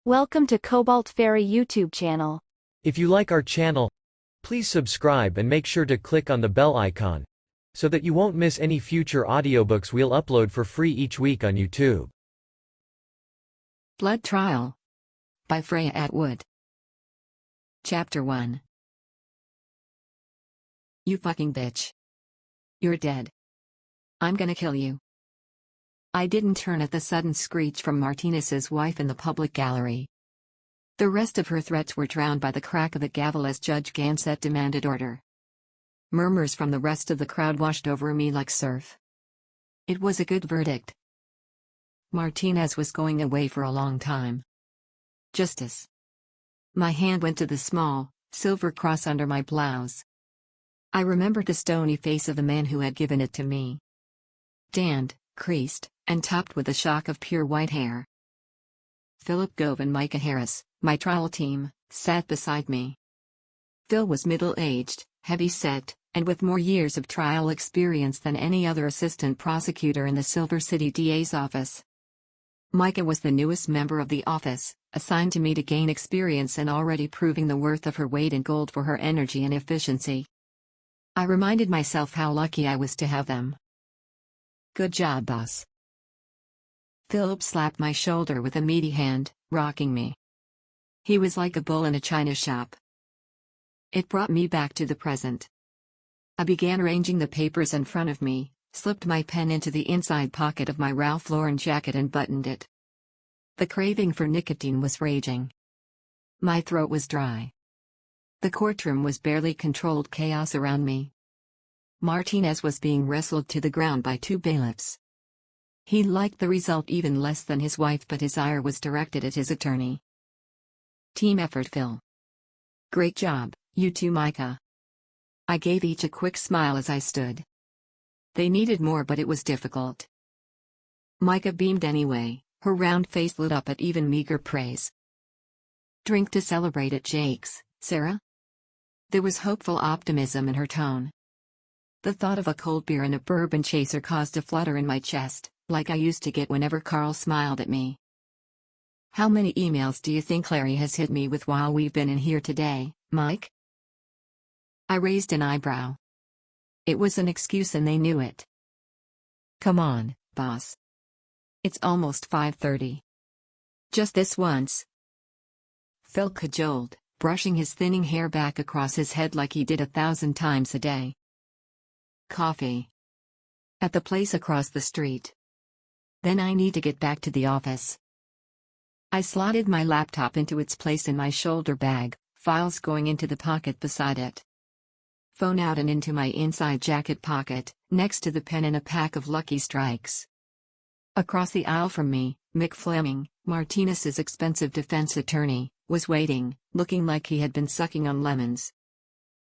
Welcome to Cobalt Fairy YouTube channel. If you like our channel, please subscribe and make sure to click on the bell icon, so that you won't miss any future audiobooks we'll upload for free each week on YouTube. Blood Trial by Freya Atwood. Chapter 1. You fucking bitch. You're dead. I'm gonna kill you. I didn't turn at the sudden screech from Martinez's wife in the public gallery. The rest of her threats were drowned by the crack of the gavel as Judge Gansett demanded order. Murmurs from the rest of the crowd washed over me like surf. It was a good verdict. Martinez was going away for a long time. Justice. My hand went to the small, silver cross under my blouse. I remembered the stony face of the man who had given it to me. Tanned, creased, and topped with a shock of pure white hair. Philip Gove and Micah Harris, my trial team, sat beside me. Phil was middle-aged, heavy-set, and with more years of trial experience than any other assistant prosecutor in the Silver City DA's office. Micah was the newest member of the office, assigned to me to gain experience and already proving the worth of her weight in gold for her energy and efficiency. I reminded myself how lucky I was to have them. Good job, boss. Philip slapped my shoulder with a meaty hand, rocking me. He was like a bull in a china shop. It brought me back to the present. I began arranging the papers in front of me, slipped my pen into the inside pocket of my Ralph Lauren jacket and buttoned it. The craving for nicotine was raging. My throat was dry. The courtroom was barely controlled chaos around me. Martinez was being wrestled to the ground by two bailiffs. He liked the result even less than his wife, but his ire was directed at his attorney. Team effort, Phil. Great job, you two, Micah. I gave each a quick smile as I stood. They needed more, but it was difficult. Micah beamed anyway, her round face lit up at even meager praise. Drink to celebrate at Jake's, Sarah? There was hopeful optimism in her tone. The thought of a cold beer and a bourbon chaser caused a flutter in my chest, like I used to get whenever Carl smiled at me. How many emails do you think Larry has hit me with while we've been in here today, Mike? I raised an eyebrow. It was an excuse and they knew it. Come on, boss. It's almost 5:30. Just this once. Phil cajoled, brushing his thinning hair back across his head like he did 1,000 times a day. Coffee. At the place across the street. Then I need to get back to the office. I slotted my laptop into its place in my shoulder bag, files going into the pocket beside it. Phone out and into my inside jacket pocket, next to the pen and a pack of Lucky Strikes. Across the aisle from me, Mick Fleming, Martinez's expensive defense attorney, was waiting, looking like he had been sucking on lemons.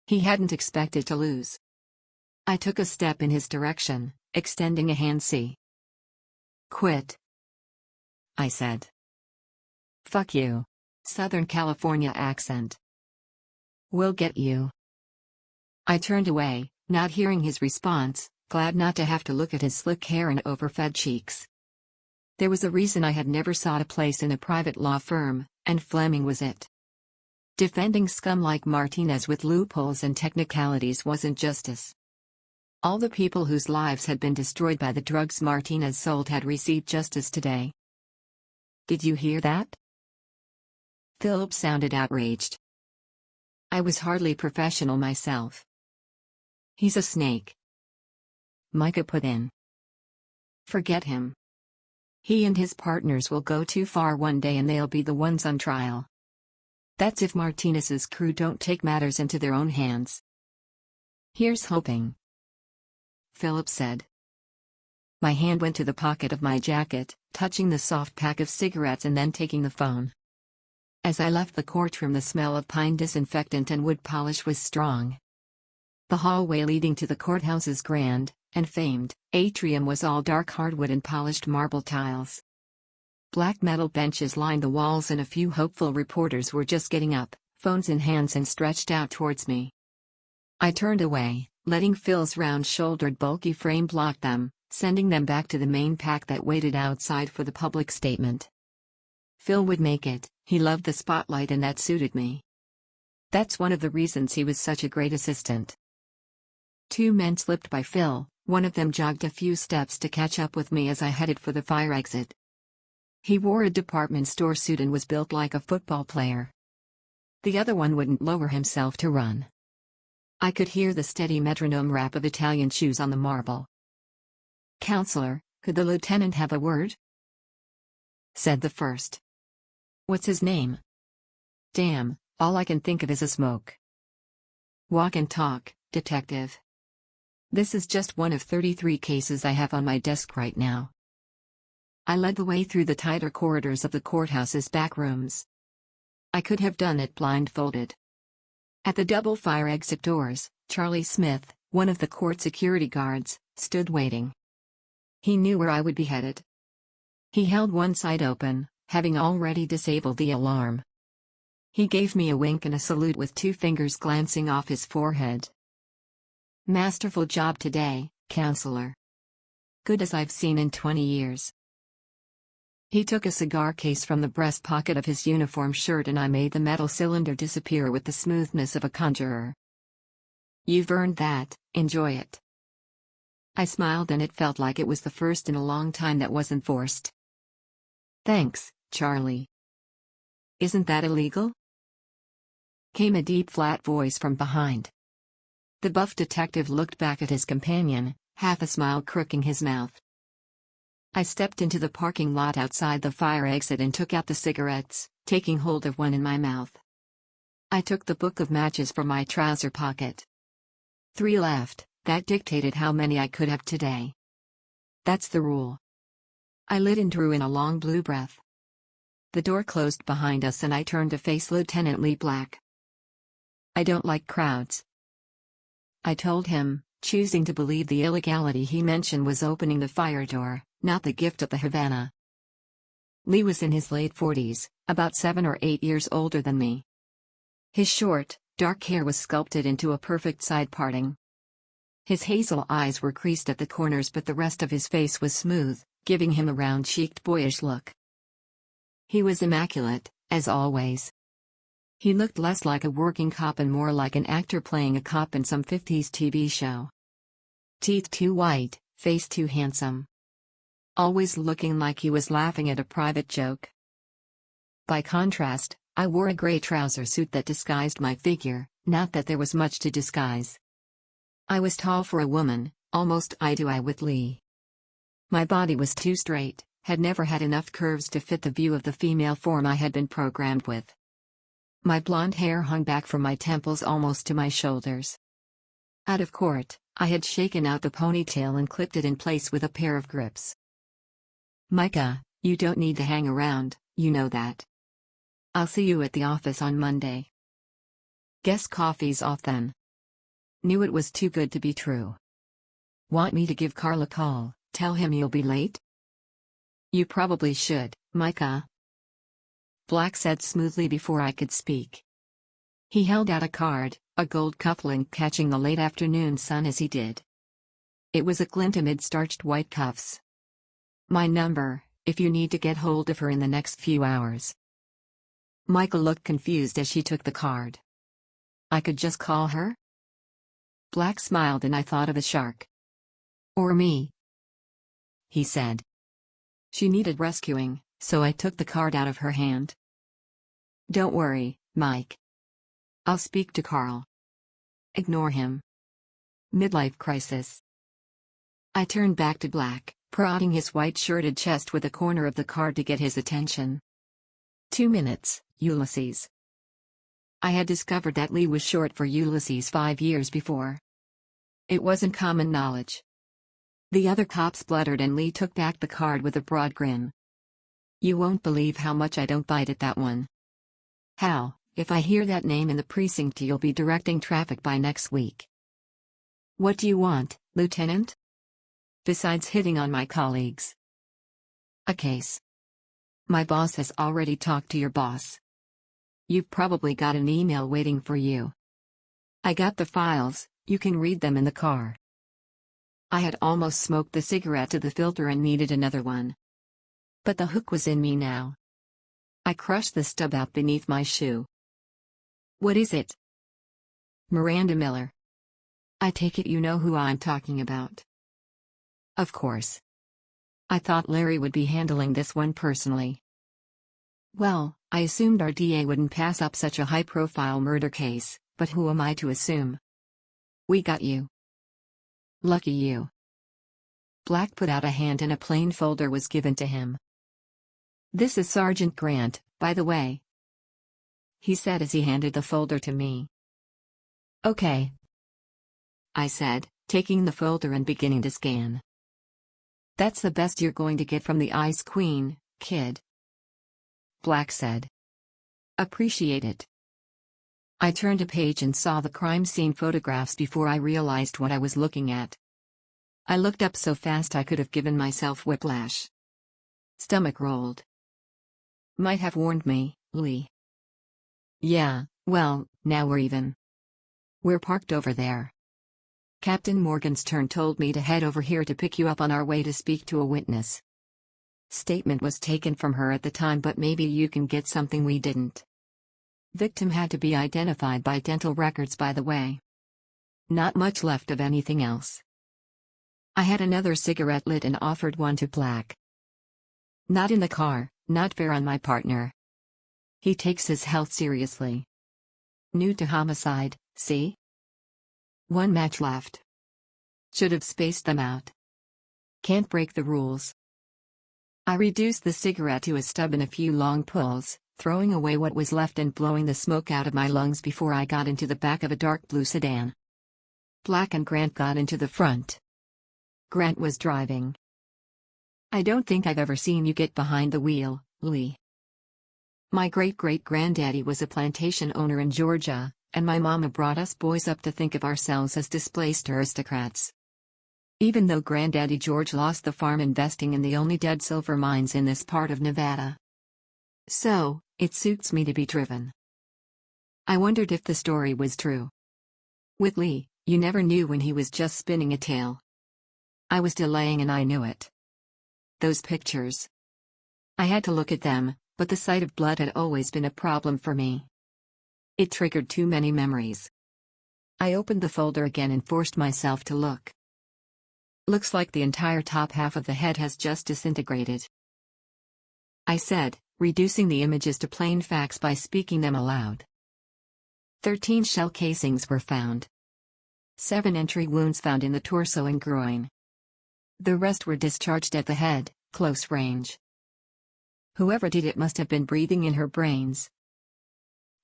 He hadn't expected to lose. I took a step in his direction, extending a hand. See. Quit. I said. Fuck you. Southern California accent. We'll get you. I turned away, not hearing his response, glad not to have to look at his slick hair and overfed cheeks. There was a reason I had never sought a place in a private law firm, and Fleming was it. Defending scum like Martinez with loopholes and technicalities wasn't justice. All the people whose lives had been destroyed by the drugs Martinez sold had received justice today. Did you hear that? Philip sounded outraged. I was hardly professional myself. He's a snake. Micah put in. Forget him. He and his partners will go too far one day and they'll be the ones on trial. That's if Martinez's crew don't take matters into their own hands. Here's hoping. Philip said. My hand went to the pocket of my jacket, touching the soft pack of cigarettes and then taking the phone. As I left the courtroom, the smell of pine disinfectant and wood polish was strong. The hallway leading to the courthouse's grand and famed atrium was all dark hardwood and polished marble tiles. Black metal benches lined the walls and a few hopeful reporters were just getting up, phones in hands and stretched out towards me. I turned away, letting Phil's round-shouldered bulky frame block them, sending them back to the main pack that waited outside for the public statement. Phil would make it, He loved the spotlight and that suited me. That's one of the reasons he was such a great assistant. Two men slipped by Phil, one of them jogged a few steps to catch up with me as I headed for the fire exit. He wore a department store suit and was built like a football player. The other one wouldn't lower himself to run. I could hear the steady metronome rap of Italian shoes on the marble. "Counselor, could the lieutenant have a word?" said the first. "What's his name?" "Damn, all I can think of is a smoke." "Walk and talk, detective. This is just one of 33 cases I have on my desk right now." I led the way through the tighter corridors of the courthouse's back rooms. I could have done it blindfolded. At the double fire exit doors, Charlie Smith, one of the court security guards, stood waiting. He knew where I would be headed. He held one side open, having already disabled the alarm. He gave me a wink and a salute with two fingers glancing off his forehead. "Masterful job today, counselor. Good as I've seen in 20 years. He took a cigar case from the breast pocket of his uniform shirt and I made the metal cylinder disappear with the smoothness of a conjurer. "You've earned that, enjoy it." I smiled and it felt like it was the first in a long time that wasn't forced. "Thanks, Charlie." "Isn't that illegal?" came a deep flat voice from behind. The buff detective looked back at his companion, half a smile crooking his mouth. I stepped into the parking lot outside the fire exit and took out the cigarettes, taking hold of one in my mouth. I took the book of matches from my trouser pocket. 3 left, that dictated how many I could have today. That's the rule. I lit and drew in a long blue breath. The door closed behind us and I turned to face Lieutenant Lee Black. "I don't like crowds," I told him, choosing to believe the illegality he mentioned was opening the fire door, not the gift of the Havana. Lee was in his late 40s, about 7 or 8 years older than me. His short, dark hair was sculpted into a perfect side parting. His hazel eyes were creased at the corners but the rest of his face was smooth, giving him a round-cheeked boyish look. He was immaculate, as always. He looked less like a working cop and more like an actor playing a cop in some 50s TV show. Teeth too white, face too handsome. Always looking like he was laughing at a private joke. By contrast, I wore a gray trouser suit that disguised my figure, not that there was much to disguise. I was tall for a woman, almost eye to eye with Lee. My body was too straight, had never had enough curves to fit the view of the female form I had been programmed with. My blonde hair hung back from my temples almost to my shoulders. Out of court, I had shaken out the ponytail and clipped it in place with a pair of grips. "Micah, you don't need to hang around, you know that. I'll see you at the office on Monday." "Guess coffee's off then." Knew it was too good to be true. "Want me to give Carl a call, tell him you'll be late?" "You probably should, Micah," Black said smoothly before I could speak. He held out a card, a gold cufflink catching the late afternoon sun as he did. It was a glint amid starched white cuffs. "My number, if you need to get hold of her in the next few hours." Michael looked confused as she took the card. "I could just call her?" Black smiled and I thought of a shark. "Or me," he said. She needed rescuing, so I took the card out of her hand. "Don't worry, Mike. I'll speak to Carl. Ignore him. Midlife crisis." I turned back to Black, prodding his white-shirted chest with a corner of the card to get his attention. 2 minutes, Ulysses." I had discovered that Lee was short for Ulysses 5 years before. It wasn't common knowledge. The other cop spluttered and Lee took back the card with a broad grin. "You won't believe how much I don't bite at that one." "How? If I hear that name in the precinct you'll be directing traffic by next week." "What do you want, Lieutenant?" "Besides hitting on my colleagues." "A case. My boss has already talked to your boss. You've probably got an email waiting for you. I got the files, you can read them in the car." I had almost smoked the cigarette to the filter and needed another one. But the hook was in me now. I crushed the stub out beneath my shoe. What is it? Miranda Miller. I take it you know who I'm talking about. Of course. I thought Larry would be handling this one personally. Well, I assumed our DA wouldn't pass up such a high-profile murder case, but who am I to assume? We got you. Lucky you. Black put out a hand and a plain folder was given to him. This is Sergeant Grant, by the way, he said as he handed the folder to me. Okay, I said, taking the folder and beginning to scan. That's the best you're going to get from the Ice Queen, kid, Black said. Appreciate it. I turned a page and saw the crime scene photographs before I realized what I was looking at. I looked up so fast I could have given myself whiplash. Stomach rolled. Might have warned me, Lee. Yeah, well, now we're even. We're parked over there. Captain Morgan's turn told me to head over here to pick you up on our way to speak to a witness. Statement was taken from her at the time, but maybe you can get something we didn't. Victim had to be identified by dental records, by the way. Not much left of anything else. I had another cigarette lit and offered one to Black. Not in the car, not fair on my partner. He takes his health seriously. New to homicide, see? One match left. Should have spaced them out. Can't break the rules. I reduced the cigarette to a stub in a few long pulls, throwing away what was left and blowing the smoke out of my lungs before I got into the back of a dark blue sedan. Black and Grant got into the front. Grant was driving. I don't think I've ever seen you get behind the wheel, Lee. My great-great-granddaddy was a plantation owner in Georgia, and my mama brought us boys up to think of ourselves as displaced aristocrats. Even though Granddaddy George lost the farm investing in the only dead silver mines in this part of Nevada. So, it suits me to be driven. I wondered if the story was true. With Lee, you never knew when he was just spinning a tale. I was delaying and I knew it. Those pictures. I had to look at them, but the sight of blood had always been a problem for me. It triggered too many memories. I opened the folder again and forced myself to look. Looks like the entire top half of the head has just disintegrated, I said, reducing the images to plain facts by speaking them aloud. 13 shell casings were found. 7 entry wounds found in the torso and groin. The rest were discharged at the head, close range. Whoever did it must have been breathing in her brains,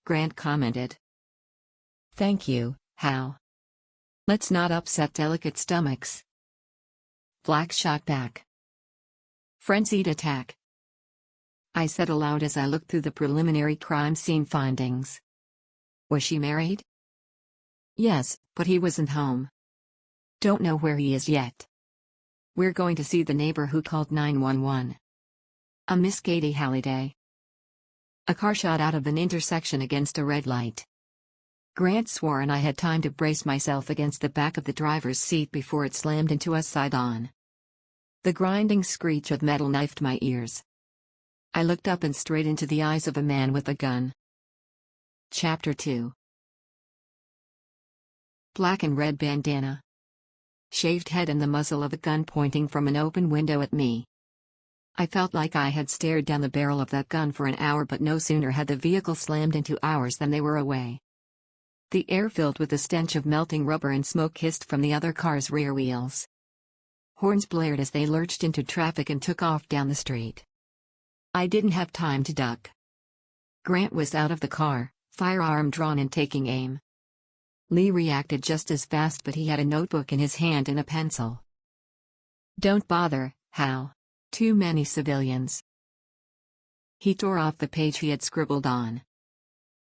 Grant commented. Thank you, Hal. Let's not upset delicate stomachs. Black shot back. Frenzied attack, I said aloud as I looked through the preliminary crime scene findings. Was she married? Yes, but he wasn't home. Don't know where he is yet. We're going to see the neighbor who called 911. A Miss Katie Halliday. A car shot out of an intersection against a red light. Grant swore and I had time to brace myself against the back of the driver's seat before it slammed into us side-on. The grinding screech of metal knifed my ears. I looked up and straight into the eyes of a man with a gun. Chapter 2. Black and red bandana. Shaved head and the muzzle of a gun pointing from an open window at me. I felt like I had stared down the barrel of that gun for an hour, but no sooner had the vehicle slammed into ours than they were away. The air filled with the stench of melting rubber and smoke hissed from the other car's rear wheels. Horns blared as they lurched into traffic and took off down the street. I didn't have time to duck. Grant was out of the car, firearm drawn and taking aim. Lee reacted just as fast, but he had a notebook in his hand and a pencil. Don't bother, Hal. Too many civilians. He tore off the page he had scribbled on.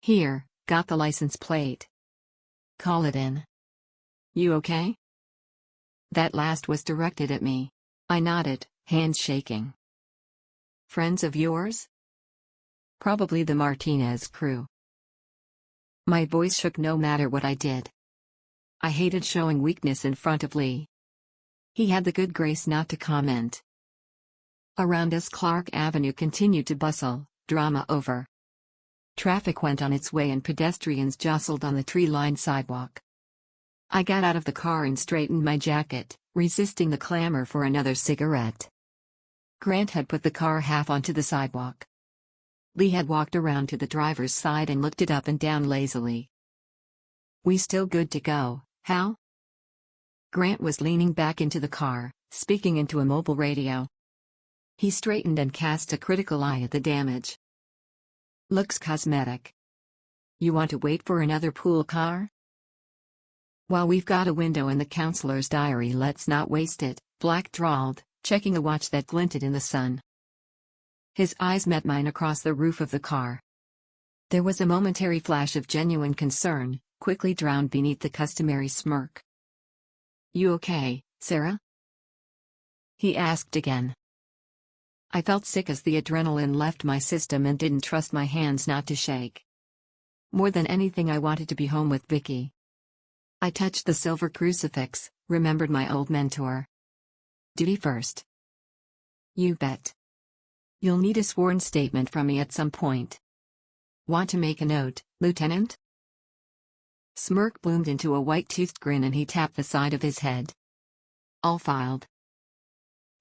Here, got the license plate. Call it in. You okay? That last was directed at me. I nodded, hands shaking. Friends of yours? Probably the Martinez crew. My voice shook no matter what I did. I hated showing weakness in front of Lee. He had the good grace not to comment. Around us Clark Avenue continued to bustle, Drama over. Traffic went on its way and pedestrians jostled on the tree-lined sidewalk. I got out of the car and straightened my jacket, resisting the clamor for another cigarette. Grant had put the car half onto the sidewalk. Lee had walked around to the driver's side and looked it up and down lazily. "We still good to go, Hal?" Grant was leaning back into the car, speaking into a mobile radio. He straightened and cast a critical eye at the damage. "Looks cosmetic. You want to wait for another pool car?" "While we've got a window in the counselor's diary, let's not waste it," Black drawled, checking a watch that glinted in the sun. His eyes met mine across the roof of the car. There was a momentary flash of genuine concern, quickly drowned beneath the customary smirk. "You okay, Sarah?" he asked again. I felt sick as the adrenaline left my system and didn't trust my hands not to shake. More than anything, I wanted to be home with Vicky. I touched the silver crucifix, remembered my old mentor. "Duty first." "You bet. You'll need a sworn statement from me at some point. Want to make a note, Lieutenant?" Smirk bloomed into a white-toothed grin and he tapped the side of his head. "All filed."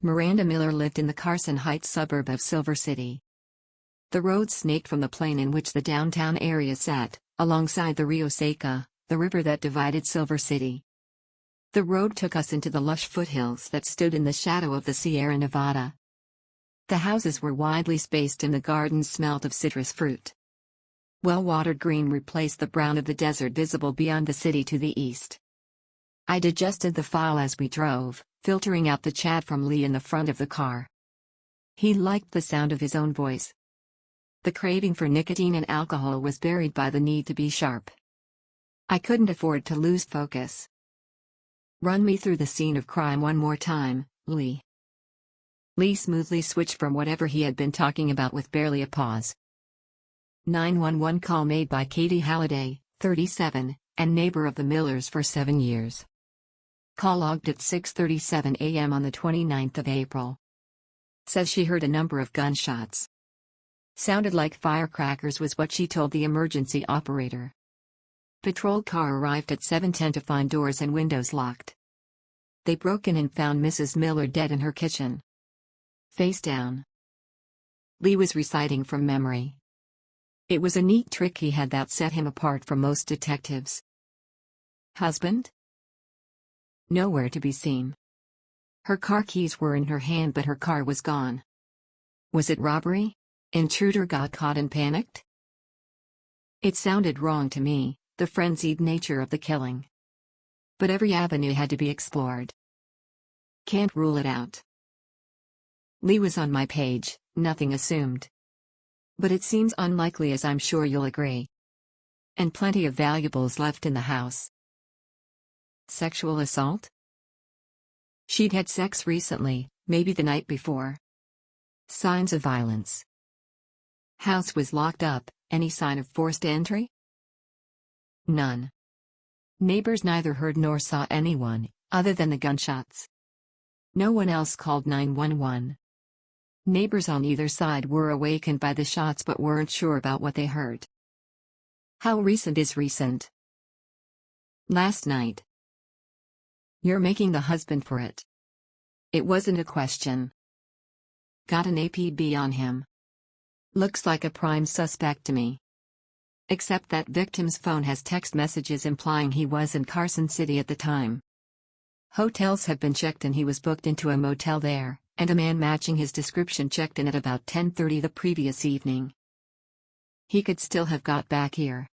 Miranda Miller lived in the Carson Heights suburb of Silver City. The road snaked from the plain in which the downtown area sat, alongside the Rio Seca, the river that divided Silver City. The road took us into the lush foothills that stood in the shadow of the Sierra Nevada. The houses were widely spaced and the gardens smelled of citrus fruit. Well-watered green replaced the brown of the desert visible beyond the city to the east. I digested the file as we drove, filtering out the chat from Lee in the front of the car. He liked the sound of his own voice. The craving for nicotine and alcohol was buried by the need to be sharp. I couldn't afford to lose focus. "Run me through the scene of crime one more time, Lee." Lee smoothly switched from whatever he had been talking about with barely a pause. 911 call made by Katie Halliday, 37, and neighbor of the Millers for 7 years. Call logged at 6:37 a.m. on the 29th of April. Says she heard a number of gunshots. Sounded like firecrackers was what she told the emergency operator. Patrol car arrived at 7:10 to find doors and windows locked. They broke in and found Mrs. Miller dead in her kitchen. Face down. Lee was reciting from memory. It was a neat trick he had that set him apart from most detectives. "Husband?" "Nowhere to be seen." Her car keys were in her hand but her car was gone. Was it robbery? Intruder got caught and panicked? It sounded wrong to me, the frenzied nature of the killing. But every avenue had to be explored. Can't rule it out. Lee was on my page, nothing assumed. But it seems unlikely, as I'm sure you'll agree. And plenty of valuables left in the house. Sexual assault? She'd had sex recently, maybe the night before. Signs of violence. House was locked up, any sign of forced entry? None. Neighbors neither heard nor saw anyone, other than the gunshots. No one else called 911. Neighbors on either side were awakened by the shots but weren't sure about what they heard. How recent is recent? Last night. You're making the husband for it. It wasn't a question. Got an APB on him. Looks like a prime suspect to me. Except that victim's phone has text messages implying he was in Carson City at the time. Hotels have been checked and he was booked into a motel there, and a man matching his description checked in at about 10:30 the previous evening. He could still have got back here.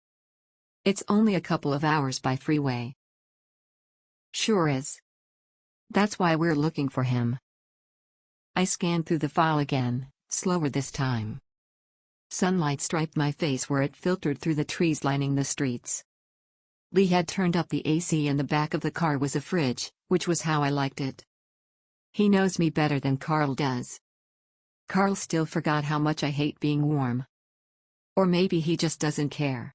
It's only a couple of hours by freeway. Sure is. That's why we're looking for him. I scanned through the file again, slower this time. Sunlight striped my face where it filtered through the trees lining the streets. Lee had turned up the AC and the back of the car was a fridge, which was how I liked it. He knows me better than Carl does. Carl still forgot how much I hate being warm. Or maybe he just doesn't care.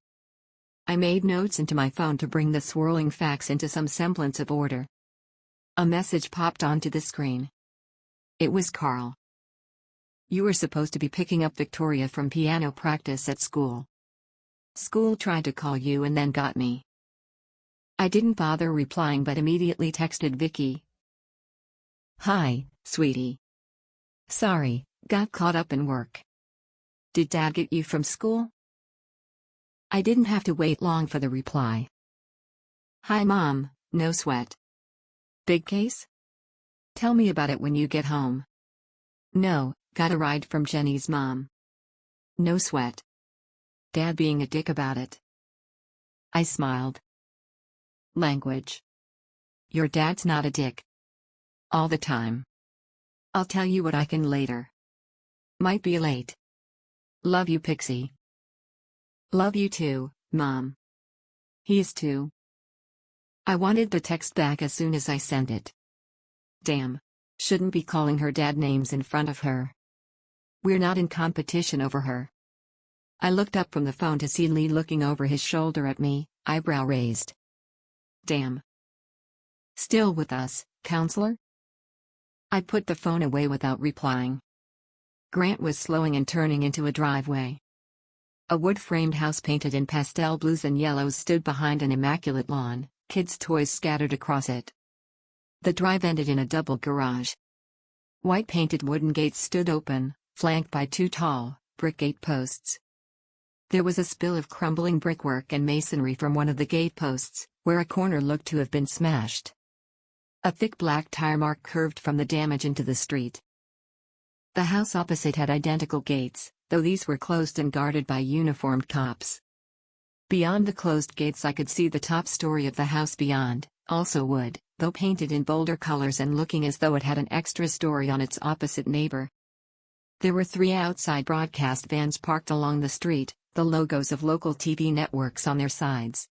I made notes into my phone to bring the swirling facts into some semblance of order. A message popped onto the screen. It was Carl. You were supposed to be picking up Victoria from piano practice at school. School tried to call you and then got me. I didn't bother replying but immediately texted Vicky. Hi, sweetie. Sorry, got caught up in work. Did Dad get you from school? I didn't have to wait long for the reply. Hi Mom, no sweat. Big case? Tell me about it when you get home. No, got a ride from Jenny's mom. No sweat. Dad being a dick about it. I smiled. Language. Your dad's not a dick. All the time. I'll tell you what I can later. Might be late. Love you, Pixie. Love you too, Mom. He is too. I wanted the text back as soon as I sent it. Damn. Shouldn't be calling her dad names in front of her. We're not in competition over her. I looked up from the phone to see Lee looking over his shoulder at me, eyebrow raised. Damn. Still with us, counselor? I put the phone away without replying. Grant was slowing and turning into a driveway. A wood-framed house painted in pastel blues and yellows stood behind an immaculate lawn, kids' toys scattered across it. The drive ended in a double garage. White-painted wooden gates stood open, flanked by two tall, brick gate posts. There was a spill of crumbling brickwork and masonry from one of the gate posts, where a corner looked to have been smashed. A thick black tire mark curved from the damage into the street. The house opposite had identical gates, though these were closed and guarded by uniformed cops. Beyond the closed gates I could see the top story of the house beyond, also wood, though painted in bolder colors and looking as though it had an extra story on its opposite neighbor. There were 3 outside broadcast vans parked along the street, the logos of local TV networks on their sides.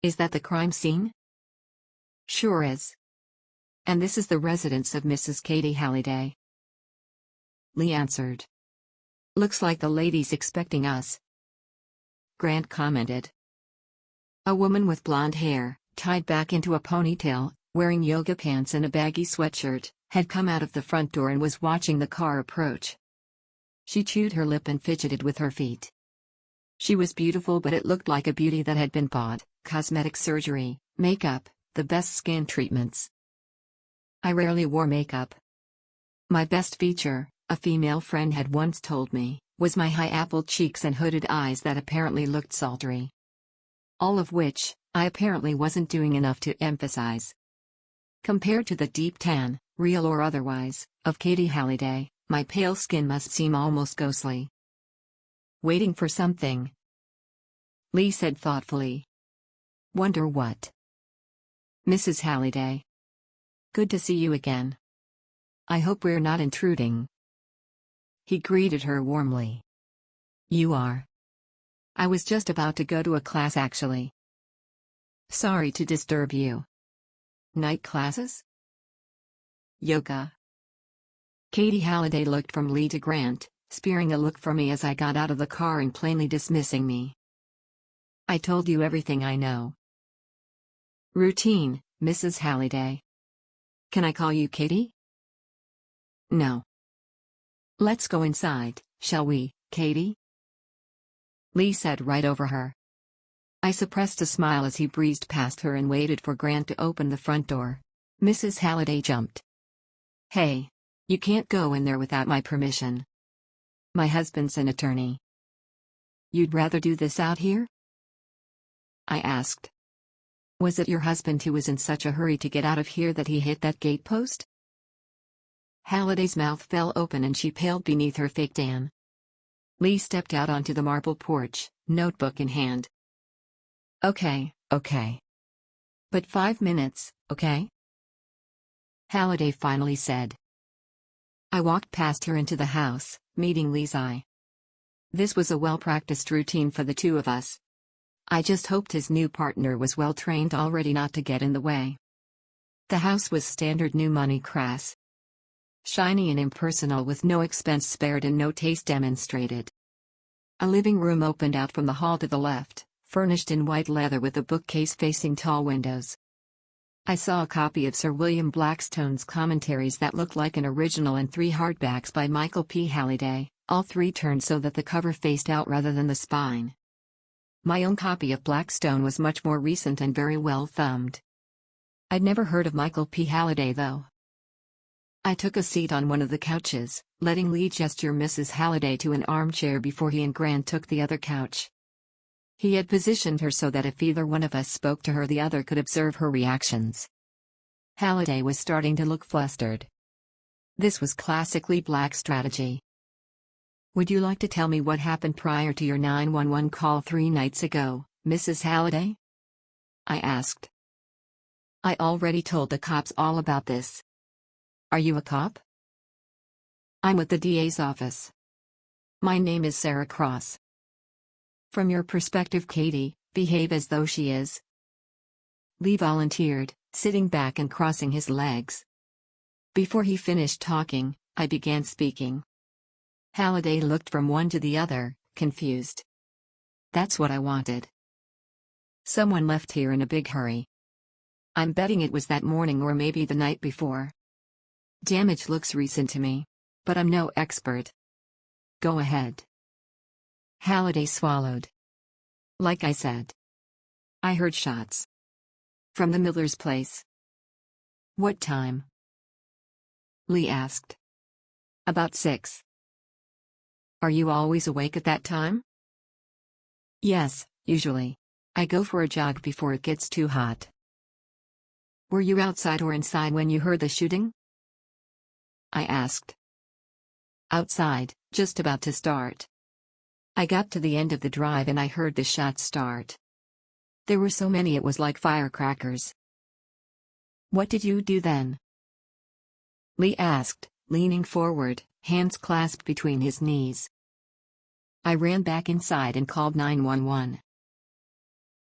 Is that the crime scene? Sure is. And this is the residence of Mrs. Katie Halliday. Lee answered. Looks like the lady's expecting us. Grant commented. A woman with blonde hair, tied back into a ponytail, wearing yoga pants and a baggy sweatshirt, had come out of the front door and was watching the car approach. She chewed her lip and fidgeted with her feet. She was beautiful, but it looked like a beauty that had been bought, cosmetic surgery, makeup, the best skin treatments. I rarely wore makeup. My best feature, a female friend had once told me, was my high apple cheeks and hooded eyes that apparently looked sultry. All of which, I apparently wasn't doing enough to emphasize. Compared to the deep tan, real or otherwise, of Katie Halliday, my pale skin must seem almost ghostly. Waiting for something? Lee said thoughtfully. Wonder what? Mrs. Halliday. Good to see you again. I hope we're not intruding. He greeted her warmly. You are. I was just about to go to a class actually. Sorry to disturb you. Night classes? Yoga. Katie Halliday looked from Lee to Grant, spearing a look for me as I got out of the car and plainly dismissing me. I told you everything I know. Routine, Mrs. Halliday. Can I call you Katie? No. Let's go inside, shall we, Katie? Lee said right over her. I suppressed a smile as he breezed past her and waited for Grant to open the front door. Mrs. Halliday jumped. Hey. You can't go in there without my permission. My husband's an attorney. You'd rather do this out here? I asked. Was it your husband who was in such a hurry to get out of here that he hit that gate post? Halliday's mouth fell open and she paled beneath her fake tan. Lee stepped out onto the marble porch, notebook in hand. Okay. But 5 minutes, okay? Halliday finally said. I walked past her into the house, meeting Lee's eye. This was a well-practiced routine for the two of us. I just hoped his new partner was well-trained already not to get in the way. The house was standard new money crass. Shiny and impersonal with no expense spared and no taste demonstrated. A living room opened out from the hall to the left, furnished in white leather with a bookcase facing tall windows. I saw a copy of Sir William Blackstone's commentaries that looked like an original and 3 hardbacks by Michael P. Halliday, all 3 turned so that the cover faced out rather than the spine. My own copy of Blackstone was much more recent and very well thumbed. I'd never heard of Michael P. Halliday though. I took a seat on one of the couches, letting Lee gesture Mrs. Halliday to an armchair before he and Grant took the other couch. He had positioned her so that if either one of us spoke to her, the other could observe her reactions. Halliday was starting to look flustered. This was classically Black strategy. "Would you like to tell me what happened prior to your 911 call 3 nights ago, Mrs. Halliday?" I asked. "I already told the cops all about this." "Are you a cop?" "I'm with the DA's office. My name is Sarah Cross." "From your perspective, Katie, behave as though she is," Lee volunteered, sitting back and crossing his legs. Before he finished talking, I began speaking. Halliday looked from one to the other, confused. "That's what I wanted. Someone left here in a big hurry. I'm betting it was that morning or maybe the night before. Damage looks recent to me, but I'm no expert." "Go ahead." Halliday swallowed. "Like I said, I heard shots. From the Miller's place." "What time?" Lee asked. "About 6. "Are you always awake at that time?" "Yes, usually. I go for a jog before it gets too hot." "Were you outside or inside when you heard the shooting?" I asked. "Outside, just about to start. I got to the end of the drive and I heard the shots start. There were so many it was like firecrackers." "What did you do then?" Lee asked, leaning forward, hands clasped between his knees. "I ran back inside and called 911.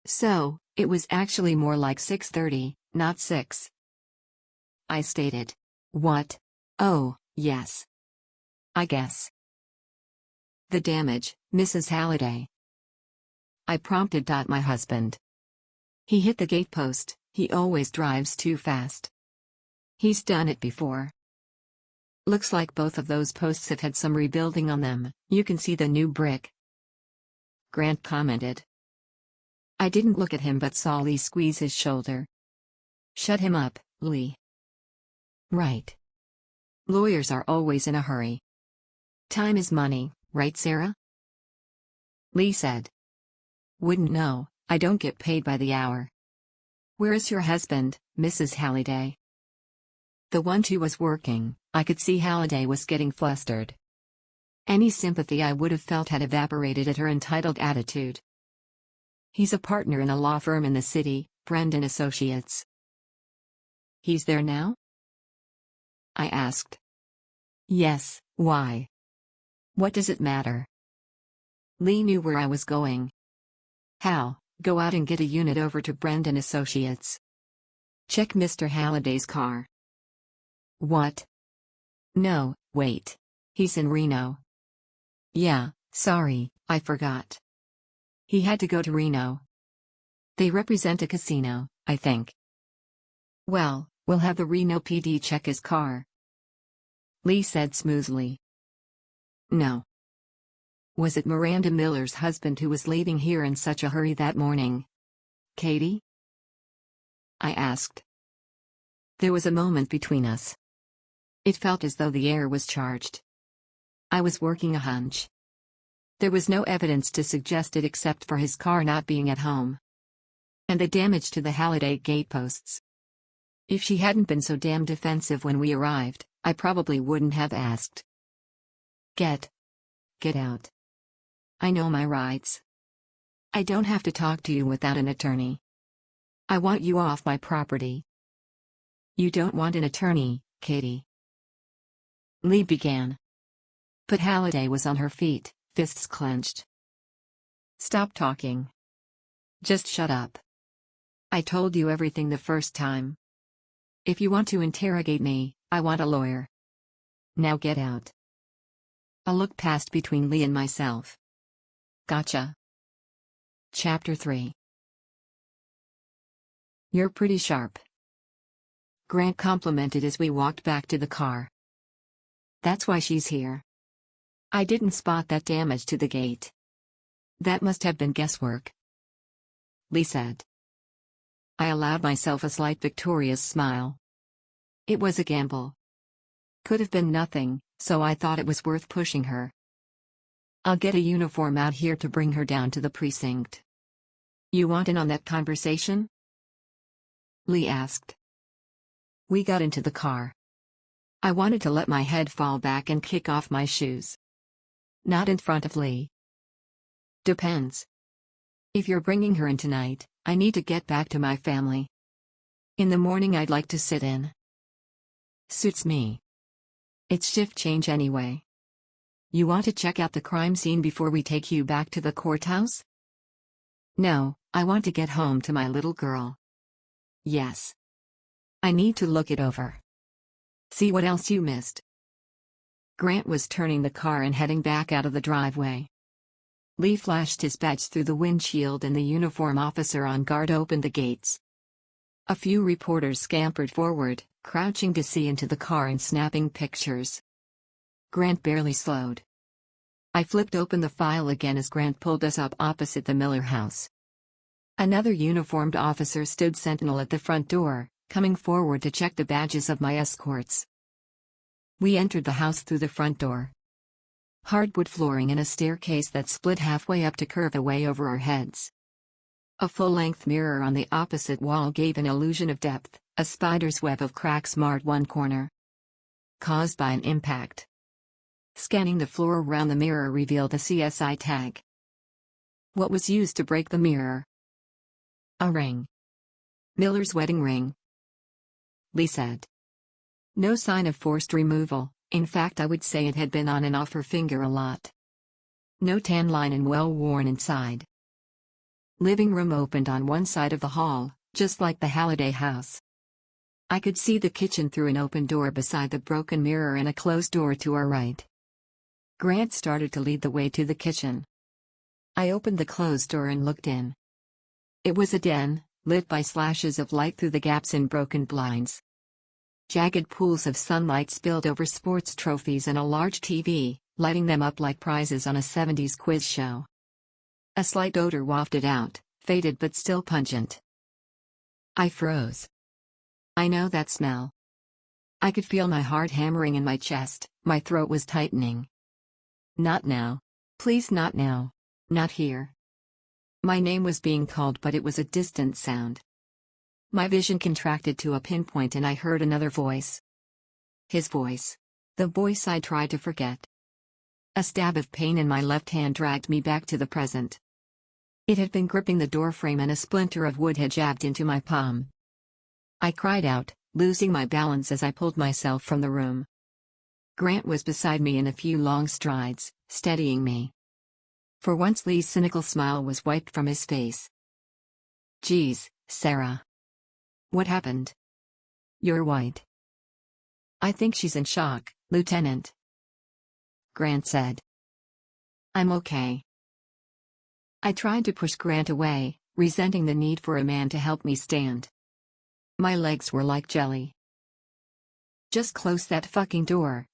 So, it was actually more like 6:30, not 6. I stated. "What? Oh, yes. I guess." "The damage, Mrs. Halliday?" I prompted. "My husband. He hit the gatepost. He always drives too fast. He's done it before. Looks like both of those posts have had some rebuilding on them. You can see the new brick." Grant commented. I didn't look at him but saw Lee squeeze his shoulder. "Shut him up, Lee." "Right. Lawyers are always in a hurry. Time is money, right, Sarah?" Lee said. "Wouldn't know, I don't get paid by the hour." "Where is your husband, Mrs. Halliday?" The one who was working. I could see Halliday was getting flustered. Any sympathy I would have felt had evaporated at her entitled attitude. "He's a partner in a law firm in the city, Brendan Associates." "He's there now?" I asked. "Yes, why? What does it matter?" Lee knew where I was going. "How? Go out and get a unit over to Brendan Associates. Check Mr. Halliday's car." "What? No, wait. He's in Reno." "Yeah, sorry, I forgot. He had to go to Reno. They represent a casino, I think." "Well, we'll have the Reno PD check his car," Lee said smoothly. "No. Was it Miranda Miller's husband who was leaving here in such a hurry that morning, Katie?" I asked. There was a moment between us. It felt as though the air was charged. I was working a hunch. There was no evidence to suggest it except for his car not being at home. And the damage to the Halliday gateposts. If she hadn't been so damn defensive when we arrived, I probably wouldn't have asked. Get out. I know my rights. I don't have to talk to you without an attorney. I want you off my property." "You don't want an attorney, Katie," Lee began. But Halliday was on her feet, fists clenched. "Stop talking. Just shut up. I told you everything the first time. If you want to interrogate me, I want a lawyer. Now get out." A look passed between Lee and myself. Gotcha. Chapter 3. "You're pretty sharp. Grant complimented as we walked back to the car. That's why she's here. I didn't spot that damage to the gate. That must have been guesswork, Lee said. I allowed myself a slight victorious smile. It was a gamble. Could have been nothing, so I thought it was worth pushing her. I'll get a uniform out here to bring her down to the precinct. You want in on that conversation? Lee asked. We got into the car. I wanted to let my head fall back and kick off my shoes. Not in front of Lee. Depends. If you're bringing her in tonight, I need to get back to my family. In the morning I'd like to sit in. Suits me. It's shift change anyway. You want to check out the crime scene before we take you back to the courthouse? No, I want to get home to my little girl. Yes. I need to look it over. See what else you missed. Grant was turning the car and heading back out of the driveway. Lee flashed his badge through the windshield and the uniformed officer on guard opened the gates. A few reporters scampered forward, crouching to see into the car and snapping pictures. Grant barely slowed. I flipped open the file again as Grant pulled us up opposite the Miller house. Another uniformed officer stood sentinel at the front door, coming forward to check the badges of my escorts. We entered the house through the front door. Hardwood flooring and a staircase that split halfway up to curve away over our heads. A full-length mirror on the opposite wall gave an illusion of depth, a spider's web of cracks marred one corner. Caused by an impact. Scanning the floor around the mirror revealed a CSI tag. What was used to break the mirror? A ring. Miller's wedding ring. Lee said. No sign of forced removal, in fact I would say it had been on and off her finger a lot. No tan line and well worn inside. Living room opened on one side of the hall, just like the Halliday house. I could see the kitchen through an open door beside the broken mirror and a closed door to our right. Grant started to lead the way to the kitchen. I opened the closed door and looked in. It was a den, lit by slashes of light through the gaps in broken blinds. Jagged pools of sunlight spilled over sports trophies and a large TV, lighting them up like prizes on a 70s quiz show. A slight odor wafted out, faded but still pungent. I froze. I know that smell. I could feel my heart hammering in my chest, my throat was tightening. Not now. Please not now. Not here. My name was being called but it was a distant sound. My vision contracted to a pinpoint and I heard another voice. His voice. The voice I tried to forget. A stab of pain in my left hand dragged me back to the present. It had been gripping the doorframe and a splinter of wood had jabbed into my palm. I cried out, losing my balance as I pulled myself from the room. Grant was beside me in a few long strides, steadying me. For once Lee's cynical smile was wiped from his face. Geez, Sarah. What happened? You're white. I think she's in shock, Lieutenant. Grant said. I'm okay. I tried to push Grant away, resenting the need for a man to help me stand. My legs were like jelly. Just close that fucking door.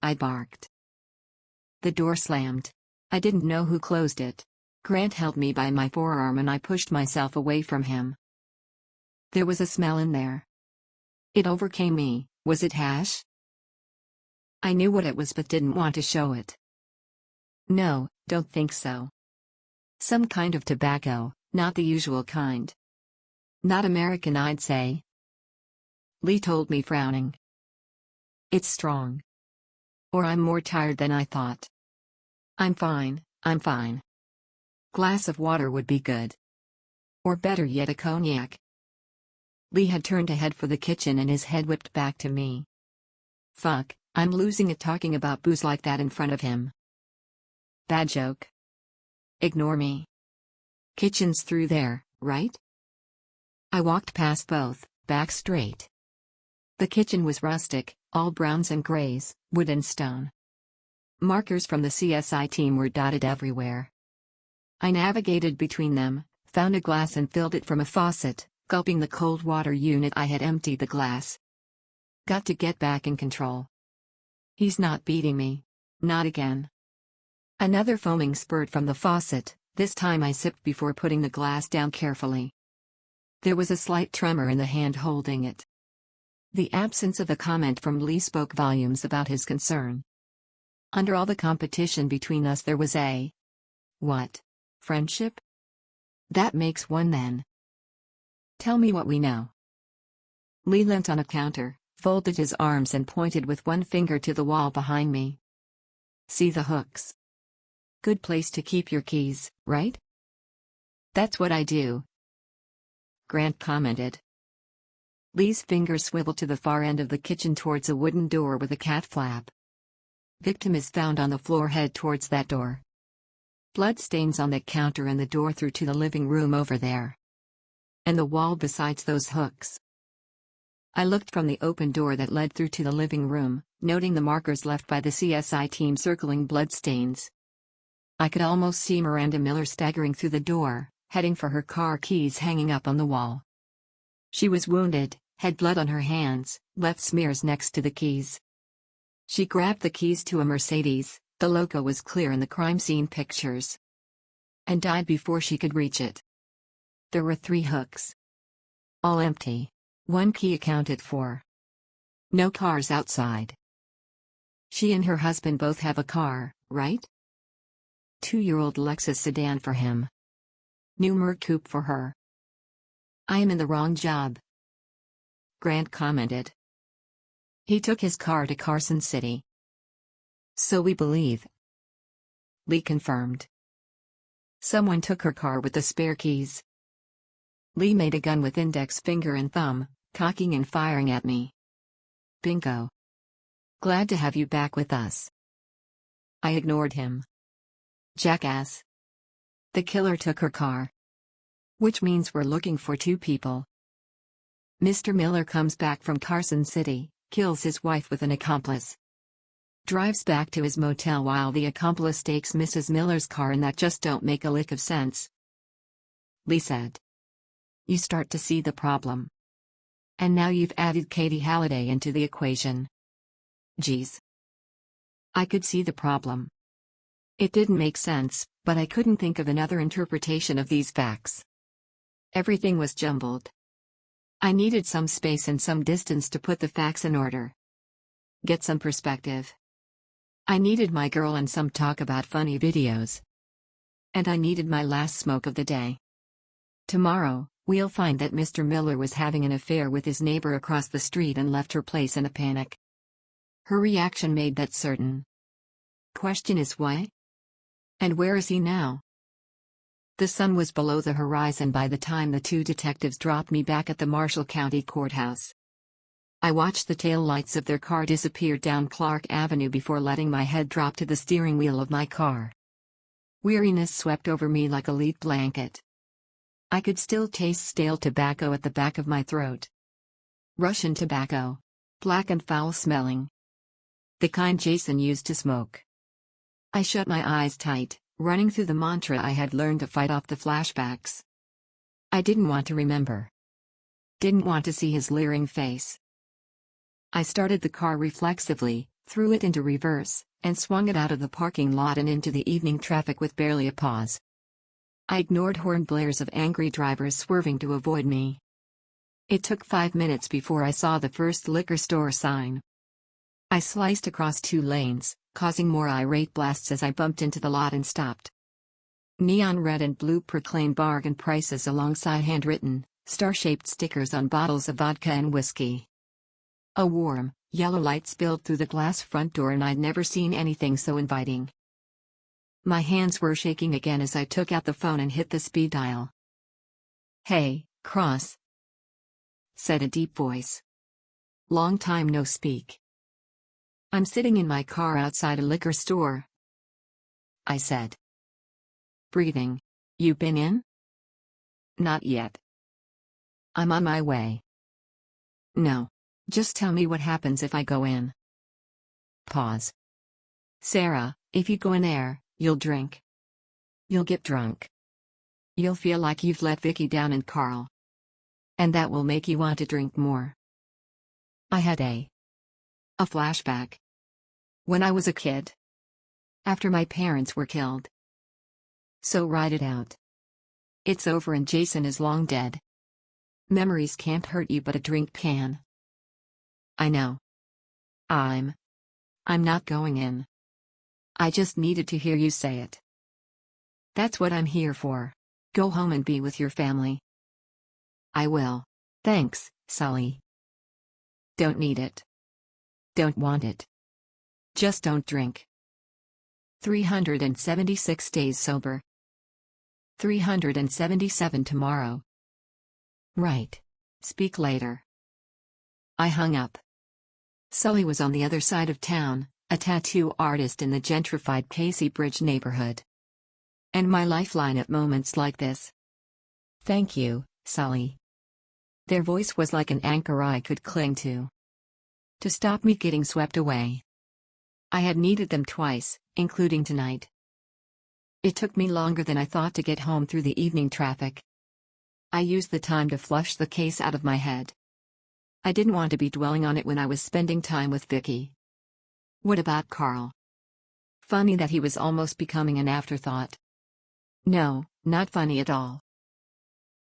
I barked. The door slammed. I didn't know who closed it. Grant held me by my forearm and I pushed myself away from him. There was a smell in there. It overcame me. Was it hash? I knew what it was but didn't want to show it. No, don't think so. Some kind of tobacco, not the usual kind. Not American, I'd say. Lee told me, frowning. It's strong. Or I'm more tired than I thought. I'm fine, I'm fine. Glass of water would be good. Or better yet, a cognac. Lee had turned to head for the kitchen and his head whipped back to me. Fuck, I'm losing it talking about booze like that in front of him. Bad joke. Ignore me. Kitchen's through there, right? I walked past both, back straight. The kitchen was rustic, all browns and grays, wood and stone. Markers from the CSI team were dotted everywhere. I navigated between them, found a glass and filled it from a faucet, Gulping the cold water unit, I had emptied the glass. Got to get back in control. He's not beating me. Not again. Another foaming spurt from the faucet. This time I sipped before putting the glass down carefully. There was a slight tremor in the hand holding it. The absence of a comment from Lee spoke volumes about his concern. Under all the competition between us there was a... what? Friendship? That makes one then. Tell me what we know. Lee leant on a counter, folded his arms and pointed with one finger to the wall behind me. See the hooks? Good place to keep your keys, right? That's what I do, Grant commented. Lee's fingers swiveled to the far end of the kitchen towards a wooden door with a cat flap. Victim is found on the floor, head towards that door. Blood stains on the counter and the door through to the living room over there. And the wall besides those hooks. I looked from the open door that led through to the living room, noting the markers left by the CSI team circling bloodstains. I could almost see Miranda Miller staggering through the door, heading for her car keys hanging up on the wall. She was wounded, had blood on her hands, left smears next to the keys. She grabbed the keys to a Mercedes, the logo was clear in the crime scene pictures, and died before she could reach it. There were 3 hooks. All empty. 1 key accounted for. No cars outside. She and her husband both have a car, right? 2-year-old Lexus sedan for him. New Merc coupe for her. I am in the wrong job, Grant commented. He took his car to Carson City. So we believe. Lee confirmed. Someone took her car with the spare keys. Lee made a gun with index finger and thumb, cocking and firing at me. Bingo. Glad to have you back with us. I ignored him. Jackass. The killer took her car. Which means we're looking for 2 people. Mr. Miller comes back from Carson City, kills his wife with an accomplice. Drives back to his motel while the accomplice takes Mrs. Miller's car, and that just don't make a lick of sense. Lee said. You start to see the problem. And now you've added Katie Halliday into the equation. Geez. I could see the problem. It didn't make sense, but I couldn't think of another interpretation of these facts. Everything was jumbled. I needed some space and some distance to put the facts in order. Get some perspective. I needed my girl and some talk about funny videos. And I needed my last smoke of the day. Tomorrow, we'll find that Mr. Miller was having an affair with his neighbor across the street and left her place in a panic. Her reaction made that certain. Question is why? And where is he now? The sun was below the horizon by the time the 2 detectives dropped me back at the Marshall County Courthouse. I watched the taillights of their car disappear down Clark Avenue before letting my head drop to the steering wheel of my car. Weariness swept over me like a lead blanket. I could still taste stale tobacco at the back of my throat. Russian tobacco. Black and foul-smelling. The kind Jason used to smoke. I shut my eyes tight, running through the mantra I had learned to fight off the flashbacks. I didn't want to remember. Didn't want to see his leering face. I started the car reflexively, threw it into reverse, and swung it out of the parking lot and into the evening traffic with barely a pause. I ignored horn blares of angry drivers swerving to avoid me. It took 5 minutes before I saw the first liquor store sign. I sliced across 2 lanes, causing more irate blasts as I bumped into the lot and stopped. Neon red and blue proclaimed bargain prices alongside handwritten, star-shaped stickers on bottles of vodka and whiskey. A warm, yellow light spilled through the glass front door and I'd never seen anything so inviting. My hands were shaking again as I took out the phone and hit the speed dial. "Hey, Cross," said a deep voice. "Long time no speak." "I'm sitting in my car outside a liquor store," I said. Breathing. "You been in?" "Not yet." "I'm on my way." "No. Just tell me what happens if I go in." Pause. "Sarah, if you go in there, you'll drink. You'll get drunk. You'll feel like you've let Vicky down and Carl. And that will make you want to drink more. I had a flashback. When I was a kid. After my parents were killed. So write it out. It's over and Jason is long dead. Memories can't hurt you but a drink can. I know. I'm not going in. I just needed to hear you say it. That's what I'm here for. Go home and be with your family. I will. Thanks, Sully. Don't need it. Don't want it. Just don't drink. 376 days sober. 377 tomorrow. Right. Speak later. I hung up. Sully was on the other side of town, a tattoo artist in the gentrified Casey Bridge neighborhood. And my lifeline at moments like this. Thank you, Sully. Their voice was like an anchor I could cling to stop me getting swept away. I had needed them twice, including tonight. It took me longer than I thought to get home through the evening traffic. I used the time to flush the case out of my head. I didn't want to be dwelling on it when I was spending time with Vicky. What about Carl? Funny that he was almost becoming an afterthought. No, not funny at all.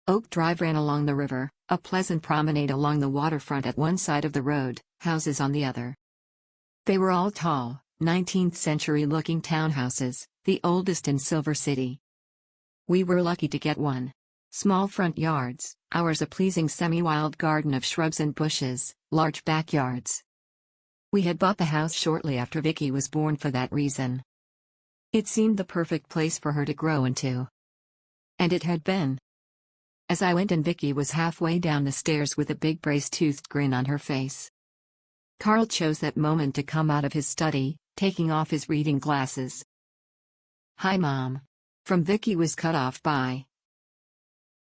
Oak Drive ran along the river, a pleasant promenade along the waterfront at one side of the road, houses on the other. They were all tall, 19th-century-looking townhouses, the oldest in Silver City. We were lucky to get one. Small front yards, ours a pleasing semi-wild garden of shrubs and bushes, large backyards. We had bought the house shortly after Vicky was born for that reason. It seemed the perfect place for her to grow into. And it had been. As I went and Vicky was halfway down the stairs with a big brace-toothed grin on her face. Carl chose that moment to come out of his study, taking off his reading glasses. "Hi, Mom." From Vicky was cut off by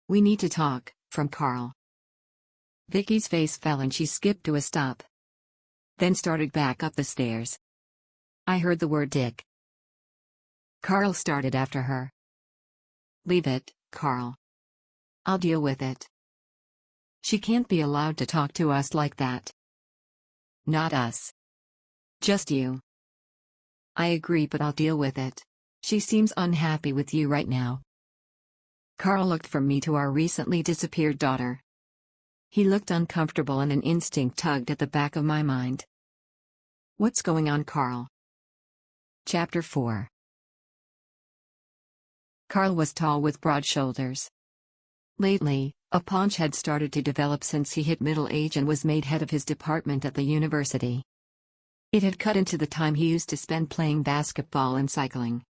"We need to talk," from Carl. Vicky's face fell and she skipped to a stop. Then started back up the stairs. I heard the word dick. Carl started after her. "Leave it, Carl. I'll deal with it. She can't be allowed to talk to us like that." "Not us. Just you." "I agree, but I'll deal with it. She seems unhappy with you right now." Carl looked from me to our recently disappeared daughter. He looked uncomfortable and an instinct tugged at the back of my mind. "What's going on, Carl?" Chapter 4. Carl was tall with broad shoulders. Lately, a paunch had started to develop since he hit middle age and was made head of his department at the university. It had cut into the time he used to spend playing basketball and cycling.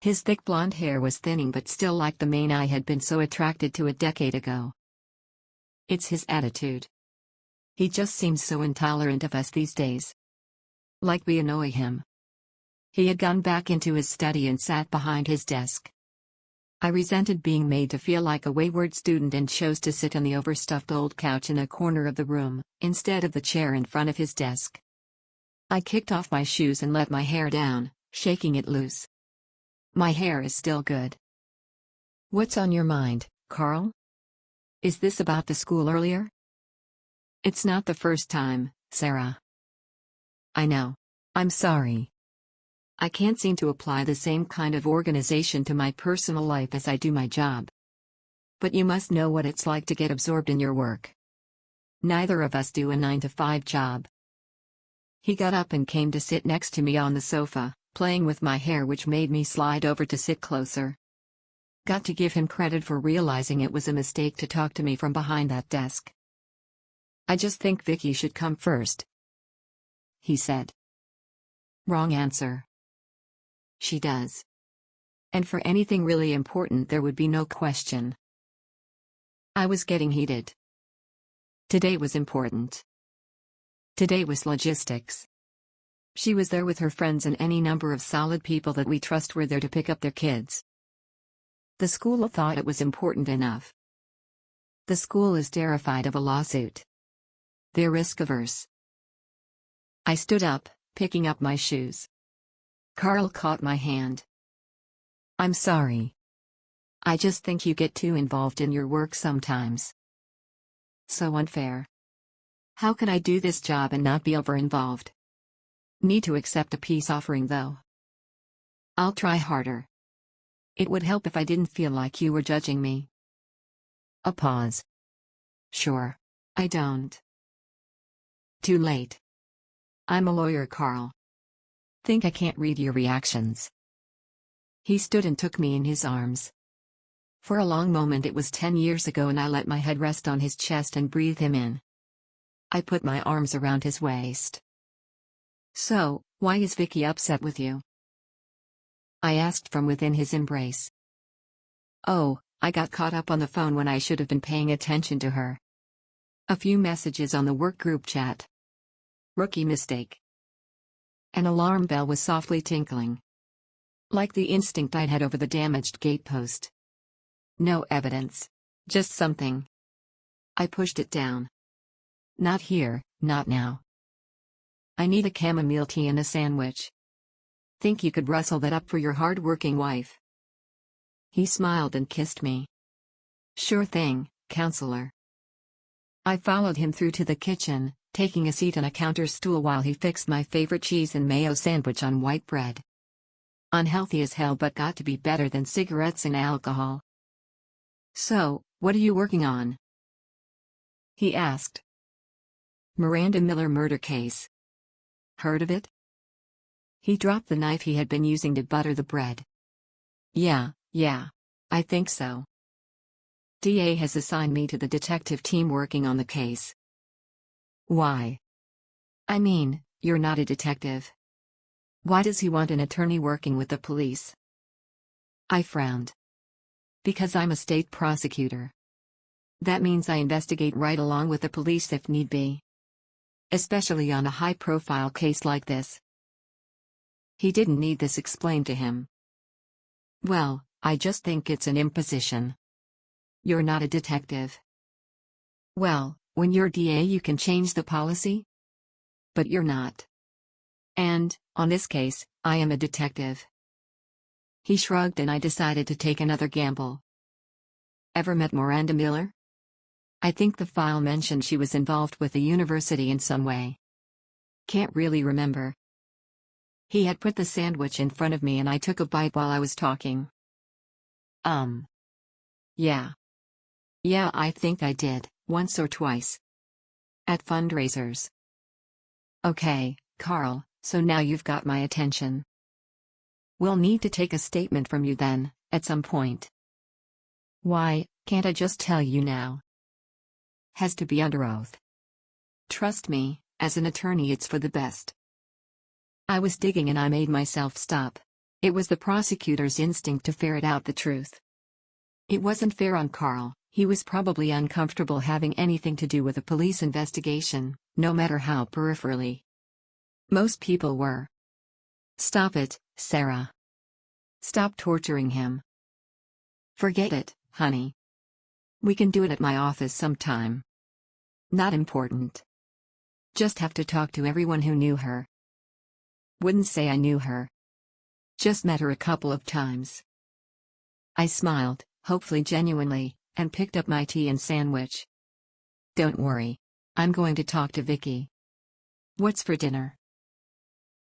His thick blonde hair was thinning but still like the mane I had been so attracted to a decade ago. It's his attitude. He just seems so intolerant of us these days. Like we annoy him. He had gone back into his study and sat behind his desk. I resented being made to feel like a wayward student and chose to sit on the overstuffed old couch in a corner of the room, instead of the chair in front of his desk. I kicked off my shoes and let my hair down, shaking it loose. My hair is still good. "What's on your mind, Carl? Is this about the school earlier?" "It's not the first time, Sarah." "I know. I'm sorry. I can't seem to apply the same kind of organization to my personal life as I do my job. But you must know what it's like to get absorbed in your work. Neither of us do a 9-to-5 job." He got up and came to sit next to me on the sofa, playing with my hair, which made me slide over to sit closer. Got to give him credit for realizing it was a mistake to talk to me from behind that desk. "I just think Vicky should come first," he said. Wrong answer. She does. And for anything really important there would be no question. I was getting heated. Today was important. Today was logistics. She was there with her friends and any number of solid people that we trust were there to pick up their kids. The school thought it was important enough. The school is terrified of a lawsuit. They're risk-averse. I stood up, picking up my shoes. Carl caught my hand. "I'm sorry. I just think you get too involved in your work sometimes." So unfair. How can I do this job and not be over-involved? Need to accept a peace offering though. I'll try harder. It would help if I didn't feel like you were judging me. A pause. Sure. I don't. Too late. I'm a lawyer, Carl. Think I can't read your reactions. He stood and took me in his arms. For a long moment it was 10 years ago and I let my head rest on his chest and breathe him in. I put my arms around his waist. So, why is Vicky upset with you? I asked from within his embrace. Oh, I got caught up on the phone when I should have been paying attention to her. A few messages on the work group chat. Rookie mistake. An alarm bell was softly tinkling. Like the instinct I'd had over the damaged gatepost. No evidence. Just something. I pushed it down. Not here, not now. I need a chamomile tea and a sandwich. Think you could rustle that up for your hard-working wife? He smiled and kissed me. Sure thing, counselor. I followed him through to the kitchen, taking a seat on a counter stool while he fixed my favorite cheese and mayo sandwich on white bread. Unhealthy as hell, but got to be better than cigarettes and alcohol. So, what are you working on? He asked. Miranda Miller murder case. Heard of it? He dropped the knife he had been using to butter the bread. Yeah, I think so. DA has assigned me to the detective team working on the case. Why? I mean, you're not a detective. Why does he want an attorney working with the police? I frowned. Because I'm a state prosecutor. That means I investigate right along with the police if need be. Especially on a high-profile case like this. He didn't need this explained to him. Well, I just think it's an imposition. You're not a detective. Well, when you're DA you can change the policy? But you're not. And, on this case, I am a detective. He shrugged and I decided to take another gamble. Ever met Miranda Miller? I think the file mentioned she was involved with the university in some way. Can't really remember. He had put the sandwich in front of me and I took a bite while I was talking. Yeah. Yeah, I think I did, once or twice. At fundraisers. Okay, Carl, so now you've got my attention. We'll need to take a statement from you then, at some point. Why, can't I just tell you now? Has to be under oath. Trust me, as an attorney it's for the best. I was digging and I made myself stop. It was the prosecutor's instinct to ferret out the truth. It wasn't fair on Carl, he was probably uncomfortable having anything to do with a police investigation, no matter how peripherally. Most people were. Stop it, Sarah. Stop torturing him. Forget it, honey. We can do it at my office sometime. Not important. Just have to talk to everyone who knew her. Wouldn't say I knew her. Just met her a couple of times. I smiled, hopefully genuinely, and picked up my tea and sandwich. Don't worry. I'm going to talk to Vicky. What's for dinner?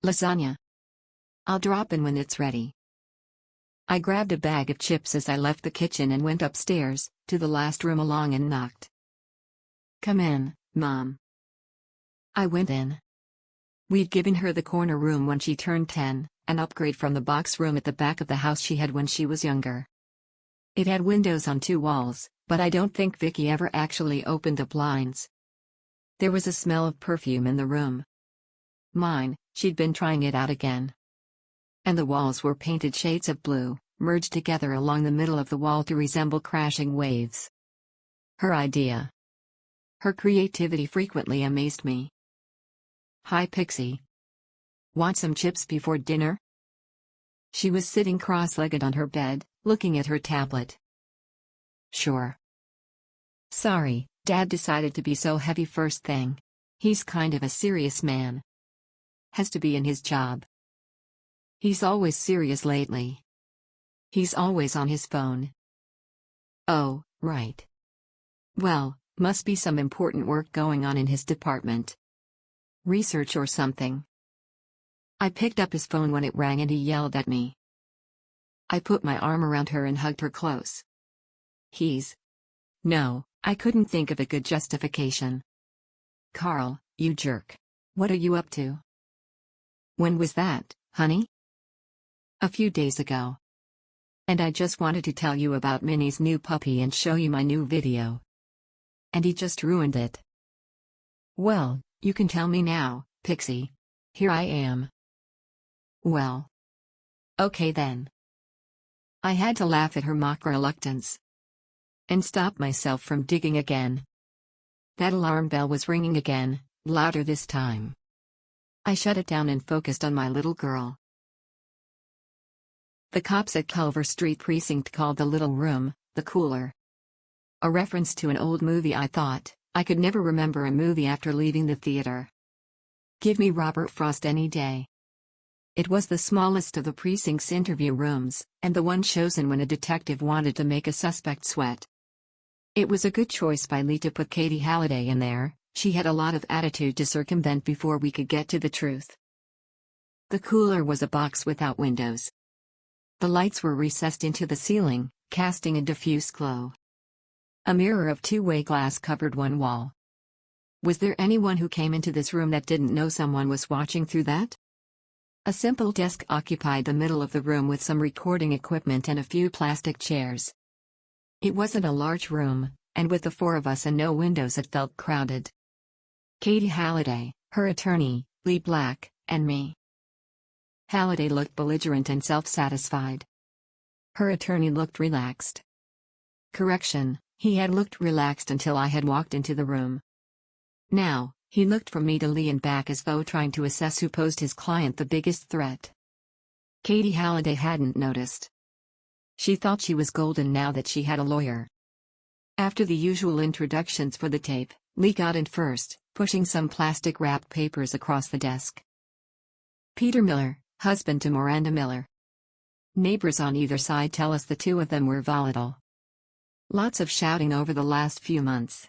Lasagna. I'll drop in when it's ready. I grabbed a bag of chips as I left the kitchen and went upstairs, to the last room along and knocked. Come in, Mom. I went in. We'd given her the corner room when she turned 10, an upgrade from the box room at the back of the house she had when she was younger. It had windows on 2 walls, but I don't think Vicky ever actually opened the blinds. There was a smell of perfume in the room. Mine, she'd been trying it out again. And the walls were painted shades of blue, merged together along the middle of the wall to resemble crashing waves. Her idea. Her creativity frequently amazed me. Hi Pixie. Want some chips before dinner? She was sitting cross-legged on her bed, looking at her tablet. Sure. Sorry, Dad decided to be so heavy first thing. He's kind of a serious man. Has to be in his job. He's always serious lately. He's always on his phone. Oh, right. Well, Must be some important work going on in his department. Research or something. I picked up his phone when it rang and he yelled at me. I put my arm around her and hugged her close. No, I couldn't think of a good justification. Carl, you jerk. What are you up to? When was that, honey? A few days ago. And I just wanted to tell you about Minnie's new puppy and show you my new video. And he just ruined it. Well, you can tell me now, Pixie. Here I am. Well. Okay then. I had to laugh at her mock reluctance. And stop myself from digging again. That alarm bell was ringing again, louder this time. I shut it down and focused on my little girl. The cops at Culver Street Precinct called the little room, the cooler. A reference to an old movie I thought. I could never remember a movie after leaving the theater. Give me Robert Frost any day. It was the smallest of the precinct's interview rooms, and the one chosen when a detective wanted to make a suspect sweat. It was a good choice by Lee to put Katie Halliday in there. She had a lot of attitude to circumvent before we could get to the truth. The cooler was a box without windows. The lights were recessed into the ceiling, casting a diffuse glow. A mirror of two-way glass covered one wall. Was there anyone who came into this room that didn't know someone was watching through that? A simple desk occupied the middle of the room with some recording equipment and a few plastic chairs. It wasn't a large room, and with the four of us and no windows it felt crowded. Katie Halliday, her attorney, Lee Black, and me. Halliday looked belligerent and self-satisfied. Her attorney looked relaxed. Correction, he had looked relaxed until I had walked into the room. Now, he looked from me to Lee and back as though trying to assess who posed his client the biggest threat. Katie Halliday hadn't noticed. She thought she was golden now that she had a lawyer. After the usual introductions for the tape, Lee got in first, pushing some plastic-wrapped papers across the desk. Peter Miller, husband to Miranda Miller. Neighbors on either side tell us the two of them were volatile. Lots of shouting over the last few months.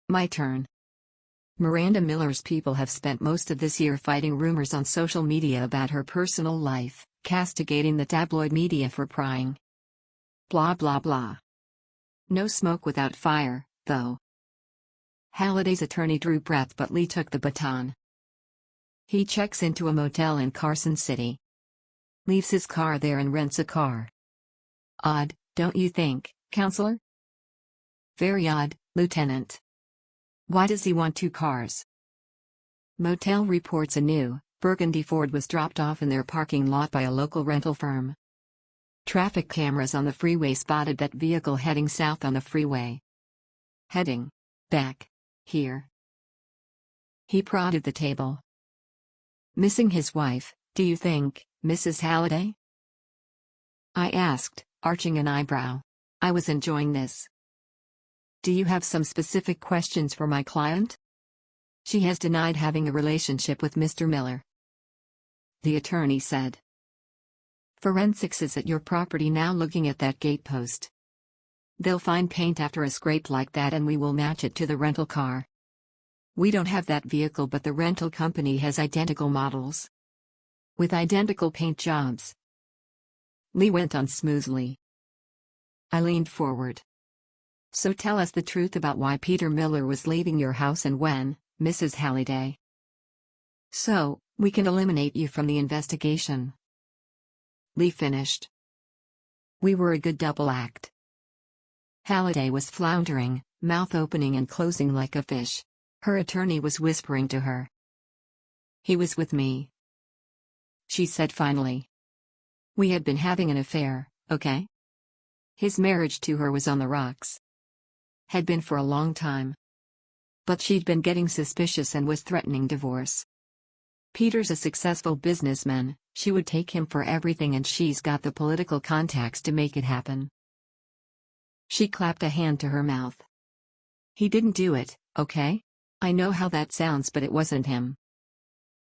My turn. Miranda Miller's people have spent most of this year fighting rumors on social media about her personal life, castigating the tabloid media for prying. Blah blah blah. No smoke without fire, though. Halliday's attorney drew breath, but Lee took the baton. He checks into a motel in Carson City. Leaves his car there and rents a car. Odd, don't you think, counselor? Very odd, Lieutenant. Why does he want two cars? Motel reports a new, burgundy Ford was dropped off in their parking lot by a local rental firm. Traffic cameras on the freeway spotted that vehicle heading south on the freeway. Heading back here. He prodded the table. Missing his wife, do you think, Mrs. Halliday? I asked, arching an eyebrow. I was enjoying this. Do you have some specific questions for my client? She has denied having a relationship with Mr. Miller. The attorney said. Forensics is at your property now looking at that gatepost. They'll find paint after a scrape like that and we will match it to the rental car. We don't have that vehicle, but the rental company has identical models. With identical paint jobs. Lee went on smoothly. I leaned forward. So tell us the truth about why Peter Miller was leaving your house and when, Mrs. Halliday. So, we can eliminate you from the investigation. Lee finished. We were a good double act. Halliday was floundering, mouth opening and closing like a fish. Her attorney was whispering to her. He was with me. She said finally. We had been having an affair, okay? His marriage to her was on the rocks. Had been for a long time. But she'd been getting suspicious and was threatening divorce. Peter's a successful businessman, she would take him for everything and she's got the political contacts to make it happen. She clapped a hand to her mouth. He didn't do it, okay? I know how that sounds, but it wasn't him.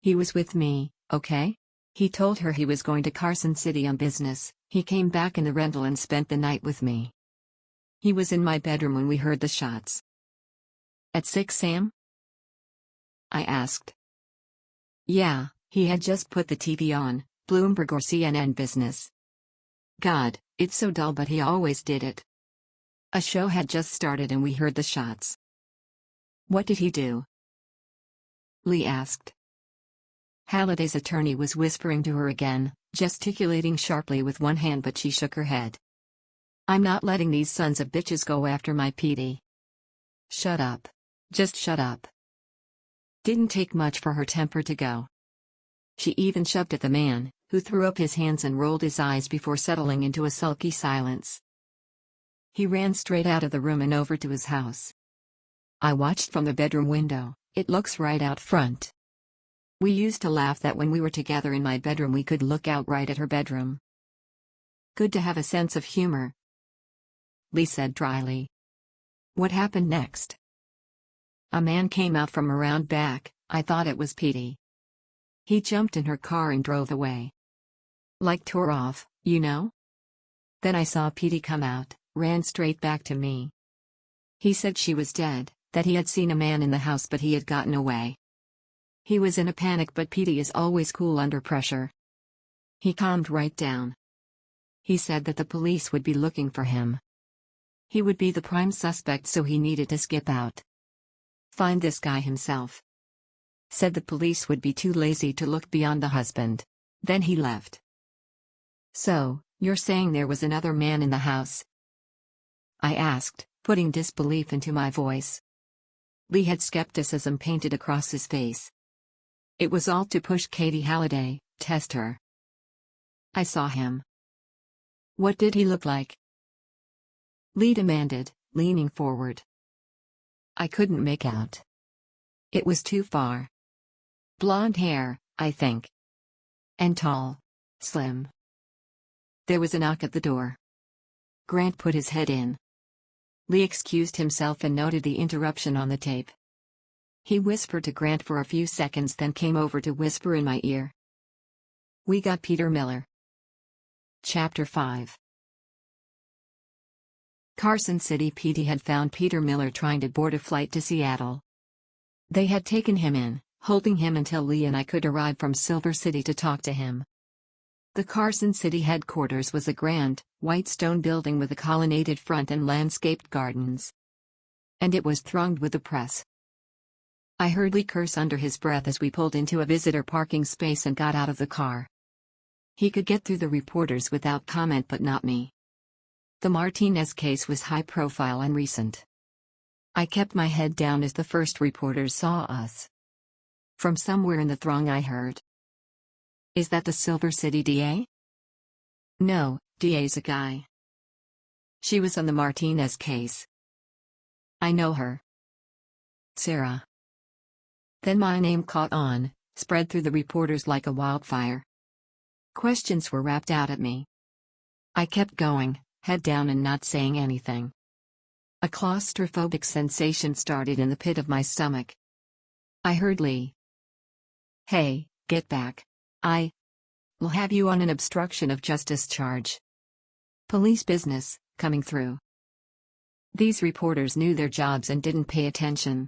He was with me, okay? He told her he was going to Carson City on business. He came back in the rental and spent the night with me. He was in my bedroom when we heard the shots. At 6 a.m.? I asked. Yeah, he had just put the TV on, Bloomberg or CNN Business. God, it's so dull, but he always did it. A show had just started and we heard the shots. What did he do? Lee asked. Halliday's attorney was whispering to her again, gesticulating sharply with one hand, but she shook her head. I'm not letting these sons of bitches go after my PD. Shut up. Just shut up. Didn't take much for her temper to go. She even shoved at the man, who threw up his hands and rolled his eyes before settling into a sulky silence. He ran straight out of the room and over to his house. I watched from the bedroom window. It looks right out front. We used to laugh that when we were together in my bedroom we could look out right at her bedroom. Good to have a sense of humor, Lee said dryly. What happened next? A man came out from around back. I thought it was Petey. He jumped in her car and drove away. Like tore off, you know? Then I saw Petey come out, ran straight back to me. He said she was dead, that he had seen a man in the house but he had gotten away. He was in a panic, but Petey is always cool under pressure. He calmed right down. He said that the police would be looking for him. He would be the prime suspect, so he needed to skip out. Find this guy himself. Said the police would be too lazy to look beyond the husband. Then he left. So, you're saying there was another man in the house? I asked, putting disbelief into my voice. Lee had skepticism painted across his face. It was all to push Katie Halliday, test her. I saw him. What did he look like? Lee demanded, leaning forward. I couldn't make out. It was too far. Blonde hair, I think. And tall. Slim. There was a knock at the door. Grant put his head in. Lee excused himself and noted the interruption on the tape. He whispered to Grant for a few seconds, then came over to whisper in my ear. We got Peter Miller. Chapter 5. Carson City PD had found Peter Miller trying to board a flight to Seattle. They had taken him in, holding him until Lee and I could arrive from Silver City to talk to him. The Carson City headquarters was a grand, white stone building with a colonnaded front and landscaped gardens. And it was thronged with the press. I heard Lee curse under his breath as we pulled into a visitor parking space and got out of the car. He could get through the reporters without comment, but not me. The Martinez case was high profile and recent. I kept my head down as the first reporters saw us. From somewhere in the throng I heard. Is that the Silver City DA? No, DA's a guy. She was on the Martinez case. I know her. Sarah. Then my name caught on, spread through the reporters like a wildfire. Questions were rapped out at me. I kept going, head down and not saying anything. A claustrophobic sensation started in the pit of my stomach. I heard Lee. Hey, get back. I'll have you on an obstruction of justice charge. Police business, coming through. These reporters knew their jobs and didn't pay attention.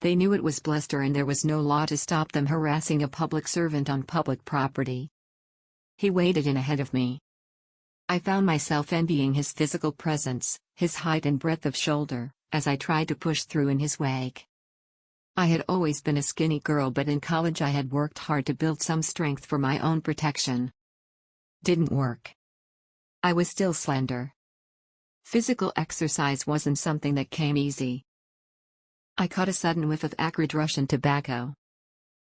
They knew it was bluster and there was no law to stop them harassing a public servant on public property. He waded in ahead of me. I found myself envying his physical presence, his height and breadth of shoulder, as I tried to push through in his wake. I had always been a skinny girl, but in college I had worked hard to build some strength for my own protection. Didn't work. I was still slender. Physical exercise wasn't something that came easy. I caught a sudden whiff of acrid Russian tobacco.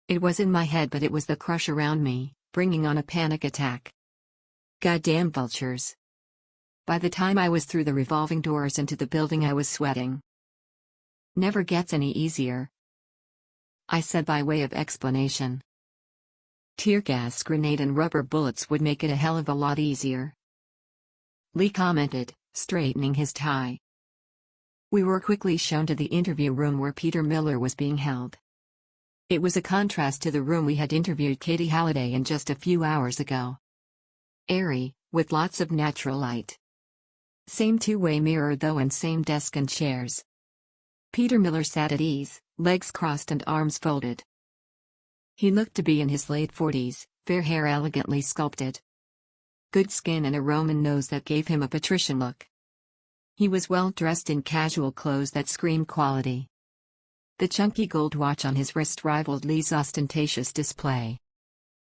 It was in my head, but it was the crush around me, bringing on a panic attack. Goddamn vultures. By the time I was through the revolving doors into the building, I was sweating. Never gets any easier, I said by way of explanation. Tear gas grenade and rubber bullets would make it a hell of a lot easier, Lee commented, straightening his tie. We were quickly shown to the interview room where Peter Miller was being held. It was a contrast to the room we had interviewed Katie Halliday in just a few hours ago. Airy, with lots of natural light. Same two-way mirror though, and same desk and chairs. Peter Miller sat at ease, legs crossed and arms folded. He looked to be in his late 40s, fair hair elegantly sculpted. Good skin and a Roman nose that gave him a patrician look. He was well dressed in casual clothes that screamed quality. The chunky gold watch on his wrist rivaled Lee's ostentatious display.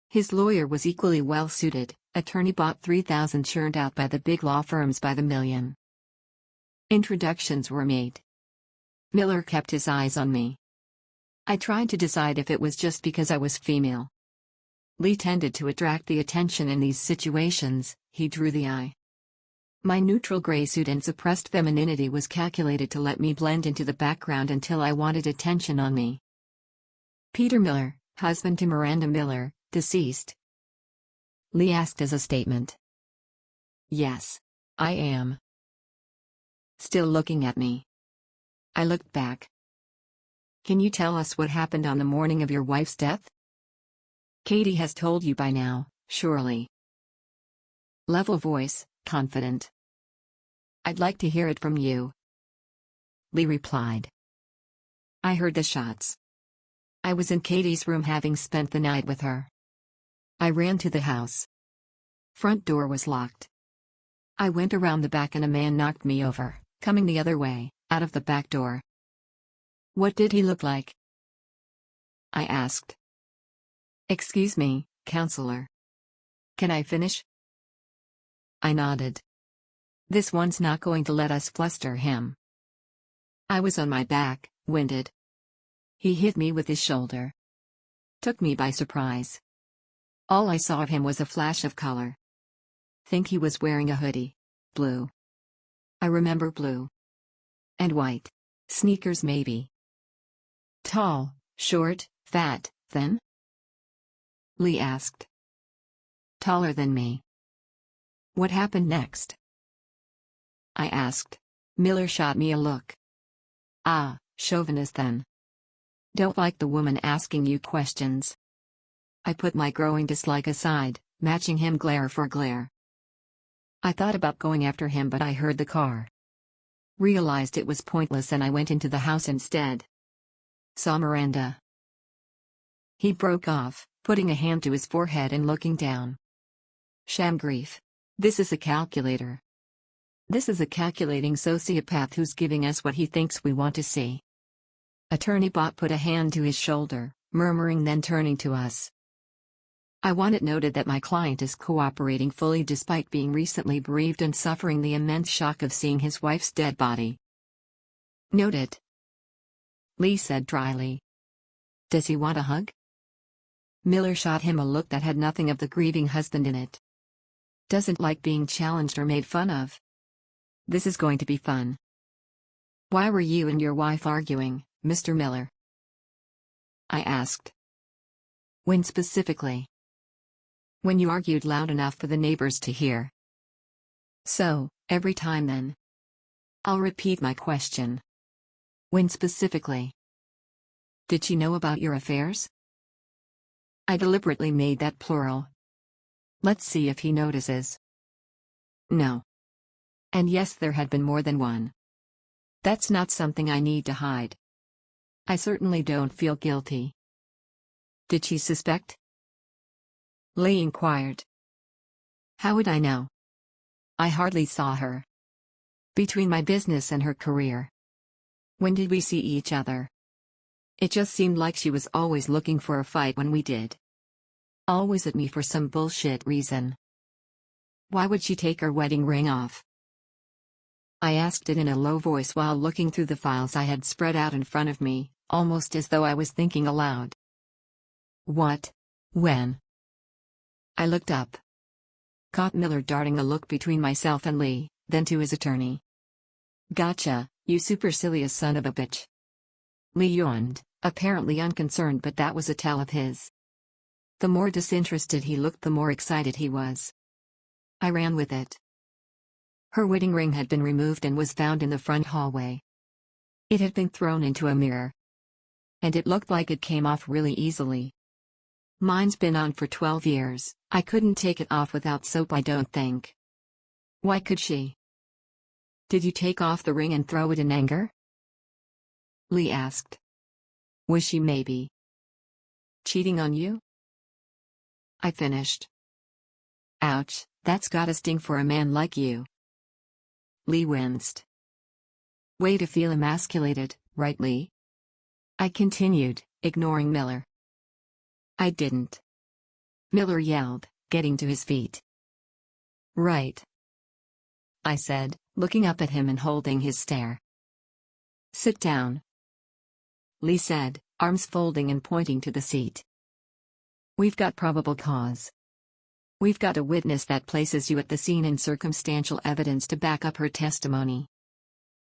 His lawyer was equally well suited, attorney bought 3,000 churned out by the big law firms by the million. Introductions were made. Miller kept his eyes on me. I tried to decide if it was just because I was female. Lee tended to attract the attention in these situations, he drew the eye. My neutral gray suit and suppressed femininity was calculated to let me blend into the background until I wanted attention on me. Peter Miller, husband to Miranda Miller, deceased? Lee asked as a statement. Yes, I am. Still looking at me. I looked back. Can you tell us what happened on the morning of your wife's death? Katie has told you by now, surely. Level voice, confident. I'd like to hear it from you. Lee replied. I heard the shots. I was in Katie's room having spent the night with her. I ran to the house. Front door was locked. I went around the back and a man knocked me over, coming the other way, out of the back door. What did he look like? I asked. Excuse me, counselor. Can I finish? I nodded. This one's not going to let us fluster him. I was on my back, winded. He hit me with his shoulder. Took me by surprise. All I saw of him was a flash of color. Think he was wearing a hoodie. Blue. I remember blue. And white. Sneakers maybe. Tall, short, fat, thin? Lee asked. Taller than me. What happened next? I asked. Miller shot me a look. Ah, chauvinist then. Don't like the woman asking you questions. I put my growing dislike aside, matching him glare for glare. I thought about going after him, but I heard the car. Realized it was pointless and I went into the house instead. Saw Miranda. He broke off, putting a hand to his forehead and looking down. Sham grief. This is a calculator. This is a calculating sociopath who's giving us what he thinks we want to see. Attorney Bot put a hand to his shoulder, murmuring, then turning to us. I want it noted that my client is cooperating fully despite being recently bereaved and suffering the immense shock of seeing his wife's dead body. Noted. Lee said dryly. Does he want a hug? Miller shot him a look that had nothing of the grieving husband in it. Doesn't like being challenged or made fun of. This is going to be fun. Why were you and your wife arguing, Mr. Miller? I asked. When specifically? When you argued loud enough for the neighbors to hear. So, every time then? I'll repeat my question. When specifically? Did she know about your affairs? I deliberately made that plural. Let's see if he notices. No. And yes, there had been more than one. That's not something I need to hide. I certainly don't feel guilty. Did she suspect? Lee inquired. How would I know? I hardly saw her. Between my business and her career. When did we see each other? It just seemed like she was always looking for a fight when we did. Always at me for some bullshit reason. Why would she take her wedding ring off? I asked it in a low voice while looking through the files I had spread out in front of me, almost as though I was thinking aloud. What? When? I looked up. Caught Miller darting a look between myself and Lee, then to his attorney. Gotcha, you supercilious son of a bitch. Lee yawned, apparently unconcerned, but that was a tell of his. The more disinterested he looked, the more excited he was. I ran with it. Her wedding ring had been removed and was found in the front hallway. It had been thrown into a mirror. And it looked like it came off really easily. Mine's been on for 12 years, I couldn't take it off without soap, I don't think. Why could she? Did you take off the ring and throw it in anger? Lee asked. Was she maybe cheating on you? I finished. Ouch, that's gotta sting for a man like you. Lee winced. Way to feel emasculated, right, Lee? I continued, ignoring Miller. I didn't. Miller yelled, getting to his feet. Right. I said, looking up at him and holding his stare. Sit down. Lee said, arms folding and pointing to the seat. We've got probable cause. We've got a witness that places you at the scene and circumstantial evidence to back up her testimony.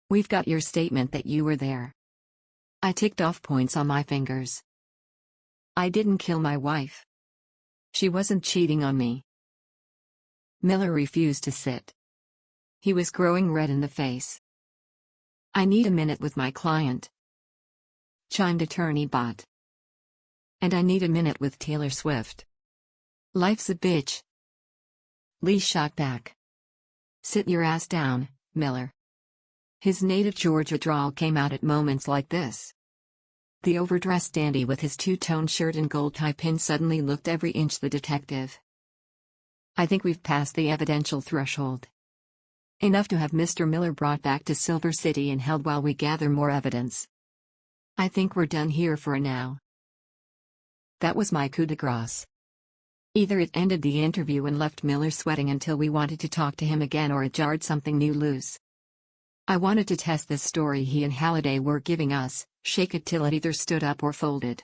We've got your statement that you were there. I ticked off points on my fingers. I didn't kill my wife. She wasn't cheating on me. Miller refused to sit. He was growing red in the face. I need a minute with my client, chimed attorney Bott. And I need a minute with Taylor Swift. Life's a bitch. Lee shot back. Sit your ass down, Miller. His native Georgia drawl came out at moments like this. The overdressed dandy with his two-tone shirt and gold tie pin suddenly looked every inch the detective. I think we've passed the evidential threshold. Enough to have Mr. Miller brought back to Silver City and held while we gather more evidence. I think we're done here for now. That was my coup de grace. Either it ended the interview and left Miller sweating until we wanted to talk to him again, or it jarred something new loose. I wanted to test this story he and Halliday were giving us, shake it till it either stood up or folded.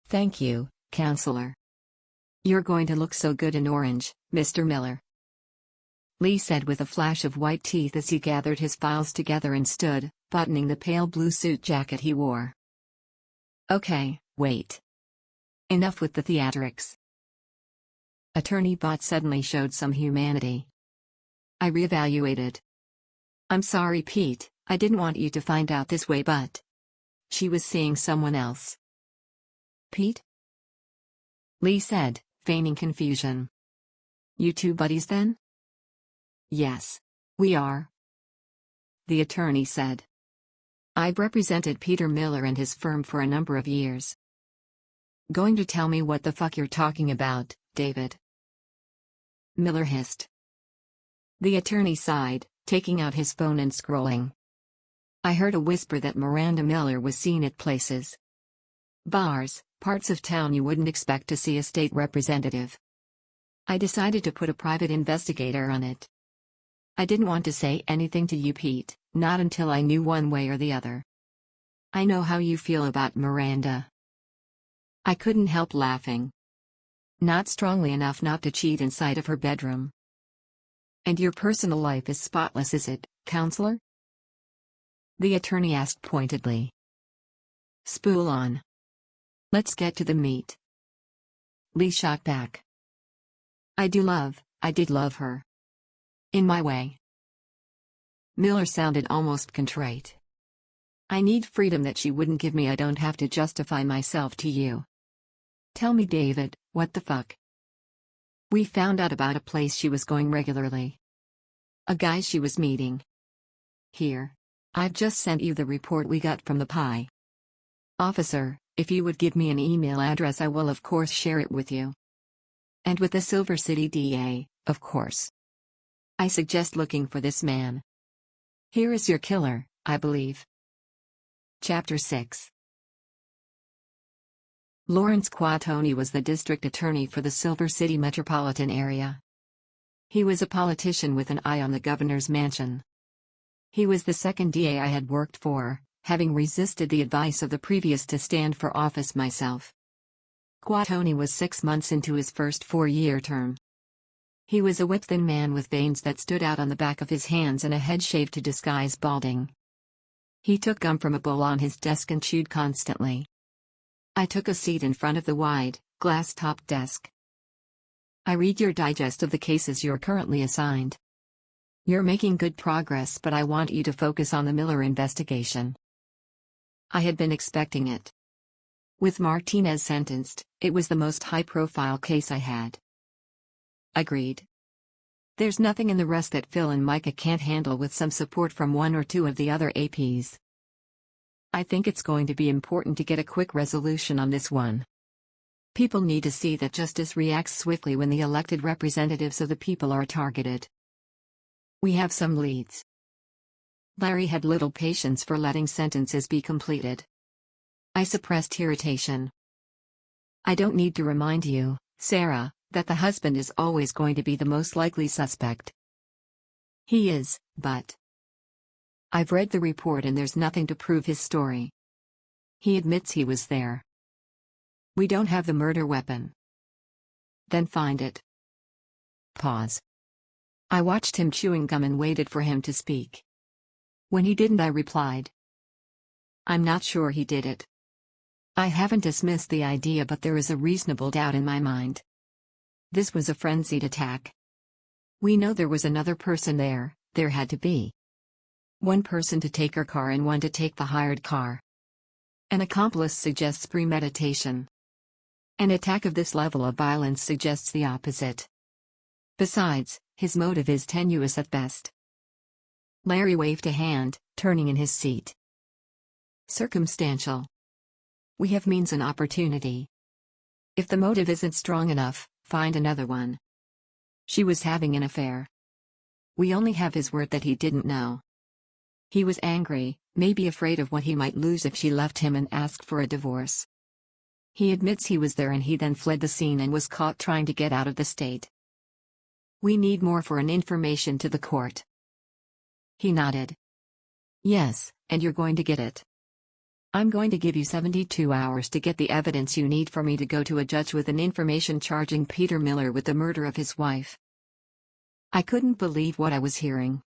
Thank you, counselor. You're going to look so good in orange, Mr. Miller. Lee said with a flash of white teeth as he gathered his files together and stood, buttoning the pale blue suit jacket he wore. Okay, wait. Enough with the theatrics. Attorney Bott suddenly showed some humanity. I reevaluated. I'm sorry, Pete, I didn't want you to find out this way, but she was seeing someone else. Pete? Lee said, feigning confusion. You two buddies then? Yes, we are. The attorney said. I've represented Peter Miller and his firm for a number of years. Going to tell me what the fuck you're talking about, David? Miller hissed. The attorney sighed, taking out his phone and scrolling. I heard a whisper that Miranda Miller was seen at places. Bars, parts of town you wouldn't expect to see a state representative. I decided to put a private investigator on it. I didn't want to say anything to you, Pete, not until I knew one way or the other. I know how you feel about Miranda. I couldn't help laughing. Not strongly enough not to cheat inside of her bedroom. And your personal life is spotless, is it, counselor? The attorney asked pointedly. Spool on. Let's get to the meat. Lee shot back. I did love her. In my way. Miller sounded almost contrite. I need freedom that she wouldn't give me. I don't have to justify myself to you. Tell me, David, what the fuck? We found out about a place she was going regularly. A guy she was meeting. Here. I've just sent you the report we got from the PI. Officer, if you would give me an email address, I will of course share it with you. And with the Silver City DA, of course. I suggest looking for this man. Here is your killer, I believe. Chapter 6. Lawrence Quatoni was the district attorney for the Silver City metropolitan area. He was a politician with an eye on the governor's mansion. He was the second DA I had worked for, having resisted the advice of the previous to stand for office myself. Quatoni was 6 months into his first 4-year term. He was a whip-thin man with veins that stood out on the back of his hands and a head shaved to disguise balding. He took gum from a bowl on his desk and chewed constantly. I took a seat in front of the wide, glass-topped desk. I read your digest of the cases you're currently assigned. You're making good progress, but I want you to focus on the Miller investigation. I had been expecting it. With Martinez sentenced, it was the most high-profile case I had. Agreed. There's nothing in the rest that Phil and Micah can't handle with some support from one or two of the other APs. I think it's going to be important to get a quick resolution on this one. People need to see that justice reacts swiftly when the elected representatives of the people are targeted. We have some leads. Larry had little patience for letting sentences be completed. I suppressed irritation. I don't need to remind you, Sarah, that the husband is always going to be the most likely suspect. He is, but I've read the report and there's nothing to prove his story. He admits he was there. We don't have the murder weapon. Then find it. Pause. I watched him chewing gum and waited for him to speak. When he didn't, I replied, I'm not sure he did it. I haven't dismissed the idea, but there is a reasonable doubt in my mind. This was a frenzied attack. We know there was another person there, there had to be. One person to take her car and one to take the hired car. An accomplice suggests premeditation. An attack of this level of violence suggests the opposite. Besides, his motive is tenuous at best. Larry waved a hand, turning in his seat. Circumstantial. We have means and opportunity. If the motive isn't strong enough, find another one. She was having an affair. We only have his word that he didn't know. He was angry, maybe afraid of what he might lose if she left him and asked for a divorce. He admits he was there and he then fled the scene and was caught trying to get out of the state. We need more for an information to the court. He nodded. Yes, and you're going to get it. I'm going to give you 72 hours to get the evidence you need for me to go to a judge with an information charging Peter Miller with the murder of his wife. I couldn't believe what I was hearing.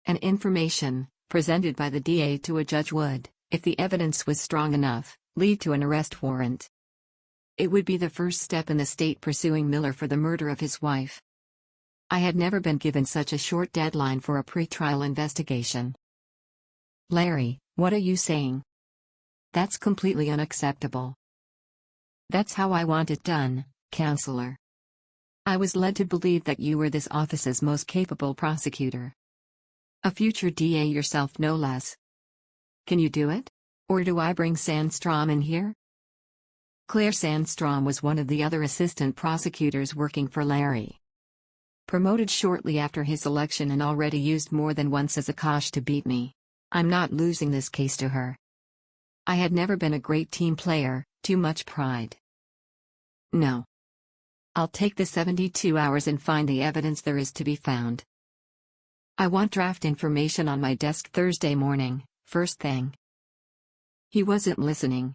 An information, presented by the DA to a judge would, if the evidence was strong enough, lead to an arrest warrant. It would be the first step in the state pursuing Miller for the murder of his wife. I had never been given such a short deadline for a pretrial investigation. Larry, what are you saying? That's completely unacceptable. That's how I want it done, counselor. I was led to believe that you were this office's most capable prosecutor. A future DA yourself, no less. Can you do it? Or do I bring Sandstrom in here? Claire Sandstrom was one of the other assistant prosecutors working for Larry. Promoted shortly after his election and already used more than once as a cosh to beat me. I'm not losing this case to her. I had never been a great team player, too much pride. No. I'll take the 72 hours and find the evidence there is to be found. I want draft information on my desk Thursday morning, first thing. He wasn't listening.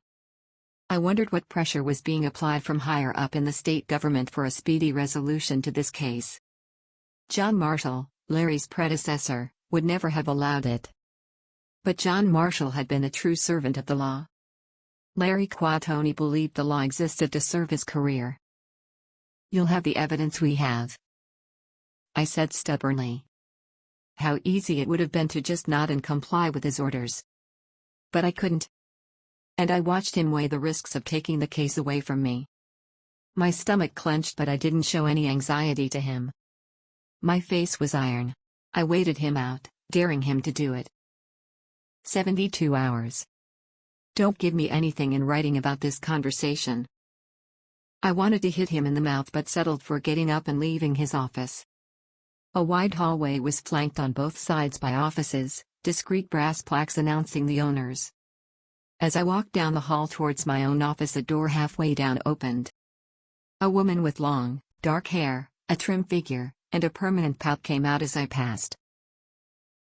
I wondered what pressure was being applied from higher up in the state government for a speedy resolution to this case. John Marshall, Larry's predecessor, would never have allowed it. But John Marshall had been a true servant of the law. Larry Quatoni believed the law existed to serve his career. You'll have the evidence we have, I said stubbornly. How easy it would have been to just nod and comply with his orders. But I couldn't. And I watched him weigh the risks of taking the case away from me. My stomach clenched, but I didn't show any anxiety to him. My face was iron. I waited him out, daring him to do it. 72 hours. Don't give me anything in writing about this conversation. I wanted to hit him in the mouth but settled for getting up and leaving his office. A wide hallway was flanked on both sides by offices, discreet brass plaques announcing the owners. As I walked down the hall towards my own office, a door halfway down opened. A woman with long, dark hair, a trim figure, and a permanent pout came out as I passed.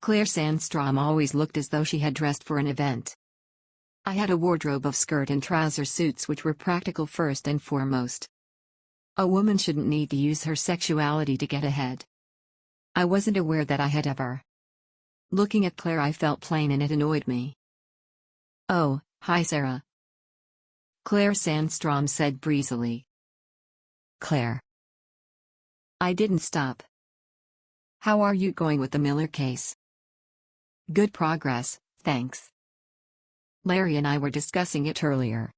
Claire Sandstrom always looked as though she had dressed for an event. I had a wardrobe of skirt and trouser suits which were practical first and foremost. A woman shouldn't need to use her sexuality to get ahead. I wasn't aware that I had ever. Looking at Claire, I felt plain and it annoyed me. Oh, hi Sarah. Claire Sandstrom said breezily. Claire. I didn't stop. How are you going with the Miller case? Good progress, thanks. Larry and I were discussing it earlier.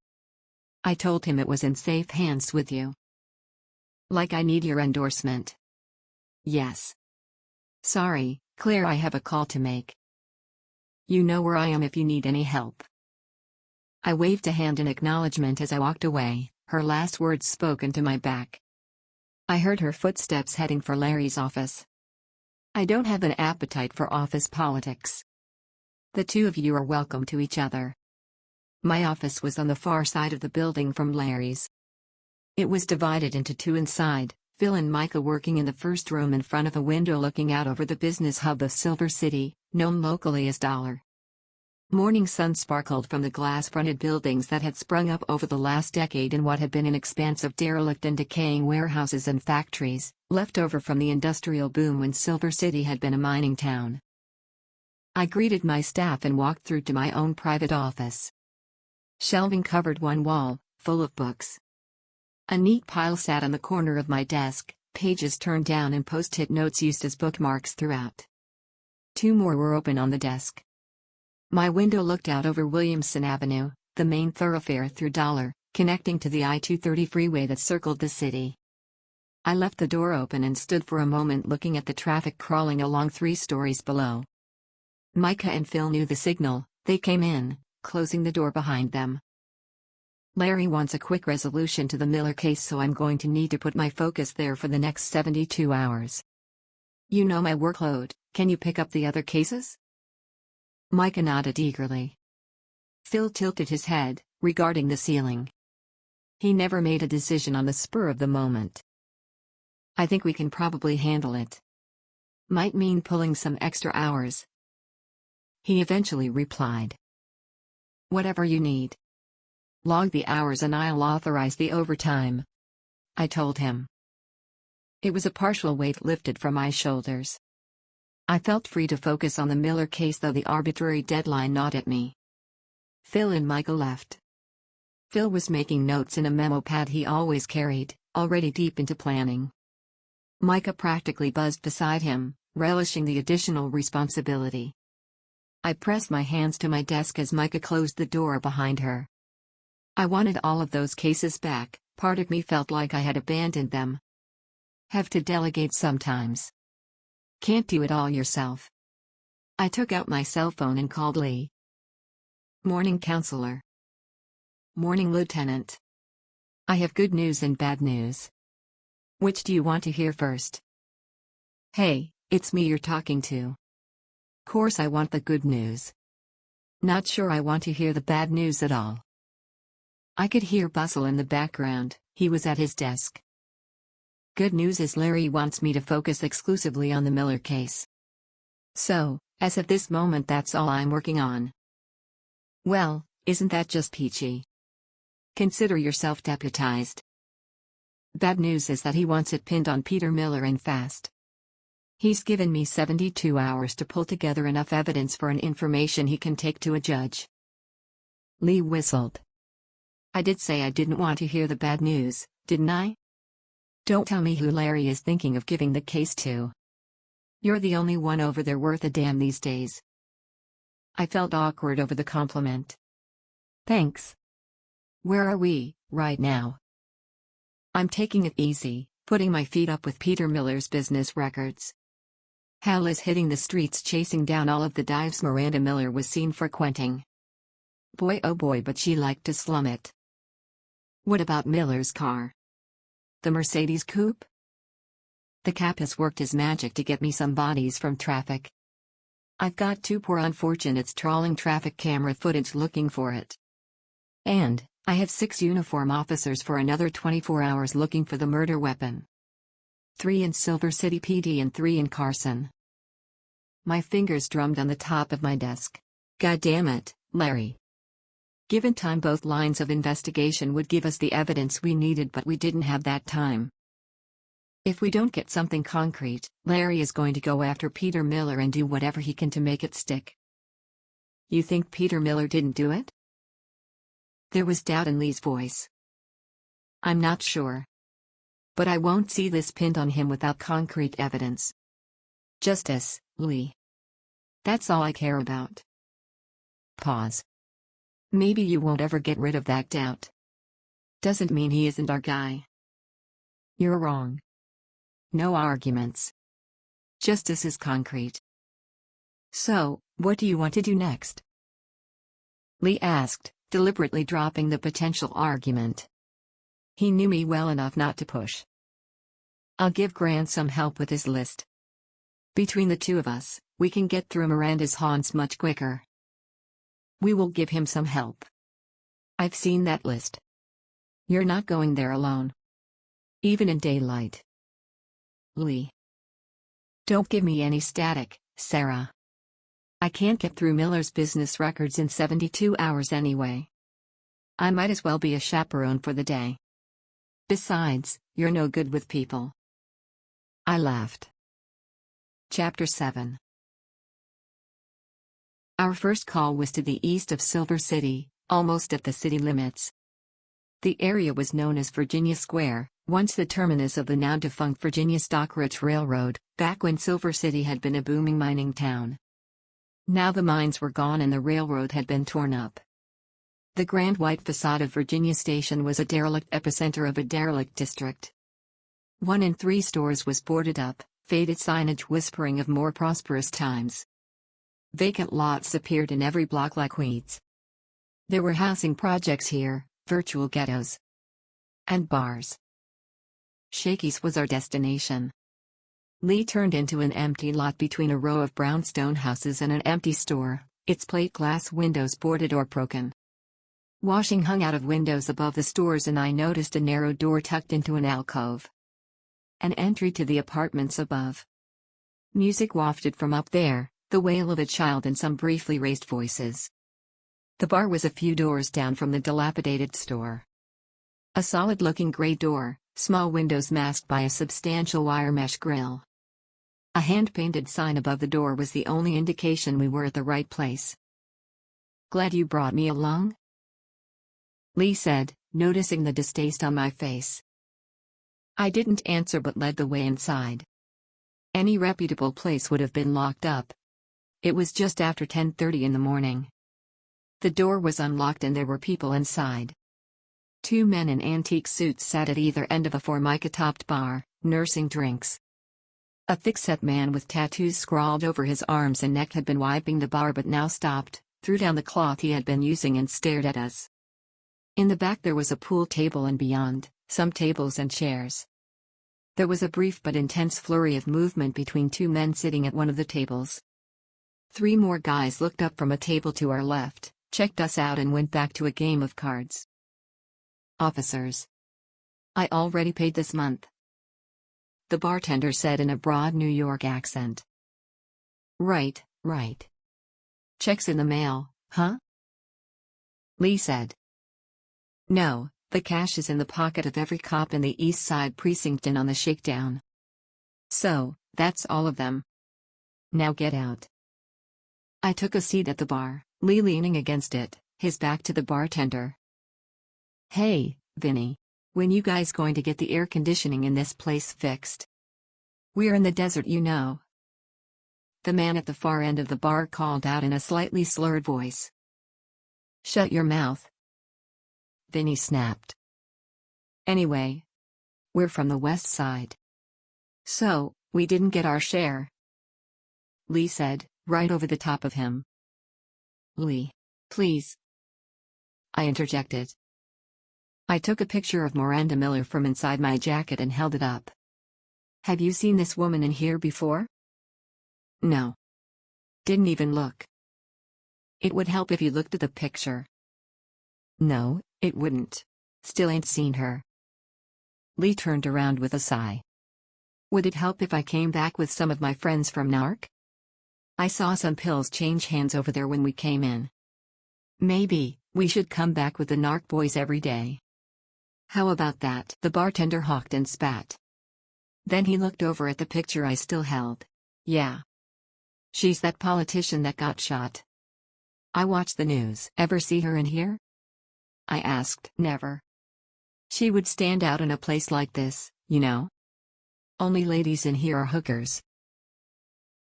I told him it was in safe hands with you. Like I need your endorsement. Yes. Sorry, Claire, I have a call to make. You know where I am if you need any help." I waved a hand in acknowledgement as I walked away, her last words spoken to my back. I heard her footsteps heading for Larry's office. I don't have an appetite for office politics. The two of you are welcome to each other. My office was on the far side of the building from Larry's. It was divided into two inside, Phil and Micah working in the first room in front of a window looking out over the business hub of Silver City, known locally as Dollar. Morning sun sparkled from the glass-fronted buildings that had sprung up over the last decade in what had been an expanse of derelict and decaying warehouses and factories, left over from the industrial boom when Silver City had been a mining town. I greeted my staff and walked through to my own private office. Shelving covered one wall, full of books. A neat pile sat on the corner of my desk, pages turned down and post-it notes used as bookmarks throughout. Two more were open on the desk. My window looked out over Williamson Avenue, the main thoroughfare through Dollar, connecting to the I-230 freeway that circled the city. I left the door open and stood for a moment looking at the traffic crawling along 3 stories below. Micah and Phil knew the signal. They came in, closing the door behind them. "Larry wants a quick resolution to the Miller case, so I'm going to need to put my focus there for the next 72 hours. You know my workload, can you pick up the other cases?" Micah nodded eagerly. Phil tilted his head, regarding the ceiling. He never made a decision on the spur of the moment. "I think we can probably handle it. Might mean pulling some extra hours," he eventually replied. "Whatever you need. Log the hours and I'll authorize the overtime," I told him. It was a partial weight lifted from my shoulders. I felt free to focus on the Miller case, though the arbitrary deadline gnawed at me. Phil and Micah left. Phil was making notes in a memo pad he always carried, already deep into planning. Micah practically buzzed beside him, relishing the additional responsibility. I pressed my hands to my desk as Micah closed the door behind her. I wanted all of those cases back. Part of me felt like I had abandoned them. Have to delegate sometimes. Can't do it all yourself. I took out my cell phone and called Lee. "Morning, counselor." "Morning, Lieutenant. I have good news and bad news. Which do you want to hear first?" "Hey, it's me you're talking to. Course I want the good news. Not sure I want to hear the bad news at all." I could hear bustle in the background. He was at his desk. "Good news is Larry wants me to focus exclusively on the Miller case. So, as of this moment, that's all I'm working on." "Well, isn't that just peachy? Consider yourself deputized." "Bad news is that he wants it pinned on Peter Miller and fast. He's given me 72 hours to pull together enough evidence for an information he can take to a judge." Lee whistled. "I did say I didn't want to hear the bad news, didn't I? Don't tell me who Larry is thinking of giving the case to. You're the only one over there worth a damn these days." I felt awkward over the compliment. "Thanks. Where are we, right now?" "I'm taking it easy, putting my feet up with Peter Miller's business records. Hal is hitting the streets chasing down all of the dives Miranda Miller was seen frequenting. Boy oh boy, but she liked to slum it." "What about Miller's car? The Mercedes coupe?" "The Cap has worked his magic to get me some bodies from traffic. I've got 2 poor unfortunates trawling traffic camera footage looking for it. And I have 6 uniform officers for another 24 hours looking for the murder weapon. 3 in Silver City PD and 3 in Carson." My fingers drummed on the top of my desk. God damn it, Larry. Given time, both lines of investigation would give us the evidence we needed, but we didn't have that time. If we don't get something concrete, Larry is going to go after Peter Miller and do whatever he can to make it stick. "You think Peter Miller didn't do it?" There was doubt in Lee's voice. "I'm not sure. But I won't see this pinned on him without concrete evidence. Justice, Lee. That's all I care about." Pause. "Maybe you won't ever get rid of that doubt. Doesn't mean he isn't our guy." "You're wrong. No arguments. Justice is concrete. So, What do you want to do next? Lee asked, deliberately dropping the potential argument. He knew me well enough not to push. I'll give Grant some help with his list. Between the two of us, we can get through Miranda's haunts much quicker. We will give him some help. I've seen that list. You're not going there alone. Even in daylight. Lee. Don't give me any static, Sarah. I can't get through Miller's business records in 72 hours anyway. I might as well be a chaperone for the day. Besides, you're no good with people. I laughed. Chapter 7. Our first call was to the east of Silver City, almost at the city limits. The area was known as Virginia Square, once the terminus of the now-defunct Virginia Stockbridge Railroad, back when Silver City had been a booming mining town. Now the mines were gone and the railroad had been torn up. The grand white facade of Virginia Station was a derelict epicenter of a derelict district. 1 in 3 stores was boarded up, faded signage whispering of more prosperous times. Vacant lots appeared in every block like weeds. There were housing projects here, virtual ghettos. And bars. Shakey's was our destination. Lee turned into an empty lot between a row of brownstone houses and an empty store, its plate glass windows boarded or broken. Washing hung out of windows above the stores and I noticed a narrow door tucked into an alcove. An entry to the apartments above. Music wafted from up there, the wail of a child and some briefly raised voices. The bar was a few doors down from the dilapidated store. A solid-looking gray door, small windows masked by a substantial wire mesh grill. A hand-painted sign above the door was the only indication we were at the right place. "Glad you brought me along?" Lee said, noticing the distaste on my face. I didn't answer but led the way inside. Any reputable place would have been locked up. It was just after 10:30 in the morning. The door was unlocked and there were people inside. 2 men in antique suits sat at either end of a formica-topped bar, nursing drinks. A thick-set man with tattoos scrawled over his arms and neck had been wiping the bar but now stopped, threw down the cloth he had been using and stared at us. In the back there was a pool table and beyond, some tables and chairs. There was a brief but intense flurry of movement between 2 men sitting at one of the tables. 3 more guys looked up from a table to our left, checked us out and went back to a game of cards. "Officers. I already paid this month," the bartender said in a broad New York accent. Right. Checks in the mail, huh?" Lee said. "No, the cash is in the pocket of every cop in the East Side precinct and on the shakedown. So, that's all of them. Now get out." I took a seat at the bar, Lee leaning against it, his back to the bartender. "Hey, Vinny. When you guys going to get the air conditioning in this place fixed? We're in the desert, you know." The man at the far end of the bar called out in a slightly slurred voice. "Shut your mouth," Vinny snapped. "Anyway, we're from the West Side. So, we didn't get our share," Lee said, right over the top of him. "Lee, please," I interjected. I took a picture of Miranda Miller from inside my jacket and held it up. "Have you seen this woman in here before?" "No. Didn't even look." "It would help if you looked at the picture." "No, it wouldn't. Still ain't seen her." Lee turned around with a sigh. "Would it help if I came back with some of my friends from NARC? I saw some pills change hands over there when we came in. Maybe we should come back with the NARC boys every day." "How about that?" the bartender hawked and spat. Then he looked over at the picture I still held. "Yeah. She's that politician that got shot. I watch the news. Ever see her in here?" I asked. "Never. She would stand out in a place like this, you know. Only ladies in here are hookers."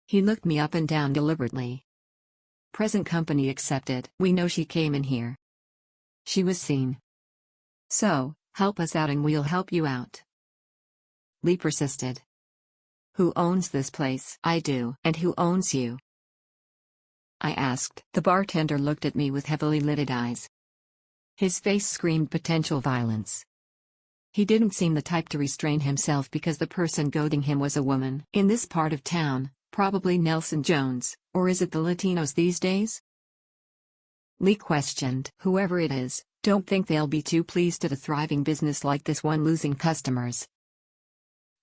He looked me up and down deliberately. "Present company accepted. We know she came in here. She was seen. So, help us out and we'll help you out." Lee persisted. "Who owns this place?" "I do." "And who owns you?" I asked. The bartender looked at me with heavily lidded eyes. His face screamed potential violence. He didn't seem the type to restrain himself because the person goading him was a woman. In this part of town, probably Nelson Jones, or is it the Latinos these days? Lee questioned. Whoever it is, don't think they'll be too pleased at a thriving business like this one losing customers.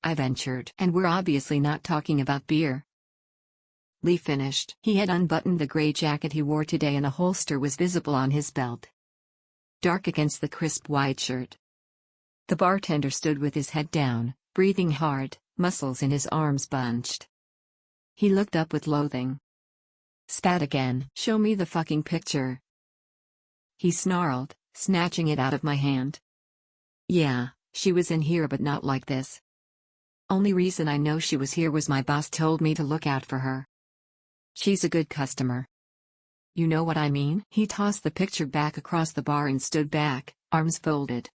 I ventured. And we're obviously not talking about beer. Lee finished. He had unbuttoned the gray jacket he wore today and a holster was visible on his belt, dark against the crisp white shirt. The bartender stood with his head down, breathing hard, muscles in his arms bunched. He looked up with loathing. Spat again. Show me the fucking picture. He snarled, snatching it out of my hand. Yeah, she was in here but not like this. Only reason I know she was here was my boss told me to look out for her. She's a good customer. You know what I mean? He tossed the picture back across the bar and stood back, arms folded.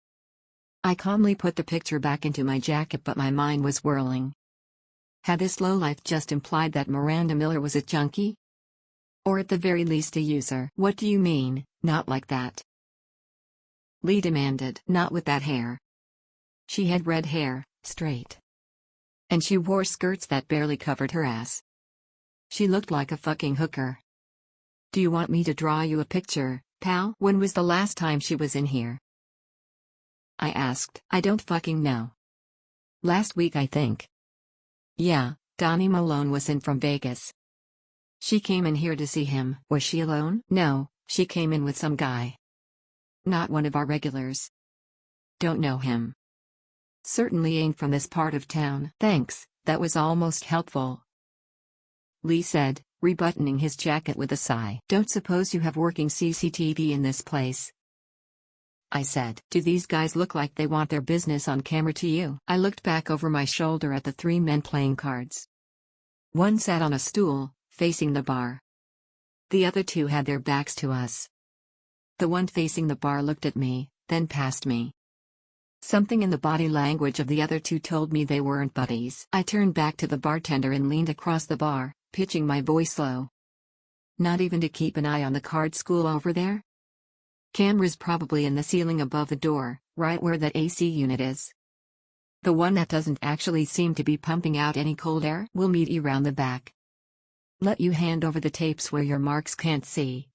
I calmly put the picture back into my jacket but my mind was whirling. Had this lowlife just implied that Miranda Miller was a junkie? Or at the very least a user? What do you mean, not like that? Lee demanded. Not with that hair. She had red hair, straight. And she wore skirts that barely covered her ass. She looked like a fucking hooker. Do you want me to draw you a picture, pal? When was the last time she was in here? I asked. I don't fucking know. Last week I think. Yeah, Donnie Malone was in from Vegas. She came in here to see him. Was she alone? No, she came in with some guy. Not one of our regulars. Don't know him. Certainly ain't from this part of town. Thanks, that was almost helpful. Lee said, rebuttoning his jacket with a sigh. Don't suppose you have working CCTV in this place? I said. Do these guys look like they want their business on camera to you? I looked back over my shoulder at the three men playing cards. One sat on a stool, facing the bar. The other two had their backs to us. The one facing the bar looked at me, then past me. Something in the body language of the other two told me they weren't buddies. I turned back to the bartender and leaned across the bar, pitching my voice low. Not even to keep an eye on the card school over there? Cameras probably in the ceiling above the door, right where that AC unit is. The one that doesn't actually seem to be pumping out any cold air. We'll meet you round the back. Let you hand over the tapes where your marks can't see.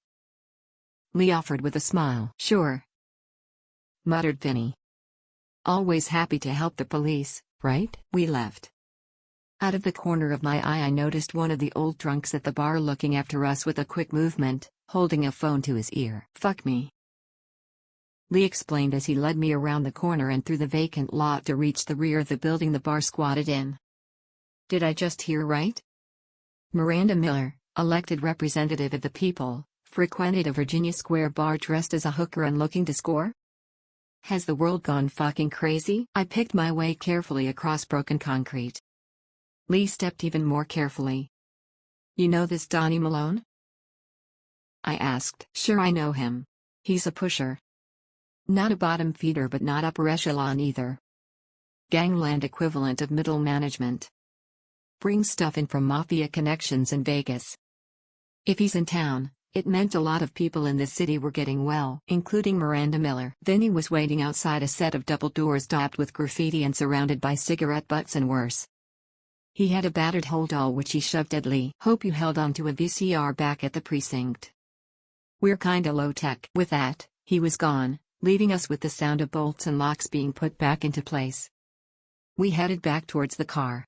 Lee offered with a smile. Sure. Muttered Vinny. Always happy to help the police, right? We left. Out of the corner of my eye I noticed one of the old drunks at the bar looking after us with a quick movement, holding a phone to his ear. Fuck me. Lee explained as he led me around the corner and through the vacant lot to reach the rear of the building the bar squatted in. Did I just hear right? Miranda Miller, elected representative of the people, frequented a Virginia Square bar dressed as a hooker and looking to score? Has the world gone fucking crazy? I picked my way carefully across broken concrete. Lee stepped even more carefully. You know this Donnie Malone? I asked. Sure, I know him. He's a pusher. Not a bottom feeder but not upper echelon either. Gangland equivalent of middle management. Brings stuff in from mafia connections in Vegas. If he's in town, it meant a lot of people in this city were getting well, including Miranda Miller. Vinny was waiting outside a set of double doors daubed with graffiti and surrounded by cigarette butts and worse. He had a battered holdall which he shoved at Lee. Hope you held on to a VCR back at the precinct. We're kinda low tech. With that, he was gone, leaving us with the sound of bolts and locks being put back into place. We headed back towards the car.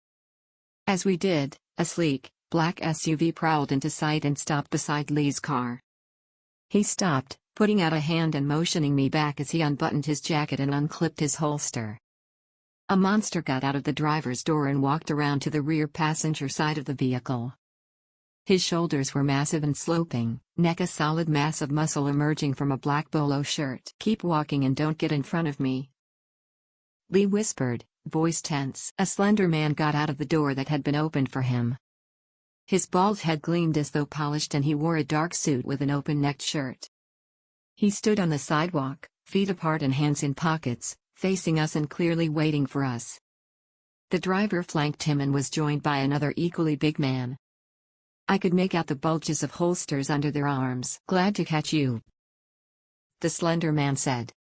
As we did, a sleek, black SUV prowled into sight and stopped beside Lee's car. He stopped, putting out a hand and motioning me back as he unbuttoned his jacket and unclipped his holster. A monster got out of the driver's door and walked around to the rear passenger side of the vehicle. His shoulders were massive and sloping, neck a solid mass of muscle emerging from a black bolo shirt. Keep walking and don't get in front of me, Lee whispered, voice tense. A slender man got out of the door that had been opened for him. His bald head gleamed as though polished and he wore a dark suit with an open-necked shirt. He stood on the sidewalk, feet apart and hands in pockets, facing us and clearly waiting for us. The driver flanked him and was joined by another equally big man. I could make out the bulges of holsters under their arms. "Glad to catch you," the slender man said.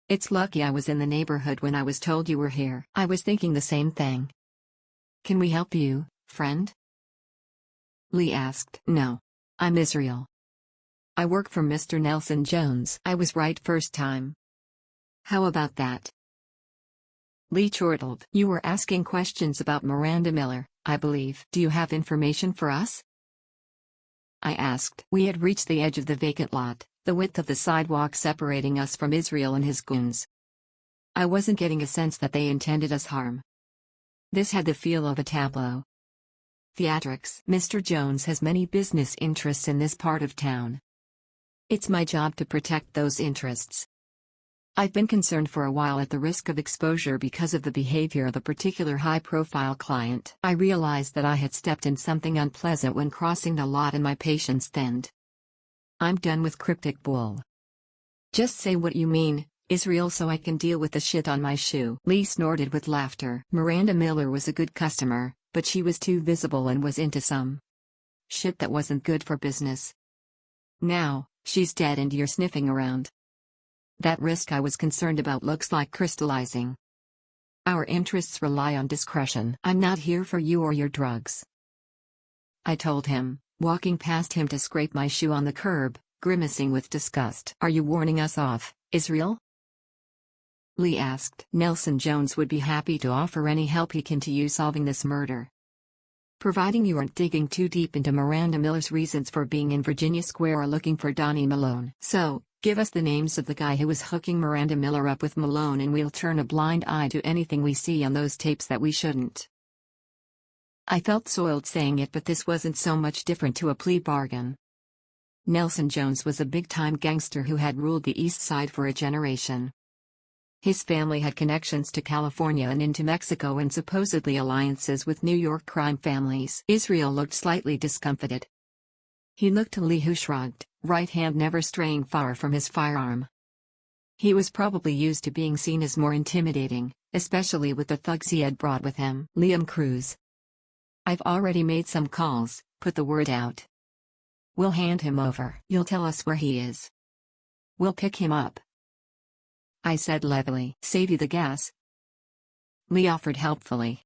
"It's lucky I was in the neighborhood when I was told you were here." I was thinking the same thing. "Can we help you, friend?" Lee asked. "No. I'm Israel. I work for Mr. Nelson Jones." I was right first time. "How about that?" Lee chortled. "You were asking questions about Miranda Miller, I believe. Do you have information for us?" I asked. We had reached the edge of the vacant lot, the width of the sidewalk separating us from Israel and his goons. I wasn't getting a sense that they intended us harm. This had the feel of a tableau. Theatrics. Mr. Jones has many business interests in this part of town. It's my job to protect those interests. I've been concerned for a while at the risk of exposure because of the behavior of a particular high-profile client. I realized that I had stepped in something unpleasant when crossing the lot and my patience thinned. "I'm done with cryptic bull. Just say what you mean, Israel, so I can deal with the shit on my shoe." Lee snorted with laughter. "Miranda Miller was a good customer, but she was too visible and was into some shit that wasn't good for business. Now, she's dead and you're sniffing around. That risk I was concerned about looks like crystallizing. Our interests rely on discretion." "I'm not here for you or your drugs," I told him, walking past him to scrape my shoe on the curb, grimacing with disgust. "Are you warning us off, Israel?" Lee asked. "Nelson Jones would be happy to offer any help he can to you solving this murder. Providing you aren't digging too deep into Miranda Miller's reasons for being in Virginia Square or looking for Donnie Malone. So, give us the names of the guy who was hooking Miranda Miller up with Malone and we'll turn a blind eye to anything we see on those tapes that we shouldn't." I felt soiled saying it, but this wasn't so much different to a plea bargain. Nelson Jones was a big-time gangster who had ruled the East Side for a generation. His family had connections to California and into Mexico and supposedly alliances with New York crime families. Israel looked slightly discomfited. He looked to Lee, who shrugged, right hand never straying far from his firearm. He was probably used to being seen as more intimidating, especially with the thugs he had brought with him. "Liam Cruz. I've already made some calls, put the word out. We'll hand him over. You'll tell us where he is. We'll pick him up," I said levelly. "Save you the gas," Lee offered helpfully.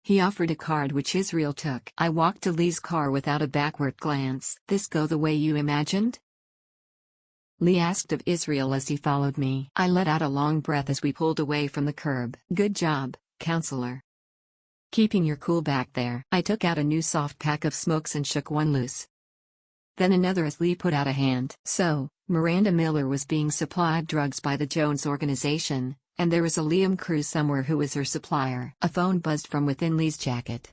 He offered a card which Israel took. I walked to Lee's car without a backward glance. "This go the way you imagined?" Lee asked of Israel as he followed me. I let out a long breath as we pulled away from the curb. "Good job, counselor. Keeping your cool back there." I took out a new soft pack of smokes and shook one loose. Then another as Lee put out a hand. "So, Miranda Miller was being supplied drugs by the Jones organization, and there was a Liam Cruz somewhere who was her supplier." A phone buzzed from within Lee's jacket.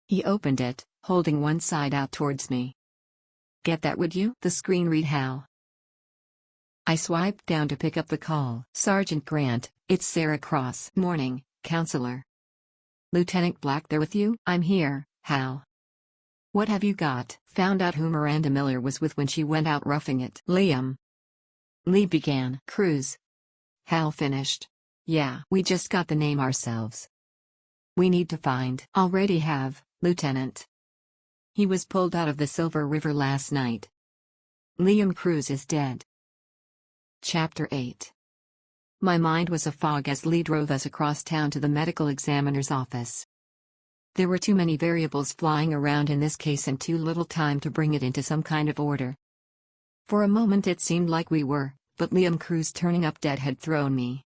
He opened it, holding one side out towards me. "Get that, would you?" The screen read Hal. I swiped down to pick up the call. "Sergeant Grant, it's Sarah Cross." "Morning, counselor. Lieutenant Black there with you?" "I'm here, Hal. What have you got?" "Found out who Miranda Miller was with when she went out roughing it." "Liam," Lee began. "Cruz," Hal finished. "Yeah, we just got the name ourselves. We need to find." "Already have, Lieutenant. He was pulled out of the Silver River last night. Liam Cruz is dead." Chapter 8. My mind was a fog as Lee drove us across town to the medical examiner's office. There were too many variables flying around in this case and too little time to bring it into some kind of order. For a moment it seemed like we were, but Liam Cruz turning up dead had thrown me.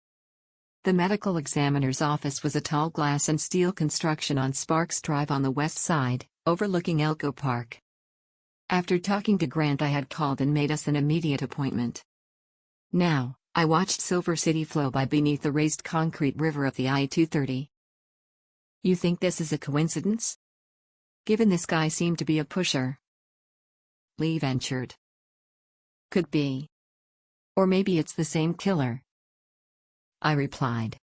The medical examiner's office was a tall glass and steel construction on Sparks Drive on the west side, overlooking Elko Park. After talking to Grant, I had called and made us an immediate appointment. Now, I watched Silver City flow by beneath the raised concrete river of the I-230. "You think this is a coincidence? Given this guy seemed to be a pusher," Lee ventured. "Could be. Or maybe it's the same killer," I replied.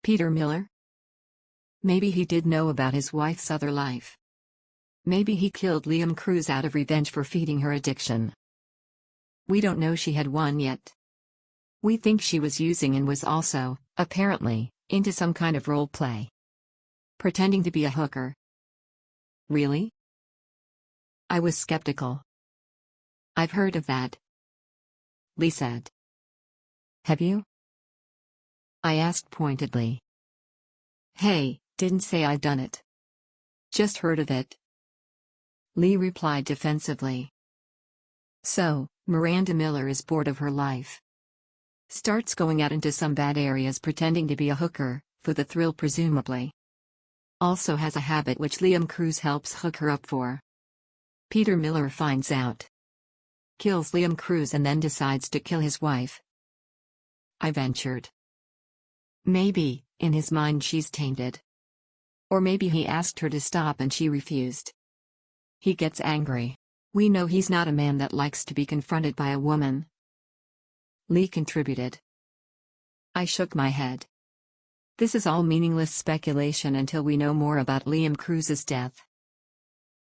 "Peter Miller? Maybe he did know about his wife's other life. Maybe he killed Liam Cruz out of revenge for feeding her addiction. We don't know she had one yet. We think she was using and was also, apparently, into some kind of role play. Pretending to be a hooker." "Really?" I was skeptical. "I've heard of that," Lee said. "Have you?" I asked pointedly. "Hey, didn't say I'd done it. Just heard of it," Lee replied defensively. So, Miranda Miller is bored of her life. Starts going out into some bad areas pretending to be a hooker, for the thrill presumably. Also has a habit which Liam Cruz helps hook her up for. Peter Miller finds out. Kills Liam Cruz and then decides to kill his wife. I ventured. Maybe, in his mind she's tainted. Or maybe he asked her to stop and she refused. He gets angry. We know he's not a man that likes to be confronted by a woman. Lee contributed. I shook my head. This is all meaningless speculation until we know more about Liam Cruz's death.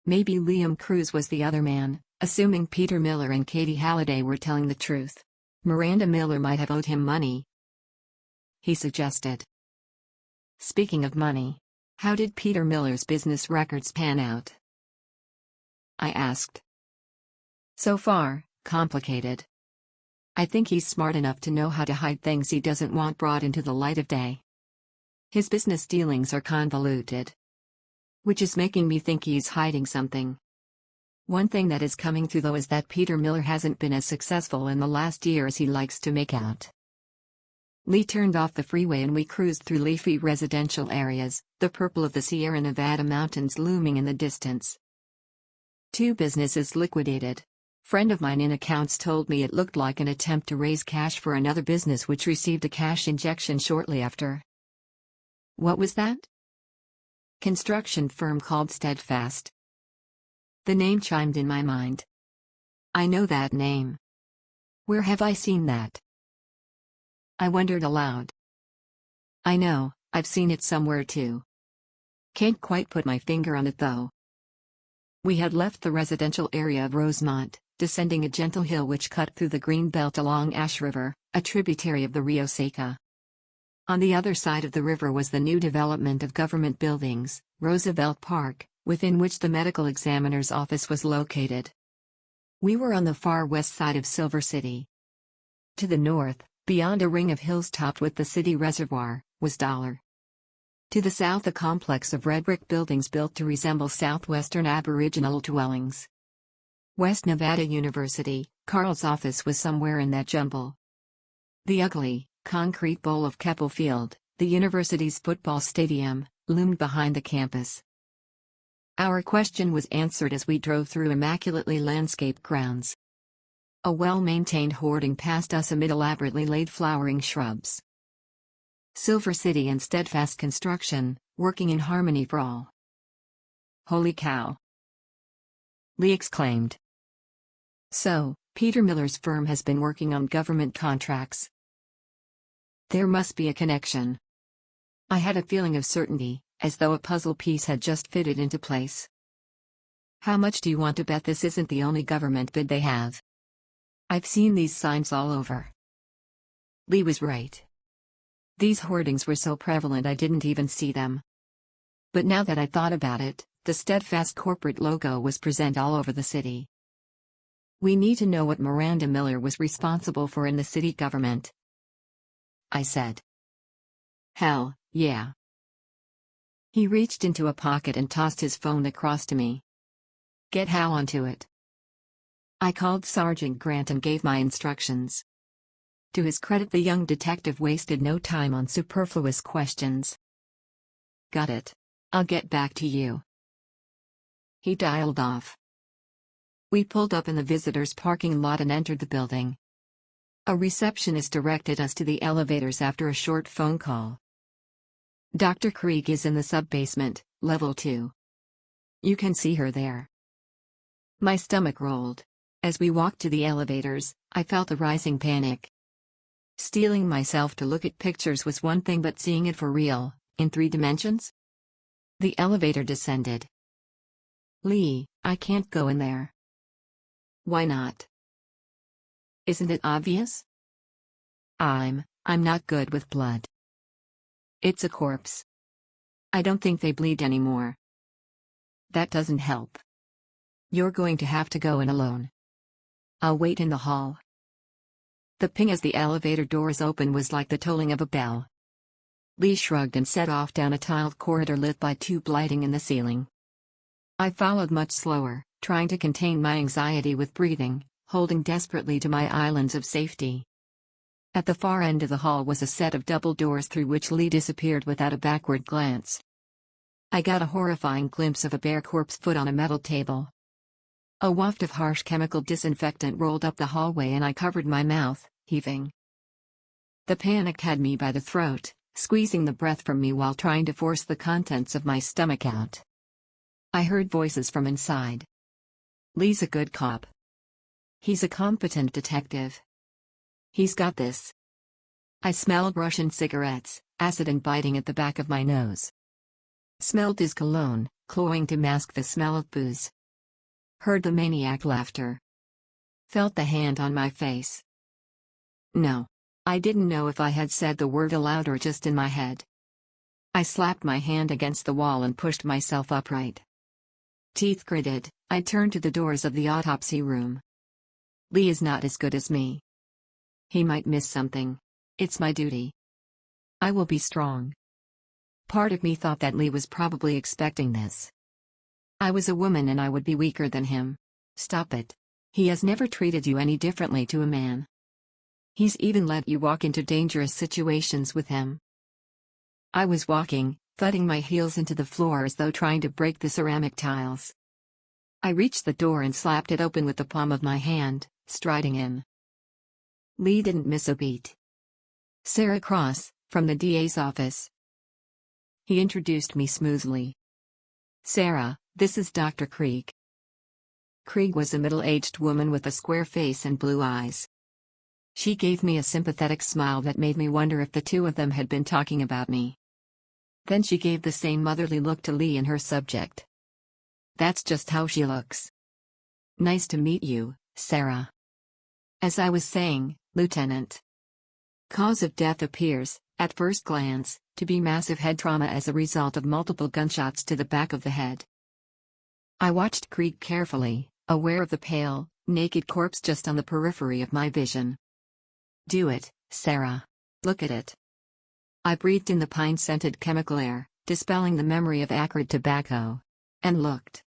Maybe Liam Cruz was the other man, assuming Peter Miller and Katie Halliday were telling the truth. Miranda Miller might have owed him money, he suggested. Speaking of money, how did Peter Miller's business records pan out? I asked. So far, complicated. I think he's smart enough to know how to hide things he doesn't want brought into the light of day. His business dealings are convoluted. Which is making me think he's hiding something. One thing that is coming through though is that Peter Miller hasn't been as successful in the last year as he likes to make out. Lee turned off the freeway and we cruised through leafy residential areas, the purple of the Sierra Nevada mountains looming in the distance. 2 businesses liquidated. Friend of mine in accounts told me it looked like an attempt to raise cash for another business which received a cash injection shortly after. What was that? Construction firm called Steadfast. The name chimed in my mind. I know that name. Where have I seen that? I wondered aloud. I know, I've seen it somewhere too. Can't quite put my finger on it though. We had left the residential area of Rosemont, descending a gentle hill which cut through the green belt along Ash River, a tributary of the Rio Seca. On the other side of the river was the new development of government buildings, Roosevelt Park, within which the medical examiner's office was located. We were on the far west side of Silver City. To the north, beyond a ring of hills topped with the city reservoir, was Dollar. To the south a complex of red brick buildings built to resemble southwestern Aboriginal dwellings. West Nevada University, Carl's office was somewhere in that jumble. The ugly, concrete bowl of Keppel Field, the university's football stadium, loomed behind the campus. Our question was answered as we drove through immaculately landscaped grounds. A well-maintained hoarding passed us amid elaborately laid flowering shrubs. Silver City and Steadfast Construction, working in harmony for all. Holy cow! Lee exclaimed. So, Peter Miller's firm has been working on government contracts. There must be a connection. I had a feeling of certainty, as though a puzzle piece had just fitted into place. How much do you want to bet this isn't the only government bid they have? I've seen these signs all over. Lee was right. These hoardings were so prevalent I didn't even see them. But now that I thought about it, the Steadfast corporate logo was present all over the city. We need to know what Miranda Miller was responsible for in the city government, I said. Hell, yeah. He reached into a pocket and tossed his phone across to me. Get Hal onto it. I called Sergeant Grant and gave my instructions. To his credit, the young detective wasted no time on superfluous questions. Got it. I'll get back to you. He dialed off. We pulled up in the visitors' parking lot and entered the building. A receptionist directed us to the elevators after a short phone call. Dr. Krieg is in the sub-basement, level 2. You can see her there. My stomach rolled. As we walked to the elevators, I felt a rising panic. Steeling myself to look at pictures was one thing, but seeing it for real, in 3 dimensions? The elevator descended. Lee, I can't go in there. Why not? Isn't it obvious? I'm not good with blood. It's a corpse. I don't think they bleed anymore. That doesn't help. You're going to have to go in alone. I'll wait in the hall. The ping as the elevator doors opened was like the tolling of a bell. Lee shrugged and set off down a tiled corridor lit by tube lighting in the ceiling. I followed much slower, trying to contain my anxiety with breathing, holding desperately to my islands of safety. At the far end of the hall was a set of double doors through which Lee disappeared without a backward glance. I got a horrifying glimpse of a bare corpse foot on a metal table. A waft of harsh chemical disinfectant rolled up the hallway and I covered my mouth, heaving. The panic had me by the throat, squeezing the breath from me while trying to force the contents of my stomach out. I heard voices from inside. Lee's a good cop. He's a competent detective. He's got this. I smelled Russian cigarettes, acid and biting at the back of my nose. Smelled his cologne, cloying to mask the smell of booze. Heard the maniac laughter. Felt the hand on my face. No. I didn't know if I had said the word aloud or just in my head. I slapped my hand against the wall and pushed myself upright. Teeth gritted, I turned to the doors of the autopsy room. Lee is not as good as me. He might miss something. It's my duty. I will be strong. Part of me thought that Lee was probably expecting this. I was a woman and I would be weaker than him. Stop it. He has never treated you any differently to a man. He's even let you walk into dangerous situations with him. I was walking, thudding my heels into the floor as though trying to break the ceramic tiles. I reached the door and slapped it open with the palm of my hand, striding in. Lee didn't miss a beat. Sarah Cross, from the DA's office. He introduced me smoothly. Sarah, this is Dr. Krieg. Krieg was a middle-aged woman with a square face and blue eyes. She gave me a sympathetic smile that made me wonder if the two of them had been talking about me. Then she gave the same motherly look to Lee and her subject. That's just how she looks. Nice to meet you, Sarah. As I was saying, Lieutenant. Cause of death appears, at first glance, to be massive head trauma as a result of multiple gunshots to the back of the head. I watched Krieg carefully, aware of the pale, naked corpse just on the periphery of my vision. Do it, Sarah. Look at it. I breathed in the pine-scented chemical air, dispelling the memory of acrid tobacco. And looked.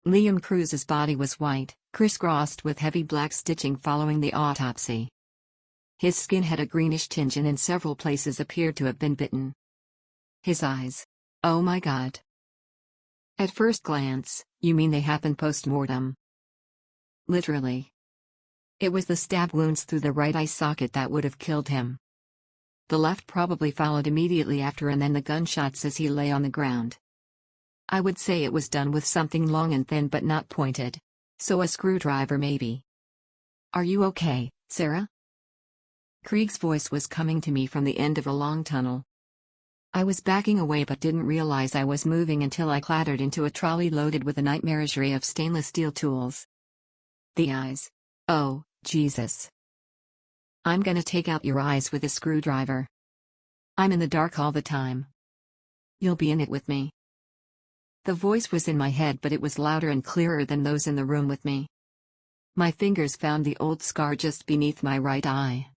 Liam Cruz's body was white, crisscrossed with heavy black stitching following the autopsy. His skin had a greenish tinge and in several places appeared to have been bitten. His eyes. Oh my God. At first glance, you mean they happened post-mortem? Literally. It was the stab wounds through the right eye socket that would have killed him. The left probably followed immediately after and then the gunshots as he lay on the ground. I would say it was done with something long and thin but not pointed. So a screwdriver maybe. Are you okay, Sarah? Krieg's voice was coming to me from the end of a long tunnel. I was backing away but didn't realize I was moving until I clattered into a trolley loaded with a nightmarish of stainless steel tools. The eyes. Oh, Jesus. I'm gonna take out your eyes with a screwdriver. I'm in the dark all the time. You'll be in it with me. The voice was in my head but it was louder and clearer than those in the room with me. My fingers found the old scar just beneath my right eye.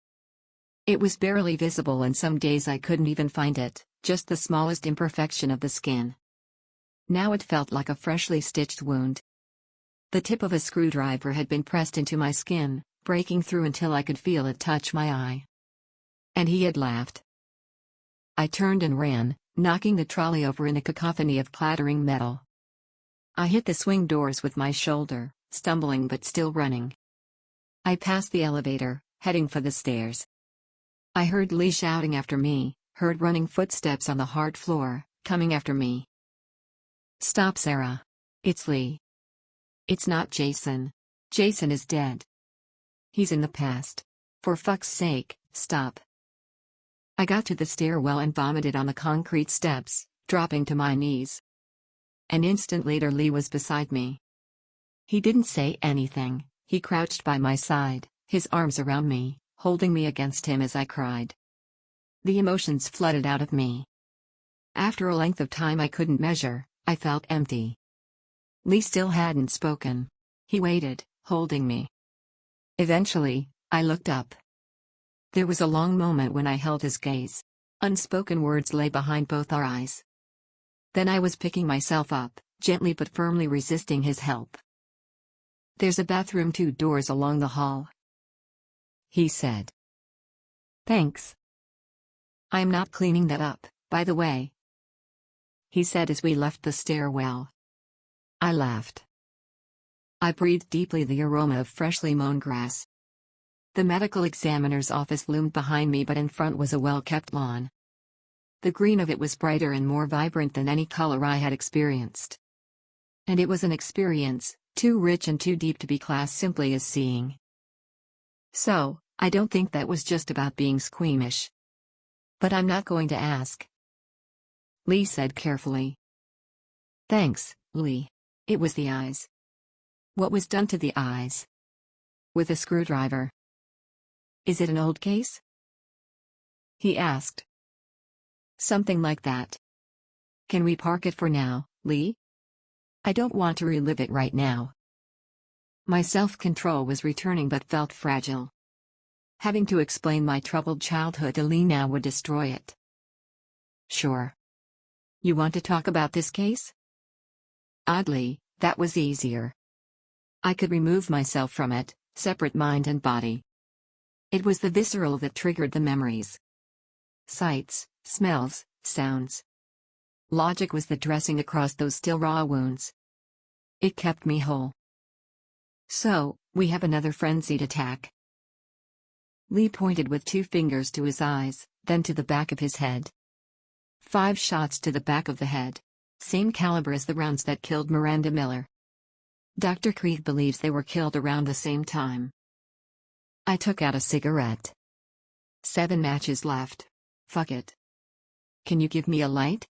It was barely visible and some days I couldn't even find it, just the smallest imperfection of the skin. Now it felt like a freshly stitched wound. The tip of a screwdriver had been pressed into my skin, breaking through until I could feel it touch my eye. And he had laughed. I turned and ran, knocking the trolley over in a cacophony of clattering metal. I hit the swing doors with my shoulder, stumbling but still running. I passed the elevator, heading for the stairs. I heard Lee shouting after me, heard running footsteps on the hard floor, coming after me. Stop, Sarah. It's Lee. It's not Jason. Jason is dead. He's in the past. For fuck's sake, stop. I got to the stairwell and vomited on the concrete steps, dropping to my knees. An instant later Lee was beside me. He didn't say anything, he crouched by my side, his arms around me, holding me against him as I cried. The emotions flooded out of me. After a length of time I couldn't measure, I felt empty. Lee still hadn't spoken. He waited, holding me. Eventually, I looked up. There was a long moment when I held his gaze. Unspoken words lay behind both our eyes. Then I was picking myself up, gently but firmly resisting his help. "There's a bathroom 2 doors along the hall," he said. "Thanks. I'm not cleaning that up, by the way," he said as we left the stairwell. I laughed. I breathed deeply the aroma of freshly mown grass. The medical examiner's office loomed behind me, but in front was a well-kept lawn. The green of it was brighter and more vibrant than any color I had experienced. And it was an experience, too rich and too deep to be classed simply as seeing. So, I don't think that was just about being squeamish. But I'm not going to ask, Lee said carefully. "Thanks, Lee." It was the eyes. What was done to the eyes? With a screwdriver. "Is it an old case?" he asked. "Something like that. Can we park it for now, Lee? I don't want to relive it right now." My self-control was returning but felt fragile. Having to explain my troubled childhood to Lee now would destroy it. "Sure. You want to talk about this case?" Oddly, that was easier. I could remove myself from it, separate mind and body. It was the visceral that triggered the memories. Sights, smells, sounds. Logic was the dressing across those still raw wounds. It kept me whole. "So, we have another frenzied attack." Lee pointed with 2 fingers to his eyes, then to the back of his head. 5 shots to the back of the head. Same caliber as the rounds that killed Miranda Miller. Dr. Creed believes they were killed around the same time. I took out a cigarette. 7 matches left. Fuck it. "Can you give me a light?"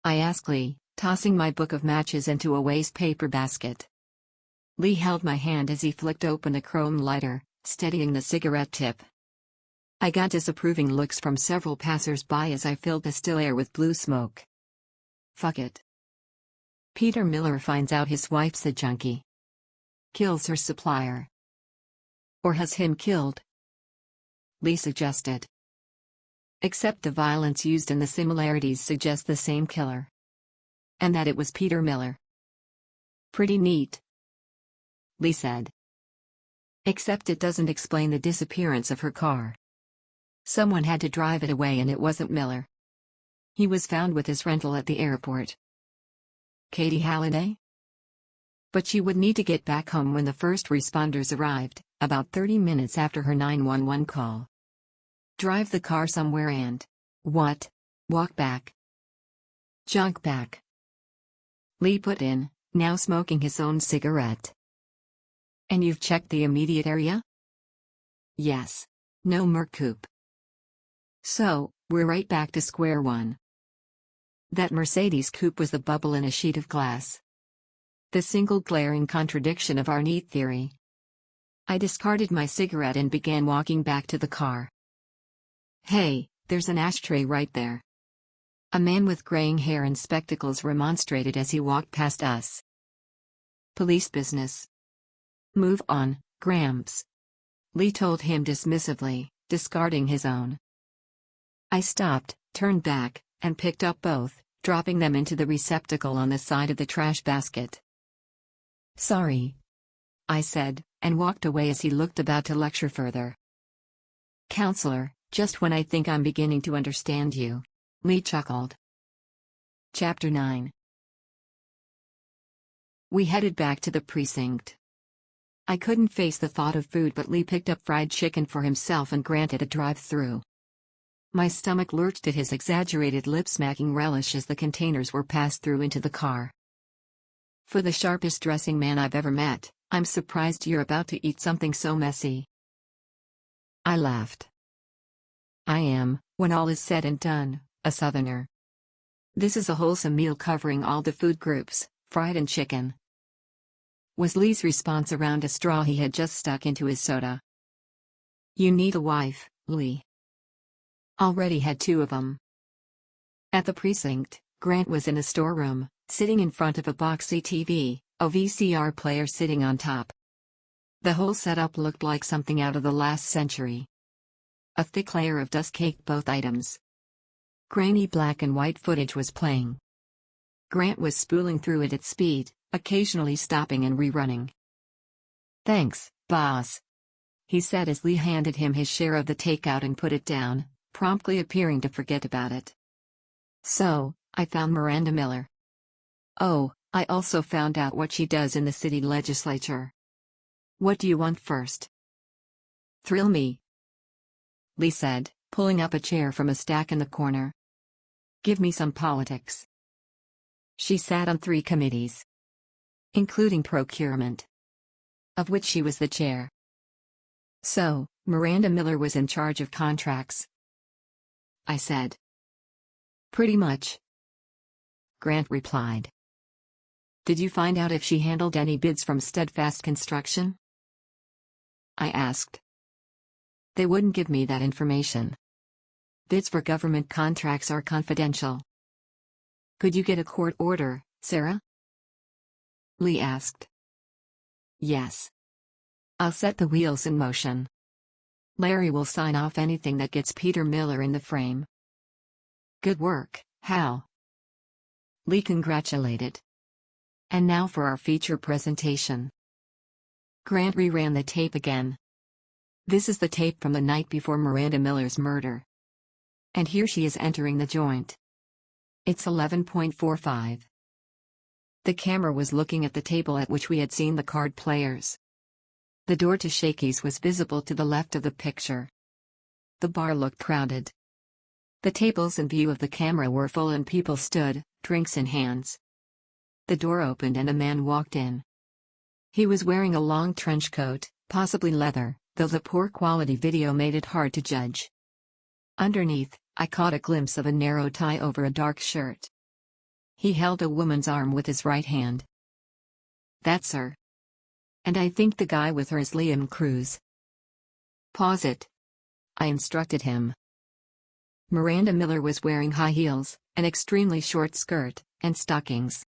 I asked Lee, tossing my book of matches into a waste paper basket. Lee held my hand as he flicked open a chrome lighter, steadying the cigarette tip. I got disapproving looks from several passers-by as I filled the still air with blue smoke. Fuck it. Peter Miller finds out his wife's a junkie. Kills her supplier. Or has him killed, Lee suggested. Except the violence used and the similarities suggest the same killer. And that it was Peter Miller. Pretty neat, Lee said. Except it doesn't explain the disappearance of her car. Someone had to drive it away and it wasn't Miller. He was found with his rental at the airport. Katie Halliday? But she would need to get back home when the first responders arrived, about 30 minutes after her 911 call. Drive the car somewhere and... what? Walk back. Junk back. Lee put in, now smoking his own cigarette. And you've checked the immediate area? Yes. No Mercoup. So, we're right back to square one. That Mercedes coupe was the bubble in a sheet of glass. The single glaring contradiction of our neat theory. I discarded my cigarette and began walking back to the car. Hey, there's an ashtray right there. A man with graying hair and spectacles remonstrated as he walked past us. Police business. Move on, Gramps. Lee told him dismissively, discarding his own. I stopped, turned back, and picked up both, dropping them into the receptacle on the side of the trash basket. Sorry, I said, and walked away as he looked about to lecture further. Counselor, just when I think I'm beginning to understand you, Lee chuckled. Chapter 9. We headed back to the precinct. I couldn't face the thought of food, but Lee picked up fried chicken for himself and granted a drive-through. My stomach lurched at his exaggerated lip-smacking relish as the containers were passed through into the car. For the sharpest dressing man I've ever met, I'm surprised you're about to eat something so messy. I laughed. I am, when all is said and done, a Southerner. This is a wholesome meal covering all the food groups, fried and chicken. Was Lee's response around a straw he had just stuck into his soda. You need a wife, Lee. Already had 2 of them. At the precinct, Grant was in a storeroom, sitting in front of a boxy TV, a VCR player sitting on top. The whole setup looked like something out of the last century. A thick layer of dust caked both items. Grainy black and white footage was playing. Grant was spooling through it at speed, occasionally stopping and rerunning. "Thanks, boss," he said as Lee handed him his share of the takeout and put it down, promptly appearing to forget about it. "So, I found Miranda Miller. Oh, I also found out what she does in the city legislature. What do you want first?" "Thrill me," Lee said, pulling up a chair from a stack in the corner. "Give me some politics." She sat on 3 committees, including procurement, of which she was the chair. "So, Miranda Miller was in charge of contracts?" I said. "Pretty much," Grant replied. "Did you find out if she handled any bids from Steadfast Construction?" I asked. "They wouldn't give me that information. Bids for government contracts are confidential." "Could you get a court order, Sarah?" Lee asked. "Yes. I'll set the wheels in motion. Larry will sign off anything that gets Peter Miller in the frame." "Good work, Hal," Lee congratulated. "And now for our feature presentation." Grant reran the tape again. This is the tape from the night before Miranda Miller's murder. And here she is entering the joint. It's 11:45. The camera was looking at the table at which we had seen the card players. The door to Shakey's was visible to the left of the picture. The bar looked crowded. The tables in view of the camera were full and people stood, drinks in hands. The door opened and a man walked in. He was wearing a long trench coat, possibly leather, though the poor quality video made it hard to judge. Underneath, I caught a glimpse of a narrow tie over a dark shirt. He held a woman's arm with his right hand. "That's her. And I think the guy with her is Liam Cruz." "Pause it," I instructed him. Miranda Miller was wearing high heels, an extremely short skirt, and stockings.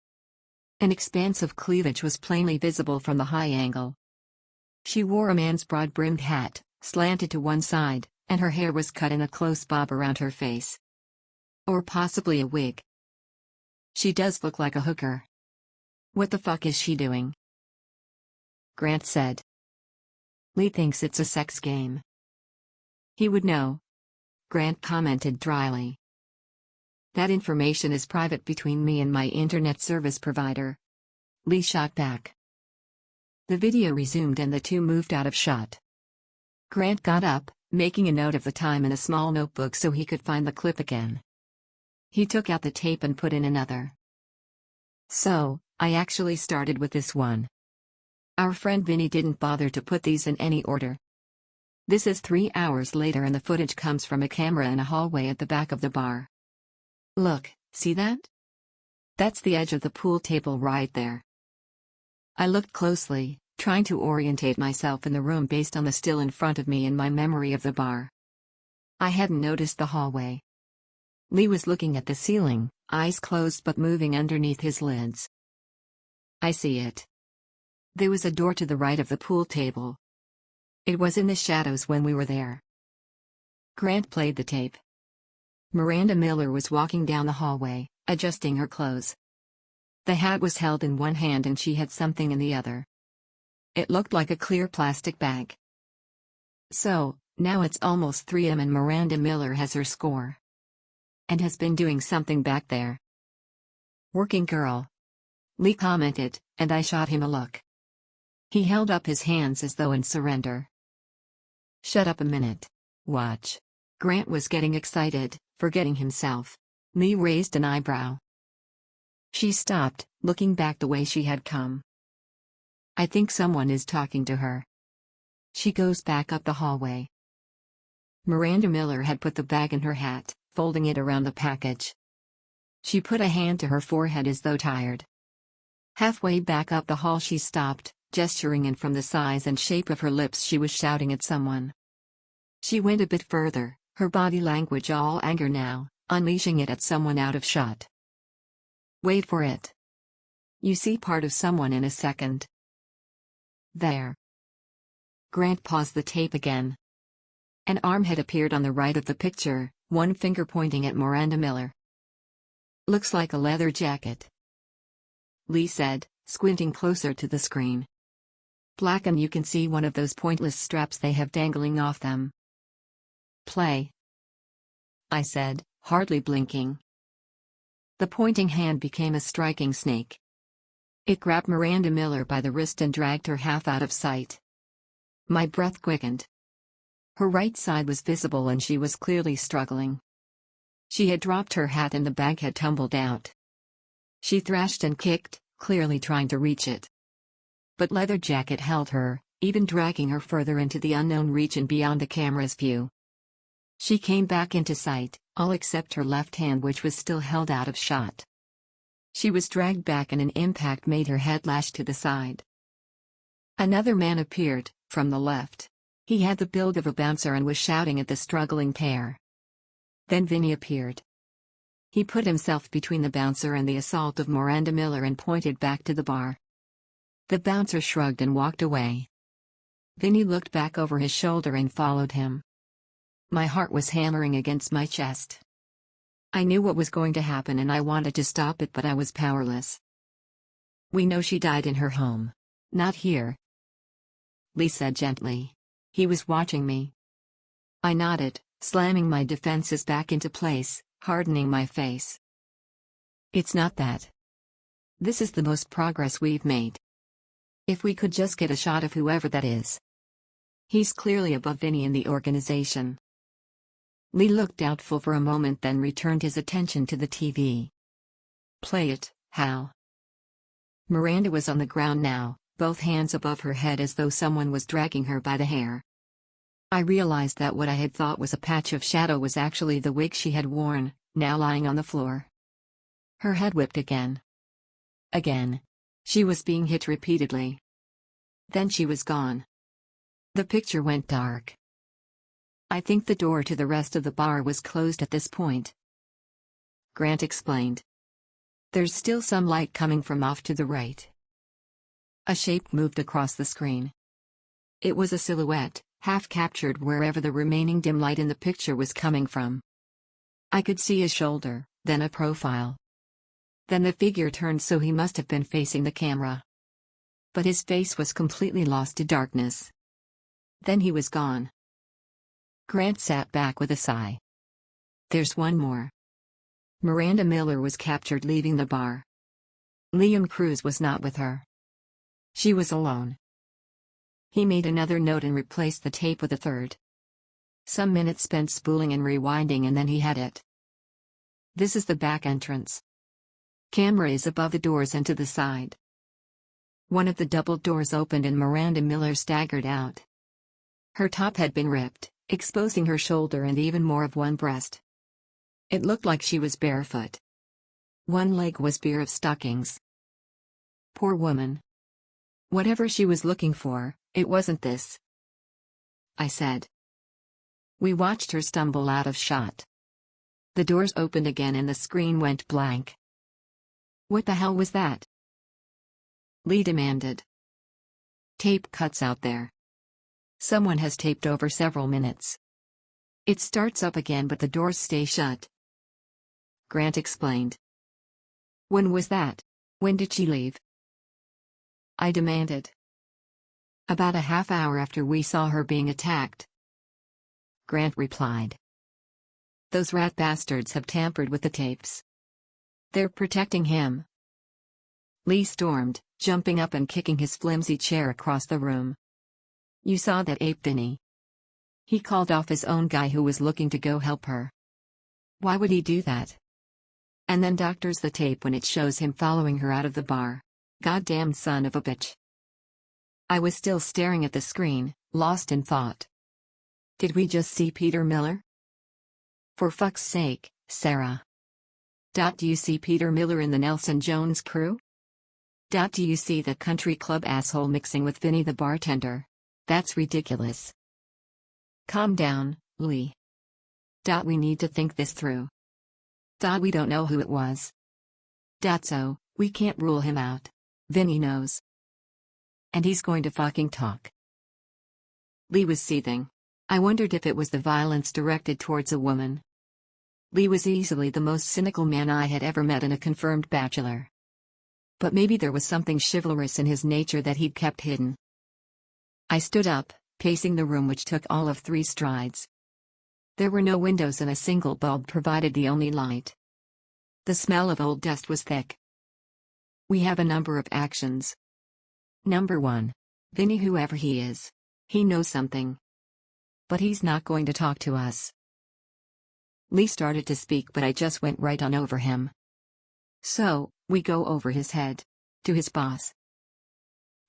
An expanse of cleavage was plainly visible from the high angle. She wore a man's broad-brimmed hat, slanted to one side, and her hair was cut in a close bob around her face. Or possibly a wig. She does look like a hooker. "What the fuck is she doing?" Grant said. "Lee thinks it's a sex game." "He would know," Grant commented dryly. "That information is private between me and my internet service provider," Lee shot back. The video resumed and the two moved out of shot. Grant got up, making a note of the time in a small notebook so he could find the clip again. He took out the tape and put in another. "So, I actually started with this one. Our friend Vinny didn't bother to put these in any order. This is 3 hours later and the footage comes from a camera in a hallway at the back of the bar. Look, see that? That's the edge of the pool table right there." I looked closely, trying to orientate myself in the room based on the still in front of me and my memory of the bar. I hadn't noticed the hallway. Lee was looking at the ceiling, eyes closed but moving underneath his lids. "I see it. There was a door to the right of the pool table. It was in the shadows when we were there." Grant played the tape. Miranda Miller was walking down the hallway, adjusting her clothes. The hat was held in one hand and she had something in the other. It looked like a clear plastic bag. "So, now it's almost 3 a.m. and Miranda Miller has her score. And has been doing something back there." "Working girl," Lee commented, and I shot him a look. He held up his hands as though in surrender. "Shut up a minute. Watch." Grant was getting excited, forgetting himself. Lee raised an eyebrow. She stopped, looking back the way she had come. "I think someone is talking to her." She goes back up the hallway. Miranda Miller had put the bag in her hat, folding it around the package. She put a hand to her forehead as though tired. Halfway back up the hall she stopped, gesturing, and from the size and shape of her lips she was shouting at someone. She went a bit further, her body language all anger now, unleashing it at someone out of shot. "Wait for it," You see part of someone in a second. There. Grant paused the tape again. An arm had appeared on the right of the picture, one finger pointing at Miranda Miller. Looks like a leather jacket, Lee said, squinting closer to the screen. Black, and you can see one of those pointless straps they have dangling off them. Play, I said, hardly blinking. The pointing hand became a striking snake. It grabbed Miranda Miller by the wrist and dragged her half out of sight. My breath quickened. Her right side was visible and she was clearly struggling. She had dropped her hat and the bag had tumbled out. She thrashed and kicked, clearly trying to reach it. But leather jacket held her, even dragging her further into the unknown region beyond the camera's view. She came back into sight, all except her left hand, which was still held out of shot. She was dragged back and an impact made her head lash to the side. Another man appeared, from the left. He had the build of a bouncer and was shouting at the struggling pair. Then Vinny appeared. He put himself between the bouncer and the assault of Miranda Miller and pointed back to the bar. The bouncer shrugged and walked away. Vinny looked back over his shoulder and followed him. My heart was hammering against my chest. I knew what was going to happen and I wanted to stop it, but I was powerless. We know she died in her home. Not here, Lee said gently. He was watching me. I nodded, slamming my defenses back into place, hardening my face. It's not that. This is the most progress we've made. If we could just get a shot of whoever that is. He's clearly above Vinny in the organization. Lee looked doubtful for a moment, then returned his attention to the TV. Play it, Hal. Miranda was on the ground now, both hands above her head as though someone was dragging her by the hair. I realized that what I had thought was a patch of shadow was actually the wig she had worn, now lying on the floor. Her head whipped again. Again. She was being hit repeatedly. Then she was gone. The picture went dark. I think the door to the rest of the bar was closed at this point, Grant explained. There's still some light coming from off to the right. A shape moved across the screen. It was a silhouette, half captured wherever the remaining dim light in the picture was coming from. I could see a shoulder, then a profile. Then the figure turned, so he must have been facing the camera. But his face was completely lost to darkness. Then he was gone. Grant sat back with a sigh. There's one more. Miranda Miller was captured leaving the bar. Liam Cruz was not with her. She was alone. He made another note and replaced the tape with a third. Some minutes spent spooling and rewinding, and then he had it. This is the back entrance. Camera is above the doors and to the side. One of the double doors opened and Miranda Miller staggered out. Her top had been ripped, exposing her shoulder and even more of one breast. It looked like she was barefoot. One leg was bare of stockings. Poor woman. Whatever she was looking for, it wasn't this, I said. We watched her stumble out of shot. The doors opened again and the screen went blank. What the hell was that? Lee demanded. Tape cuts out there. Someone has taped over several minutes. It starts up again but the doors stay shut, Grant explained. When was that? When did she leave? I demanded. About a half hour after we saw her being attacked, Grant replied. Those rat bastards have tampered with the tapes. They're protecting him, Lee stormed, jumping up and kicking his flimsy chair across the room. You saw that ape, Vinny? He called off his own guy who was looking to go help her. Why would he do that? And then doctors the tape when it shows him following her out of the bar. Goddamn son of a bitch. I was still staring at the screen, lost in thought. Did we just see Peter Miller? For fuck's sake, Sarah. Do you see Peter Miller in the Nelson Jones crew? Do you see the country club asshole mixing with Vinny the bartender? That's ridiculous. Calm down, Lee. We need to think this through. We don't know who it was. So, We can't rule him out. Vinny knows. And he's going to fucking talk. Lee was seething. I wondered if it was the violence directed towards a woman. Lee was easily the most cynical man I had ever met and a confirmed bachelor. But maybe there was something chivalrous in his nature that he'd kept hidden. I stood up, pacing the room, which took all of 3 strides. There were no windows and a single bulb provided the only light. The smell of old dust was thick. We have a number of actions. Number 1. Vinny, whoever he is. He knows something. But he's not going to talk to us. Lee started to speak, but I just went right on over him. So, we go over his head. To his boss.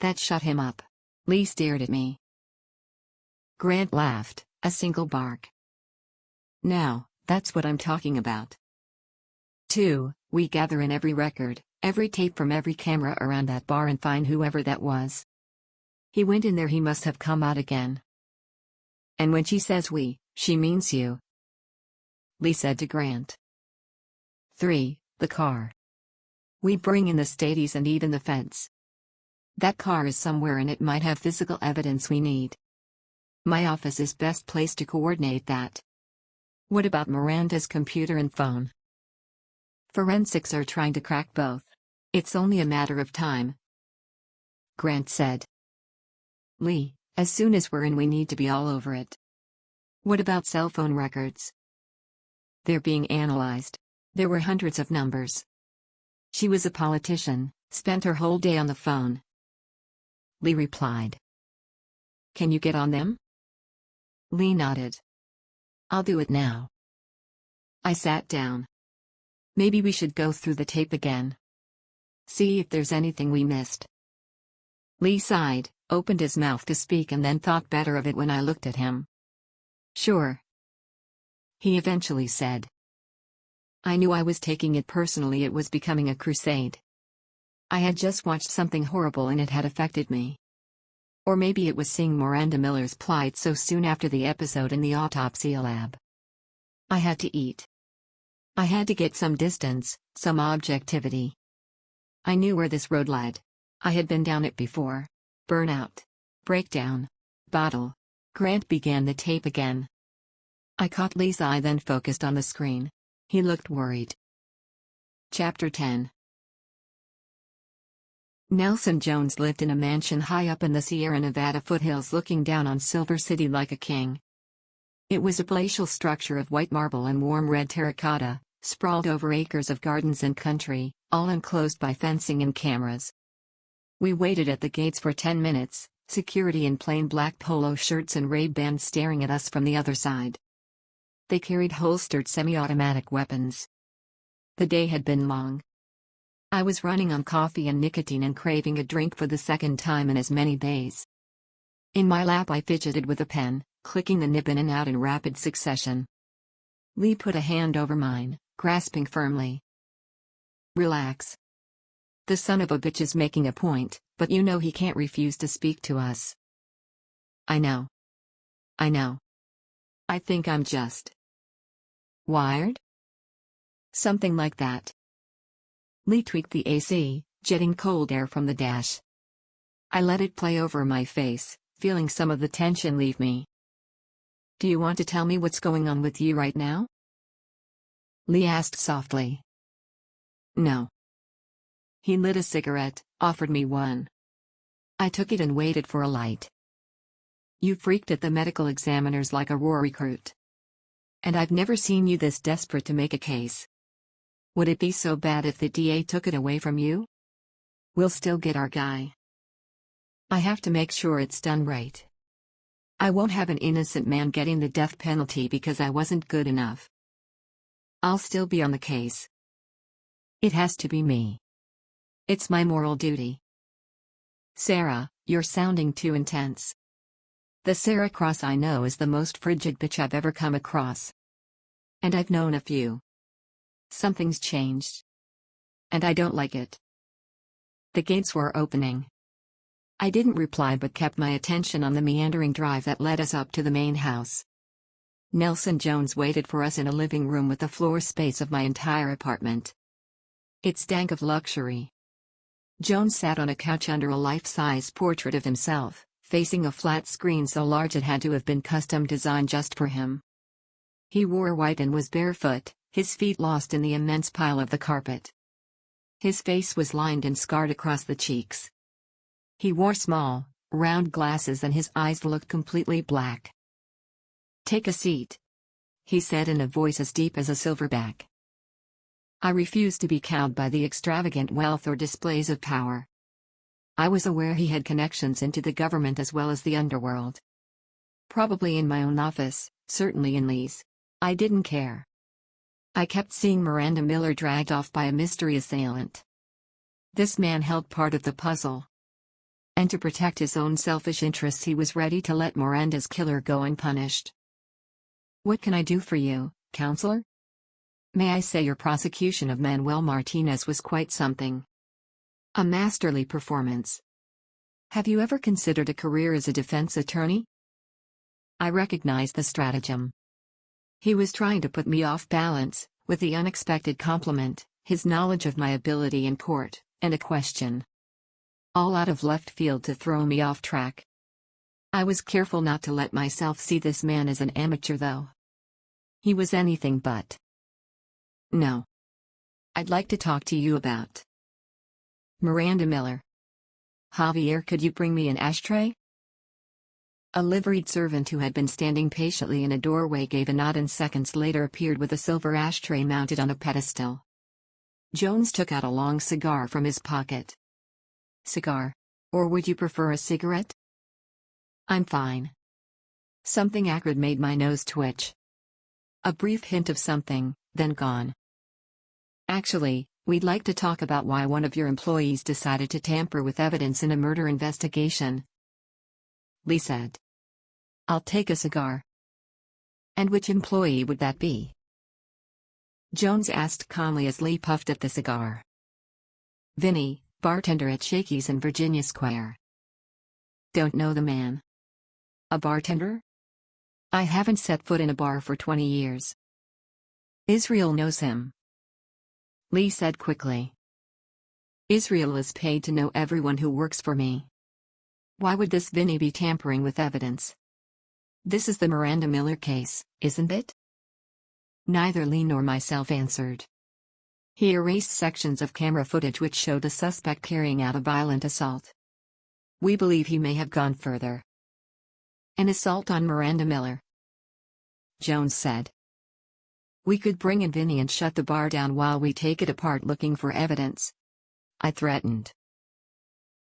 That shut him up. Lee stared at me. Grant laughed, a single bark. Now, that's what I'm talking about. 2. We gather in every record, every tape from every camera around that bar and find whoever that was. He went in there, he must have come out again. And when she says we, she means you. Lee said to Grant. 3. The car. We bring in the stadies and even the feds. That car is somewhere and it might have physical evidence we need. My office is best placed to coordinate that. What about Miranda's computer and phone? Forensics are trying to crack both. It's only a matter of time. Grant said. Lee, as soon as we're in, we need to be all over it. What about cell phone records? They're being analyzed. There were hundreds of numbers. She was a politician, spent her whole day on the phone. Lee replied. Can you get on them? Lee nodded. I'll do it now. I sat down. Maybe we should go through the tape again. See if there's anything we missed. Lee sighed, opened his mouth to speak, and then thought better of it when I looked at him. Sure. He eventually said. I knew I was taking it personally, it was becoming a crusade. I had just watched something horrible and it had affected me. Or maybe it was seeing Miranda Miller's plight so soon after the episode in the autopsy lab. I had to eat. I had to get some distance, some objectivity. I knew where this road led. I had been down it before. Burnout. Breakdown. Bottle. Grant began the tape again. I caught Lee's eye, then focused on the screen. He looked worried. Chapter 10. Nelson Jones lived in a mansion high up in the Sierra Nevada foothills, looking down on Silver City like a king. It was a palatial structure of white marble and warm red terracotta, sprawled over acres of gardens and country, all enclosed by fencing and cameras. We waited at the gates for 10 minutes, security in plain black polo shirts and Ray-Bans staring at us from the other side. They carried holstered semi-automatic weapons. The day had been long. I was running on coffee and nicotine and craving a drink for the second time in as many days. In my lap I fidgeted with a pen, clicking the nib in and out in rapid succession. Lee put a hand over mine, grasping firmly. Relax. The son of a bitch is making a point, but you know he can't refuse to speak to us. I know. I think I'm just wired? Something like that. Lee tweaked the AC, jetting cold air from the dash. I let it play over my face, feeling some of the tension leave me. Do you want to tell me what's going on with you right now? Lee asked softly. No. He lit a cigarette, offered me one. I took it and waited for a light. You freaked at the medical examiners like a war recruit. And I've never seen you this desperate to make a case. Would it be so bad if the DA took it away from you? We'll still get our guy. I have to make sure it's done right. I won't have an innocent man getting the death penalty because I wasn't good enough. I'll still be on the case. It has to be me. It's my moral duty. Sarah, you're sounding too intense. The Sarah Cross I know is the most frigid bitch I've ever come across. And I've known a few. Something's changed. And I don't like it. The gates were opening. I didn't reply but kept my attention on the meandering drive that led us up to the main house. Nelson Jones waited for us in a living room with the floor space of my entire apartment. It stank of luxury, Jones sat on a couch under a life-size portrait of himself, facing a flat screen so large it had to have been custom designed just for him. He wore white and was barefoot, his feet lost in the immense pile of the carpet. His face was lined and scarred across the cheeks. He wore small, round glasses and his eyes looked completely black. "Take a seat," he said in a voice as deep as a silverback. I refused to be cowed by the extravagant wealth or displays of power. I was aware he had connections into the government as well as the underworld. Probably in my own office, certainly in Lee's. I didn't care. I kept seeing Miranda Miller dragged off by a mystery assailant. This man held part of the puzzle. And to protect his own selfish interests, he was ready to let Miranda's killer go unpunished. "What can I do for you, counselor?" May I say your prosecution of Manuel Martinez was quite something. A masterly performance. Have you ever considered a career as a defense attorney? I recognized the stratagem. He was trying to put me off balance, with the unexpected compliment, his knowledge of my ability in court, and a question. All out of left field to throw me off track. I was careful not to let myself see this man as an amateur though. He was anything but. "No. I'd like to talk to you about Miranda Miller. Javier, could you bring me an ashtray?" A liveried servant who had been standing patiently in a doorway gave a nod and seconds later appeared with a silver ashtray mounted on a pedestal. Jones took out a long cigar from his pocket. "Cigar? Or would you prefer a cigarette?" "I'm fine." Something acrid made my nose twitch. A brief hint of something, then gone. "Actually, we'd like to talk about why one of your employees decided to tamper with evidence in a murder investigation," Lee said. "I'll take a cigar." "And which employee would that be?" Jones asked calmly as Lee puffed at the cigar. "Vinny, bartender at Shakey's in Virginia Square." "Don't know the man." "A bartender?" "I haven't set foot in a bar for 20 years. "Israel knows him," Lee said quickly. "Israel is paid to know everyone who works for me. Why would this Vinny be tampering with evidence? This is the Miranda Miller case, isn't it?" Neither Lee nor myself answered. He erased sections of camera footage which showed a suspect carrying out a violent assault. "We believe he may have gone further." "An assault on Miranda Miller?" Jones said. "We could bring in Vinny and shut the bar down while we take it apart looking for evidence," I threatened.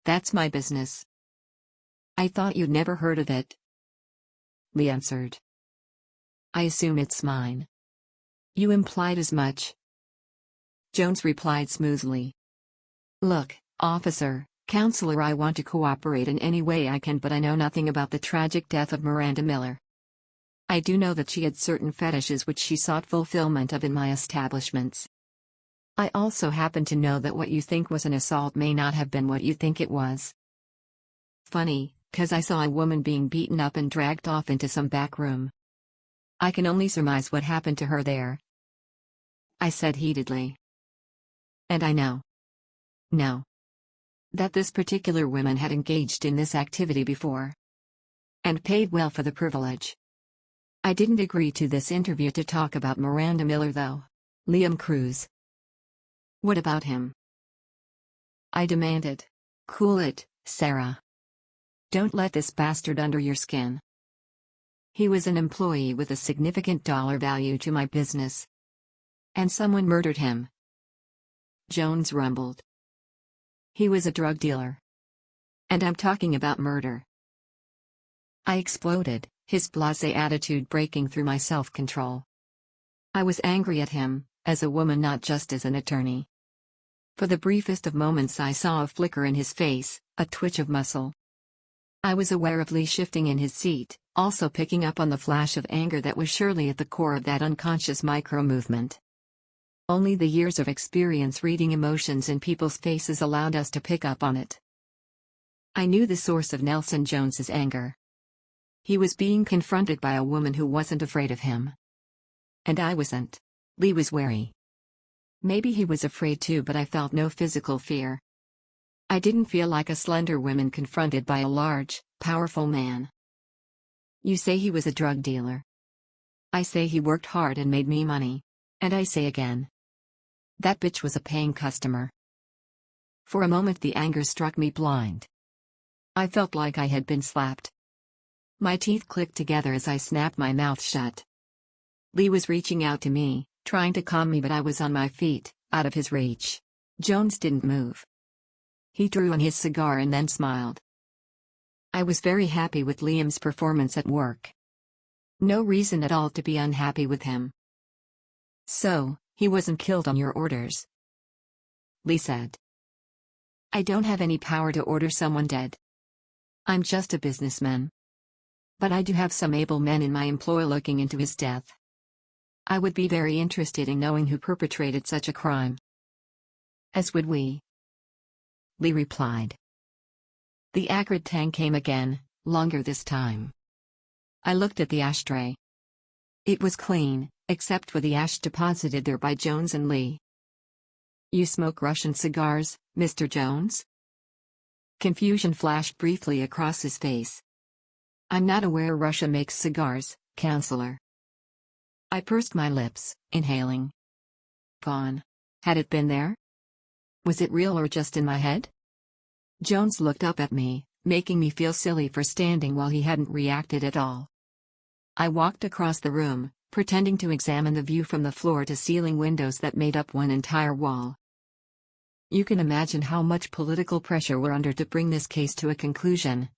"That's my business." "I thought you'd never heard of it," Lee answered. "I assume it's mine." "You implied as much," Jones replied smoothly. "Look, officer, counselor, I want to cooperate in any way I can, but I know nothing about the tragic death of Miranda Miller. I do know that she had certain fetishes which she sought fulfillment of in my establishments. I also happen to know that what you think was an assault may not have been what you think it was. Funny, 'cause I saw a woman being beaten up and dragged off into some back room. I can only surmise what happened to her there," I said heatedly. "And I know that this particular woman had engaged in this activity before. And paid well for the privilege. I didn't agree to this interview to talk about Miranda Miller though. Liam Cruz." "What about him?" I demanded. "Cool it, Sarah. Don't let this bastard under your skin. He was an employee with a significant dollar value to my business. And someone murdered him," Jones rumbled. "He was a drug dealer. And I'm talking about murder." I exploded, his blasé attitude breaking through my self-control. I was angry at him, as a woman, not just as an attorney. For the briefest of moments I saw a flicker in his face, a twitch of muscle. I was aware of Lee shifting in his seat, also picking up on the flash of anger that was surely at the core of that unconscious micro-movement. Only the years of experience reading emotions in people's faces allowed us to pick up on it. I knew the source of Nelson Jones's anger. He was being confronted by a woman who wasn't afraid of him. And I wasn't. Lee was wary. Maybe he was afraid too, but I felt no physical fear. I didn't feel like a slender woman confronted by a large, powerful man. You say he was a drug dealer. I say he worked hard and made me money. And I say again, that bitch was a paying customer. For a moment the anger struck me blind. I felt like I had been slapped. My teeth clicked together as I snapped my mouth shut. Lee was reaching out to me, trying to calm me, but I was on my feet, out of his reach. Jones didn't move. He drew on his cigar and then smiled. I was very happy with Liam's performance at work. No reason at all to be unhappy with him. So, he wasn't killed on your orders? Lee said. I don't have any power to order someone dead. I'm just a businessman. But I do have some able men in my employ looking into his death. I would be very interested in knowing who perpetrated such a crime. As would we. Lee replied. The acrid tang came again, longer this time. I looked at the ashtray. It was clean, except for the ash deposited there by Jones and Lee. You smoke Russian cigars, Mr. Jones? Confusion flashed briefly across his face. I'm not aware Russia makes cigars, counselor. I pursed my lips, inhaling. Gone. Had it been there? Was it real or just in my head? Jones looked up at me, making me feel silly for standing while he hadn't reacted at all. I walked across the room, pretending to examine the view from the floor-to-ceiling windows that made up one entire wall. You can imagine how much political pressure we're under to bring this case to a conclusion,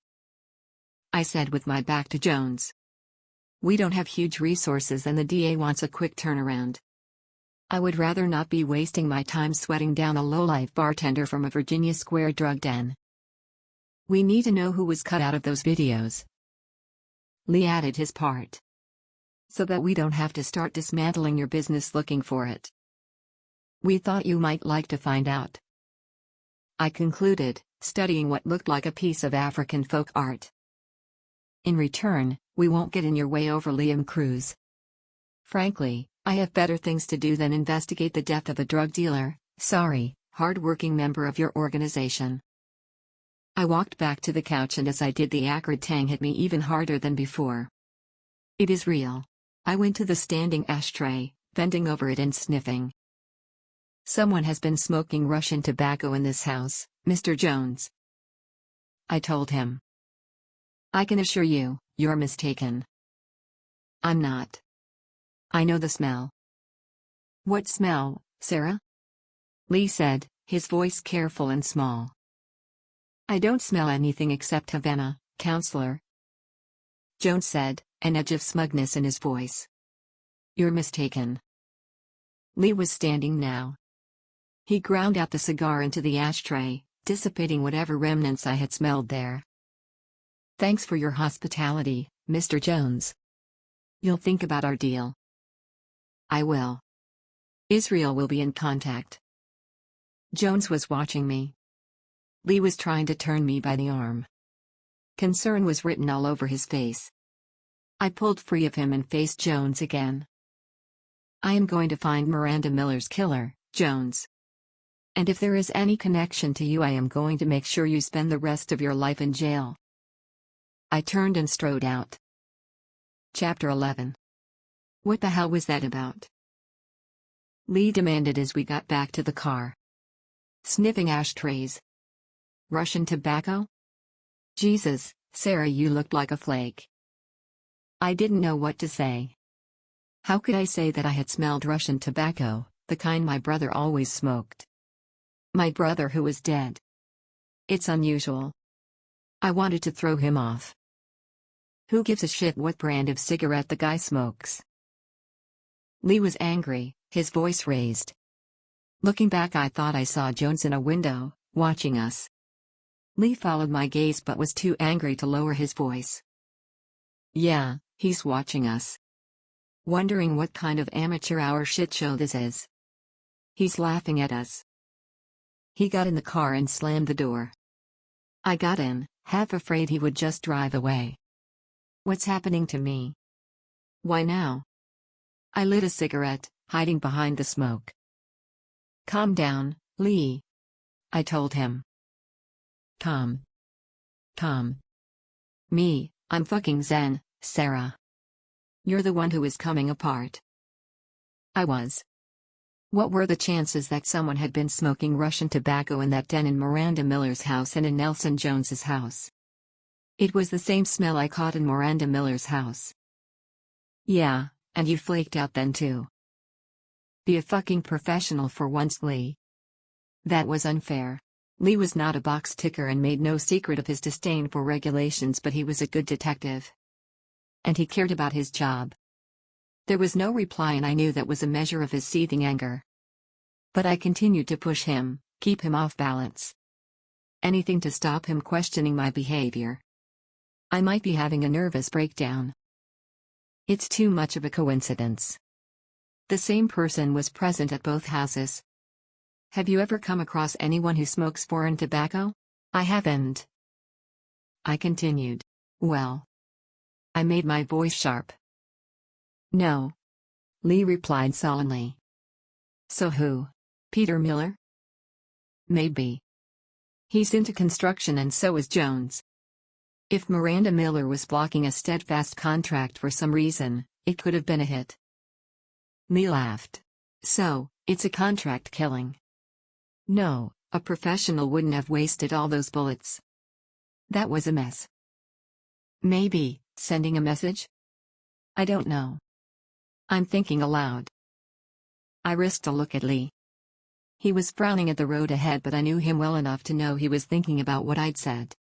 I said with my back to Jones. We don't have huge resources and the DA wants a quick turnaround. I would rather not be wasting my time sweating down a lowlife bartender from a Virginia Square drug den. We need to know who was cut out of those videos. Lee added his part. So that we don't have to start dismantling your business looking for it. We thought you might like to find out. I concluded, studying what looked like a piece of African folk art. In return, we won't get in your way over Liam Cruz. Frankly, I have better things to do than investigate the death of a drug dealer, hard-working member of your organization. I walked back to the couch and as I did the acrid tang hit me even harder than before. It is real. I went to the standing ashtray, bending over it and sniffing. Someone has been smoking Russian tobacco in this house, Mr. Jones. I told him. I can assure you, you're mistaken. I'm not. I know the smell. What smell, Sarah? Lee said, his voice careful and small. I don't smell anything except Havana, counselor. Jones said, an edge of smugness in his voice. You're mistaken. Lee was standing now. He ground out the cigar into the ashtray, dissipating whatever remnants I had smelled there. Thanks for your hospitality, Mr. Jones. You'll think about our deal. I will. Israel will be in contact. Jones was watching me. Lee was trying to turn me by the arm. Concern was written all over his face. I pulled free of him and faced Jones again. I am going to find Miranda Miller's killer, Jones. And if there is any connection to you, I am going to make sure you spend the rest of your life in jail. I turned and strode out. Chapter 11. What the hell was that about? Lee demanded as we got back to the car. Sniffing ashtrays. Russian tobacco? Jesus, Sarah, you looked like a flake. I didn't know what to say. How could I say that I had smelled Russian tobacco, the kind my brother always smoked? My brother who was dead. It's unusual. I wanted to throw him off. Who gives a shit what brand of cigarette the guy smokes? Lee was angry, his voice raised. Looking back, I thought I saw Jones in a window, watching us. Lee followed my gaze but was too angry to lower his voice. Yeah, he's watching us. Wondering what kind of amateur hour shit show this is. He's laughing at us. He got in the car and slammed the door. I got in, half afraid he would just drive away. What's happening to me? Why now? I lit a cigarette, hiding behind the smoke. Calm down, Lee. I told him. Calm. Calm. Me, I'm fucking zen, Sarah. You're the one who is coming apart. I was. What were the chances that someone had been smoking Russian tobacco in that den in Miranda Miller's house and in Nelson Jones's house? It was the same smell I caught in Miranda Miller's house. Yeah, and you flaked out then too. Be a fucking professional for once, Lee. That was unfair. Lee was not a box ticker and made no secret of his disdain for regulations, but he was a good detective. And he cared about his job. There was no reply, and I knew that was a measure of his seething anger. But I continued to push him, keep him off balance. Anything to stop him questioning my behavior. I might be having a nervous breakdown. It's too much of a coincidence. The same person was present at both houses. Have you ever come across anyone who smokes foreign tobacco? I haven't. I continued. Well. I made my voice sharp. No. Lee replied sullenly. So who? Peter Miller? Maybe. He's into construction and so is Jones. If Miranda Miller was blocking a steadfast contract for some reason, it could have been a hit. Lee laughed. So, it's a contract killing. No, a professional wouldn't have wasted all those bullets. That was a mess. Maybe, sending a message? I don't know. I'm thinking aloud. I risked a look at Lee. He was frowning at the road ahead, but I knew him well enough to know he was thinking about what I'd said.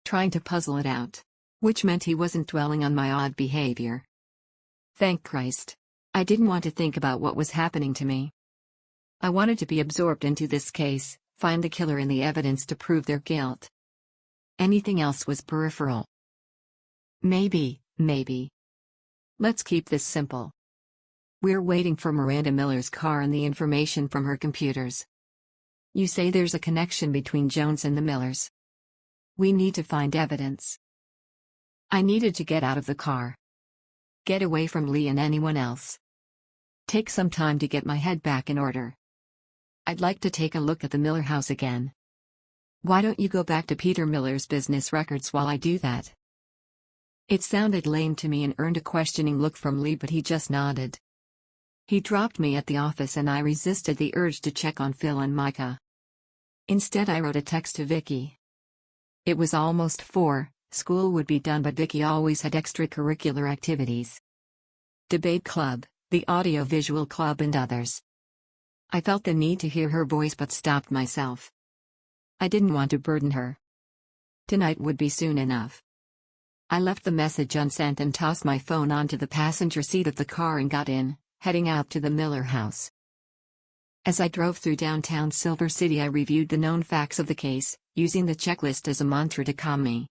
Trying to puzzle it out. Which meant he wasn't dwelling on my odd behavior. Thank Christ. I didn't want to think about what was happening to me. I wanted to be absorbed into this case, find the killer and the evidence to prove their guilt. Anything else was peripheral. Maybe. Let's keep this simple. We're waiting for Miranda Miller's car and the information from her computers. You say there's a connection between Jones and the Millers. We need to find evidence. I needed to get out of the car. Get away from Lee and anyone else. Take some time to get my head back in order. I'd like to take a look at the Miller house again. Why don't you go back to Peter Miller's business records while I do that? It sounded lame to me and earned a questioning look from Lee, but he just nodded. He dropped me at the office and I resisted the urge to check on Phil and Micah. Instead I wrote a text to Vicky. It was almost 4, school would be done, but Vicky always had extracurricular activities. Debate club, the audio-visual club and others. I felt the need to hear her voice but stopped myself. I didn't want to burden her. Tonight would be soon enough. I left the message unsent and tossed my phone onto the passenger seat of the car and got in, heading out to the Miller house. As I drove through downtown Silver City, I reviewed the known facts of the case, using the checklist as a mantra to calm me.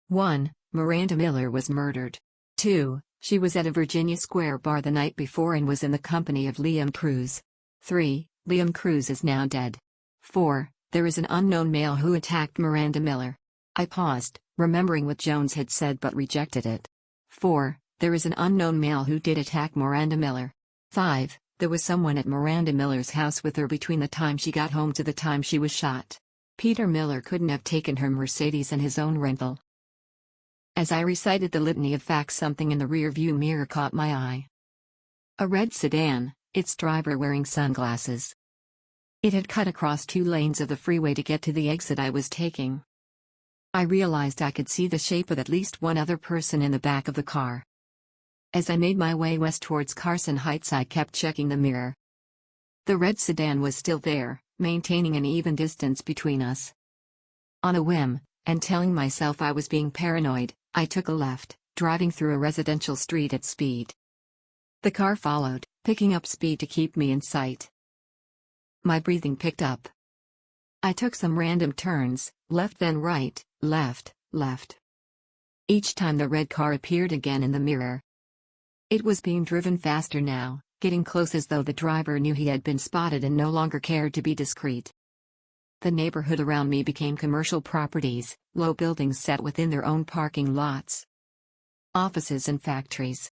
1. Miranda Miller was murdered. 2. She was at a Virginia Square bar the night before and was in the company of Liam Cruz. 3. Liam Cruz is now dead. 4. There is an unknown male who attacked Miranda Miller. I paused, remembering what Jones had said but rejected it. 4. There is an unknown male who did attack Miranda Miller. 5. There was someone at Miranda Miller's house with her between the time she got home to the time she was shot. Peter Miller couldn't have taken her Mercedes and his own rental. As I recited the litany of facts, something in the rear-view mirror caught my eye. A red sedan, its driver wearing sunglasses. It had cut across 2 lanes of the freeway to get to the exit I was taking. I realized I could see the shape of at least one other person in the back of the car. As I made my way west towards Carson Heights, I kept checking the mirror. The red sedan was still there, maintaining an even distance between us. On a whim, and telling myself I was being paranoid, I took a left, driving through a residential street at speed. The car followed, picking up speed to keep me in sight. My breathing picked up. I took some random turns, left then right, left. Each time the red car appeared again in the mirror. It was being driven faster now, getting close as though the driver knew he had been spotted and no longer cared to be discreet. The neighborhood around me became commercial properties, low buildings set within their own parking lots. Offices and factories.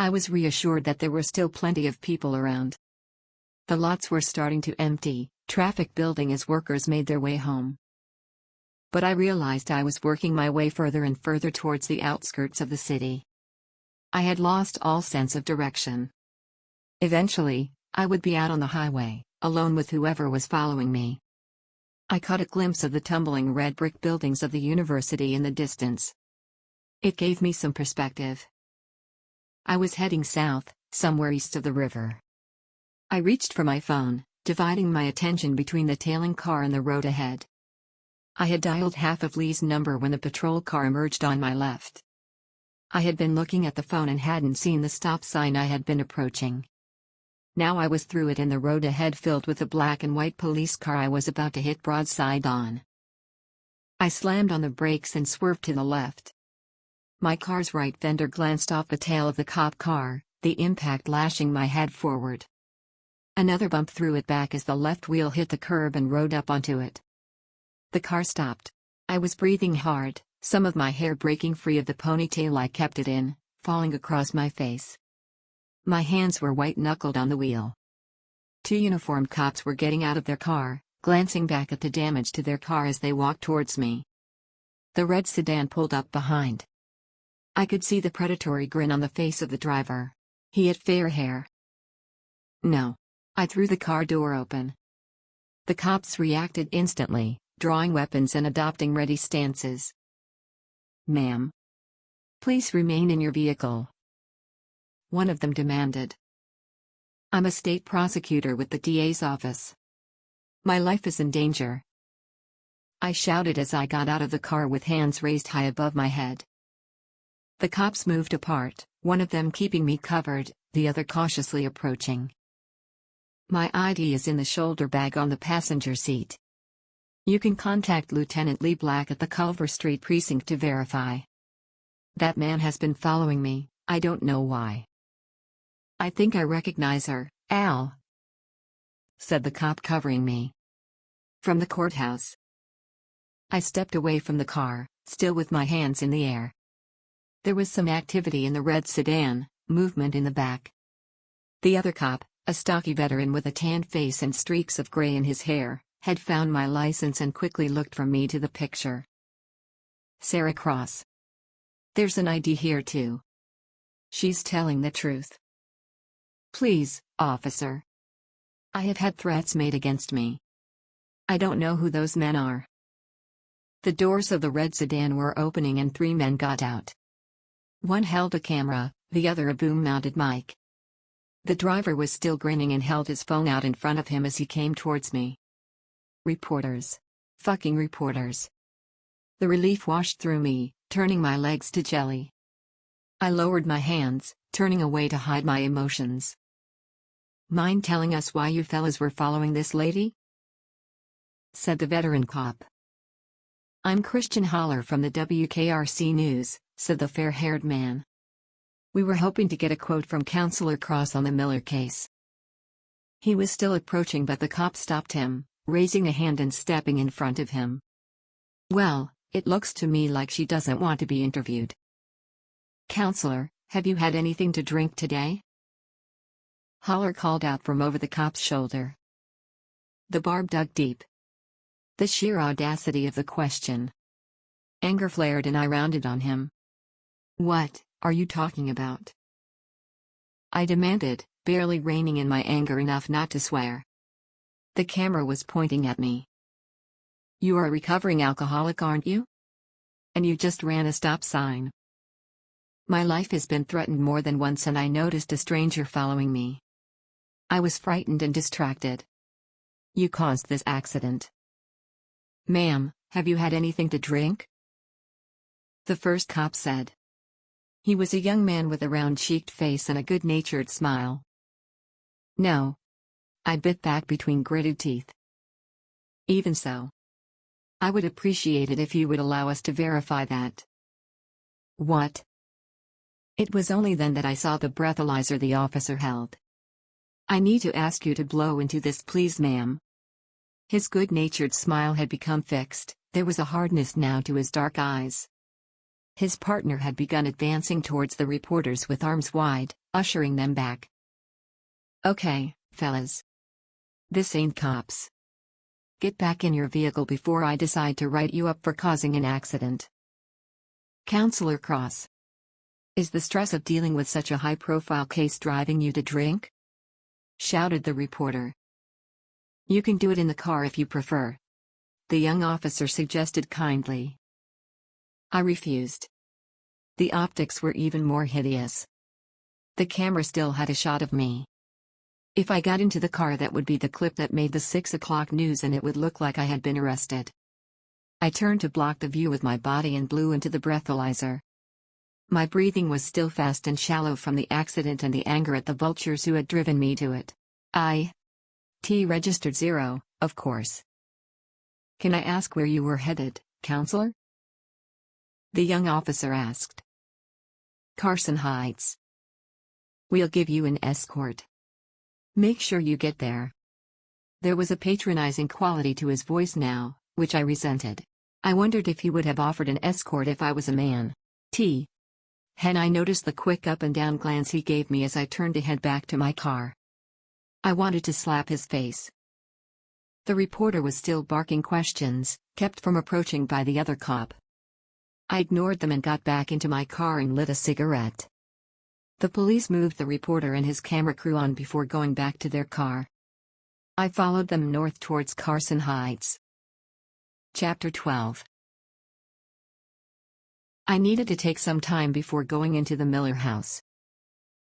I was reassured that there were still plenty of people around. The lots were starting to empty, traffic building as workers made their way home. but I realized I was working my way further and further towards the outskirts of the city. I had lost all sense of direction. Eventually, I would be out on the highway, alone with whoever was following me. I caught a glimpse of the tumbling red brick buildings of the university in the distance. It gave me some perspective. I was heading south, somewhere east of the river. I reached for my phone, dividing my attention between the tailing car and the road ahead. I had dialed half of Lee's number when the patrol car emerged on my left. I had been looking at the phone and hadn't seen the stop sign I had been approaching. Now I was through it and the road ahead filled with a black and white police car I was about to hit broadside on. I slammed on the brakes and swerved to the left. My car's right fender glanced off the tail of the cop car, the impact lashing my head forward. Another bump threw it back as the left wheel hit the curb and rode up onto it. The car stopped. I was breathing hard, some of my hair breaking free of the ponytail I kept it in, falling across my face. My hands were white-knuckled on the wheel. Two uniformed cops were getting out of their car, glancing back at the damage to their car as they walked towards me. The red sedan pulled up behind. I could see the predatory grin on the face of the driver. He had fair hair. No. I threw the car door open. The cops reacted instantly, drawing weapons and adopting ready stances. "Ma'am. Please remain in your vehicle," one of them demanded. "I'm a state prosecutor with the DA's office. My life is in danger," I shouted as I got out of the car with hands raised high above my head. The cops moved apart, one of them keeping me covered, the other cautiously approaching. "My ID is in the shoulder bag on the passenger seat. You can contact Lieutenant Lee Black at the Culver Street precinct to verify. That man has been following me, I don't know why." "I think I recognize her, Al," said the cop covering me. "From the courthouse." I stepped away from the car, still with my hands in the air. There was some activity in the red sedan, movement in the back. The other cop, a stocky veteran with a tanned face and streaks of gray in his hair, had found my license and quickly looked from me to the picture. "Sarah Cross. There's an ID here too. She's telling the truth. Please, officer. I have had threats made against me. I don't know who those men are." The doors of the red sedan were opening and three men got out. One held a camera, the other a boom-mounted mic. The driver was still grinning and held his phone out in front of him as he came towards me. Reporters. Fucking reporters. The relief washed through me, turning my legs to jelly. I lowered my hands, turning away to hide my emotions. "Mind telling us why you fellas were following this lady?" said the veteran cop. "I'm Christian Holler from the WKRC News," said the fair-haired man. "We were hoping to get a quote from Counselor Cross on the Miller case." He was still approaching but the cop stopped him, raising a hand and stepping in front of him. "Well, it looks to me like she doesn't want to be interviewed. Counselor, have you had anything to drink today?" Holler called out from over the cop's shoulder. The barb dug deep. The sheer audacity of the question. Anger flared and I rounded on him. "What are you talking about?" I demanded, barely reining in my anger enough not to swear. The camera was pointing at me. "You are a recovering alcoholic, aren't you? And you just ran a stop sign." My life has been threatened more than once and I noticed a stranger following me. I was frightened and distracted. "You caused this accident. Ma'am, have you had anything to drink?" the first cop said. He was a young man with a round-cheeked face and a good-natured smile. "No." I bit back between gritted teeth. "Even so. I would appreciate it if you would allow us to verify that." "What?" It was only then that I saw the breathalyzer the officer held. "I need to ask you to blow into this, please, ma'am." His good-natured smile had become fixed, there was a hardness now to his dark eyes. His partner had begun advancing towards the reporters with arms wide, ushering them back. "Okay, fellas. This ain't cops. Get back in your vehicle before I decide to write you up for causing an accident. Counselor Cross. Is the stress of dealing with such a high-profile case driving you to drink? Shouted the reporter. You can do it in the car if you prefer. The young officer suggested kindly. I refused. The optics were even more hideous. The camera still had a shot of me. If I got into the car, that would be the clip that made the 6 o'clock news, and it would look like I had been arrested. I turned to block the view with my body and blew into the breathalyzer. My breathing was still fast and shallow from the accident and the anger at the vultures who had driven me to it. T registered 0, of course. Can I ask where you were headed, counselor? The young officer asked. Carson Heights. We'll give you an escort. Make sure you get there. There was a patronizing quality to his voice now, which I resented. I wondered if he would have offered an escort if I was a man. I noticed the quick up and down glance he gave me as I turned to head back to my car. I wanted to slap his face. The reporter was still barking questions, kept from approaching by the other cop. I ignored them and got back into my car and lit a cigarette. The police moved the reporter and his camera crew on before going back to their car. I followed them north towards Carson Heights. Chapter 12. I needed to take some time before going into the Miller house.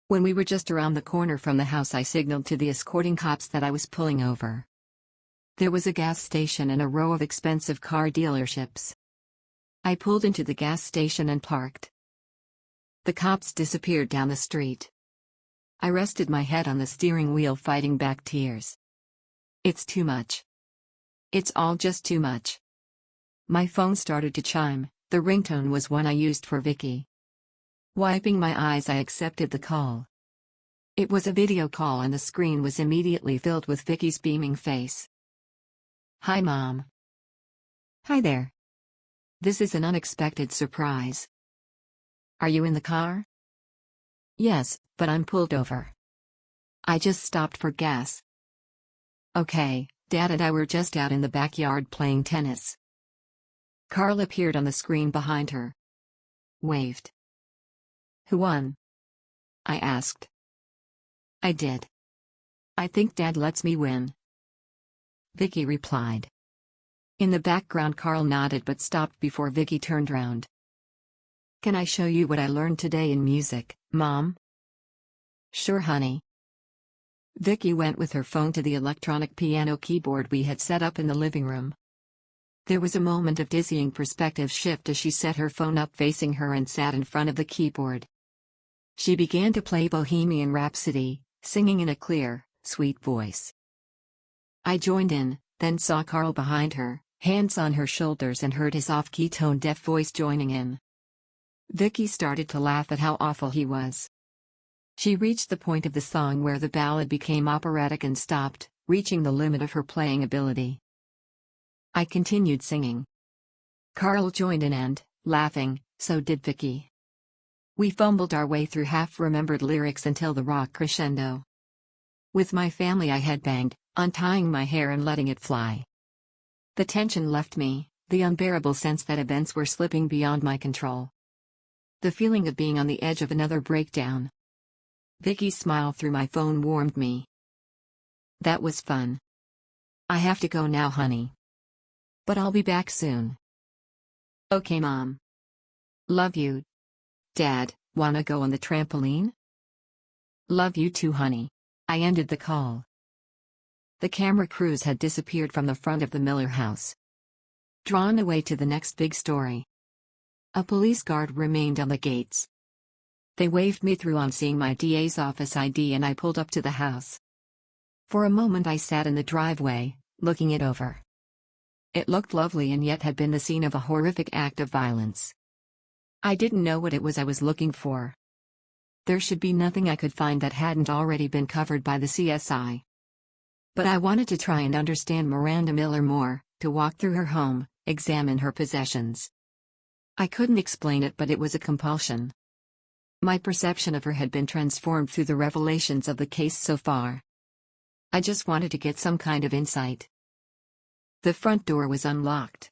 When we were just around the corner from the house, I signaled to the escorting cops that I was pulling over. There was a gas station and a row of expensive car dealerships. I pulled into the gas station and parked. The cops disappeared down the street. I rested my head on the steering wheel, fighting back tears. It's too much. It's all just too much. My phone started to chime. The ringtone was one I used for Vicky. Wiping my eyes, I accepted the call. It was a video call and the screen was immediately filled with Vicky's beaming face. Hi, Mom. Hi there. This is an unexpected surprise. Are you in the car? Yes, but I'm pulled over. I just stopped for gas. Okay, Dad and I were just out in the backyard playing tennis. Carl appeared on the screen behind her. Waved. Who won? I asked. I did. I think Dad lets me win. Vicky replied. In the background, Carl nodded but stopped before Vicky turned round. Can I show you what I learned today in music, Mom? Sure, honey. Vicky went with her phone to the electronic piano keyboard we had set up in the living room. There was a moment of dizzying perspective shift as she set her phone up facing her and sat in front of the keyboard. She began to play Bohemian Rhapsody, singing in a clear, sweet voice. I joined in, then saw Carl behind her, hands on her shoulders, and heard his off-key tone-deaf voice joining in. Vicky started to laugh at how awful he was. She reached the point of the song where the ballad became operatic and stopped, reaching the limit of her playing ability. I continued singing. Carl joined in and, laughing, so did Vicky. We fumbled our way through half-remembered lyrics until the rock crescendo. With my family I headbanged, untying my hair and letting it fly. The tension left me, the unbearable sense that events were slipping beyond my control. The feeling of being on the edge of another breakdown. Vicky's smile through my phone warmed me. That was fun. I have to go now, honey. But I'll be back soon. Okay, Mom. Love you. Dad, wanna go on the trampoline? Love you too, honey. I ended the call. The camera crews had disappeared from the front of the Miller house. Drawn away to the next big story. A police guard remained on the gates. They waved me through on seeing my DA's office ID and I pulled up to the house. For a moment I sat in the driveway, looking it over. It looked lovely and yet had been the scene of a horrific act of violence. I didn't know what it was I was looking for. There should be nothing I could find that hadn't already been covered by the CSI. But I wanted to try and understand Miranda Miller more, to walk through her home, examine her possessions. I couldn't explain it, but it was a compulsion. My perception of her had been transformed through the revelations of the case so far. I just wanted to get some kind of insight. The front door was unlocked.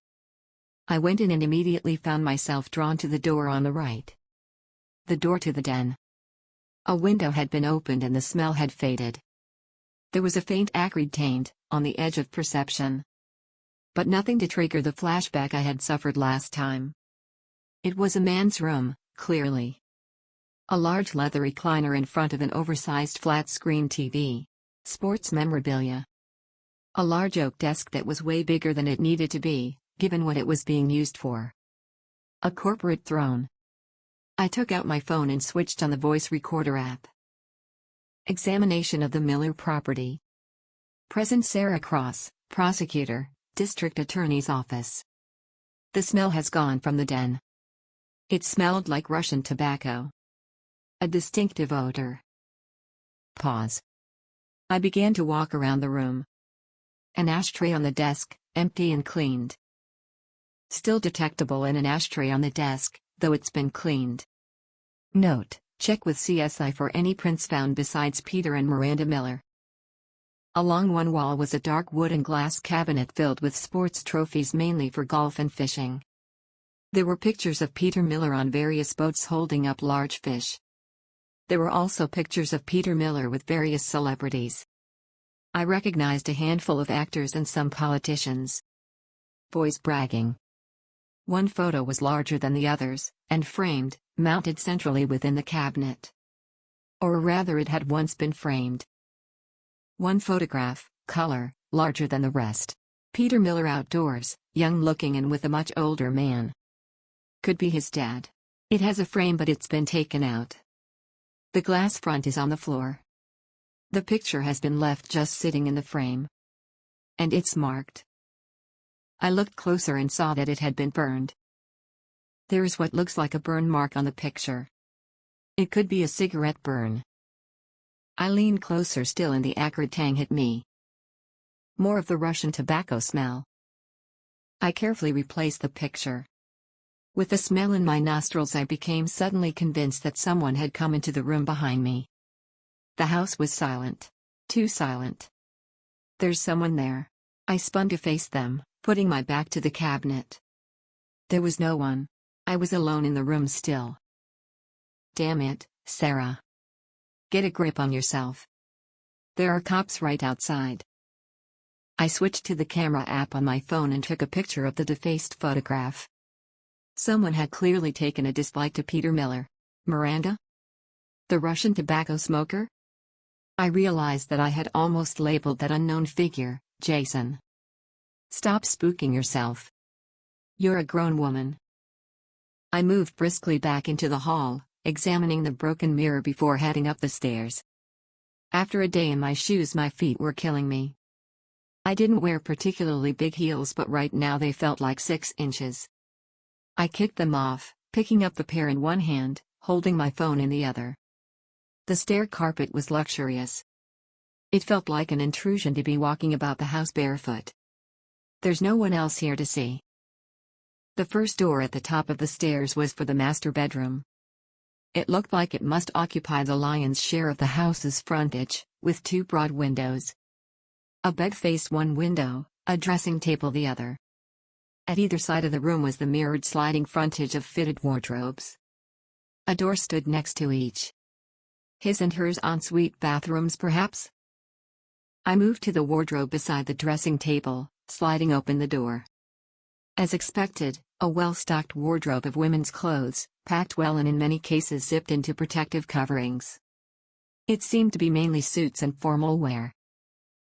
I went in and immediately found myself drawn to the door on the right. The door to the den. A window had been opened and the smell had faded. There was a faint acrid taint, on the edge of perception. But nothing to trigger the flashback I had suffered last time. It was a man's room, clearly. A large leather recliner in front of an oversized flat-screen TV. Sports memorabilia. A large oak desk that was way bigger than it needed to be, given what it was being used for. A corporate throne. I took out my phone and switched on the voice recorder app. Examination of the Miller property. Present Sarah Cross, Prosecutor, District Attorney's Office. The smell has gone from the den. It smelled like Russian tobacco. A distinctive odor. Pause. I began to walk around the room. An ashtray on the desk, empty and cleaned. Still detectable in an ashtray on the desk, though it's been cleaned. Note: check with CSI for any prints found besides Peter and Miranda Miller. Along one wall was a dark wood and glass cabinet filled with sports trophies mainly for golf and fishing. There were pictures of Peter Miller on various boats holding up large fish. There were also pictures of Peter Miller with various celebrities. I recognized a handful of actors and some politicians. Boys bragging. One photo was larger than the others, and framed, mounted centrally within the cabinet. Or rather, it had once been framed. One photograph, color, larger than the rest. Peter Miller outdoors, young-looking and with a much older man. Could be his dad. It has a frame but it's been taken out. The glass front is on the floor. The picture has been left just sitting in the frame. And it's marked. I looked closer and saw that it had been burned. There is what looks like a burn mark on the picture. It could be a cigarette burn. I leaned closer still and the acrid tang hit me. More of the Russian tobacco smell. I carefully replaced the picture. With the smell in my nostrils, I became suddenly convinced that someone had come into the room behind me. The house was silent. Too silent. There's someone there. I spun to face them, putting my back to the cabinet. There was no one. I was alone in the room still. Damn it, Sarah. Get a grip on yourself. There are cops right outside. I switched to the camera app on my phone and took a picture of the defaced photograph. Someone had clearly taken a dislike to Peter Miller. Miranda? The Russian tobacco smoker? I realized that I had almost labeled that unknown figure, Jason. Stop spooking yourself. You're a grown woman. I moved briskly back into the hall, examining the broken mirror before heading up the stairs. After a day in my shoes, my feet were killing me. I didn't wear particularly big heels, but right now they felt like 6 inches. I kicked them off, picking up the pair in one hand, holding my phone in the other. The stair carpet was luxurious. It felt like an intrusion to be walking about the house barefoot. There's no one else here to see. The first door at the top of the stairs was for the master bedroom. It looked like it must occupy the lion's share of the house's frontage, with 2 broad windows. A bed faced one window, a dressing table the other. At either side of the room was the mirrored sliding frontage of fitted wardrobes. A door stood next to each. His and hers ensuite bathrooms, perhaps? I moved to the wardrobe beside the dressing table, sliding open the door. As expected, a well-stocked wardrobe of women's clothes, packed well and in many cases zipped into protective coverings. It seemed to be mainly suits and formal wear.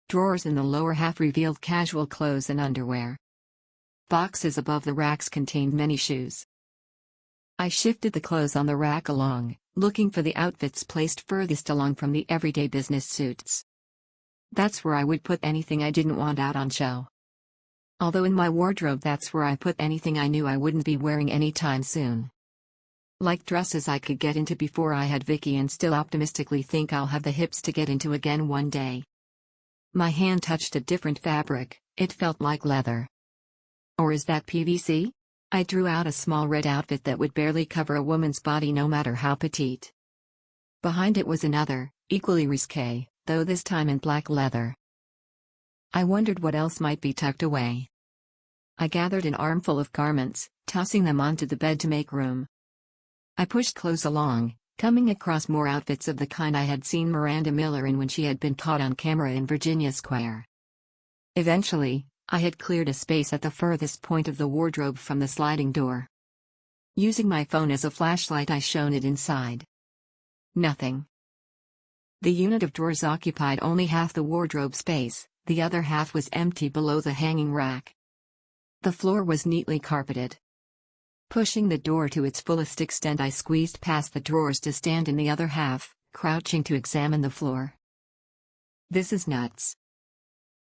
Drawers in the lower half revealed casual clothes and underwear. Boxes above the racks contained many shoes. I shifted the clothes on the rack along, looking for the outfits placed furthest along from the everyday business suits. That's where I would put anything I didn't want out on show. Although in my wardrobe, that's where I put anything I knew I wouldn't be wearing anytime soon. Like dresses I could get into before I had Vicky and still optimistically think I'll have the hips to get into again one day. My hand touched a different fabric, it felt like leather. Or is that PVC? I drew out a small red outfit that would barely cover a woman's body no matter how petite. Behind it was another, equally risque, though this time in black leather. I wondered what else might be tucked away. I gathered an armful of garments, tossing them onto the bed to make room. I pushed clothes along, coming across more outfits of the kind I had seen Miranda Miller in when she had been caught on camera in Virginia Square. Eventually, I had cleared a space at the furthest point of the wardrobe from the sliding door. Using my phone as a flashlight, I shone it inside. Nothing. The unit of drawers occupied only half the wardrobe space, the other half was empty below the hanging rack. The floor was neatly carpeted. Pushing the door to its fullest extent, I squeezed past the drawers to stand in the other half, crouching to examine the floor. This is nuts.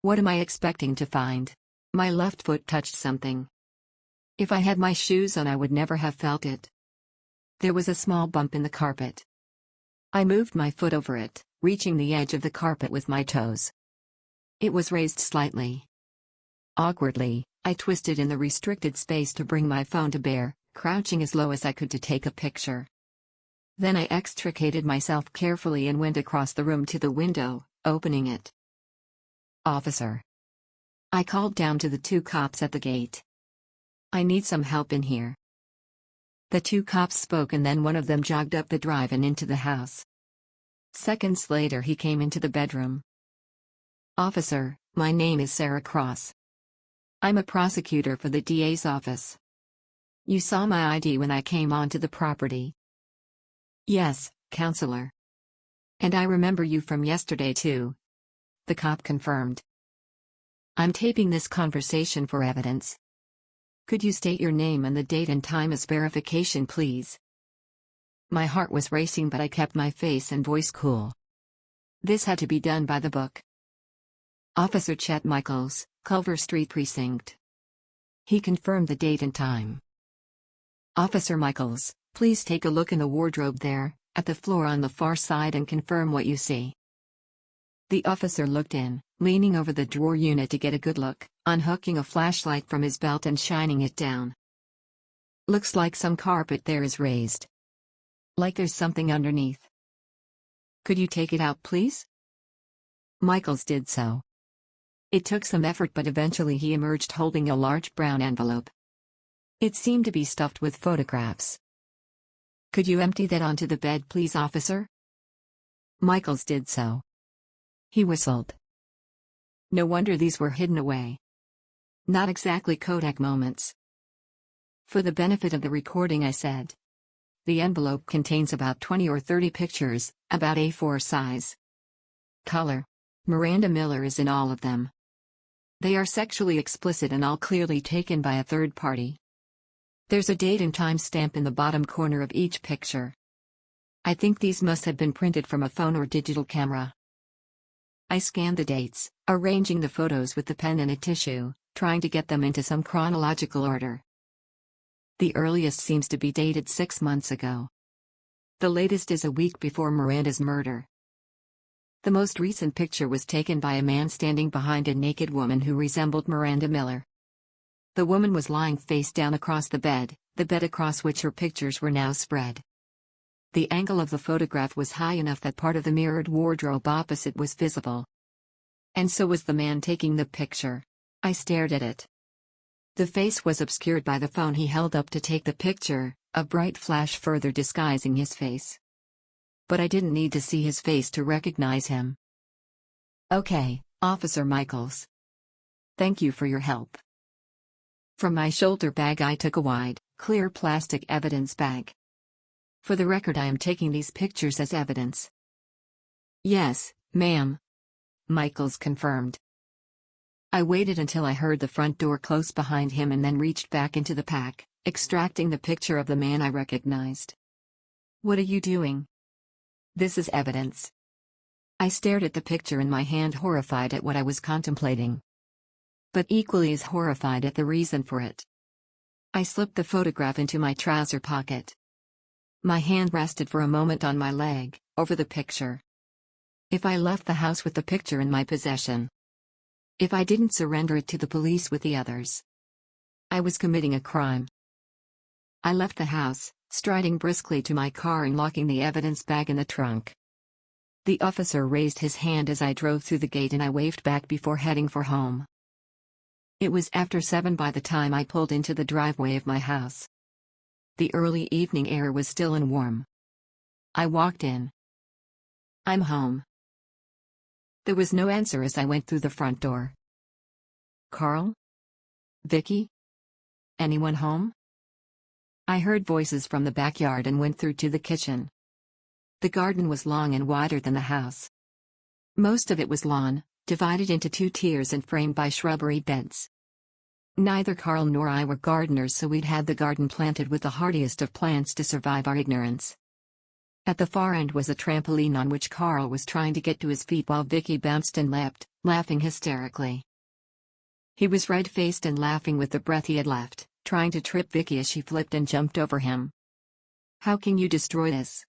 What am I expecting to find? My left foot touched something. If I had my shoes on, I would never have felt it. There was a small bump in the carpet. I moved my foot over it, reaching the edge of the carpet with my toes. It was raised slightly. Awkwardly, I twisted in the restricted space to bring my phone to bear, crouching as low as I could to take a picture. Then I extricated myself carefully and went across the room to the window, opening it. "Officer," I called down to the 2 cops at the gate. "I need some help in here." The 2 cops spoke, and then one of them jogged up the drive and into the house. Seconds later, he came into the bedroom. "Officer, my name is Sarah Cross. I'm a prosecutor for the DA's office. You saw my ID when I came onto the property." "Yes, counselor. And I remember you from yesterday too," the cop confirmed. "I'm taping this conversation for evidence. Could you state your name and the date and time as verification, please?" My heart was racing, but I kept my face and voice cool. This had to be done by the book. "Officer Chet Michaels, Culver Street Precinct." He confirmed the date and time. "Officer Michaels, please take a look in the wardrobe there, at the floor on the far side, and confirm what you see." The officer looked in, leaning over the drawer unit to get a good look, unhooking a flashlight from his belt and shining it down. "Looks like some carpet there is raised. Like there's something underneath. Could you take it out, please?" Michaels did so. It took some effort, but eventually he emerged holding a large brown envelope. It seemed to be stuffed with photographs. "Could you empty that onto the bed, please, officer?" Michaels did so. He whistled. No wonder these were hidden away. Not exactly Kodak moments. For the benefit of the recording, I said, "The envelope contains about 20 or 30 pictures, about A4 size. Color. Miranda Miller is in all of them. They are sexually explicit and all clearly taken by a third party. There's a date and time stamp in the bottom corner of each picture. I think these must have been printed from a phone or digital camera." I scanned the dates, arranging the photos with the pen and a tissue, trying to get them into some chronological order. The earliest seems to be dated 6 months ago. The latest is a week before Miranda's murder. The most recent picture was taken by a man standing behind a naked woman who resembled Miranda Miller. The woman was lying face down across the bed across which her pictures were now spread. The angle of the photograph was high enough that part of the mirrored wardrobe opposite was visible. And so was the man taking the picture. I stared at it. The face was obscured by the phone he held up to take the picture, a bright flash further disguising his face. But I didn't need to see his face to recognize him. "Okay, Officer Michaels. Thank you for your help." From my shoulder bag I took a wide, clear plastic evidence bag. "For the record, I am taking these pictures as evidence." "Yes, ma'am," Michaels confirmed. I waited until I heard the front door close behind him and then reached back into the pack, extracting the picture of the man I recognized. "What are you doing?" "This is evidence." I stared at the picture in my hand, horrified at what I was contemplating. But equally as horrified at the reason for it. I slipped the photograph into my trouser pocket. My hand rested for a moment on my leg, over the picture. If I left the house with the picture in my possession, if I didn't surrender it to the police with the others, I was committing a crime. I left the house, striding briskly to my car and locking the evidence bag in the trunk. The officer raised his hand as I drove through the gate and I waved back before heading for home. It was after 7 by the time I pulled into the driveway of my house. The early evening air was still and warm. I walked in. "I'm home." There was no answer as I went through the front door. "Carl? Vicky? Anyone home?" I heard voices from the backyard and went through to the kitchen. The garden was long and wider than the house. Most of it was lawn, divided into 2 tiers and framed by shrubbery beds. Neither Carl nor I were gardeners, so we'd had the garden planted with the hardiest of plants to survive our ignorance. At the far end was a trampoline on which Carl was trying to get to his feet while Vicky bounced and leapt, laughing hysterically. He was red-faced and laughing with the breath he had left, trying to trip Vicky as she flipped and jumped over him. "How can you destroy this?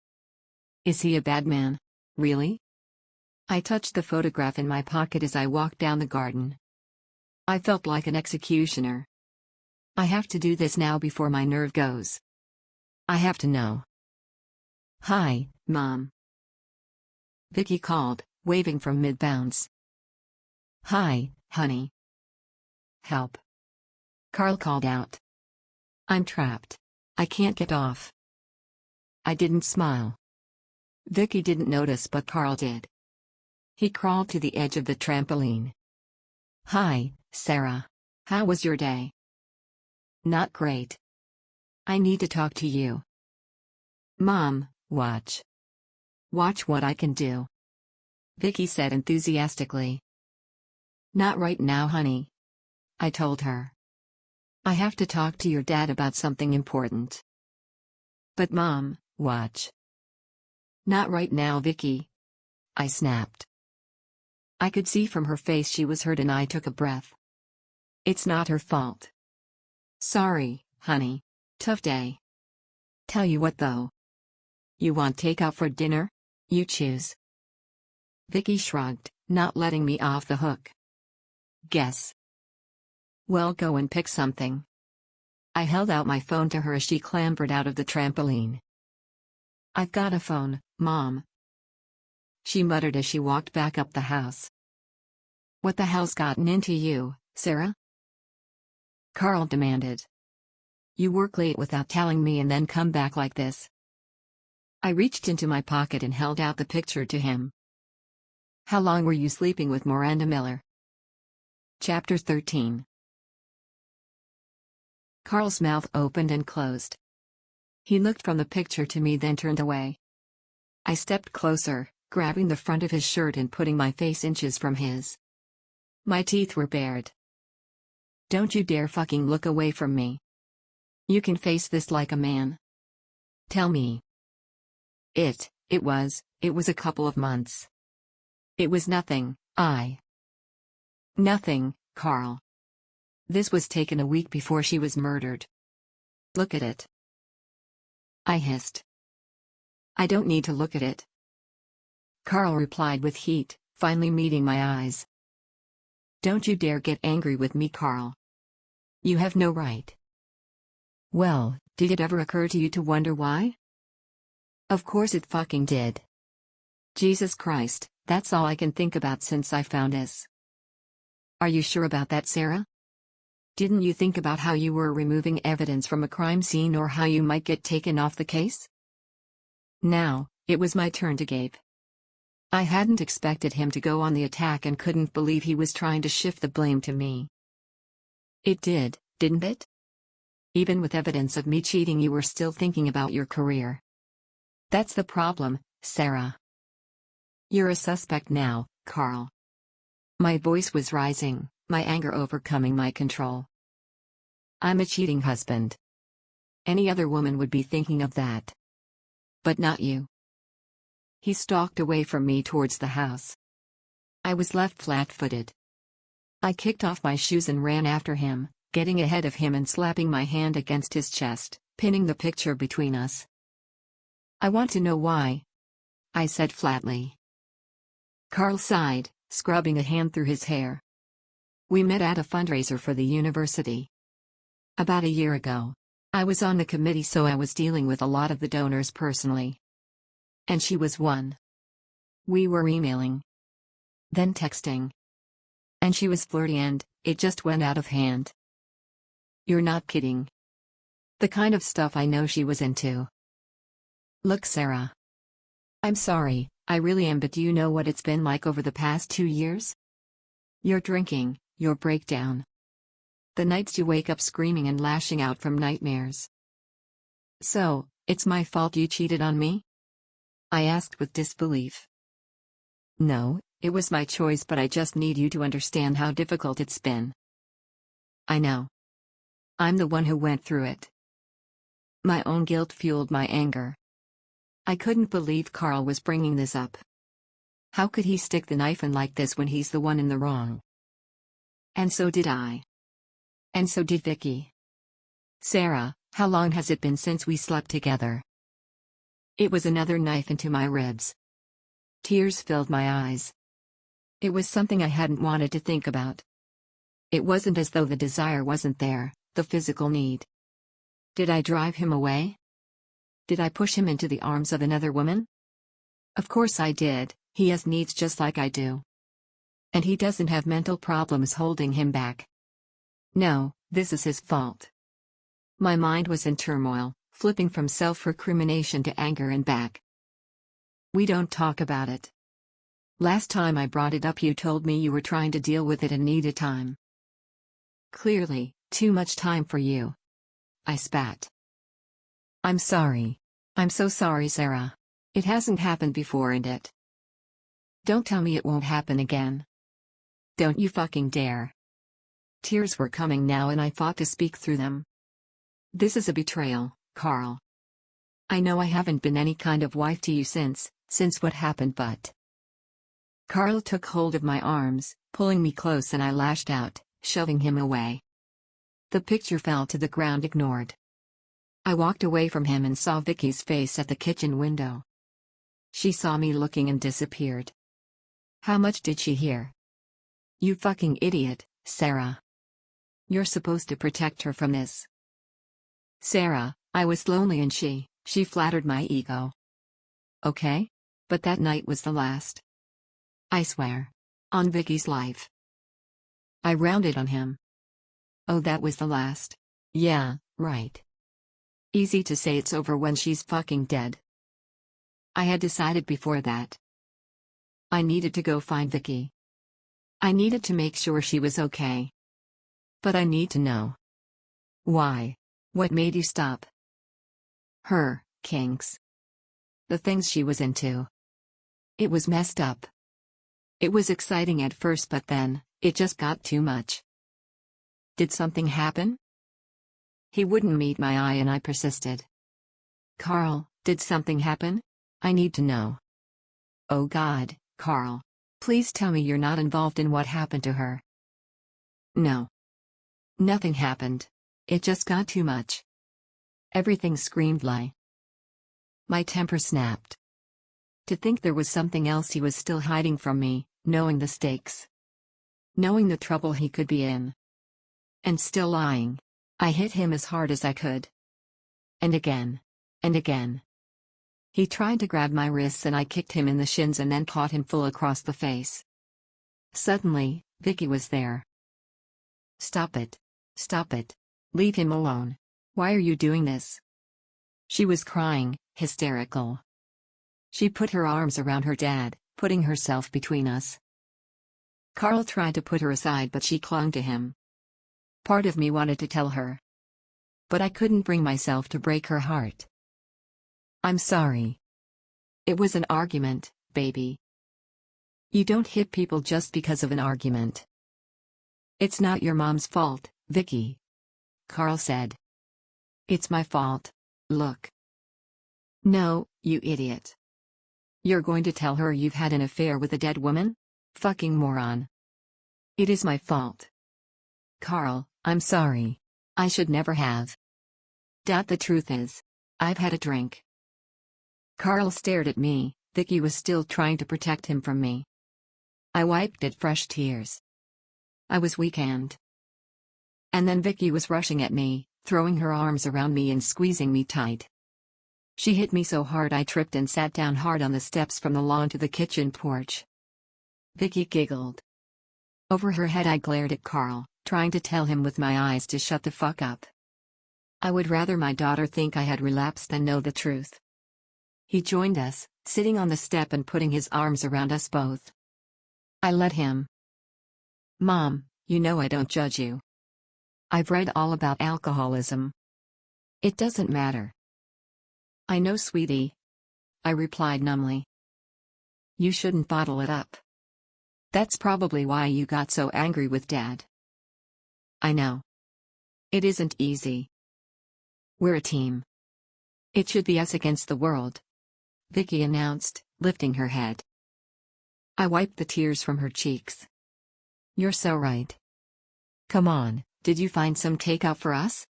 Is he a bad man? Really?" I touched the photograph in my pocket as I walked down the garden. I felt like an executioner. I have to do this now before my nerve goes. I have to know. "Hi, Mom," Vicky called, waving from mid-bounce. "Hi, honey." "Help," Carl called out. "I'm trapped. I can't get off." I didn't smile. Vicky didn't notice, but Carl did. He crawled to the edge of the trampoline. "Hi, Sarah. How was your day?" "Not great. I need to talk to you." "Mom, watch." "Watch what I can do," Vicky said enthusiastically. "Not right now, honey," I told her. "I have to talk to your dad about something important." "But Mom, watch." "Not right now, Vicky," I snapped. I could see from her face she was hurt and I took a breath. It's not her fault. "Sorry, honey. Tough day. Tell you what though. You want takeout for dinner? You choose." Vicky shrugged, not letting me off the hook. "Guess." "Well, go and pick something." I held out my phone to her as she clambered out of the trampoline. "I've got a phone, Mom," she muttered as she walked back up the house. "What the hell's gotten into you, Sarah?" Carl demanded. "You work late without telling me and then come back like this." I reached into my pocket and held out the picture to him. "How long were you sleeping with Miranda Miller?" Chapter 13. Carl's mouth opened and closed. He looked from the picture to me, then turned away. I stepped closer, grabbing the front of his shirt and putting my face inches from his. My teeth were bared. "Don't you dare fucking look away from me. You can face this like a man. Tell me." It was a couple of months. It was nothing, Nothing, Carl. This was taken a week before she was murdered. Look at it. I hissed. "I don't need to look at it," Carl replied with heat, finally meeting my eyes. "Don't you dare get angry with me, Carl. You have no right." "Well, did it ever occur to you to wonder why?" "Of course it fucking did. Jesus Christ, that's all I can think about since I found this." "Are you sure about that, Sarah? Didn't you think about how you were removing evidence from a crime scene or how you might get taken off the case?" Now, it was my turn to gape. I hadn't expected him to go on the attack and couldn't believe he was trying to shift the blame to me. "It did, didn't it? Even with evidence of me cheating, you were still thinking about your career. That's the problem, Sarah. You're a suspect now, Carl." My voice was rising, my anger overcoming my control. "I'm a cheating husband. Any other woman would be thinking of that. But not you." He stalked away from me towards the house. I was left flat-footed. I kicked off my shoes and ran after him, getting ahead of him and slapping my hand against his chest, pinning the picture between us. "I want to know why," I said flatly. Carl sighed, scrubbing a hand through his hair. "We met at a fundraiser for the university. About a year ago. I was on the committee, so I was dealing with a lot of the donors personally. And she was one. We were emailing. Then texting. And she was flirty and it just went out of hand. You're not kidding. The kind of stuff I know she was into. Look, Sarah. I'm sorry, I really am, but do you know what it's been like over the past 2 years? Your drinking, your breakdown. The nights you wake up screaming and lashing out from nightmares. So, it's my fault you cheated on me? I asked with disbelief. No, it was my choice, but I just need you to understand how difficult it's been. I know. I'm the one who went through it. My own guilt fueled my anger. I couldn't believe Carl was bringing this up. How could he stick the knife in like this when he's the one in the wrong? And so did I. And so did Vicky. Sarah, how long has it been since we slept together? It was another knife into my ribs. Tears filled my eyes. It was something I hadn't wanted to think about. It wasn't as though the desire wasn't there, the physical need. Did I drive him away? Did I push him into the arms of another woman? Of course I did, he has needs just like I do. And he doesn't have mental problems holding him back. No, this is his fault. My mind was in turmoil, flipping from self-recrimination to anger and back. We don't talk about it. Last time I brought it up you told me you were trying to deal with it and needed time. Clearly, too much time for you. I spat. I'm sorry. I'm so sorry, Sarah. It hasn't happened before and it. Don't tell me it won't happen again. Don't you fucking dare. Tears were coming now and I fought to speak through them. This is a betrayal, Carl. I know I haven't been any kind of wife to you since what happened, but... Carl took hold of my arms, pulling me close, and I lashed out, shoving him away. The picture fell to the ground, ignored. I walked away from him and saw Vicky's face at the kitchen window. She saw me looking and disappeared. How much did she hear? You fucking idiot, Sarah. You're supposed to protect her from this. Sarah, I was lonely and she flattered my ego. Okay? But that night was the last. I swear. On Vicky's life. I rounded on him. Oh, that was the last. Yeah, right. Easy to say it's over when she's fucking dead. I had decided before that. I needed to go find Vicky. I needed to make sure she was okay. But I need to know. Why? What made you stop? Her kinks. The things she was into. It was messed up. It was exciting at first, but then, it just got too much. Did something happen? He wouldn't meet my eye and I persisted. Carl, did something happen? I need to know. Oh God, Carl. Please tell me you're not involved in what happened to her. No. Nothing happened. It just got too much. Everything screamed lie. My temper snapped. To think there was something else he was still hiding from me, knowing the stakes. Knowing the trouble he could be in. And still lying. I hit him as hard as I could. And again. And again. He tried to grab my wrists and I kicked him in the shins and then caught him full across the face. Suddenly, Vicky was there. Stop it. Stop it. Leave him alone. Why are you doing this? She was crying, hysterical. She put her arms around her dad, putting herself between us. Carl tried to put her aside, but she clung to him. Part of me wanted to tell her. But I couldn't bring myself to break her heart. I'm sorry. It was an argument, baby. You don't hit people just because of an argument. It's not your mom's fault, Vicky. Carl said. It's my fault. Look. No, you idiot. You're going to tell her you've had an affair with a dead woman? Fucking moron. It is my fault. Carl, I'm sorry. I should never have. The truth is, I've had a drink. Carl stared at me. Vicky was still trying to protect him from me. I wiped at fresh tears. I was weak-handed. And then Vicky was rushing at me, throwing her arms around me and squeezing me tight. She hit me so hard I tripped and sat down hard on the steps from the lawn to the kitchen porch. Vicky giggled. Over her head I glared at Carl, trying to tell him with my eyes to shut the fuck up. I would rather my daughter think I had relapsed than know the truth. He joined us, sitting on the step and putting his arms around us both. I let him. Mom, you know I don't judge you. I've read all about alcoholism. It doesn't matter. I know, sweetie. I replied numbly. You shouldn't bottle it up. That's probably why you got so angry with Dad. I know. It isn't easy. We're a team. It should be us against the world, Vicky announced, lifting her head. I wiped the tears from her cheeks. You're so right. Come on, did you find some takeout for us?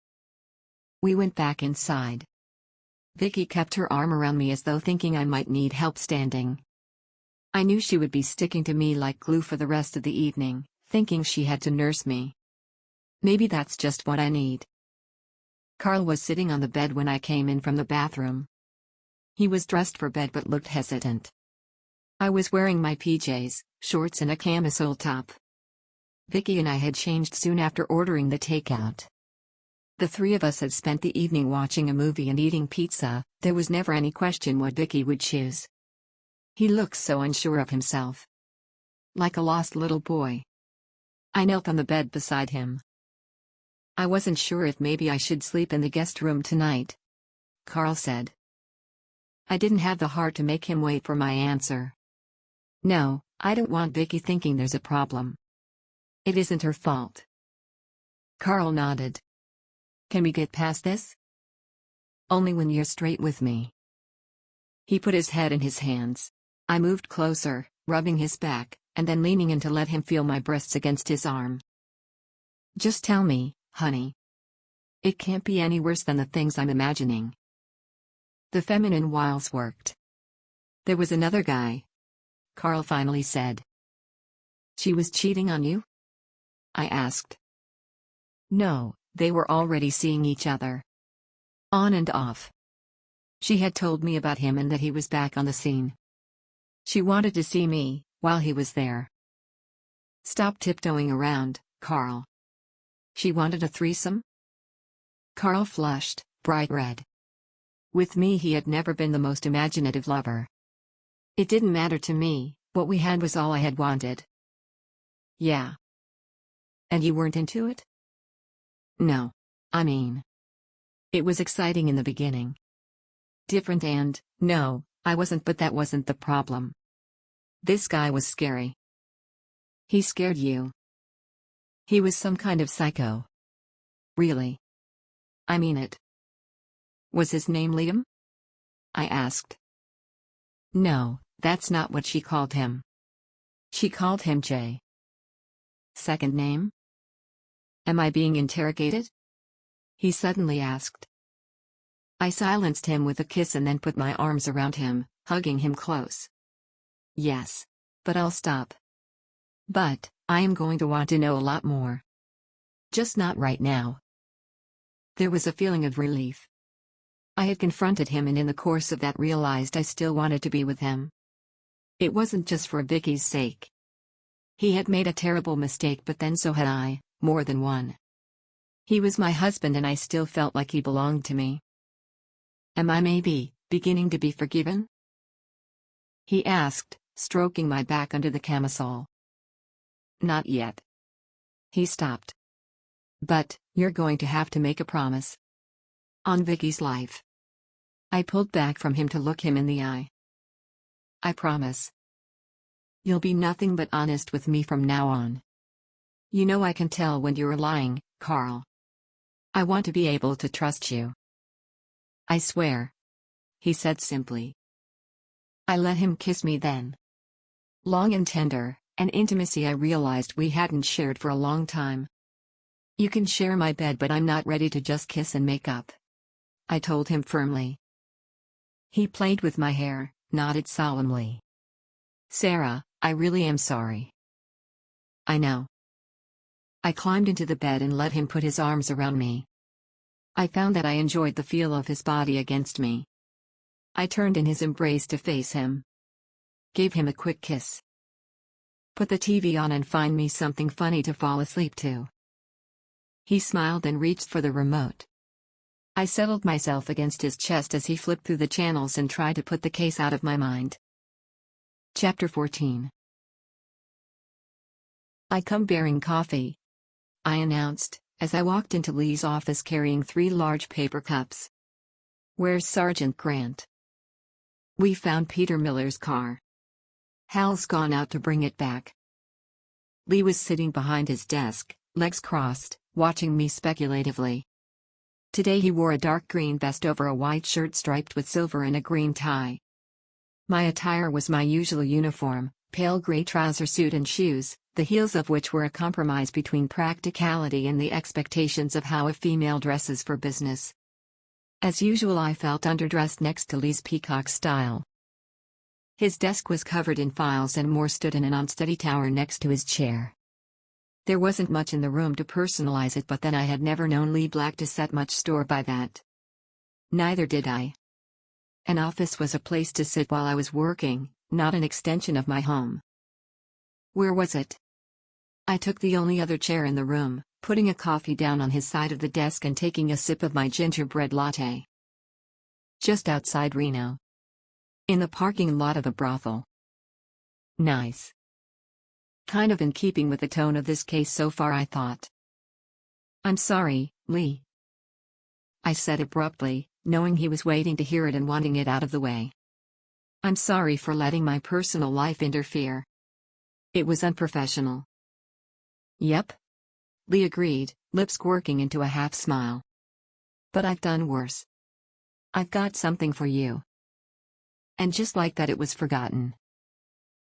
We went back inside. Vicky kept her arm around me as though thinking I might need help standing. I knew she would be sticking to me like glue for the rest of the evening, thinking she had to nurse me. Maybe that's just what I need. Carl was sitting on the bed when I came in from the bathroom. He was dressed for bed but looked hesitant. I was wearing my PJs, shorts and a camisole top. Vicky and I had changed soon after ordering the takeout. The three of us had spent the evening watching a movie and eating pizza. There was never any question what Vicky would choose. He looked so unsure of himself. Like a lost little boy. I knelt on the bed beside him. I wasn't sure if maybe I should sleep in the guest room tonight, Carl said. I didn't have the heart to make him wait for my answer. No, I don't want Vicky thinking there's a problem. It isn't her fault. Carl nodded. Can we get past this? Only when you're straight with me. He put his head in his hands. I moved closer, rubbing his back, and then leaning in to let him feel my breasts against his arm. Just tell me, honey. It can't be any worse than the things I'm imagining. The feminine wiles worked. There was another guy, Carl finally said. She was cheating on you? I asked. No, they were already seeing each other. On and off. She had told me about him and that he was back on the scene. She wanted to see me, while he was there. Stop tiptoeing around, Carl. She wanted a threesome? Carl flushed, bright red. With me he had never been the most imaginative lover. It didn't matter to me, what we had was all I had wanted. Yeah. And you weren't into it? No. I mean. It was exciting in the beginning. Different and, no, I wasn't, but that wasn't the problem. This guy was scary. He scared you. He was some kind of psycho. Really? I mean it. Was his name Liam? I asked. No, that's not what she called him. She called him Jay. Second name? Am I being interrogated? He suddenly asked. I silenced him with a kiss and then put my arms around him, hugging him close. Yes. But I'll stop. But, I am going to want to know a lot more. Just not right now. There was a feeling of relief. I had confronted him and in the course of that realized I still wanted to be with him. It wasn't just for Vicky's sake. He had made a terrible mistake, but then so had I, more than one. He was my husband and I still felt like he belonged to me. Am I maybe beginning to be forgiven? He asked, stroking my back under the camisole. Not yet. He stopped. But, you're going to have to make a promise. On Vicky's life. I pulled back from him to look him in the eye. I promise. You'll be nothing but honest with me from now on. You know I can tell when you're lying, Carl. I want to be able to trust you. I swear. He said simply. I let him kiss me then. Long and tender, an intimacy I realized we hadn't shared for a long time. You can share my bed, but I'm not ready to just kiss and make up, I told him firmly. He played with my hair, nodded solemnly. Sarah, I really am sorry. I know. I climbed into the bed and let him put his arms around me. I found that I enjoyed the feel of his body against me. I turned in his embrace to face him. Gave him a quick kiss. Put the TV on and find me something funny to fall asleep to. He smiled and reached for the remote. I settled myself against his chest as he flipped through the channels and tried to put the case out of my mind. Chapter 14. I come bearing coffee, I announced, as I walked into Lee's office carrying 3 large paper cups. Where's Sergeant Grant? We found Peter Miller's car. Hal's gone out to bring it back. Lee was sitting behind his desk, legs crossed, watching me speculatively. Today he wore a dark green vest over a white shirt striped with silver and a green tie. My attire was my usual uniform, pale gray trouser suit and shoes, the heels of which were a compromise between practicality and the expectations of how a female dresses for business. As usual, I felt underdressed next to Lee's peacock style. His desk was covered in files and more stood in an unsteady tower next to his chair. There wasn't much in the room to personalize it, but then I had never known Lee Black to set much store by that. Neither did I. An office was a place to sit while I was working, not an extension of my home. Where was it? I took the only other chair in the room, putting a coffee down on his side of the desk and taking a sip of my gingerbread latte. Just outside Reno. In the parking lot of a brothel. Nice. Kind of in keeping with the tone of this case so far, I thought. I'm sorry, Lee, I said abruptly, knowing he was waiting to hear it and wanting it out of the way. I'm sorry for letting my personal life interfere. It was unprofessional. Yep. Lee agreed, lips quirking into a half smile. But I've done worse. I've got something for you. And just like that, it was forgotten.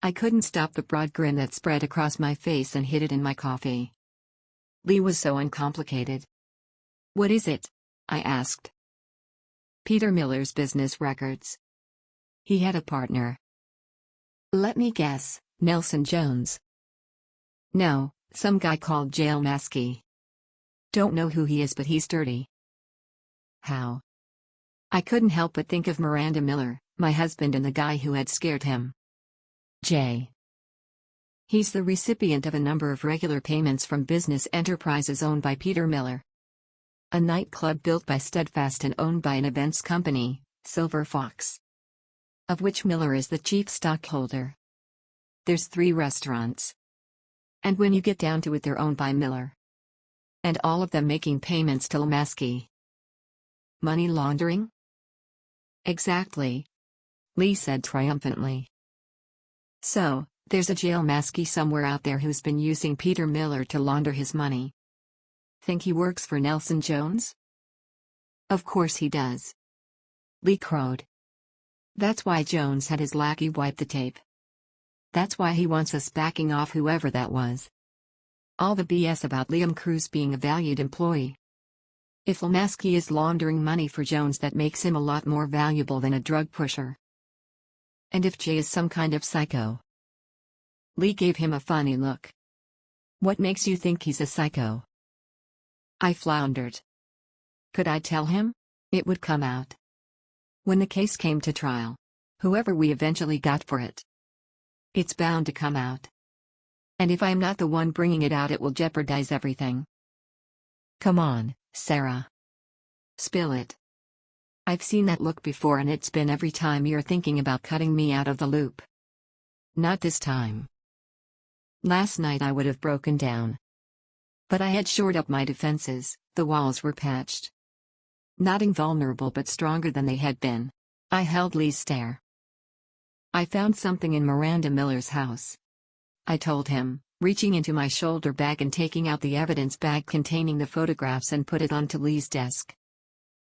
I couldn't stop the broad grin that spread across my face and hid it in my coffee. Lee was so uncomplicated. What is it? I asked. Peter Miller's business records. He had a partner. Let me guess, Nelson Jones. No, some guy called Jail Maskey. Don't know who he is, but he's dirty. How? I couldn't help but think of Miranda Miller, my husband, and the guy who had scared him. Jay. He's the recipient of a number of regular payments from business enterprises owned by Peter Miller. A nightclub built by Steadfast and owned by an events company, Silver Fox, of which Miller is the chief stockholder. There's 3 restaurants. And when you get down to it, they're owned by Miller. And all of them making payments to Maskey. Money laundering? Exactly. Lee said triumphantly. So, there's a Jail Maskey somewhere out there who's been using Peter Miller to launder his money. Think he works for Nelson Jones? Of course he does. Lee crowed. That's why Jones had his lackey wipe the tape. That's why he wants us backing off whoever that was. All the BS about Liam Cruz being a valued employee. If Maskey is laundering money for Jones, that makes him a lot more valuable than a drug pusher. And if Jay is some kind of psycho? Lee gave him a funny look. What makes you think he's a psycho? I floundered. Could I tell him? It would come out. When the case came to trial. Whoever we eventually got for it. It's bound to come out. And if I'm not the one bringing it out, it will jeopardize everything. Come on, Sarah. Spill it. I've seen that look before, and it's been every time you're thinking about cutting me out of the loop. Not this time. Last night I would have broken down. But I had shored up my defenses, the walls were patched. Not invulnerable, but stronger than they had been. I held Lee's stare. I found something in Miranda Miller's house, I told him, reaching into my shoulder bag and taking out the evidence bag containing the photographs and put it onto Lee's desk.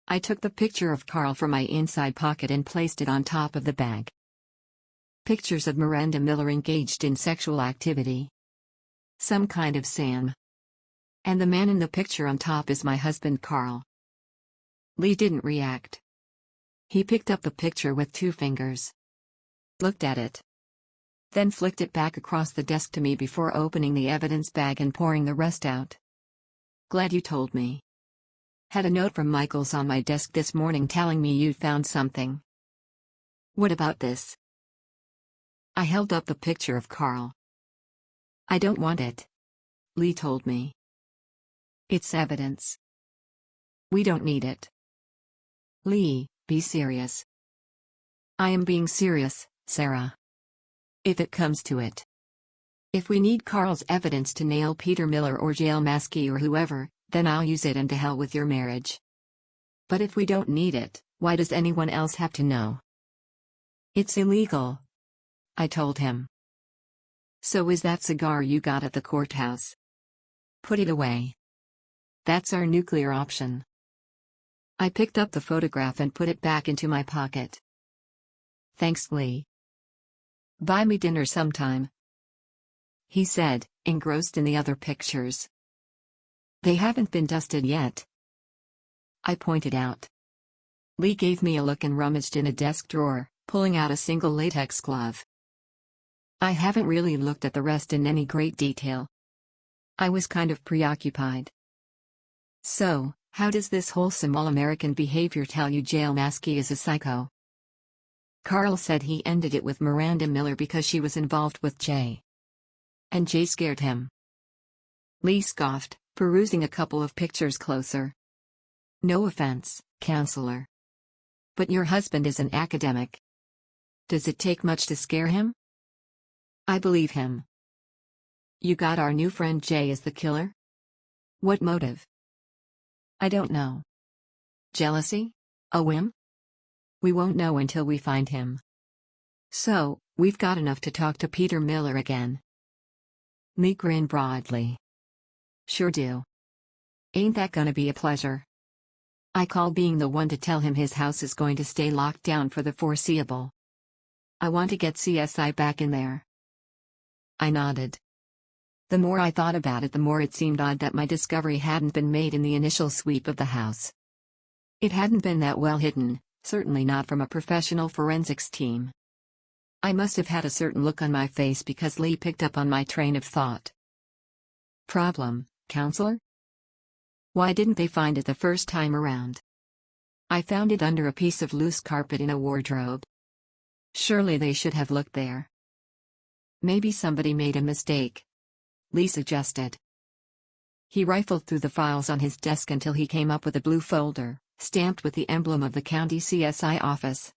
I took the picture of Carl from my inside pocket and placed it on top of the bag. Pictures of Miranda Miller engaged in sexual activity. Some kind of Sam. And the man in the picture on top is my husband Carl. Lee didn't react. He picked up the picture with 2 fingers. Looked at it. Then flicked it back across the desk to me before opening the evidence bag and pouring the rest out. Glad you told me. Had a note from Michaels on my desk this morning telling me you'd found something. What about this? I held up the picture of Carl. I don't want it. Lee told me. It's evidence. We don't need it. Lee, be serious. I am being serious, Sarah. If it comes to it. If we need Carl's evidence to nail Peter Miller or jail Maskey or whoever, then I'll use it and to hell with your marriage. But if we don't need it, why does anyone else have to know? It's illegal, I told him. So is that cigar you got at the courthouse? Put it away. That's our nuclear option. I picked up the photograph and put it back into my pocket. Thanks, Lee. Buy me dinner sometime, he said, engrossed in the other pictures. They haven't been dusted yet, I pointed out. Lee gave me a look and rummaged in a desk drawer, pulling out a single latex glove. I haven't really looked at the rest in any great detail. I was kind of preoccupied. So, how does this wholesome all-American behavior tell you jail Maskey is a psycho? Carl said he ended it with Miranda Miller because she was involved with Jay. And Jay scared him. Lee scoffed, perusing a couple of pictures closer. No offense, counselor. But your husband is an academic. Does it take much to scare him? I believe him. You got our new friend Jay as the killer? What motive? I don't know. Jealousy? A whim? We won't know until we find him. So, we've got enough to talk to Peter Miller again. Lee grinned broadly. Sure do. Ain't that gonna be a pleasure? I call being the one to tell him his house is going to stay locked down for the foreseeable. I want to get CSI back in there. I nodded. The more I thought about it, the more it seemed odd that my discovery hadn't been made in the initial sweep of the house. It hadn't been that well hidden, certainly not from a professional forensics team. I must have had a certain look on my face because Lee picked up on my train of thought. Problem, counselor? Why didn't they find it the first time around? I found it under a piece of loose carpet in a wardrobe. Surely they should have looked there. Maybe somebody made a mistake, Lee suggested. He rifled through the files on his desk until he came up with a blue folder, stamped with the emblem of the county CSI office.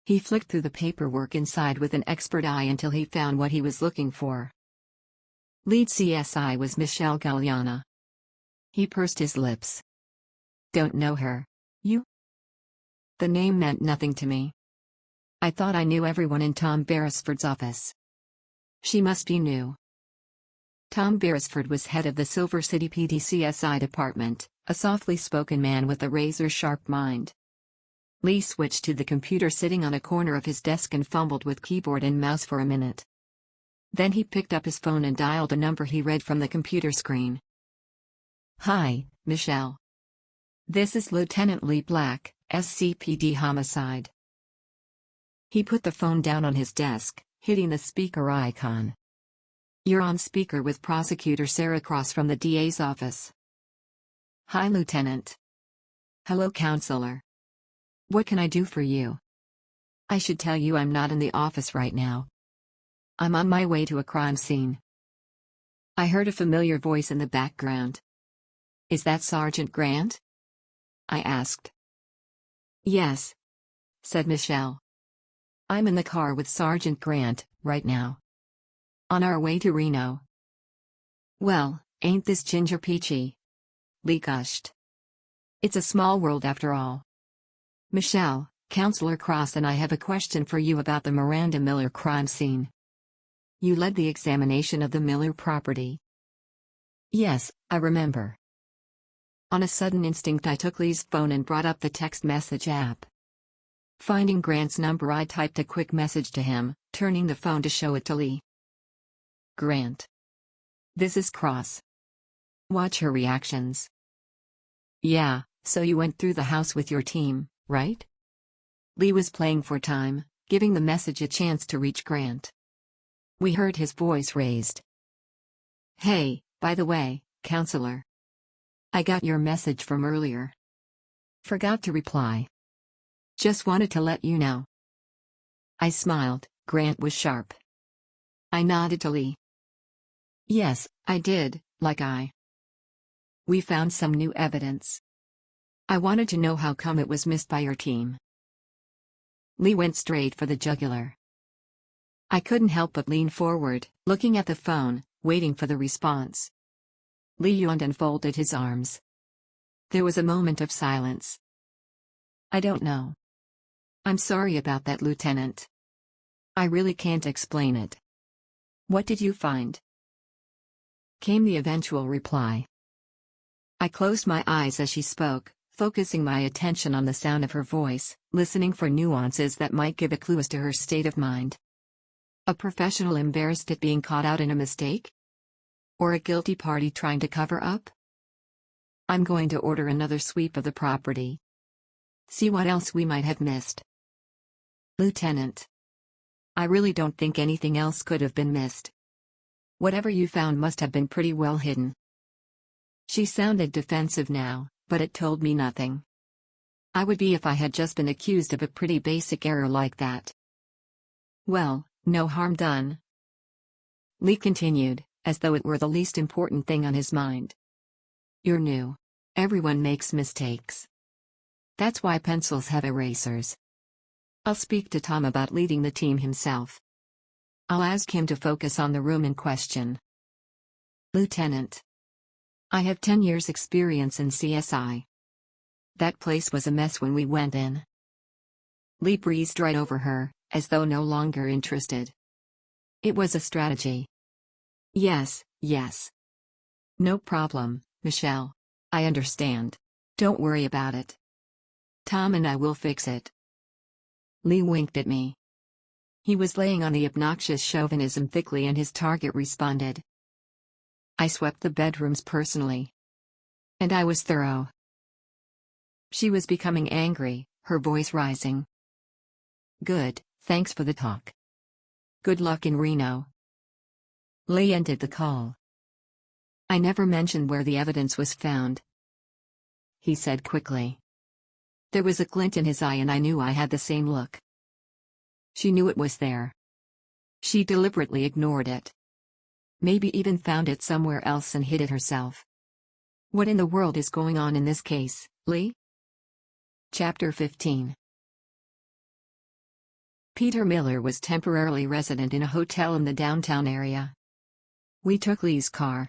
He flicked through the paperwork inside with an expert eye until he found what he was looking for. Lead CSI was Michelle Galliana. He pursed his lips. Don't know her, you? The name meant nothing to me. I thought I knew everyone in Tom Beresford's office. She must be new. Tom Beresford was head of the Silver City PD CSI department, a softly spoken man with a razor-sharp mind. Lee switched to the computer sitting on a corner of his desk and fumbled with keyboard and mouse for a minute. Then he picked up his phone and dialed a number he read from the computer screen. Hi, Michelle. This is Lieutenant Lee Black, SCPD Homicide. He put the phone down on his desk, hitting the speaker icon. You're on speaker with Prosecutor Sarah Cross from the DA's office. Hi, Lieutenant. Hello, Counselor. What can I do for you? I should tell you I'm not in the office right now. I'm on my way to a crime scene. I heard a familiar voice in the background. Is that Sergeant Grant? I asked. Yes, said Michelle. I'm in the car with Sergeant Grant, right now. On our way to Reno. Well, ain't this ginger peachy? Lee gushed. It's a small world after all. Michelle, Counselor Cross and I have a question for you about the Miranda Miller crime scene. You led the examination of the Miller property. Yes, I remember. On a sudden instinct I took Lee's phone and brought up the text message app. Finding Grant's number I typed a quick message to him, turning the phone to show it to Lee. Grant. This is Cross. Watch her reactions. Yeah, so you went through the house with your team, right? Lee was playing for time, giving the message a chance to reach Grant. We heard his voice raised. Hey, by the way, Counselor. I got your message from earlier. Forgot to reply. Just wanted to let you know. I smiled. Grant was sharp. I nodded to Lee. Yes, I did, We found some new evidence. I wanted to know how come it was missed by your team. Lee went straight for the jugular. I couldn't help but lean forward, looking at the phone, waiting for the response. Lee yawned and folded his arms. There was a moment of silence. I don't know. I'm sorry about that, Lieutenant. I really can't explain it. What did you find? Came the eventual reply. I closed my eyes as she spoke, focusing my attention on the sound of her voice, listening for nuances that might give a clue as to her state of mind. A professional embarrassed at being caught out in a mistake? Or a guilty party trying to cover up? I'm going to order another sweep of the property. See what else we might have missed. Lieutenant. I really don't think anything else could have been missed. Whatever you found must have been pretty well hidden. She sounded defensive now, but it told me nothing. I would be if I had just been accused of a pretty basic error like that. Well, no harm done. Lee continued, as though it were the least important thing on his mind. You're new. Everyone makes mistakes. That's why pencils have erasers. I'll speak to Tom about leading the team himself. I'll ask him to focus on the room in question. Lieutenant. I have 10 years' experience in CSI. That place was a mess when we went in. Lee breezed right over her, as though no longer interested. It was a strategy. Yes. No problem, Michelle. I understand. Don't worry about it. Tom and I will fix it. Lee winked at me. He was laying on the obnoxious chauvinism thickly and his target responded. I swept the bedrooms personally. And I was thorough. She was becoming angry, her voice rising. Good, thanks for the talk. Good luck in Reno. Lee ended the call. I never mentioned where the evidence was found, he said quickly. There was a glint in his eye and I knew I had the same look. She knew it was there. She deliberately ignored it. Maybe even found it somewhere else and hid it herself. What in the world is going on in this case, Lee? Chapter 15. Peter Miller was temporarily resident in a hotel in the downtown area. We took Lee's car.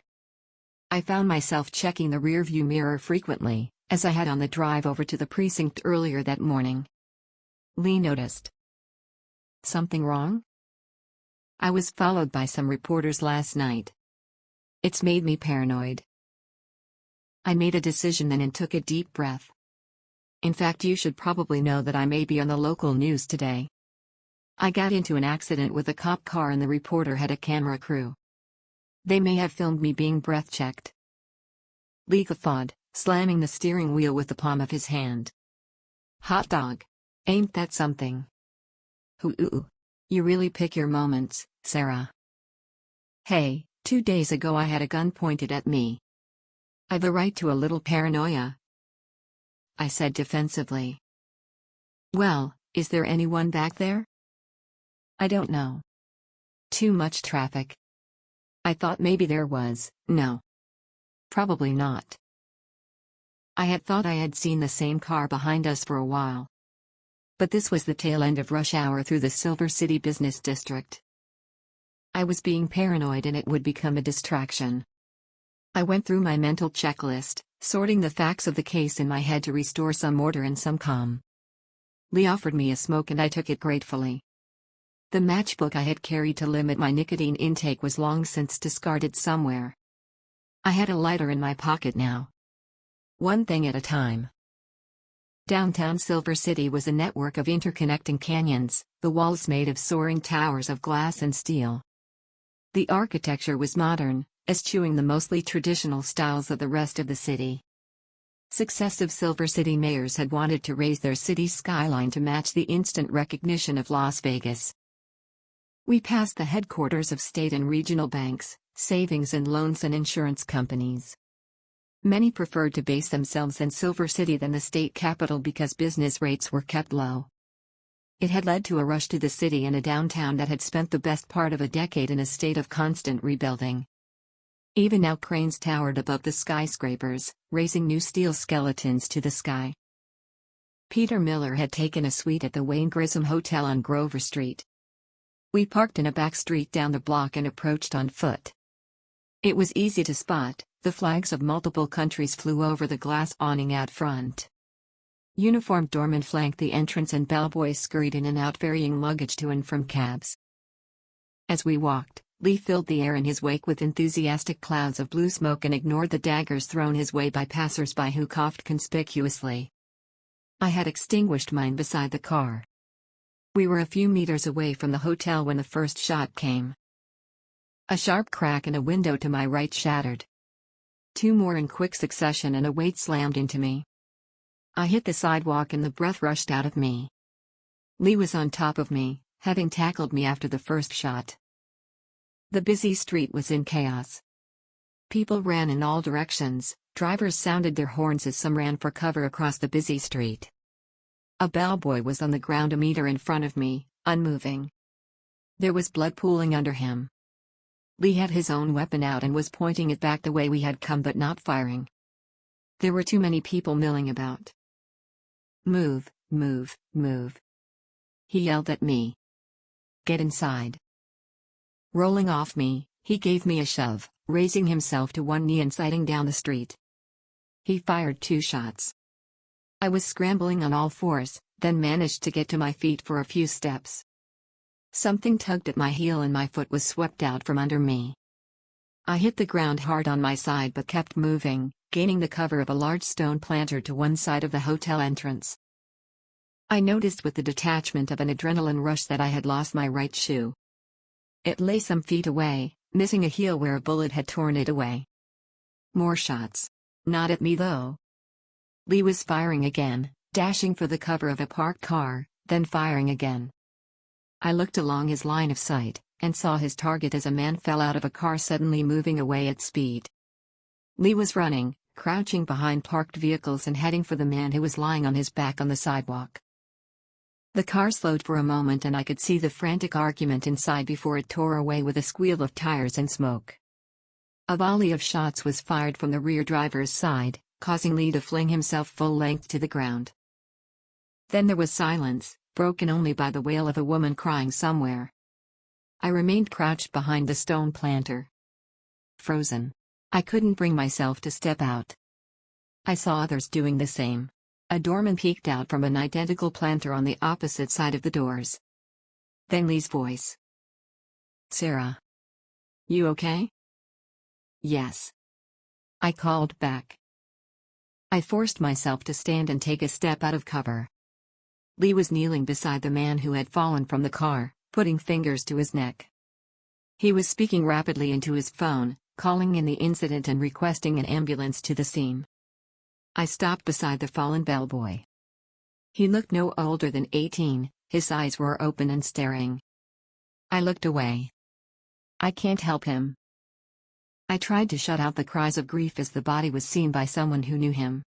I found myself checking the rearview mirror frequently, as I had on the drive over to the precinct earlier that morning. Lee noticed. Something wrong? I was followed by some reporters last night. It's made me paranoid. I made a decision then and took a deep breath. In fact, you should probably know that I may be on the local news today. I got into an accident with a cop car and the reporter had a camera crew. They may have filmed me being breath checked. Lee guffawed, slamming the steering wheel with the palm of his hand. Hot dog. Ain't that something? Ooh. You really pick your moments, Sarah. Hey, 2 days ago I had a gun pointed at me. I've a right to a little paranoia, I said defensively. Well, is there anyone back there? I don't know. Too much traffic. I thought maybe there was. No. Probably not. I had thought I had seen the same car behind us for a while. But this was the tail end of rush hour through the Silver City business district. I was being paranoid and it would become a distraction. I went through my mental checklist, sorting the facts of the case in my head to restore some order and some calm. Lee offered me a smoke and I took it gratefully. The matchbook I had carried to limit my nicotine intake was long since discarded somewhere. I had a lighter in my pocket now. One thing at a time. Downtown Silver City was a network of interconnecting canyons, the walls made of soaring towers of glass and steel. The architecture was modern, eschewing the mostly traditional styles of the rest of the city. Successive Silver City mayors had wanted to raise their city's skyline to match the instant recognition of Las Vegas. We passed the headquarters of state and regional banks, savings and loans and insurance companies. Many preferred to base themselves in Silver City than the state capital because business rates were kept low. It had led to a rush to the city and a downtown that had spent the best part of a decade in a state of constant rebuilding. Even now cranes towered above the skyscrapers, raising new steel skeletons to the sky. Peter Miller had taken a suite at the Wayne Grissom Hotel on Grover Street. We parked in a back street down the block and approached on foot. It was easy to spot, the flags of multiple countries flew over the glass awning out front. Uniformed doormen flanked the entrance and bellboys scurried in and out ferrying luggage to and from cabs. As we walked, Lee filled the air in his wake with enthusiastic clouds of blue smoke and ignored the daggers thrown his way by passers-by who coughed conspicuously. I had extinguished mine beside the car. We were a few meters away from the hotel when the first shot came. A sharp crack and a window to my right shattered. Two more in quick succession and a weight slammed into me. I hit the sidewalk and the breath rushed out of me. Lee was on top of me, having tackled me after the first shot. The busy street was in chaos. People ran in all directions, drivers sounded their horns as some ran for cover across the busy street. A bellboy was on the ground a meter in front of me, unmoving. There was blood pooling under him. Lee had his own weapon out and was pointing it back the way we had come but not firing. There were too many people milling about. "Move, move, move," he yelled at me. "Get inside." Rolling off me, he gave me a shove, raising himself to one knee and sighting down the street. He fired 2 shots. I was scrambling on all fours, then managed to get to my feet for a few steps. Something tugged at my heel and my foot was swept out from under me. I hit the ground hard on my side but kept moving, gaining the cover of a large stone planter to one side of the hotel entrance. I noticed with the detachment of an adrenaline rush that I had lost my right shoe. It lay some feet away, missing a heel where a bullet had torn it away. More shots. Not at me though. Lee was firing again, dashing for the cover of a parked car, then firing again. I looked along his line of sight, and saw his target as a man fell out of a car suddenly moving away at speed. Lee was running, crouching behind parked vehicles and heading for the man who was lying on his back on the sidewalk. The car slowed for a moment and I could see the frantic argument inside before it tore away with a squeal of tires and smoke. A volley of shots was fired from the rear driver's side, causing Lee to fling himself full length to the ground. Then there was silence, broken only by the wail of a woman crying somewhere. I remained crouched behind the stone planter. Frozen. I couldn't bring myself to step out. I saw others doing the same. A doorman peeked out from an identical planter on the opposite side of the doors. Then Lee's voice. "Sarah. You okay?" "Yes." I called back. I forced myself to stand and take a step out of cover. Lee was kneeling beside the man who had fallen from the car, putting fingers to his neck. He was speaking rapidly into his phone, calling in the incident and requesting an ambulance to the scene. I stopped beside the fallen bellboy. He looked no older than 18, his eyes were open and staring. I looked away. I can't help him. I tried to shut out the cries of grief as the body was seen by someone who knew him.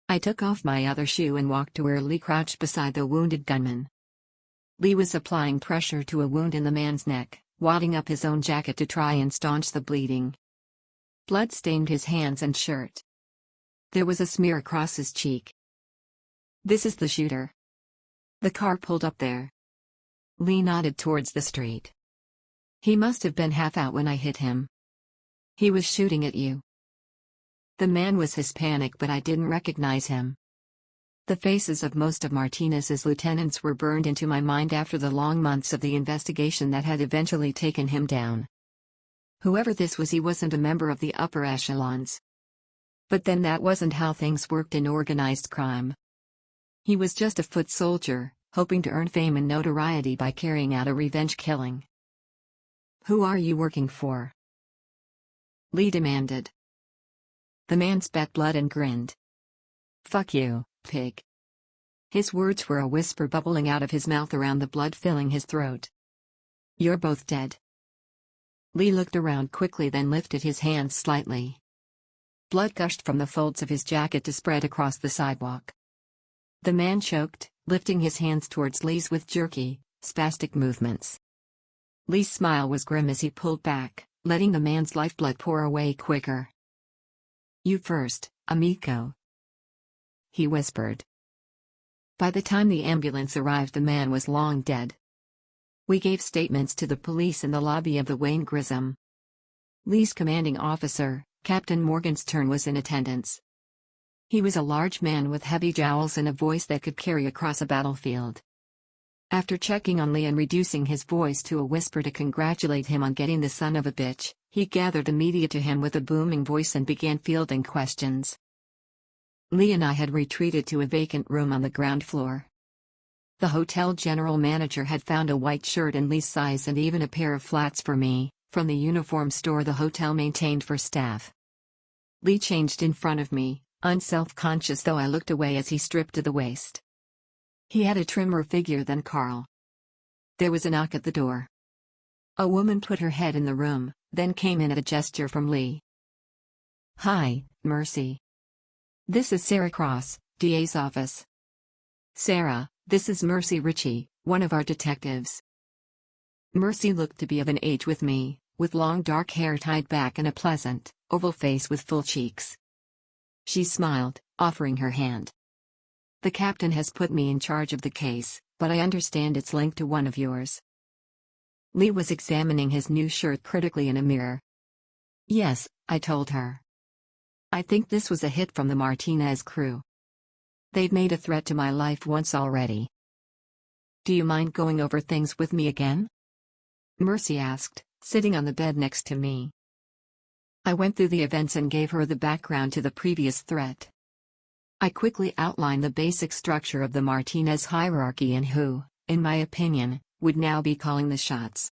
I took off my other shoe and walked to where Lee crouched beside the wounded gunman. Lee was applying pressure to a wound in the man's neck, wadding up his own jacket to try and staunch the bleeding. Blood stained his hands and shirt. There was a smear across his cheek. "This is the shooter." The car pulled up there. Lee nodded towards the street. "He must have been half out when I hit him. He was shooting at you." The man was Hispanic but I didn't recognize him. The faces of most of Martinez's lieutenants were burned into my mind after the long months of the investigation that had eventually taken him down. Whoever this was, he wasn't a member of the upper echelons. But then that wasn't how things worked in organized crime. He was just a foot soldier, hoping to earn fame and notoriety by carrying out a revenge killing. "Who are you working for?" Lee demanded. The man spat blood and grinned. "Fuck you, pig." His words were a whisper bubbling out of his mouth around the blood filling his throat. "You're both dead." Lee looked around quickly, then lifted his hands slightly. Blood gushed from the folds of his jacket to spread across the sidewalk. The man choked, lifting his hands towards Lee's with jerky, spastic movements. Lee's smile was grim as he pulled back, letting the man's lifeblood pour away quicker. "You first, amico," he whispered. By the time the ambulance arrived, the man was long dead. We gave statements to the police in the lobby of the Wayne Grissom. Lee's commanding officer, Captain Morgenstern, was in attendance. He was a large man with heavy jowls and a voice that could carry across a battlefield. After checking on Lee and reducing his voice to a whisper to congratulate him on getting the son of a bitch, he gathered the media to him with a booming voice and began fielding questions. Lee and I had retreated to a vacant room on the ground floor. The hotel general manager had found a white shirt in Lee's size and even a pair of flats for me, from the uniform store the hotel maintained for staff. Lee changed in front of me, unself-conscious though I looked away as he stripped to the waist. He had a trimmer figure than Carl. There was a knock at the door. A woman put her head in the room, then came in at a gesture from Lee. "Hi, Mercy. This is Sarah Cross, DA's office." "Sarah, this is Mercy Ritchie, one of our detectives." Mercy looked to be of an age with me, with long dark hair tied back and a pleasant, oval face with full cheeks. She smiled, offering her hand. "The captain has put me in charge of the case, but I understand it's linked to one of yours." Lee was examining his new shirt critically in a mirror. "Yes," I told her. "I think this was a hit from the Martinez crew. They've made a threat to my life once already." "Do you mind going over things with me again?" Mercy asked, sitting on the bed next to me. I went through the events and gave her the background to the previous threat. I quickly outlined the basic structure of the Martinez hierarchy and who, in my opinion, would now be calling the shots.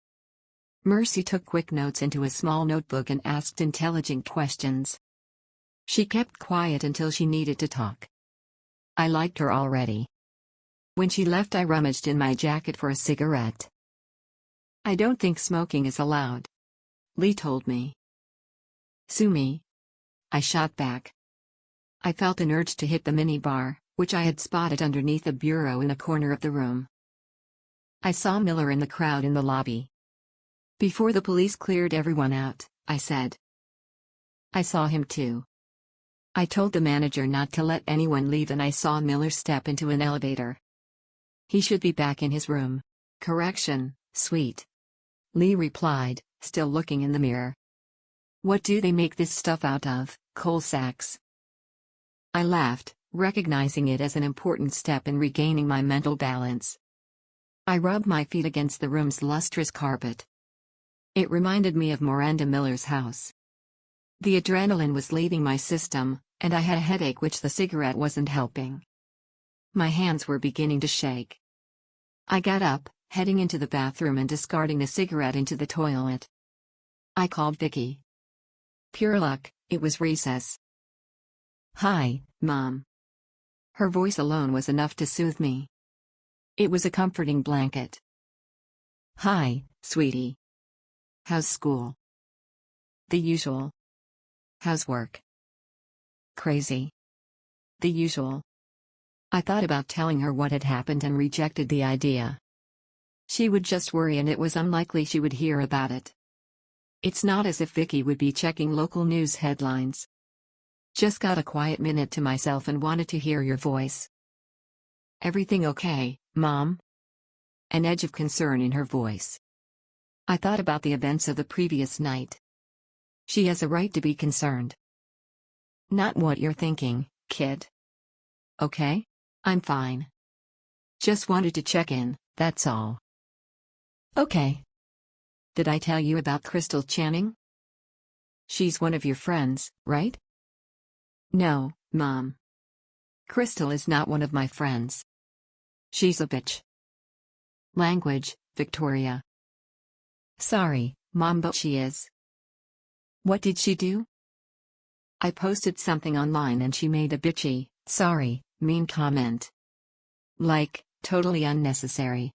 Mercy took quick notes into a small notebook and asked intelligent questions. She kept quiet until she needed to talk. I liked her already. When she left, I rummaged in my jacket for a cigarette. "I don't think smoking is allowed," Lee told me. "Sue me," I shot back. I felt an urge to hit the minibar, which I had spotted underneath a bureau in a corner of the room. I saw Miller in the crowd in the lobby. "Before the police cleared everyone out," I said. "I saw him too." I told the manager not to let anyone leave and I saw Miller step into an elevator. "He should be back in his room." "Correction, sweet," Lee replied, still looking in the mirror. "What do they make this stuff out of, coal sacks?" I laughed, recognizing it as an important step in regaining my mental balance. I rubbed my feet against the room's lustrous carpet. It reminded me of Miranda Miller's house. The adrenaline was leaving my system, and I had a headache which the cigarette wasn't helping. My hands were beginning to shake. I got up, heading into the bathroom and discarding the cigarette into the toilet. I called Vicky. Pure luck, it was recess. "Hi, Mom." Her voice alone was enough to soothe me. It was a comforting blanket. "Hi, sweetie. How's school?" "The usual." "How's work?" "Crazy." "The usual." I thought about telling her what had happened and rejected the idea. She would just worry and it was unlikely she would hear about it. It's not as if Vicky would be checking local news headlines. "Just got a quiet minute to myself and wanted to hear your voice." "Everything okay, Mom?" An edge of concern in her voice. I thought about the events of the previous night. She has a right to be concerned. "Not what you're thinking, kid." "Okay? I'm fine. Just wanted to check in, that's all." "Okay. Did I tell you about Crystal Channing?" "She's one of your friends, right?" "No, Mom. Crystal is not one of my friends. She's a bitch." Language, Victoria. "Sorry, Mom, but she is." "What did she do?" "I posted something online and she made a bitchy, sorry, mean comment. Like, totally unnecessary.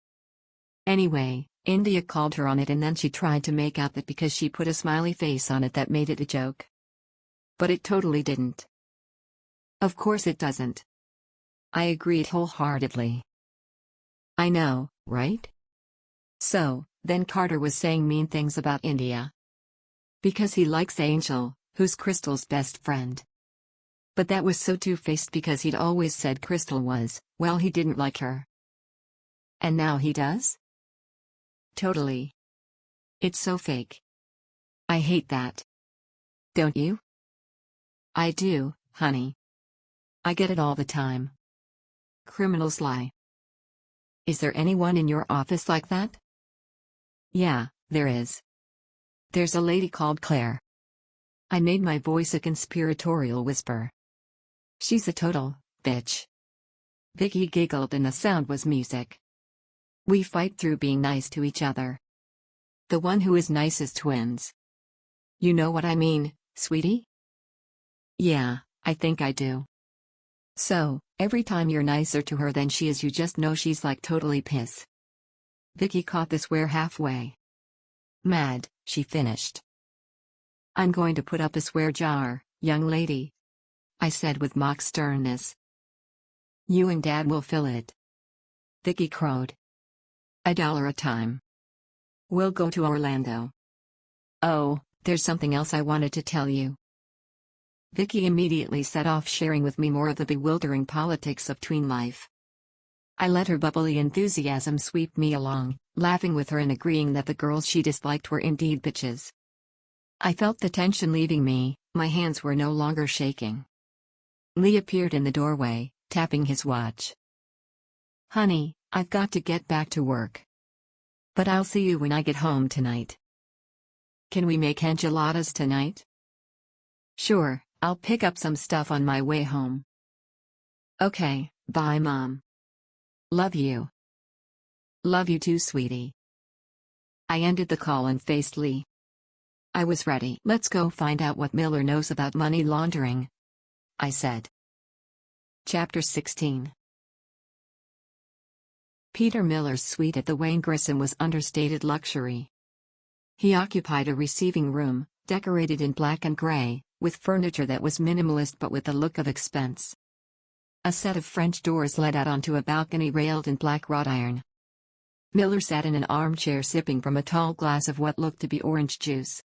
Anyway, India called her on it and then she tried to make out that because she put a smiley face on it that made it a joke. But it totally didn't." "Of course it doesn't." I agreed wholeheartedly. I know, right? So, then Carter was saying mean things about India. Because he likes Angel, who's Crystal's best friend. But that was so two-faced because he'd always said Crystal was, well, he didn't like her. And now he does? Totally. It's so fake. I hate that. Don't you? I do, honey. I get it all the time. Criminals lie. Is there anyone in your office like that? Yeah, there is. There's a lady called Claire. I made my voice a conspiratorial whisper. She's a total bitch. Vicky giggled and the sound was music. We fight through being nice to each other. The one who is nicest twins. You know what I mean, sweetie? Yeah, I think I do. So, every time you're nicer to her than she is, you just know she's like totally piss. Vicky caught the swear halfway. Mad, she finished. I'm going to put up a swear jar, young lady, I said with mock sternness. You and Dad will fill it. Vicky crowed. $1 a time. We'll go to Orlando. Oh, there's something else I wanted to tell you. Vicky immediately set off sharing with me more of the bewildering politics of tween life. I let her bubbly enthusiasm sweep me along, laughing with her and agreeing that the girls she disliked were indeed bitches. I felt the tension leaving me, my hands were no longer shaking. Lee appeared in the doorway, tapping his watch. Honey, I've got to get back to work. But I'll see you when I get home tonight. Can we make enchiladas tonight? Sure, I'll pick up some stuff on my way home. Okay, bye Mom. Love you. Love you too, sweetie. I ended the call and faced Lee. I was ready. Let's go find out what Miller knows about money laundering, I said. Chapter 16. Peter Miller's suite at the Wayne Grissom was understated luxury. He occupied a receiving room, decorated in black and gray, with furniture that was minimalist but with a look of expense. A set of French doors led out onto a balcony railed in black wrought iron. Miller sat in an armchair sipping from a tall glass of what looked to be orange juice.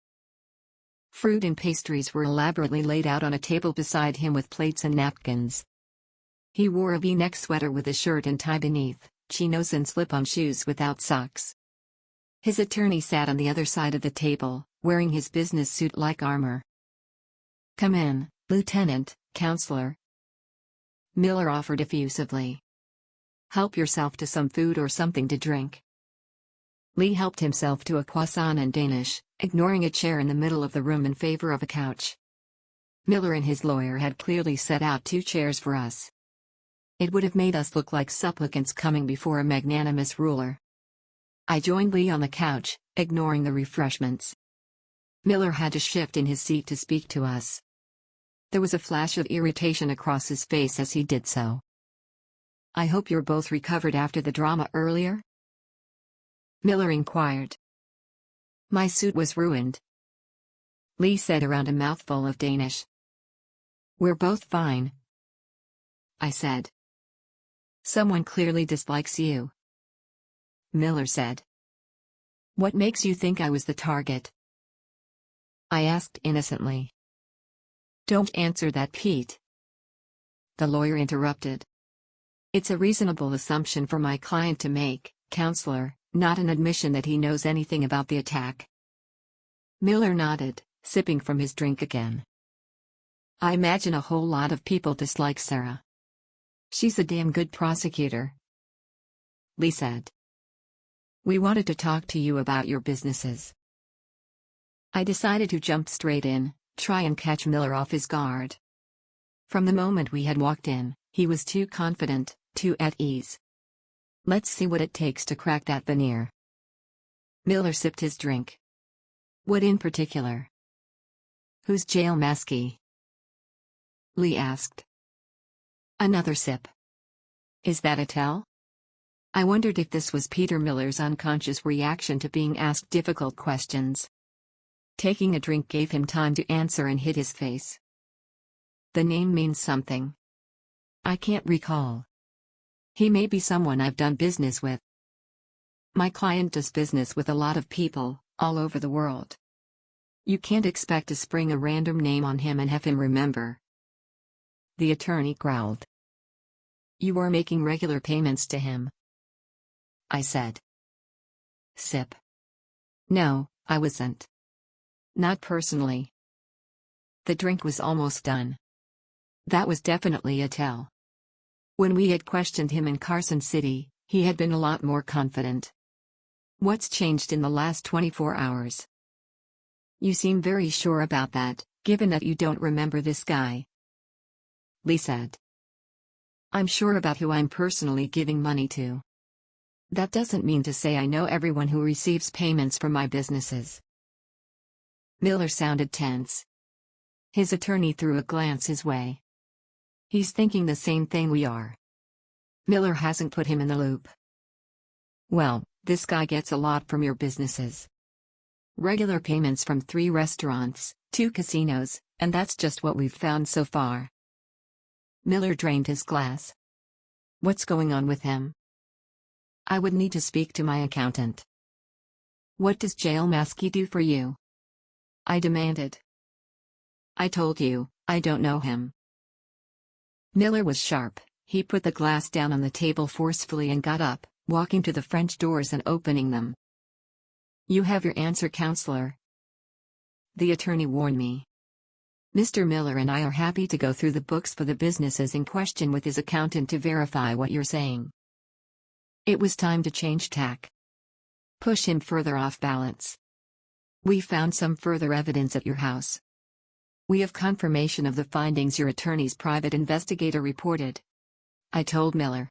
Fruit and pastries were elaborately laid out on a table beside him with plates and napkins. He wore a V-neck sweater with a shirt and tie beneath, chinos and slip-on shoes without socks. His attorney sat on the other side of the table, wearing his business suit-like armor. Come in, Lieutenant, Counselor. Miller offered effusively. Help yourself to some food or something to drink. Lee helped himself to a croissant and Danish, ignoring a chair in the middle of the room in favor of a couch. Miller and his lawyer had clearly set out 2 chairs for us. It would have made us look like supplicants coming before a magnanimous ruler. I joined Lee on the couch, ignoring the refreshments. Miller had to shift in his seat to speak to us. There was a flash of irritation across his face as he did so. I hope you're both recovered after the drama earlier? Miller inquired. My suit was ruined, Lee said around a mouthful of Danish. We're both fine, I said. Someone clearly dislikes you, Miller said. What makes you think I was the target? I asked innocently. Don't answer that, Pete, the lawyer interrupted. It's a reasonable assumption for my client to make, Counselor, not an admission that he knows anything about the attack. Miller nodded, sipping from his drink again. I imagine a whole lot of people dislike Sarah. She's a damn good prosecutor, Lee said. We wanted to talk to you about your businesses. I decided to jump straight in, try and catch Miller off his guard. From the moment we had walked in, he was too confident, too at ease. Let's see what it takes to crack that veneer. Miller sipped his drink. What in particular? Who's Jail Maskey? Lee asked. Another sip. Is that a tell? I wondered if this was Peter Miller's unconscious reaction to being asked difficult questions. Taking a drink gave him time to answer and hid his face. The name means something. I can't recall. He may be someone I've done business with. My client does business with a lot of people, all over the world. You can't expect to spring a random name on him and have him remember. The attorney growled. You are making regular payments to him, I said. Sip. No, I wasn't. Not personally. The drink was almost done. That was definitely a tell. When we had questioned him in Carson City, he had been a lot more confident. What's changed in the last 24 hours? You seem very sure about that, given that you don't remember this guy. Lee said. I'm sure about who I'm personally giving money to. That doesn't mean to say I know everyone who receives payments from my businesses. Miller sounded tense. His attorney threw a glance his way. He's thinking the same thing we are. Miller hasn't put him in the loop. Well, this guy gets a lot from your businesses. Regular payments from 3 restaurants, 2 casinos, and that's just what we've found so far. Miller drained his glass. What's going on with him? I would need to speak to my accountant. What does Jail Maskey do for you? I demanded. I told you, I don't know him. Miller was sharp. He put the glass down on the table forcefully and got up, walking to the French doors and opening them. You have your answer, counselor. The attorney warned me. Mr. Miller and I are happy to go through the books for the businesses in question with his accountant to verify what you're saying. It was time to change tack. Push him further off balance. We found some further evidence at your house. We have confirmation of the findings your attorney's private investigator reported, I told Miller.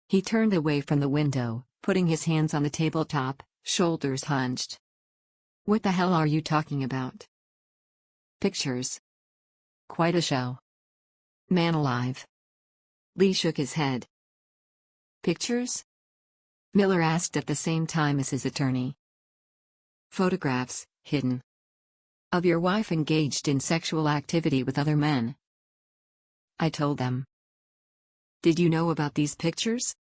He turned away from the window, putting his hands on the tabletop, shoulders hunched. What the hell are you talking about? Pictures. Quite a show. Man alive. Lee shook his head. Pictures? Miller asked at the same time as his attorney. Photographs, hidden. Of your wife engaged in sexual activity with other men. I told them. Did you know about these pictures?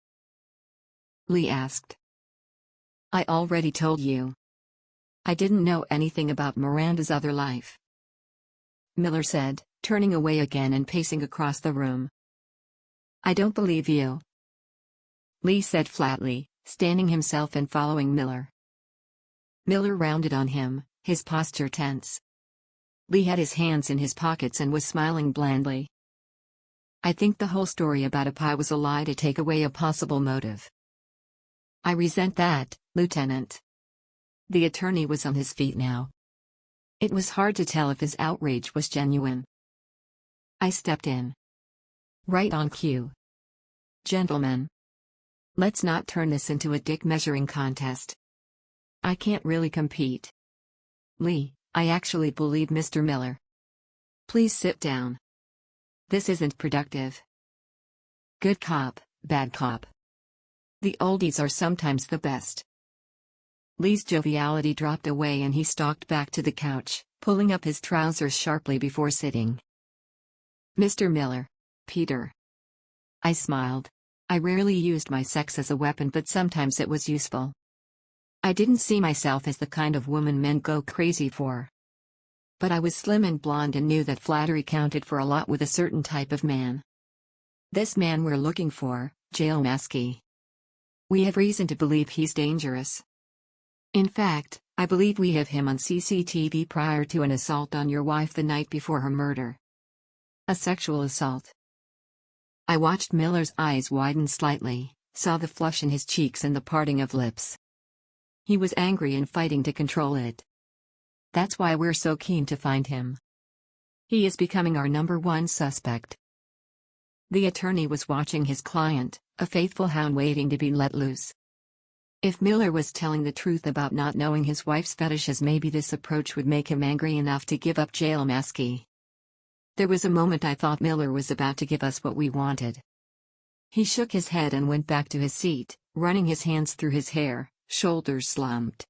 Lee asked. I already told you. I didn't know anything about Miranda's other life. Miller said, turning away again and pacing across the room. I don't believe you. Lee said flatly, standing himself and following Miller. Miller rounded on him, his posture tense. Lee had his hands in his pockets and was smiling blandly. I think the whole story about a pie was a lie to take away a possible motive. I resent that, Lieutenant. The attorney was on his feet now. It was hard to tell if his outrage was genuine. I stepped in. Right on cue. Gentlemen. Let's not turn this into a dick measuring contest. I can't really compete. Lee, I actually believe Mr. Miller. Please sit down. This isn't productive. Good cop, bad cop. The oldies are sometimes the best. Lee's joviality dropped away and he stalked back to the couch, pulling up his trousers sharply before sitting. Mr. Miller. Peter. I smiled. I rarely used my sex as a weapon, but sometimes it was useful. I didn't see myself as the kind of woman men go crazy for. But I was slim and blonde and knew that flattery counted for a lot with a certain type of man. This man we're looking for, Jail Maskey. We have reason to believe he's dangerous. In fact, I believe we have him on CCTV prior to an assault on your wife the night before her murder. A sexual assault. I watched Miller's eyes widen slightly, saw the flush in his cheeks and the parting of lips. He was angry and fighting to control it. That's why we're so keen to find him. He is becoming our #1 suspect. The attorney was watching his client, a faithful hound waiting to be let loose. If Miller was telling the truth about not knowing his wife's fetishes, maybe this approach would make him angry enough to give up Jail Maskey. There was a moment I thought Miller was about to give us what we wanted. He shook his head and went back to his seat, running his hands through his hair, shoulders slumped.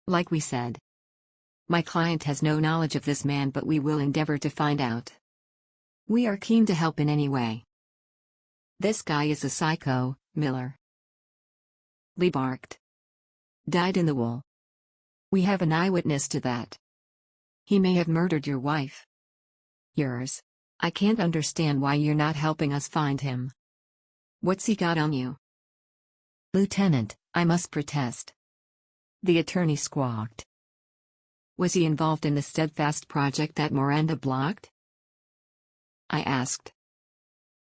Like we said. My client has no knowledge of this man, but we will endeavor to find out. We are keen to help in any way. This guy is a psycho, Miller. Lee barked. Died in the wool. We have an eyewitness to that. He may have murdered your wife. Yours. I can't understand why you're not helping us find him. What's he got on you? Lieutenant, I must protest. The attorney squawked. Was he involved in the Steadfast project that Miranda blocked? I asked.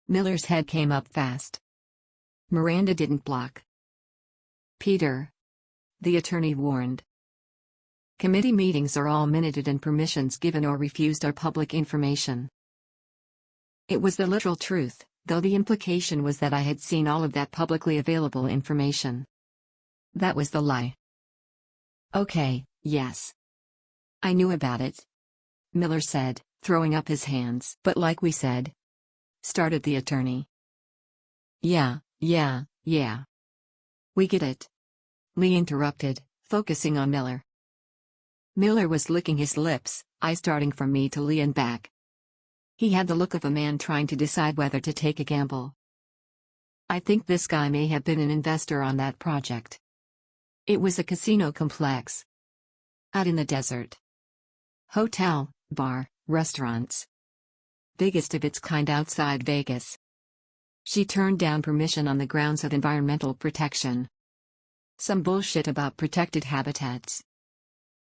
Miller's head came up fast. Miranda didn't block. Peter. The attorney warned. Committee meetings are all minuted and permissions given or refused are public information. It was the literal truth, though the implication was that I had seen all of that publicly available information. That was the lie. Okay, yes. I knew about it. Miller said, throwing up his hands. But like we said. Started the attorney. Yeah. We get it. Lee interrupted, focusing on Miller. Miller was licking his lips, eyes darting from me to Lee and back. He had the look of a man trying to decide whether to take a gamble. I think this guy may have been an investor on that project. It was a casino complex. Out in the desert. Hotel, bar, restaurants. Biggest of its kind outside Vegas. She turned down permission on the grounds of environmental protection. Some bullshit about protected habitats.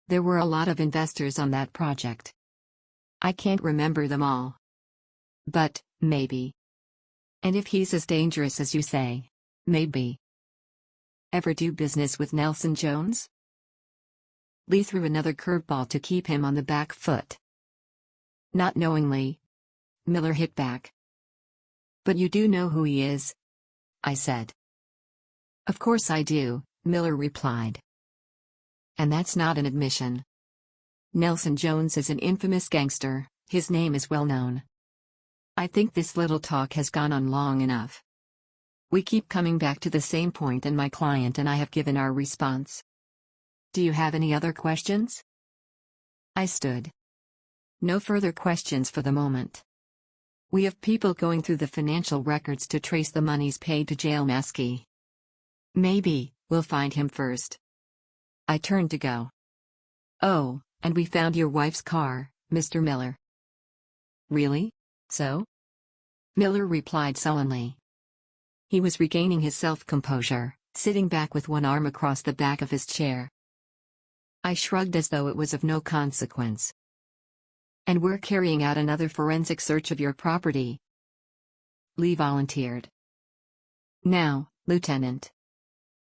There were a lot of investors on that project. I can't remember them all. But, maybe. And if he's as dangerous as you say, maybe. Ever do business with Nelson Jones? Lee threw another curveball to keep him on the back foot. Not knowingly. Miller hit back. But you do know who he is? I said. Of course I do, Miller replied. And that's not an admission. Nelson Jones is an infamous gangster, his name is well known. I think this little talk has gone on long enough. We keep coming back to the same point and my client and I have given our response. Do you have any other questions? I stood. No further questions for the moment. We have people going through the financial records to trace the monies paid to Jail Maskey. Maybe, we'll find him first. I turned to go. Oh, and we found your wife's car, Mr. Miller. Really? So? Miller replied sullenly. He was regaining his self-composure, sitting back with one arm across the back of his chair. I shrugged as though it was of no consequence. And we're carrying out another forensic search of your property. Lee volunteered. Now, Lieutenant.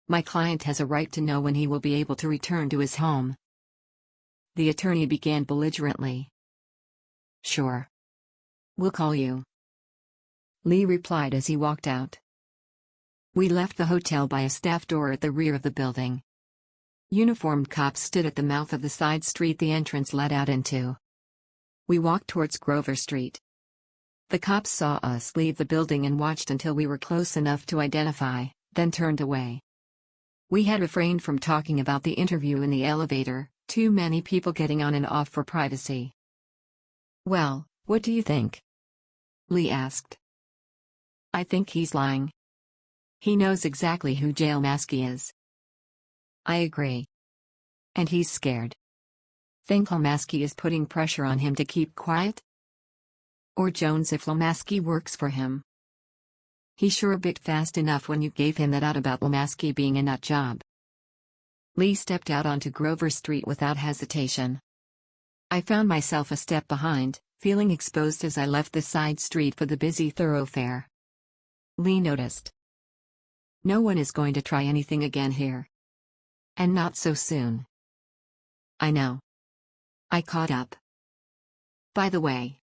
My client has a right to know when he will be able to return to his home. The attorney began belligerently. Sure. We'll call you. Lee replied as he walked out. We left the hotel by a staff door at the rear of the building. Uniformed cops stood at the mouth of the side street the entrance led out into. We walked towards Grover Street. The cops saw us leave the building and watched until we were close enough to identify, then turned away. We had refrained from talking about the interview in the elevator, too many people getting on and off for privacy. Well, what do you think? Lee asked. I think he's lying. He knows exactly who Jail Maskey is. I agree. And he's scared. Think Maskey is putting pressure on him to keep quiet? Or Jones if Maskey works for him. He sure bit fast enough when you gave him that out about Maskey being a nut job. Lee stepped out onto Grover Street without hesitation. I found myself a step behind, feeling exposed as I left the side street for the busy thoroughfare. Lee noticed. No one is going to try anything again here. And not so soon. I know. I caught up. By the way,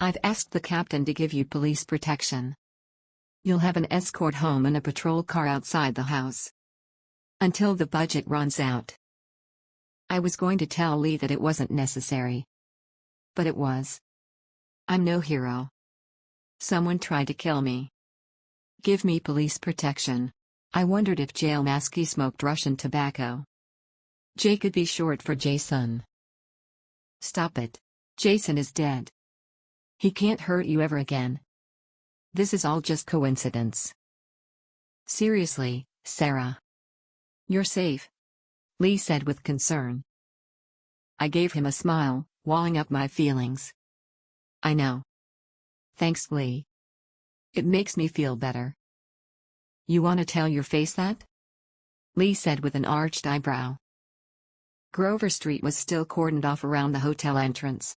I've asked the captain to give you police protection. You'll have an escort home and a patrol car outside the house. Until the budget runs out. I was going to tell Lee that it wasn't necessary. But it was. I'm no hero. Someone tried to kill me. Give me police protection. I wondered if Jail Maskey smoked Russian tobacco. J could be short for Jason. Stop it. Jason is dead. He can't hurt you ever again. This is all just coincidence. Seriously, Sarah. You're safe, Lee said with concern. I gave him a smile, walling up my feelings. I know. Thanks, Lee. It makes me feel better. You want to tell your face that? Lee said with an arched eyebrow. Grover Street was still cordoned off around the hotel entrance.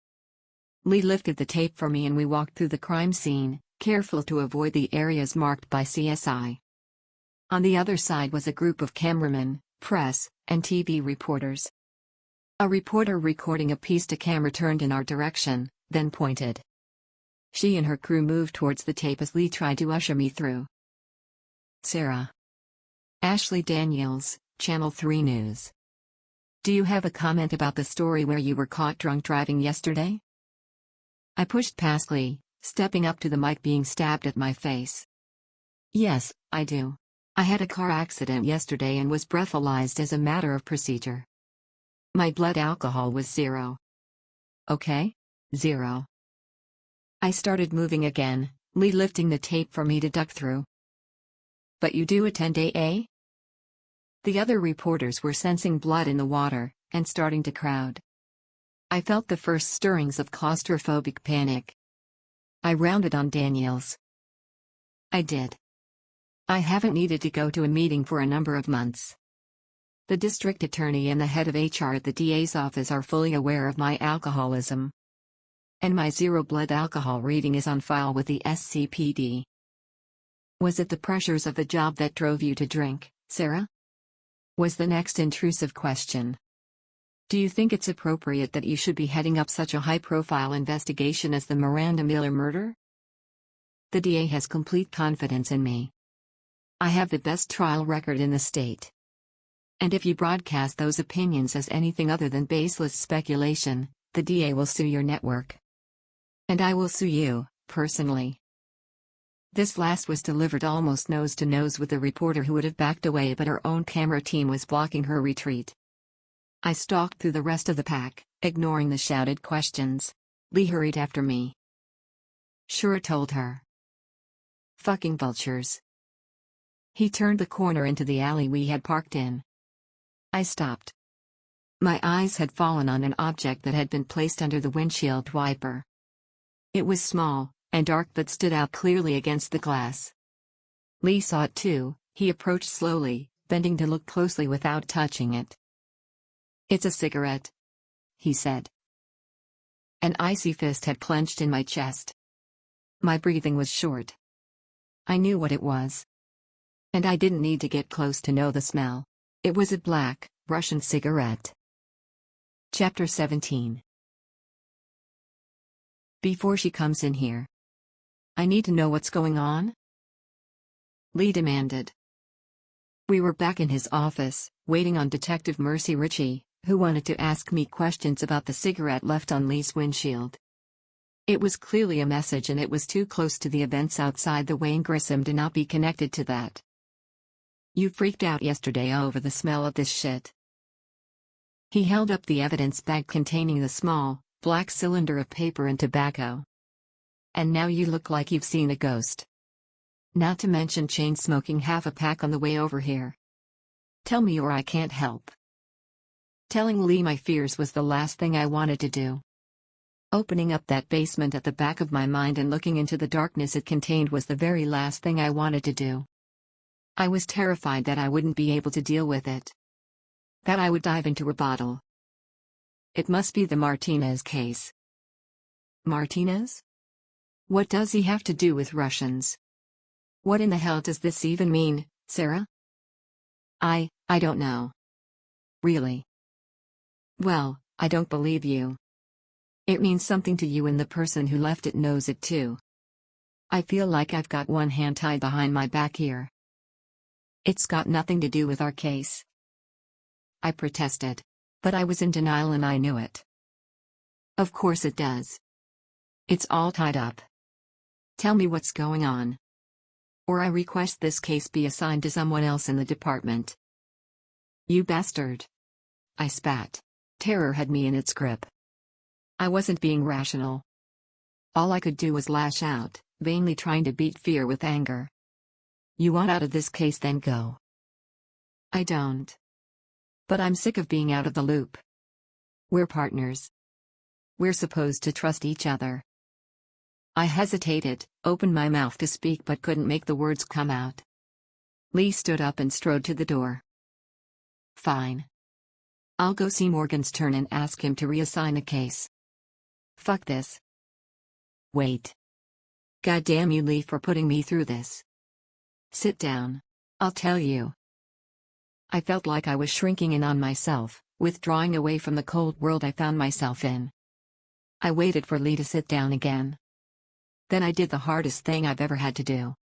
Lee lifted the tape for me and we walked through the crime scene, careful to avoid the areas marked by CSI. On the other side was a group of cameramen, press, and TV reporters. A reporter recording a piece to camera turned in our direction, then pointed. She and her crew moved towards the tape as Lee tried to usher me through. Sarah. Ashley Daniels, Channel 3 News. Do you have a comment about the story where you were caught drunk driving yesterday? I pushed past Lee, stepping up to the mic being stabbed at my face. Yes, I do. I had a car accident yesterday and was breathalyzed as a matter of procedure. My blood alcohol was 0. Okay? 0. I started moving again, Lee lifting the tape for me to duck through. But you do attend AA? The other reporters were sensing blood in the water, and starting to crowd. I felt the first stirrings of claustrophobic panic. I rounded on Daniels. I did. I haven't needed to go to a meeting for a number of months. The district attorney and the head of HR at the DA's office are fully aware of my alcoholism. And my 0 blood alcohol reading is on file with the SCPD. Was it the pressures of the job that drove you to drink, Sarah? Was the next intrusive question. Do you think it's appropriate that you should be heading up such a high-profile investigation as the Miranda Miller murder? The DA has complete confidence in me. I have the best trial record in the state. And if you broadcast those opinions as anything other than baseless speculation, the DA will sue your network. And I will sue you, personally. This last was delivered almost nose to nose with the reporter who would have backed away, but her own camera team was blocking her retreat. I stalked through the rest of the pack, ignoring the shouted questions. Lee hurried after me. Sure, told her. Fucking vultures. He turned the corner into the alley we had parked in. I stopped. My eyes had fallen on an object that had been placed under the windshield wiper. It was small and dark but stood out clearly against the glass. Lee saw it too. He approached slowly, bending to look closely without touching it. It's a cigarette, he said. An icy fist had clenched in my chest. My breathing was short. I knew what it was. And I didn't need to get close to know the smell. It was a black, Russian cigarette. Chapter 17. Before she comes in here, I need to know what's going on, Lee demanded. We were back in his office, waiting on Detective Mercy Ritchie, who wanted to ask me questions about the cigarette left on Lee's windshield. It was clearly a message and it was too close to the events outside the Wayne Grissom to not be connected to that. You freaked out yesterday over the smell of this shit. He held up the evidence bag containing the small, black cylinder of paper and tobacco. And now you look like you've seen a ghost. Not to mention chain smoking half a pack on the way over here. Tell me or I can't help. Telling Lee my fears was the last thing I wanted to do. Opening up that basement at the back of my mind and looking into the darkness it contained was the very last thing I wanted to do. I was terrified that I wouldn't be able to deal with it. That I would dive into a bottle. It must be the Martinez case. Martinez? What does he have to do with Russians? What in the hell does this even mean, Sarah? I don't know. Really? Well, I don't believe you. It means something to you and the person who left it knows it too. I feel like I've got one hand tied behind my back here. It's got nothing to do with our case. I protested. But I was in denial and I knew it. Of course it does. It's all tied up. Tell me what's going on. Or I request this case be assigned to someone else in the department. You bastard. I spat. Terror had me in its grip. I wasn't being rational. All I could do was lash out, vainly trying to beat fear with anger. You want out of this case, then go. I don't. But I'm sick of being out of the loop. We're partners. We're supposed to trust each other. I hesitated, opened my mouth to speak but couldn't make the words come out. Lee stood up and strode to the door. Fine. I'll go see Morgenstern and ask him to reassign the case. Fuck this. Wait. Goddamn you, Lee, for putting me through this. Sit down. I'll tell you. I felt like I was shrinking in on myself, withdrawing away from the cold world I found myself in. I waited for Lee to sit down again. Then I did the hardest thing I've ever had to do.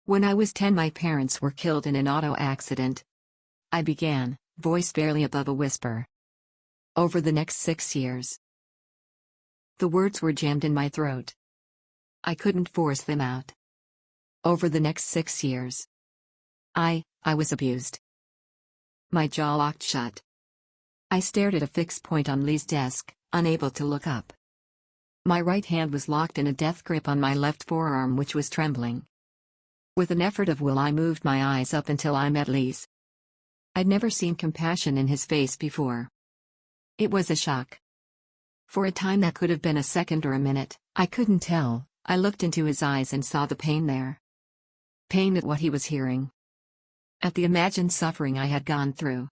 When I was 10, my parents were killed in an auto accident. I began, voice barely above a whisper. Over the next 6 years. The words were jammed in my throat. I couldn't force them out. Over the next 6 years. I was abused. My jaw locked shut. I stared at a fixed point on Lee's desk, unable to look up. My right hand was locked in a death grip on my left forearm, which was trembling. With an effort of will, I moved my eyes up until I met Lee's. I'd never seen compassion in his face before. It was a shock. For a time that could have been a second or a minute, I couldn't tell. I looked into his eyes and saw the pain there. Pain at what he was hearing. At the imagined suffering I had gone through.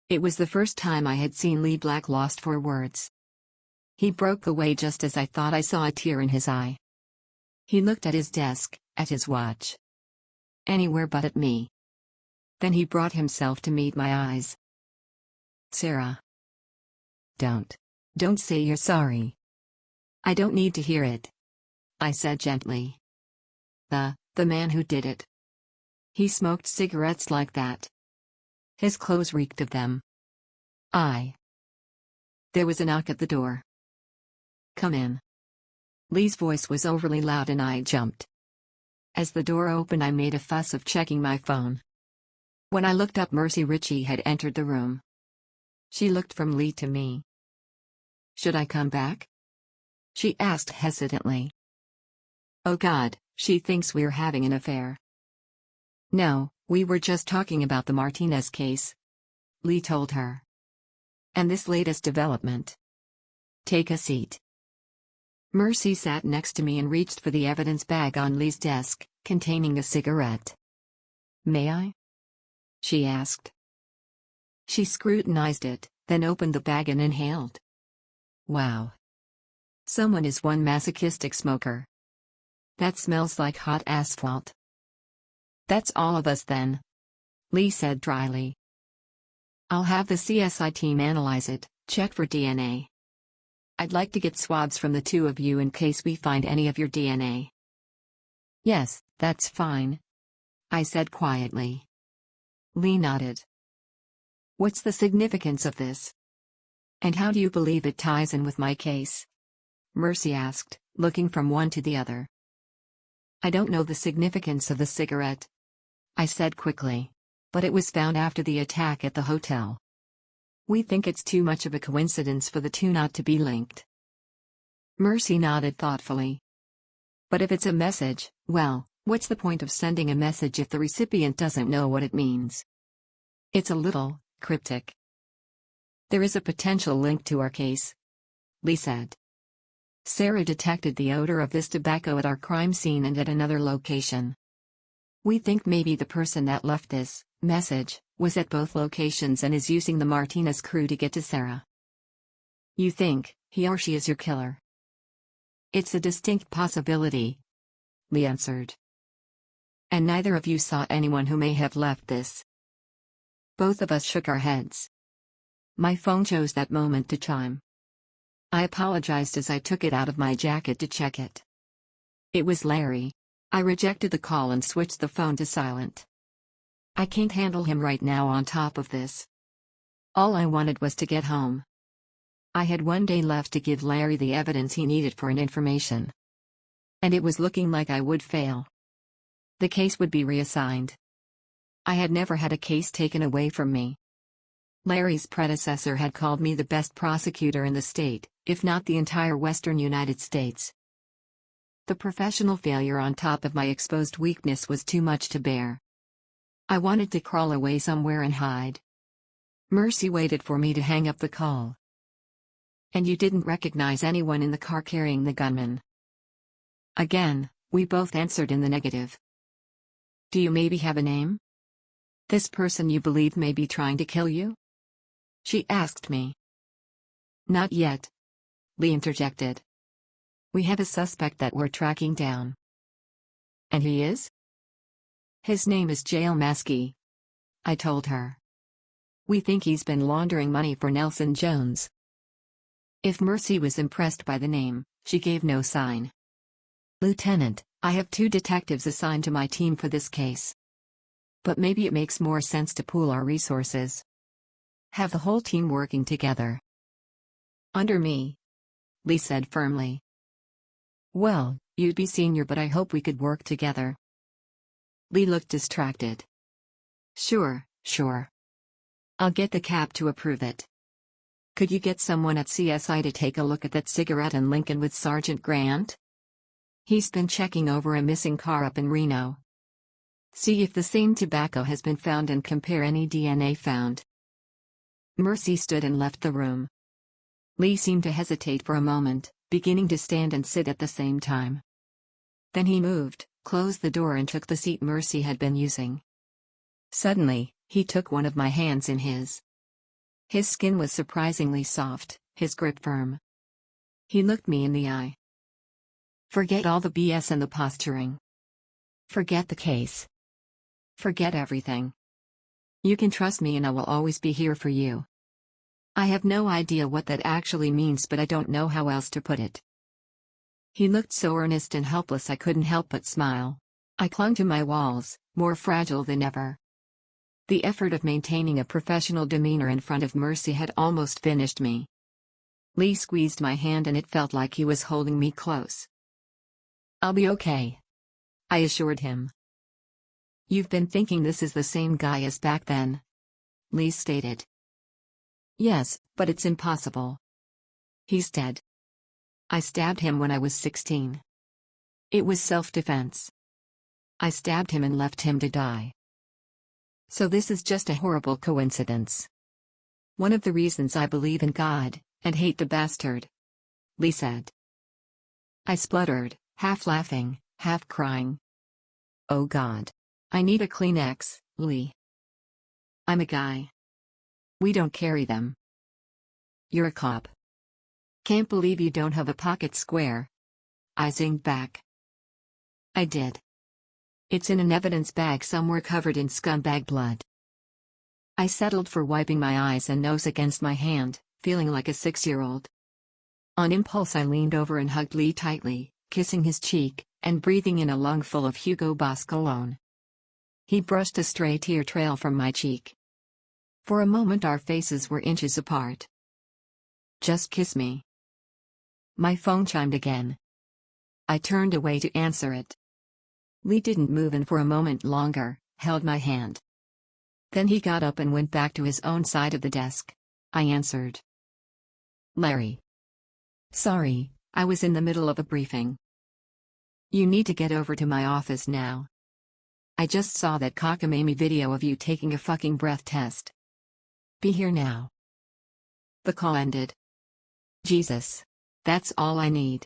It was the first time I had seen Lee Black lost for words. He broke away just as I thought I saw a tear in his eye. He looked at his desk, at his watch. Anywhere but at me. Then he brought himself to meet my eyes. Sarah. Don't say you're sorry. I don't need to hear it. I said gently. The man who did it. He smoked cigarettes like that. His clothes reeked of them. There was a knock at the door. Come in. Lee's voice was overly loud and I jumped. As the door opened, I made a fuss of checking my phone. When I looked up, Mercy Ritchie had entered the room. She looked from Lee to me. Should I come back? She asked hesitantly. Oh God, she thinks we're having an affair. No, we were just talking about the Martinez case. Lee told her. And this latest development. Take a seat. Mercy sat next to me and reached for the evidence bag on Lee's desk, containing a cigarette. May I? She asked. She scrutinized it, then opened the bag and inhaled. Wow. Someone is one masochistic smoker. That smells like hot asphalt. That's all of us then. Lee said dryly. I'll have the CSI team analyze it, check for DNA. I'd like to get swabs from the two of you in case we find any of your DNA. Yes, that's fine. I said quietly. Lee nodded. What's the significance of this? And how do you believe it ties in with my case? Mercy asked, looking from one to the other. I don't know the significance of the cigarette. I said quickly. But it was found after the attack at the hotel. We think it's too much of a coincidence for the two not to be linked. Mercy nodded thoughtfully. But if it's a message, well, what's the point of sending a message if the recipient doesn't know what it means? It's a little cryptic. There is a potential link to our case, Lee said. Sarah detected the odor of this tobacco at our crime scene and at another location. We think maybe the person that left this message was at both locations and is using the Martinez crew to get to Sarah. You think he or she is your killer? It's a distinct possibility, Lee answered. And neither of you saw anyone who may have left this? Both of us shook our heads. My phone chose that moment to chime. I apologized as I took it out of my jacket to check it. It was Larry. I rejected the call and switched the phone to silent. I can't handle him right now on top of this. All I wanted was to get home. I had one day left to give Larry the evidence he needed for an information. And it was looking like I would fail. The case would be reassigned. I had never had a case taken away from me. Larry's predecessor had called me the best prosecutor in the state, if not the entire western United States. The professional failure on top of my exposed weakness was too much to bear. I wanted to crawl away somewhere and hide. Mercy waited for me to hang up the call. And you didn't recognize anyone in the car carrying the gunman? Again, we both answered in the negative. Do you maybe have a name? This person you believe may be trying to kill you? She asked me. Not yet. Lee interjected. We have a suspect that we're tracking down. And he is? His name is Jail Maskey. I told her. We think he's been laundering money for Nelson Jones. If Mercy was impressed by the name, she gave no sign. Lieutenant, I have 2 detectives assigned to my team for this case. But maybe it makes more sense to pool our resources. Have the whole team working together. Under me, Lee said firmly. Well, you'd be senior, but I hope we could work together. Lee looked distracted. Sure. I'll get the cap to approve it. Could you get someone at CSI to take a look at that cigarette in Lincoln with Sergeant Grant? He's been checking over a missing car up in Reno. See if the same tobacco has been found and compare any DNA found. Mercy stood and left the room. Lee seemed to hesitate for a moment, beginning to stand and sit at the same time. Then he moved, closed the door and took the seat Mercy had been using. Suddenly, he took one of my hands in his. His skin was surprisingly soft, his grip firm. He looked me in the eye. Forget all the BS and the posturing. Forget the case. Forget everything. You can trust me and I will always be here for you. I have no idea what that actually means, but I don't know how else to put it. He looked so earnest and helpless I couldn't help but smile. I clung to my walls, more fragile than ever. The effort of maintaining a professional demeanor in front of Mercy had almost finished me. Lee squeezed my hand and it felt like he was holding me close. I'll be okay, I assured him. You've been thinking this is the same guy as back then, Lee stated. Yes, but it's impossible. He's dead. I stabbed him when I was 16. It was self-defense. I stabbed him and left him to die. So this is just a horrible coincidence. One of the reasons I believe in God, and hate the bastard, Lee said. I spluttered, half laughing, half crying. Oh God. I need a Kleenex, Lee. I'm a guy. We don't carry them. You're a cop. Can't believe you don't have a pocket square. I zinged back. I did. It's in an evidence bag somewhere covered in scumbag blood. I settled for wiping my eyes and nose against my hand, feeling like a 6-year-old. On impulse I leaned over and hugged Lee tightly, kissing his cheek, and breathing in a lungful of Hugo Boss cologne. He brushed a stray tear trail from my cheek. For a moment our faces were inches apart. Just kiss me. My phone chimed again. I turned away to answer it. Lee didn't move and for a moment longer, held my hand. Then he got up and went back to his own side of the desk. I answered. Larry. Sorry, I was in the middle of a briefing. You need to get over to my office now. I just saw that cockamamie video of you taking a fucking breath test. Be here now. The call ended. Jesus. That's all I need.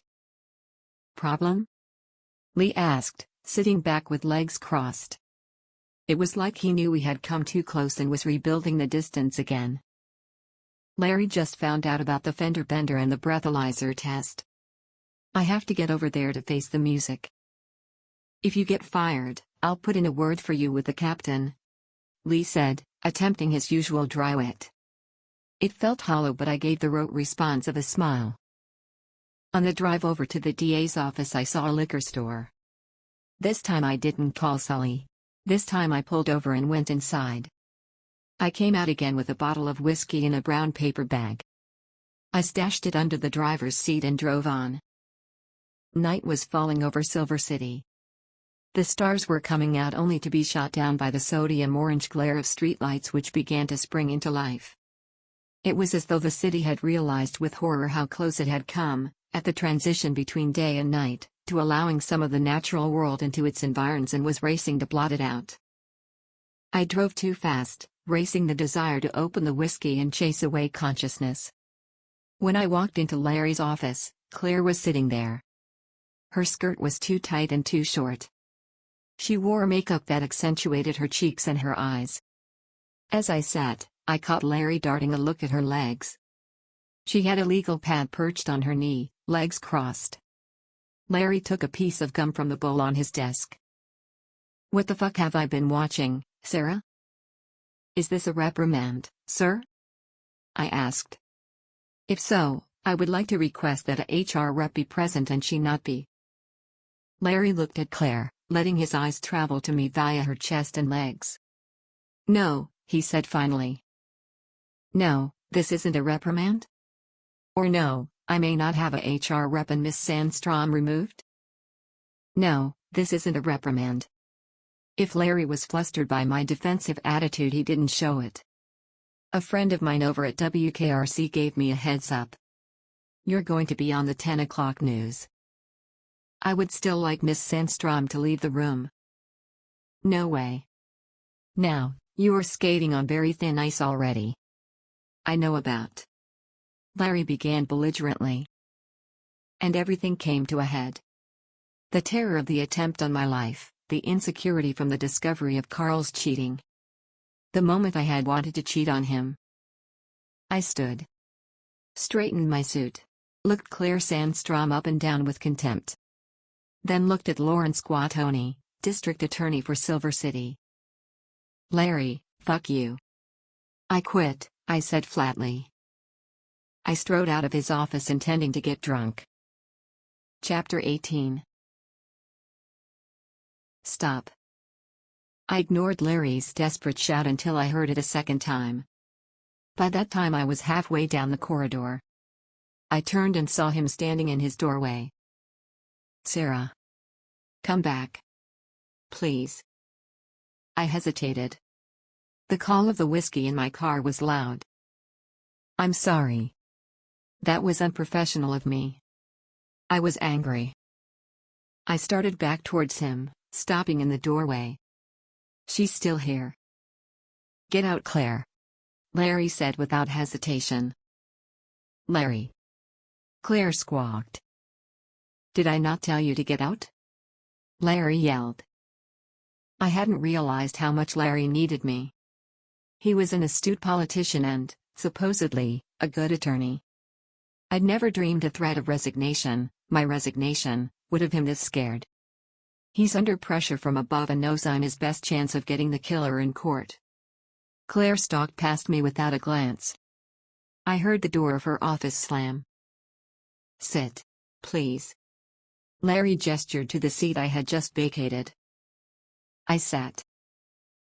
Problem? Lee asked, sitting back with legs crossed. It was like he knew we had come too close and was rebuilding the distance again. Larry just found out about the fender bender and the breathalyzer test. I have to get over there to face the music. If you get fired, I'll put in a word for you with the captain, Lee said, attempting his usual dry wit. It felt hollow, but I gave the rote response of a smile. On the drive over to the DA's office I saw a liquor store. This time I didn't call Sully. This time I pulled over and went inside. I came out again with a bottle of whiskey in a brown paper bag. I stashed it under the driver's seat and drove on. Night was falling over Silver City. The stars were coming out only to be shot down by the sodium orange glare of streetlights which began to spring into life. It was as though the city had realized with horror how close it had come, at the transition between day and night, to allowing some of the natural world into its environs and was racing to blot it out. I drove too fast, racing the desire to open the whiskey and chase away consciousness. When I walked into Larry's office, Claire was sitting there. Her skirt was too tight and too short. She wore makeup that accentuated her cheeks and her eyes. As I sat, I caught Larry darting a look at her legs. She had a legal pad perched on her knee, legs crossed. Larry took a piece of gum from the bowl on his desk. "What the fuck have I been watching, Sarah? Is this a reprimand, sir?" I asked. "If so, I would like to request that a HR rep be present and she not be." Larry looked at Claire, letting his eyes travel to me via her chest and legs. "No," he said finally. "No, this isn't a reprimand? Or no, I may not have a HR rep and Miss Sandstrom removed? No, this isn't a reprimand." If Larry was flustered by my defensive attitude, he didn't show it. "A friend of mine over at WKRC gave me a heads up. You're going to be on the 10 o'clock news. I would still like Miss Sandstrom to leave the room." "No way. Now, you are skating on very thin ice already." "I know about." Larry began belligerently. And everything came to a head. The terror of the attempt on my life, the insecurity from the discovery of Carl's cheating. The moment I had wanted to cheat on him. I stood. Straightened my suit. Looked Claire Sandstrom up and down with contempt. Then looked at Lawrence Guatoni, District Attorney for Silver City. "Larry, fuck you. I quit," I said flatly. I strode out of his office intending to get drunk. Chapter 18. Stop. I ignored Larry's desperate shout until I heard it a second time. By that time I was halfway down the corridor. I turned and saw him standing in his doorway. "Sarah. Come back. Please." I hesitated. The call of the whiskey in my car was loud. "I'm sorry. That was unprofessional of me." I was angry. I started back towards him, stopping in the doorway. "She's still here." "Get out, Claire," Larry said without hesitation. "Larry." Claire squawked. "Did I not tell you to get out?" Larry yelled. I hadn't realized how much Larry needed me. He was an astute politician and, supposedly, a good attorney. I'd never dreamed a threat of resignation, my resignation, would have him this scared. He's under pressure from above and knows I'm his best chance of getting the killer in court. Claire stalked past me without a glance. I heard the door of her office slam. "Sit, please." Larry gestured to the seat I had just vacated. I sat.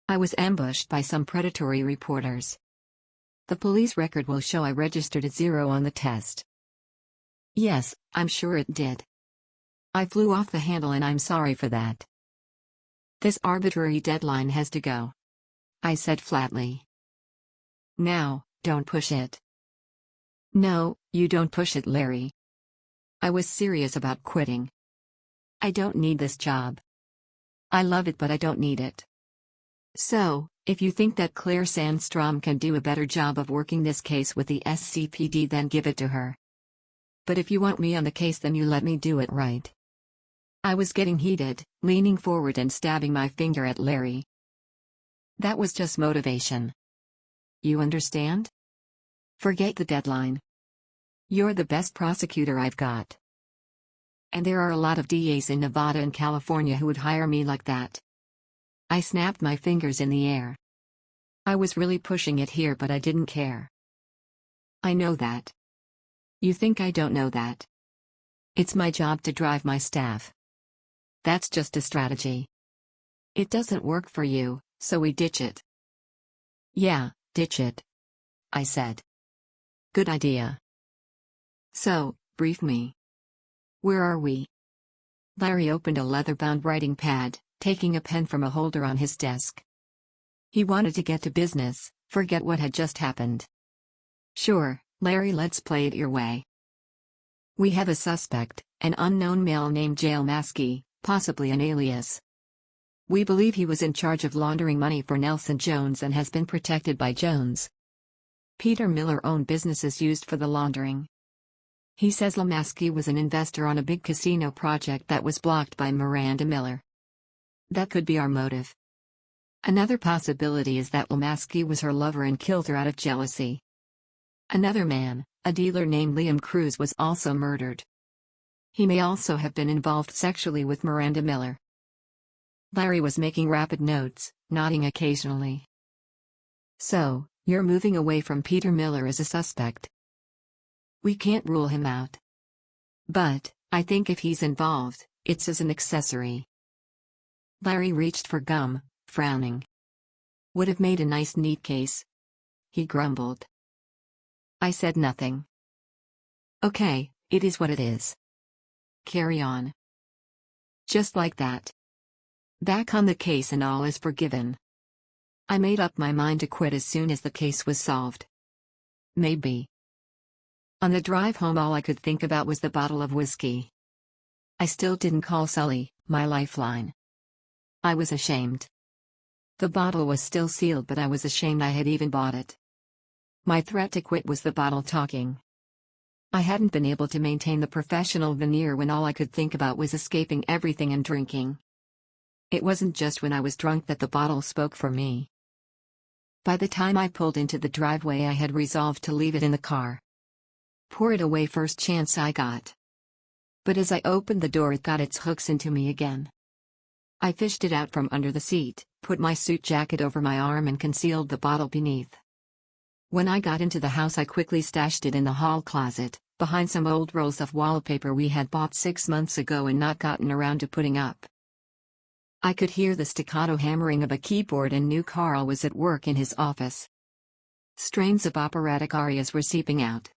I was ambushed by some predatory reporters. "The police record will show I registered a 0 on the test." "Yes, I'm sure it did. I flew off the handle and I'm sorry for that." "This arbitrary deadline has to go," I said flatly. "Now, don't push it." "No, you don't push it, Larry." I was serious about quitting. I don't need this job. I love it, but I don't need it. So, if you think that Claire Sandstrom can do a better job of working this case with the SCPD, then give it to her. But if you want me on the case, then you let me do it right. I was getting heated, leaning forward and stabbing my finger at Larry. That was just motivation. You understand? Forget the deadline. You're the best prosecutor I've got. And there are a lot of DAs in Nevada and California who would hire me like that. I snapped my fingers in the air. I was really pushing it here, but I didn't care. I know that. You think I don't know that? It's my job to drive my staff. That's just a strategy. It doesn't work for you, so we ditch it. Yeah, ditch it, I said. Good idea. So, brief me. Where are we? Larry opened a leather-bound writing pad, taking a pen from a holder on his desk. He wanted to get to business, forget what had just happened. Sure, Larry, let's play it your way. We have a suspect, an unknown male named Jail Maskey, possibly an alias. We believe he was in charge of laundering money for Nelson Jones and has been protected by Jones. Peter Miller owned businesses used for the laundering. He says Maskey was an investor on a big casino project that was blocked by Miranda Miller. That could be our motive. Another possibility is that Maskey was her lover and killed her out of jealousy. Another man, a dealer named Liam Cruz, was also murdered. He may also have been involved sexually with Miranda Miller. Larry was making rapid notes, nodding occasionally. So, you're moving away from Peter Miller as a suspect. We can't rule him out. But, I think if he's involved, it's as an accessory. Larry reached for gum, frowning. Would have made a nice neat case. He grumbled. I said nothing. Okay, it is what it is. Carry on. Just like that. Back on the case and all is forgiven. I made up my mind to quit as soon as the case was solved. Maybe. On the drive home all I could think about was the bottle of whiskey. I still didn't call Sully, my lifeline. I was ashamed. The bottle was still sealed, but I was ashamed I had even bought it. My threat to quit was the bottle talking. I hadn't been able to maintain the professional veneer when all I could think about was escaping everything and drinking. It wasn't just when I was drunk that the bottle spoke for me. By the time I pulled into the driveway I had resolved to leave it in the car. Pour it away first chance I got. But as I opened the door it got its hooks into me again. I fished it out from under the seat, put my suit jacket over my arm and concealed the bottle beneath. When I got into the house I quickly stashed it in the hall closet, behind some old rolls of wallpaper we had bought 6 months ago and not gotten around to putting up. I could hear the staccato hammering of a keyboard and knew Carl was at work in his office. Strains of operatic arias were seeping out.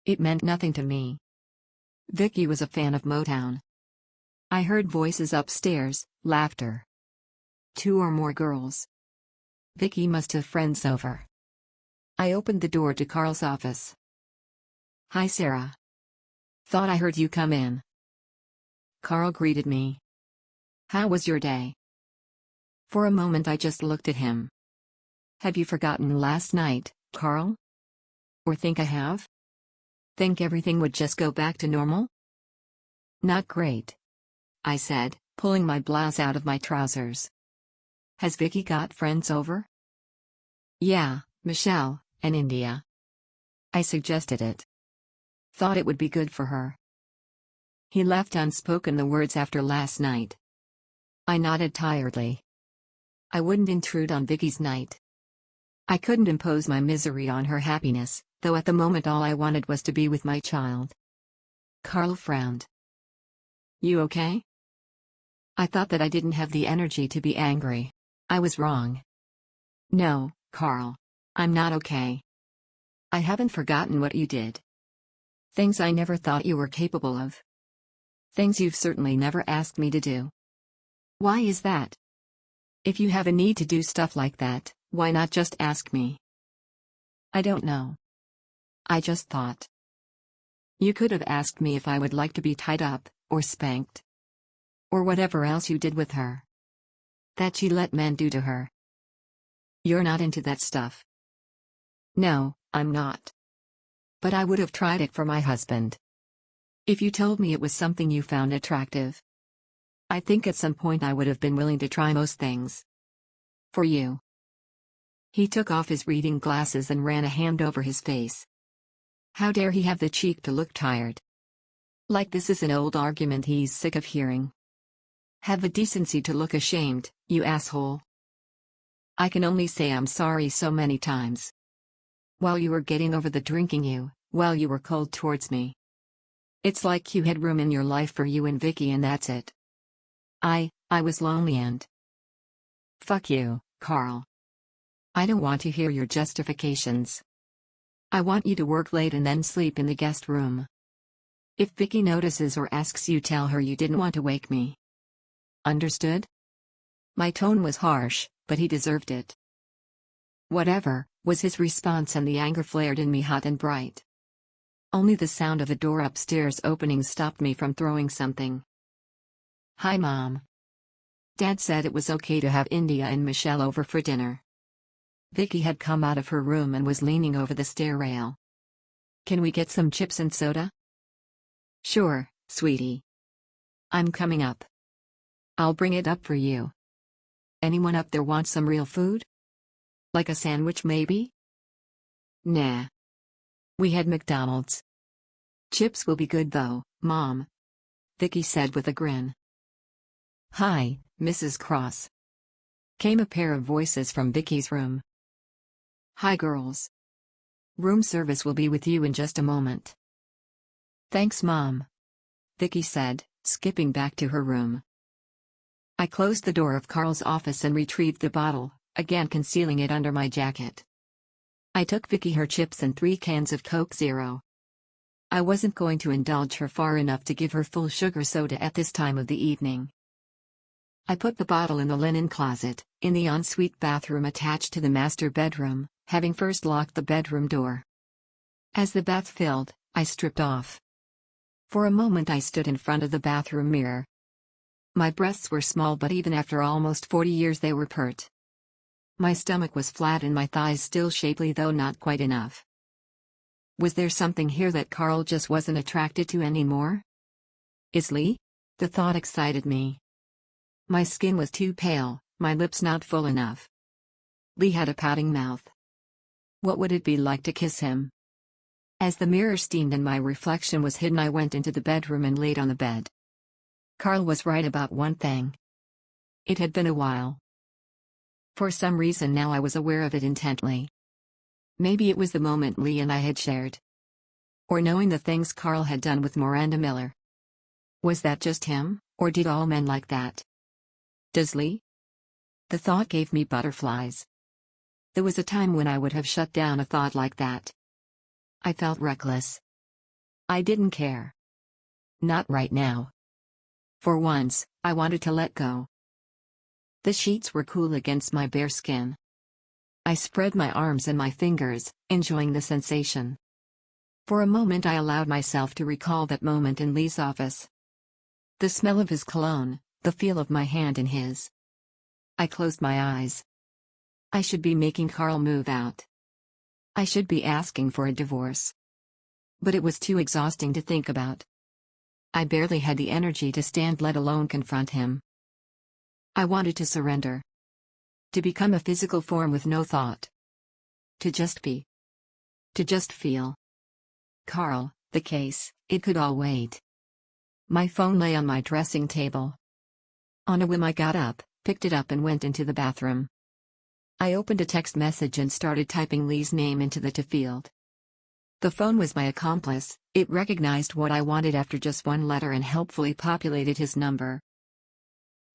It meant nothing to me. Vicky was a fan of Motown. I heard voices upstairs, laughter. 2 or more girls. Vicky must have friends over. I opened the door to Carl's office. Hi Sarah. Thought I heard you come in. Carl greeted me. How was your day? For a moment I just looked at him. Have you forgotten last night, Carl? Or think I have? Think everything would just go back to normal? Not great, I said, pulling my blouse out of my trousers. Has Vicky got friends over? Yeah, Michelle, and India. I suggested it. Thought it would be good for her. He left unspoken the words after last night. I nodded tiredly. I wouldn't intrude on Vicky's night. I couldn't impose my misery on her happiness, though at the moment all I wanted was to be with my child. Carl frowned. You okay? I thought that I didn't have the energy to be angry. I was wrong. No, Carl. I'm not okay. I haven't forgotten what you did. Things I never thought you were capable of. Things you've certainly never asked me to do. Why is that? If you have a need to do stuff like that, why not just ask me? I don't know. I just thought. You could have asked me if I would like to be tied up, or spanked. Or whatever else you did with her. That she let men do to her. You're not into that stuff. No, I'm not. But I would have tried it for my husband. If you told me it was something you found attractive. I think at some point I would have been willing to try most things. For you. He took off his reading glasses and ran a hand over his face. How dare he have the cheek to look tired? Like this is an old argument he's sick of hearing. Have the decency to look ashamed, you asshole. I can only say I'm sorry so many times. While you were getting over the drinking while you were cold towards me. It's like you had room in your life for you and Vicky and that's it. I was lonely and... Fuck you, Carl. I don't want to hear your justifications. I want you to work late and then sleep in the guest room. If Vicky notices or asks you tell her you didn't want to wake me. Understood? My tone was harsh, but he deserved it. Whatever, was his response and the anger flared in me hot and bright. Only the sound of the door upstairs opening stopped me from throwing something. "Hi, Mom." Dad said it was okay to have India and Michelle over for dinner. Vicky had come out of her room and was leaning over the stair rail. "Can we get some chips and soda?" "Sure, sweetie. I'm coming up. I'll bring it up for you. Anyone up there want some real food? Like a sandwich maybe?" "Nah. We had McDonald's." "Chips will be good though, Mom," Vicky said with a grin. "Hi, Mrs. Cross." Came a pair of voices from Vicky's room. "Hi girls. Room service will be with you in just a moment." "Thanks, Mom," Vicky said, skipping back to her room. I closed the door of Carl's office and retrieved the bottle, again concealing it under my jacket. I took Vicky her chips and 3 cans of Coke Zero. I wasn't going to indulge her far enough to give her full sugar soda at this time of the evening. I put the bottle in the linen closet, in the ensuite bathroom attached to the master bedroom, having first locked the bedroom door. As the bath filled, I stripped off. For a moment I stood in front of the bathroom mirror. My breasts were small, but even after almost 40 years they were pert. My stomach was flat and my thighs still shapely, though not quite enough. Was there something here that Carl just wasn't attracted to anymore? Lee? The thought excited me. My skin was too pale, my lips not full enough. Lee had a pouting mouth. What would it be like to kiss him? As the mirror steamed and my reflection was hidden, I went into the bedroom and laid on the bed. Carl was right about one thing. It had been a while. For some reason now I was aware of it intently. Maybe it was the moment Lee and I had shared. Or knowing the things Carl had done with Miranda Miller. Was that just him, or did all men like that? Does Lee? The thought gave me butterflies. There was a time when I would have shut down a thought like that. I felt reckless. I didn't care. Not right now. For once, I wanted to let go. The sheets were cool against my bare skin. I spread my arms and my fingers, enjoying the sensation. For a moment I allowed myself to recall that moment in Lee's office. The smell of his cologne, the feel of my hand in his. I closed my eyes. I should be making Carl move out. I should be asking for a divorce. But it was too exhausting to think about. I barely had the energy to stand, let alone confront him. I wanted to surrender. To become a physical form with no thought. To just be. To just feel. Carl, the case, it could all wait. My phone lay on my dressing table. On a whim I got up, picked it up and went into the bathroom. I opened a text message and started typing Lee's name into the to field. The phone was my accomplice, it recognized what I wanted after just one letter and helpfully populated his number.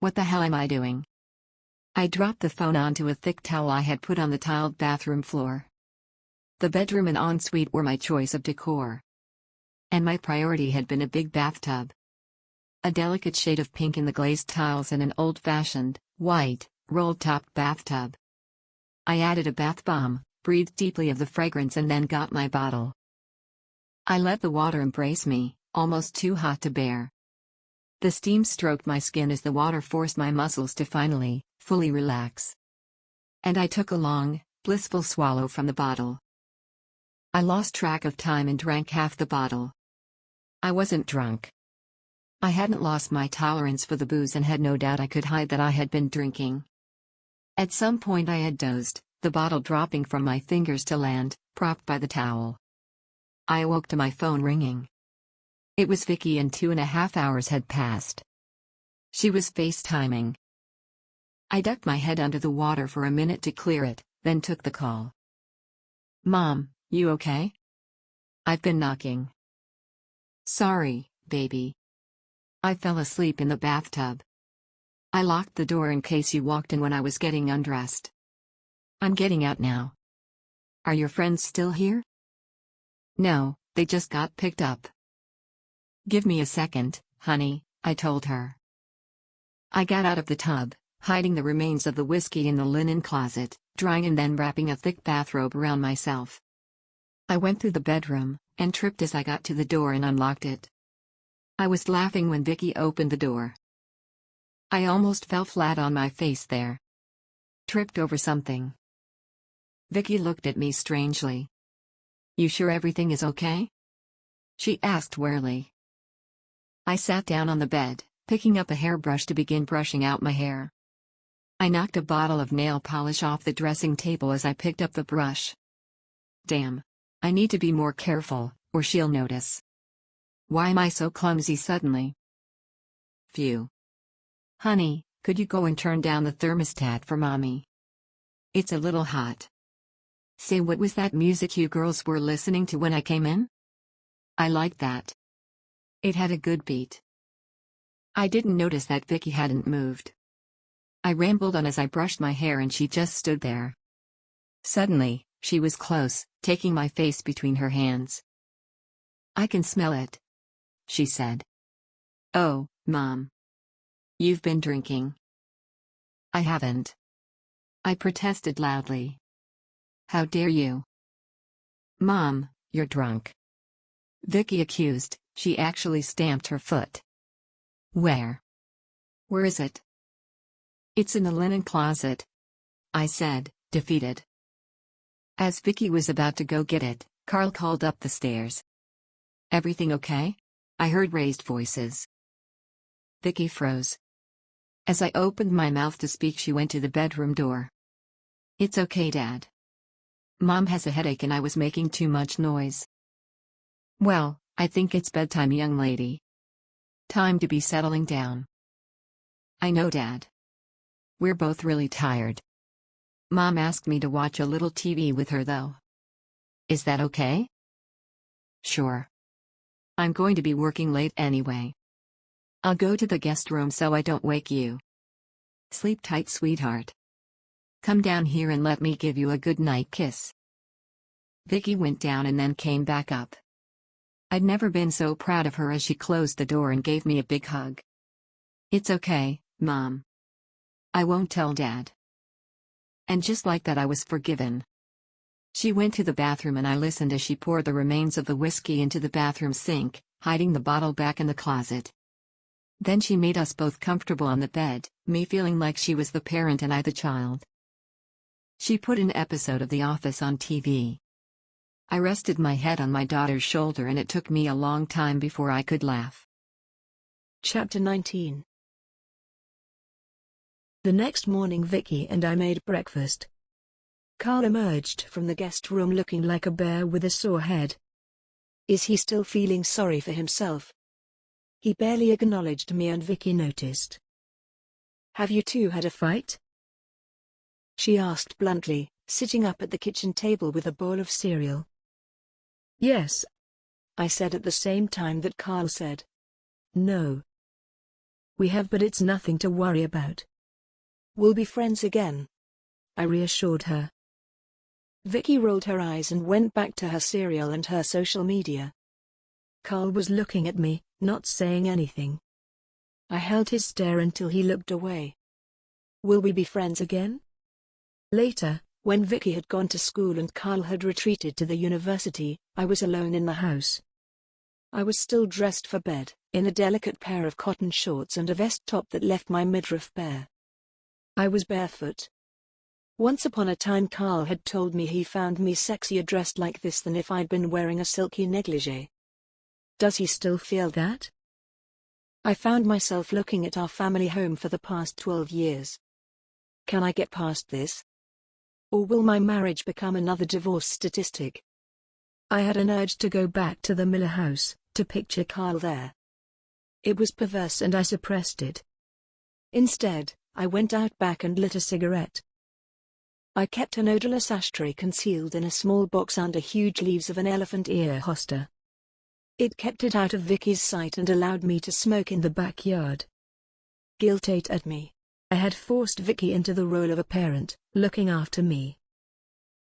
What the hell am I doing? I dropped the phone onto a thick towel I had put on the tiled bathroom floor. The bedroom and ensuite were my choice of decor. And my priority had been a big bathtub. A delicate shade of pink in the glazed tiles and an old-fashioned, white, roll-topped bathtub. I added a bath bomb, breathed deeply of the fragrance and then got my bottle. I let the water embrace me, almost too hot to bear. The steam stroked my skin as the water forced my muscles to finally, fully relax. And I took a long, blissful swallow from the bottle. I lost track of time and drank half the bottle. I wasn't drunk. I hadn't lost my tolerance for the booze and had no doubt I could hide that I had been drinking. At some point I had dozed, the bottle dropping from my fingers to land, propped by the towel. I awoke to my phone ringing. It was Vicky and 2.5 hours had passed. She was FaceTiming. I ducked my head under the water for a minute to clear it, then took the call. "Mom, you okay? I've been knocking." "Sorry, baby. I fell asleep in the bathtub. I locked the door in case you walked in when I was getting undressed. I'm getting out now. Are your friends still here?" "No, they just got picked up." "Give me a second, honey," I told her. I got out of the tub, hiding the remains of the whiskey in the linen closet, drying and then wrapping a thick bathrobe around myself. I went through the bedroom, and tripped as I got to the door and unlocked it. I was laughing when Vicky opened the door. I almost fell flat on my face there. Tripped over something. Vicky looked at me strangely. "You sure everything is okay?" she asked wearily. I sat down on the bed, picking up a hairbrush to begin brushing out my hair. I knocked a bottle of nail polish off the dressing table as I picked up the brush. Damn. I need to be more careful, or she'll notice. Why am I so clumsy suddenly? Phew. Honey, could you go and turn down the thermostat for mommy? It's a little hot. Say, what was that music you girls were listening to when I came in? I liked that. It had a good beat. I didn't notice that Vicky hadn't moved. I rambled on as I brushed my hair and she just stood there. Suddenly, she was close, taking my face between her hands. "I can smell it," she said. "Oh, Mom. You've been drinking." "I haven't." I protested loudly. "How dare you?" "Mom, you're drunk," Vicky accused. She actually stamped her foot. "Where? Where is it?" "It's in the linen closet," I said, defeated. As Vicky was about to go get it, Carl called up the stairs. "Everything okay?" I heard raised voices. Vicky froze. As I opened my mouth to speak, she went to the bedroom door. "It's okay, Dad. Mom has a headache and I was making too much noise." "Well, I think it's bedtime, young lady. Time to be settling down." "I know, Dad. We're both really tired. Mom asked me to watch a little TV with her though. Is that okay?" "Sure. I'm going to be working late anyway. I'll go to the guest room so I don't wake you. Sleep tight, sweetheart. Come down here and let me give you a good night kiss." Vicky went down and then came back up. I'd never been so proud of her as she closed the door and gave me a big hug. "It's okay, Mom. I won't tell Dad." And just like that, I was forgiven. She went to the bathroom and I listened as she poured the remains of the whiskey into the bathroom sink, hiding the bottle back in the closet. Then she made us both comfortable on the bed, me feeling like she was the parent and I the child. She put an episode of The Office on TV. I rested my head on my daughter's shoulder and it took me a long time before I could laugh. Chapter 19. The next morning Vicky and I made breakfast. Carl emerged from the guest room looking like a bear with a sore head. Is he still feeling sorry for himself? He barely acknowledged me and Vicky noticed. "Have you two had a fight?" she asked bluntly, sitting up at the kitchen table with a bowl of cereal. "Yes," I said at the same time that Carl said. "No. We have, but it's nothing to worry about. We'll be friends again," I reassured her. Vicky rolled her eyes and went back to her cereal and her social media. Carl was looking at me, not saying anything. I held his stare until he looked away. "Will we be friends again?" Later, when Vicky had gone to school and Carl had retreated to the university, I was alone in the house. I was still dressed for bed, in a delicate pair of cotton shorts and a vest top that left my midriff bare. I was barefoot. Once upon a time Carl had told me he found me sexier dressed like this than if I'd been wearing a silky negligee. Does he still feel that? I found myself looking at our family home for the past 12 years. Can I get past this? Or will my marriage become another divorce statistic? I had an urge to go back to the Miller house, to picture Carl there. It was perverse and I suppressed it. Instead, I went out back and lit a cigarette. I kept an odorless ashtray concealed in a small box under huge leaves of an elephant ear hosta. It kept it out of Vicky's sight and allowed me to smoke in the backyard. Guilt ate at me. I had forced Vicky into the role of a parent, looking after me.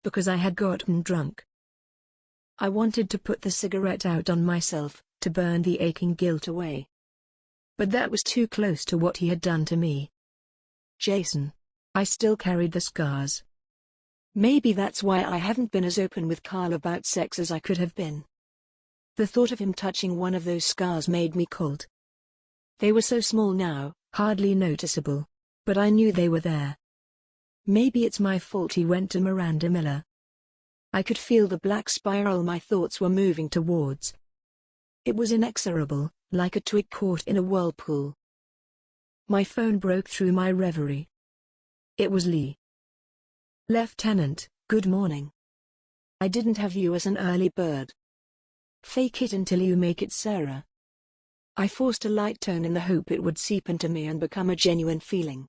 Because I had gotten drunk. I wanted to put the cigarette out on myself, to burn the aching guilt away. But that was too close to what he had done to me. Jason. I still carried the scars. Maybe that's why I haven't been as open with Carl about sex as I could have been. The thought of him touching one of those scars made me cold. They were so small now, hardly noticeable. But I knew they were there. Maybe it's my fault he went to Miranda Miller. I could feel the black spiral my thoughts were moving towards. It was inexorable, like a twig caught in a whirlpool. My phone broke through my reverie. It was Lee. "Lieutenant, good morning. I didn't have you as an early bird. Fake it until you make it, Sarah." I forced a light tone in the hope it would seep into me and become a genuine feeling.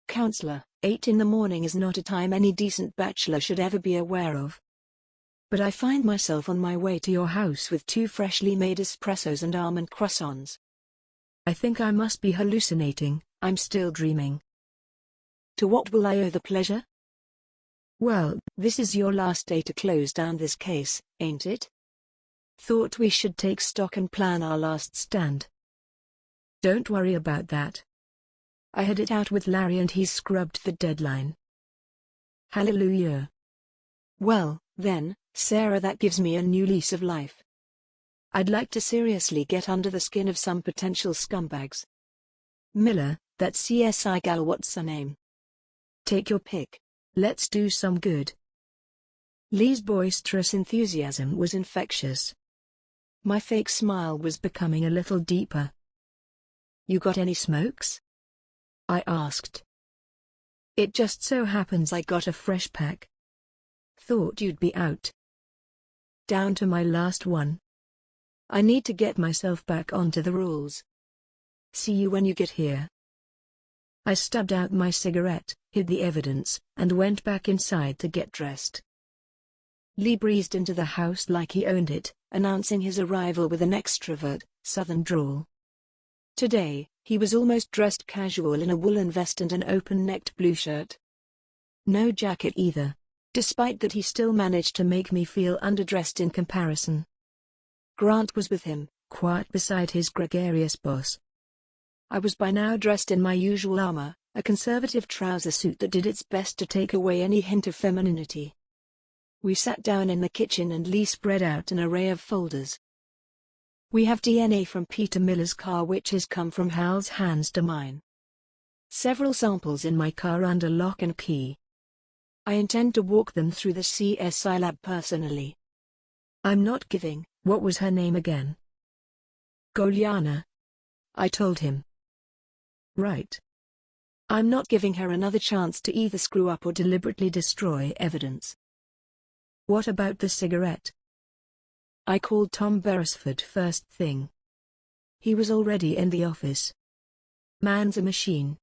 "Counselor, 8 in the morning is not a time any decent bachelor should ever be aware of. But I find myself on my way to your house with 2 freshly made espressos and almond croissants. I think I must be hallucinating, I'm still dreaming. To what will I owe the pleasure? Well, this is your last day to close down this case, ain't it? Thought we should take stock and plan our last stand." "Don't worry about that. I had it out with Larry and he's scrubbed the deadline." "Hallelujah. Well, then, Sarah, that gives me a new lease of life. I'd like to seriously get under the skin of some potential scumbags. Miller, that CSI gal, what's her name? Take your pick. Let's do some good." Lee's boisterous enthusiasm was infectious. My fake smile was becoming a little deeper. "You got any smokes?" I asked. "It just so happens I got a fresh pack. Thought you'd be out." "Down to my last one. I need to get myself back onto the rules. See you when you get here." I stubbed out my cigarette, hid the evidence, and went back inside to get dressed. Lee breezed into the house like he owned it, announcing his arrival with an extrovert, southern drawl. Today, he was almost dressed casual in a woolen vest and an open-necked blue shirt. No jacket either, despite that he still managed to make me feel underdressed in comparison. Grant was with him, quiet beside his gregarious boss. I was by now dressed in my usual armor, a conservative trouser suit that did its best to take away any hint of femininity. We sat down in the kitchen and Lee spread out an array of folders. "We have DNA from Peter Miller's car which has come from Hal's hands to mine. Several samples in my car under lock and key. I intend to walk them through the CSI lab personally. I'm not giving," what was her name again? "Goliana," I told him. "Right. I'm not giving her another chance to either screw up or deliberately destroy evidence." "What about the cigarette?" I called Tom Beresford first thing. He was already in the office. Man's a machine.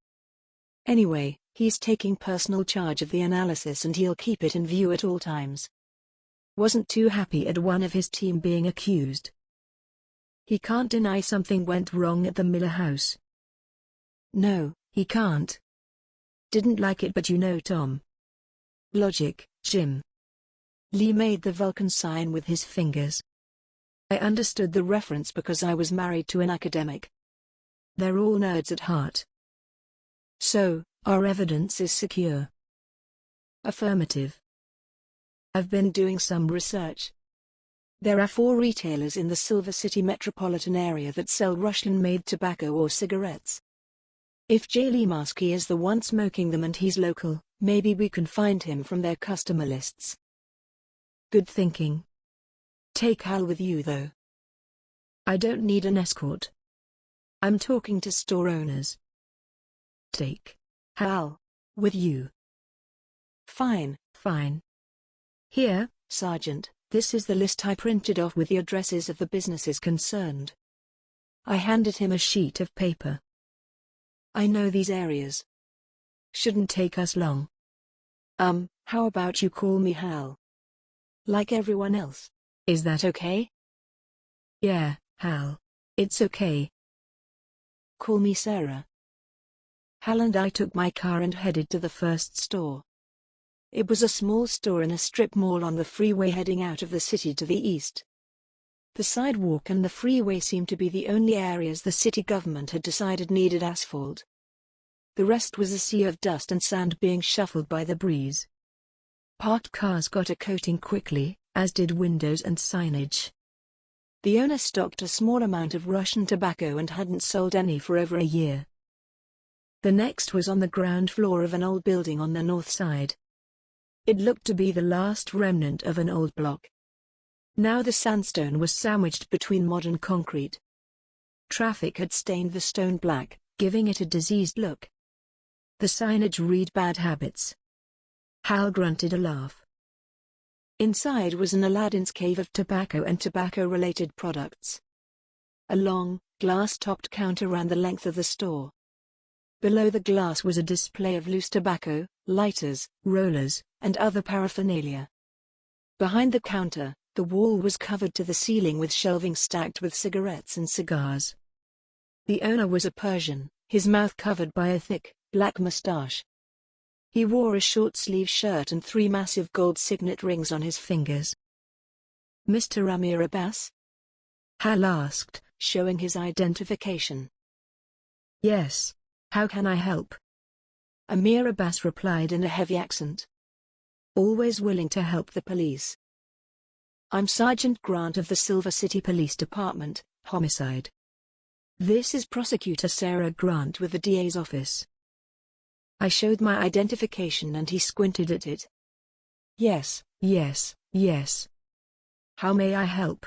Anyway, he's taking personal charge of the analysis and he'll keep it in view at all times. Wasn't too happy at one of his team being accused. He can't deny something went wrong at the Miller house. No, he can't. Didn't like it, but you know Tom. Logic, Jim. Lee made the Vulcan sign with his fingers. I understood the reference because I was married to an academic. They're all nerds at heart. "So, our evidence is secure?" "Affirmative. I've been doing some research. There are 4 retailers in the Silver City metropolitan area that sell Russian-made tobacco or cigarettes. If Jay Limaski is the one smoking them and he's local, maybe we can find him from their customer lists." "Good thinking. Take Hal with you though." "I don't need an escort. I'm talking to store owners." "Take Hal with you." Fine. "Here, Sergeant, this is the list I printed off with the addresses of the businesses concerned." I handed him a sheet of paper. "I know these areas. Shouldn't take us long. How about you call me Hal? Like everyone else. Is that okay?" "Yeah, Hal. It's okay." "Call me Sarah." Hal and I took my car and headed to the first store. It was a small store in a strip mall on the freeway heading out of the city to the east. The sidewalk and the freeway seemed to be the only areas the city government had decided needed asphalt. The rest was a sea of dust and sand being shuffled by the breeze. Parked cars got a coating quickly, as did windows and signage. The owner stocked a small amount of Russian tobacco and hadn't sold any for over a year. The next was on the ground floor of an old building on the north side. It looked to be the last remnant of an old block. Now the sandstone was sandwiched between modern concrete. Traffic had stained the stone black, giving it a diseased look. The signage read "Bad Habits." Hal grunted a laugh. Inside was an Aladdin's cave of tobacco and tobacco-related products. A long, glass-topped counter ran the length of the store. Below the glass was a display of loose tobacco, lighters, rollers, and other paraphernalia. Behind the counter, the wall was covered to the ceiling with shelving stacked with cigarettes and cigars. The owner was a Persian, his mouth covered by a thick, black mustache. He wore a short-sleeve shirt and 3 massive gold signet rings on his fingers. "Mr. Amir Abbas?" Hal asked, showing his identification. "Yes. How can I help?" Amir Abbas replied in a heavy accent. "Always willing to help the police. I'm Sergeant Grant of the Silver City Police Department, Homicide. This is Prosecutor Sarah Grant with the DA's office." I showed my identification and he squinted at it. "Yes, yes, yes. How may I help?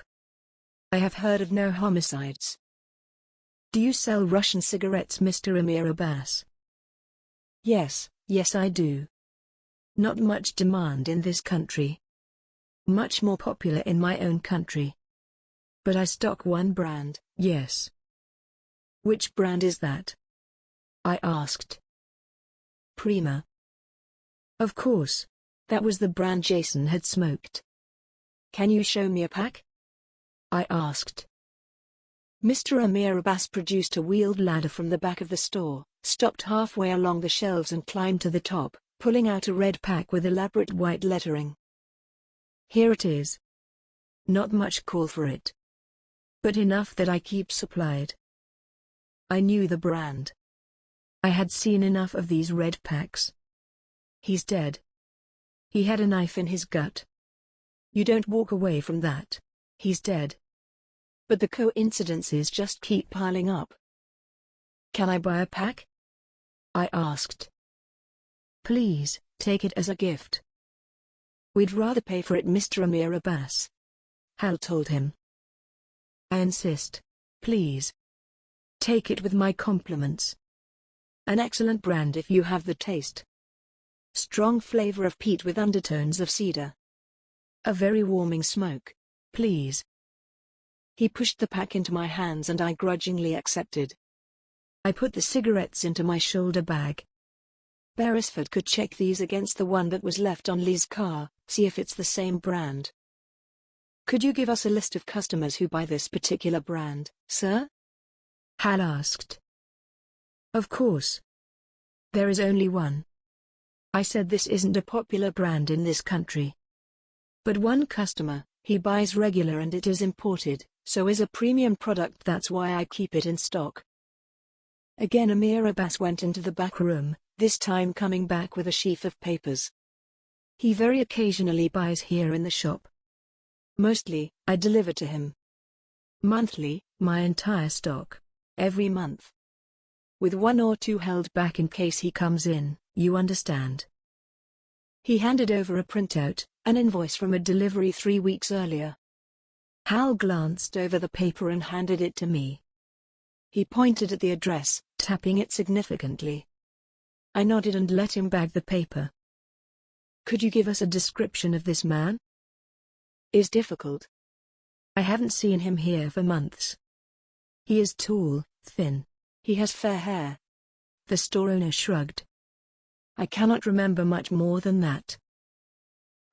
I have heard of no homicides." "Do you sell Russian cigarettes, Mr. Amir Abbas?" "Yes, yes I do. Not much demand in this country. Much more popular in my own country. But I stock one brand, yes." "Which brand is that?" I asked. "Prima." Of course. That was the brand Jason had smoked. "Can you show me a pack?" I asked. Mr. Amir Abbas produced a wheeled ladder from the back of the store, stopped halfway along the shelves and climbed to the top, pulling out a red pack with elaborate white lettering. "Here it is. Not much call for it. But enough that I keep supplied." I knew the brand. I had seen enough of these red packs. "He's dead. He had a knife in his gut. You don't walk away from that. He's dead. But the coincidences just keep piling up." "Can I buy a pack?" I asked. "Please, take it as a gift." "We'd rather pay for it, Mr. Amir Abbas," Hal told him. "I insist. Please. Take it with my compliments. An excellent brand if you have the taste. Strong flavor of peat with undertones of cedar. A very warming smoke, please." He pushed the pack into my hands and I grudgingly accepted. I put the cigarettes into my shoulder bag. Beresford could check these against the one that was left on Lee's car, see if it's the same brand. "Could you give us a list of customers who buy this particular brand, sir?" Hal asked. "Of course. There is only one. I said this isn't a popular brand in this country. But one customer, he buys regular and it is imported, so is a premium product, that's why I keep it in stock." Again Amir Abbas went into the back room, this time coming back with a sheaf of papers. "He very occasionally buys here in the shop. Mostly, I deliver to him. Monthly, my entire stock. Every month. With 1 or 2 held back in case he comes in, you understand." He handed over a printout, an invoice from a delivery 3 weeks earlier. Hal glanced over the paper and handed it to me. He pointed at the address, tapping it significantly. I nodded and let him bag the paper. "Could you give us a description of this man?" "Is difficult. I haven't seen him here for months. He is tall, thin. He has fair hair." The store owner shrugged. "I cannot remember much more than that."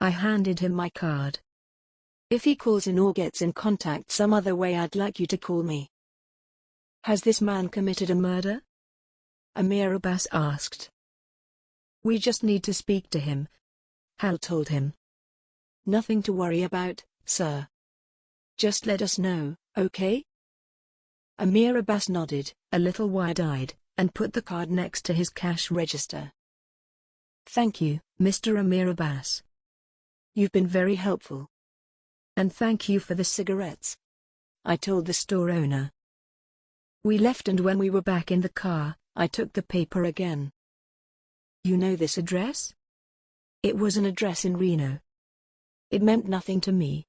I handed him my card. "If he calls in or gets in contact some other way, I'd like you to call me." "Has this man committed a murder?" Amir Abbas asked. "We just need to speak to him," Hal told him. "Nothing to worry about, sir. Just let us know, okay?" Amir Abbas nodded, a little wide-eyed, and put the card next to his cash register. "Thank you, Mr. Amir Abbas. You've been very helpful. And thank you for the cigarettes." I told the store owner. We left, and when we were back in the car, I took the paper again. You know this address? It was an address in Reno. It meant nothing to me.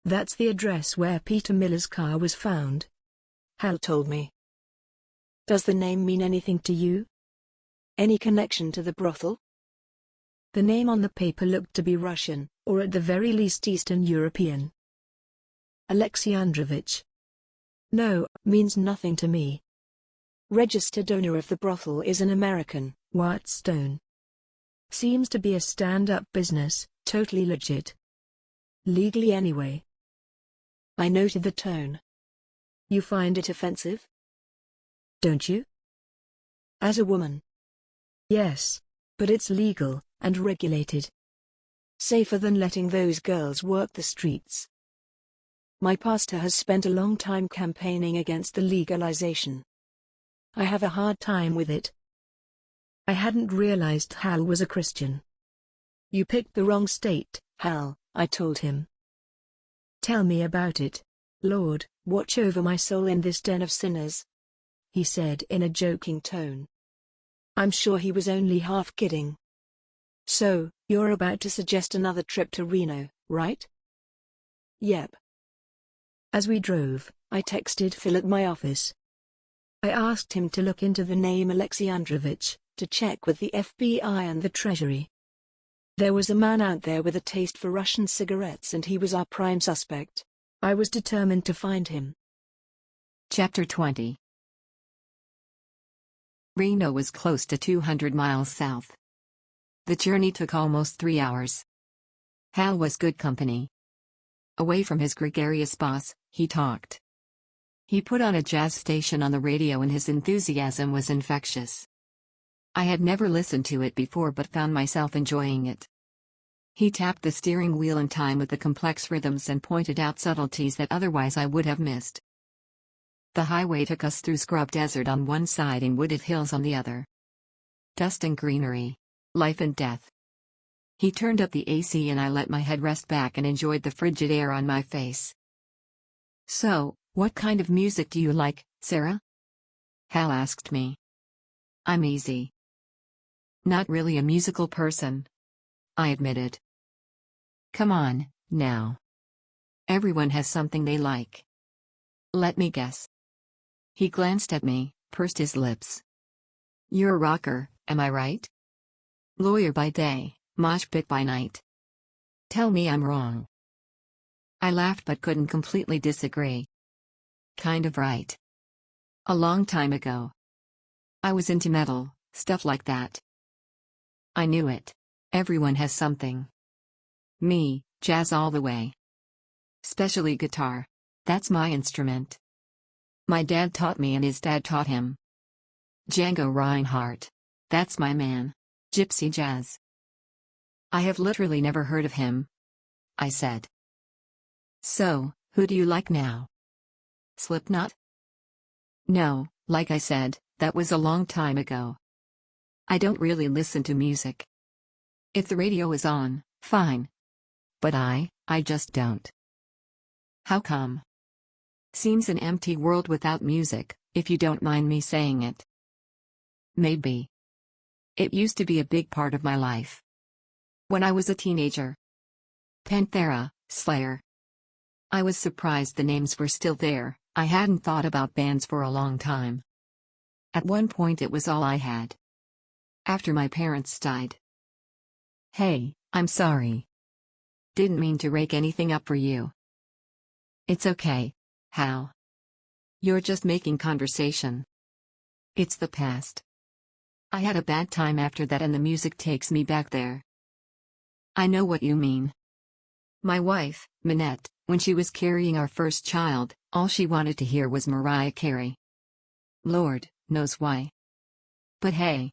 That's the address where Peter Miller's car was found. Hal told me. Does the name mean anything to you? Any connection to the brothel? The name on the paper looked to be Russian, or at the very least Eastern European. Alexandrovich. No, means nothing to me. Registered owner of the brothel is an American, Whitestone. Seems to be a stand-up business, totally legit. Legally anyway. I noted the tone. You find it offensive? Don't you? As a woman? Yes, but it's legal, and regulated. Safer than letting those girls work the streets. My pastor has spent a long time campaigning against the legalization. I have a hard time with it. I hadn't realized Hal was a Christian. You picked the wrong state, Hal, I told him. Tell me about it. Lord, watch over my soul in this den of sinners, he said in a joking tone. I'm sure he was only half kidding. So, you're about to suggest another trip to Reno, right? Yep. As we drove, I texted Phil at my office. I asked him to look into the name Alexandrovich, to check with the FBI and the Treasury. There was a man out there with a taste for Russian cigarettes, and he was our prime suspect. I was determined to find him. Chapter 20. Reno was close to 200 miles south. The journey took almost 3 hours. Hal was good company. Away from his gregarious boss, he talked. He put on a jazz station on the radio, and his enthusiasm was infectious. I had never listened to it before but found myself enjoying it. He tapped the steering wheel in time with the complex rhythms and pointed out subtleties that otherwise I would have missed. The highway took us through scrub desert on one side and wooded hills on the other. Dust and greenery. Life and death. He turned up the AC and I let my head rest back and enjoyed the frigid air on my face. So, what kind of music do you like, Sarah? Hal asked me. I'm easy. Not really a musical person, I admitted. Come on, now. Everyone has something they like. Let me guess. He glanced at me, pursed his lips. You're a rocker, am I right? Lawyer by day, mosh pit by night. Tell me I'm wrong. I laughed but couldn't completely disagree. Kind of right. A long time ago. I was into metal, stuff like that. I knew it. Everyone has something. Me, jazz all the way. Especially guitar. That's my instrument. My dad taught me and his dad taught him. Django Reinhardt. That's my man. Gypsy jazz. I have literally never heard of him, I said. So, who do you like now? Slipknot? No, like I said, that was a long time ago. I don't really listen to music. If the radio is on, fine. But I just don't. How come? Seems an empty world without music, if you don't mind me saying it. Maybe. It used to be a big part of my life. When I was a teenager. Pantera, Slayer. I was surprised the names were still there. I hadn't thought about bands for a long time. At one point it was all I had. After my parents died. Hey, I'm sorry. Didn't mean to rake anything up for you. It's okay, Hal. You're just making conversation. It's the past. I had a bad time after that and the music takes me back there. I know what you mean. My wife, Minette, when she was carrying our first child, all she wanted to hear was Mariah Carey. Lord knows why. But hey.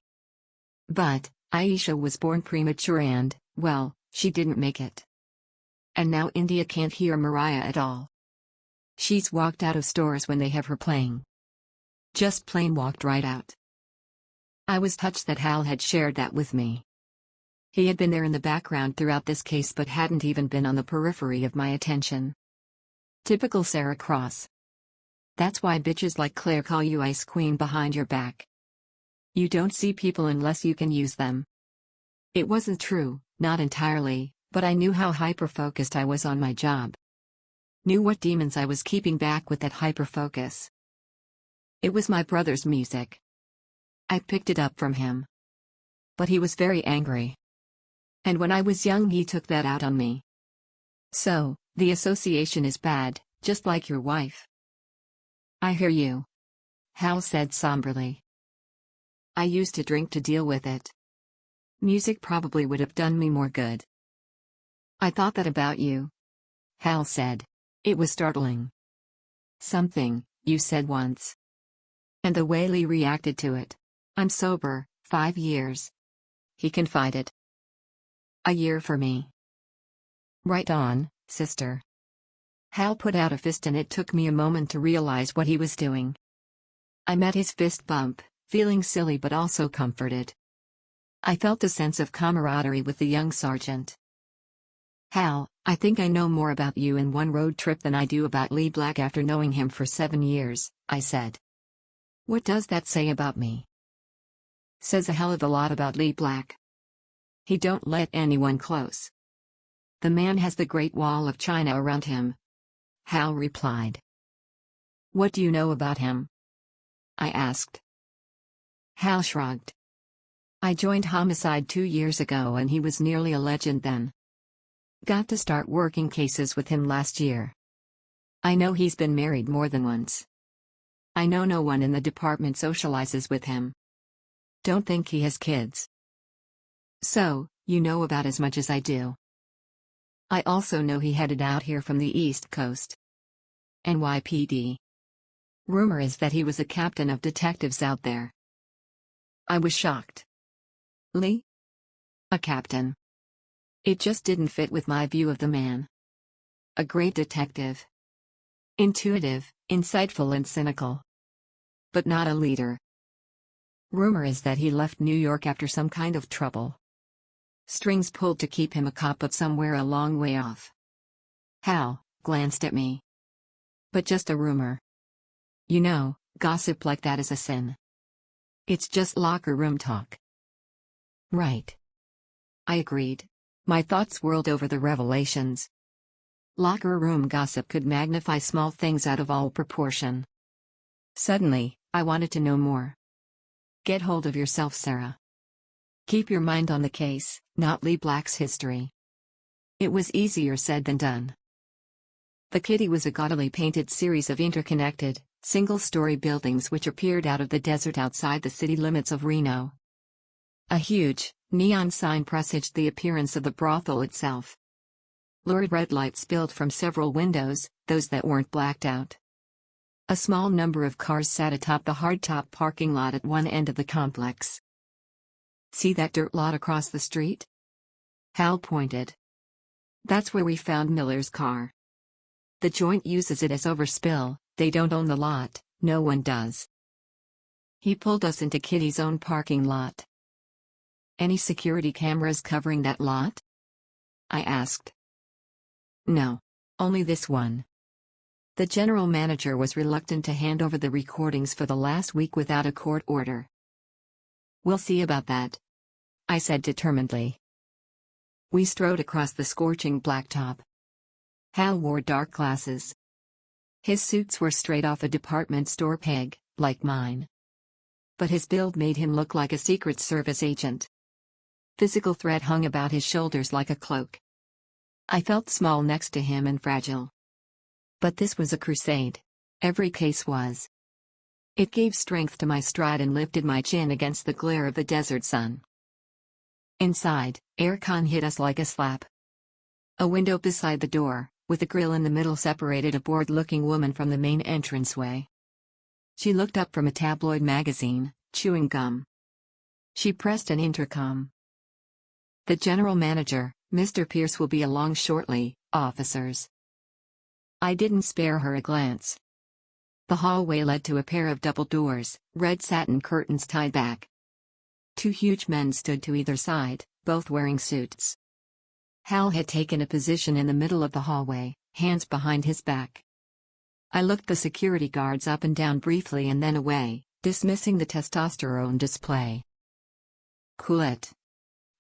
But, Aisha was born premature and, well, she didn't make it. And now India can't hear Mariah at all. She's walked out of stores when they have her playing. Just plain walked right out. I was touched that Hal had shared that with me. He had been there in the background throughout this case but hadn't even been on the periphery of my attention. Typical Sarah Cross. That's why bitches like Claire call you Ice Queen behind your back. You don't see people unless you can use them. It wasn't true, not entirely, but I knew how hyper-focused I was on my job. Knew what demons I was keeping back with that hyper-focus. It was my brother's music. I picked it up from him. But he was very angry. And when I was young he took that out on me. So, the association is bad, just like your wife. I hear you. Hal said somberly. I used to drink to deal with it. Music probably would have done me more good. I thought that about you. Hal said. It was startling. Something, you said once. And the way Lee reacted to it. I'm sober, 5 years. He confided. A year for me. Right on, sister. Hal put out a fist and it took me a moment to realize what he was doing. I met his fist bump, feeling silly but also comforted. I felt a sense of camaraderie with the young sergeant. Hal, I think I know more about you in one road trip than I do about Lee Black after knowing him for 7 years, I said. What does that say about me? Says a hell of a lot about Lee Black. He don't let anyone close. The man has the Great Wall of China around him. Hal replied. What do you know about him? I asked. Hal shrugged. I joined Homicide 2 years ago and he was nearly a legend then. Got to start working cases with him last year. I know he's been married more than once. I know no one in the department socializes with him. Don't think he has kids. So, you know about as much as I do. I also know he headed out here from the East Coast. NYPD. Rumor is that he was a captain of detectives out there. I was shocked. Lee? A captain. It just didn't fit with my view of the man. A great detective. Intuitive, insightful and cynical. But not a leader. Rumor is that he left New York after some kind of trouble. Strings pulled to keep him a cop of somewhere a long way off. Hal glanced at me. But just a rumor. You know, gossip like that is a sin. It's just locker room talk. Right. I agreed. My thoughts whirled over the revelations. Locker room gossip could magnify small things out of all proportion. Suddenly, I wanted to know more. Get hold of yourself, Sarah. Keep your mind on the case, not Lee Black's history. It was easier said than done. The Kitty was a gaudily painted series of interconnected, single-story buildings which appeared out of the desert outside the city limits of Reno. A huge, neon sign presaged the appearance of the brothel itself. Lurid red lights spilled from several windows, those that weren't blacked out. A small number of cars sat atop the hardtop parking lot at one end of the complex. See that dirt lot across the street? Hal pointed. That's where we found Miller's car. The joint uses it as overspill, they don't own the lot, no one does. He pulled us into Kitty's own parking lot. Any security cameras covering that lot? I asked. No. Only this one. The general manager was reluctant to hand over the recordings for the last week without a court order. We'll see about that, I said determinedly. We strode across the scorching blacktop. Hal wore dark glasses. His suits were straight off a department store peg, like mine. But his build made him look like a Secret Service agent. Physical threat hung about his shoulders like a cloak. I felt small next to him and fragile. But this was a crusade. Every case was. It gave strength to my stride and lifted my chin against the glare of the desert sun. Inside, aircon hit us like a slap. A window beside the door, with a grill in the middle, separated a bored-looking woman from the main entranceway. She looked up from a tabloid magazine, chewing gum. She pressed an intercom. The general manager, Mr. Pierce, will be along shortly, officers. I didn't spare her a glance. The hallway led to a pair of double doors, red satin curtains tied back. 2 huge men stood to either side, both wearing suits. Hal had taken a position in the middle of the hallway, hands behind his back. I looked the security guards up and down briefly and then away, dismissing the testosterone display. "Cool it,"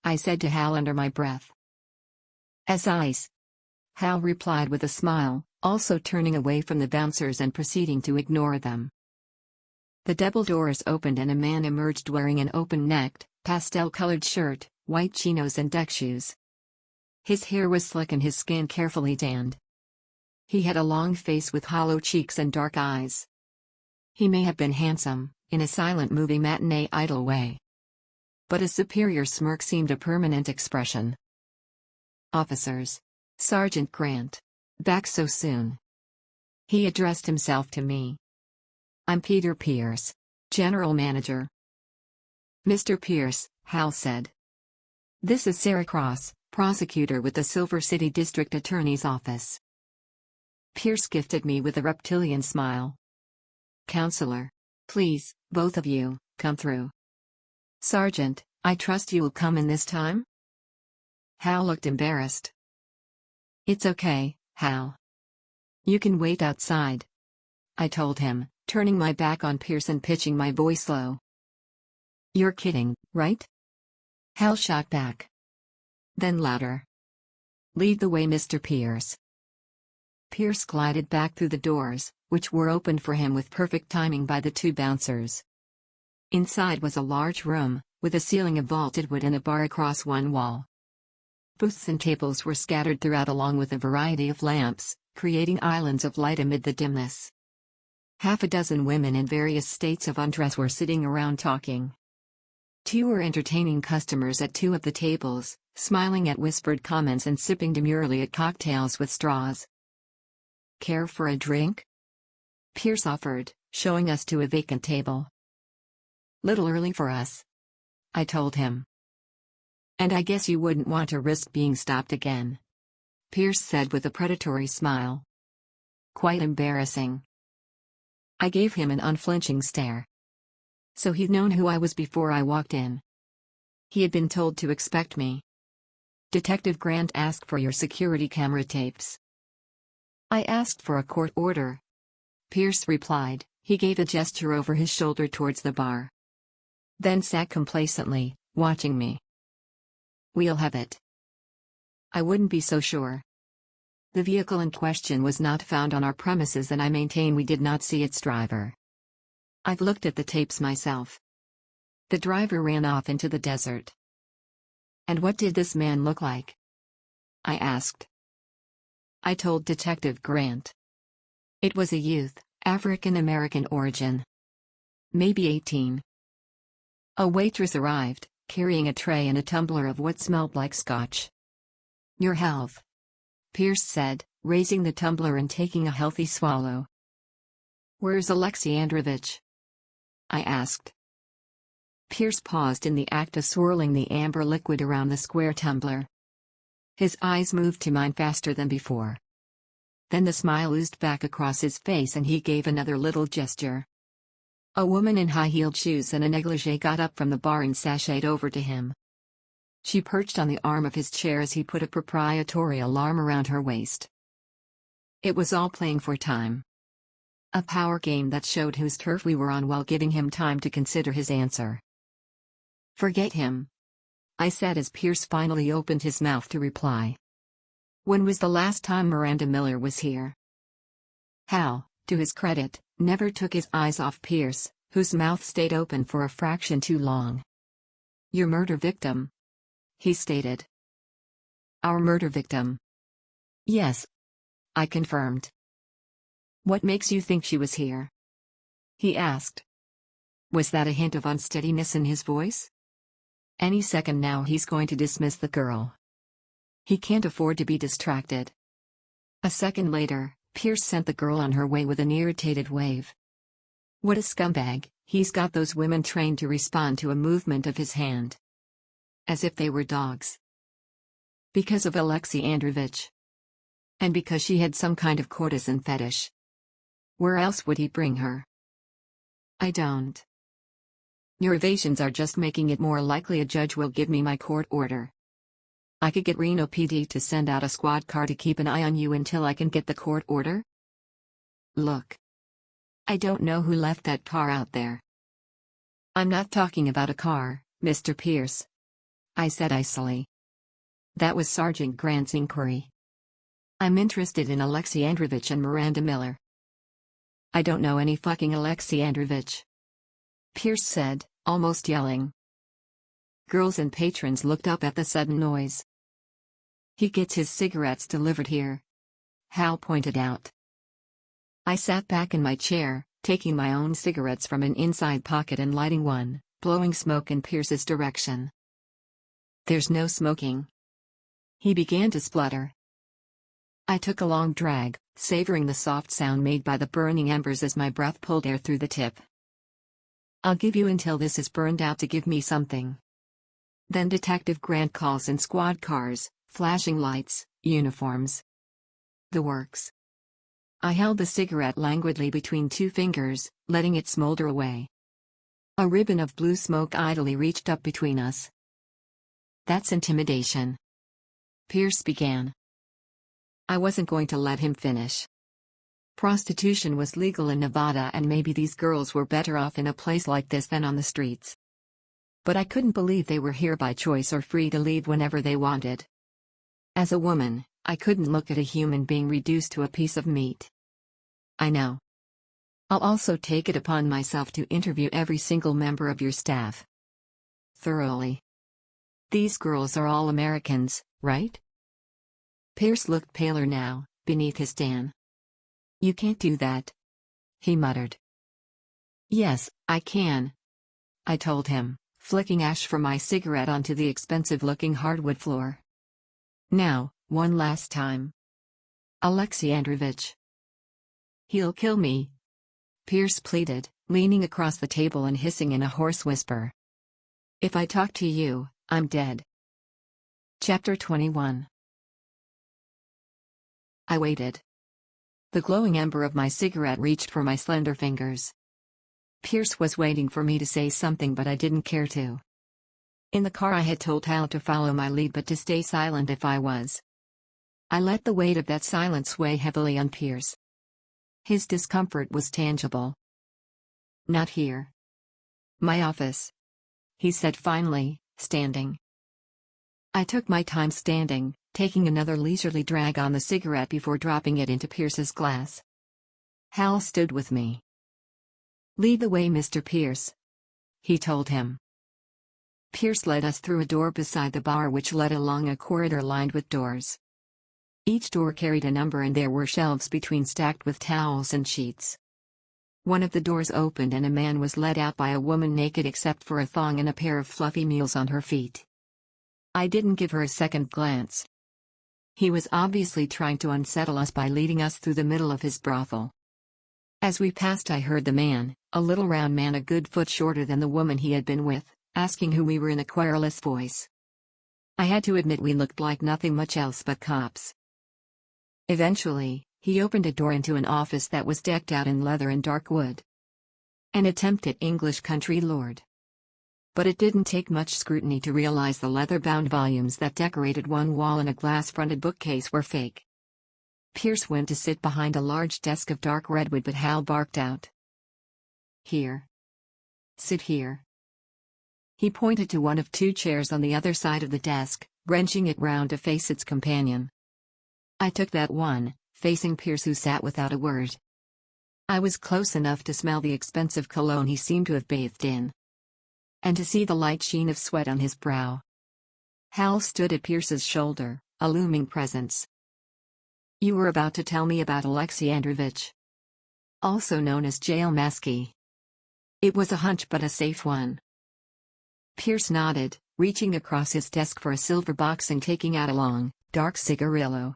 I said to Hal under my breath. "As ice," Hal replied with a smile, also turning away from the bouncers and proceeding to ignore them. The double doors opened and a man emerged wearing an open-necked, pastel-colored shirt, white chinos and deck shoes. His hair was slick and his skin carefully tanned. He had a long face with hollow cheeks and dark eyes. He may have been handsome, in a silent movie matinee idol way. But a superior smirk seemed a permanent expression. "Officers. Sergeant Grant. Back so soon." He addressed himself to me. "I'm Peter Pierce, General Manager." "Mr. Pierce," Hal said. "This is Sarah Cross, Prosecutor with the Silver City District Attorney's Office." Pierce gifted me with a reptilian smile. "Counselor. Please, both of you, come through." "Sergeant, I trust you will come in this time?" Hal looked embarrassed. "It's okay, Hal. You can wait outside," I told him, turning my back on Pierce and pitching my voice low. "You're kidding, right?" Hal shot back. Then louder. "Lead the way, Mr. Pierce." Pierce glided back through the doors, which were opened for him with perfect timing by the two bouncers. Inside was a large room, with a ceiling of vaulted wood and a bar across one wall. Booths and tables were scattered throughout along with a variety of lamps, creating islands of light amid the dimness. Half a dozen women in various states of undress were sitting around talking. Two were entertaining customers at two of the tables, smiling at whispered comments and sipping demurely at cocktails with straws. "Care for a drink?" Pierce offered, showing us to a vacant table. "Little early for us," I told him. "And I guess you wouldn't want to risk being stopped again," Pierce said with a predatory smile. "Quite embarrassing." I gave him an unflinching stare. So he'd known who I was before I walked in. He had been told to expect me. "Detective Grant asked for your security camera tapes." "I asked for a court order," Pierce replied. He gave a gesture over his shoulder towards the bar. Then sat complacently, watching me. "We'll have it." I wouldn't be so sure. The vehicle in question was not found on our premises and I maintain we did not see its driver. I've looked at the tapes myself. The driver ran off into the desert. "And what did this man look like?" I asked. I told Detective Grant. It was a youth, African-American origin. Maybe 18. A waitress arrived, carrying a tray and a tumbler of what smelled like scotch. "Your health," Pierce said, raising the tumbler and taking a healthy swallow. "Where's Alexei Androvich?" I asked. Pierce paused in the act of swirling the amber liquid around the square tumbler. His eyes moved to mine faster than before. Then the smile oozed back across his face and he gave another little gesture. A woman in high-heeled shoes and a negligee got up from the bar and sashayed over to him. She perched on the arm of his chair as he put a proprietorial arm around her waist. It was all playing for time. A power game that showed whose turf we were on while giving him time to consider his answer. "Forget him," I said as Pierce finally opened his mouth to reply. "When was the last time Miranda Miller was here?" Hal, to his credit, never took his eyes off Pierce, whose mouth stayed open for a fraction too long. "Your murder victim," he stated. "Our murder victim." "Yes," I confirmed. "What makes you think she was here?" he asked. Was that a hint of unsteadiness in his voice? Any second now he's going to dismiss the girl. He can't afford to be distracted. A second later, Pierce sent the girl on her way with an irritated wave. What a scumbag, he's got those women trained to respond to a movement of his hand. As if they were dogs. Because of Alexei Androvich. And because she had some kind of courtesan fetish. Where else would he bring her? I don't. Your evasions are just making it more likely a judge will give me my court order. I could get Reno PD to send out a squad car to keep an eye on you until I can get the court order? Look. I don't know who left that car out there. I'm not talking about a car, Mr. Pierce, I said icily. That was Sergeant Grant's inquiry. I'm interested in Alexei Androvich and Miranda Miller. I don't know any fucking Alexei Androvich, Pierce said, almost yelling. Girls and patrons looked up at the sudden noise. He gets his cigarettes delivered here, Hal pointed out. I sat back in my chair, taking my own cigarettes from an inside pocket and lighting one, blowing smoke in Pierce's direction. There's no smoking. He began to splutter. I took a long drag, savoring the soft sound made by the burning embers as my breath pulled air through the tip. I'll give you until this is burned out to give me something. Then Detective Grant calls in squad cars, flashing lights, uniforms. The works. I held the cigarette languidly between two fingers, letting it smolder away. A ribbon of blue smoke idly reached up between us. That's intimidation, Pierce began. I wasn't going to let him finish. Prostitution was legal in Nevada and maybe these girls were better off in a place like this than on the streets. But I couldn't believe they were here by choice or free to leave whenever they wanted. As a woman, I couldn't look at a human being reduced to a piece of meat. I know. I'll also take it upon myself to interview every single member of your staff. Thoroughly. These girls are all Americans, right? Pierce looked paler now, beneath his tan. You can't do that, he muttered. Yes, I can, I told him, flicking ash from my cigarette onto the expensive-looking hardwood floor. Now, one last time. Alexei Androvich. He'll kill me, Pierce pleaded, leaning across the table and hissing in a hoarse whisper. If I talk to you, I'm dead. Chapter 21. I waited. The glowing ember of my cigarette reached for my slender fingers. Pierce was waiting for me to say something, but I didn't care to. In the car I had told Hal to follow my lead but to stay silent if I was. I let the weight of that silence weigh heavily on Pierce. His discomfort was tangible. Not here. My office, he said finally, standing. I took my time standing, taking another leisurely drag on the cigarette before dropping it into Pierce's glass. Hal stood with me. Lead the way, Mr. Pierce, he told him. Pierce led us through a door beside the bar which led along a corridor lined with doors. Each door carried a number and there were shelves between stacked with towels and sheets. One of the doors opened and a man was led out by a woman naked except for a thong and a pair of fluffy mules on her feet. I didn't give her a second glance. He was obviously trying to unsettle us by leading us through the middle of his brothel. As we passed I heard the man, a little round man a good foot shorter than the woman he had been with, asking who we were in a querulous voice. I had to admit we looked like nothing much else but cops. Eventually, he opened a door into an office that was decked out in leather and dark wood. An attempt at English country lord. But it didn't take much scrutiny to realize the leather-bound volumes that decorated one wall and a glass-fronted bookcase were fake. Pierce went to sit behind a large desk of dark redwood but Hal barked out. Here. Sit here. He pointed to one of two chairs on the other side of the desk, wrenching it round to face its companion. I took that one, facing Pierce who sat without a word. I was close enough to smell the expensive cologne he seemed to have bathed in. And to see the light sheen of sweat on his brow. Hal stood at Pierce's shoulder, a looming presence. You were about to tell me about Alexei Androvich. Also known as Jail Maskey. It was a hunch but a safe one. Pierce nodded, reaching across his desk for a silver box and taking out a long, dark cigarillo.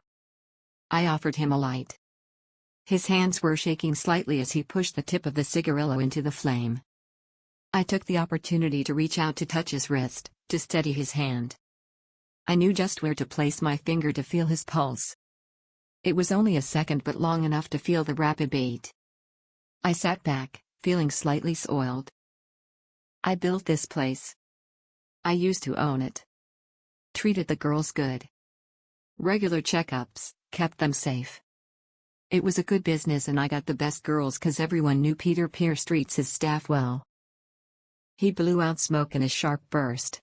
I offered him a light. His hands were shaking slightly as he pushed the tip of the cigarillo into the flame. I took the opportunity to reach out to touch his wrist, to steady his hand. I knew just where to place my finger to feel his pulse. It was only a second but long enough to feel the rapid beat. I sat back, feeling slightly soiled. I built this place. I used to own it. Treated the girls good. Regular checkups, kept them safe. It was a good business and I got the best girls cause everyone knew Peter Pierce treats his staff well. He blew out smoke in a sharp burst.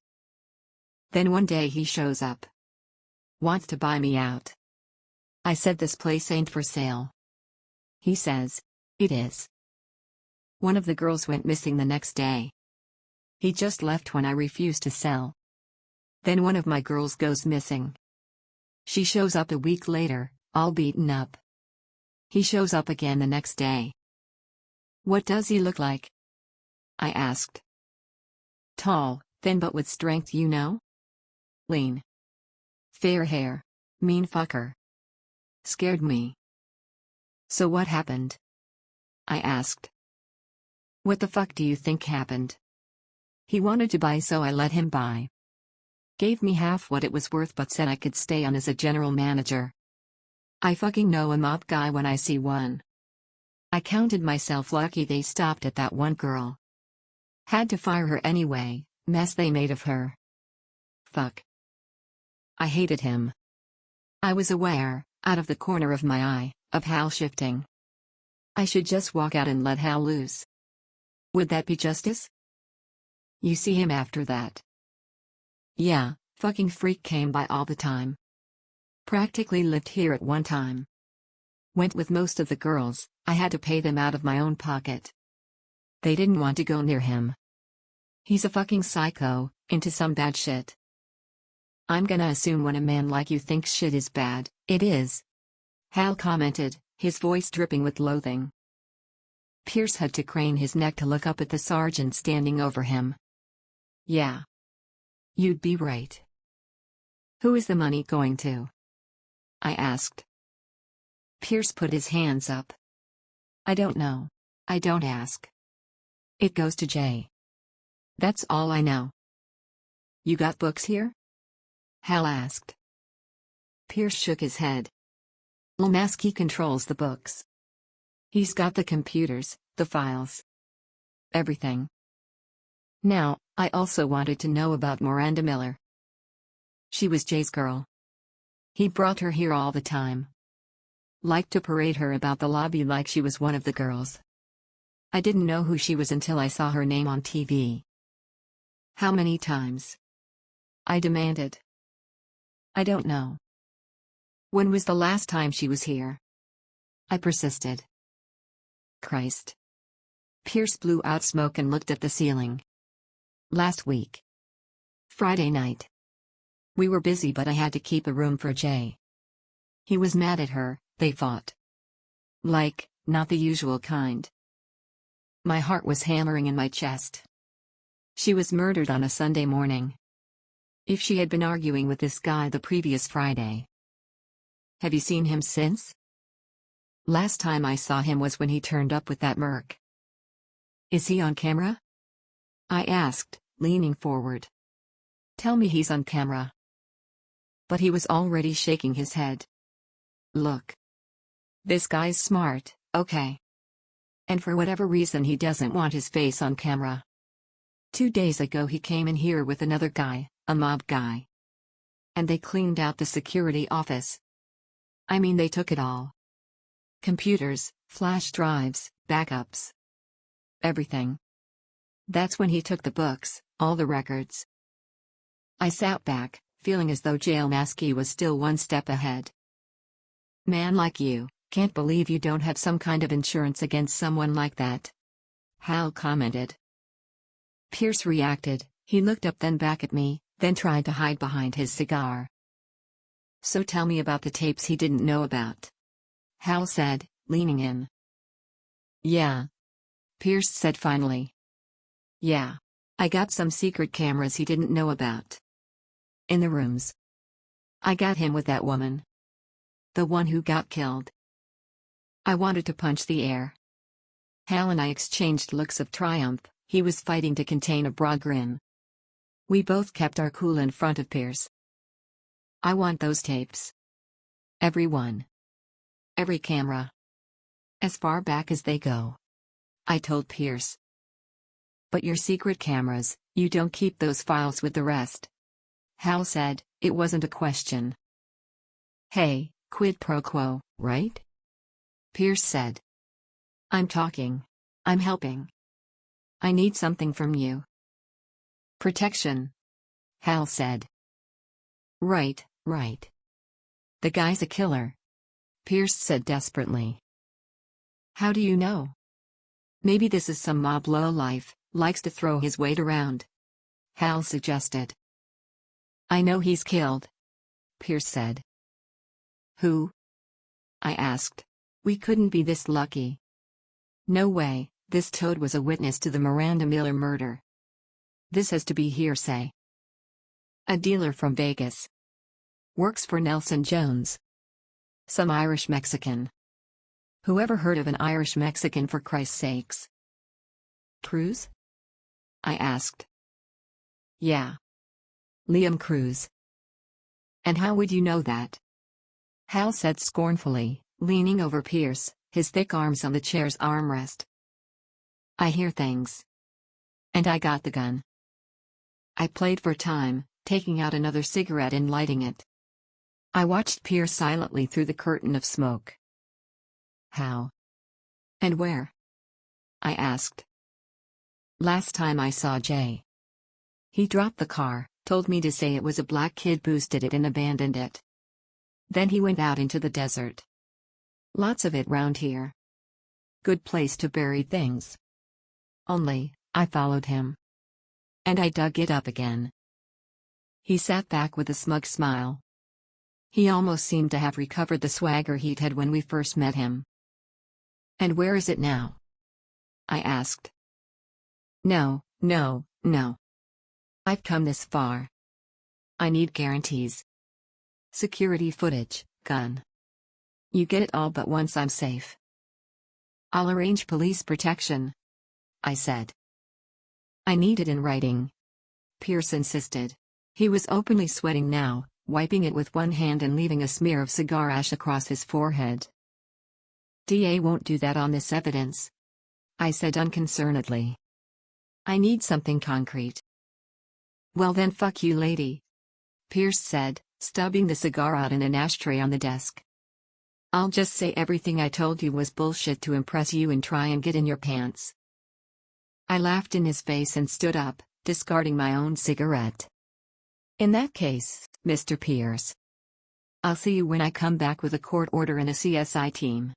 Then one day he shows up. Wants to buy me out. I said this place ain't for sale. He says, it is. One of the girls went missing the next day. He just left when I refused to sell. Then one of my girls goes missing. She shows up a week later, all beaten up. He shows up again the next day. What does he look like? I asked. Tall, thin but with strength, you know? Lean. Fair hair. Mean fucker. Scared me. So what happened? I asked. What the fuck do you think happened? He wanted to buy, so I let him buy. Gave me half what it was worth but said I could stay on as a general manager. I fucking know a mob guy when I see one. I counted myself lucky they stopped at that one girl. Had to fire her anyway, mess they made of her. Fuck. I hated him. I was aware, out of the corner of my eye, of Hal shifting. I should just walk out and let Hal loose. Would that be justice? You see him after that? Yeah, fucking freak came by all the time. Practically lived here at one time. Went with most of the girls, I had to pay them out of my own pocket. They didn't want to go near him. He's a fucking psycho, into some bad shit. I'm gonna assume when a man like you thinks shit is bad, it is. Hal commented, his voice dripping with loathing. Pierce had to crane his neck to look up at the sergeant standing over him. Yeah. You'd be right. Who is the money going to? I asked. Pierce put his hands up. I don't know. I don't ask. It goes to Jay. That's all I know. You got books here? Hal asked. Pierce shook his head. Lemaski controls the books. He's got the computers, the files. Everything. Now, I also wanted to know about Miranda Miller. She was Jay's girl. He brought her here all the time. Liked to parade her about the lobby like she was one of the girls. I didn't know who she was until I saw her name on TV. How many times? I demanded. I don't know. When was the last time she was here? I persisted. Christ. Pierce blew out smoke and looked at the ceiling. Last week. Friday night. We were busy but I had to keep a room for Jay. He was mad at her, they fought. Like, not the usual kind. My heart was hammering in my chest. She was murdered on a Sunday morning. If she had been arguing with this guy the previous Friday. Have you seen him since? Last time I saw him was when he turned up with that merc. Is he on camera? I asked, leaning forward. Tell me he's on camera. But he was already shaking his head. Look. This guy's smart, okay. And for whatever reason he doesn't want his face on camera. 2 days ago he came in here with another guy, a mob guy. And they cleaned out the security office. I mean they took it all. Computers, flash drives, backups. Everything. That's when he took the books, all the records. I sat back, feeling as though Jail Maskey was still one step ahead. Man like you, can't believe you don't have some kind of insurance against someone like that. Hal commented. Pierce reacted, he looked up then back at me, then tried to hide behind his cigar. So tell me about the tapes he didn't know about. Hal said, leaning in. Yeah. Pierce said finally. Yeah. I got some secret cameras he didn't know about. In the rooms. I got him with that woman. The one who got killed. I wanted to punch the air. Hal and I exchanged looks of triumph, he was fighting to contain a broad grin. We both kept our cool in front of Pierce. I want those tapes. Every one. Every camera. As far back as they go. I told Pierce. But your secret cameras, you don't keep those files with the rest. Hal said, it wasn't a question. Hey, quid pro quo, right? Pierce said. I'm talking. I'm helping. I need something from you. Protection. Hal said. Right. The guy's a killer. Pierce said desperately. How do you know? Maybe this is some mob lowlife, likes to throw his weight around. Hal suggested. I know he's killed. Pierce said. Who? I asked. We couldn't be this lucky. No way, this toad was a witness to the Miranda Miller murder. This has to be hearsay. A dealer from Vegas. Works for Nelson Jones. Some Irish Mexican. Whoever heard of an Irish Mexican, for Christ's sakes? Cruz? I asked. Yeah. Liam Cruz. And how would you know that? Hal said scornfully, leaning over Pierce, his thick arms on the chair's armrest. I hear things. And I got the gun. I played for time, taking out another cigarette and lighting it. I watched Pierce silently through the curtain of smoke. How? And where? I asked. Last time I saw Jay. He dropped the car, told me to say it was a black kid, boosted it and abandoned it. Then he went out into the desert. Lots of it round here. Good place to bury things. Only, I followed him. And I dug it up again. He sat back with a smug smile. He almost seemed to have recovered the swagger he'd had when we first met him. And where is it now? I asked. No. I've come this far. I need guarantees. Security footage, gun. You get it all, but once I'm safe. I'll arrange police protection, I said. I need it in writing. Pierce insisted. He was openly sweating now, wiping it with one hand and leaving a smear of cigar ash across his forehead. DA won't do that on this evidence, I said unconcernedly. I need something concrete. Well then, fuck you, lady, Pierce said, stubbing the cigar out in an ashtray on the desk. I'll just say everything I told you was bullshit to impress you and try and get in your pants. I laughed in his face and stood up, discarding my own cigarette. In that case, Mr. Pierce, I'll see you when I come back with a court order and a CSI team.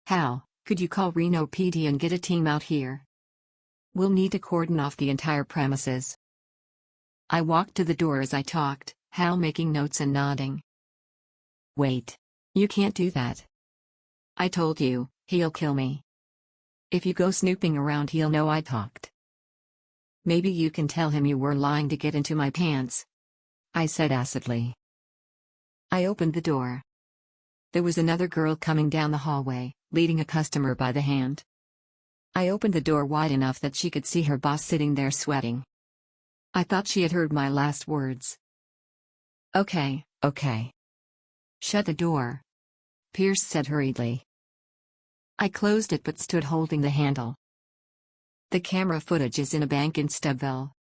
Hal, could you call Reno PD and get a team out here? We'll need to cordon off the entire premises. I walked to the door as I talked, Hal making notes and nodding. Wait. You can't do that. I told you, he'll kill me. If you go snooping around, he'll know I talked. Maybe you can tell him you were lying to get into my pants, I said acidly. I opened the door. There was another girl coming down the hallway, leading a customer by the hand. I opened the door wide enough that she could see her boss sitting there sweating. I thought she had heard my last words. Okay. Shut the door, Pierce said hurriedly. I closed it but stood holding the handle. The camera footage is in a bank in Stubbville.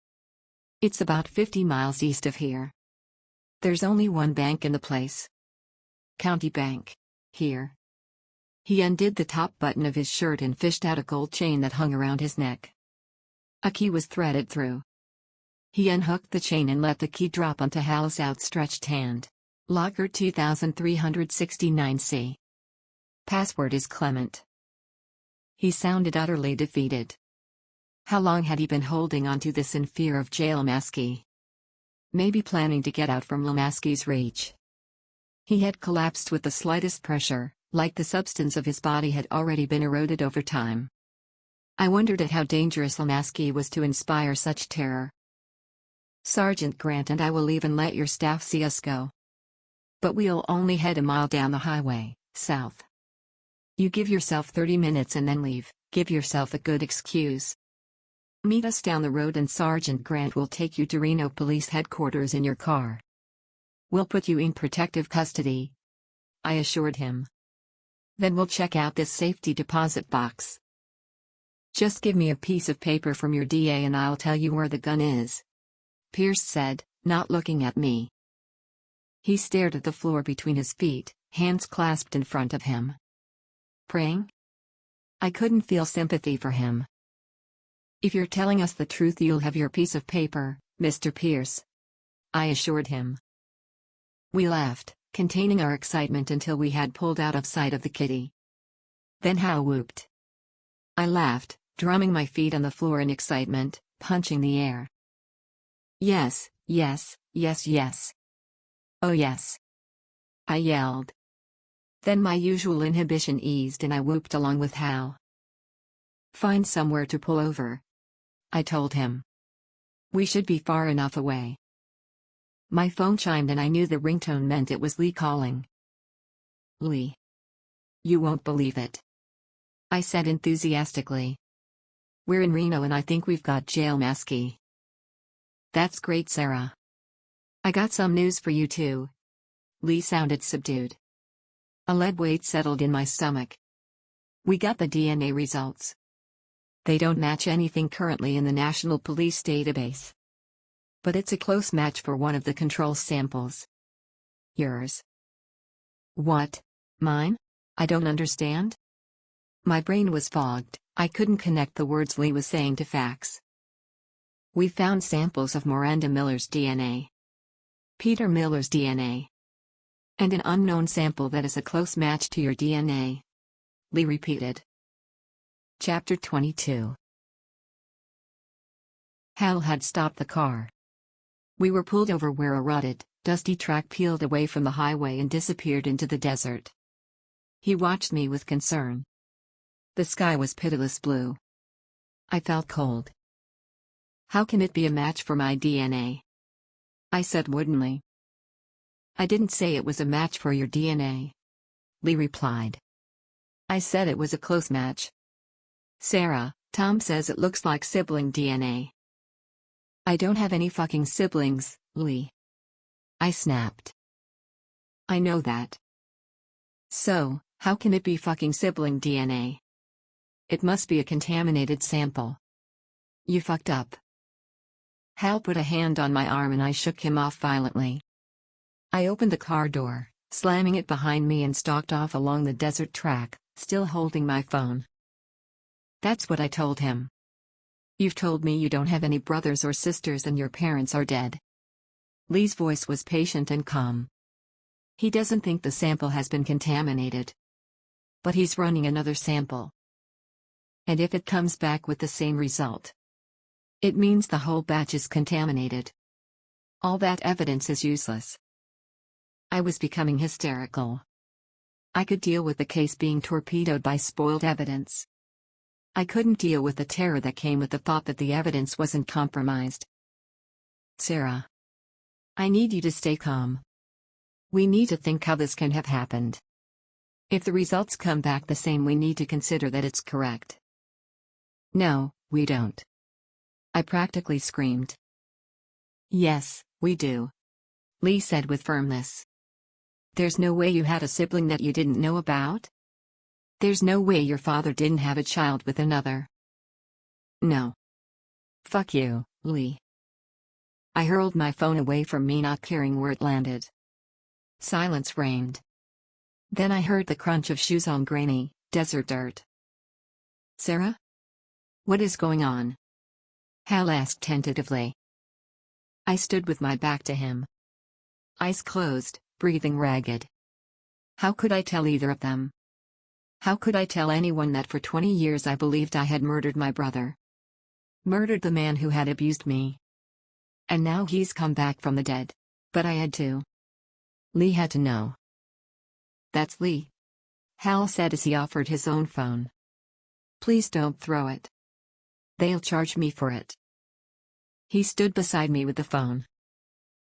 It's about 50 miles east of here. There's only one bank in the place. County Bank. Here. He undid the top button of his shirt and fished out a gold chain that hung around his neck. A key was threaded through. He unhooked the chain and let the key drop onto Hal's outstretched hand. Locker 2369C. Password is Clement. He sounded utterly defeated. How long had he been holding onto this in fear of jail Lasky? Maybe planning to get out from Lasky's reach. He had collapsed with the slightest pressure, like the substance of his body had already been eroded over time. I wondered at how dangerous Lasky was to inspire such terror. Sergeant Grant and I will leave and let your staff see us go. But we'll only head a mile down the highway, south. You give yourself 30 minutes and then leave, give yourself a good excuse. Meet us down the road and Sergeant Grant will take you to Reno Police Headquarters in your car. We'll put you in protective custody, I assured him. Then we'll check out this safety deposit box. Just give me a piece of paper from your DA and I'll tell you where the gun is, Pierce said, not looking at me. He stared at the floor between his feet, hands clasped in front of him. Praying? I couldn't feel sympathy for him. If you're telling us the truth, you'll have your piece of paper, Mr. Pierce, I assured him. We laughed, containing our excitement until we had pulled out of sight of the kitty. Then Hal whooped. I laughed, drumming my feet on the floor in excitement, punching the air. Yes, yes, yes, yes. Oh yes, I yelled. Then my usual inhibition eased and I whooped along with Hal. Find somewhere to pull over, I told him. We should be far enough away. My phone chimed and I knew the ringtone meant it was Lee calling. Lee. You won't believe it, I said enthusiastically. We're in Reno and I think we've got jail masky. That's great, Sarah. I got some news for you too. Lee sounded subdued. A lead weight settled in my stomach. We got the DNA results. They don't match anything currently in the National Police database. But it's a close match for one of the control samples. Yours. What? Mine? I don't understand? My brain was fogged, I couldn't connect the words Lee was saying to facts. We found samples of Miranda Miller's DNA. Peter Miller's DNA. And an unknown sample that is a close match to your DNA. Lee repeated. Chapter 22. Hal had stopped the car. We were pulled over where a rutted, dusty track peeled away from the highway and disappeared into the desert. He watched me with concern. The sky was pitiless blue. I felt cold. How can it be a match for my DNA? I said woodenly. I didn't say it was a match for your DNA. Lee replied. I said it was a close match. Sarah, Tom says it looks like sibling DNA. I don't have any fucking siblings, Lee. I snapped. I know that. So, how can it be fucking sibling DNA? It must be a contaminated sample. You fucked up. Hal put a hand on my arm and I shook him off violently. I opened the car door, slamming it behind me and stalked off along the desert track, still holding my phone. That's what I told him. You've told me you don't have any brothers or sisters and your parents are dead. Lee's voice was patient and calm. He doesn't think the sample has been contaminated. But he's running another sample. And if it comes back with the same result, it means the whole batch is contaminated. All that evidence is useless. I was becoming hysterical. I could deal with the case being torpedoed by spoiled evidence. I couldn't deal with the terror that came with the thought that the evidence wasn't compromised. Sarah. I need you to stay calm. We need to think how this can have happened. If the results come back the same, we need to consider that it's correct. No, we don't. I practically screamed. Yes, we do. Lee said with firmness. There's no way you had a sibling that you didn't know about? There's no way your father didn't have a child with another. No. Fuck you, Lee. I hurled my phone away from me, not caring where it landed. Silence reigned. Then I heard the crunch of shoes on grainy, desert dirt. Sarah? What is going on? Hal asked tentatively. I stood with my back to him. Eyes closed, breathing ragged. How could I tell either of them? How could I tell anyone that for 20 years I believed I had murdered my brother? Murdered the man who had abused me. And now he's come back from the dead. But I had to. Lee had to know. That's Lee. Hal said as he offered his own phone. Please don't throw it. They'll charge me for it. He stood beside me with the phone.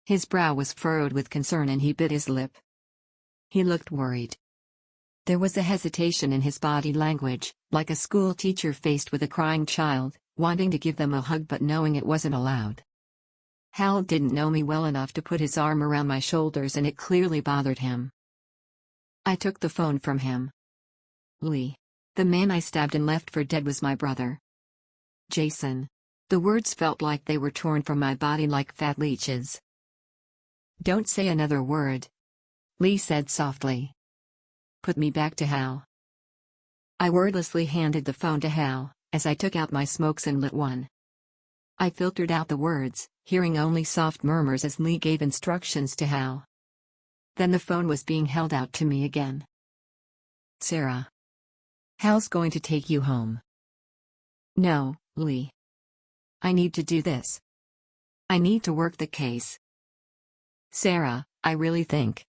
His brow was furrowed with concern and he bit his lip. He looked worried. There was a hesitation in his body language, like a school teacher faced with a crying child, wanting to give them a hug but knowing it wasn't allowed. Hal didn't know me well enough to put his arm around my shoulders and it clearly bothered him. I took the phone from him. Lee. The man I stabbed and left for dead was my brother. Jason. The words felt like they were torn from my body like fat leeches. Don't say another word. Lee said softly. Put me back to Hal. I wordlessly handed the phone to Hal, as I took out my smokes and lit one. I filtered out the words, hearing only soft murmurs as Lee gave instructions to Hal. Then the phone was being held out to me again. Sarah. Hal's going to take you home. No, Lee. I need to do this. I need to work the case. Sarah, I really think.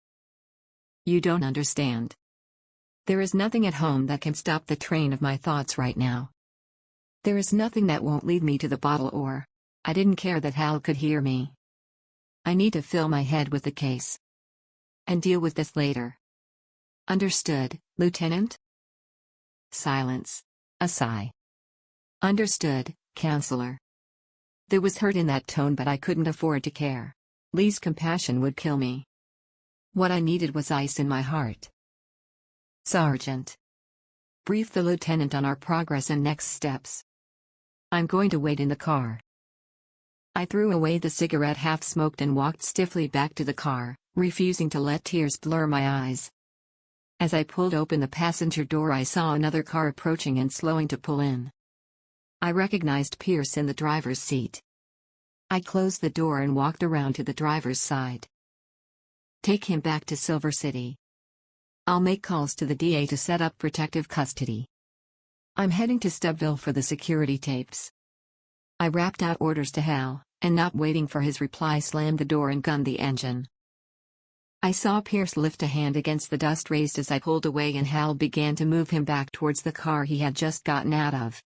You don't understand. There is nothing at home that can stop the train of my thoughts right now. There is nothing that won't lead me to the bottle or. I didn't care that Hal could hear me. I need to fill my head with the case. And deal with this later. Understood, Lieutenant? Silence. A sigh. Understood, Counselor. There was hurt in that tone, but I couldn't afford to care. Lee's compassion would kill me. What I needed was ice in my heart. Sergeant. Brief the lieutenant on our progress and next steps. I'm going to wait in the car. I threw away the cigarette half-smoked and walked stiffly back to the car, refusing to let tears blur my eyes. As I pulled open the passenger door, I saw another car approaching and slowing to pull in. I recognized Pierce in the driver's seat. I closed the door and walked around to the driver's side. Take him back to Silver City. I'll make calls to the DA to set up protective custody. I'm heading to Stubbville for the security tapes. I rapped out orders to Hal, and not waiting for his reply, slammed the door and gunned the engine. I saw Pierce lift a hand against the dust raised as I pulled away, and Hal began to move him back towards the car he had just gotten out of.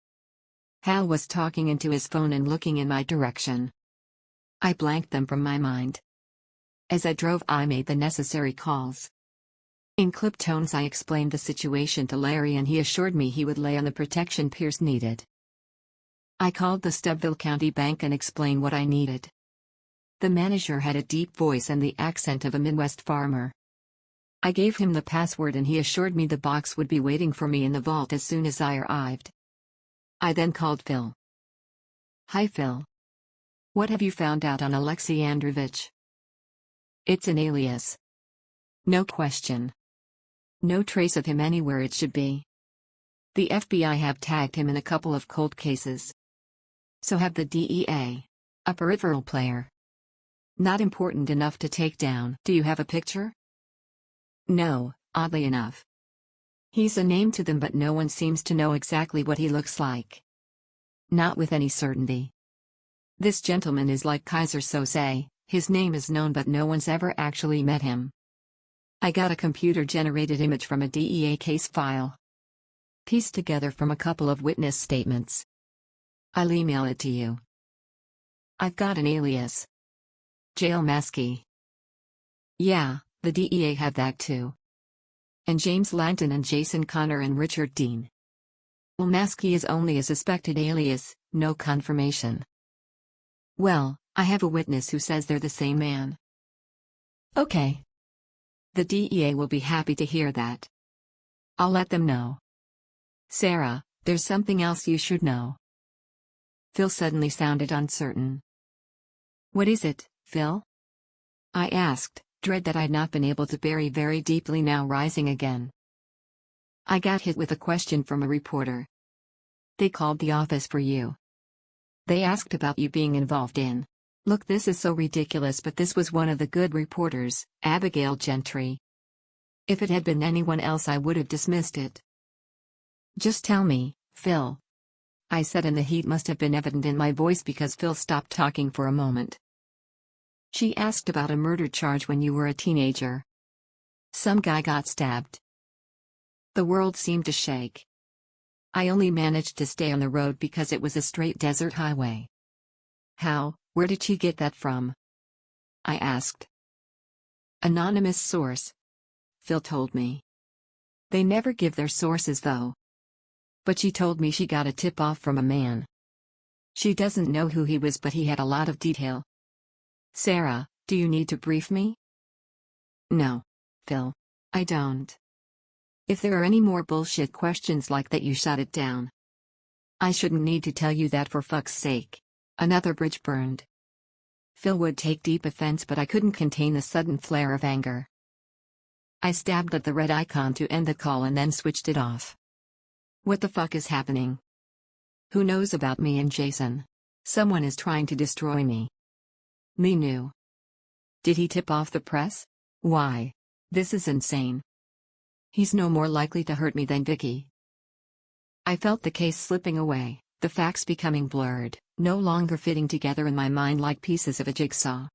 Hal was talking into his phone and looking in my direction. I blanked them from my mind. As I drove, I made the necessary calls. In clipped tones I explained the situation to Larry, and he assured me he would lay on the protection Pierce needed. I called the Stubbville County Bank and explained what I needed. The manager had a deep voice and the accent of a Midwest farmer. I gave him the password and he assured me the box would be waiting for me in the vault as soon as I arrived. I then called Phil. Hi Phil. What have you found out on Alexei Androvich? It's an alias. No question. No trace of him anywhere it should be. The FBI have tagged him in a couple of cold cases. So have the DEA. A peripheral player. Not important enough to take down. Do you have a picture? No, oddly enough. He's a name to them, but no one seems to know exactly what he looks like. Not with any certainty. This gentleman is like Kaiser Sose, his name is known but no one's ever actually met him. I got a computer-generated image from a DEA case file. Pieced together from a couple of witness statements. I'll email it to you. I've got an alias. Jail Maskey. Yeah, the DEA have that too. And James Lanton and Jason Connor and Richard Dean. Well, Maskey is only a suspected alias, no confirmation. Well, I have a witness who says they're the same man. Okay. The DEA will be happy to hear that. I'll let them know. Sarah, there's something else you should know. Phil suddenly sounded uncertain. What is it, Phil? I asked, dread that I'd not been able to bury very deeply now rising again. I got hit with a question from a reporter. They called the office for you. They asked about you being involved in. Look, this is so ridiculous, but this was one of the good reporters, Abigail Gentry. If it had been anyone else, I would have dismissed it. Just tell me, Phil. I said, and the heat must have been evident in my voice because Phil stopped talking for a moment. She asked about a murder charge when you were a teenager. Some guy got stabbed. The world seemed to shake. I only managed to stay on the road because it was a straight desert highway. How? Where did she get that from? I asked. Anonymous source. Phil told me. They never give their sources though. But she told me she got a tip-off from a man. She doesn't know who he was, but he had a lot of detail. Sarah, do you need to brief me? No, Phil. I don't. If there are any more bullshit questions like that, you shut it down. I shouldn't need to tell you that, for fuck's sake. Another bridge burned. Phil would take deep offense, but I couldn't contain the sudden flare of anger. I stabbed at the red icon to end the call and then switched it off. What the fuck is happening? Who knows about me and Jason? Someone is trying to destroy me. Me knew. Did he tip off the press? Why? This is insane. He's no more likely to hurt me than Vicky. I felt the case slipping away, the facts becoming blurred, no longer fitting together in my mind like pieces of a jigsaw.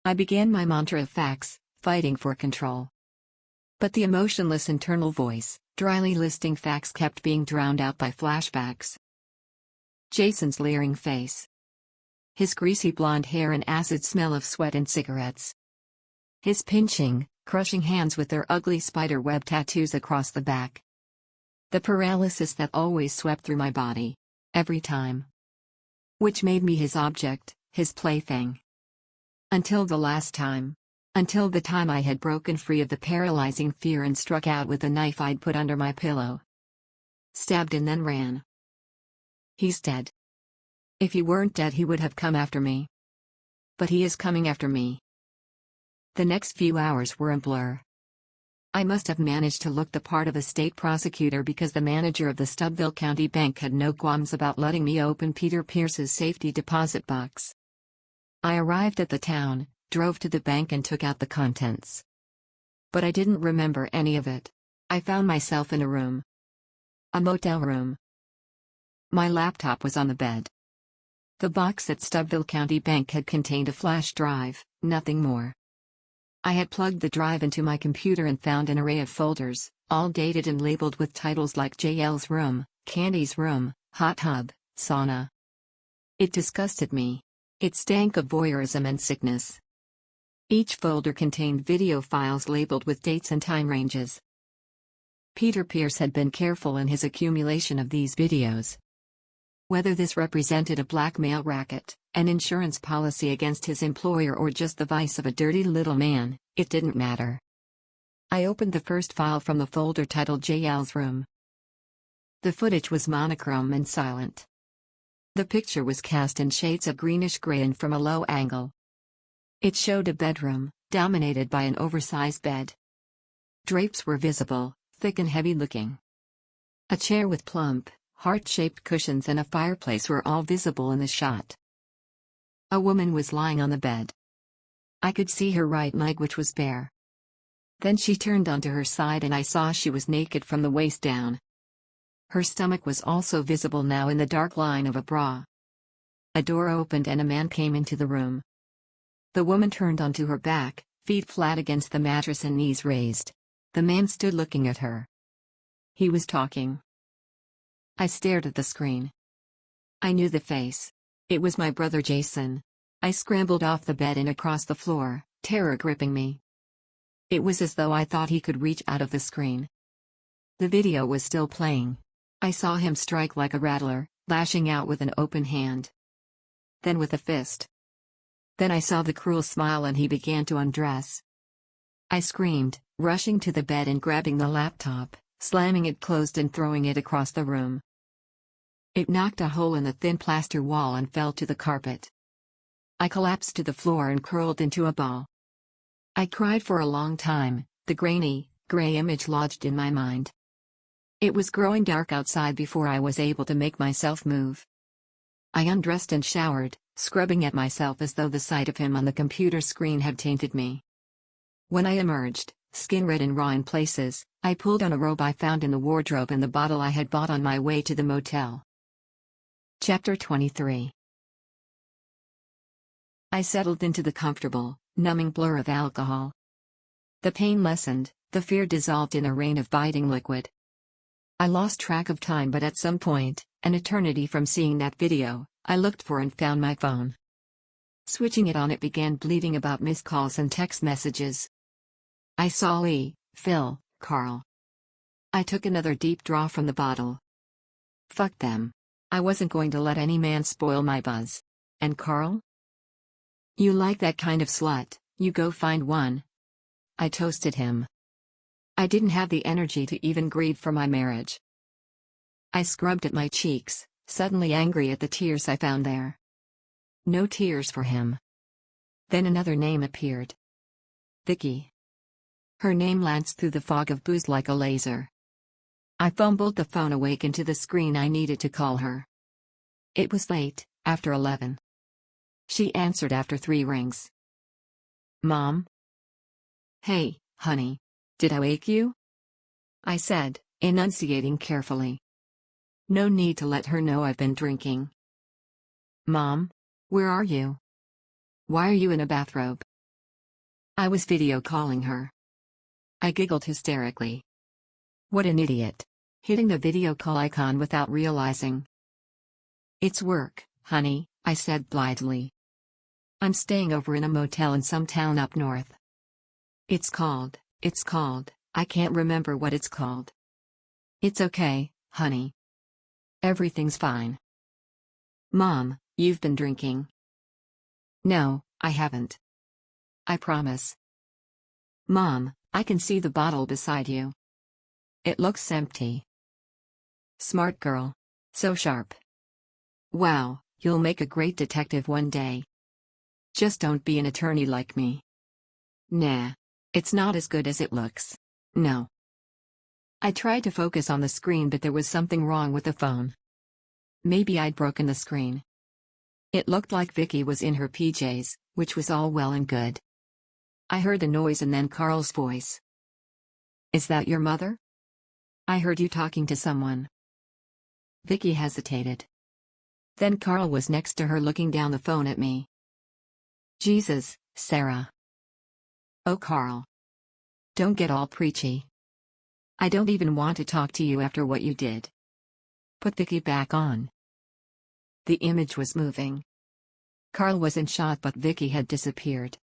I began my mantra of facts, fighting for control. But the emotionless internal voice, dryly listing facts, kept being drowned out by flashbacks. Jason's leering face. His greasy blonde hair and acid smell of sweat and cigarettes. His pinching, crushing hands with their ugly spider-web tattoos across the back. The paralysis that always swept through my body. Every time. Which made me his object, his plaything. Until the last time. Until the time I had broken free of the paralyzing fear and struck out with the knife I'd put under my pillow. Stabbed and then ran. He's dead. If he weren't dead, he would have come after me. But he is coming after me. The next few hours were a blur. I must have managed to look the part of a state prosecutor because the manager of the Stubville County Bank had no qualms about letting me open Peter Pierce's safety deposit box. I arrived at the town, drove to the bank and took out the contents. But I didn't remember any of it. I found myself in a room. A motel room. My laptop was on the bed. The box at Stubville County Bank had contained a flash drive, nothing more. I had plugged the drive into my computer and found an array of folders, all dated and labeled with titles like JL's Room, Candy's Room, Hot Hub, Sauna. It disgusted me. It stank of voyeurism and sickness. Each folder contained video files labeled with dates and time ranges. Peter Pierce had been careful in his accumulation of these videos. Whether this represented a blackmail racket, an insurance policy against his employer, or just the vice of a dirty little man, it didn't matter. I opened the first file from the folder titled JL's Room. The footage was monochrome and silent. The picture was cast in shades of greenish-gray and from a low angle. It showed a bedroom, dominated by an oversized bed. Drapes were visible, thick and heavy-looking. A chair with plump, heart-shaped cushions and a fireplace were all visible in the shot. A woman was lying on the bed. I could see her right leg, which was bare. Then she turned onto her side and I saw she was naked from the waist down. Her stomach was also visible now in the dark line of a bra. A door opened and a man came into the room. The woman turned onto her back, feet flat against the mattress and knees raised. The man stood looking at her. He was talking. I stared at the screen. I knew the face. It was my brother Jason. I scrambled off the bed and across the floor, terror gripping me. It was as though I thought he could reach out of the screen. The video was still playing. I saw him strike like a rattler, lashing out with an open hand. Then with a fist. Then I saw the cruel smile and he began to undress. I screamed, rushing to the bed and grabbing the laptop, slamming it closed and throwing it across the room. It knocked a hole in the thin plaster wall and fell to the carpet. I collapsed to the floor and curled into a ball. I cried for a long time, the grainy, gray image lodged in my mind. It was growing dark outside before I was able to make myself move. I undressed and showered, scrubbing at myself as though the sight of him on the computer screen had tainted me. When I emerged, skin red and raw in places, I pulled on a robe I found in the wardrobe and the bottle I had bought on my way to the motel. Chapter 23. I settled into the comfortable, numbing blur of alcohol. The pain lessened, the fear dissolved in a rain of biting liquid. I lost track of time, but at some point, an eternity from seeing that video, I looked for and found my phone. Switching it on, it began bleeding about missed calls and text messages. I saw Lee, Phil, Carl. I took another deep draw from the bottle. Fuck them. I wasn't going to let any man spoil my buzz. And Carl? You like that kind of slut, you go find one. I toasted him. I didn't have the energy to even grieve for my marriage. I scrubbed at my cheeks, suddenly angry at the tears I found there. No tears for him. Then another name appeared. Vicky. Her name lanced through the fog of booze like a laser. I fumbled the phone awake into the screen. I needed to call her. It was late, after 11. She answered after 3 rings. Mom? Hey, honey. Did I wake you? I said, enunciating carefully. No need to let her know I've been drinking. Mom? Where are you? Why are you in a bathrobe? I was video calling her. I giggled hysterically. What an idiot. Hitting the video call icon without realizing. It's work, honey, I said blithely. I'm staying over in a motel in some town up north. It's called, I can't remember what it's called. It's okay, honey. Everything's fine. Mom, you've been drinking. No, I haven't. I promise. Mom, I can see the bottle beside you. It looks empty. Smart girl. So sharp. Wow, you'll make a great detective one day. Just don't be an attorney like me. Nah. It's not as good as it looks. No. I tried to focus on the screen, but there was something wrong with the phone. Maybe I'd broken the screen. It looked like Vicky was in her PJs, which was all well and good. I heard a noise and then Carl's voice. Is that your mother? I heard you talking to someone. Vicky hesitated. Then Carl was next to her looking down the phone at me. Jesus, Sarah. Oh, Carl. Don't get all preachy. I don't even want to talk to you after what you did. Put Vicky back on. The image was moving. Carl was in shot, but Vicky had disappeared.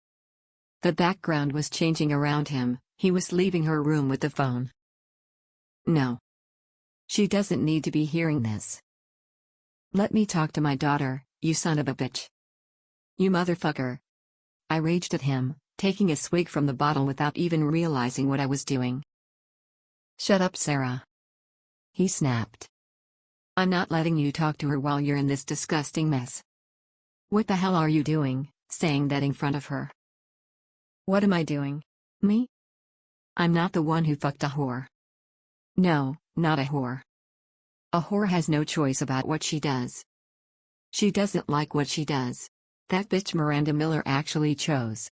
The background was changing around him. He was leaving her room with the phone. No. She doesn't need to be hearing this. Let me talk to my daughter, you son of a bitch. You motherfucker. I raged at him, taking a swig from the bottle without even realizing what I was doing. Shut up, Sarah. He snapped. I'm not letting you talk to her while you're in this disgusting mess. What the hell are you doing, saying that in front of her? What am I doing? Me? I'm not the one who fucked a whore. No, not a whore. A whore has no choice about what she does. She doesn't like what she does. That bitch Miranda Miller actually chose.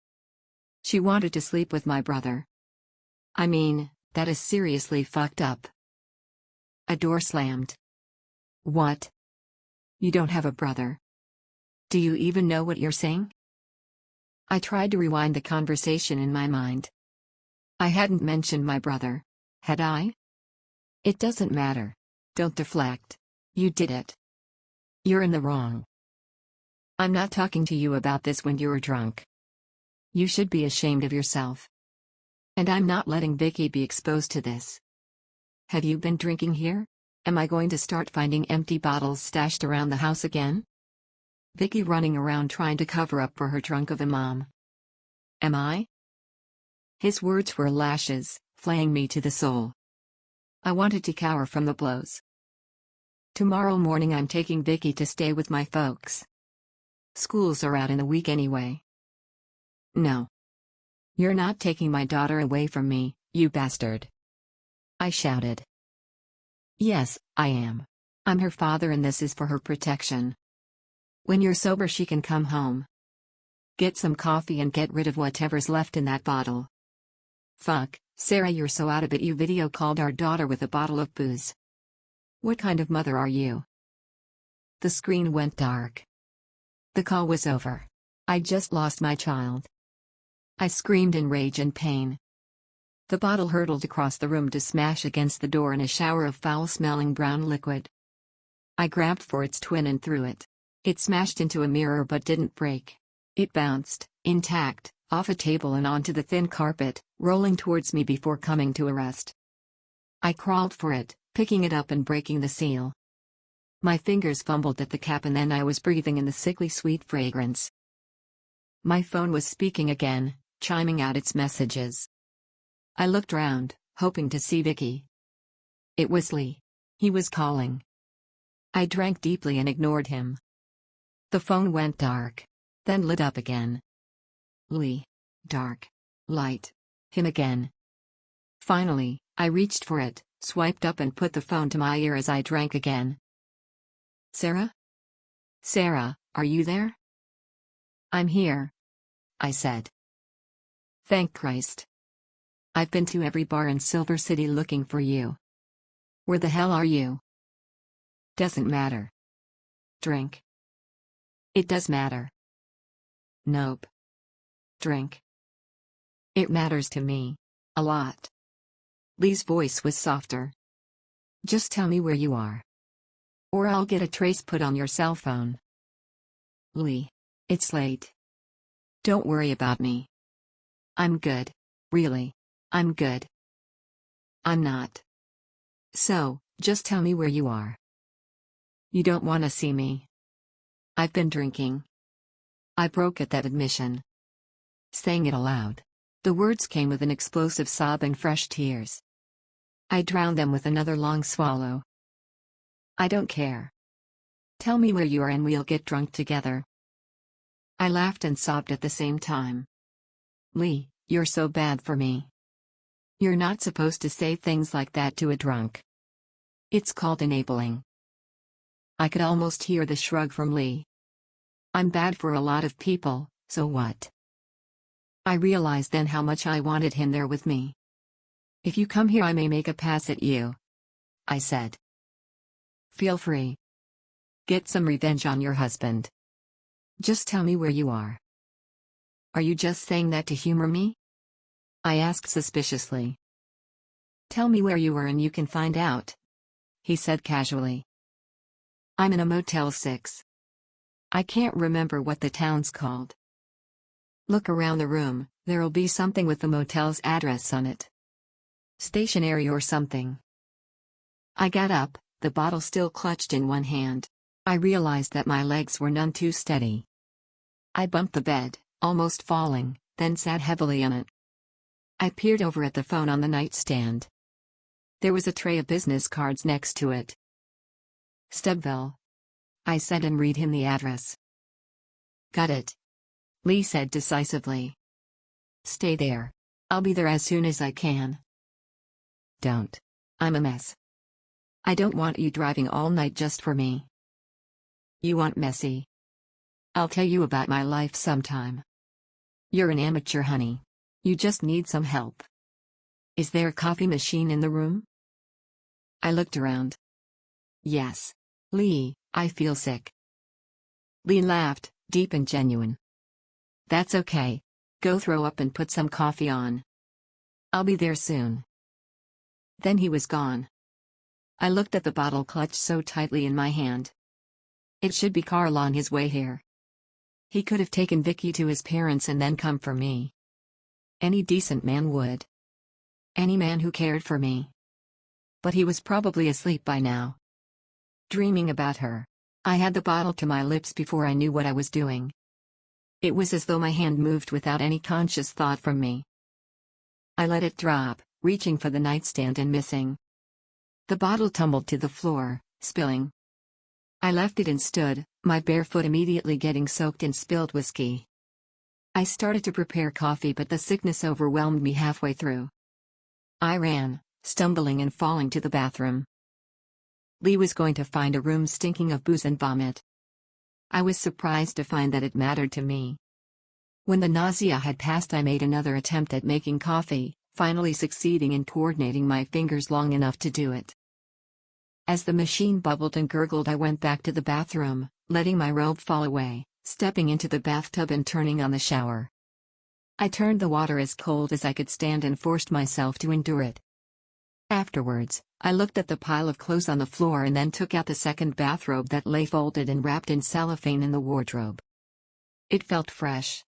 She wanted to sleep with my brother. I mean, that is seriously fucked up. A door slammed. What? You don't have a brother? Do you even know what you're saying? I tried to rewind the conversation in my mind. I hadn't mentioned my brother. Had I? It doesn't matter. Don't deflect. You did it. You're in the wrong. I'm not talking to you about this when you're drunk. You should be ashamed of yourself. And I'm not letting Vicky be exposed to this. Have you been drinking here? Am I going to start finding empty bottles stashed around the house again? Vicky running around trying to cover up for her drunk of a mom. Am I? His words were lashes, flaying me to the soul. I wanted to cower from the blows. Tomorrow morning I'm taking Vicky to stay with my folks. Schools are out in the week anyway. No. You're not taking my daughter away from me, you bastard. I shouted. Yes, I am. I'm her father and this is for her protection. When you're sober she can come home. Get some coffee and get rid of whatever's left in that bottle. Fuck, Sarah, you're so out of it you video called our daughter with a bottle of booze. What kind of mother are you? The screen went dark. The call was over. I just lost my child. I screamed in rage and pain. The bottle hurtled across the room to smash against the door in a shower of foul-smelling brown liquid. I grabbed for its twin and threw it. It smashed into a mirror but didn't break. It bounced, intact, off a table and onto the thin carpet, rolling towards me before coming to a rest. I crawled for it, picking it up and breaking the seal. My fingers fumbled at the cap and then I was breathing in the sickly sweet fragrance. My phone was speaking again, chiming out its messages. I looked round, hoping to see Vicky. It was Lee. He was calling. I drank deeply and ignored him. The phone went dark, then lit up again. Lee. Dark. Light. Him again. Finally, I reached for it, swiped up and put the phone to my ear as I drank again. Sarah? Sarah, are you there? I'm here, I said. Thank Christ. I've been to every bar in Silver City looking for you. Where the hell are you? Doesn't matter. Drink. It does matter. Nope. Drink. It matters to me. A lot. Lee's voice was softer. Just tell me where you are. Or I'll get a trace put on your cell phone. Lee. It's late. Don't worry about me. I'm good. Really. I'm good. I'm not. So, just tell me where you are. You don't want to see me. I've been drinking. I broke at that admission. Saying it aloud, the words came with an explosive sob and fresh tears. I drowned them with another long swallow. I don't care. Tell me where you are and we'll get drunk together. I laughed and sobbed at the same time. Lee, you're so bad for me. You're not supposed to say things like that to a drunk. It's called enabling. I could almost hear the shrug from Lee. I'm bad for a lot of people, so what? I realized then how much I wanted him there with me. If you come here I may make a pass at you, I said. Feel free. Get some revenge on your husband. Just tell me where you are. Are you just saying that to humor me? I asked suspiciously. Tell me where you are and you can find out, he said casually. I'm in a Motel 6. I can't remember what the town's called. Look around the room, there'll be something with the motel's address on it. Stationery or something. I got up, the bottle still clutched in one hand. I realized that my legs were none too steady. I bumped the bed, almost falling, then sat heavily on it. I peered over at the phone on the nightstand. There was a tray of business cards next to it. Stubbville, I said and read him the address. Got it, Lee said decisively. Stay there. I'll be there as soon as I can. Don't. I'm a mess. I don't want you driving all night just for me. You want messy? I'll tell you about my life sometime. You're an amateur, honey. You just need some help. Is there a coffee machine in the room? I looked around. Yes. Lee, I feel sick. Lee laughed, deep and genuine. That's okay. Go throw up and put some coffee on. I'll be there soon. Then he was gone. I looked at the bottle clutched so tightly in my hand. It should be Carl on his way here. He could have taken Vicky to his parents and then come for me. Any decent man would. Any man who cared for me. But he was probably asleep by now. Dreaming about her. I had the bottle to my lips before I knew what I was doing. It was as though my hand moved without any conscious thought from me. I let it drop, reaching for the nightstand and missing. The bottle tumbled to the floor, spilling. I left it and stood, my bare foot immediately getting soaked in spilled whiskey. I started to prepare coffee but the sickness overwhelmed me halfway through. I ran, stumbling and falling to the bathroom. Lee was going to find a room stinking of booze and vomit. I was surprised to find that it mattered to me. When the nausea had passed I made another attempt at making coffee, finally succeeding in coordinating my fingers long enough to do it. As the machine bubbled and gurgled I went back to the bathroom, letting my robe fall away, stepping into the bathtub and turning on the shower. I turned the water as cold as I could stand and forced myself to endure it. Afterwards, I looked at the pile of clothes on the floor and then took out the second bathrobe that lay folded and wrapped in cellophane in the wardrobe. It felt fresh.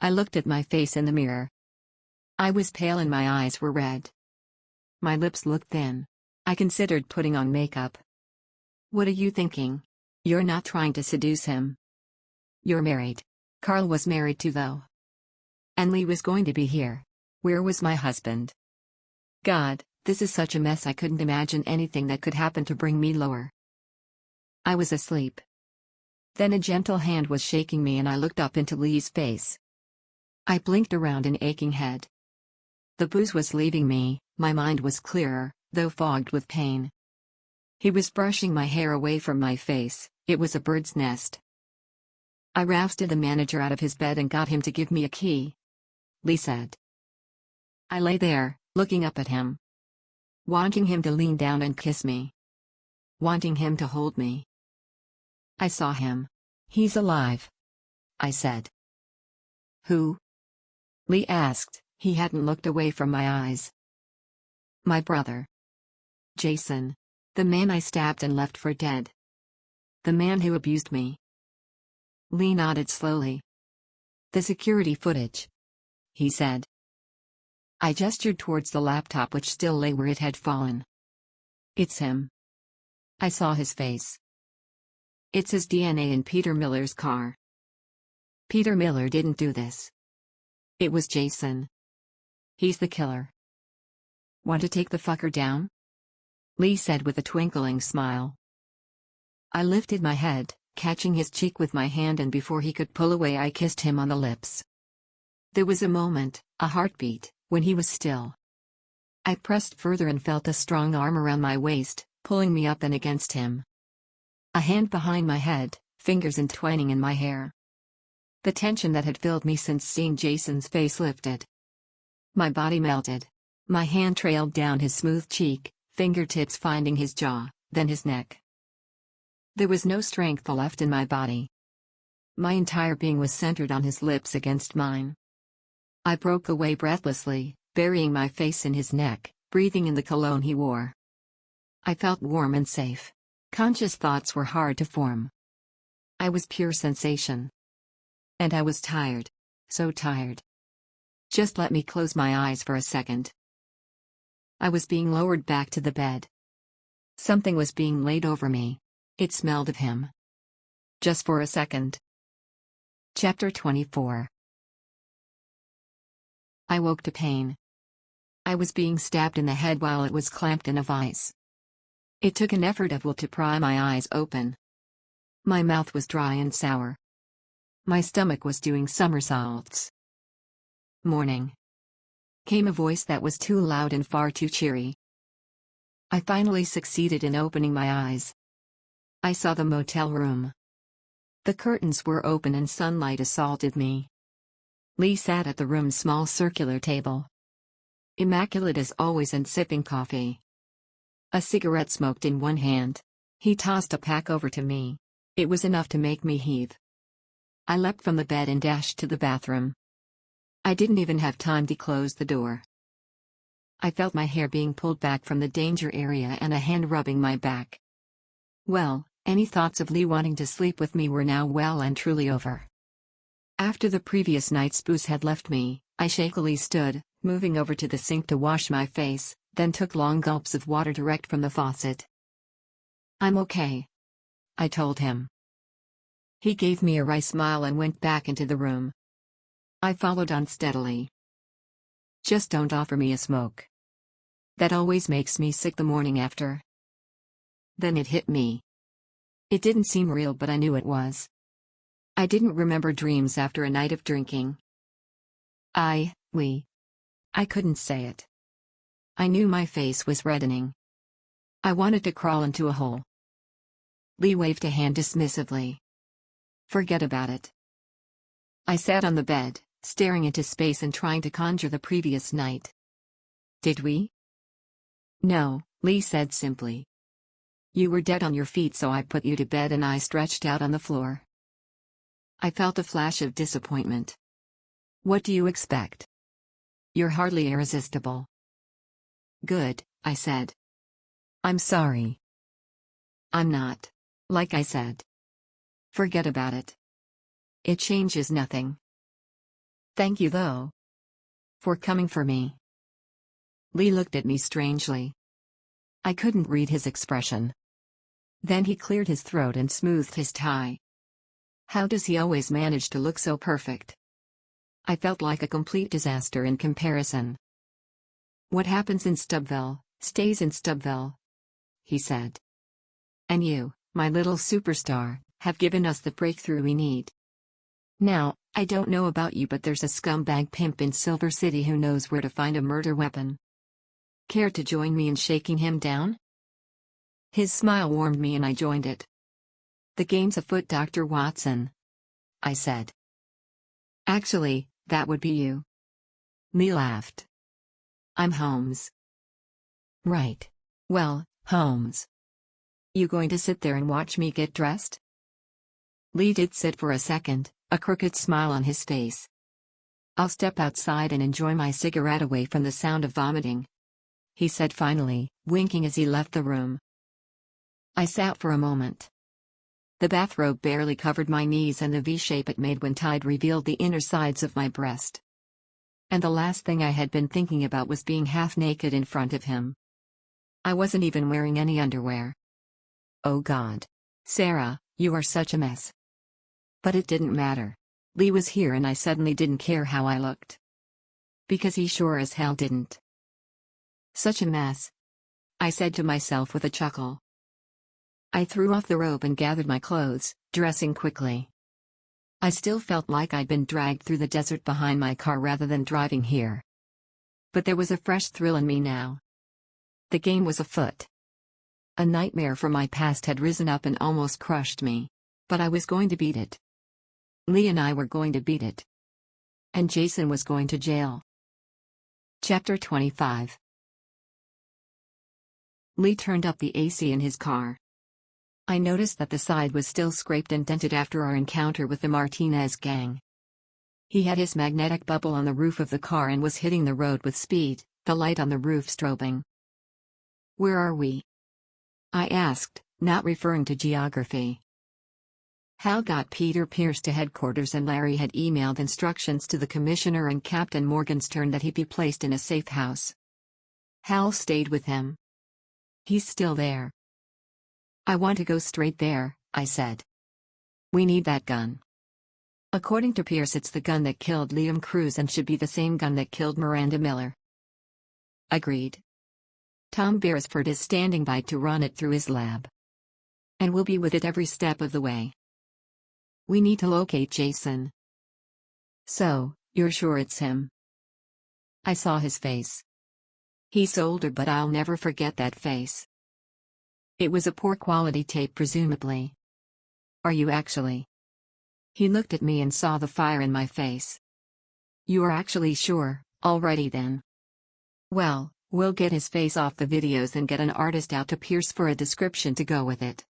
I looked at my face in the mirror. I was pale and my eyes were red. My lips looked thin. I considered putting on makeup. What are you thinking? You're not trying to seduce him. You're married. Carl was married too though. And Lee was going to be here. Where was my husband? God, this is such a mess I couldn't imagine anything that could happen to bring me lower. I was asleep. Then a gentle hand was shaking me and I looked up into Lee's face. I blinked around an aching head. The booze was leaving me, my mind was clearer, though fogged with pain. He was brushing my hair away from my face. It was a bird's nest. I rousted the manager out of his bed and got him to give me a key, Lee said. I lay there, looking up at him. Wanting him to lean down and kiss me. Wanting him to hold me. I saw him. He's alive, I said. Who? Lee asked. He hadn't looked away from my eyes. My brother. Jason. The man I stabbed and left for dead. The man who abused me. Lee nodded slowly. The security footage, he said. I gestured towards the laptop which still lay where it had fallen. It's him. I saw his face. It's his DNA in Peter Miller's car. Peter Miller didn't do this. It was Jason. He's the killer. Want to take the fucker down? Lee said with a twinkling smile. I lifted my head, catching his cheek with my hand, and before he could pull away I kissed him on the lips. There was a moment, a heartbeat, when he was still. I pressed further and felt a strong arm around my waist, pulling me up and against him. A hand behind my head, fingers entwining in my hair. The tension that had filled me since seeing Jason's face lifted. My body melted. My hand trailed down his smooth cheek, fingertips finding his jaw, then his neck. There was no strength left in my body. My entire being was centered on his lips against mine. I broke away breathlessly, burying my face in his neck, breathing in the cologne he wore. I felt warm and safe. Conscious thoughts were hard to form. I was pure sensation. And I was tired. So tired. Just let me close my eyes for a second. I was being lowered back to the bed. Something was being laid over me. It smelled of him. Just for a second. Chapter 24. I woke to pain. I was being stabbed in the head while it was clamped in a vise. It took an effort of will to pry my eyes open. My mouth was dry and sour. My stomach was doing somersaults. Morning. Came a voice that was too loud and far too cheery. I finally succeeded in opening my eyes. I saw the motel room. The curtains were open and sunlight assaulted me. Lee sat at the room's small circular table. Immaculate as always and sipping coffee. A cigarette smoked in one hand. He tossed a pack over to me. It was enough to make me heave. I leapt from the bed and dashed to the bathroom. I didn't even have time to close the door. I felt my hair being pulled back from the danger area and a hand rubbing my back. Well, any thoughts of Lee wanting to sleep with me were now well and truly over. After the previous night's booze had left me, I shakily stood, moving over to the sink to wash my face, then took long gulps of water direct from the faucet. I'm okay, I told him. He gave me a wry smile and went back into the room. I followed unsteadily. Just don't offer me a smoke. That always makes me sick the morning after. Then it hit me. It didn't seem real, but I knew it was. I didn't remember dreams after a night of drinking. I couldn't say it. I knew my face was reddening. I wanted to crawl into a hole. Lee waved a hand dismissively. Forget about it. I sat on the bed, staring into space and trying to conjure the previous night. Did we? No, Lee said simply. You were dead on your feet, so I put you to bed and I stretched out on the floor. I felt a flash of disappointment. What do you expect? You're hardly irresistible. Good, I said. I'm sorry. I'm not. Like I said. Forget about it. It changes nothing. Thank you though. For coming for me. Lee looked at me strangely. I couldn't read his expression. Then he cleared his throat and smoothed his tie. How does he always manage to look so perfect? I felt like a complete disaster in comparison. What happens in Stubbville, stays in Stubbville, he said. And you, my little superstar, have given us the breakthrough we need. Now, I don't know about you, but there's a scumbag pimp in Silver City who knows where to find a murder weapon. Care to join me in shaking him down? His smile warmed me and I joined it. The game's afoot, Dr. Watson, I said. Actually, that would be you. Lee laughed. I'm Holmes. Right. Well, Holmes. You going to sit there and watch me get dressed? Lee did sit for a second, a crooked smile on his face. I'll step outside and enjoy my cigarette away from the sound of vomiting, he said finally, winking as he left the room. I sat for a moment. The bathrobe barely covered my knees and the V-shape it made when tied revealed the inner sides of my breast. And the last thing I had been thinking about was being half naked in front of him. I wasn't even wearing any underwear. Oh God. Sarah, you are such a mess. But it didn't matter. Lee was here and I suddenly didn't care how I looked. Because he sure as hell didn't. Such a mess, I said to myself with a chuckle. I threw off the robe and gathered my clothes, dressing quickly. I still felt like I'd been dragged through the desert behind my car rather than driving here. But there was a fresh thrill in me now. The game was afoot. A nightmare from my past had risen up and almost crushed me, but I was going to beat it. Lee and I were going to beat it. And Jason was going to jail. Chapter 25. Lee turned up the AC in his car. I noticed that the side was still scraped and dented after our encounter with the Martinez gang. He had his magnetic bubble on the roof of the car and was hitting the road with speed, the light on the roof strobing. Where are we? I asked, not referring to geography. Hal got Peter Pierce to headquarters and Larry had emailed instructions to the commissioner and Captain Morgenstern that he be placed in a safe house. Hal stayed with him. He's still there. I want to go straight there, I said. We need that gun. According to Pierce, it's the gun that killed Liam Cruz and should be the same gun that killed Miranda Miller. Agreed. Tom Beresford is standing by to run it through his lab. And we'll be with it every step of the way. We need to locate Jason. So, you're sure it's him? I saw his face. He's older, but I'll never forget that face. It was a poor quality tape, presumably. Are you actually? He looked at me and saw the fire in my face. You are actually sure, alrighty then. Well, we'll get his face off the videos and get an artist out to Pierce for a description to go with it.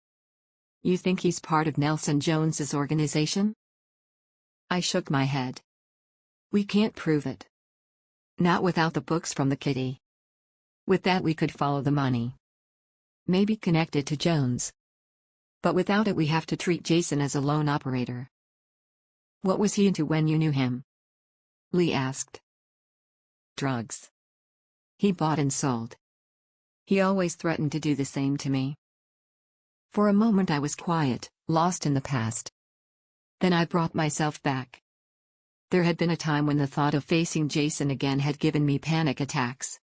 You think he's part of Nelson Jones's organization? I shook my head. We can't prove it. Not without the books from the kitty. With that we could follow the money. Maybe connect it to Jones. But without it we have to treat Jason as a lone operator. What was he into when you knew him? Lee asked. Drugs. He bought and sold. He always threatened to do the same to me. For a moment I was quiet, lost in the past. Then I brought myself back. There had been a time when the thought of facing Jason again had given me panic attacks.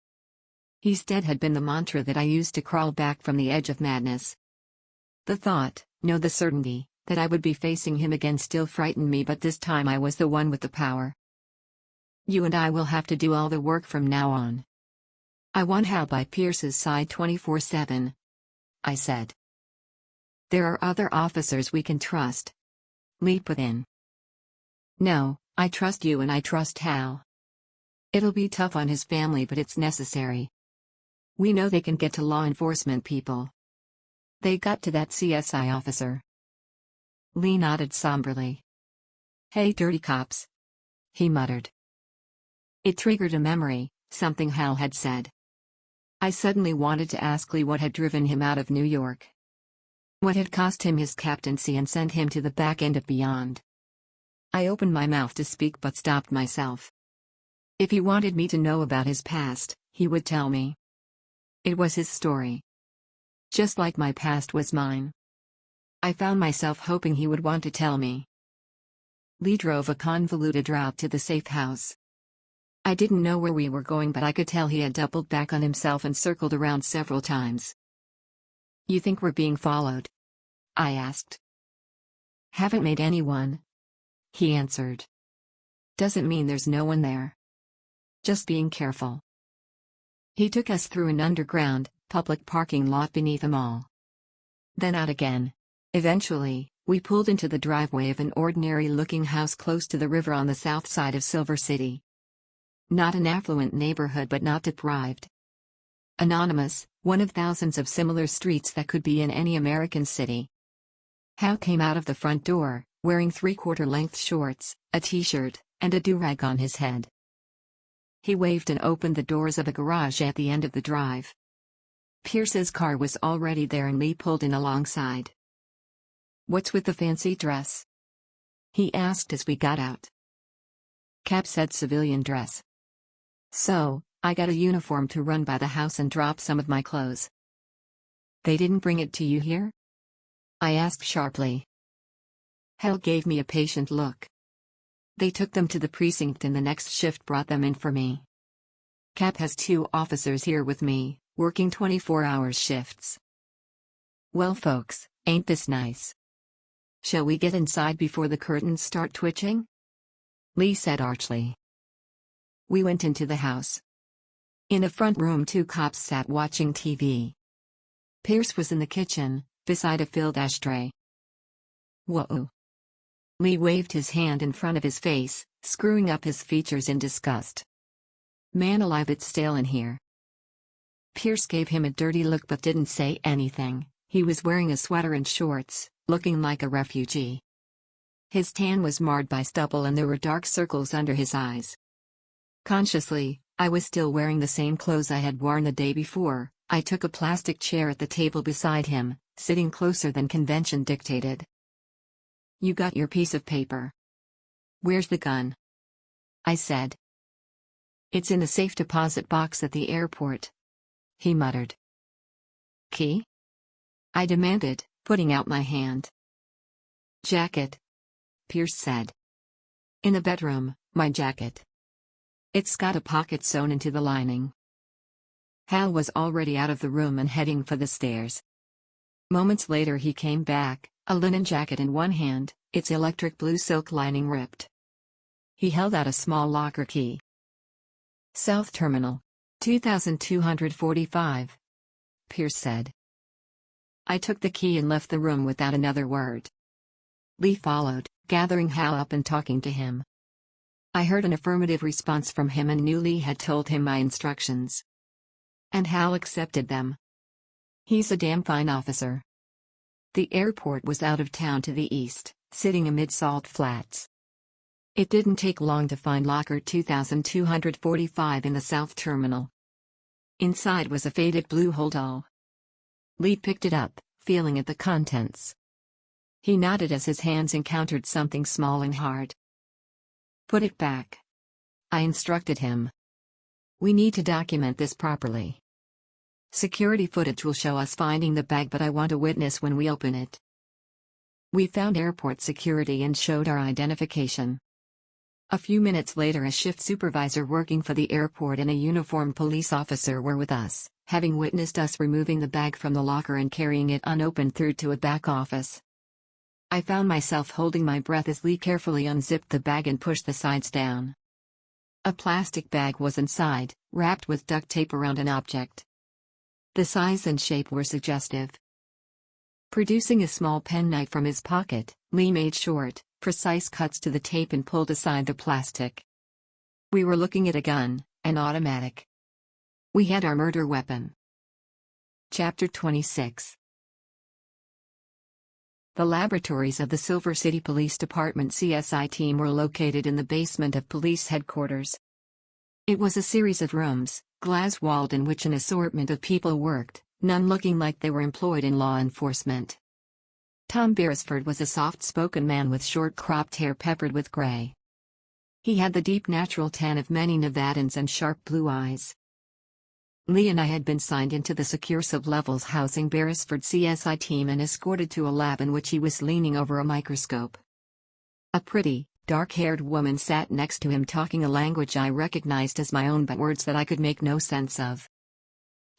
His dead had been the mantra that I used to crawl back from the edge of madness. The thought, no, the certainty, that I would be facing him again still frightened me, but this time I was the one with the power. You and I will have to do all the work from now on. I want Hal by Pierce's side 24/7. I said. There are other officers we can trust. Lee put in. No, I trust you and I trust Hal. It'll be tough on his family, but it's necessary. We know they can get to law enforcement people. They got to that CSI officer. Lee nodded somberly. Hey, dirty cops. He muttered. It triggered a memory, something Hal had said. I suddenly wanted to ask Lee what had driven him out of New York. What had cost him his captaincy and sent him to the back end of Beyond. I opened my mouth to speak but stopped myself. If he wanted me to know about his past, he would tell me. It was his story. Just like my past was mine. I found myself hoping he would want to tell me. Lee drove a convoluted route to the safe house. I didn't know where we were going, but I could tell he had doubled back on himself and circled around several times. You think we're being followed? I asked. Haven't made anyone. He answered. Doesn't mean there's no one there. Just being careful. He took us through an underground, public parking lot beneath a mall. Then out again. Eventually, we pulled into the driveway of an ordinary-looking house close to the river on the south side of Silver City. Not an affluent neighborhood but not deprived. Anonymous, one of thousands of similar streets that could be in any American city. Hal came out of the front door, wearing three-quarter-length shorts, a t-shirt, and a do-rag on his head. He waved and opened the doors of a garage at the end of the drive. Pierce's car was already there and Lee pulled in alongside. "What's with the fancy dress?" he asked as we got out. Cap said civilian dress. "So, I got a uniform to run by the house and drop some of my clothes." "They didn't bring it to you here?" I asked sharply. Hal gave me a patient look. "They took them to the precinct and the next shift brought them in for me. Cap has 2 officers here with me, working 24-hour shifts." "Well folks, ain't this nice? Shall we get inside before the curtains start twitching?" Lee said archly. We went into the house. In a front room 2 cops sat watching TV. Pierce was in the kitchen, beside a filled ashtray. "Whoa." Lee waved his hand in front of his face, screwing up his features in disgust. "Man alive, it's stale in here." Pierce gave him a dirty look but didn't say anything. He was wearing a sweater and shorts, looking like a refugee. His tan was marred by stubble and there were dark circles under his eyes. Consciously, I was still wearing the same clothes I had worn the day before. I took a plastic chair at the table beside him, sitting closer than convention dictated. "You got your piece of paper. Where's the gun?" I said. "It's in a safe deposit box at the airport," he muttered. "Key?" I demanded, putting out my hand. "Jacket," Pierce said. "In the bedroom, my jacket. It's got a pocket sewn into the lining." Hal was already out of the room and heading for the stairs. Moments later he came back, a linen jacket in one hand, its electric blue silk lining ripped. He held out a small locker key. "South Terminal. 2245. Pierce said. I took the key and left the room without another word. Lee followed, gathering Hal up and talking to him. I heard an affirmative response from him and knew Lee had told him my instructions. And Hal accepted them. He's a damn fine officer. The airport was out of town to the east, sitting amid salt flats. It didn't take long to find locker 2245 in the South Terminal. Inside was a faded blue holdall. Lee picked it up, feeling at the contents. He nodded as his hands encountered something small and hard. Put it back, I instructed him. We need to document this properly. Security footage will show us finding the bag, but I want a witness when we open it. We found airport security and showed our identification. A few minutes later, a shift supervisor working for the airport and a uniformed police officer were with us, having witnessed us removing the bag from the locker and carrying it unopened through to a back office. I found myself holding my breath as Lee carefully unzipped the bag and pushed the sides down. A plastic bag was inside, wrapped with duct tape around an object. The size and shape were suggestive. Producing a small penknife from his pocket, Lee made short, precise cuts to the tape and pulled aside the plastic. We were looking at a gun, an automatic. We had our murder weapon. Chapter 26. The laboratories of the Silver City Police Department CSI team were located in the basement of police headquarters. It was a series of rooms, glass-walled, in which an assortment of people worked, none looking like they were employed in law enforcement. Tom Beresford was a soft-spoken man with short cropped hair peppered with gray. He had the deep natural tan of many Nevadans and sharp blue eyes. Lee and I had been signed into the secure sublevels housing Beresford's CSI team and escorted to a lab in which he was leaning over a microscope. A pretty, dark-haired woman sat next to him talking a language I recognized as my own but words that I could make no sense of.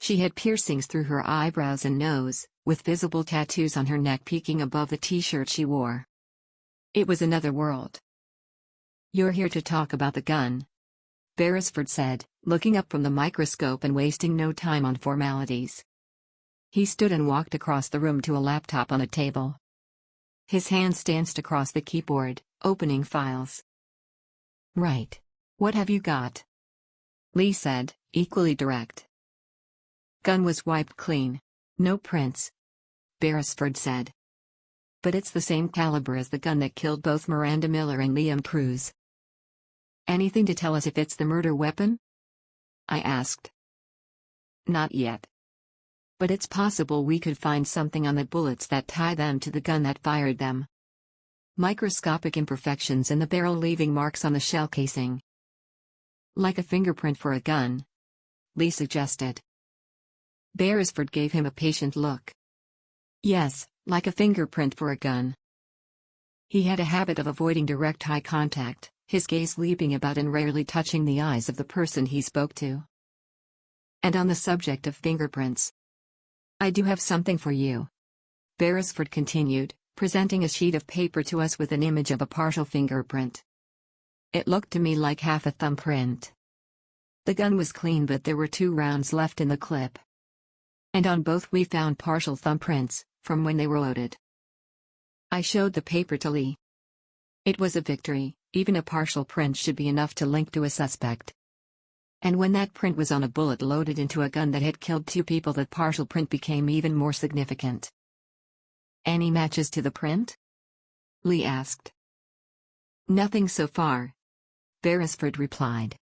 She had piercings through her eyebrows and nose, with visible tattoos on her neck peeking above the t-shirt she wore. It was another world. You're here to talk about the gun? Beresford said, looking up from the microscope and wasting no time on formalities. He stood and walked across the room to a laptop on a table. His hands danced across the keyboard, opening files. Right. What have you got? Lee said, equally direct. Gun was wiped clean. No prints. Beresford said. But it's the same caliber as the gun that killed both Miranda Miller and Liam Cruz. Anything to tell us if it's the murder weapon? I asked. Not yet. But it's possible we could find something on the bullets that tie them to the gun that fired them. Microscopic imperfections in the barrel leaving marks on the shell casing. Like a fingerprint for a gun, Lee suggested. Beresford gave him a patient look. Yes, like a fingerprint for a gun. He had a habit of avoiding direct eye contact, his gaze leaping about and rarely touching the eyes of the person he spoke to. And on the subject of fingerprints, I do have something for you. Beresford continued, presenting a sheet of paper to us with an image of a partial fingerprint. It looked to me like half a thumbprint. The gun was clean, but there were 2 rounds left in the clip. And on both we found partial thumbprints, from when they were loaded. I showed the paper to Lee. It was a victory, even a partial print should be enough to link to a suspect. And when that print was on a bullet loaded into a gun that had killed 2 people, that partial print became even more significant. Any matches to the print? Lee asked. Nothing so far. Beresford replied.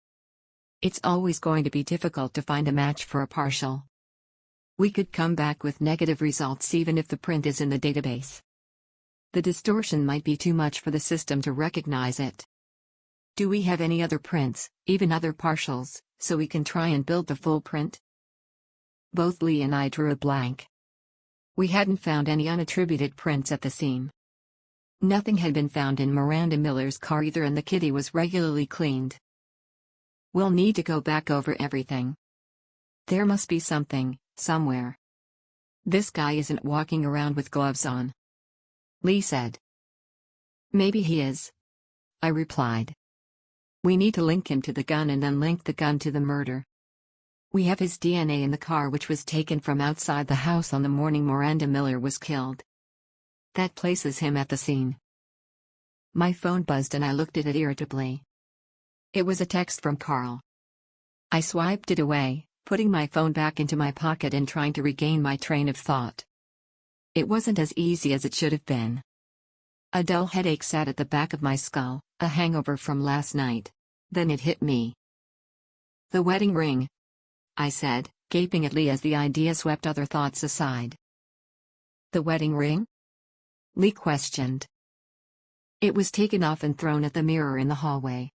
It's always going to be difficult to find a match for a partial. We could come back with negative results even if the print is in the database. The distortion might be too much for the system to recognize it. Do we have any other prints, even other partials, so we can try and build the full print? Both Lee and I drew a blank. We hadn't found any unattributed prints at the scene. Nothing had been found in Miranda Miller's car either, and the kitty was regularly cleaned. We'll need to go back over everything. There must be something, somewhere. This guy isn't walking around with gloves on. Lee said. Maybe he is. I replied. We need to link him to the gun and then link the gun to the murder. We have his DNA in the car, which was taken from outside the house on the morning Miranda Miller was killed. That places him at the scene. My phone buzzed and I looked at it irritably. It was a text from Carl. I swiped it away, putting my phone back into my pocket and trying to regain my train of thought. It wasn't as easy as it should have been. A dull headache sat at the back of my skull, a hangover from last night. Then it hit me. The wedding ring, I said, gaping at Lee as the idea swept other thoughts aside. The wedding ring? Lee questioned. It was taken off and thrown at the mirror in the hallway.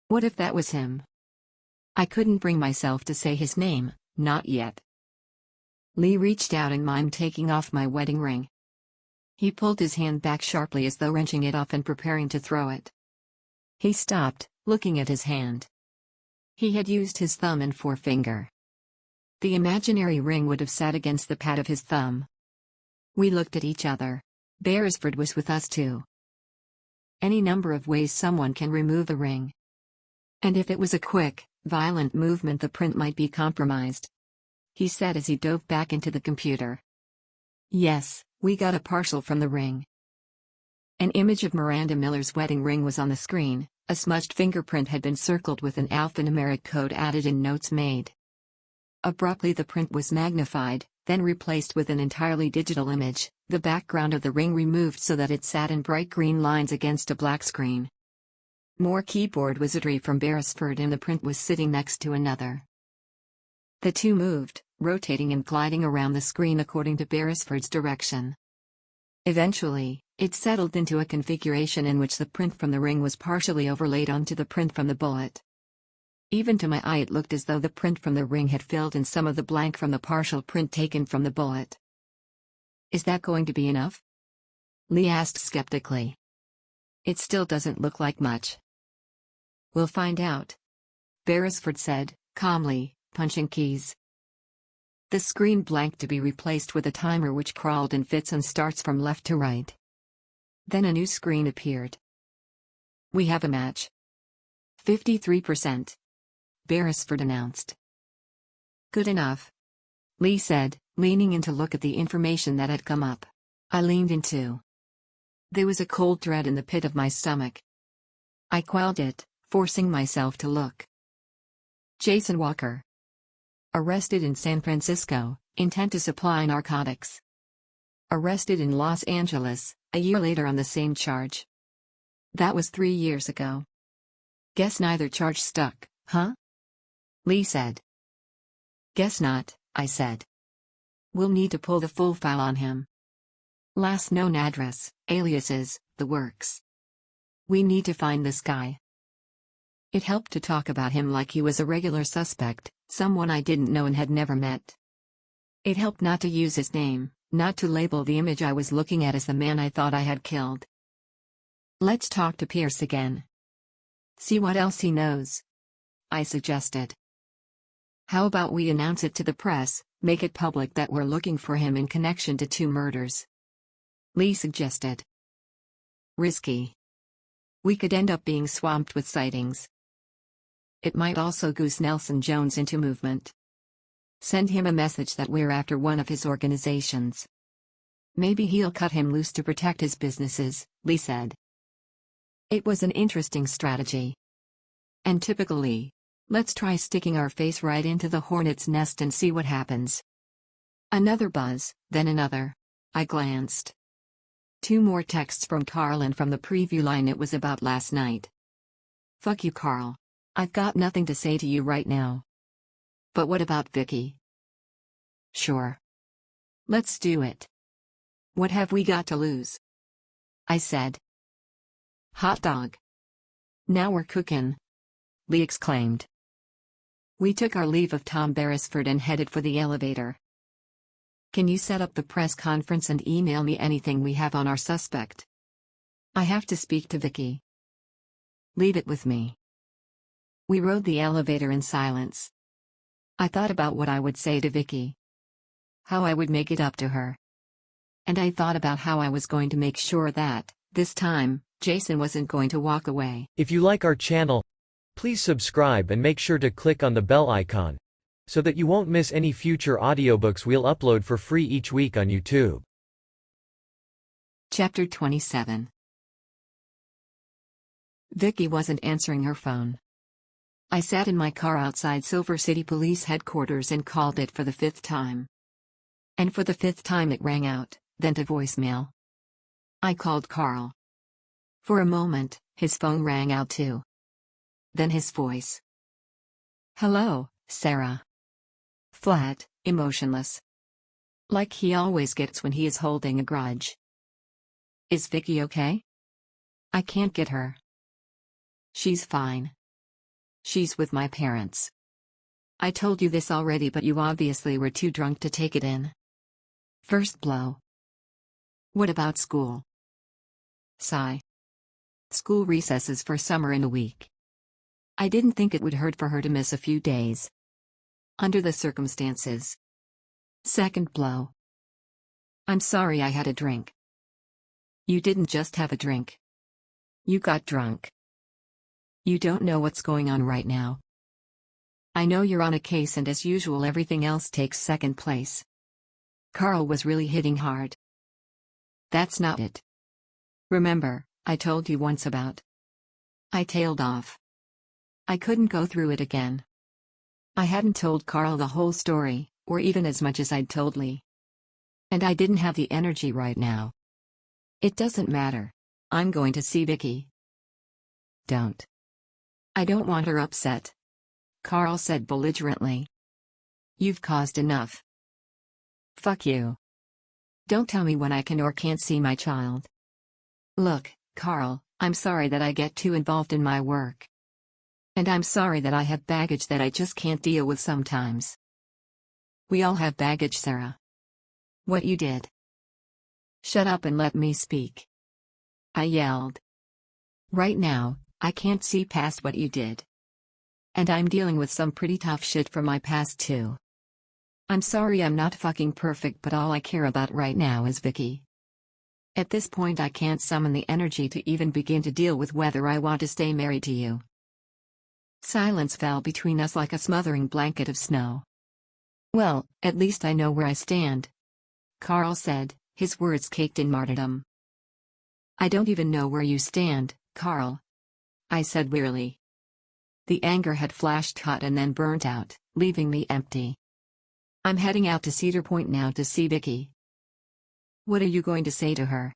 What if that was him? I couldn't bring myself to say his name, not yet. Lee reached out and mimed taking off my wedding ring. He pulled his hand back sharply as though wrenching it off and preparing to throw it. He stopped, looking at his hand. He had used his thumb and forefinger. The imaginary ring would have sat against the pad of his thumb. We looked at each other. Beresford was with us too. Any number of ways someone can remove the ring. And if it was a quick, violent movement, the print might be compromised. He said as he dove back into the computer. Yes, we got a partial from the ring. An image of Miranda Miller's wedding ring was on the screen. A smudged fingerprint had been circled with an alphanumeric code added in notes made. Abruptly the print was magnified, then replaced with an entirely digital image, the background of the ring removed so that it sat in bright green lines against a black screen. More keyboard wizardry from Beresford, and the print was sitting next to another. The two moved, rotating and gliding around the screen according to Beresford's direction. Eventually, it settled into a configuration in which the print from the ring was partially overlaid onto the print from the bullet. Even to my eye it looked as though the print from the ring had filled in some of the blank from the partial print taken from the bullet. Is that going to be enough? Lee asked skeptically. It still doesn't look like much. We'll find out, Beresford said, calmly, punching keys. The screen blanked to be replaced with a timer which crawled in fits and starts from left to right. Then a new screen appeared. We have a match. 53%. Beresford announced. Good enough, Lee said, leaning in to look at the information that had come up. I leaned in too. There was a cold dread in the pit of my stomach. I quelled it, forcing myself to look. Jason Walker. Arrested in San Francisco, intent to supply narcotics. Arrested in Los Angeles, a year later on the same charge. That was 3 years ago. Guess neither charge stuck, huh? Lee said. Guess not, I said. We'll need to pull the full file on him. Last known address, aliases, the works. We need to find this guy. It helped to talk about him like he was a regular suspect, someone I didn't know and had never met. It helped not to use his name, not to label the image I was looking at as the man I thought I had killed. Let's talk to Pierce again. See what else he knows, I suggested. How about we announce it to the press, make it public that we're looking for him in connection to 2 murders? Lee suggested. Risky. We could end up being swamped with sightings. It might also goose Nelson Jones into movement. Send him a message that we're after one of his organizations. Maybe he'll cut him loose to protect his businesses, Lee said. It was an interesting strategy. And typically, let's try sticking our face right into the hornet's nest and see what happens. Another buzz, then another. I glanced. 2 more texts from Carl, and from the preview line it was about last night. Fuck you, Carl. I've got nothing to say to you right now. But what about Vicky? Sure. Let's do it. What have we got to lose? I said. Hot dog. Now we're cooking, Lee exclaimed. We took our leave of Tom Beresford and headed for the elevator. Can you set up the press conference and email me anything we have on our suspect? I have to speak to Vicky. Leave it with me. We rode the elevator in silence. I thought about what I would say to Vicky. How I would make it up to her. And I thought about how I was going to make sure that, this time, Jason wasn't going to walk away. If you like our channel, please subscribe and make sure to click on the bell icon, so that you won't miss any future audiobooks we'll upload for free each week on YouTube. Chapter 27. Vicky wasn't answering her phone. I sat in my car outside Silver City Police Headquarters and called it for the 5th time. And for the 5th time it rang out, then to voicemail. I called Carl. For a moment, his phone rang out too. Then his voice. Hello, Sarah. Flat, emotionless. Like he always gets when he is holding a grudge. Is Vicky okay? I can't get her. She's fine. She's with my parents. I told you this already, but you obviously were too drunk to take it in. First blow. What about school? Sigh. School recesses for summer in a week. I didn't think it would hurt for her to miss a few days. Under the circumstances. Second blow. I'm sorry I had a drink. You didn't just have a drink. You got drunk. You don't know what's going on right now. I know you're on a case, and as usual everything else takes second place. Carl was really hitting hard. That's not it. Remember, I told you once about. I tailed off. I couldn't go through it again. I hadn't told Carl the whole story, or even as much as I'd told Lee. And I didn't have the energy right now. It doesn't matter. I'm going to see Vicky. Don't. I don't want her upset. Carl said belligerently. You've caused enough. Fuck you. Don't tell me when I can or can't see my child. Look, Carl, I'm sorry that I get too involved in my work. And I'm sorry that I have baggage that I just can't deal with sometimes. We all have baggage, Sarah. What you did. Shut up and let me speak. I yelled. Right now, I can't see past what you did. And I'm dealing with some pretty tough shit from my past too. I'm sorry I'm not fucking perfect, but all I care about right now is Vicky. At this point I can't summon the energy to even begin to deal with whether I want to stay married to you. Silence fell between us like a smothering blanket of snow. "Well, at least I know where I stand," Carl said, his words caked in martyrdom. "I don't even know where you stand, Carl," I said wearily. The anger had flashed hot and then burnt out, leaving me empty. "I'm heading out to Cedar Point now to see Vicky." "What are you going to say to her?"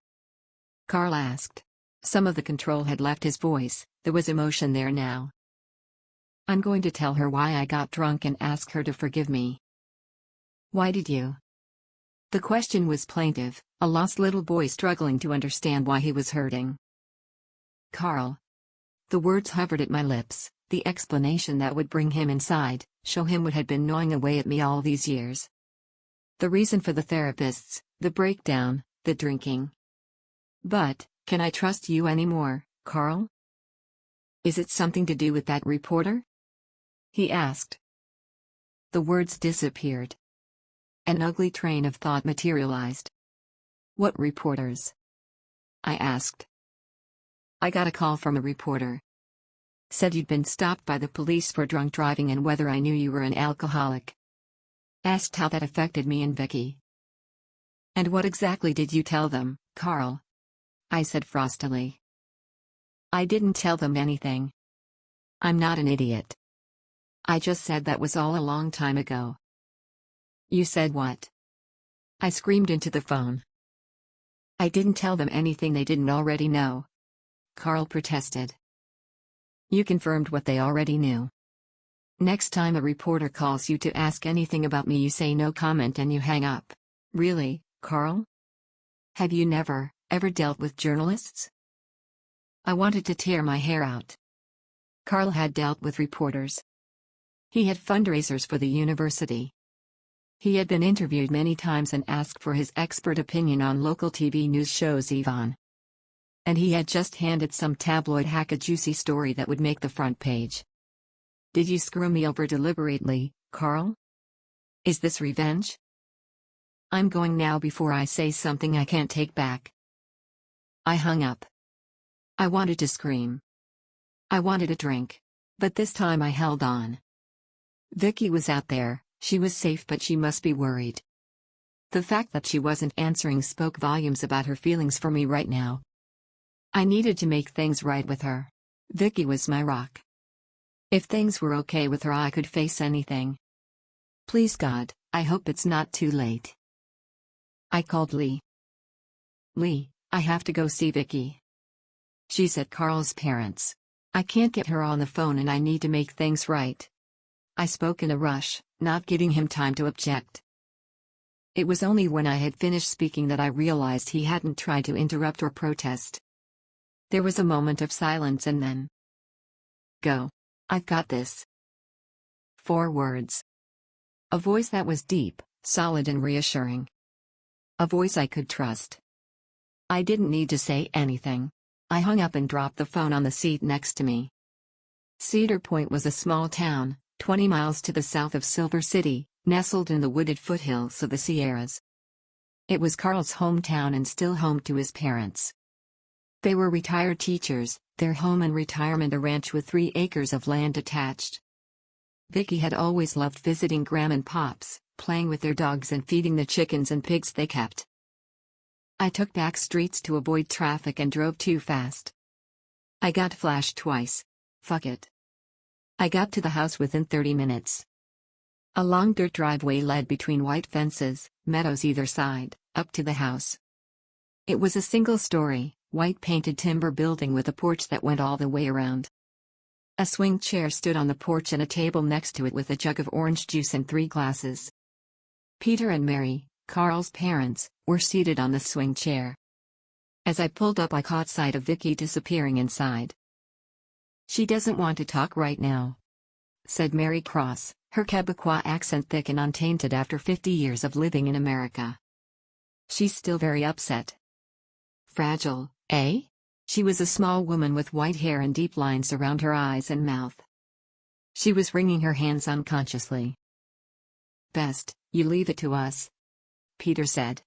Carl asked. Some of the control had left his voice, there was emotion there now. "I'm going to tell her why I got drunk and ask her to forgive me." "Why did you?" The question was plaintive, a lost little boy struggling to understand why he was hurting. "Carl." The words hovered at my lips, the explanation that would bring him inside, show him what had been gnawing away at me all these years. The reason for the therapists, the breakdown, the drinking. "But, can I trust you anymore, Carl? Is it something to do with that reporter?" he asked. The words disappeared. An ugly train of thought materialized. "What reporters?" I asked. "I got a call from a reporter. Said you'd been stopped by the police for drunk driving and whether I knew you were an alcoholic. Asked how that affected me and Vicky." "And what exactly did you tell them, Carl?" I said frostily. "I didn't tell them anything. I'm not an idiot. I just said that was all a long time ago." "You said what?" I screamed into the phone. "I didn't tell them anything they didn't already know," Carl protested. "You confirmed what they already knew. Next time a reporter calls you to ask anything about me, you say no comment and you hang up." "Really, Carl? Have you never, ever dealt with journalists?" I wanted to tear my hair out. Carl had dealt with reporters. He had fundraisers for the university. He had been interviewed many times and asked for his expert opinion on local TV news shows even. And he had just handed some tabloid hack a juicy story that would make the front page. "Did you screw me over deliberately, Carl? Is this revenge? I'm going now before I say something I can't take back." I hung up. I wanted to scream. I wanted a drink. But this time I held on. Vicky was out there, she was safe, but she must be worried. The fact that she wasn't answering spoke volumes about her feelings for me right now. I needed to make things right with her. Vicky was my rock. If things were okay with her, I could face anything. Please God, I hope it's not too late. I called Lee. "Lee, I have to go see Vicky. She's at Carl's parents'. I can't get her on the phone and I need to make things right." I spoke in a rush, not giving him time to object. It was only when I had finished speaking that I realized he hadn't tried to interrupt or protest. There was a moment of silence and then, "Go. I've got this." 4 words. A voice that was deep, solid and reassuring. A voice I could trust. I didn't need to say anything. I hung up and dropped the phone on the seat next to me. Cedar Point was a small town, 20 miles to the south of Silver City, nestled in the wooded foothills of the Sierras. It was Carl's hometown and still home to his parents. They were retired teachers, their home and retirement a ranch with 3 acres of land attached. Vicky had always loved visiting Graham and Pops, playing with their dogs and feeding the chickens and pigs they kept. I took back streets to avoid traffic and drove too fast. I got flashed twice. Fuck it. I got to the house within 30 minutes. A long dirt driveway led between white fences, meadows either side, up to the house. It was a single-story, white-painted timber building with a porch that went all the way around. A swing chair stood on the porch and a table next to it with a jug of orange juice and 3 glasses. Peter and Mary, Carl's parents, were seated on the swing chair. As I pulled up, I caught sight of Vicky disappearing inside. "She doesn't want to talk right now," said Mary Cross, her Quebecois accent thick and untainted after 50 years of living in America. "She's still very upset." "Fragile, eh?" She was a small woman with white hair and deep lines around her eyes and mouth. She was wringing her hands unconsciously. "Best, you leave it to us," Peter said.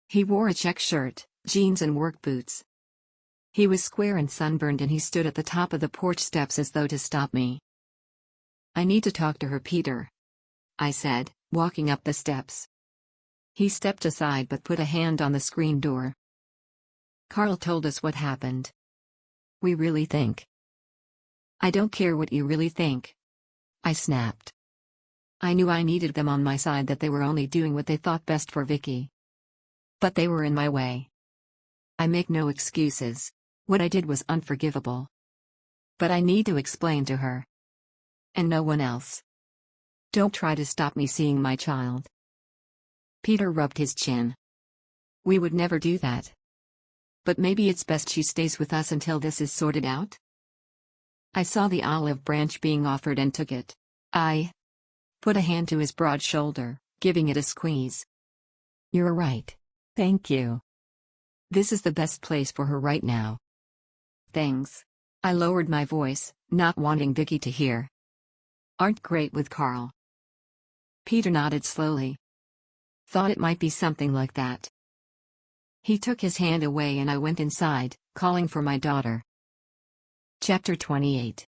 He wore a check shirt, jeans and work boots. He was square and sunburned and he stood at the top of the porch steps as though to stop me. I need to talk to her, Peter, I said, walking up the steps. He stepped aside but put a hand on the screen door. Carl told us what happened. We really think. I don't care what you really think, I snapped. I knew I needed them on my side, that they were only doing what they thought best for Vicky. But they were in my way. I make no excuses. What I did was unforgivable. But I need to explain to her. And no one else. Don't try to stop me seeing my child. Peter rubbed his chin. We would never do that. But maybe it's best she stays with us until this is sorted out? I saw the olive branch being offered and took it. I put a hand to his broad shoulder, giving it a squeeze. You're right. Thank you. This is the best place for her right now. Thanks. I lowered my voice, not wanting Vicky to hear. Aren't great with Carl. Peter nodded slowly. Thought it might be something like that. He took his hand away and I went inside, calling for my daughter. Chapter 28.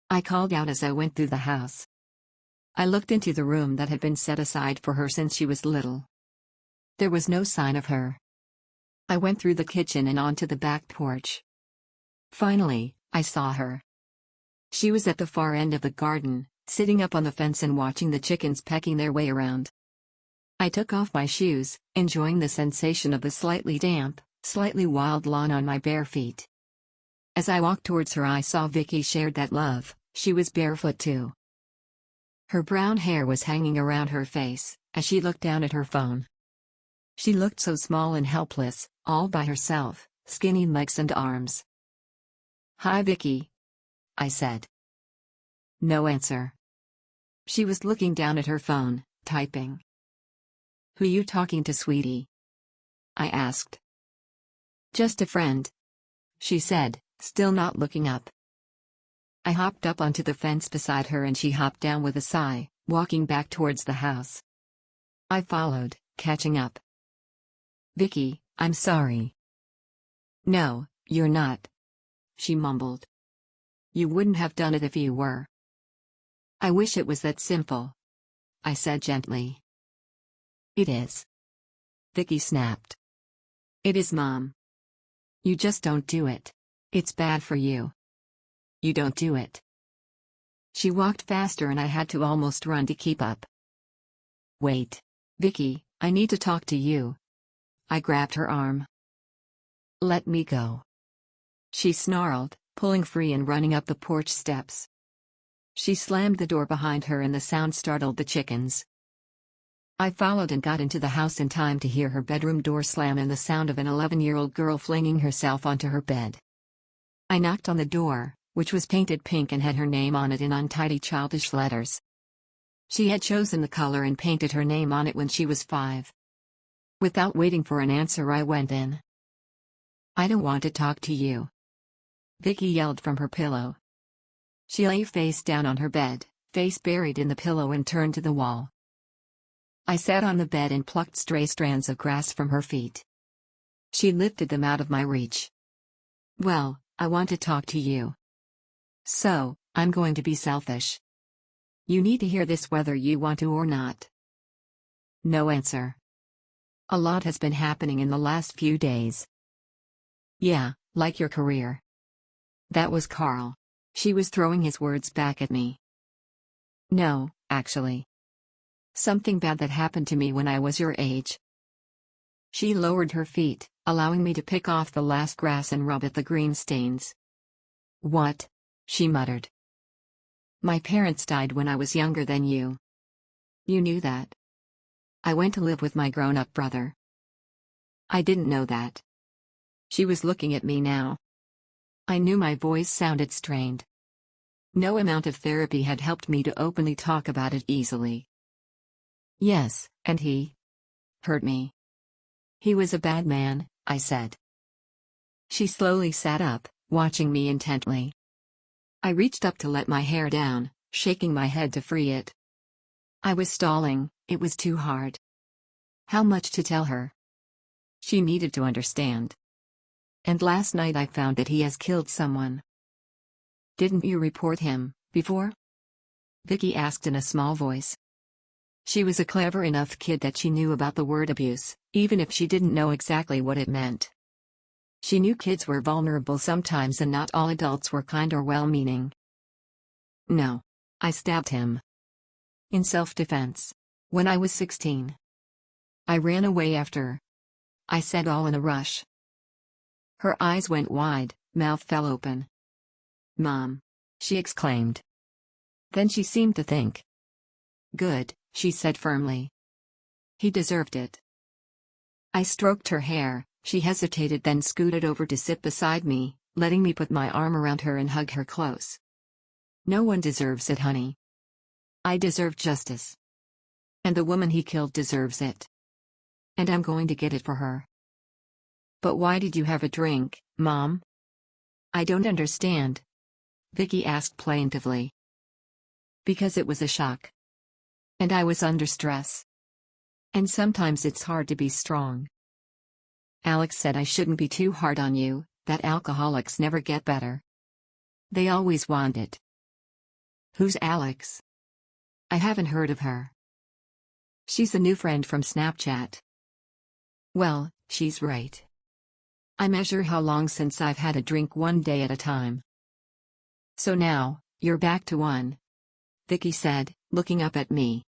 I called out as I went through the house. I looked into the room that had been set aside for her since she was little. There was no sign of her. I went through the kitchen and onto the back porch. Finally, I saw her. She was at the far end of the garden, sitting up on the fence and watching the chickens pecking their way around. I took off my shoes, enjoying the sensation of the slightly damp, slightly wild lawn on my bare feet. As I walked towards her, I saw Vicky shared that love. She was barefoot too. Her brown hair was hanging around her face, as she looked down at her phone. She looked so small and helpless, all by herself, skinny legs and arms. Hi Vicky, I said. No answer. She was looking down at her phone, typing. Who you talking to, sweetie? I asked. Just a friend, she said, still not looking up. I hopped up onto the fence beside her and she hopped down with a sigh, walking back towards the house. I followed, catching up. Vicky, I'm sorry. No, you're not, she mumbled. You wouldn't have done it if you were. I wish it was that simple, I said gently. It is. Vicky snapped. It is, Mom. You just don't do it. It's bad for you. You don't do it. She walked faster and I had to almost run to keep up. Wait. Vicky, I need to talk to you. I grabbed her arm. Let me go. She snarled, pulling free and running up the porch steps. She slammed the door behind her and the sound startled the chickens. I followed and got into the house in time to hear her bedroom door slam and the sound of an 11-year-old girl flinging herself onto her bed. I knocked on the door, which was painted pink and had her name on it in untidy childish letters. She had chosen the color and painted her name on it when she was 5. Without waiting for an answer, I went in. I don't want to talk to you, Vicky yelled from her pillow. She lay face down on her bed, face buried in the pillow and turned to the wall. I sat on the bed and plucked stray strands of grass from her feet. She lifted them out of my reach. Well, I want to talk to you. So, I'm going to be selfish. You need to hear this whether you want to or not. No answer. A lot has been happening in the last few days. Yeah, like your career. That was Carl. She was throwing his words back at me. No, actually. Something bad that happened to me when I was your age. She lowered her feet, allowing me to pick off the last grass and rub at the green stains. What? She muttered. My parents died when I was younger than you. You knew that. I went to live with my grown-up brother. I didn't know that. She was looking at me now. I knew my voice sounded strained. No amount of therapy had helped me to openly talk about it easily. Yes, and he hurt me. He was a bad man, I said. She slowly sat up, watching me intently. I reached up to let my hair down, shaking my head to free it. I was stalling, it was too hard. How much to tell her? She needed to understand. And last night I found that he has killed someone. Didn't you report him, before? Vicky asked in a small voice. She was a clever enough kid that she knew about the word abuse, even if she didn't know exactly what it meant. She knew kids were vulnerable sometimes and not all adults were kind or well-meaning. No. I stabbed him. In self-defense. When I was 16. I ran away after. I said, all in a rush. Her eyes went wide, mouth fell open. Mom! She exclaimed. Then she seemed to think. Good, she said firmly. He deserved it. I stroked her hair. She hesitated, then scooted over to sit beside me, letting me put my arm around her and hug her close. No one deserves it, honey. I deserve justice. And the woman he killed deserves it. And I'm going to get it for her. But why did you have a drink, Mom? I don't understand. Vicky asked plaintively. Because it was a shock. And I was under stress. And sometimes it's hard to be strong. Alex said I shouldn't be too hard on you, that alcoholics never get better. They always want it. Who's Alex? I haven't heard of her. She's a new friend from Snapchat. Well, she's right. I measure how long since I've had a drink one day at a time. So now, you're back to one. Vicky said, looking up at me.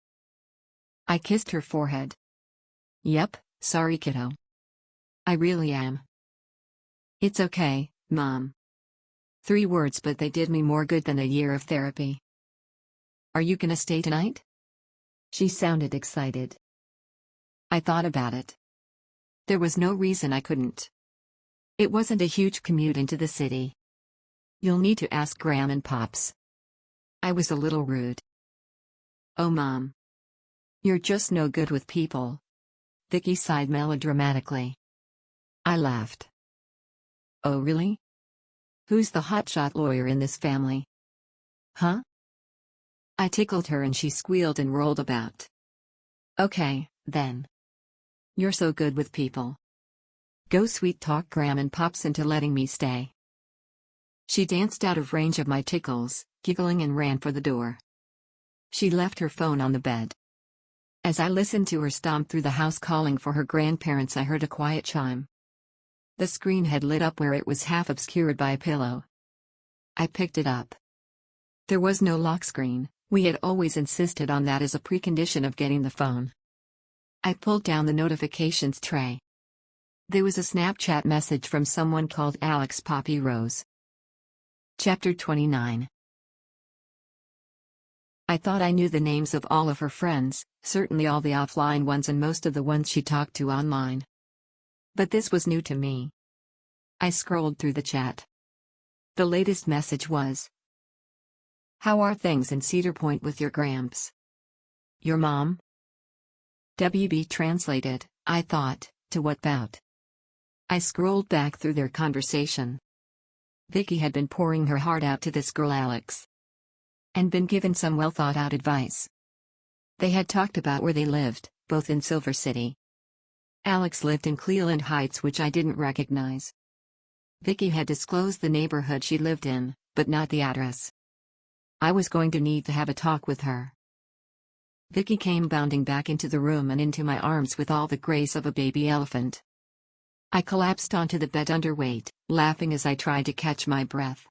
I kissed her forehead. Yep, sorry kiddo. I really am. It's okay, Mom. 3 words, but they did me more good than a year of therapy. Are you gonna stay tonight? She sounded excited. I thought about it. There was no reason I couldn't. It wasn't a huge commute into the city. You'll need to ask Graham and Pops. I was a little rude. Oh, Mom. You're just no good with people. Vicky sighed melodramatically. I laughed. Oh, really? Who's the hotshot lawyer in this family? Huh? I tickled her and she squealed and rolled about. Okay, then. You're so good with people. Go sweet talk Graham and Pops into letting me stay. She danced out of range of my tickles, giggling, and ran for the door. She left her phone on the bed. As I listened to her stomp through the house calling for her grandparents, I heard a quiet chime. The screen had lit up where it was half obscured by a pillow. I picked it up. There was no lock screen. We had always insisted on that as a precondition of getting the phone. I pulled down the notifications tray. There was a Snapchat message from someone called Alex Poppy Rose. Chapter 29. I thought I knew the names of all of her friends, certainly all the offline ones and most of the ones she talked to online. But this was new to me. I scrolled through the chat. The latest message was, how are things in Cedar Point with your Gramps? Your mom? WB translated, I thought, to what about? I scrolled back through their conversation. Vicky had been pouring her heart out to this girl Alex. And been given some well-thought-out advice. They had talked about where they lived, both in Silver City. Alex lived in Cleveland Heights, which I didn't recognize. Vicky had disclosed the neighborhood she lived in, but not the address. I was going to need to have a talk with her. Vicky came bounding back into the room and into my arms with all the grace of a baby elephant. I collapsed onto the bed underweight, laughing as I tried to catch my breath.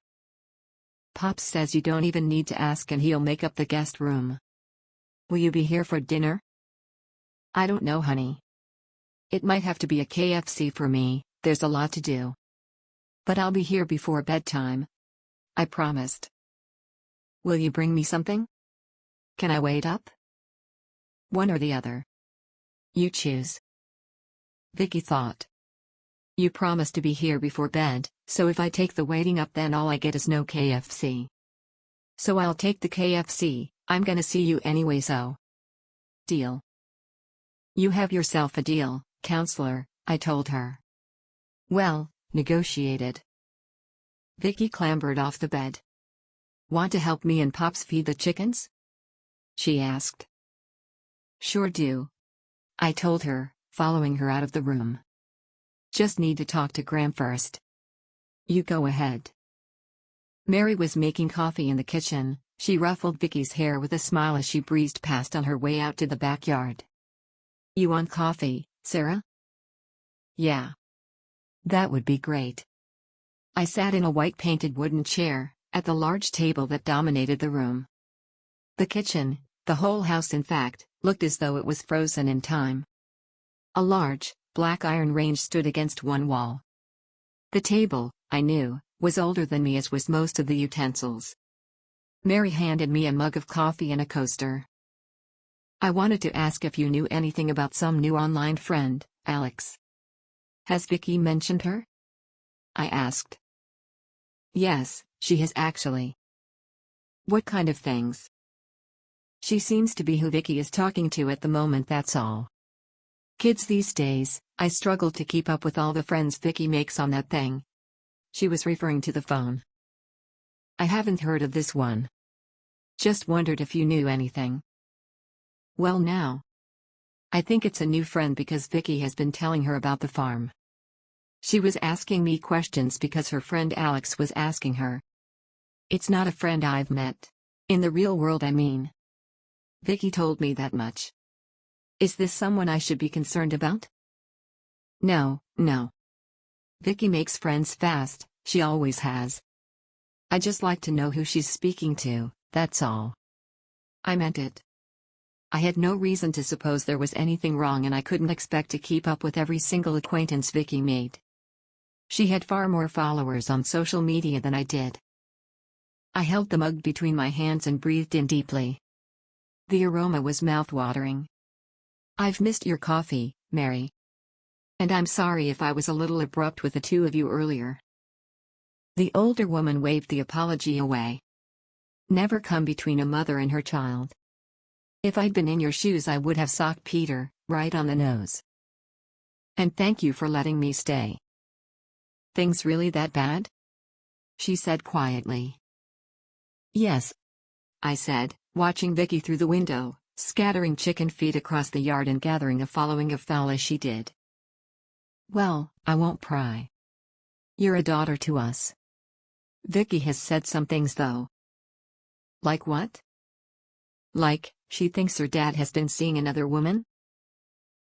Pops says you don't even need to ask and he'll make up the guest room. Will you be here for dinner? I don't know, honey. It might have to be a KFC for me, there's a lot to do. But I'll be here before bedtime. I promised. Will you bring me something? Can I wait up? One or the other. You choose. Vicky thought. You promised to be here before bed, so if I take the waiting up then all I get is no KFC. So I'll take the KFC, I'm gonna see you anyway, so. Deal. You have yourself a deal, counselor, I told her. Well, negotiated. Vicky clambered off the bed. Want to help me and Pops feed the chickens? She asked. Sure do. I told her, following her out of the room. Just need to talk to Graham first. You go ahead. Mary was making coffee in the kitchen. She ruffled Vicky's hair with a smile as she breezed past on her way out to the backyard. "You want coffee, Sarah?" "Yeah. That would be great." I sat in a white-painted wooden chair, at the large table that dominated the room. The kitchen, the whole house in fact, looked as though it was frozen in time. A large, black iron range stood against one wall. The table, I knew, was older than me, as was most of the utensils. Mary handed me a mug of coffee and a coaster. "I wanted to ask if you knew anything about some new online friend, Alex. Has Vicky mentioned her?" I asked. "Yes, she has actually." "What kind of things?" "She seems to be who Vicky is talking to at the moment, that's all. Kids these days, I struggle to keep up with all the friends Vicky makes on that thing." She was referring to the phone. "I haven't heard of this one. Just wondered if you knew anything." "Well now. I think it's a new friend because Vicky has been telling her about the farm. She was asking me questions because her friend Alex was asking her. It's not a friend I've met. In the real world, I mean. Vicky told me that much." "Is this someone I should be concerned about?" No. Vicky makes friends fast, she always has. I just like to know who she's speaking to, that's all." I meant it. I had no reason to suppose there was anything wrong, and I couldn't expect to keep up with every single acquaintance Vicky made. She had far more followers on social media than I did. I held the mug between my hands and breathed in deeply. The aroma was mouth-watering. "I've missed your coffee, Mary. And I'm sorry if I was a little abrupt with the two of you earlier." The older woman waved the apology away. Never come between a mother and her child. If I'd been in your shoes, I would have socked Peter right on the nose. "And thank you for letting me stay." "Things really that bad?" she said quietly. "Yes," I said, watching Vicky through the window, scattering chicken feed across the yard and gathering a following of fowl as she did. "Well, I won't pry. You're a daughter to us. Vicky has said some things though." "Like what?" "Like, she thinks her dad has been seeing another woman."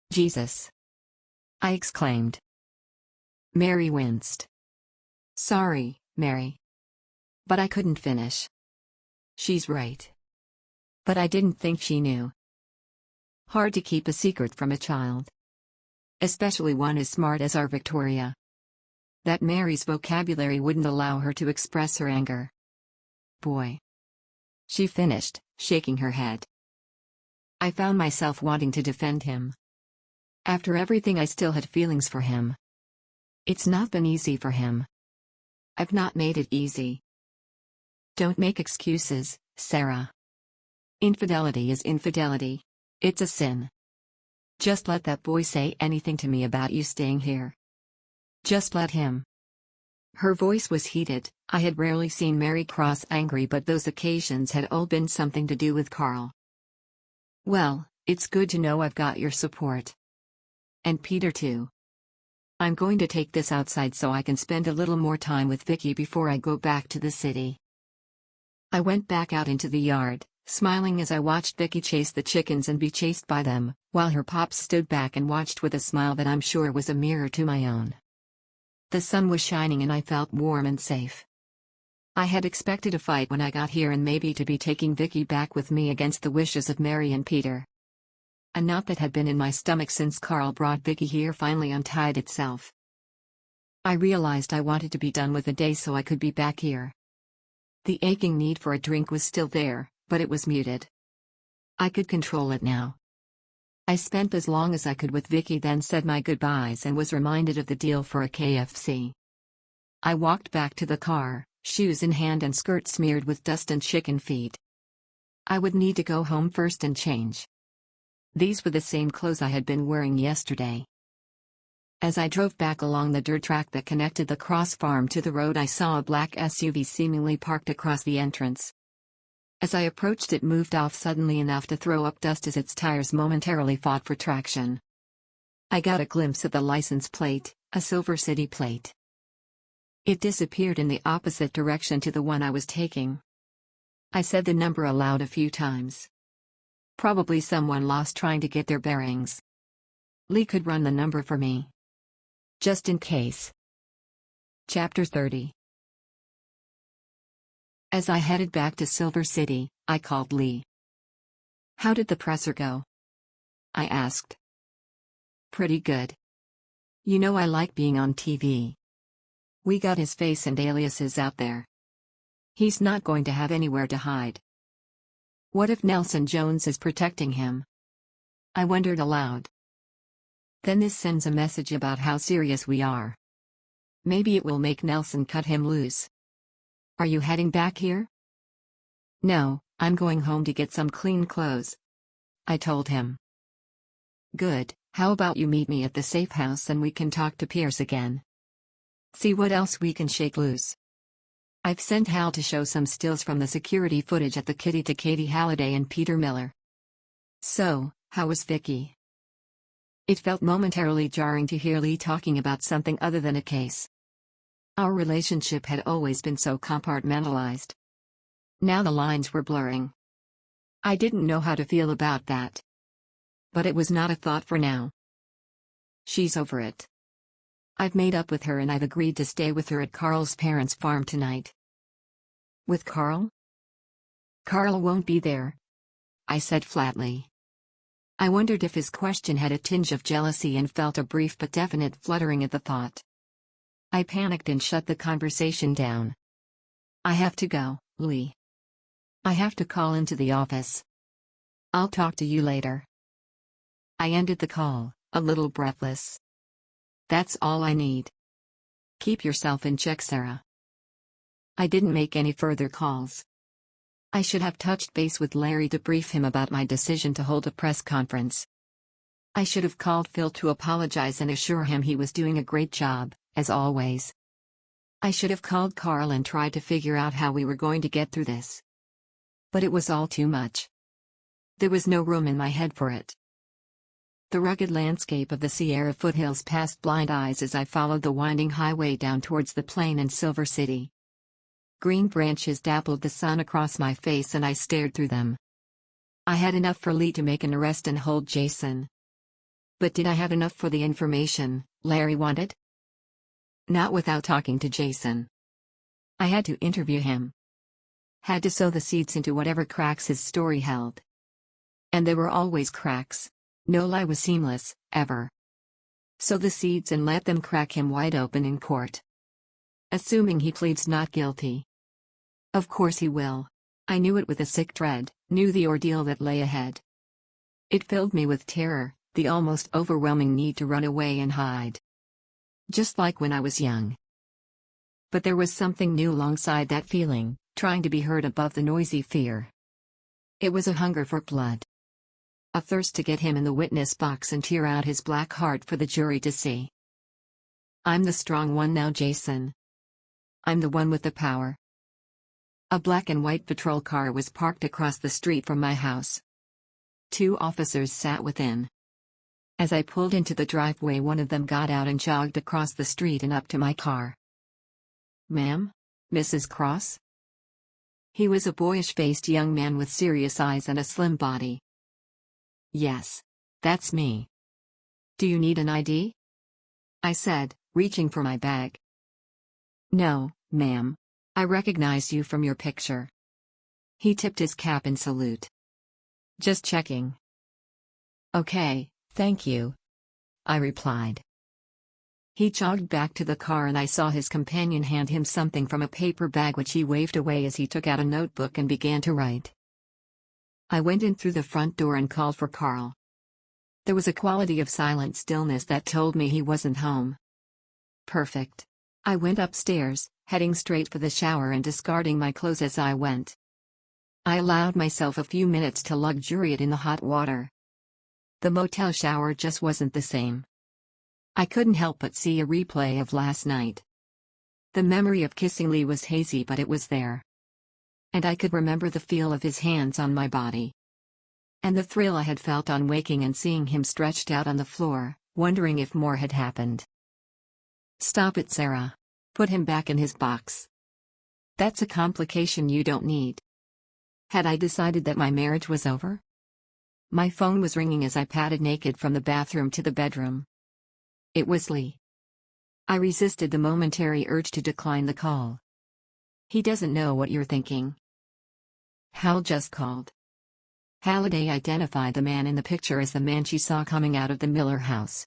"Jesus!" I exclaimed. Mary winced. "Sorry, Mary. But I couldn't finish." "She's right. But I didn't think she knew." Hard to keep a secret from a child. Especially one as smart as our Victoria. That Mary's vocabulary wouldn't allow her to express her anger. "Boy," she finished, shaking her head. I found myself wanting to defend him. After everything, I still had feelings for him. It's not been easy for him. I've not made it easy. Don't make excuses, Sarah. Infidelity is infidelity. It's a sin. Just let that boy say anything to me about you staying here. Just let him. Her voice was heated. I had rarely seen Mary Cross angry, but those occasions had all been something to do with Carl. "Well, it's good to know I've got your support. And Peter too. I'm going to take this outside so I can spend a little more time with Vicky before I go back to the city." I went back out into the yard, smiling as I watched Vicky chase the chickens and be chased by them, while her pops stood back and watched with a smile that I'm sure was a mirror to my own. The sun was shining and I felt warm and safe. I had expected a fight when I got here, and maybe to be taking Vicky back with me against the wishes of Mary and Peter. A knot that had been in my stomach since Carl brought Vicky here finally untied itself. I realized I wanted to be done with the day so I could be back here. The aching need for a drink was still there, but it was muted. I could control it now. I spent as long as I could with Vicky, then said my goodbyes and was reminded of the deal for a KFC. I walked back to the car, shoes in hand and skirt smeared with dust and chicken feed. I would need to go home first and change. These were the same clothes I had been wearing yesterday. As I drove back along the dirt track that connected the Cross farm to the road, I saw a black SUV seemingly parked across the entrance. As I approached, it moved off suddenly enough to throw up dust as its tires momentarily fought for traction. I got a glimpse of the license plate, a Silver City plate. It disappeared in the opposite direction to the one I was taking. I said the number aloud a few times. Probably someone lost trying to get their bearings. Lee could run the number for me. Just in case. Chapter 30. As I headed back to Silver City, I called Lee. "How did the presser go?" I asked. "Pretty good. You know I like being on TV. We got his face and aliases out there. He's not going to have anywhere to hide. What if Nelson Jones is protecting him?" I wondered aloud. Then this sends a message about how serious we are. Maybe it will make Nelson cut him loose. "Are you heading back here?" "No, I'm going home to get some clean clothes," I told him. "Good, how about you meet me at the safe house and we can talk to Pierce again. See what else we can shake loose. I've sent Hal to show some stills from the security footage at the Kitty to Katie Halliday and Peter Miller." "So, how was Vicky?" It felt momentarily jarring to hear Lee talking about something other than a case. Our relationship had always been so compartmentalized. Now the lines were blurring. I didn't know how to feel about that. But it was not a thought for now. "She's over it. I've made up with her and I've agreed to stay with her at Carl's parents' farm tonight." "With Carl?" "Carl won't be there," I said flatly. I wondered if his question had a tinge of jealousy and felt a brief but definite fluttering at the thought. I panicked and shut the conversation down. "I have to go, Lee. I have to call into the office. I'll talk to you later." I ended the call, a little breathless. That's all I need. Keep yourself in check, Sarah. I didn't make any further calls. I should have touched base with Larry to brief him about my decision to hold a press conference. I should have called Phil to apologize and assure him he was doing a great job, as always. I should have called Carl and tried to figure out how we were going to get through this. But it was all too much. There was no room in my head for it. The rugged landscape of the Sierra foothills passed blind eyes as I followed the winding highway down towards the plain in Silver City. Green branches dappled the sun across my face and I stared through them. I had enough for Lee to make an arrest and hold Jason. But did I have enough for the information Larry wanted? Not without talking to Jason. I had to interview him. Had to sow the seeds into whatever cracks his story held. And there were always cracks. No lie was seamless, ever. Sow the seeds and let them crack him wide open in court. Assuming he pleads not guilty. Of course he will. I knew it with a sick dread, knew the ordeal that lay ahead. It filled me with terror, the almost overwhelming need to run away and hide. Just like when I was young. But there was something new alongside that feeling, trying to be heard above the noisy fear. It was a hunger for blood. A thirst to get him in the witness box and tear out his black heart for the jury to see. I'm the strong one now, Jason. I'm the one with the power. A black and white patrol car was parked across the street from my house. 2 officers sat within. As I pulled into the driveway, one of them got out and jogged across the street and up to my car. "Ma'am? Mrs. Cross?" He was a boyish-faced young man with serious eyes and a slim body. "Yes. That's me. Do you need an ID?" I said, reaching for my bag. "No, ma'am. I recognize you from your picture." He tipped his cap in salute. "Just checking." "Okay, thank you," I replied. He jogged back to the car and I saw his companion hand him something from a paper bag which he waved away as he took out a notebook and began to write. I went in through the front door and called for Carl. There was a quality of silent stillness that told me he wasn't home. Perfect. I went upstairs, heading straight for the shower and discarding my clothes as I went. I allowed myself a few minutes to luxuriate in the hot water. The motel shower just wasn't the same. I couldn't help but see a replay of last night. The memory of kissing Lee was hazy, but it was there. And I could remember the feel of his hands on my body. And the thrill I had felt on waking and seeing him stretched out on the floor, wondering if more had happened. "Stop it, Sarah. Put him back in his box. That's a complication you don't need. Had I decided that my marriage was over? My phone was ringing as I padded naked from the bathroom to the bedroom. It was Lee. I resisted the momentary urge to decline the call. He doesn't know what you're thinking. Hal just called. Halliday identified the man in the picture as the man she saw coming out of the Miller house.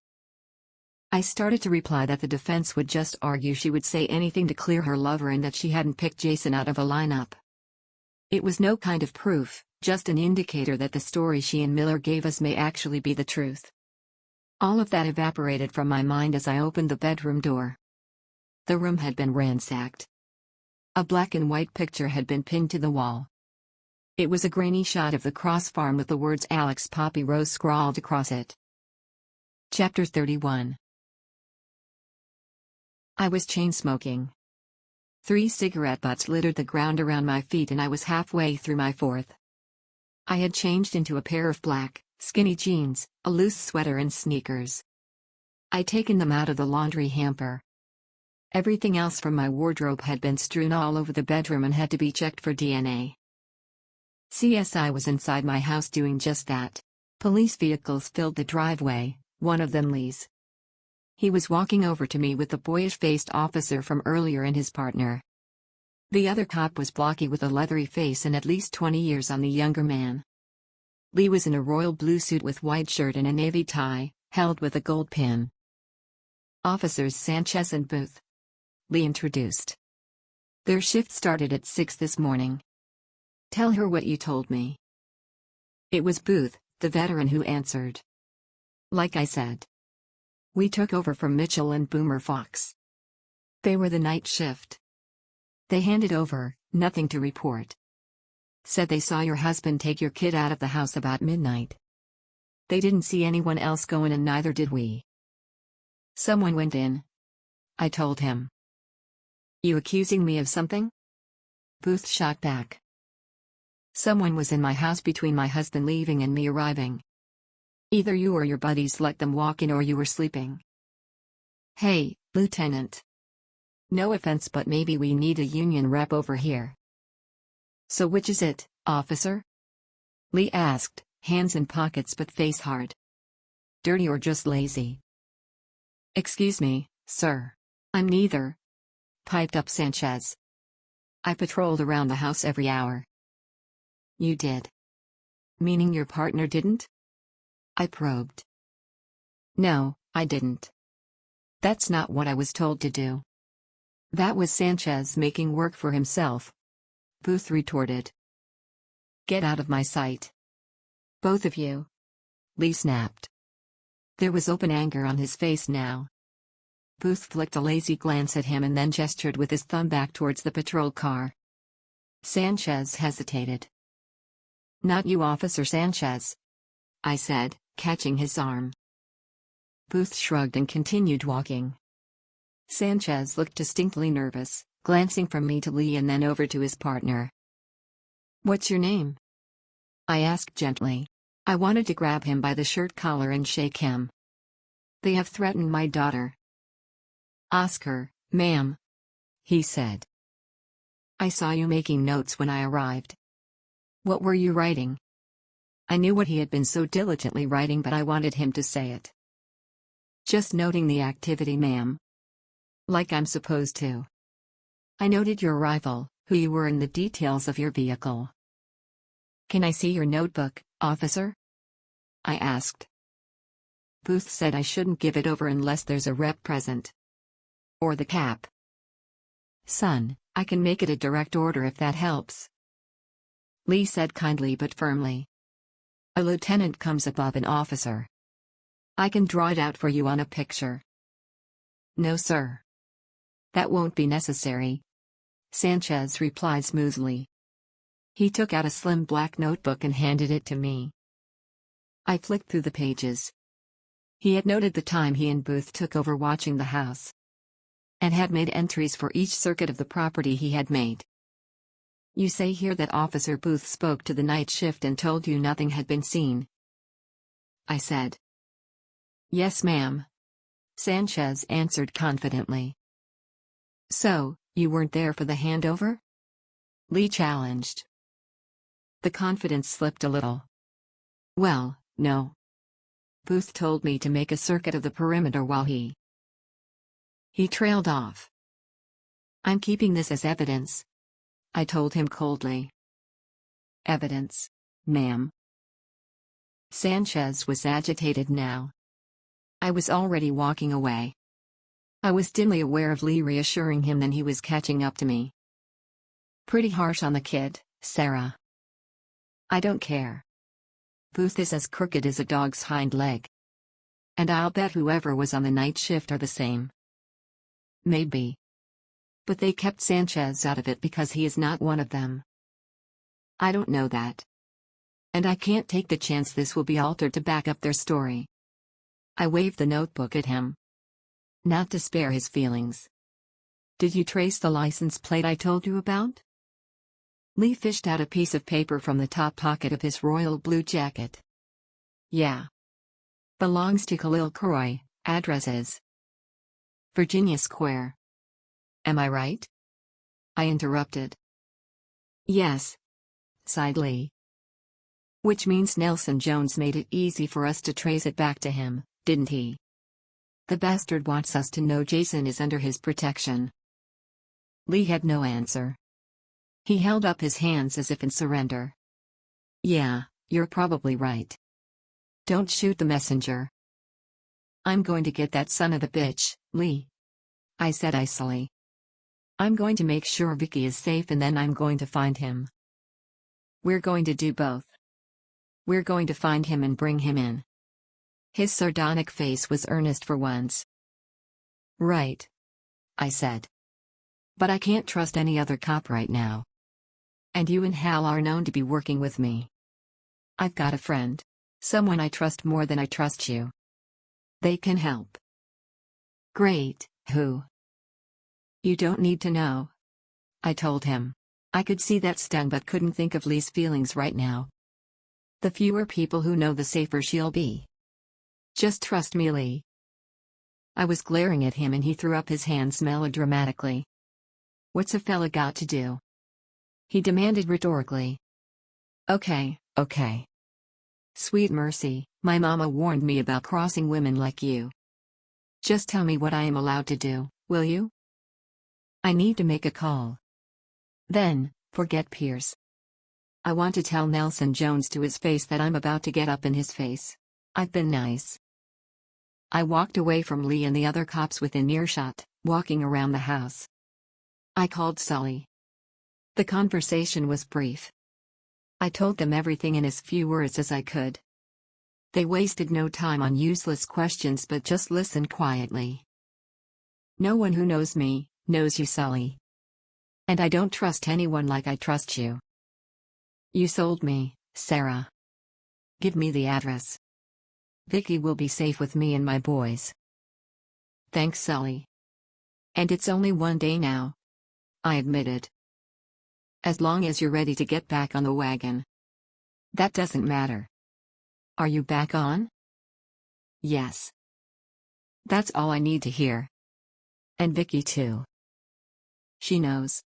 I started to reply that the defense would just argue she would say anything to clear her lover and that she hadn't picked Jason out of a lineup. It was no kind of proof, just an indicator that the story she and Miller gave us may actually be the truth. All of that evaporated from my mind as I opened the bedroom door. The room had been ransacked. A black and white picture had been pinned to the wall. It was a grainy shot of the Cross farm with the words Alex Poppy Rose scrawled across it. Chapter 31. I was chain-smoking. 3 cigarette butts littered the ground around my feet and I was halfway through my 4th. I had changed into a pair of black, skinny jeans, a loose sweater and sneakers. I'd taken them out of the laundry hamper. Everything else from my wardrobe had been strewn all over the bedroom and had to be checked for DNA. CSI was inside my house doing just that. Police vehicles filled the driveway, one of them Lee's. He was walking over to me with the boyish-faced officer from earlier and his partner. The other cop was blocky with a leathery face and at least 20 years on the younger man. Lee was in a royal blue suit with white shirt and a navy tie, held with a gold pin. Officers Sanchez and Booth. Lee introduced. Their shift started at 6 this morning. Tell her what you told me. It was Booth, the veteran, who answered. Like I said. We took over from Mitchell and Boomer Fox. They were the night shift. They handed over, nothing to report. Said they saw your husband take your kid out of the house about midnight. They didn't see anyone else go in and neither did we. Someone went in. I told him. You accusing me of something? Booth shot back. Someone was in my house between my husband leaving and me arriving. Either you or your buddies let them walk in or you were sleeping. Hey, Lieutenant. No offense, but maybe we need a union rep over here. So which is it, officer? Lee asked, hands in pockets but face hard. Dirty or just lazy? Excuse me, sir. I'm neither. Piped up Sanchez. I patrolled around the house every hour. You did. Meaning your partner didn't? I probed. No, I didn't. That's not what I was told to do. That was Sanchez making work for himself. Booth retorted. Get out of my sight. Both of you. Lee snapped. There was open anger on his face now. Booth flicked a lazy glance at him and then gestured with his thumb back towards the patrol car. Sanchez hesitated. Not you, Officer Sanchez. I said, catching his arm. Booth shrugged and continued walking. Sanchez looked distinctly nervous, glancing from me to Lee and then over to his partner. What's your name? I asked gently. I wanted to grab him by the shirt collar and shake him. They have threatened my daughter. Oscar, ma'am. He said. I saw you making notes when I arrived. What were you writing? I knew what he had been so diligently writing, but I wanted him to say it. Just noting the activity, ma'am. Like I'm supposed to. I noted your arrival, who you were, and the details of your vehicle. Can I see your notebook, officer? I asked. Booth said I shouldn't give it over unless there's a rep present. Or the cap. Son, I can make it a direct order if that helps. Lee said kindly but firmly. A lieutenant comes above an officer. I can draw it out for you on a picture. No, sir. That won't be necessary. Sanchez replied smoothly. He took out a slim black notebook and handed it to me. I flicked through the pages. He had noted the time he and Booth took over watching the house, and had made entries for each circuit of the property he had made. You say here that Officer Booth spoke to the night shift and told you nothing had been seen. I said. Yes, ma'am. Sanchez answered confidently. So, you weren't there for the handover? Lee challenged. The confidence slipped a little. Well, no. Booth told me to make a circuit of the perimeter while he trailed off. I'm keeping this as evidence, I told him coldly. Evidence, ma'am. Sanchez was agitated now. I was already walking away. I was dimly aware of Lee reassuring him that he was catching up to me. Pretty harsh on the kid, Sarah. I don't care. Booth is as crooked as a dog's hind leg. And I'll bet whoever was on the night shift are the same. Maybe. But they kept Sanchez out of it because he is not one of them. I don't know that. And I can't take the chance this will be altered to back up their story. I waved the notebook at him. Not to spare his feelings. Did you trace the license plate I told you about? Lee fished out a piece of paper from the top pocket of his royal blue jacket. Yeah. Belongs to Khalil Croy, address is Virginia Square. Am I right? I interrupted. Yes, sighed Lee. Which means Nelson Jones made it easy for us to trace it back to him, didn't he? The bastard wants us to know Jason is under his protection. Lee had no answer. He held up his hands as if in surrender. Yeah, you're probably right. Don't shoot the messenger. I'm going to get that son of a bitch, Lee, I said icily. I'm going to make sure Vicky is safe and then I'm going to find him. We're going to do both. We're going to find him and bring him in. His sardonic face was earnest for once. Right, I said. But I can't trust any other cop right now. And you and Hal are known to be working with me. I've got a friend. Someone I trust more than I trust you. They can help. Great, who? You don't need to know. I told him. I could see that stung but couldn't think of Lee's feelings right now. The fewer people who know the safer she'll be. Just trust me, Lee. I was glaring at him and he threw up his hands melodramatically. What's a fella got to do? He demanded rhetorically. Okay. Sweet mercy, my mama warned me about crossing women like you. Just tell me what I am allowed to do, will you? I need to make a call. Then, forget Pierce. I want to tell Nelson Jones to his face that I'm about to get up in his face. I've been nice. I walked away from Lee and the other cops within earshot, walking around the house. I called Sully. The conversation was brief. I told them everything in as few words as I could. They wasted no time on useless questions but just listened quietly. No one who knows me, knows you, Sully. And I don't trust anyone like I trust you. You sold me, Sarah. Give me the address. Vicky will be safe with me and my boys. Thanks, Sully. And it's only one day now, I admitted. As long as you're ready to get back on the wagon. That doesn't matter. Are you back on? Yes. That's all I need to hear. And Vicky too. She knows.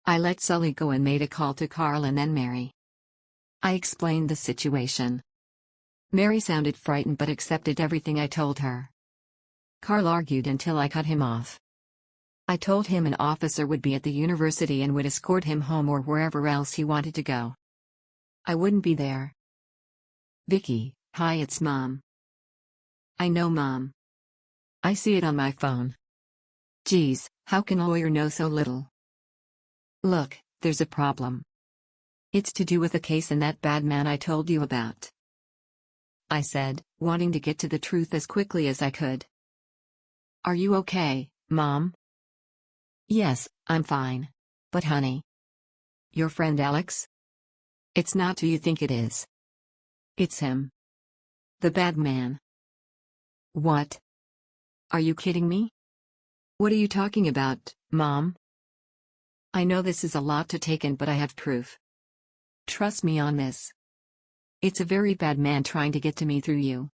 I let Sully go and made a call to Carl and then Mary. I explained the situation. Mary sounded frightened but accepted everything I told her. Carl argued until I cut him off. I told him an officer would be at the university and would escort him home or wherever else he wanted to go. I wouldn't be there. Vicky, hi, it's Mom. I know, Mom. I see it on my phone. Geez, how can a lawyer know so little? Look, there's a problem. It's to do with a case and that bad man I told you about. I said, wanting to get to the truth as quickly as I could. Are you okay, Mom? Yes, I'm fine. But honey. Your friend Alex? It's not who you think it is. It's him. The bad man. What? Are you kidding me? What are you talking about, Mom? I know this is a lot to take in but I have proof. Trust me on this. It's a very bad man trying to get to me through you.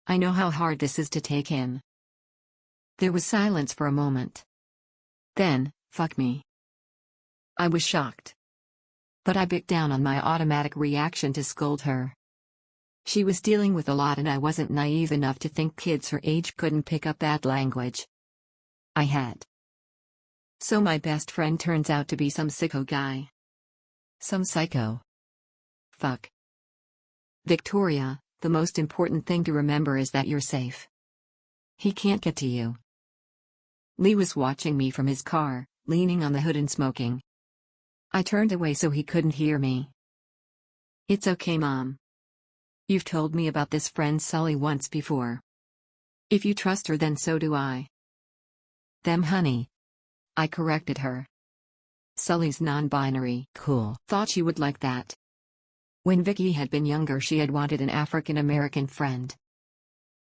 I know how hard this is to take in. There was silence for a moment. Then, fuck me. I was shocked. But I backed down on my automatic reaction to scold her. She was dealing with a lot and I wasn't naive enough to think kids her age couldn't pick up that language. I had. So my best friend turns out to be some sicko guy. Some psycho. Fuck. Victoria, the most important thing to remember is that you're safe. He can't get to you. Lee was watching me from his car, leaning on the hood and smoking. I turned away so he couldn't hear me. It's okay, Mom. You've told me about this friend Sully once before. If you trust her, then so do I. Them, honey. I corrected her. Sully's non-binary. Cool. Thought she would like that. When Vicky had been younger, she had wanted an African American friend.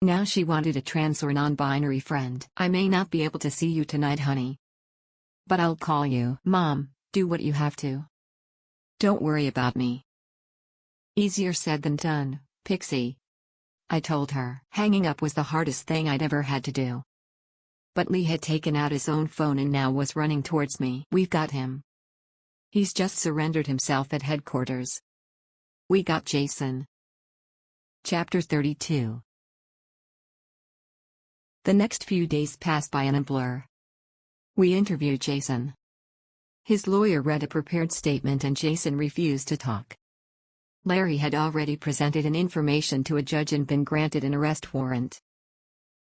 Now she wanted a trans or non-binary friend. I may not be able to see you tonight, honey. But I'll call you. Mom, do what you have to. Don't worry about me. Easier said than done, Pixie. I told her. Hanging up was the hardest thing I'd ever had to do. But Lee had taken out his own phone and now was running towards me. We've got him. He's just surrendered himself at headquarters. We got Jason. Chapter 32. The next few days passed by in a blur. We interviewed Jason. His lawyer read a prepared statement and Jason refused to talk. Larry had already presented an information to a judge and been granted an arrest warrant.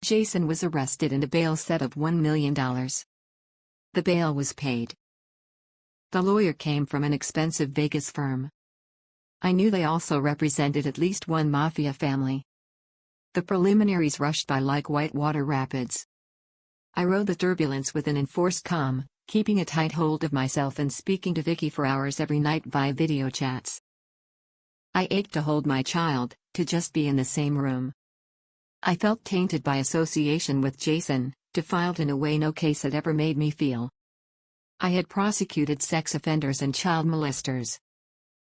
Jason was arrested and a bail set of $1 million. The bail was paid. The lawyer came from an expensive Vegas firm. I knew they also represented at least one mafia family. The preliminaries rushed by like whitewater rapids. I rode the turbulence with an enforced calm, keeping a tight hold of myself and speaking to Vicky for hours every night via video chats. I ached to hold my child, to just be in the same room. I felt tainted by association with Jason, defiled in a way no case had ever made me feel. I had prosecuted sex offenders and child molesters.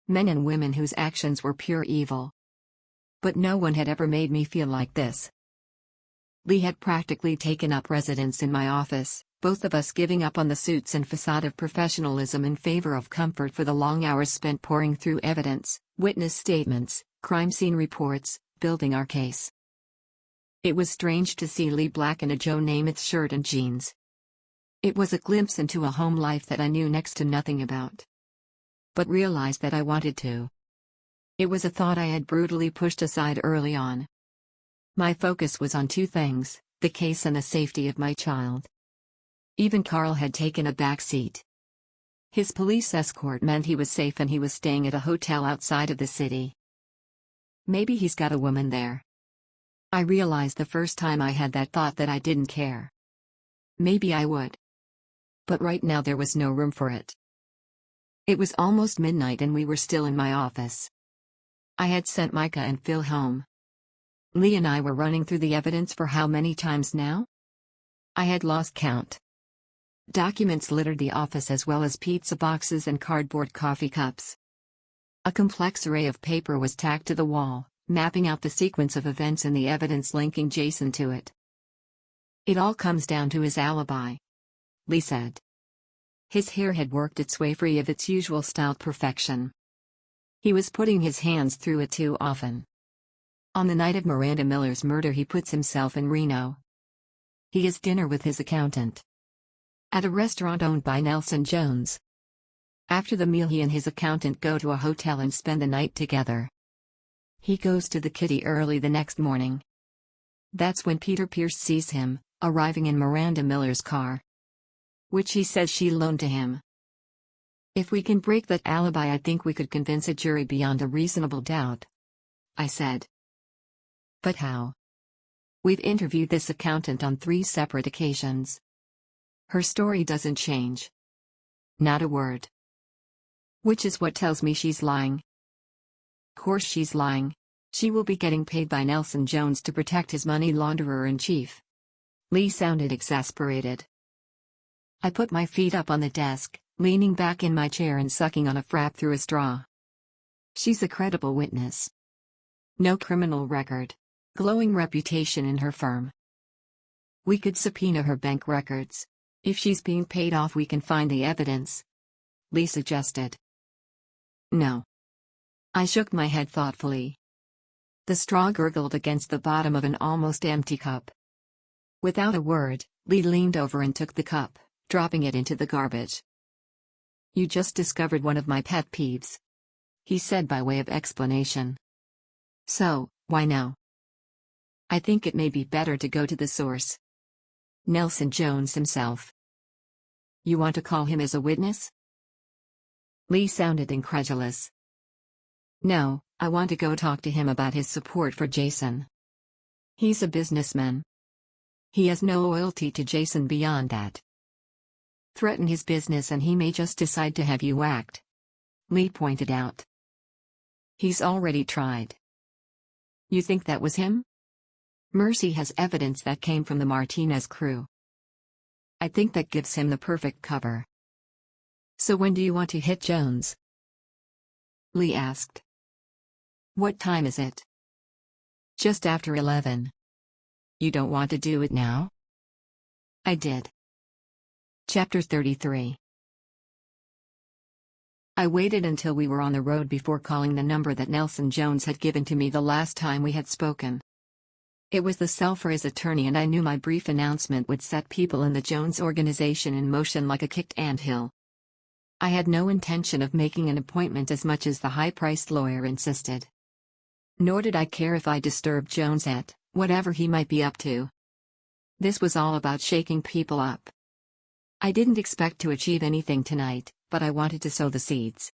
Men and women whose actions were pure evil. But no one had ever made me feel like this. Lee had practically taken up residence in my office, both of us giving up on the suits and facade of professionalism in favor of comfort for the long hours spent poring through evidence, witness statements, crime scene reports, building our case. It was strange to see Lee black in a Joe Namath shirt and jeans. It was a glimpse into a home life that I knew next to nothing about. But realized that I wanted to. It was a thought I had brutally pushed aside early on. My focus was on two things, the case and the safety of my child. Even Carl had taken a back seat. His police escort meant he was safe and he was staying at a hotel outside of the city. Maybe he's got a woman there. I realized the first time I had that thought that I didn't care. Maybe I would. But right now there was no room for it. It was almost midnight and we were still in my office. I had sent Micah and Phil home. Lee and I were running through the evidence for how many times now? I had lost count. Documents littered the office as well as pizza boxes and cardboard coffee cups. A complex array of paper was tacked to the wall, mapping out the sequence of events and the evidence linking Jason to it. It all comes down to his alibi, Lee said. His hair had worked its way free of its usual styled perfection. He was putting his hands through it too often. On the night of Miranda Miller's murder he puts himself in Reno. He has dinner with his accountant. At a restaurant owned by Nelson Jones. After the meal he and his accountant go to a hotel and spend the night together. He goes to the kitty early the next morning. That's when Peter Pierce sees him, arriving in Miranda Miller's car. Which he says she loaned to him. If we can break that alibi, I think we could convince a jury beyond a reasonable doubt, I said. But how? We've interviewed this accountant on 3 separate occasions. Her story doesn't change. Not a word. Which is what tells me she's lying. Course she's lying. She will be getting paid by Nelson Jones to protect his money launderer-in-chief. Lee sounded exasperated. I put my feet up on the desk, leaning back in my chair and sucking on a frap through a straw. She's a credible witness. No criminal record. Glowing reputation in her firm. We could subpoena her bank records. If she's being paid off, we can find the evidence, Lee suggested. No. I shook my head thoughtfully. The straw gurgled against the bottom of an almost empty cup. Without a word, Lee leaned over and took the cup, dropping it into the garbage. You just discovered one of my pet peeves, he said by way of explanation. So, why now? I think it may be better to go to the source. Nelson Jones himself. You want to call him as a witness? Lee sounded incredulous. No, I want to go talk to him about his support for Jason. He's a businessman. He has no loyalty to Jason beyond that. Threaten his business and he may just decide to have you whacked, Lee pointed out. He's already tried. You think that was him? Mercy has evidence that came from the Martinez crew. I think that gives him the perfect cover. So when do you want to hit Jones? Lee asked. What time is it? Just after 11. You don't want to do it now? I did. Chapter 33. I waited until we were on the road before calling the number that Nelson Jones had given to me the last time we had spoken. It was the cell for his attorney, and I knew my brief announcement would set people in the Jones organization in motion like a kicked anthill. I had no intention of making an appointment as much as the high-priced lawyer insisted. Nor did I care if I disturbed Jones at whatever he might be up to. This was all about shaking people up. I didn't expect to achieve anything tonight, but I wanted to sow the seeds.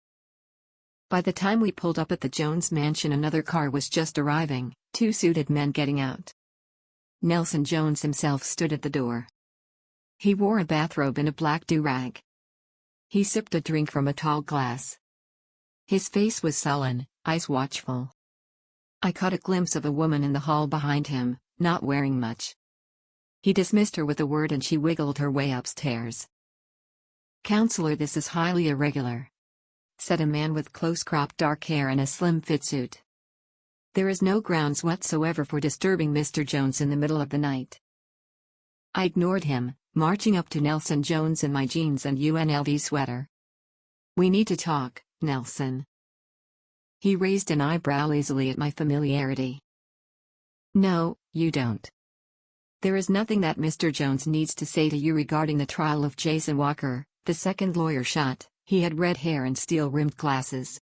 By the time we pulled up at the Jones mansion, another car was just arriving, 2 suited men getting out. Nelson Jones himself stood at the door. He wore a bathrobe and a black do-rag. He sipped a drink from a tall glass. His face was sullen, eyes watchful. I caught a glimpse of a woman in the hall behind him, not wearing much. He dismissed her with a word and she wiggled her way upstairs. Counselor, this is highly irregular, said a man with close-cropped dark hair and a slim-fit suit. There is no grounds whatsoever for disturbing Mr. Jones in the middle of the night. I ignored him, marching up to Nelson Jones in my jeans and UNLV sweater. We need to talk, Nelson. He raised an eyebrow lazily at my familiarity. No, you don't. There is nothing that Mr. Jones needs to say to you regarding the trial of Jason Walker, the second lawyer shot. He had red hair and steel-rimmed glasses.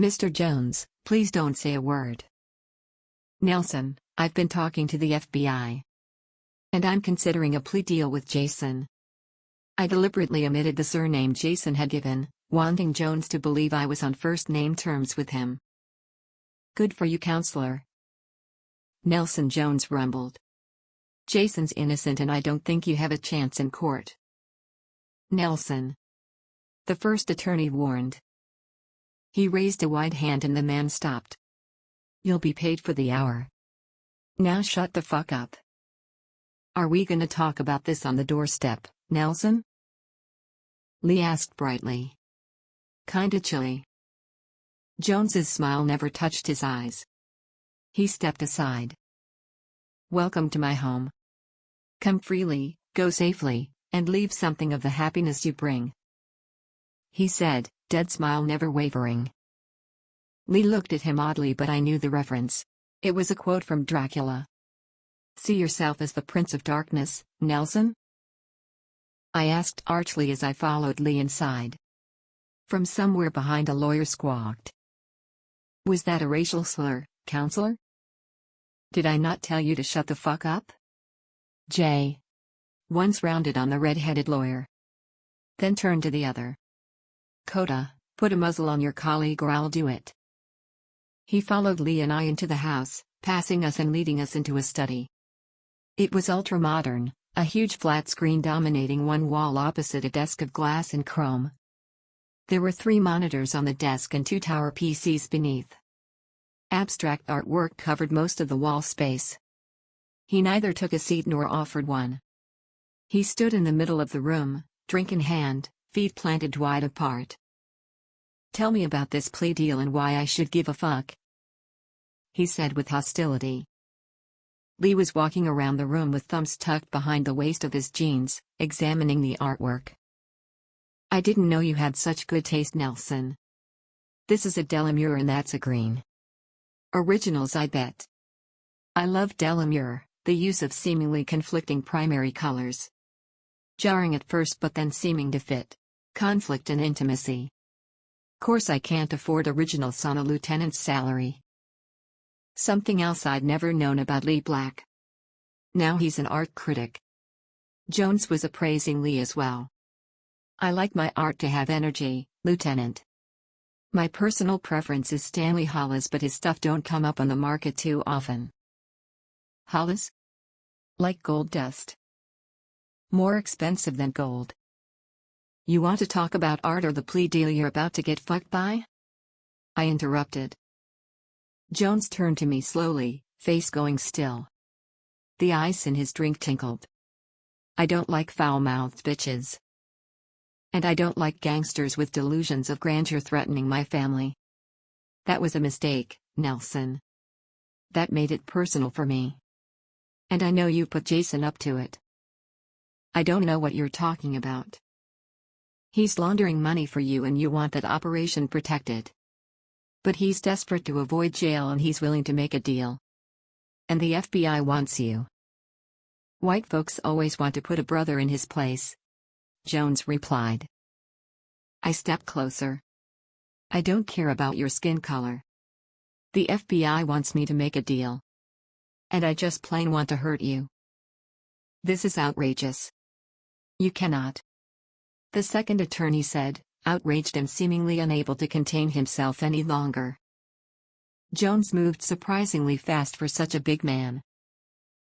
Mr. Jones, please don't say a word. Nelson, I've been talking to the FBI. And I'm considering a plea deal with Jason. I deliberately omitted the surname Jason had given, wanting Jones to believe I was on first-name terms with him. Good for you, counselor. Nelson Jones rumbled. Jason's innocent and I don't think you have a chance in court. Nelson. The first attorney warned. He raised a wide hand and the man stopped. You'll be paid for the hour. Now shut the fuck up. Are we gonna talk about this on the doorstep, Nelson? Lee asked brightly. Kinda chilly. Jones's smile never touched his eyes. He stepped aside. Welcome to my home. Come freely, go safely, and leave something of the happiness you bring. He said, dead smile never wavering. Lee looked at him oddly, but I knew the reference. It was a quote from Dracula. See yourself as the Prince of Darkness, Nelson? I asked archly as I followed Lee inside. From somewhere behind a lawyer squawked. Was that a racial slur, counselor? Did I not tell you to shut the fuck up? Jay. Once rounded on the red-headed lawyer. Then turned to the other. Coda, put a muzzle on your colleague or I'll do it. He followed Lee and I into the house, passing us and leading us into a study. It was ultra-modern, a huge flat screen dominating one wall opposite a desk of glass and chrome. There were 3 monitors on the desk and 2 tower PCs beneath. Abstract artwork covered most of the wall space. He neither took a seat nor offered one. He stood in the middle of the room, drink in hand, feet planted wide apart. Tell me about this plea deal and why I should give a fuck, he said with hostility. Lee was walking around the room with thumbs tucked behind the waist of his jeans, examining the artwork. I didn't know you had such good taste, Nelson. This is a Delamure and that's a green. Originals, I bet. I love Delamure, the use of seemingly conflicting primary colors. Jarring at first but then seeming to fit. Conflict and intimacy. Course I can't afford originals on a lieutenant's salary. Something else I'd never known about Lee Black. Now he's an art critic. Jones was appraising Lee as well. I like my art to have energy, Lieutenant. My personal preference is Stanley Hollis, but his stuff don't come up on the market too often. Hollis? Like gold dust. More expensive than gold. You want to talk about art or the plea deal you're about to get fucked by? I interrupted. Jones turned to me slowly, face going still. The ice in his drink tinkled. I don't like foul-mouthed bitches. And I don't like gangsters with delusions of grandeur threatening my family. That was a mistake, Nelson. That made it personal for me. And I know you put Jason up to it. I don't know what you're talking about. He's laundering money for you and you want that operation protected. But he's desperate to avoid jail and he's willing to make a deal. And the FBI wants you. White folks always want to put a brother in his place. Jones replied. I stepped closer. I don't care about your skin color. The FBI wants me to make a deal. And I just plain want to hurt you. This is outrageous. You cannot. The second attorney said, outraged and seemingly unable to contain himself any longer. Jones moved surprisingly fast for such a big man.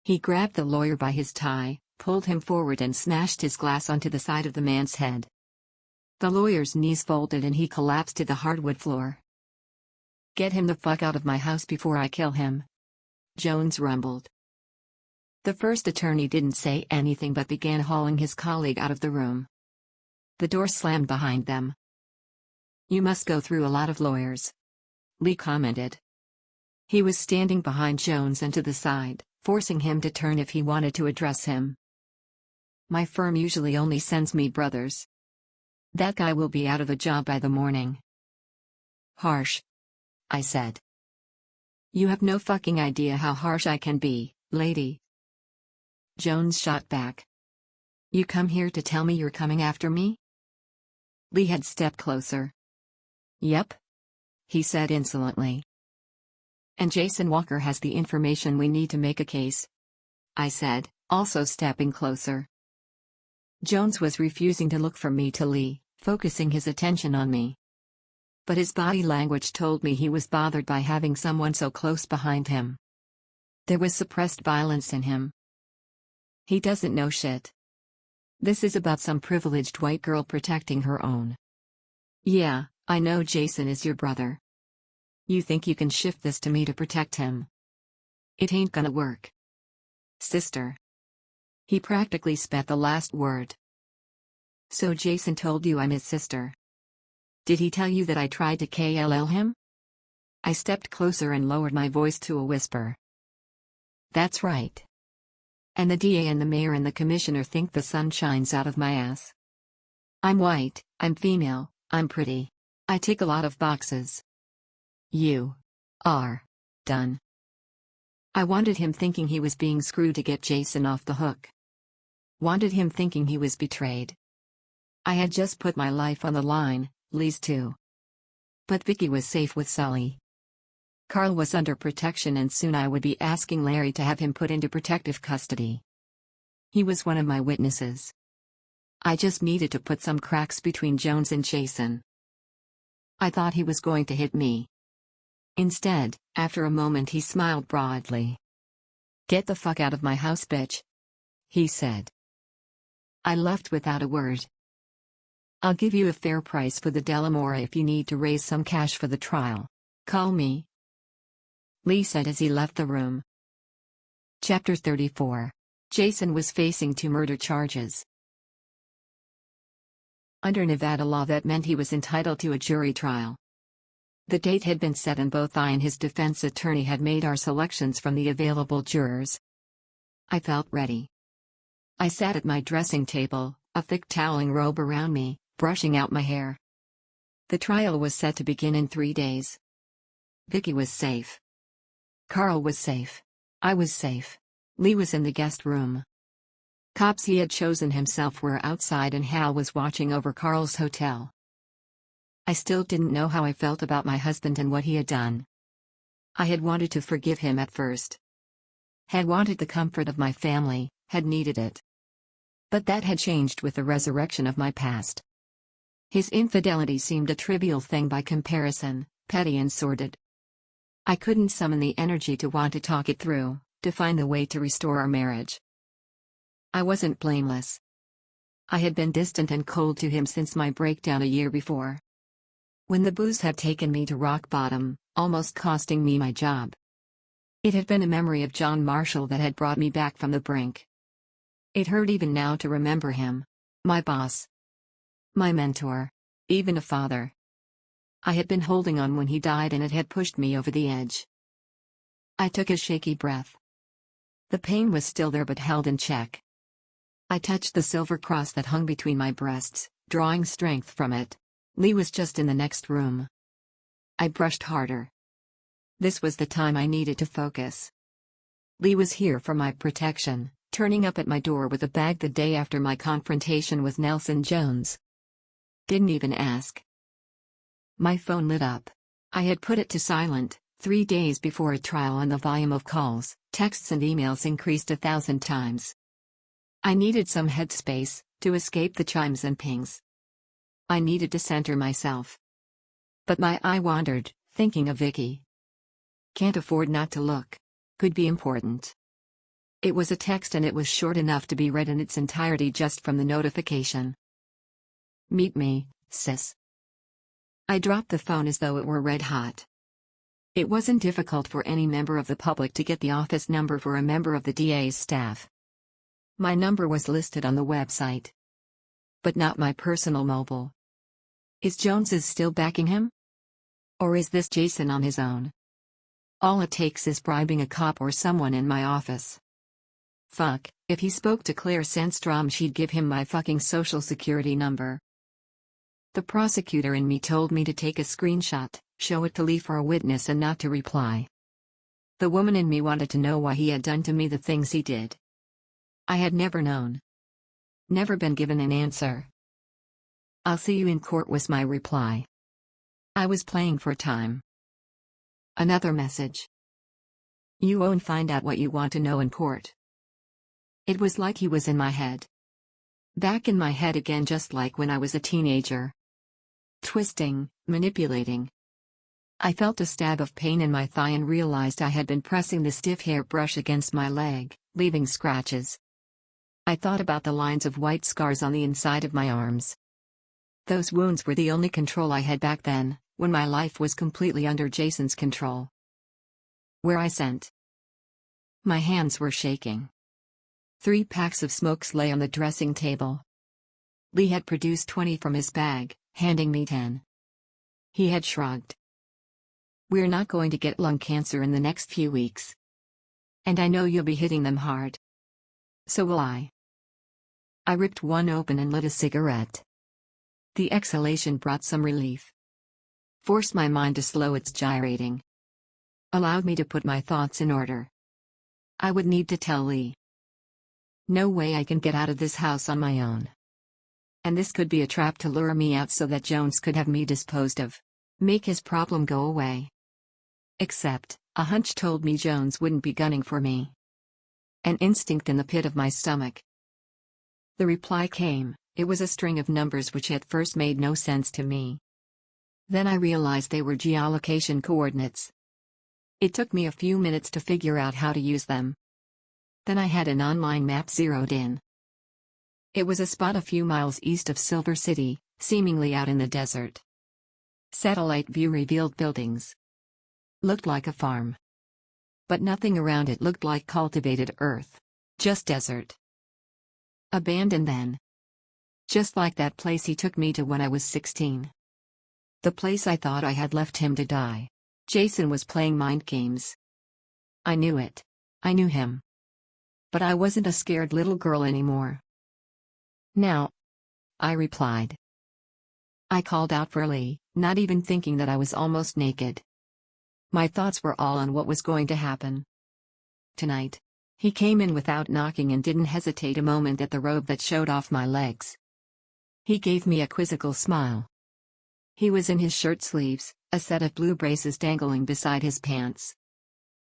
He grabbed the lawyer by his tie, pulled him forward and smashed his glass onto the side of the man's head. The lawyer's knees folded and he collapsed to the hardwood floor. Get him the fuck out of my house before I kill him, Jones rumbled. The first attorney didn't say anything but began hauling his colleague out of the room. The door slammed behind them. You must go through a lot of lawyers, Lee commented. He was standing behind Jones and to the side, forcing him to turn if he wanted to address him. My firm usually only sends me brothers. That guy will be out of a job by the morning. Harsh, I said. You have no fucking idea how harsh I can be, lady. Jones shot back. You come here to tell me you're coming after me? Lee had stepped closer. Yep, he said insolently. And Jason Walker has the information we need to make a case, I said, also stepping closer. Jones was refusing to look from me to Lee, focusing his attention on me. But his body language told me he was bothered by having someone so close behind him. There was suppressed violence in him. He doesn't know shit. This is about some privileged white girl protecting her own. Yeah, I know Jason is your brother. You think you can shift this to me to protect him? It ain't gonna work. Sister. He practically spat the last word. So Jason told you I'm his sister. Did he tell you that I tried to kill him? I stepped closer and lowered my voice to a whisper. That's right. And the DA and the mayor and the commissioner think the sun shines out of my ass. I'm white, I'm female, I'm pretty. I tick a lot of boxes. You are done. I wanted him thinking he was being screwed to get Jason off the hook. Wanted him thinking he was betrayed. I had just put my life on the line, Lee's too. But Vicky was safe with Sully. Carl was under protection and soon I would be asking Larry to have him put into protective custody. He was one of my witnesses. I just needed to put some cracks between Jones and Jason. I thought he was going to hit me. Instead, after a moment he smiled broadly. Get the fuck out of my house, bitch, he said. I left without a word. I'll give you a fair price for the Delamore if you need to raise some cash for the trial. Call me, Lee said as he left the room. Chapter 34. Jason was facing 2 murder charges. Under Nevada law that meant he was entitled to a jury trial. The date had been set and both I and his defense attorney had made our selections from the available jurors. I felt ready. I sat at my dressing table, a thick toweling robe around me, brushing out my hair. The trial was set to begin in 3 days. Vicky was safe. Carl was safe. I was safe. Lee was in the guest room. Cops he had chosen himself were outside and Hal was watching over Carl's hotel. I still didn't know how I felt about my husband and what he had done. I had wanted to forgive him at first. Had wanted the comfort of my family, had needed it. But that had changed with the resurrection of my past. His infidelity seemed a trivial thing by comparison, petty and sordid. I couldn't summon the energy to want to talk it through, to find the way to restore our marriage. I wasn't blameless. I had been distant and cold to him since my breakdown a year before. When the booze had taken me to rock bottom, almost costing me my job. It had been a memory of John Marshall that had brought me back from the brink. It hurt even now to remember him. My boss. My mentor. Even a father. I had been holding on when he died and it had pushed me over the edge. I took a shaky breath. The pain was still there but held in check. I touched the silver cross that hung between my breasts, drawing strength from it. Lee was just in the next room. I brushed harder. This was the time I needed to focus. Lee was here for my protection, turning up at my door with a bag the day after my confrontation with Nelson Jones. Didn't even ask. My phone lit up. I had put it to silent, 3 days before a trial and the volume of calls, texts and emails increased 1,000 times. I needed some headspace, to escape the chimes and pings. I needed to center myself. But my eye wandered, thinking of Vicky. Can't afford not to look. Could be important. It was a text and it was short enough to be read in its entirety just from the notification. Meet me, sis. I dropped the phone as though it were red hot. It wasn't difficult for any member of the public to get the office number for a member of the DA's staff. My number was listed on the website. But not my personal mobile. Is Jones's still backing him? Or is this Jason on his own? All it takes is bribing a cop or someone in my office. Fuck, if he spoke to Claire Sandstrom she'd give him my fucking social security number. The prosecutor in me told me to take a screenshot, show it to Lee for a witness and not to reply. The woman in me wanted to know why he had done to me the things he did. I had never known. Never been given an answer. I'll see you in court was my reply. I was playing for time. Another message. You won't find out what you want to know in court. It was like he was in my head. Back in my head again just like when I was a teenager. Twisting, manipulating. I felt a stab of pain in my thigh and realized I had been pressing the stiff hairbrush against my leg, leaving scratches. I thought about the lines of white scars on the inside of my arms. Those wounds were the only control I had back then, when my life was completely under Jason's control. Where I sent. My hands were shaking. 3 packs of smokes lay on the dressing table. Lee had produced 20 from his bag, handing me 10. He had shrugged. We're not going to get lung cancer in the next few weeks. And I know you'll be hitting them hard. So will I. I ripped one open and lit a cigarette. The exhalation brought some relief. Forced my mind to slow its gyrating. Allowed me to put my thoughts in order. I would need to tell Lee. No way I can get out of this house on my own. And this could be a trap to lure me out so that Jones could have me disposed of. Make his problem go away. Except, a hunch told me Jones wouldn't be gunning for me. An instinct in the pit of my stomach. The reply came. It was a string of numbers which at first made no sense to me. Then I realized they were geolocation coordinates. It took me a few minutes to figure out how to use them. Then I had an online map zeroed in. It was a spot a few miles east of Silver City, seemingly out in the desert. Satellite view revealed buildings. Looked like a farm. But nothing around it looked like cultivated earth. Just desert. Abandoned then. Just like that place he took me to when I was 16. The place I thought I had left him to die. Jason was playing mind games. I knew it. I knew him. But I wasn't a scared little girl anymore. "Now," I replied. I called out for Lee, not even thinking that I was almost naked. My thoughts were all on what was going to happen tonight. He came in without knocking and didn't hesitate a moment at the robe that showed off my legs. He gave me a quizzical smile. He was in his shirt sleeves, a set of blue braces dangling beside his pants.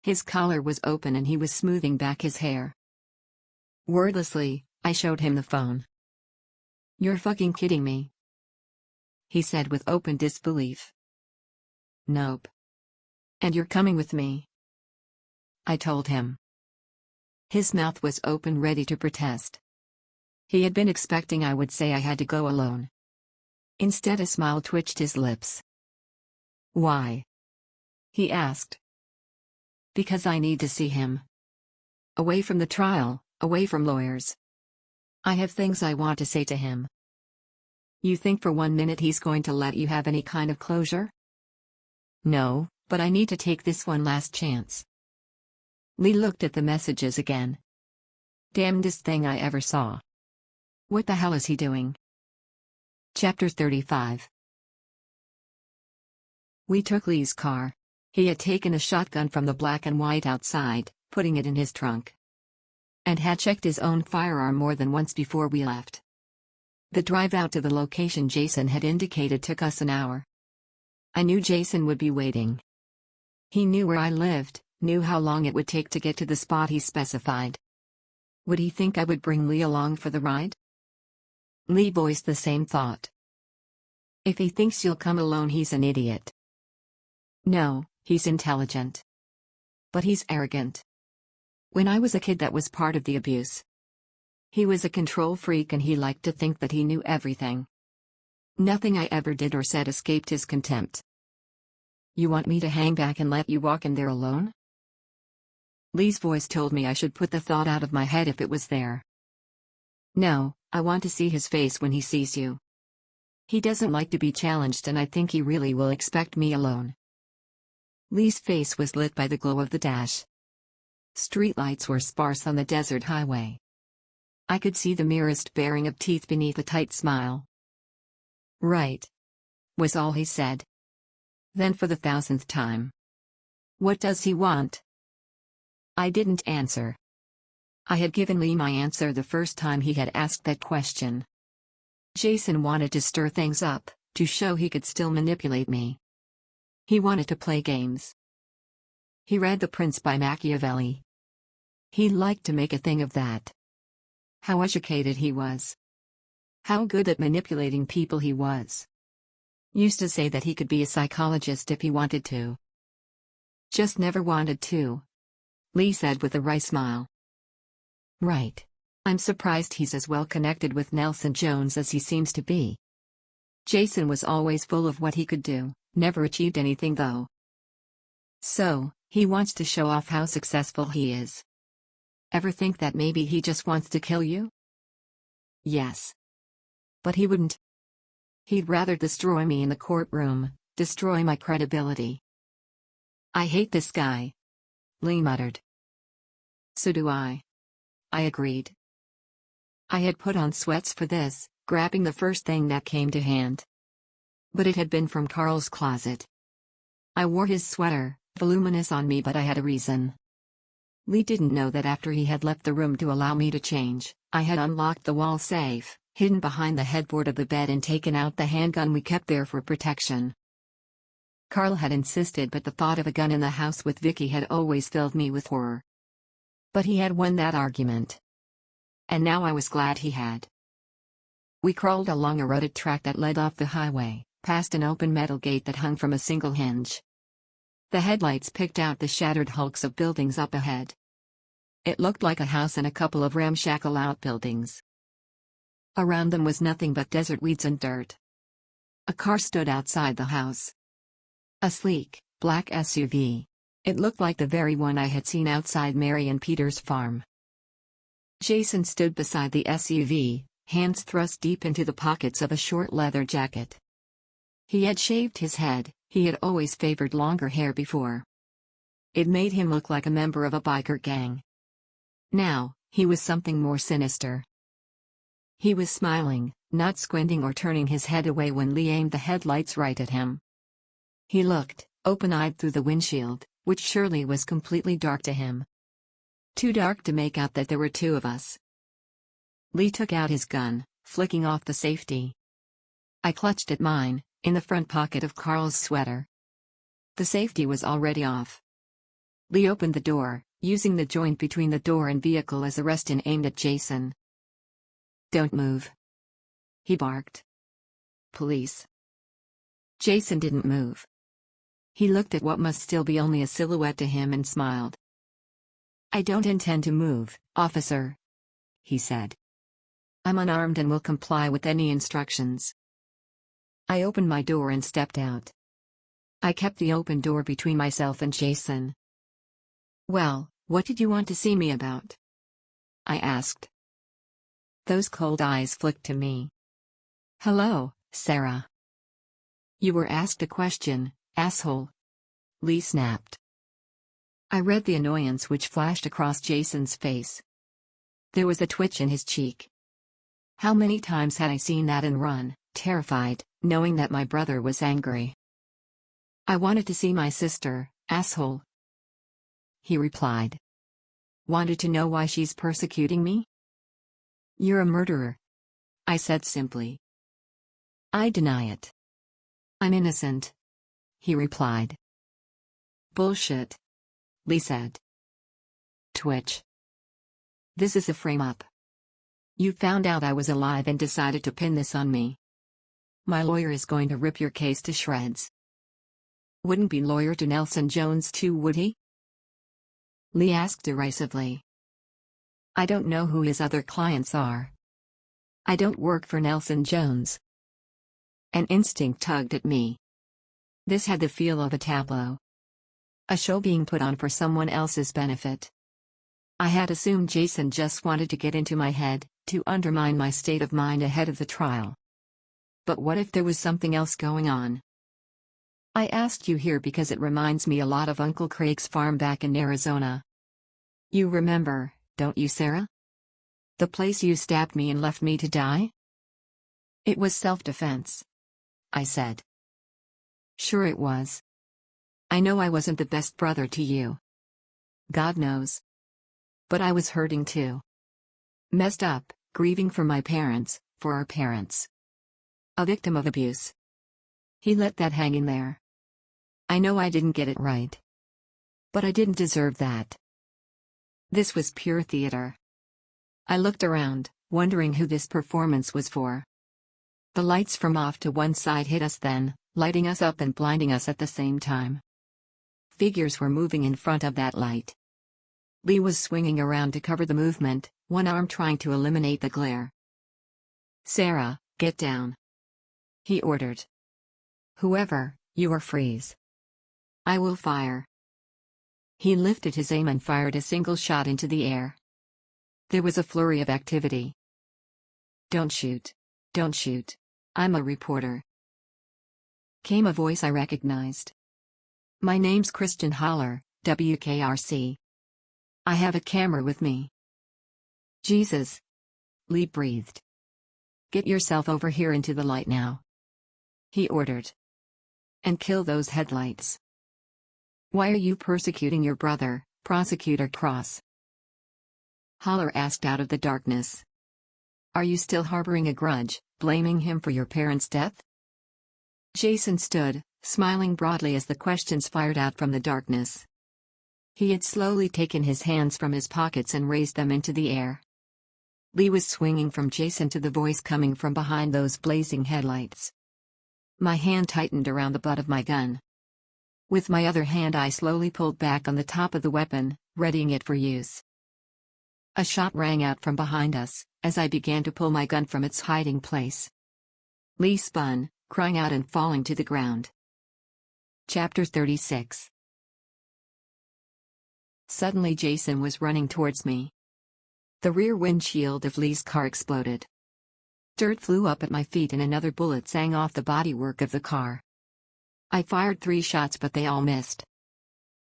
His collar was open and he was smoothing back his hair. Wordlessly, I showed him the phone. "You're fucking kidding me," he said with open disbelief. "Nope." "And you're coming with me," I told him. His mouth was open, ready to protest. He had been expecting I would say I had to go alone. Instead, a smile twitched his lips. "Why?" he asked. "Because I need to see him. Away from the trial, away from lawyers. I have things I want to say to him." "You think for 1 minute he's going to let you have any kind of closure?" "No, but I need to take this one last chance." Lee looked at the messages again. "Damnedest thing I ever saw. What the hell is he doing?" Chapter 35. We took Lee's car. He had taken a shotgun from the black and white outside, putting it in his trunk, and had checked his own firearm more than once before we left. The drive out to the location Jason had indicated took us an hour. I knew Jason would be waiting. He knew where I lived, knew how long it would take to get to the spot he specified. Would he think I would bring Lee along for the ride? Lee voiced the same thought. "If he thinks you'll come alone, he's an idiot." "No, he's intelligent. But he's arrogant. When I was a kid, that was part of the abuse. He was a control freak and he liked to think that he knew everything. Nothing I ever did or said escaped his contempt." "You want me to hang back and let you walk in there alone?" Lee's voice told me I should put the thought out of my head if it was there. "No, I want to see his face when he sees you. He doesn't like to be challenged and I think he really will expect me alone." Lee's face was lit by the glow of the dash. Streetlights were sparse on the desert highway. I could see the merest baring of teeth beneath a tight smile. "Right," was all he said. Then for the 1000th time, "What does he want?" I didn't answer. I had given Lee my answer the first time he had asked that question. Jason wanted to stir things up, to show he could still manipulate me. He wanted to play games. He read The Prince by Machiavelli. He liked to make a thing of that. How educated he was. How good at manipulating people he was. Used to say that he could be a psychologist if he wanted to. Just never wanted to, Lee said with a wry smile. Right. I'm surprised he's as well connected with Nelson Jones as he seems to be. Jason was always full of what he could do, never achieved anything though. So, he wants to show off how successful he is. Ever think that maybe he just wants to kill you? Yes. But he wouldn't. He'd rather destroy me in the courtroom, destroy my credibility. I hate this guy, Lee muttered. So do I agreed. I had put on sweats for this, grabbing the first thing that came to hand. But it had been from Carl's closet. I wore his sweater, voluminous on me, but I had a reason. Lee didn't know that after he had left the room to allow me to change, I had unlocked the wall safe, hidden behind the headboard of the bed and taken out the handgun we kept there for protection. Carl had insisted, but the thought of a gun in the house with Vicky had always filled me with horror. But he had won that argument. And now I was glad he had. We crawled along a rutted track that led off the highway, past an open metal gate that hung from a single hinge. The headlights picked out the shattered hulks of buildings up ahead. It looked like a house and a couple of ramshackle outbuildings. Around them was nothing but desert weeds and dirt. A car stood outside the house. A sleek, black SUV. It looked like the very one I had seen outside Mary and Peter's farm. Jason stood beside the SUV, hands thrust deep into the pockets of a short leather jacket. He had shaved his head. He had always favored longer hair before. It made him look like a member of a biker gang. Now, He was something more sinister. He was smiling, not squinting or turning his head away when Lee aimed the headlights right at him. He looked, open-eyed through the windshield, which surely was completely dark to him. Too dark to make out that there were two of us. Lee took out his gun, flicking off the safety. I clutched at mine, in the front pocket of Carl's sweater. The safety was already off. Lee opened the door, using the joint between the door and vehicle as a rest and aimed at Jason. "Don't move," he barked. "Police." Jason didn't move. He looked at what must still be only a silhouette to him and smiled. "I don't intend to move, officer," he said. "I'm unarmed and will comply with any instructions." I opened my door and stepped out. I kept the open door between myself and Jason. "Well, what did you want to see me about?" I asked. Those cold eyes flicked to me. "Hello, Sarah." "You were asked a question, asshole," Lee snapped. I read the annoyance which flashed across Jason's face. There was a twitch in his cheek. How many times had I seen that and run, terrified, knowing that my brother was angry? "I wanted to see my sister, asshole," he replied. "Wanted to know why she's persecuting me?" "You're a murderer," I said simply. "I deny it." "I'm innocent," he replied. "Bullshit," Lee said. Twitch. "This is a frame-up. You found out I was alive and decided to pin this on me. My lawyer is going to rip your case to shreds." "Wouldn't be lawyer to Nelson Jones too, would he?" Lee asked derisively. "I don't know who his other clients are. I don't work for Nelson Jones." An instinct tugged at me. This had the feel of a tableau. A show being put on for someone else's benefit. I had assumed Jason just wanted to get into my head, to undermine my state of mind ahead of the trial. But what if there was something else going on? "I asked you here because it reminds me a lot of Uncle Craig's farm back in Arizona. You remember, don't you, Sarah? The place you stabbed me and left me to die?" "It was self-defense," I said. "Sure it was. I know I wasn't the best brother to you. God knows. But I was hurting too. Messed up, grieving for my parents, for our parents. A victim of abuse." He let that hang in there. I know I didn't get it right. But I didn't deserve that. This was pure theater. I looked around, wondering who this performance was for. The lights from off to one side hit us then, lighting us up and blinding us at the same time. Figures were moving in front of that light. Lee was swinging around to cover the movement, one arm trying to eliminate the glare. "Sarah, get down," he ordered. "Whoever, you are freeze. I will fire." He lifted his aim and fired a single shot into the air. There was a flurry of activity. "Don't shoot. Don't shoot. I'm a reporter," came a voice I recognized. "My name's Kristen Holler, WKRC. I have a camera with me." "Jesus," Lee breathed. "Get yourself over here into the light now," he ordered. "And kill those headlights." "Why are you persecuting your brother, Prosecutor Cross?" Holler asked out of the darkness. "Are you still harboring a grudge, blaming him for your parents' death?" Jason stood, smiling broadly as the questions fired out from the darkness. He had slowly taken his hands from his pockets and raised them into the air. Lee was swinging from Jason to the voice coming from behind those blazing headlights. My hand tightened around the butt of my gun. With my other hand I slowly pulled back on the top of the weapon, readying it for use. A shot rang out from behind us, as I began to pull my gun from its hiding place. Lee spun, crying out and falling to the ground. Chapter 36. Suddenly Jason was running towards me. The rear windshield of Lee's car exploded. Dirt flew up at my feet and another bullet sang off the bodywork of the car. I fired 3 shots but they all missed.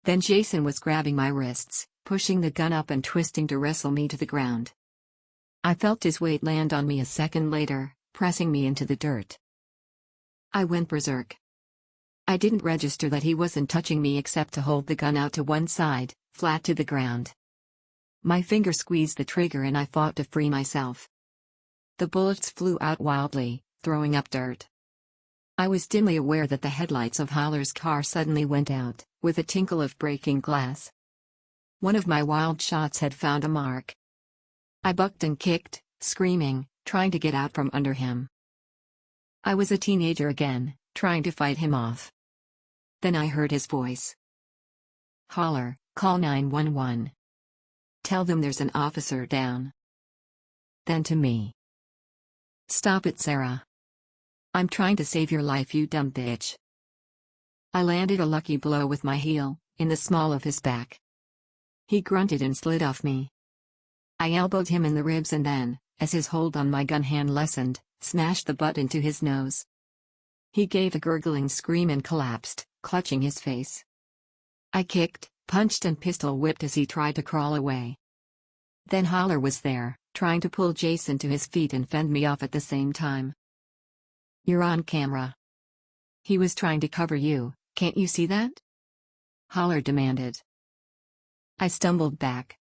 Then Jason was grabbing my wrists, pushing the gun up and twisting to wrestle me to the ground. I felt his weight land on me a second later, pressing me into the dirt. I went berserk. I didn't register that he wasn't touching me except to hold the gun out to one side, flat to the ground. My finger squeezed the trigger and I fought to free myself. The bullets flew out wildly, throwing up dirt. I was dimly aware that the headlights of Holler's car suddenly went out, with a tinkle of breaking glass. One of my wild shots had found a mark. I bucked and kicked, screaming, trying to get out from under him. I was a teenager again, trying to fight him off. Then I heard his voice. "Holler, call 911. Tell them there's an officer down." Then to me. "Stop it, Sarah. I'm trying to save your life, you dumb bitch." I landed a lucky blow with my heel, in the small of his back. He grunted and slid off me. I elbowed him in the ribs and then, as his hold on my gun hand lessened, smashed the butt into his nose. He gave a gurgling scream and collapsed, clutching his face. I kicked, punched and pistol whipped as he tried to crawl away. Then Holler was there, trying to pull Jason to his feet and fend me off at the same time. "You're on camera. He was trying to cover you, can't you see that?" Holler demanded. I stumbled back.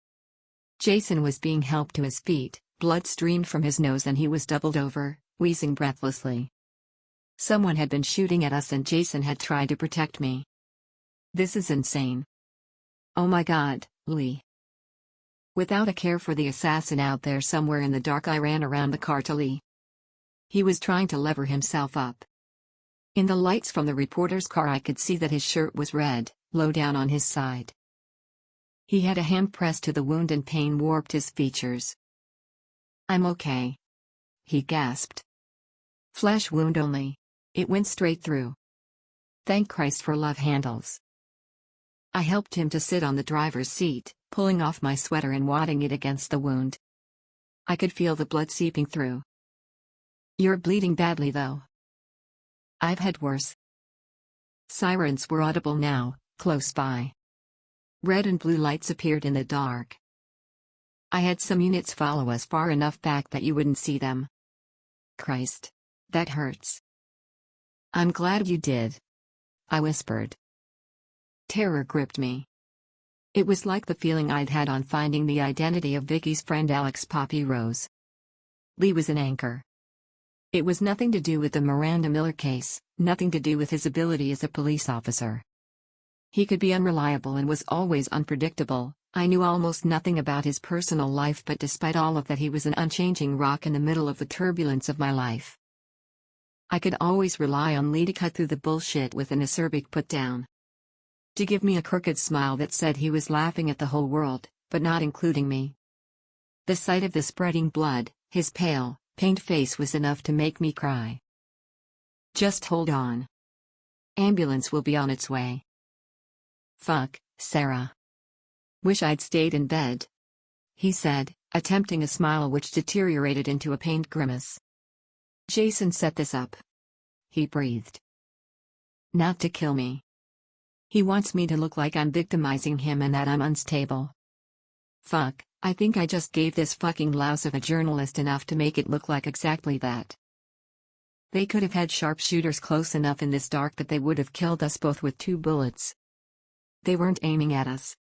Jason was being helped to his feet, blood streamed from his nose and he was doubled over, wheezing breathlessly. Someone had been shooting at us and Jason had tried to protect me. This is insane. Oh my God, Lee. Without a care for the assassin out there somewhere in the dark, I ran around the car to Lee. He was trying to lever himself up. In the lights from the reporter's car I could see that his shirt was red, low down on his side. He had a hand pressed to the wound and pain warped his features. "I'm okay," he gasped. "Flesh wound only. It went straight through. Thank Christ for love handles." I helped him to sit on the driver's seat, pulling off my sweater and wadding it against the wound. I could feel the blood seeping through. "You're bleeding badly though." "I've had worse." Sirens were audible now, close by. Red and blue lights appeared in the dark. I had some units follow us far enough back that you wouldn't see them. "Christ. That hurts." "I'm glad you did," I whispered. Terror gripped me. It was like the feeling I'd had on finding the identity of Vicky's friend Alex Poppy Rose. Lee was an anchor. It was nothing to do with the Miranda Miller case, nothing to do with his ability as a police officer. He could be unreliable and was always unpredictable. I knew almost nothing about his personal life, but despite all of that he was an unchanging rock in the middle of the turbulence of my life. I could always rely on Lee to cut through the bullshit with an acerbic put-down. To give me a crooked smile that said he was laughing at the whole world, but not including me. The sight of the spreading blood, his pale, pained face was enough to make me cry. "Just hold on. Ambulance will be on its way." "Fuck, Sarah. Wish I'd stayed in bed," he said, attempting a smile which deteriorated into a pained grimace. "Jason set this up," he breathed. "Not to kill me. He wants me to look like I'm victimizing him and that I'm unstable. Fuck, I think I just gave this fucking louse of a journalist enough to make it look like exactly that. They could have had sharpshooters close enough in this dark that they would have killed us both with 2 bullets. They weren't aiming at us.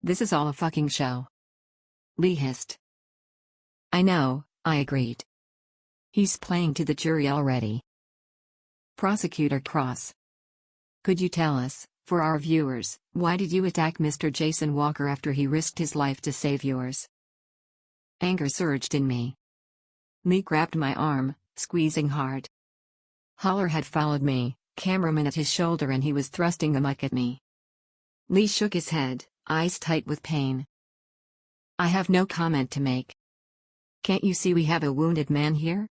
This is all a fucking show." Lee hissed. "I know," I agreed. "He's playing to the jury already." "Prosecutor Cross. Could you tell us, for our viewers, why did you attack Mr. Jason Walker after he risked his life to save yours?" Anger surged in me. Lee grabbed my arm, squeezing hard. Holler had followed me, cameraman at his shoulder, and he was thrusting the mic at me. Lee shook his head, eyes tight with pain. "I have no comment to make. Can't you see we have a wounded man here?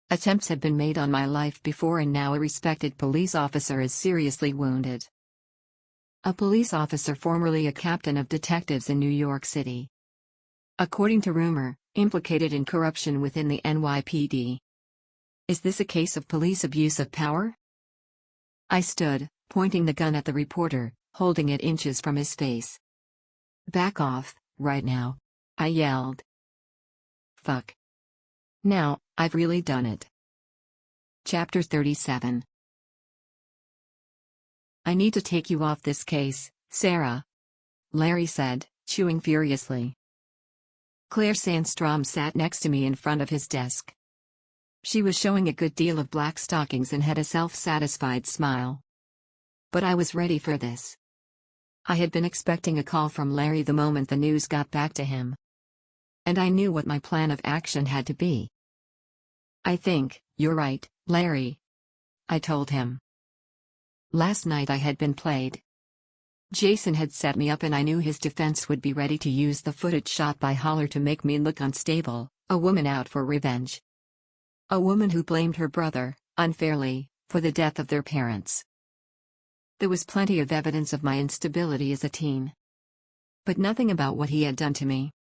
Attempts have been made on my life before, and now a respected police officer is seriously wounded." A police officer formerly a captain of detectives in New York City. According to rumor, implicated in corruption within the NYPD. Is this a case of police abuse of power? I stood, pointing the gun at the reporter, holding it inches from his face. Back off, right now. I yelled. Fuck. Now, I've really done it. Chapter 37. I need to take you off this case, Sarah, Larry said, chewing furiously. Claire Sandstrom sat next to me in front of his desk. She was showing a good deal of black stockings and had a self-satisfied smile. But I was ready for this. I had been expecting a call from Larry the moment the news got back to him. And I knew what my plan of action had to be. I think, you're right, Larry, I told him. Last night I had been played. Jason had set me up and I knew his defense would be ready to use the footage shot by Holler to make me look unstable, a woman out for revenge. A woman who blamed her brother, unfairly, for the death of their parents. There was plenty of evidence of my instability as a teen. But nothing about what he had done to me.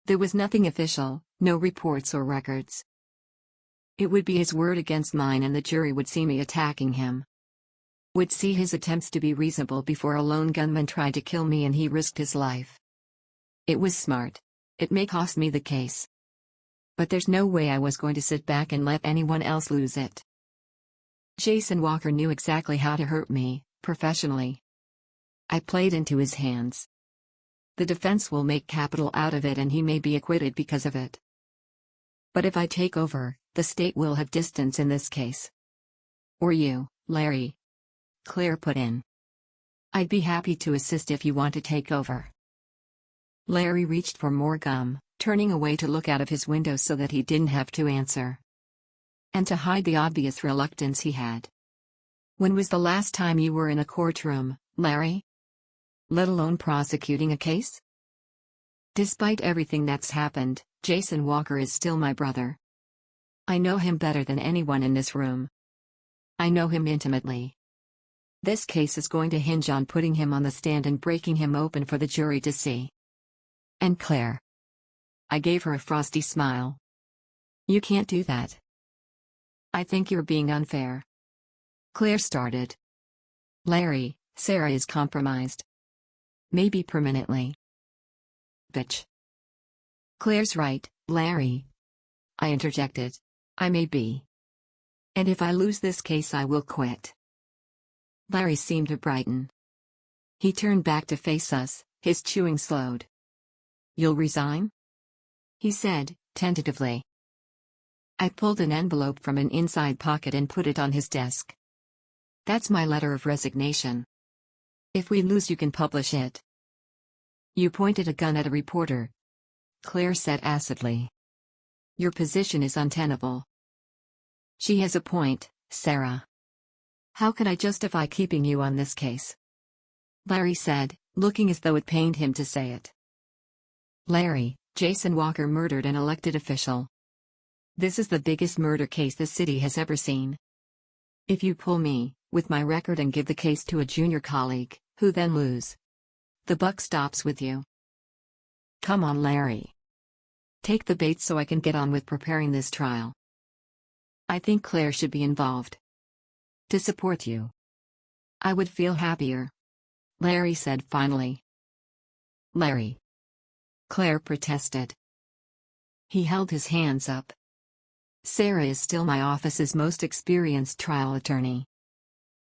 There was nothing official, no reports or records. It would be his word against mine and the jury would see me attacking him. Would see his attempts to be reasonable before a lone gunman tried to kill me and he risked his life. It was smart. It may cost me the case. But there's no way I was going to sit back and let anyone else lose it. Jason Walker knew exactly how to hurt me, professionally. I played into his hands. The defense will make capital out of it and he may be acquitted because of it. But if I take over, the state will have distance in this case. Or you, Larry. Claire put in. I'd be happy to assist if you want to take over. Larry reached for more gum, turning away to look out of his window so that he didn't have to answer. And to hide the obvious reluctance he had. When was the last time you were in a courtroom, Larry? Let alone prosecuting a case? Despite everything that's happened, Jason Walker is still my brother. I know him better than anyone in this room. I know him intimately. This case is going to hinge on putting him on the stand and breaking him open for the jury to see. And Claire. I gave her a frosty smile. You can't do that. I think you're being unfair. Claire started. Larry, Sarah is compromised. Maybe permanently. Bitch. Claire's right, Larry. I interjected. I may be. And if I lose this case I will quit. Larry seemed to brighten. He turned back to face us, his chewing slowed. You'll resign? He said, tentatively. I pulled an envelope from an inside pocket and put it on his desk. That's my letter of resignation. If we lose you can publish it. You pointed a gun at a reporter. Claire said acidly. Your position is untenable. She has a point, Sarah. How can I justify keeping you on this case? Larry said, looking as though it pained him to say it. Larry, Jason Walker murdered an elected official. This is the biggest murder case the city has ever seen. If you pull me, with my record and give the case to a junior colleague, who then lose? The buck stops with you. Come on, Larry. Take the bait so I can get on with preparing this trial. I think Claire should be involved. To support you. I would feel happier. Larry said finally. Larry. Claire protested. He held his hands up. Sarah is still my office's most experienced trial attorney.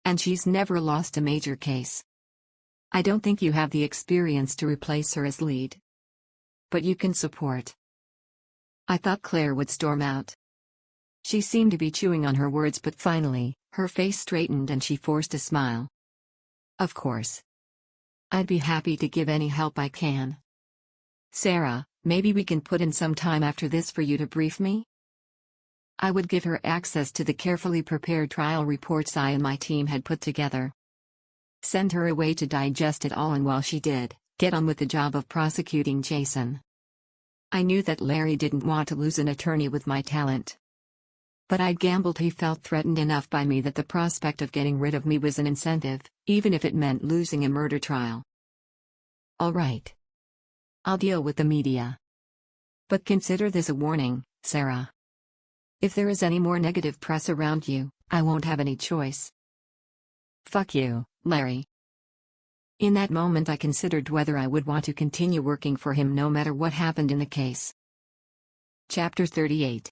And she's never lost a major case. I don't think you have the experience to replace her as lead. But you can support. I thought Claire would storm out. She seemed to be chewing on her words, but finally, her face straightened and she forced a smile. Of course. I'd be happy to give any help I can. Sarah, maybe we can put in some time after this for you to brief me? I would give her access to the carefully prepared trial reports I and my team had put together. Send her away to digest it all, and while she did, get on with the job of prosecuting Jason. I knew that Larry didn't want to lose an attorney with my talent. But I'd gambled he felt threatened enough by me that the prospect of getting rid of me was an incentive, even if it meant losing a murder trial. All right. I'll deal with the media. But consider this a warning, Sarah. If there is any more negative press around you, I won't have any choice. Fuck you, Larry. In that moment I considered whether I would want to continue working for him no matter what happened in the case. Chapter 38.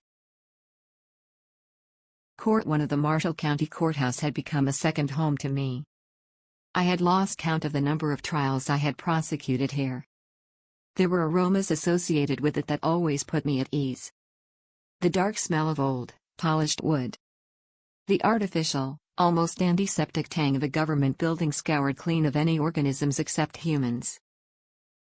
Court 1 of the Marshall County Courthouse had become a second home to me. I had lost count of the number of trials I had prosecuted here. There were aromas associated with it that always put me at ease. The dark smell of old, polished wood. The artificial, almost antiseptic tang of a government building scoured clean of any organisms except humans.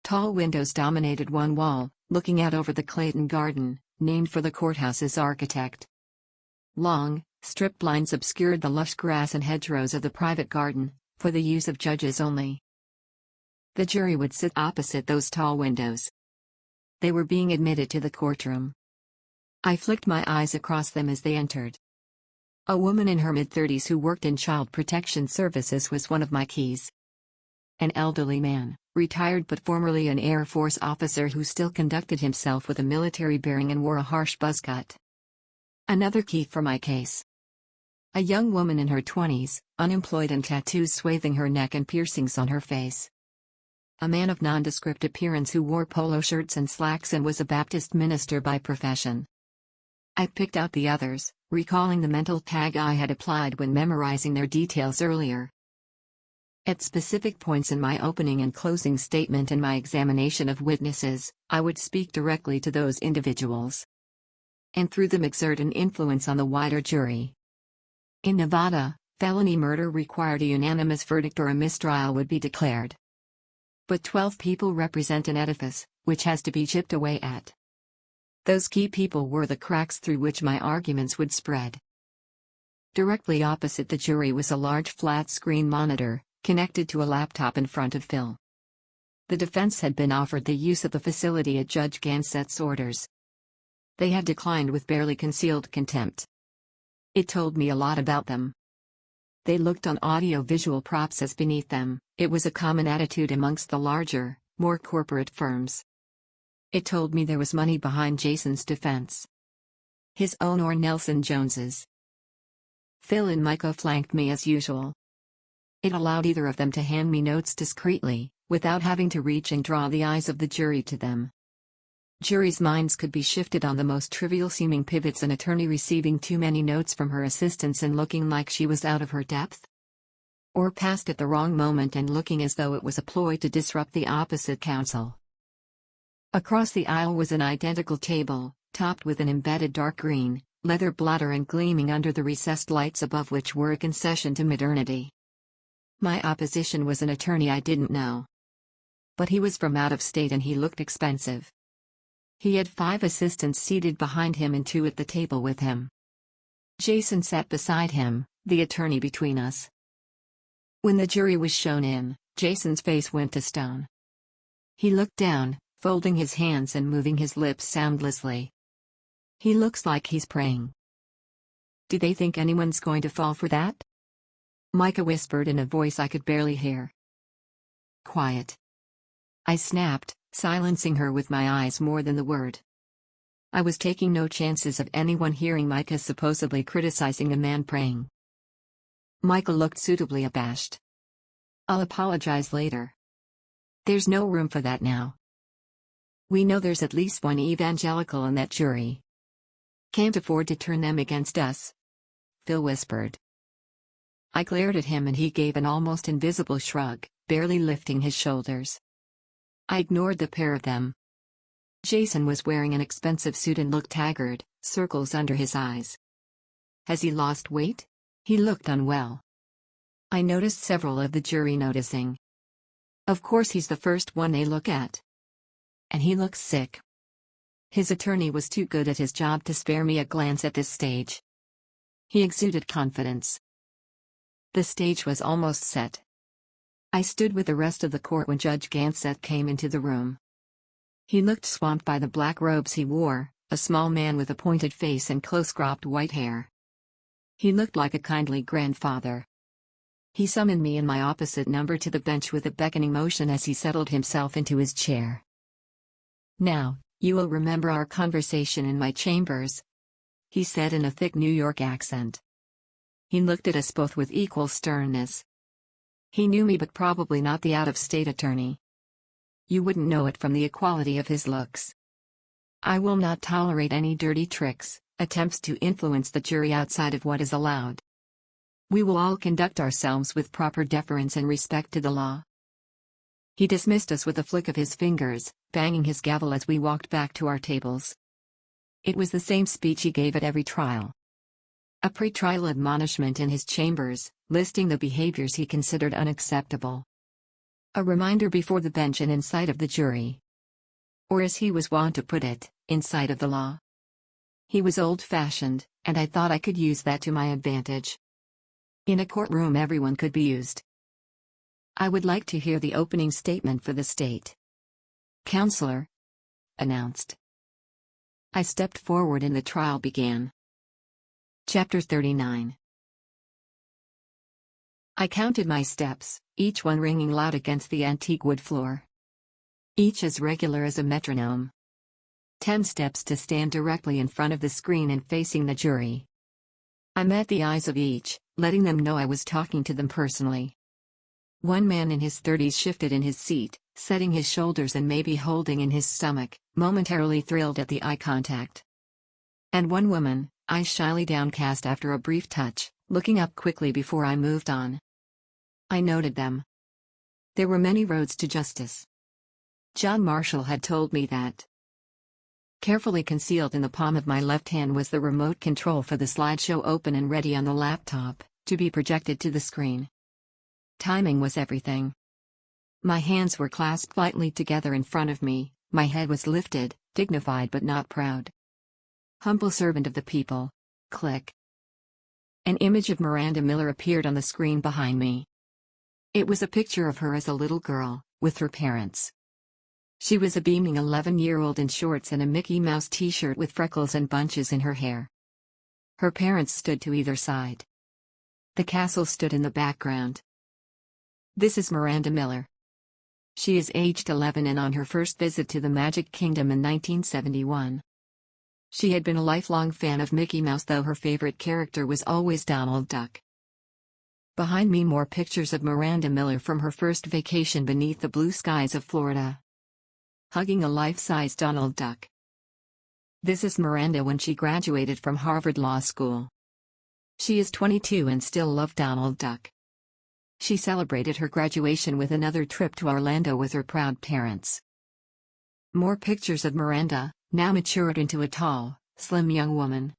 Tall windows dominated one wall, looking out over the Clayton Garden, named for the courthouse's architect. Long, strip blinds obscured the lush grass and hedgerows of the private garden, for the use of judges only. The jury would sit opposite those tall windows. They were being admitted to the courtroom. I flicked my eyes across them as they entered. A woman in her mid-30s who worked in child protection services was one of my keys. An elderly man, retired but formerly an Air Force officer who still conducted himself with a military bearing and wore a harsh buzz cut. Another key for my case. A young woman in her 20s, unemployed and tattoos swathing her neck and piercings on her face. A man of nondescript appearance who wore polo shirts and slacks and was a Baptist minister by profession. I picked out the others, recalling the mental tag I had applied when memorizing their details earlier. At specific points in my opening and closing statement and my examination of witnesses, I would speak directly to those individuals, and through them exert an influence on the wider jury. In Nevada, felony murder required a unanimous verdict or a mistrial would be declared. But 12 people represent an edifice, which has to be chipped away at. Those key people were the cracks through which my arguments would spread. Directly opposite the jury was a large flat-screen monitor, connected to a laptop in front of Phil. The defense had been offered the use of the facility at Judge Gansett's orders. They had declined with barely concealed contempt. It told me a lot about them. They looked on audio-visual props as beneath them. It was a common attitude amongst the larger, more corporate firms. It told me there was money behind Jason's defense. His own or Nelson Jones's. Phil and Micah flanked me as usual. It allowed either of them to hand me notes discreetly, without having to reach and draw the eyes of the jury to them. Juries' minds could be shifted on the most trivial-seeming pivots: an attorney receiving too many notes from her assistants and looking like she was out of her depth, or passed at the wrong moment and looking as though it was a ploy to disrupt the opposite counsel. Across the aisle was an identical table, topped with an embedded dark green, leather blotter and gleaming under the recessed lights above which were a concession to modernity. My opposition was an attorney I didn't know. But he was from out of state and he looked expensive. He had 5 assistants seated behind him and 2 at the table with him. Jason sat beside him, the attorney between us. When the jury was shown in, Jason's face went to stone. He looked down, folding his hands and moving his lips soundlessly. He looks like he's praying. Do they think anyone's going to fall for that? Micah whispered in a voice I could barely hear. Quiet. I snapped, silencing her with my eyes more than the word. I was taking no chances of anyone hearing Micah supposedly criticizing a man praying. Micah looked suitably abashed. I'll apologize later. There's no room for that now. We know there's at least one evangelical in that jury. Can't afford to turn them against us, Phil whispered. I glared at him and he gave an almost invisible shrug, barely lifting his shoulders. I ignored the pair of them. Jason was wearing an expensive suit and looked haggard, circles under his eyes. Has he lost weight? He looked unwell. I noticed several of the jury noticing. Of course he's the first one they look at. And he looks sick. His attorney was too good at his job to spare me a glance at this stage. He exuded confidence. The stage was almost set. I stood with the rest of the court when Judge Gansett came into the room. He looked swamped by the black robes he wore, a small man with a pointed face and close-cropped white hair. He looked like a kindly grandfather. He summoned me in my opposite number to the bench with a beckoning motion as he settled himself into his chair. Now, you will remember our conversation in my chambers, he said in a thick New York accent. He looked at us both with equal sternness. He knew me, but probably not the out-of-state attorney. You wouldn't know it from the equality of his looks. I will not tolerate any dirty tricks, attempts to influence the jury outside of what is allowed. We will all conduct ourselves with proper deference and respect to the law. He dismissed us with a flick of his fingers, banging his gavel as we walked back to our tables. It was the same speech he gave at every trial. A pre-trial admonishment in his chambers, listing the behaviors he considered unacceptable. A reminder before the bench and in sight of the jury. Or as he was wont to put it, in sight of the law. He was old-fashioned, and I thought I could use that to my advantage. In a courtroom everyone could be used. I would like to hear the opening statement for the state. Counselor, announced. I stepped forward and the trial began. Chapter 39. I counted my steps, each one ringing loud against the antique wood floor. Each as regular as a metronome. 10 steps to stand directly in front of the screen and facing the jury. I met the eyes of each, letting them know I was talking to them personally. One man in his 30s shifted in his seat, setting his shoulders and maybe holding in his stomach, momentarily thrilled at the eye contact. And one woman, eyes shyly downcast after a brief touch, looking up quickly before I moved on. I noted them. There were many roads to justice. John Marshall had told me that. Carefully concealed in the palm of my left hand was the remote control for the slideshow, open and ready on the laptop, to be projected to the screen. Timing was everything. My hands were clasped lightly together in front of me, my head was lifted, dignified but not proud. Humble servant of the people. Click. An image of Miranda Miller appeared on the screen behind me. It was a picture of her as a little girl, with her parents. She was a beaming 11-year-old in shorts and a Mickey Mouse t-shirt with freckles and bunches in her hair. Her parents stood to either side. The castle stood in the background. This is Miranda Miller. She is aged 11 and on her first visit to the Magic Kingdom in 1971. She had been a lifelong fan of Mickey Mouse, though her favorite character was always Donald Duck. Behind me, more pictures of Miranda Miller from her first vacation beneath the blue skies of Florida. Hugging a life-size Donald Duck. This is Miranda when she graduated from Harvard Law School. She is 22 and still loves Donald Duck. She celebrated her graduation with another trip to Orlando with her proud parents. More pictures of Miranda, now matured into a tall, slim young woman.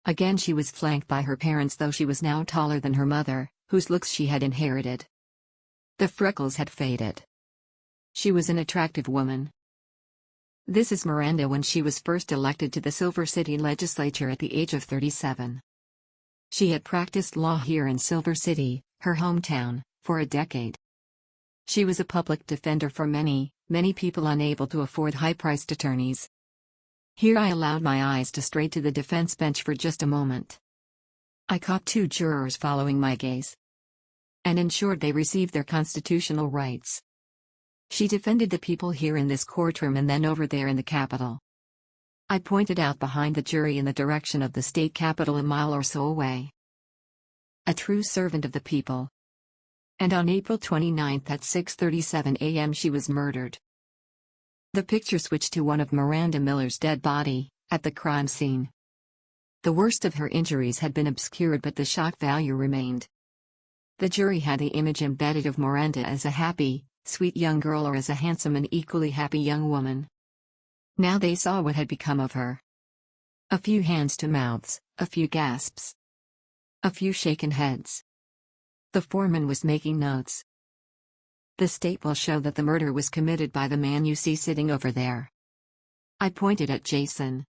Again she was flanked by her parents, though she was now taller than her mother, whose looks she had inherited. The freckles had faded. She was an attractive woman. This is Miranda when she was first elected to the Silver City Legislature at the age of 37. She had practiced law here in Silver City, her hometown, for a decade. She was a public defender for many, many people unable to afford high-priced attorneys. Here I allowed my eyes to stray to the defense bench for just a moment. I caught 2 jurors following my gaze, and ensured they received their constitutional rights. She defended the people here in this courtroom and then over there in the Capitol. I pointed out behind the jury in the direction of the state capitol a mile or so away. A true servant of the people. And on April 29 at 6:37 a.m. she was murdered. The picture switched to one of Miranda Miller's dead body, at the crime scene. The worst of her injuries had been obscured, but the shock value remained. The jury had the image embedded of Miranda as a happy, sweet young girl or as a handsome and equally happy young woman. Now they saw what had become of her. A few hands to mouths, a few gasps. A few shaken heads. The foreman was making notes. The state will show that the murder was committed by the man you see sitting over there. I pointed at Jason.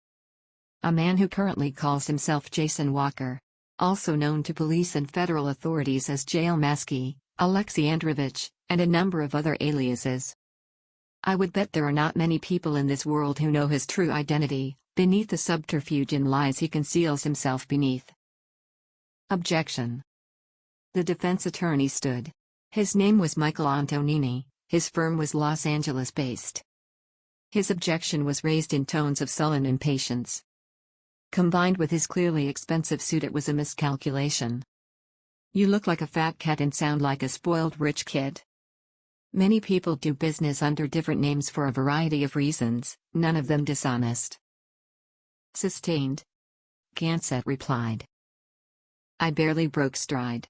A man who currently calls himself Jason Walker, also known to police and federal authorities as Jail Maskey, Alexei Androvich, and a number of other aliases. I would bet there are not many people in this world who know his true identity, beneath the subterfuge and lies he conceals himself beneath. Objection. The defense attorney stood. His name was Michael Antonini, his firm was Los Angeles-based. His objection was raised in tones of sullen impatience. Combined with his clearly expensive suit, it was a miscalculation. You look like a fat cat and sound like a spoiled rich kid. Many people do business under different names for a variety of reasons, none of them dishonest. Sustained. Gansett replied. I barely broke stride.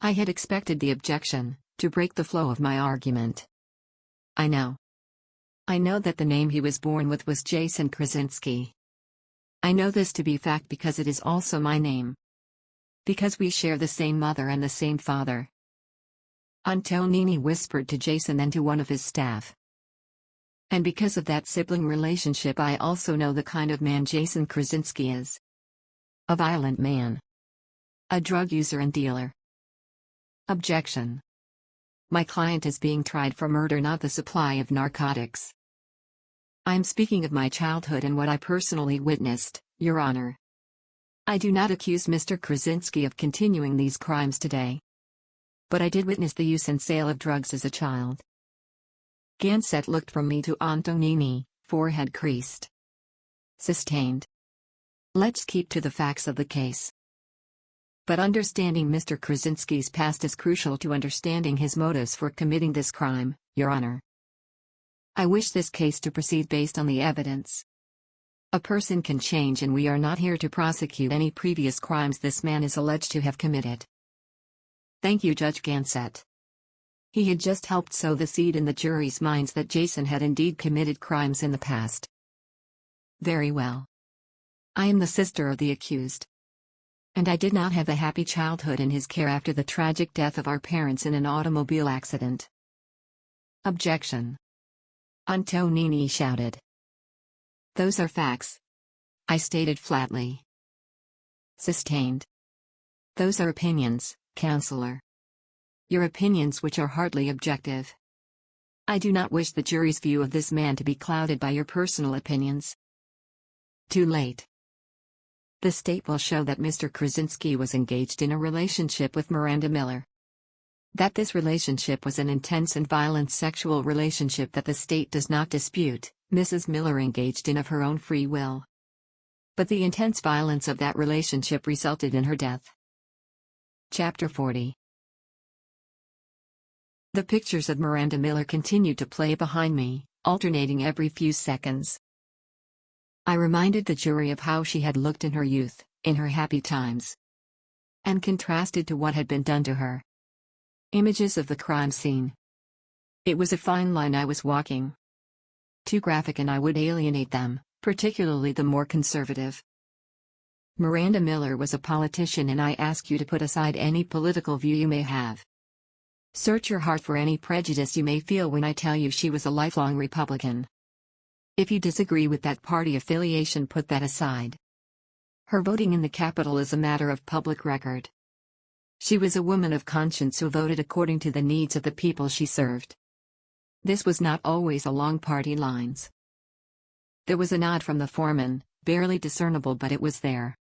I had expected the objection, to break the flow of my argument. I know that the name he was born with was Jason Krasinski. I know this to be fact because it is also my name. Because we share the same mother and the same father. Antonini whispered to Jason and to one of his staff. And because of that sibling relationship, I also know the kind of man Jason Krasinski is. A violent man. A drug user and dealer. Objection. My client is being tried for murder, not the supply of narcotics. I am speaking of my childhood and what I personally witnessed, Your Honor. I do not accuse Mr. Krasinski of continuing these crimes today. But I did witness the use and sale of drugs as a child. Gansett looked from me to Antonini, forehead creased. Sustained. Let's keep to the facts of the case. But understanding Mr. Krasinski's past is crucial to understanding his motives for committing this crime, Your Honor. I wish this case to proceed based on the evidence. A person can change, and we are not here to prosecute any previous crimes this man is alleged to have committed. Thank you, Judge Gansett. He had just helped sow the seed in the jury's minds that Jason had indeed committed crimes in the past. Very well. I am the sister of the accused. And I did not have a happy childhood in his care after the tragic death of our parents in an automobile accident. Objection. Antonini shouted. Those are facts. I stated flatly. Sustained. Those are opinions, Counselor. Your opinions which are hardly objective. I do not wish the jury's view of this man to be clouded by your personal opinions. Too late. The state will show that Mr. Krasinski was engaged in a relationship with Miranda Miller. That this relationship was an intense and violent sexual relationship that the state does not dispute, Mrs. Miller engaged in of her own free will. But the intense violence of that relationship resulted in her death. Chapter 40. The pictures of Miranda Miller continued to play behind me, alternating every few seconds. I reminded the jury of how she had looked in her youth, in her happy times. And contrasted to what had been done to her. Images of the crime scene. It was a fine line I was walking. Too graphic and I would alienate them, particularly the more conservative. Miranda Miller was a politician, and I ask you to put aside any political view you may have. Search your heart for any prejudice you may feel when I tell you she was a lifelong Republican. If you disagree with that party affiliation, put that aside. Her voting in the Capitol is a matter of public record. She was a woman of conscience who voted according to the needs of the people she served. This was not always along party lines. There was a nod from the foreman, barely discernible, but it was there.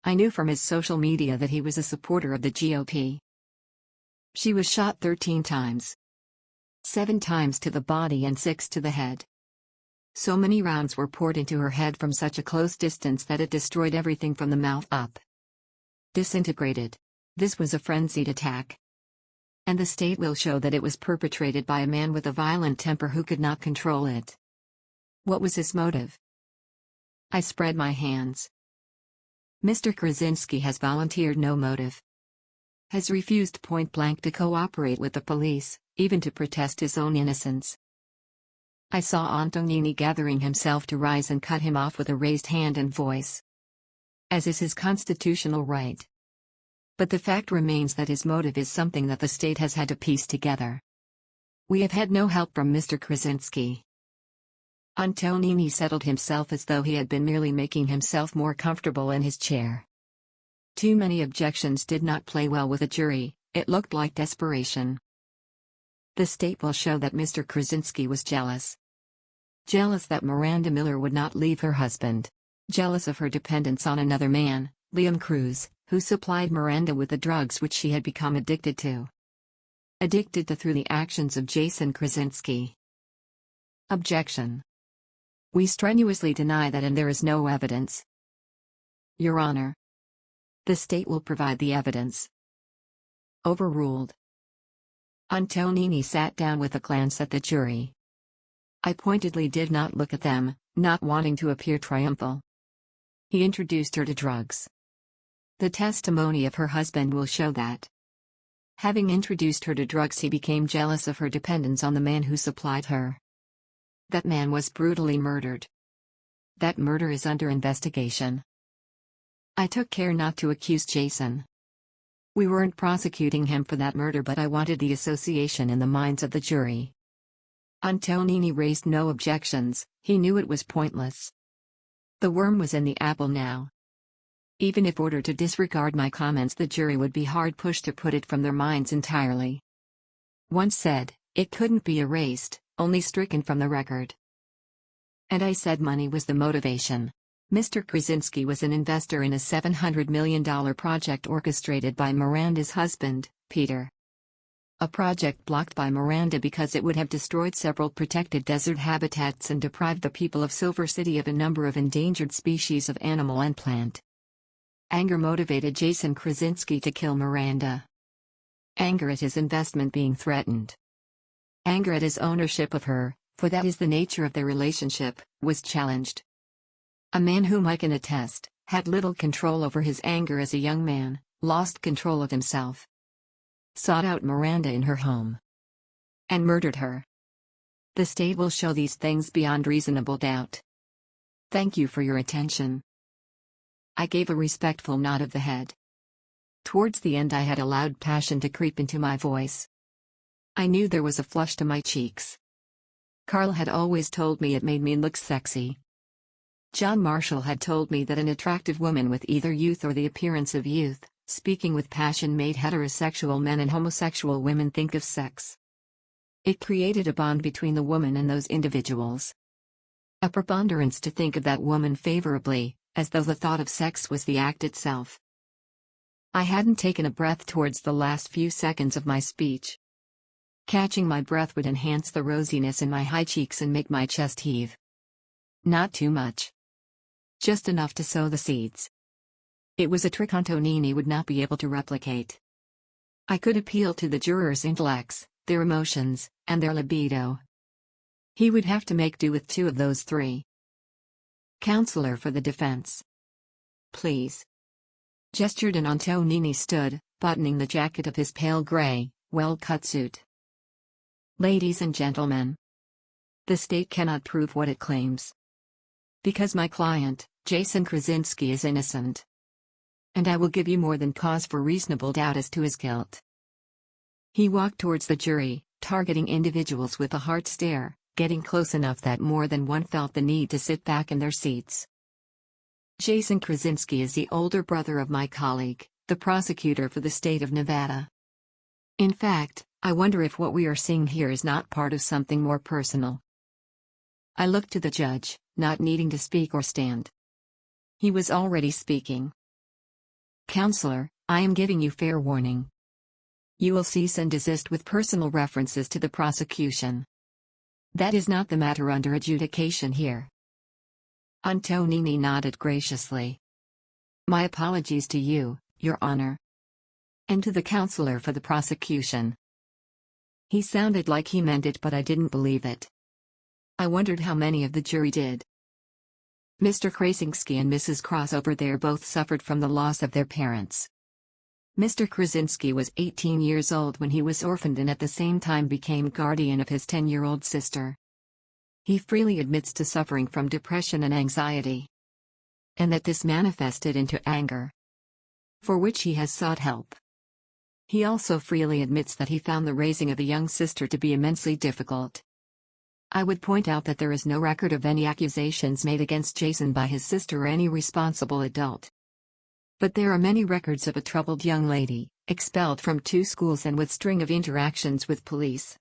I knew from his social media that he was a supporter of the GOP. She was shot 13 times. 7 times to the body and 6 to the head. So many rounds were poured into her head from such a close distance that it destroyed everything from the mouth up. Disintegrated. This was a frenzied attack. And the state will show that it was perpetrated by a man with a violent temper who could not control it. What was his motive? I spread my hands. Mr. Krasinski has volunteered no motive. Has refused point blank to cooperate with the police, even to protest his own innocence. I saw Antonini gathering himself to rise and cut him off with a raised hand and voice. As is his constitutional right. But the fact remains that his motive is something that the state has had to piece together. We have had no help from Mr. Krasinski. Antonini settled himself as though he had been merely making himself more comfortable in his chair. Too many objections did not play well with a jury, it looked like desperation. The state will show that Mr. Krasinski was jealous. Jealous that Miranda Miller would not leave her husband. Jealous of her dependence on another man, Liam Cruz, who supplied Miranda with the drugs which she had become addicted to. Addicted to through the actions of Jason Krasinski. Objection. We strenuously deny that, and there is no evidence. Your Honor. The state will provide the evidence. Overruled. Antonini sat down with a glance at the jury. I pointedly did not look at them, not wanting to appear triumphal. He introduced her to drugs. The testimony of her husband will show that. Having introduced her to drugs, he became jealous of her dependence on the man who supplied her. That man was brutally murdered. That murder is under investigation. I took care not to accuse Jason. We weren't prosecuting him for that murder, but I wanted the association in the minds of the jury. Antonini raised no objections, he knew it was pointless. The worm was in the apple now. Even if ordered to disregard my comments, the jury would be hard-pushed to put it from their minds entirely. Once said, it couldn't be erased, only stricken from the record. And I said money was the motivation. Mr. Krasinski was an investor in a $700 million project orchestrated by Miranda's husband, Peter. A project blocked by Miranda because it would have destroyed several protected desert habitats and deprived the people of Silver City of a number of endangered species of animal and plant. Anger motivated Jason Krasinski to kill Miranda. Anger at his investment being threatened. Anger at his ownership of her, for that is the nature of their relationship, was challenged. A man whom I can attest, had little control over his anger as a young man, lost control of himself. Sought out Miranda in her home. And murdered her. The state will show these things beyond reasonable doubt. Thank you for your attention. I gave a respectful nod of the head. Towards the end I had allowed passion to creep into my voice. I knew there was a flush to my cheeks. Carl had always told me it made me look sexy. John Marshall had told me that an attractive woman with either youth or the appearance of youth, speaking with passion, made heterosexual men and homosexual women think of sex. It created a bond between the woman and those individuals. A preponderance to think of that woman favorably, as though the thought of sex was the act itself. I hadn't taken a breath towards the last few seconds of my speech. Catching my breath would enhance the rosiness in my high cheeks and make my chest heave. Not too much. Just enough to sow the seeds. It was a trick Antonini would not be able to replicate. I could appeal to the jurors' intellects, their emotions, and their libido. He would have to make do with two of those three. Counselor for the defense. Please. Gestured, and Antonini stood, buttoning the jacket of his pale gray, well-cut suit. Ladies and gentlemen. The state cannot prove what it claims. Because my client, Jason Krasinski, is innocent. And I will give you more than cause for reasonable doubt as to his guilt. He walked towards the jury, targeting individuals with a hard stare, getting close enough that more than one felt the need to sit back in their seats. Jason Krasinski is the older brother of my colleague, the prosecutor for the state of Nevada. In fact, I wonder if what we are seeing here is not part of something more personal. I looked to the judge, not needing to speak or stand. He was already speaking. Counselor, I am giving you fair warning. You will cease and desist with personal references to the prosecution. That is not the matter under adjudication here. Antonini nodded graciously. My apologies to you, Your Honor. And to the counselor for the prosecution. He sounded like he meant it, but I didn't believe it. I wondered how many of the jury did. Mr. Krasinski and Mrs. Cross over there both suffered from the loss of their parents. Mr. Krasinski was 18 years old when he was orphaned and at the same time became guardian of his 10-year-old sister. He freely admits to suffering from depression and anxiety. And that this manifested into anger. For which he has sought help. He also freely admits that he found the raising of a young sister to be immensely difficult. I would point out that there is no record of any accusations made against Jason by his sister or any responsible adult. But there are many records of a troubled young lady, expelled from 2 schools and with string of interactions with police.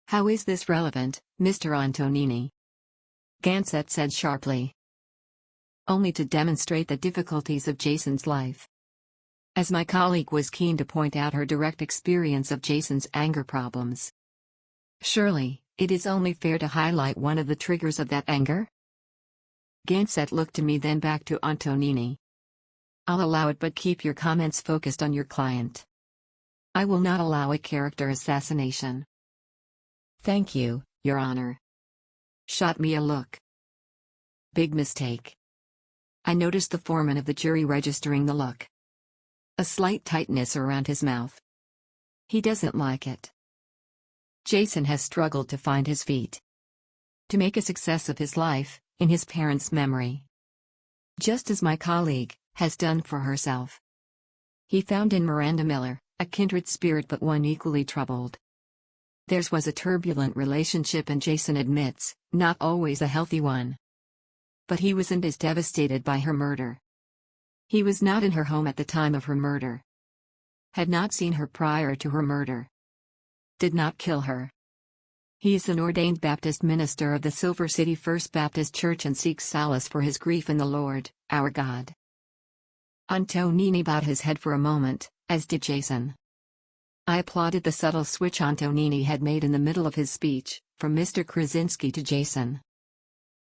How is this relevant, Mr. Antonini? Gansett said sharply. Only to demonstrate the difficulties of Jason's life. As my colleague was keen to point out her direct experience of Jason's anger problems. Surely, it is only fair to highlight one of the triggers of that anger? Gansett looked to me, then back to Antonini. I'll allow it, but keep your comments focused on your client. I will not allow a character assassination. Thank you, Your Honor. Shot me a look. Big mistake. I noticed the foreman of the jury registering the look. A slight tightness around his mouth. He doesn't like it. Jason has struggled to find his feet. To make a success of his life, in his parents' memory. Just as my colleague has done for herself. He found in Miranda Miller a kindred spirit but one equally troubled. Theirs was a turbulent relationship and Jason admits, not always a healthy one. But he wasn't as devastated by her murder. He was not in her home at the time of her murder. Had not seen her prior to her murder. Did not kill her. He is an ordained Baptist minister of the Silver City First Baptist Church and seeks solace for his grief in the Lord, our God. Antonini bowed his head for a moment, as did Jason. I applauded the subtle switch Antonini had made in the middle of his speech, from Mr. Krasinski to Jason.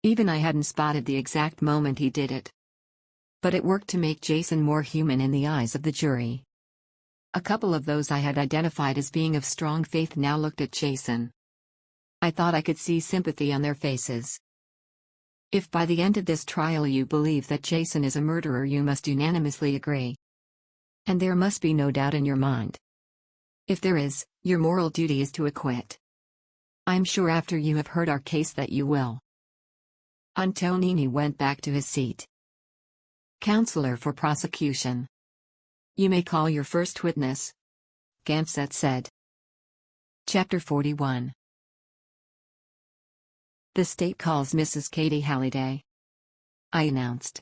Even I hadn't spotted the exact moment he did it. But it worked to make Jason more human in the eyes of the jury. A couple of those I had identified as being of strong faith now looked at Jason. I thought I could see sympathy on their faces. If by the end of this trial you believe that Jason is a murderer, you must unanimously agree. And there must be no doubt in your mind. If there is, your moral duty is to acquit. I'm sure after you have heard our case that you will. Antonini went back to his seat. Counselor for prosecution. You may call your first witness, Gansett said. Chapter 41. The state calls Mrs. Katie Halliday, I announced.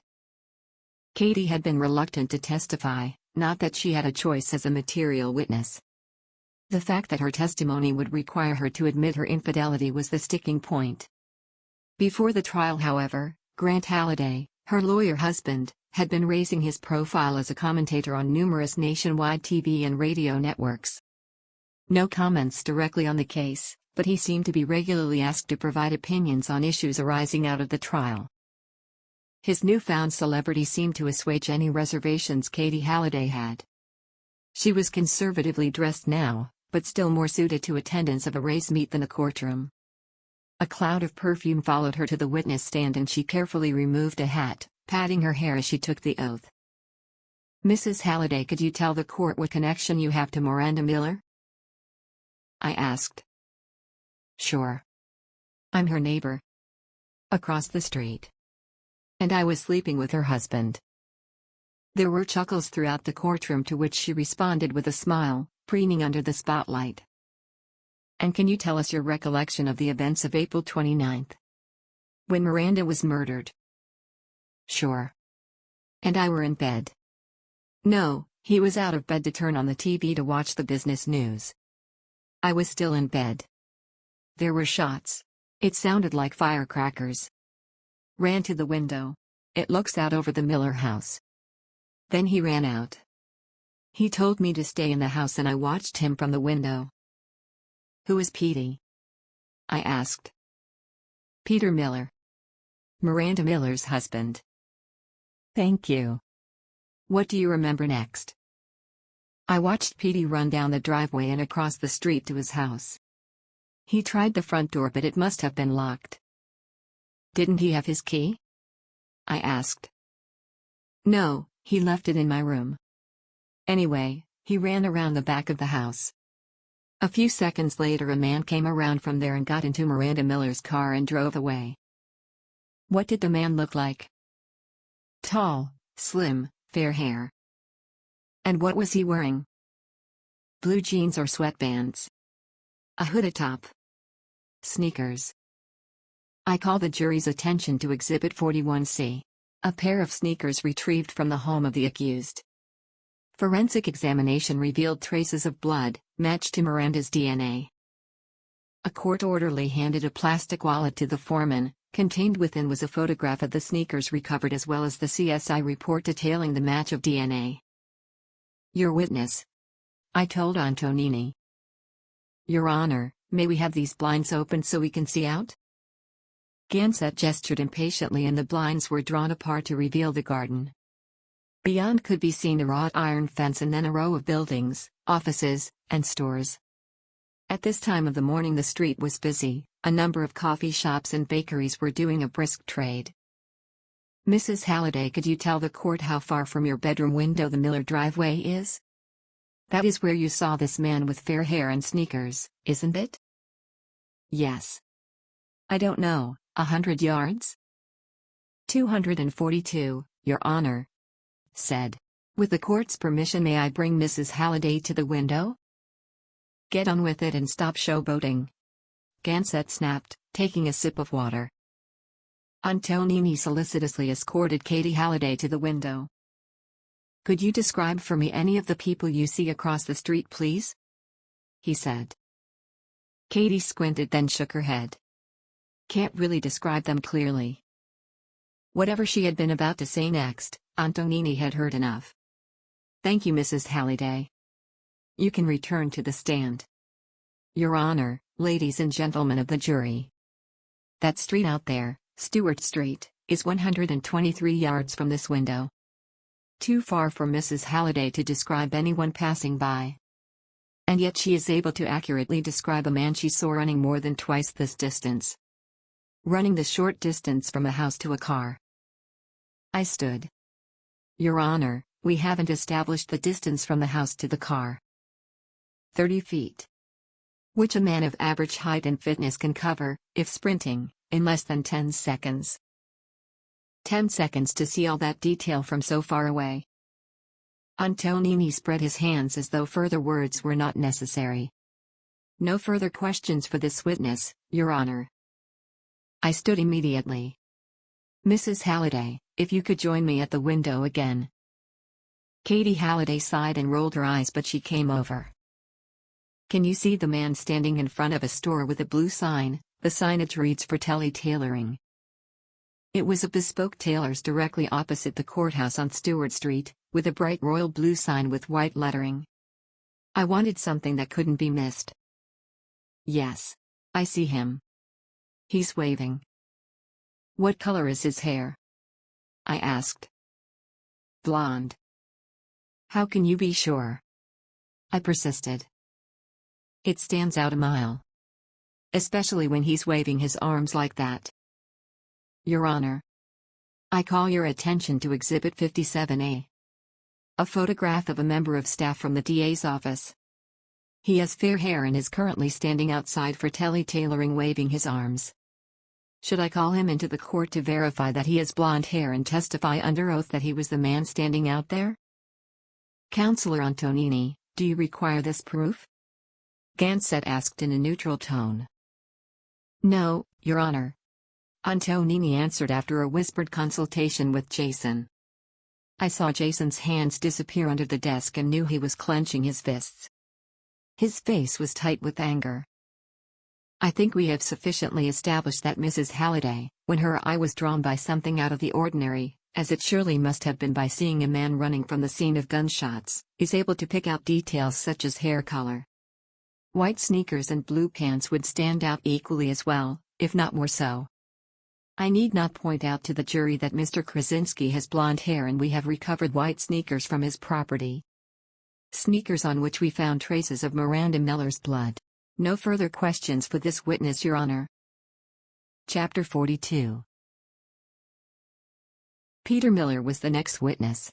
Katie had been reluctant to testify, not that she had a choice as a material witness. The fact that her testimony would require her to admit her infidelity was the sticking point. Before the trial, however, Grant Halliday, her lawyer husband, had been raising his profile as a commentator on numerous nationwide TV and radio networks. No comments directly on the case, but he seemed to be regularly asked to provide opinions on issues arising out of the trial. His newfound celebrity seemed to assuage any reservations Katie Halliday had. She was conservatively dressed now, but still more suited to attendance of a race meet than a courtroom. A cloud of perfume followed her to the witness stand and she carefully removed a hat, patting her hair as she took the oath. Mrs. Halliday, could you tell the court what connection you have to Miranda Miller? I asked. Sure. I'm her neighbor. Across the street. And I was sleeping with her husband. There were chuckles throughout the courtroom, to which she responded with a smile, preening under the spotlight. And can you tell us your recollection of the events of April 29th? When Miranda was murdered? Sure. And I were in bed. No, he was out of bed to turn on the TV to watch the business news. I was still in bed. There were shots. It sounded like firecrackers. Ran to the window. It looks out over the Miller house. Then he ran out. He told me to stay in the house and I watched him from the window. Who is Petey? I asked. Peter Miller. Miranda Miller's husband. Thank you. What do you remember next? I watched Petey run down the driveway and across the street to his house. He tried the front door, but it must have been locked. Didn't he have his key? I asked. No, he left it in my room. Anyway, he ran around the back of the house. A few seconds later, a man came around from there and got into Miranda Miller's car and drove away. What did the man look like? Tall, slim, fair hair. And what was he wearing? Blue jeans or sweatbands? A hooded top? Sneakers. I call the jury's attention to Exhibit 41C, a pair of sneakers retrieved from the home of the accused. Forensic examination revealed traces of blood, matched to Miranda's DNA. A court orderly handed a plastic wallet to the foreman. Contained within was a photograph of the sneakers recovered, as well as the CSI report detailing the match of DNA. Your witness, I told Antonini. Your Honor, may we have these blinds opened so we can see out? Gansett gestured impatiently and the blinds were drawn apart to reveal the garden. Beyond could be seen a wrought iron fence and then a row of buildings, offices, and stores. At this time of the morning the street was busy, a number of coffee shops and bakeries were doing a brisk trade. Mrs. Halliday, could you tell the court how far from your bedroom window the Miller driveway is? That is where you saw this man with fair hair and sneakers, isn't it? Yes. I don't know, 100 yards? 242, Your Honor. Said. With the court's permission, may I bring Mrs. Halliday to the window? Get on with it and stop showboating. Gansett snapped, taking a sip of water. Antonini solicitously escorted Katie Halliday to the window. Could you describe for me any of the people you see across the street, please? He said. Katie squinted, then shook her head. Can't really describe them clearly. Whatever she had been about to say next, Antonini had heard enough. Thank you, Mrs. Halliday. You can return to the stand. Your Honor, ladies and gentlemen of the jury. That street out there, Stewart Street, is 123 yards from this window. Too far for Mrs. Halliday to describe anyone passing by. And yet she is able to accurately describe a man she saw running more than twice this distance. Running the short distance from a house to a car. I stood. Your Honor, we haven't established the distance from the house to the car. 30 feet. Which a man of average height and fitness can cover, if sprinting, in less than 10 seconds. 10 seconds to see all that detail from so far away. Antonini spread his hands as though further words were not necessary. No further questions for this witness, Your Honor. I stood immediately. Mrs. Halliday, if you could join me at the window again. Katie Halliday sighed and rolled her eyes, but she came over. Can you see the man standing in front of a store with a blue sign? The signage reads Fratelli Tailoring. It was a bespoke tailor's directly opposite the courthouse on Stewart Street, with a bright royal blue sign with white lettering. I wanted something that couldn't be missed. Yes. I see him. He's waving. What color is his hair? I asked. Blonde. How can you be sure? I persisted. It stands out a mile. Especially when he's waving his arms like that. Your Honor. I call your attention to Exhibit 57A. A photograph of a member of staff from the DA's office. He has fair hair and is currently standing outside Fratelli Tailoring waving his arms. Should I call him into the court to verify that he has blonde hair and testify under oath that he was the man standing out there? Counselor Antonini, do you require this proof? Gansett asked in a neutral tone. No, Your Honor. Antonini answered after a whispered consultation with Jason. I saw Jason's hands disappear under the desk and knew he was clenching his fists. His face was tight with anger. I think we have sufficiently established that Mrs. Halliday, when her eye was drawn by something out of the ordinary, as it surely must have been by seeing a man running from the scene of gunshots, is able to pick out details such as hair color. White sneakers and blue pants would stand out equally as well, if not more so. I need not point out to the jury that Mr. Krasinski has blonde hair and we have recovered white sneakers from his property. Sneakers on which we found traces of Miranda Miller's blood. No further questions for this witness, Your Honor. Chapter 42. Peter Miller was the next witness.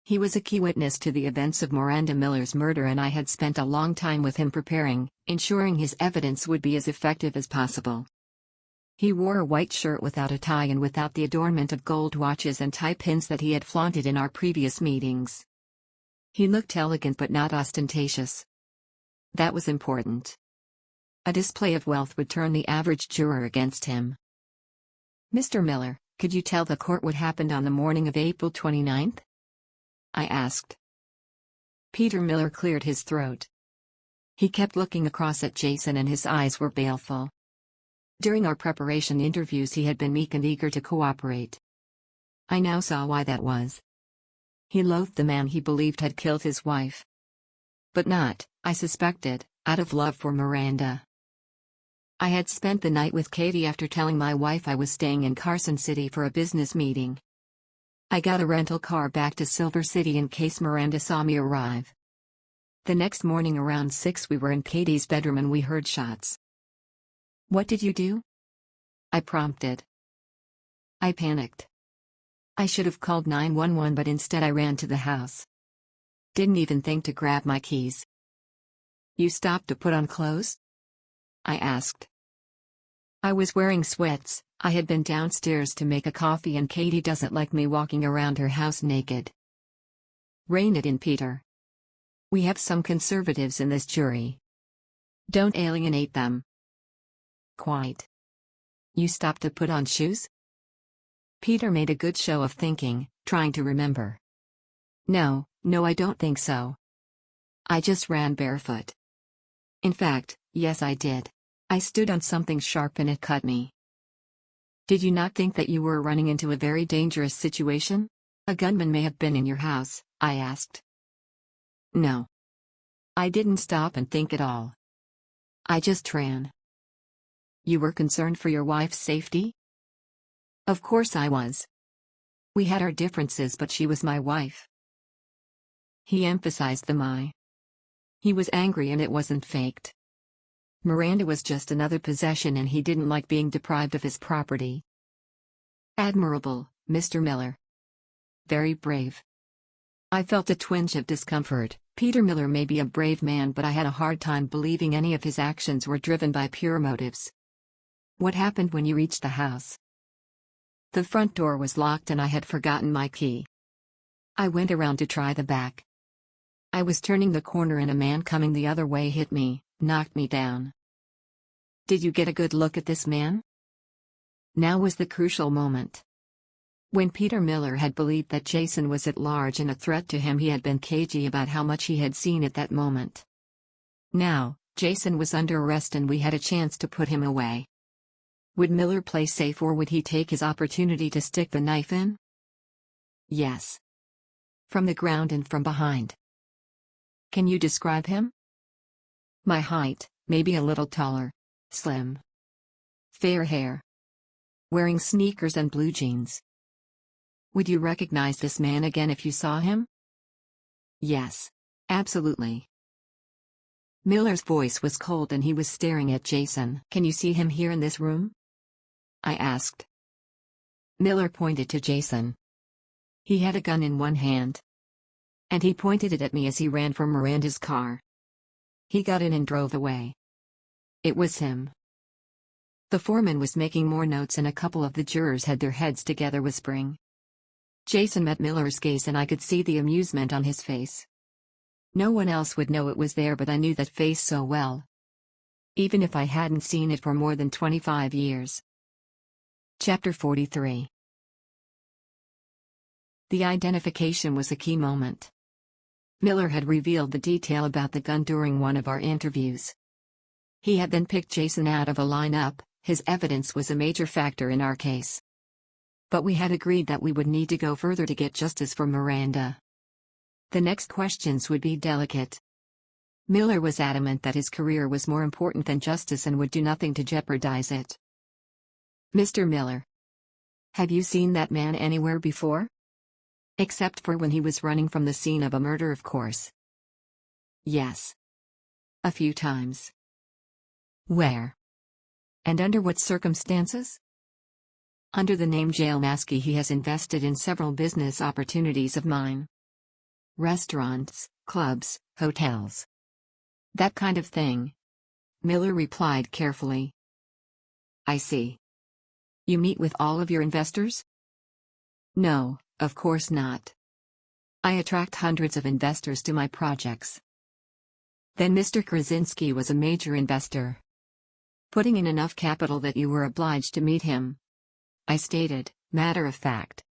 He was a key witness to the events of Miranda Miller's murder, and I had spent a long time with him preparing, ensuring his evidence would be as effective as possible. He wore a white shirt without a tie and without the adornment of gold watches and tie pins that he had flaunted in our previous meetings. He looked elegant but not ostentatious. That was important. A display of wealth would turn the average juror against him. Mr. Miller, could you tell the court what happened on the morning of April 29th? I asked. Peter Miller cleared his throat. He kept looking across at Jason and his eyes were baleful. During our preparation interviews he had been meek and eager to cooperate. I now saw why that was. He loathed the man he believed had killed his wife. But not, I suspected, out of love for Miranda. I had spent the night with Katie after telling my wife I was staying in Carson City for a business meeting. I got a rental car back to Silver City in case Miranda saw me arrive. The next morning around 6 we were in Katie's bedroom and we heard shots. "What did you do?" I prompted. I panicked. I should have called 911 but instead I ran to the house. Didn't even think to grab my keys. "You stopped to put on clothes?" I asked. I was wearing sweats. I had been downstairs to make a coffee and Katie doesn't like me walking around her house naked. "Rein it in, Peter. We have some conservatives in this jury. Don't alienate them." "Quite. You stopped to put on shoes?" Peter made a good show of thinking, trying to remember. No, I don't think so. I just ran barefoot." "In fact, yes I did. I stood on something sharp and it cut me." "Did you not think that you were running into a very dangerous situation? A gunman may have been in your house," I asked. "No. I didn't stop and think at all. I just ran." "You were concerned for your wife's safety?" "Of course I was. We had our differences but she was my wife." He emphasized the "my." He was angry and it wasn't faked. Miranda was just another possession and he didn't like being deprived of his property. "Admirable, Mr. Miller. Very brave." I felt a twinge of discomfort. Peter Miller may be a brave man but I had a hard time believing any of his actions were driven by pure motives. "What happened when you reached the house?" "The front door was locked and I had forgotten my key. I went around to try the back. I was turning the corner and a man coming the other way hit me, knocked me down." "Did you get a good look at this man?" Now was the crucial moment. When Peter Miller had believed that Jason was at large and a threat to him, he had been cagey about how much he had seen at that moment. Now, Jason was under arrest and we had a chance to put him away. Would Miller play safe or would he take his opportunity to stick the knife in? Yes. From the ground and from behind. "Can you describe him?" "My height, maybe a little taller. Slim. Fair hair. Wearing sneakers and blue jeans." "Would you recognize this man again if you saw him?" "Yes. Absolutely." Miller's voice was cold and he was staring at Jason. "Can you see him here in this room?" I asked. Miller pointed to Jason. He had a gun in one hand. And he pointed it at me as he ran for Miranda's car. He got in and drove away. It was him. The foreman was making more notes and a couple of the jurors had their heads together whispering. Jason met Miller's gaze and I could see the amusement on his face. No one else would know it was there but I knew that face so well. Even if I hadn't seen it for more than 25 years. Chapter 43. The identification was a key moment. Miller had revealed the detail about the gun during one of our interviews. He had then picked Jason out of a lineup. His evidence was a major factor in our case. But we had agreed that we would need to go further to get justice for Miranda. The next questions would be delicate. Miller was adamant that his career was more important than justice and would do nothing to jeopardize it. "Mr. Miller. Have you seen that man anywhere before?" "Except for when he was running from the scene of a murder, of course." "Yes. A few times." "Where? And under what circumstances?" "Under the name Jail Maskey, he has invested in several business opportunities of mine. Restaurants, clubs, hotels. That kind of thing." Miller replied carefully. "I see. You meet with all of your investors?" "No, of course not. I attract hundreds of investors to my projects." "Then Mr. Krasinski was a major investor. Putting in enough capital that you were obliged to meet him?" I stated, matter of fact.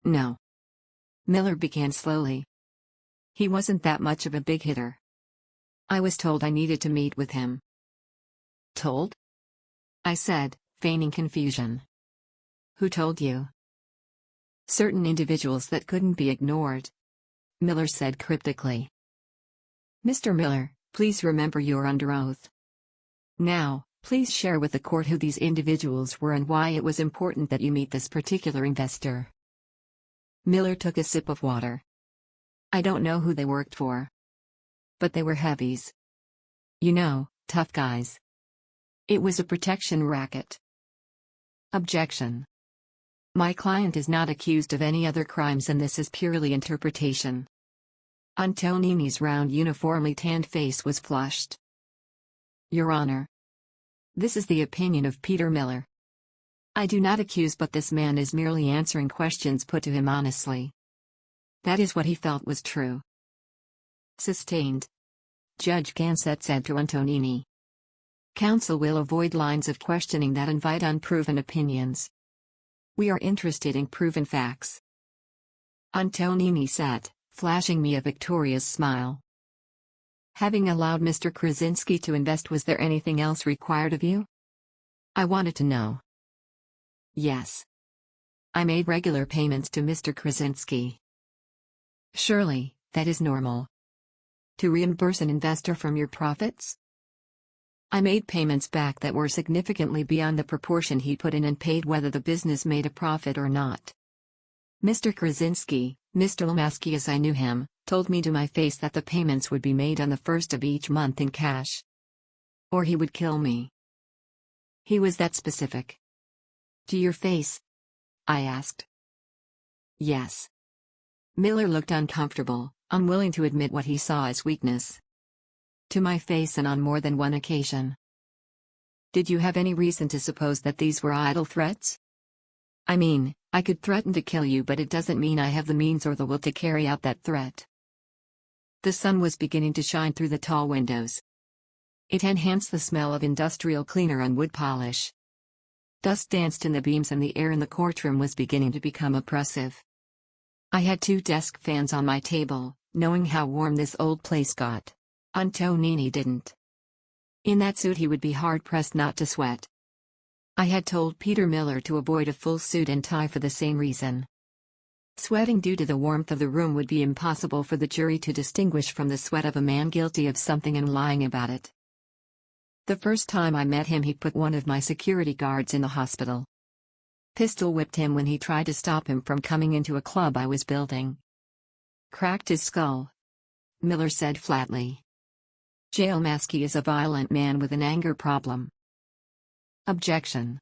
"No." Miller began slowly. "He wasn't that much of a big hitter. I was told I needed to meet with him." "Told?" I said, feigning confusion. "Who told you?" "Certain individuals that couldn't be ignored," Miller said cryptically. "Mr. Miller, please remember you're under oath. Now, please share with the court who these individuals were and why it was important that you meet this particular investor." Miller took a sip of water. "I don't know who they worked for." But they were heavies. You know, tough guys. It was a protection racket. Objection. My client is not accused of any other crimes and this is purely interpretation. Antonini's round uniformly tanned face was flushed. Your Honor. This is the opinion of Peter Miller. I do not accuse, but this man is merely answering questions put to him honestly. That is what he felt was true. Sustained. Judge Gansett said to Antonini. Counsel will avoid lines of questioning that invite unproven opinions. We are interested in proven facts. Antonini sat, flashing me a victorious smile. Having allowed Mr. Krasinski to invest, was there anything else required of you? I wanted to know. Yes. I made regular payments to Mr. Krasinski. Surely, that is normal. To reimburse an investor from your profits? I made payments back that were significantly beyond the proportion he put in and paid whether the business made a profit or not. Mr. Krasinski, Mr. Lemaski as I knew him, told me to my face that the payments would be made on the first of each month in cash. Or he would kill me. He was that specific. To your face? I asked. Yes. Miller looked uncomfortable, unwilling to admit what he saw as weakness. To my face and on more than one occasion. Did you have any reason to suppose that these were idle threats? I mean, I could threaten to kill you, but it doesn't mean I have the means or the will to carry out that threat. The sun was beginning to shine through the tall windows. It enhanced the smell of industrial cleaner and wood polish. Dust danced in the beams and the air in the courtroom was beginning to become oppressive. I had 2 desk fans on my table, knowing how warm this old place got. Antonini didn't. In that suit he would be hard-pressed not to sweat. I had told Peter Miller to avoid a full suit and tie for the same reason. Sweating due to the warmth of the room would be impossible for the jury to distinguish from the sweat of a man guilty of something and lying about it. The first time I met him he put one of my security guards in the hospital. Pistol whipped him when he tried to stop him from coming into a club I was building. Cracked his skull. Miller said flatly. Jail Maskey is a violent man with an anger problem. Objection.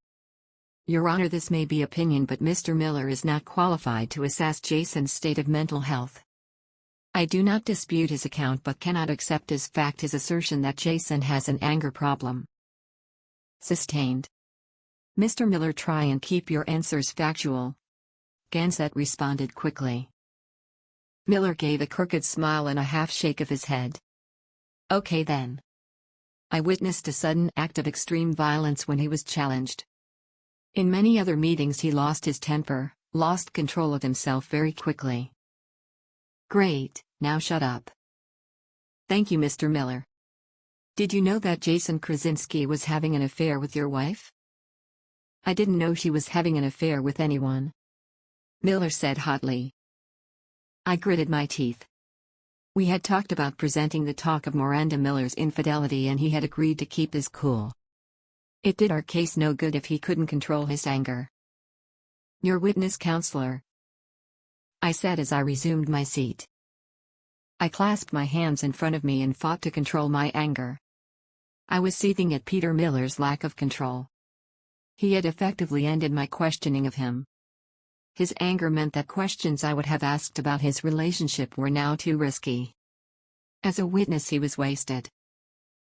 Your Honor, this may be opinion, but Mr. Miller is not qualified to assess Jason's state of mental health. I do not dispute his account but cannot accept as fact his assertion that Jason has an anger problem. Sustained. Mr. Miller, try and keep your answers factual. Gansett responded quickly. Miller gave a crooked smile and a half shake of his head. Okay then. I witnessed a sudden act of extreme violence when he was challenged. In many other meetings he lost his temper, lost control of himself very quickly. Great, now shut up. Thank you, Mr. Miller. Did you know that Jason Krasinski was having an affair with your wife? I didn't know she was having an affair with anyone. Miller said hotly. I gritted my teeth. We had talked about presenting the talk of Miranda Miller's infidelity and he had agreed to keep his cool. It did our case no good if he couldn't control his anger. Your witness, counselor, I said as I resumed my seat. I clasped my hands in front of me and fought to control my anger. I was seething at Peter Miller's lack of control. He had effectively ended my questioning of him. His anger meant that questions I would have asked about his relationship were now too risky. As a witness he was wasted.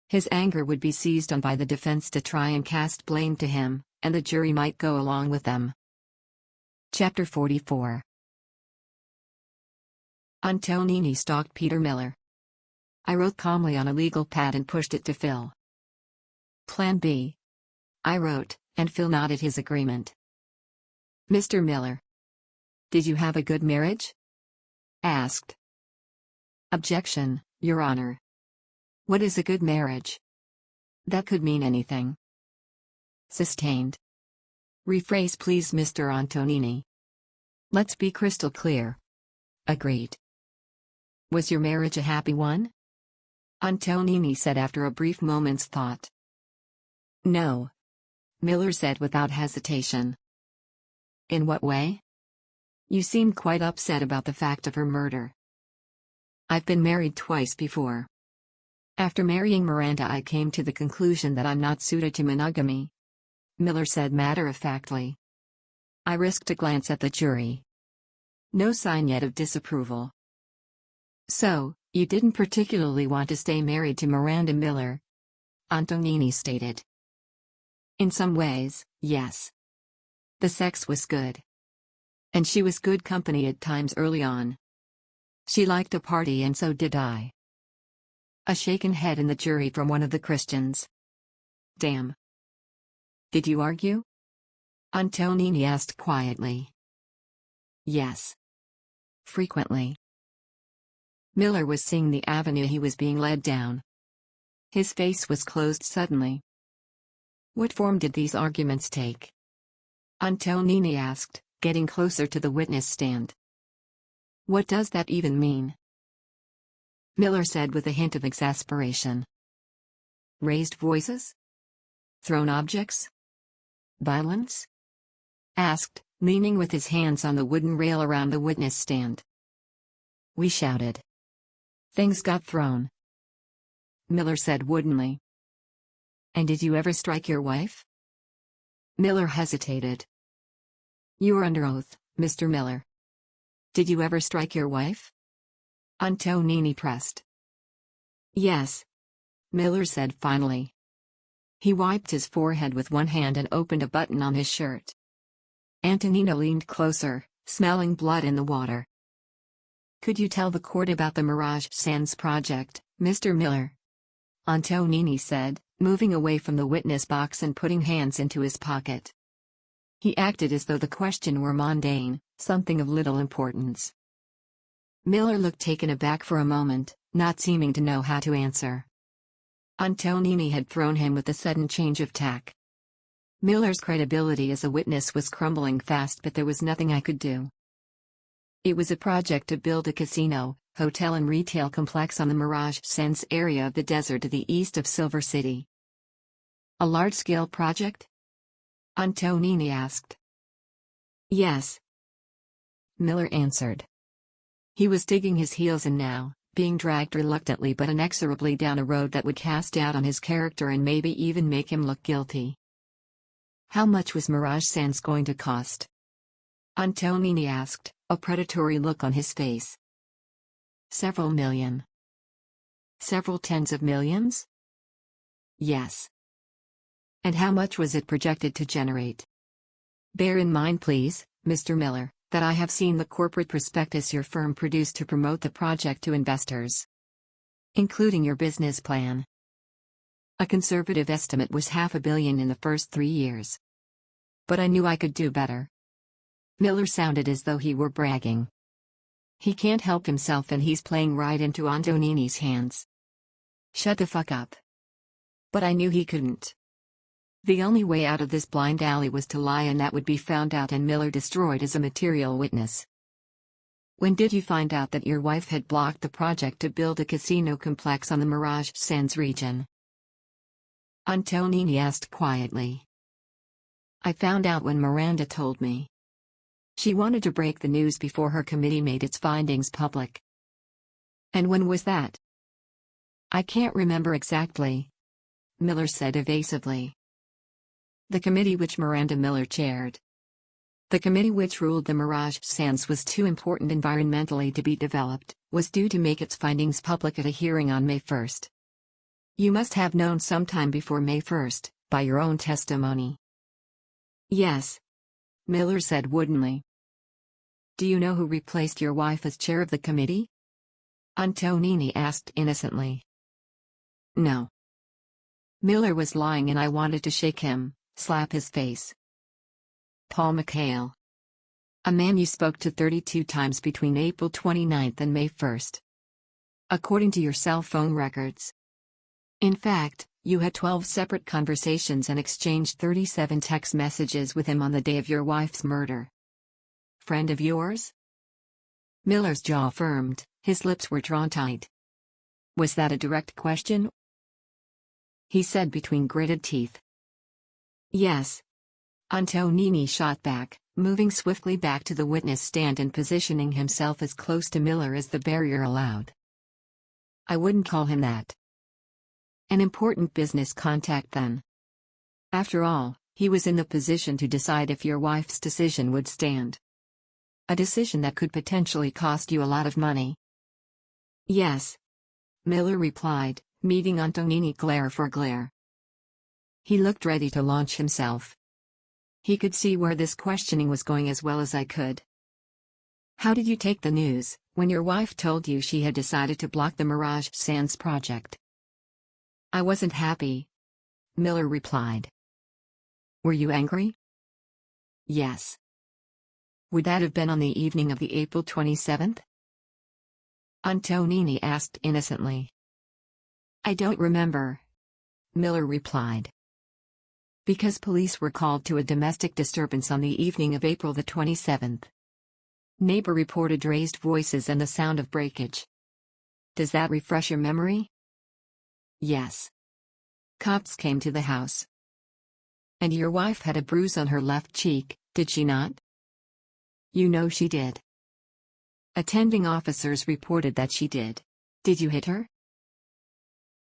His anger would be seized on by the defense to try and cast blame to him, and the jury might go along with them. Chapter 44. Antonini stalked Peter Miller. I wrote calmly on a legal pad and pushed it to Phil. Plan B. I wrote, and Phil nodded his agreement. Mr. Miller. Did you have a good marriage? Asked. Objection, Your Honor. What is a good marriage? That could mean anything. Sustained. Rephrase please, Mr. Antonini. Let's be crystal clear. Agreed. Was your marriage a happy one? Antonini said after a brief moment's thought. No. Miller said without hesitation. In what way? You seemed quite upset about the fact of her murder. I've been married twice before. After marrying Miranda, I came to the conclusion that I'm not suited to monogamy, Miller said matter-of-factly. I risked a glance at the jury. No sign yet of disapproval. So, you didn't particularly want to stay married to Miranda Miller, Antonini stated. In some ways, yes. The sex was good. And she was good company at times early on. She liked to party and so did I. A shaken head in the jury from one of the Christians. Damn. Did you argue? Antonini asked quietly. Yes. Frequently. Miller was seeing the avenue he was being led down. His face was closed suddenly. What form did these arguments take? Antonini asked, getting closer to the witness stand. What does that even mean? Miller said with a hint of exasperation. Raised voices? Thrown objects? Violence? Asked, leaning with his hands on the wooden rail around the witness stand. We shouted. Things got thrown. Miller said woodenly. And did you ever strike your wife? Miller hesitated. You are under oath, Mr. Miller. Did you ever strike your wife? Antonini pressed. Yes. Miller said finally. He wiped his forehead with one hand and opened a button on his shirt. Antonino leaned closer, smelling blood in the water. Could you tell the court about the Mirage Sands project, Mr. Miller? Antonini said, moving away from the witness box and putting hands into his pocket. He acted as though the question were mundane, something of little importance. Miller looked taken aback for a moment, not seeming to know how to answer. Antonini had thrown him with a sudden change of tack. Miller's credibility as a witness was crumbling fast, but there was nothing I could do. It was a project to build a casino, hotel and retail complex on the Mirage Sands area of the desert to the east of Silver City. A large-scale project? Antonini asked. Yes. Miller answered. He was digging his heels in now, being dragged reluctantly but inexorably down a road that would cast doubt on his character and maybe even make him look guilty. How much was Mirage Sands going to cost? Antonini asked, a predatory look on his face. Several million. Several tens of millions? Yes. And how much was it projected to generate? Bear in mind, please, Mr. Miller, that I have seen the corporate prospectus your firm produced to promote the project to investors, including your business plan. A conservative estimate was $500 million in the first 3 years. But I knew I could do better. Miller sounded as though he were bragging. He can't help himself and he's playing right into Antonini's hands. Shut the fuck up. But I knew he couldn't. The only way out of this blind alley was to lie, and that would be found out and Miller destroyed as a material witness. When did you find out that your wife had blocked the project to build a casino complex on the Mirage Sands region? Antonini asked quietly. I found out when Miranda told me. She wanted to break the news before her committee made its findings public. And when was that? I can't remember exactly, Miller said evasively. The committee which Miranda Miller chaired. The committee which ruled the Mirage Sands was too important environmentally to be developed, was due to make its findings public at a hearing on May 1st. You must have known sometime before May 1st, by your own testimony. Yes, Miller said woodenly. Do you know who replaced your wife as chair of the committee? Antonini asked innocently. No. Miller was lying and I wanted to shake him, slap his face. Paul McHale. A man you spoke to 32 times between April 29th and May 1st. According to your cell phone records. In fact, you had 12 separate conversations and exchanged 37 text messages with him on the day of your wife's murder. Friend of yours? Miller's jaw firmed, his lips were drawn tight. Was that a direct question? He said between gritted teeth. Yes. Antonini shot back, moving swiftly back to the witness stand and positioning himself as close to Miller as the barrier allowed. I wouldn't call him that. An important business contact then. After all, he was in the position to decide if your wife's decision would stand. A decision that could potentially cost you a lot of money. Yes, Miller replied, meeting Antonini glare for glare. He looked ready to launch himself. He could see where this questioning was going as well as I could. How did you take the news, when your wife told you she had decided to block the Mirage Sands project? I wasn't happy, Miller replied. Were you angry? Yes. Would that have been on the evening of the April 27th? Antonini asked innocently. I don't remember, Miller replied. Because police were called to a domestic disturbance on the evening of April the 27th. Neighbor reported raised voices and the sound of breakage. Does that refresh your memory? Yes. Cops came to the house. And your wife had a bruise on her left cheek, did she not? You know she did. Attending officers reported that she did. Did you hit her?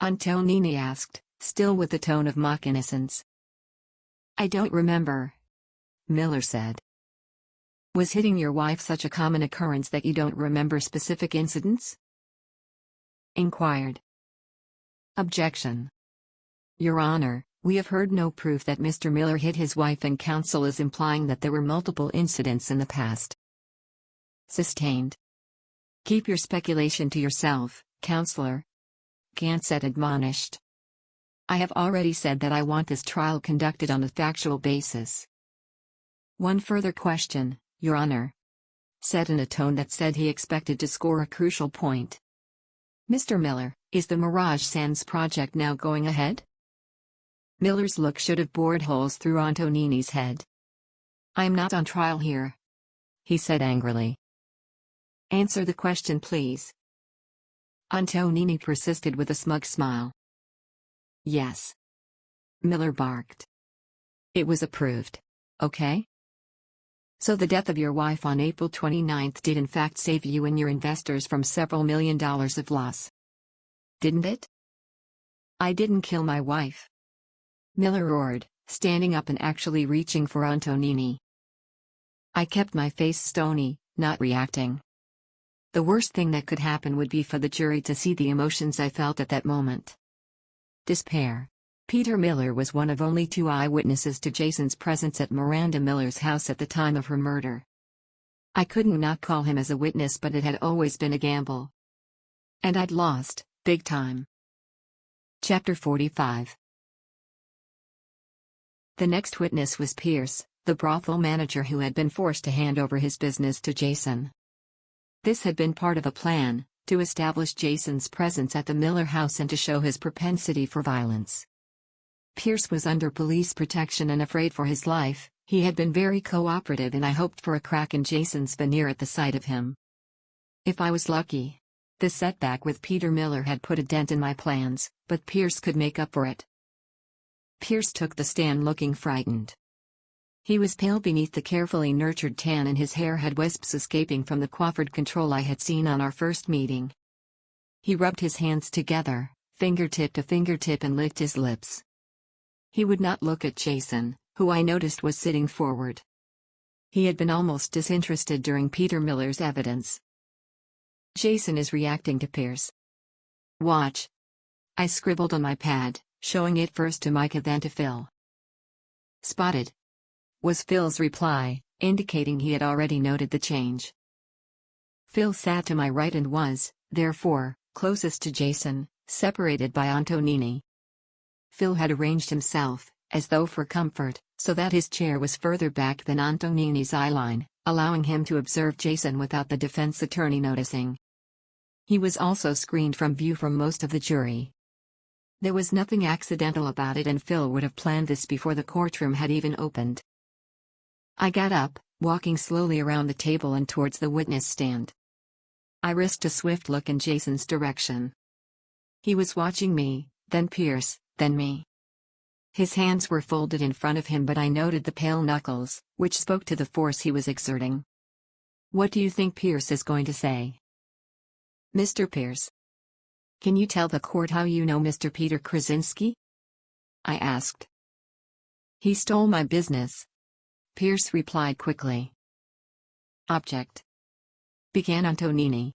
Antonini asked, still with the tone of mock innocence. I don't remember, Miller said. Was hitting your wife such a common occurrence that you don't remember specific incidents? Inquired. Objection. Your Honor, we have heard no proof that Mr. Miller hit his wife, and counsel is implying that there were multiple incidents in the past. Sustained. Keep your speculation to yourself, Counselor, Gansett admonished. I have already said that I want this trial conducted on a factual basis. One further question, Your Honor, said in a tone that said he expected to score a crucial point. Mr. Miller, is the Mirage Sands project now going ahead? Miller's look should have bored holes through Antonini's head. I am not on trial here, he said angrily. Answer the question, please. Antonini persisted with a smug smile. Yes. Miller barked. It was approved. Okay? So the death of your wife on April 29th did in fact save you and your investors from several $1 million of loss. Didn't it? I didn't kill my wife. Miller roared, standing up and actually reaching for Antonini. I kept my face stony, not reacting. The worst thing that could happen would be for the jury to see the emotions I felt at that moment. Despair. Peter Miller was one of only 2 eyewitnesses to Jason's presence at Miranda Miller's house at the time of her murder. I couldn't not call him as a witness, but it had always been a gamble. And I'd lost, big time. Chapter 45. The next witness was Pierce, the brothel manager who had been forced to hand over his business to Jason. This had been part of a plan, to establish Jason's presence at the Miller house and to show his propensity for violence. Pierce was under police protection and afraid for his life. He had been very cooperative, and I hoped for a crack in Jason's veneer at the sight of him. If I was lucky. The setback with Peter Miller had put a dent in my plans, but Pierce could make up for it. Pierce took the stand looking frightened. He was pale beneath the carefully nurtured tan, and his hair had wisps escaping from the coiffured control I had seen on our first meeting. He rubbed his hands together, fingertip to fingertip, and licked his lips. He would not look at Jason, who I noticed was sitting forward. He had been almost disinterested during Peter Miller's evidence. Jason is reacting to Pierce. Watch. I scribbled on my pad, showing it first to Micah then to Phil. Spotted, was Phil's reply, indicating he had already noted the change. Phil sat to my right and was, therefore, closest to Jason, separated by Antonini. Phil had arranged himself, as though for comfort, so that his chair was further back than Antonini's eyeline, allowing him to observe Jason without the defense attorney noticing. He was also screened from view from most of the jury. There was nothing accidental about it, and Phil would have planned this before the courtroom had even opened. I got up, walking slowly around the table and towards the witness stand. I risked a swift look in Jason's direction. He was watching me, then Pierce, then me. His hands were folded in front of him, but I noted the pale knuckles, which spoke to the force he was exerting. What do you think Pierce is going to say? Mr. Pierce. Can you tell the court how you know Mr. Peter Krasinski? I asked. He stole my business. Pierce replied quickly. Object. Began Antonini.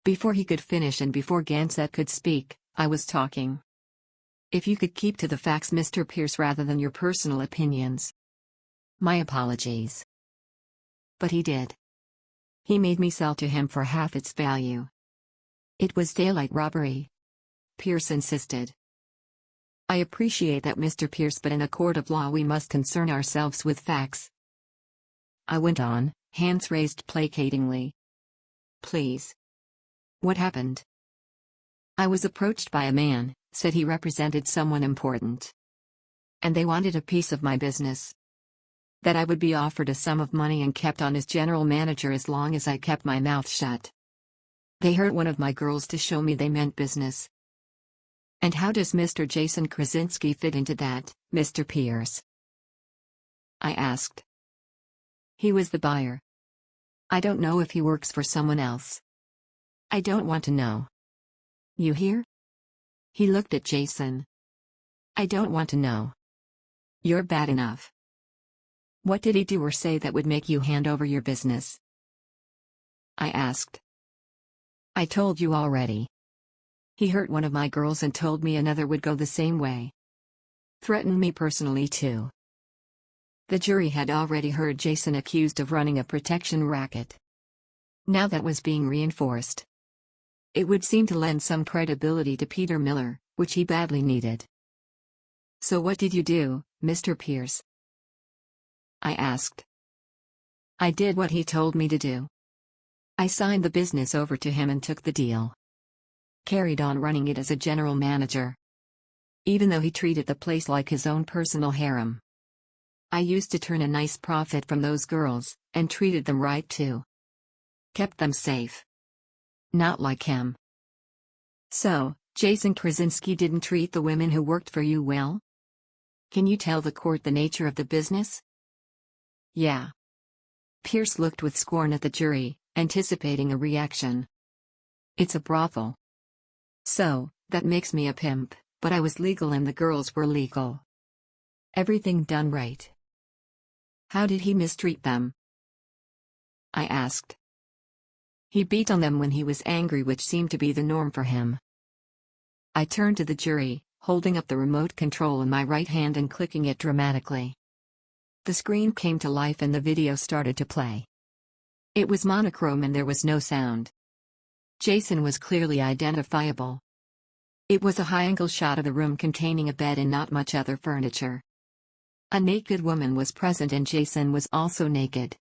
Before he could finish and before Gansett could speak, I was talking. If you could keep to the facts, Mr. Pierce, rather than your personal opinions. My apologies. But he did. He made me sell to him for half its value. It was daylight robbery. Pierce insisted. I appreciate that, Mr. Pierce, but in a court of law we must concern ourselves with facts. I went on, hands raised placatingly. Please. What happened? I was approached by a man, said he represented someone important. And they wanted a piece of my business. That I would be offered a sum of money and kept on as general manager as long as I kept my mouth shut. They hurt one of my girls to show me they meant business. And how does Mr. Jason Krasinski fit into that, Mr. Pierce? I asked. He was the buyer. I don't know if he works for someone else. I don't want to know. You hear? He looked at Jason. I don't want to know. You're bad enough. What did he do or say that would make you hand over your business? I asked. I told you already. He hurt one of my girls and told me another would go the same way. Threatened me personally too. The jury had already heard Jason accused of running a protection racket. Now that was being reinforced. It would seem to lend some credibility to Peter Miller, which he badly needed. So what did you do, Mr. Pierce? I asked. I did what he told me to do. I signed the business over to him and took the deal. Carried on running it as a general manager. Even though he treated the place like his own personal harem. I used to turn a nice profit from those girls, and treated them right too. Kept them safe. Not like him. So, Jason Krasinski didn't treat the women who worked for you well? Can you tell the court the nature of the business? Yeah. Pierce looked with scorn at the jury, anticipating a reaction. It's a brothel. So, that makes me a pimp, but I was legal and the girls were legal. Everything done right. How did he mistreat them? I asked. He beat on them when he was angry, which seemed to be the norm for him. I turned to the jury, holding up the remote control in my right hand and clicking it dramatically. The screen came to life and the video started to play. It was monochrome and there was no sound. Jason was clearly identifiable. It was a high-angle shot of the room containing a bed and not much other furniture. A naked woman was present and Jason was also naked.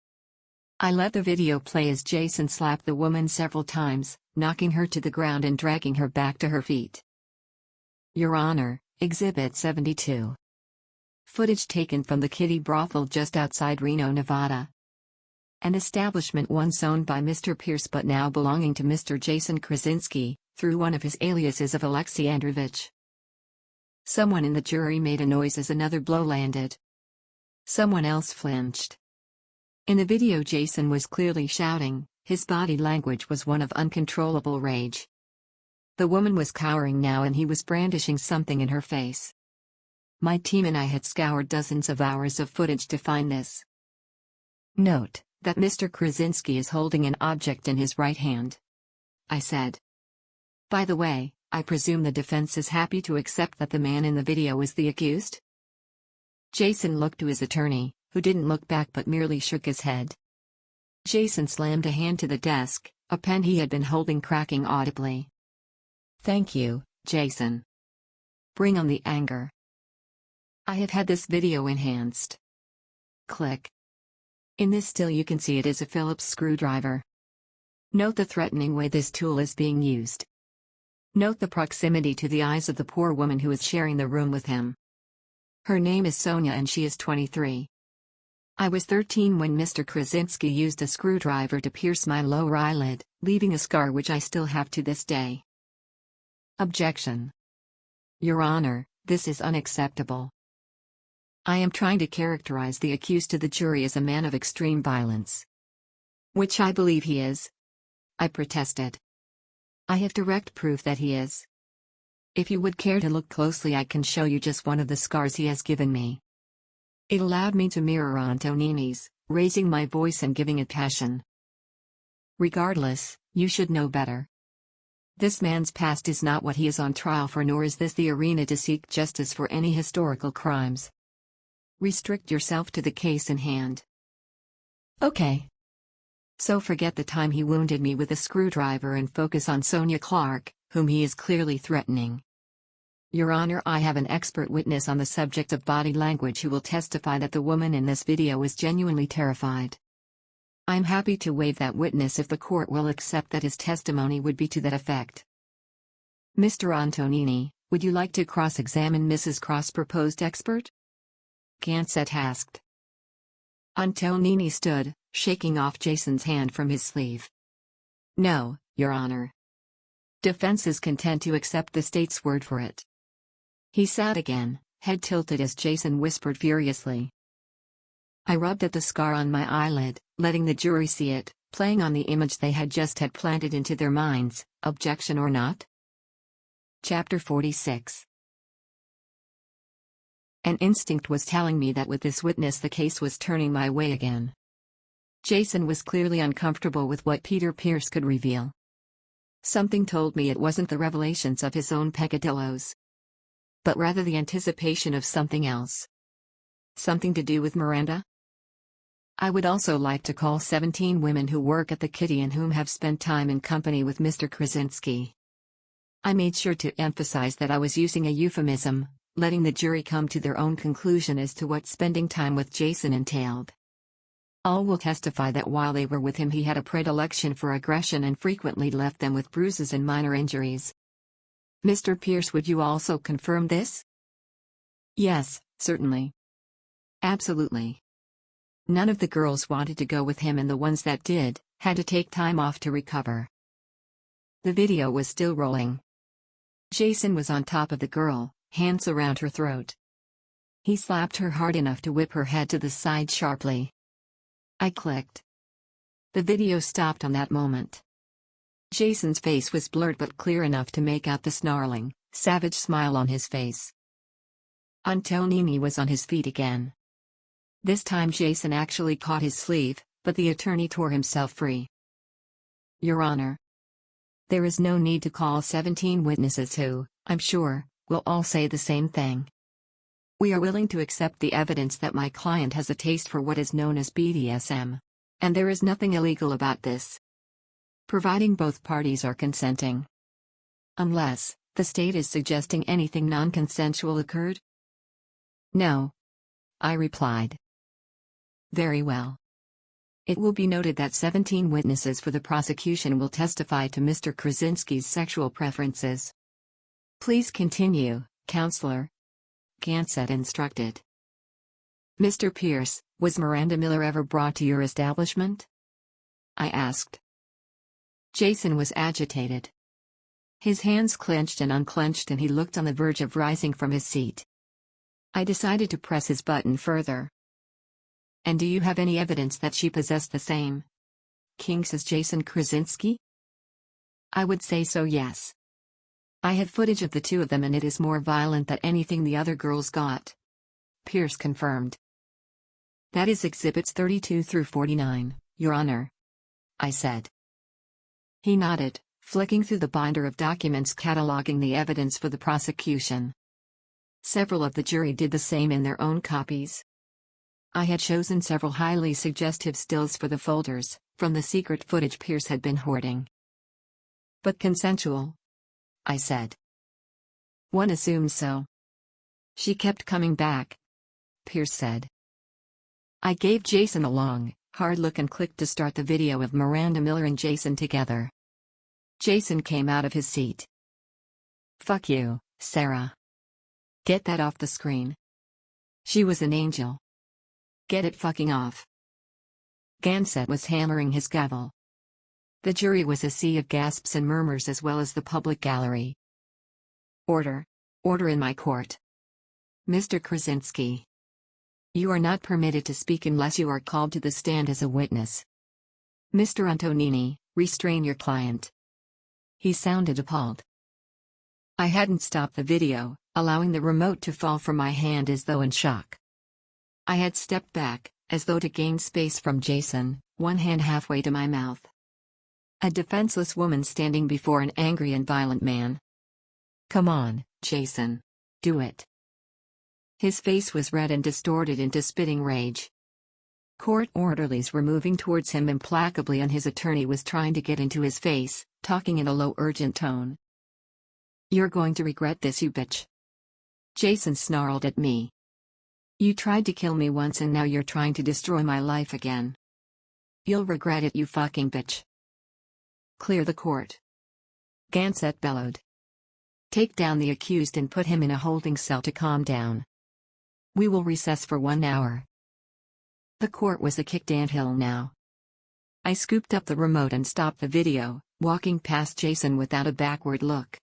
I let the video play as Jason slapped the woman several times, knocking her to the ground and dragging her back to her feet. Your Honor, Exhibit 72. Footage taken from the kiddie brothel just outside Reno, Nevada. An establishment once owned by Mr. Pierce but now belonging to Mr. Jason Krasinski, through one of his aliases of Alexei Androvich. Someone in the jury made a noise as another blow landed. Someone else flinched. In the video, Jason was clearly shouting, his body language was one of uncontrollable rage. The woman was cowering now and he was brandishing something in her face. My team and I had scoured dozens of hours of footage to find this. Note that Mr. Krasinski is holding an object in his right hand. I said. By the way, I presume the defense is happy to accept that the man in the video is the accused? Jason looked to his attorney, who didn't look back but merely shook his head. Jason slammed a hand to the desk, a pen he had been holding cracking audibly. Thank you, Jason. Bring on the anger. I have had this video enhanced. Click. In this still you can see it is a Phillips screwdriver. Note the threatening way this tool is being used. Note the proximity to the eyes of the poor woman who is sharing the room with him. Her name is Sonia and she is 23. I was 13 when Mr. Krasinski used a screwdriver to pierce my lower eyelid, leaving a scar which I still have to this day. Objection. Your Honor, this is unacceptable. I am trying to characterize the accused to the jury as a man of extreme violence. Which I believe he is. I protested. I have direct proof that he is. If you would care to look closely, I can show you just one of the scars he has given me. It allowed me to mirror Antonini's, raising my voice and giving it passion. Regardless, you should know better. This man's past is not what he is on trial for, nor is this the arena to seek justice for any historical crimes. Restrict yourself to the case in hand. Okay. So forget the time he wounded me with a screwdriver and focus on Sonia Clark, whom he is clearly threatening. Your Honor, I have an expert witness on the subject of body language who will testify that the woman in this video is genuinely terrified. I'm happy to waive that witness if the court will accept that his testimony would be to that effect. Mr. Antonini, would you like to cross-examine Mrs. Cross' proposed expert? Gansett asked. Antonini stood, shaking off Jason's hand from his sleeve. No, Your Honor. Defense is content to accept the state's word for it. He sat again, head tilted as Jason whispered furiously. I rubbed at the scar on my eyelid, letting the jury see it, playing on the image they had just had planted into their minds, objection or not. Chapter 46. An instinct was telling me that with this witness the case was turning my way again. Jason was clearly uncomfortable with what Peter Pierce could reveal. Something told me it wasn't the revelations of his own peccadillos, but rather the anticipation of something else. Something to do with Miranda? I would also like to call 17 women who work at the Kitty and whom have spent time in company with Mr. Krasinski. I made sure to emphasize that I was using a euphemism, letting the jury come to their own conclusion as to what spending time with Jason entailed. All will testify that while they were with him he had a predilection for aggression and frequently left them with bruises and minor injuries. Mr. Pierce, would you also confirm this? Yes, certainly. Absolutely. None of the girls wanted to go with him, and the ones that did, had to take time off to recover. The video was still rolling. Jason was on top of the girl, hands around her throat. He slapped her hard enough to whip her head to the side sharply. I clicked. The video stopped on that moment. Jason's face was blurred but clear enough to make out the snarling, savage smile on his face. Antonini was on his feet again. This time Jason actually caught his sleeve, but the attorney tore himself free. Your Honor. There is no need to call 17 witnesses who, I'm sure, will all say the same thing. We are willing to accept the evidence that my client has a taste for what is known as BDSM. And there is nothing illegal about this, providing both parties are consenting. Unless, the state is suggesting anything non-consensual occurred? No. I replied. Very well. It will be noted that 17 witnesses for the prosecution will testify to Mr. Krasinski's sexual preferences. Please continue, Counselor. Gansett instructed. Mr. Pierce, was Miranda Miller ever brought to your establishment? I asked. Jason was agitated. His hands clenched and unclenched, and he looked on the verge of rising from his seat. I decided to press his button further. And do you have any evidence that she possessed the same kinks as Jason Krasinski? I would say so, yes. I had footage of the two of them, and it is more violent than anything the other girls got. Pierce confirmed. That is Exhibits 32 through 49, Your Honor. I said. He nodded, flicking through the binder of documents cataloging the evidence for the prosecution. Several of the jury did the same in their own copies. I had chosen several highly suggestive stills for the folders, from the secret footage Pierce had been hoarding. But consensual? I said. One assumes so. She kept coming back, Pierce said. I gave Jason a long, hard look and clicked to start the video of Miranda Miller and Jason together. Jason came out of his seat. Fuck you, Sarah. Get that off the screen. She was an angel. Get it fucking off. Gansett was hammering his gavel. The jury was a sea of gasps and murmurs, as well as the public gallery. Order. Order in my court. Mr. Krasinski. You are not permitted to speak unless you are called to the stand as a witness. Mr. Antonini, restrain your client. He sounded appalled. I hadn't stopped the video, allowing the remote to fall from my hand as though in shock. I had stepped back, as though to gain space from Jason, one hand halfway to my mouth. A defenseless woman standing before an angry and violent man. "Come on, Jason. Do it." His face was red and distorted into spitting rage. Court orderlies were moving towards him implacably and his attorney was trying to get into his face, talking in a low urgent tone. "You're going to regret this, you bitch." Jason snarled at me. "You tried to kill me once and now you're trying to destroy my life again. You'll regret it, you fucking bitch." "Clear the court," Gansett bellowed. "Take down the accused and put him in a holding cell to calm down. We will recess for 1 hour." The court was a kicked anthill now. I scooped up the remote and stopped the video, walking past Jason without a backward look.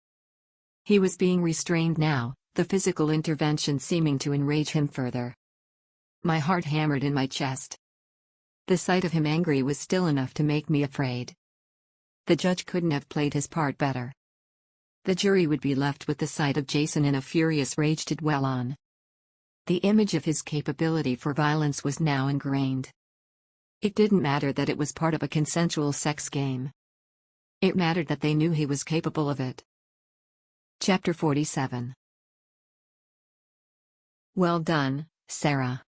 He was being restrained now, the physical intervention seeming to enrage him further. My heart hammered in my chest. The sight of him angry was still enough to make me afraid. The judge couldn't have played his part better. The jury would be left with the sight of Jason in a furious rage to dwell on. The image of his capability for violence was now ingrained. It didn't matter that it was part of a consensual sex game. It mattered that they knew he was capable of it. Chapter 47. "Well done, Sarah,"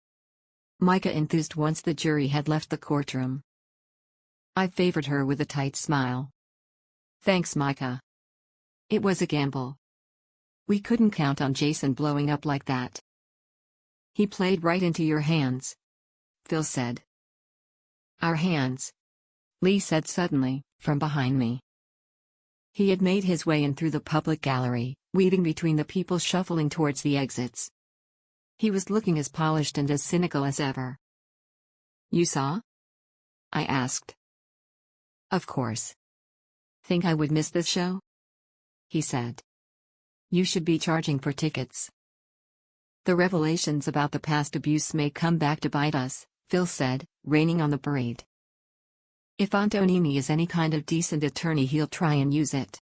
Micah enthused once the jury had left the courtroom. I favored her with a tight smile. "Thanks, Micah. It was a gamble. We couldn't count on Jason blowing up like that." "He played right into your hands," Phil said. "Our hands," Lee said suddenly, from behind me. He had made his way in through the public gallery, weaving between the people shuffling towards the exits. He was looking as polished and as cynical as ever. "You saw?" I asked. "Of course. Think I would miss this show?" he said. "You should be charging for tickets." "The revelations about the past abuse may come back to bite us," Phil said, raining on the parade. "If Antonini is any kind of decent attorney, he'll try and use it.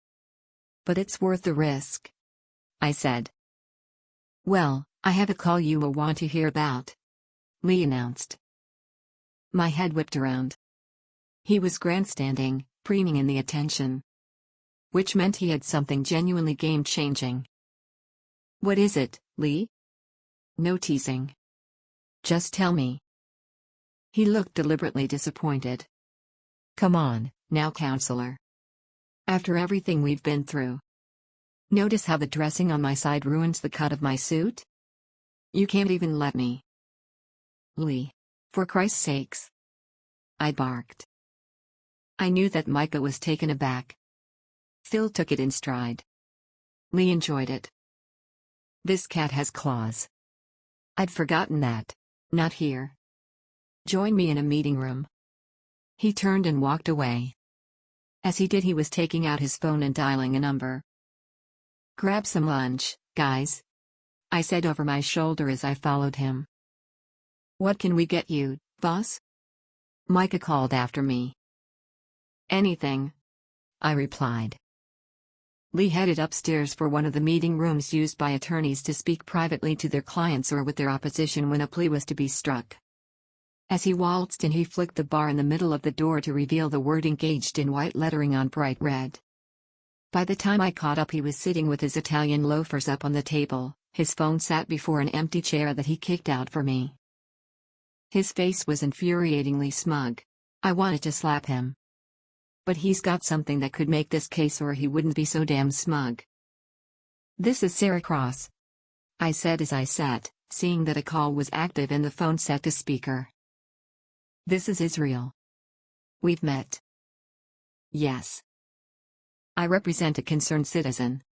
But it's worth the risk," I said. "Well, I have a call you will want to hear about," Lee announced. My head whipped around. He was grandstanding, preening in the attention. Which meant he had something genuinely game-changing. "What is it, Lee?" "No teasing. Just tell me." He looked deliberately disappointed. "Come on, now, counselor. After everything we've been through. Notice how the dressing on my side ruins the cut of my suit? You can't even let me." "Lee. For Christ's sakes." I barked. I knew that Micah was taken aback. Phil took it in stride. Lee enjoyed it. "This cat has claws." "I'd forgotten that. Not here. Join me in a meeting room." He turned and walked away. As he did, he was taking out his phone and dialing a number. "Grab some lunch, guys," I said over my shoulder as I followed him. "What can we get you, boss?" Micah called after me. "Anything," I replied. Lee headed upstairs for one of the meeting rooms used by attorneys to speak privately to their clients or with their opposition when a plea was to be struck. As he waltzed in, he flicked the bar in the middle of the door to reveal the word "engaged" in white lettering on bright red. By the time I caught up, he was sitting with his Italian loafers up on the table, his phone sat before an empty chair that he kicked out for me. His face was infuriatingly smug. I wanted to slap him. But he's got something that could make this case, or he wouldn't be so damn smug. "This is Sarah Cross," I said as I sat, seeing that a call was active and the phone set to speaker. "This is Israel. We've met." "Yes. I represent a concerned citizen.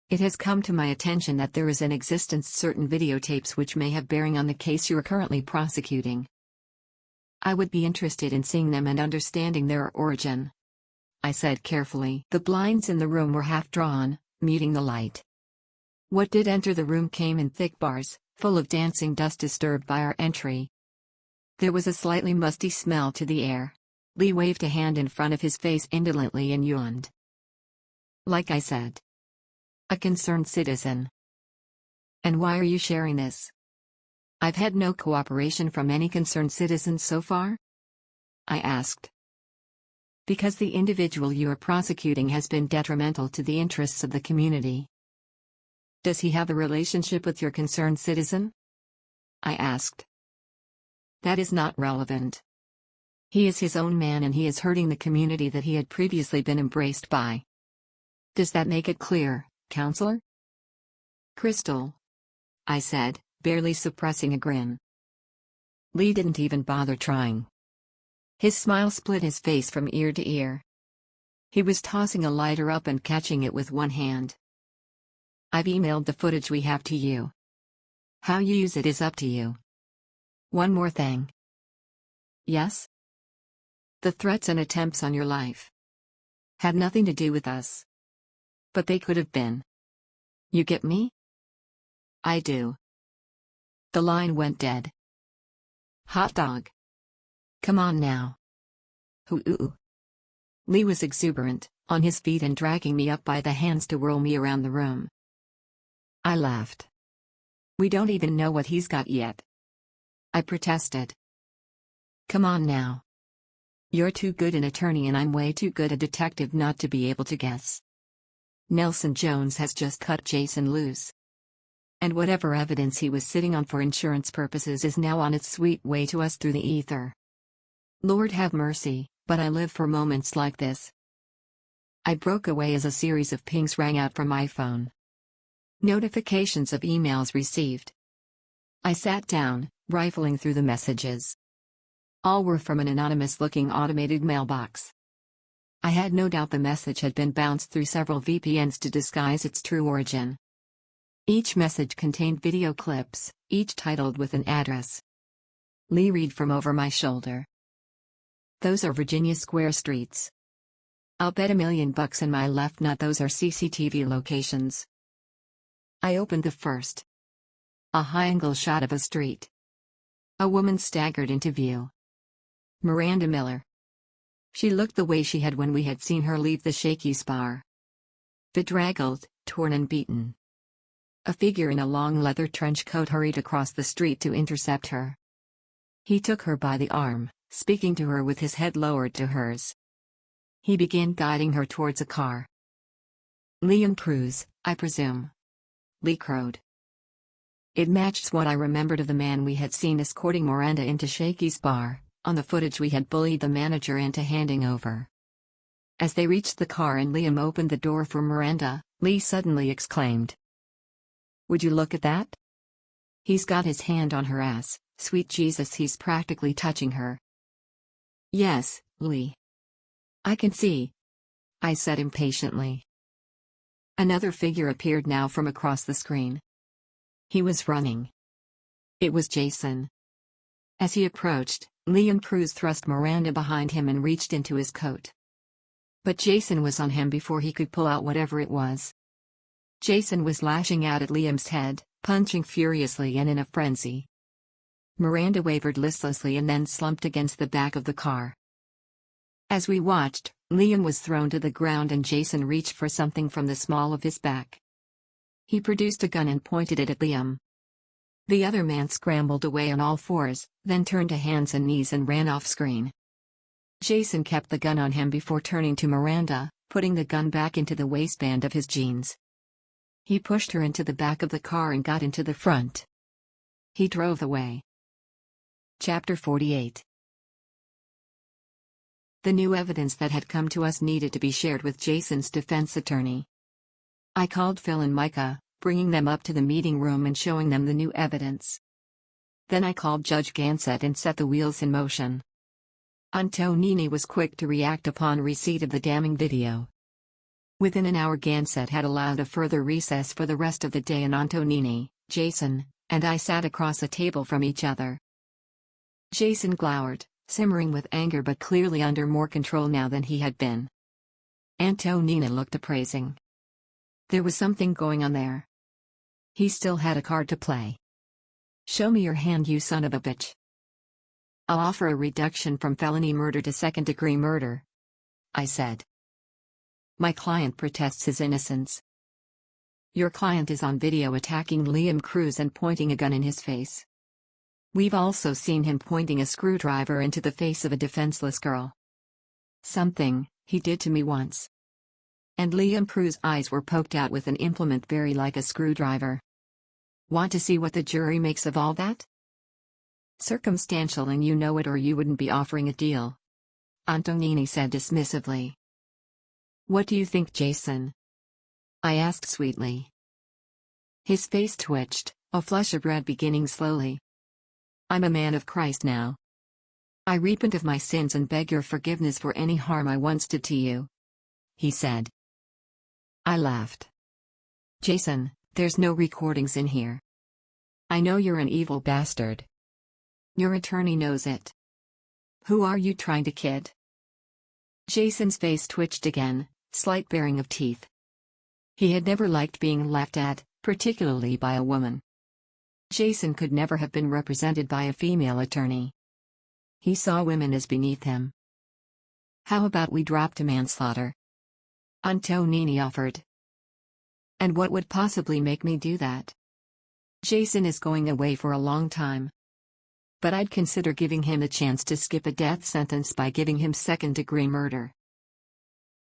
It has come to my attention that there is in existence certain videotapes which may have bearing on the case you are currently prosecuting. I would be interested in seeing them and understanding their origin," I said carefully. The blinds in the room were half drawn, muting the light. What did enter the room came in thick bars, full of dancing dust disturbed by our entry. There was a slightly musty smell to the air. Lee waved a hand in front of his face indolently and yawned. Like I said. A concerned citizen. And why are you sharing this? I've had no cooperation from any concerned citizens so far? I asked. Because the individual you are prosecuting has been detrimental to the interests of the community. Does he have a relationship with your concerned citizen? I asked. That is not relevant. He is his own man and he is hurting the community that he had previously been embraced by. Does that make it clear, counselor? Crystal, I said, barely suppressing a grin. Lee didn't even bother trying. His smile split his face from ear to ear. He was tossing a lighter up and catching it with one hand. I've emailed the footage we have to you. How you use it is up to you. One more thing. Yes? The threats and attempts on your life had nothing to do with us. But they could have been. You get me? I do. The line went dead. Hot dog. Come on now. Hoo-oo. Lee was exuberant, on his feet and dragging me up by the hands to whirl me around the room. I laughed. We don't even know what he's got yet. I protested. Come on now. You're too good an attorney and I'm way too good a detective not to be able to guess. Nelson Jones has just cut Jason loose. And whatever evidence he was sitting on for insurance purposes is now on its sweet way to us through the ether. Lord have mercy, but I live for moments like this. I broke away as a series of pings rang out from my phone. Notifications of emails received. I sat down, rifling through the messages. All were from an anonymous-looking automated mailbox. I had no doubt the message had been bounced through several VPNs to disguise its true origin. Each message contained video clips, each titled with an address. Lee read from over my shoulder. Those are Virginia Square streets. I'll bet $1 million in my left nut those are CCTV locations. I opened the first. A high-angle shot of a street. A woman staggered into view. Miranda Miller. She looked the way she had when we had seen her leave the Shakey's bar. Bedraggled, torn and beaten. A figure in a long leather trench coat hurried across the street to intercept her. He took her by the arm, speaking to her with his head lowered to hers. He began guiding her towards a car. Liam Cruz, I presume. Lee crowed. It matched what I remembered of the man we had seen escorting Miranda into Shakey's bar, on the footage we had bullied the manager into handing over. As they reached the car and Liam opened the door for Miranda, Lee suddenly exclaimed. Would you look at that? He's got his hand on her ass, sweet Jesus, he's practically touching her. Yes, Lee. I can see. I said impatiently. Another figure appeared now from across the screen. He was running. It was Jason. As he approached, Liam Cruz thrust Miranda behind him and reached into his coat. But Jason was on him before he could pull out whatever it was. Jason was lashing out at Liam's head, punching furiously and in a frenzy. Miranda wavered listlessly and then slumped against the back of the car. As we watched, Liam was thrown to the ground and Jason reached for something from the small of his back. He produced a gun and pointed it at Liam. The other man scrambled away on all fours, then turned to hands and knees and ran off screen. Jason kept the gun on him before turning to Miranda, putting the gun back into the waistband of his jeans. He pushed her into the back of the car and got into the front. He drove away. Chapter 48. The new evidence that had come to us needed to be shared with Jason's defense attorney. I called Phil and Micah, bringing them up to the meeting room and showing them the new evidence. Then I called Judge Gansett and set the wheels in motion. Antonini was quick to react upon receipt of the damning video. Within an hour Gansett had allowed a further recess for the rest of the day and Antonini, Jason, and I sat across a table from each other. Jason glowered, simmering with anger but clearly under more control now than he had been. Antonina looked appraising. There was something going on there. He still had a card to play. Show me your hand, you son of a bitch. I'll offer a reduction from felony murder to second-degree murder, I said. My client protests his innocence. Your client is on video attacking Liam Cruz and pointing a gun in his face. We've also seen him pointing a screwdriver into the face of a defenseless girl. Something he did to me once. And Liam Cruz's eyes were poked out with an implement very like a screwdriver. Want to see what the jury makes of all that? Circumstantial, and you know it, or you wouldn't be offering a deal. Antonini said dismissively. What do you think, Jason? I asked sweetly. His face twitched, a flush of red beginning slowly. I'm a man of Christ now. I repent of my sins and beg your forgiveness for any harm I once did to you, he said. I laughed. Jason, there's no recordings in here. I know you're an evil bastard. Your attorney knows it. Who are you trying to kid? Jason's face twitched again, slight baring of teeth. He had never liked being laughed at, particularly by a woman. Jason could never have been represented by a female attorney. He saw women as beneath him. How about we drop to manslaughter? Antonini offered. And what would possibly make me do that? Jason is going away for a long time. But I'd consider giving him a chance to skip a death sentence by giving him second-degree murder.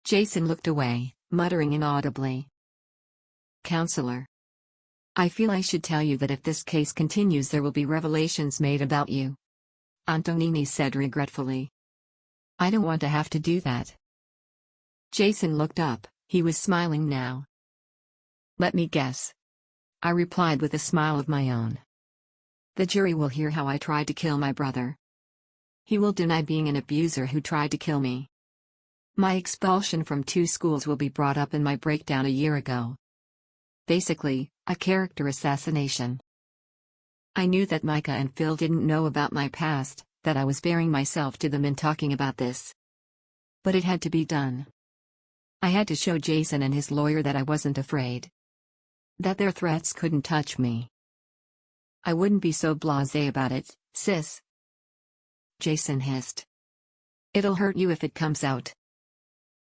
Jason looked away, muttering inaudibly. Counselor. I feel I should tell you that if this case continues there will be revelations made about you. Antonini said regretfully. I don't want to have to do that. Jason looked up, he was smiling now. Let me guess. I replied with a smile of my own. The jury will hear how I tried to kill my brother. He will deny being an abuser who tried to kill me. My expulsion from 2 schools will be brought up in my breakdown a year ago. Basically, a character assassination. I knew that Micah and Phil didn't know about my past, that I was baring myself to them in talking about this. But it had to be done. I had to show Jason and his lawyer that I wasn't afraid. That their threats couldn't touch me. I wouldn't be so blasé about it, sis. Jason hissed. It'll hurt you if it comes out.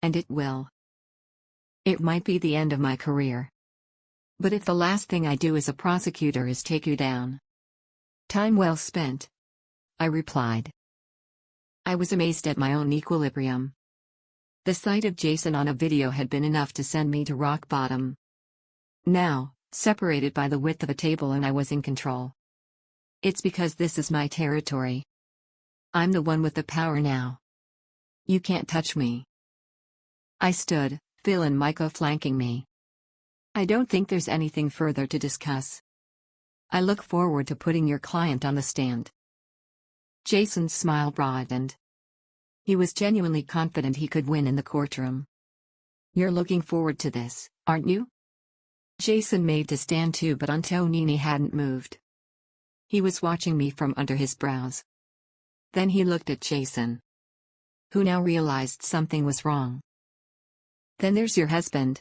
And it will. It might be the end of my career. But if the last thing I do as a prosecutor is take you down. Time well spent. I replied. I was amazed at my own equilibrium. The sight of Jason on a video had been enough to send me to rock bottom. Now, separated by the width of a table, and I was in control. It's because this is my territory. I'm the one with the power now. You can't touch me. I stood, Phil and Micah flanking me. I don't think there's anything further to discuss. I look forward to putting your client on the stand. Jason's smile broadened. He was genuinely confident he could win in the courtroom. You're looking forward to this, aren't you? Jason made to stand too, but Antonini hadn't moved. He was watching me from under his brows. Then he looked at Jason, who now realized something was wrong. Then there's your husband.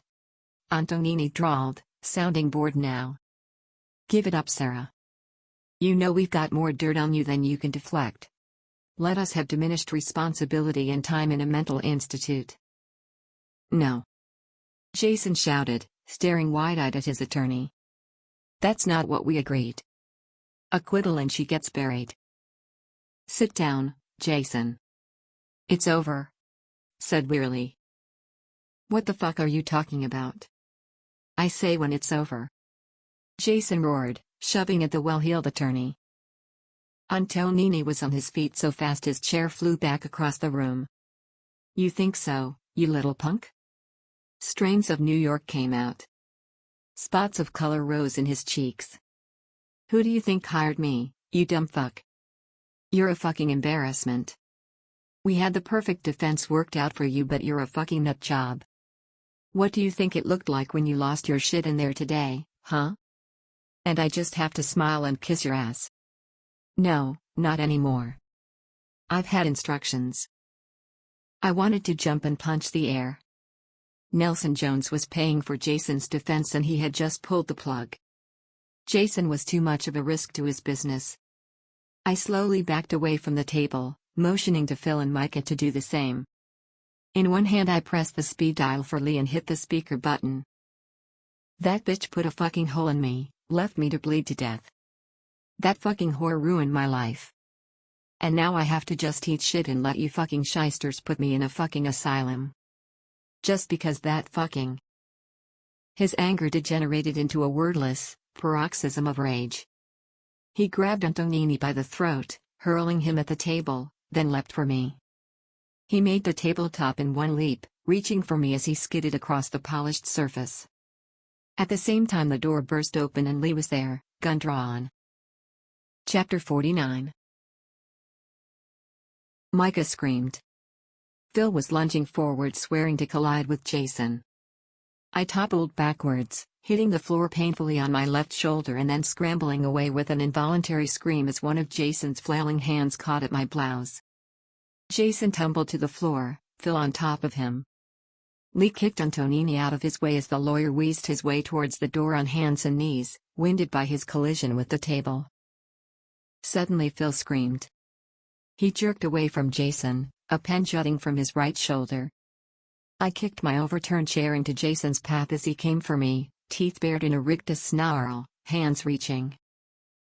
Antonini drawled, sounding bored now. Give it up, Sarah. You know we've got more dirt on you than you can deflect. Let us have diminished responsibility and time in a mental institute. No. Jason shouted, staring wide-eyed at his attorney. That's not what we agreed. Acquittal and she gets buried. Sit down, Jason. It's over, said wearily. What the fuck are you talking about? I say when it's over. Jason roared, shoving at the well-heeled attorney. Antonini was on his feet so fast his chair flew back across the room. You think so, you little punk? Strains of New York came out. Spots of color rose in his cheeks. Who do you think hired me, you dumb fuck? You're a fucking embarrassment. We had the perfect defense worked out for you, but you're a fucking nut job. What do you think it looked like when you lost your shit in there today, huh? And I just have to smile and kiss your ass. No, not anymore. I've had instructions. I wanted to jump and punch the air. Nelson Jones was paying for Jason's defense and he had just pulled the plug. Jason was too much of a risk to his business. I slowly backed away from the table, motioning to Phil and Micah to do the same. In one hand I pressed the speed dial for Lee and hit the speaker button. That bitch put a fucking hole in me, left me to bleed to death. That fucking whore ruined my life. And now I have to just eat shit and let you fucking shysters put me in a fucking asylum. Just because that fucking... His anger degenerated into a wordless paroxysm of rage. He grabbed Antonini by the throat, hurling him at the table, then leapt for me. He made the tabletop in one leap, reaching for me as he skidded across the polished surface. At the same time the door burst open and Lee was there, gun drawn. Chapter 49. Micah screamed. Phil was lunging forward, swearing to collide with Jason. I toppled backwards, hitting the floor painfully on my left shoulder and then scrambling away with an involuntary scream as one of Jason's flailing hands caught at my blouse. Jason tumbled to the floor, Phil on top of him. Lee kicked Antonini out of his way as the lawyer wheezed his way towards the door on hands and knees, winded by his collision with the table. Suddenly Phil screamed. He jerked away from Jason, a pen jutting from his right shoulder. I kicked my overturned chair into Jason's path as he came for me, teeth bared in a rictus snarl, hands reaching.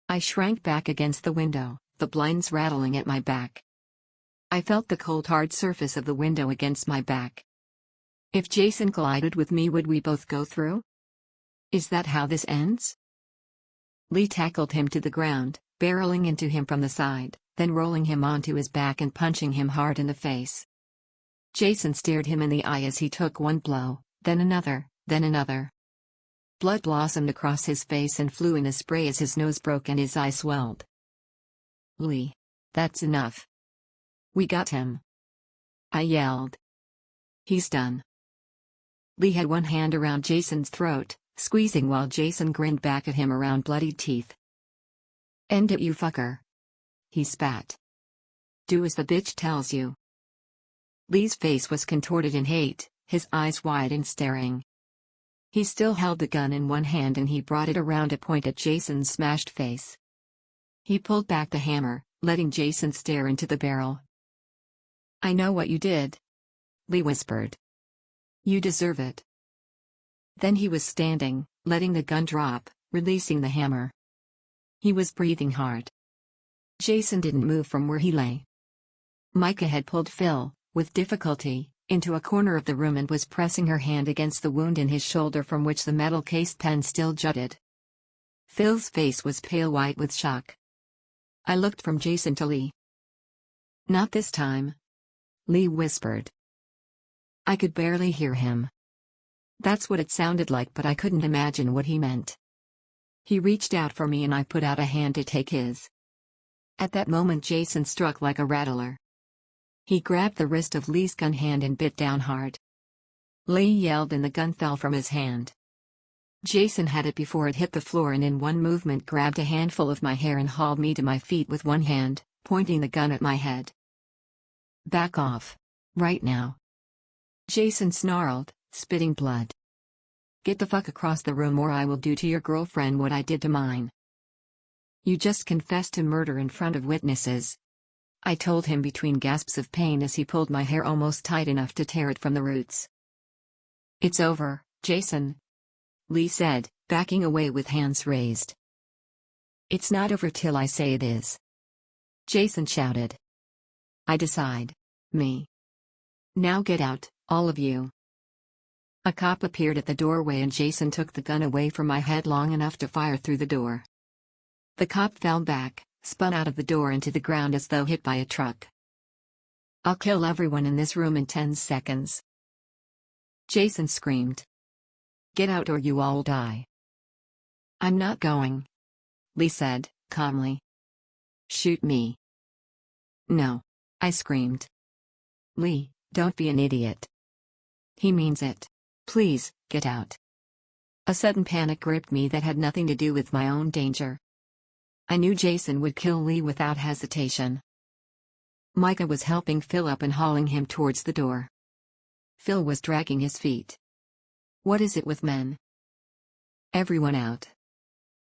I shrank back against the window, the blinds rattling at my back. I felt the cold hard surface of the window against my back. If Jason collided with me, would we both go through? Is that how this ends? Lee tackled him to the ground, barreling into him from the side, then rolling him onto his back and punching him hard in the face. Jason stared him in the eye as he took one blow, then another, then another. Blood blossomed across his face and flew in a spray as his nose broke and his eye swelled. Lee. That's enough. We got him. I yelled. He's done. Lee had one hand around Jason's throat, squeezing while Jason grinned back at him around bloodied teeth. End it, you fucker. He spat. Do as the bitch tells you. Lee's face was contorted in hate, his eyes wide and staring. He still held the gun in one hand and he brought it around to point at Jason's smashed face. He pulled back the hammer, letting Jason stare into the barrel. I know what you did. Lee whispered. You deserve it. Then he was standing, letting the gun drop, releasing the hammer. He was breathing hard. Jason didn't move from where he lay. Micah had pulled Phil, with difficulty, into a corner of the room and was pressing her hand against the wound in his shoulder from which the metal-cased pen still jutted. Phil's face was pale white with shock. I looked from Jason to Lee. Not this time. Lee whispered. I could barely hear him. That's what it sounded like, but I couldn't imagine what he meant. He reached out for me and I put out a hand to take his. At that moment Jason struck like a rattler. He grabbed the wrist of Lee's gun hand and bit down hard. Lee yelled and the gun fell from his hand. Jason had it before it hit the floor and in one movement grabbed a handful of my hair and hauled me to my feet with one hand, pointing the gun at my head. Back off. Right now. Jason snarled, spitting blood. Get the fuck across the room or I will do to your girlfriend what I did to mine. You just confessed to murder in front of witnesses. I told him between gasps of pain as he pulled my hair almost tight enough to tear it from the roots. It's over, Jason. Lee said, backing away with hands raised. It's not over till I say it is. Jason shouted. I decide. Me. Now get out, all of you. A cop appeared at the doorway and Jason took the gun away from my head long enough to fire through the door. The cop fell back, spun out of the door into the ground as though hit by a truck. I'll kill everyone in this room in 10 seconds. Jason screamed. Get out or you all die. I'm not going. Lee said, calmly. Shoot me. No. I screamed. Lee, don't be an idiot. He means it. Please, get out. A sudden panic gripped me that had nothing to do with my own danger. I knew Jason would kill Lee without hesitation. Micah was helping Phil up and hauling him towards the door. Phil was dragging his feet. What is it with men? Everyone out.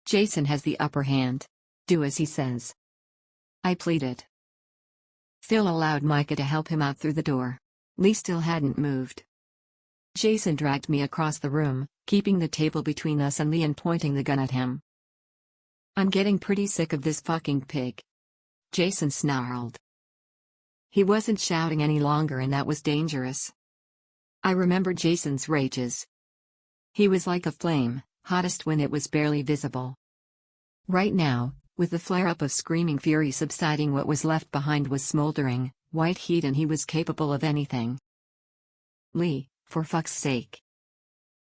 Jason has the upper hand. Do as he says. I pleaded. Phil allowed Micah to help him out through the door. Lee still hadn't moved. Jason dragged me across the room, keeping the table between us and Lee and pointing the gun at him. "I'm getting pretty sick of this fucking pig," Jason snarled. He wasn't shouting any longer, and that was dangerous. I remember Jason's rages. He was like a flame, hottest when it was barely visible. Right now, with the flare-up of screaming fury subsiding, what was left behind was smoldering, white heat, and he was capable of anything. "Lee, for fuck's sake.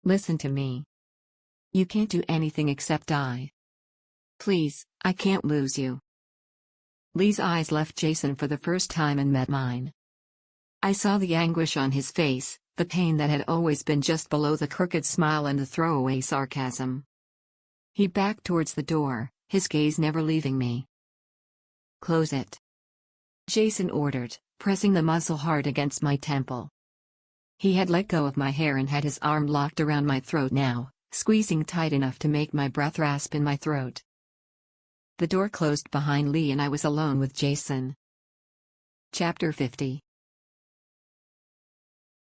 Listen to me. You can't do anything except die. Please, I can't lose you." Lee's eyes left Jason for the first time and met mine. I saw the anguish on his face, the pain that had always been just below the crooked smile and the throwaway sarcasm. He backed towards the door, his gaze never leaving me. "Close it," Jason ordered, pressing the muzzle hard against my temple. He had let go of my hair and had his arm locked around my throat now, squeezing tight enough to make my breath rasp in my throat. The door closed behind Lee and I was alone with Jason. Chapter 50.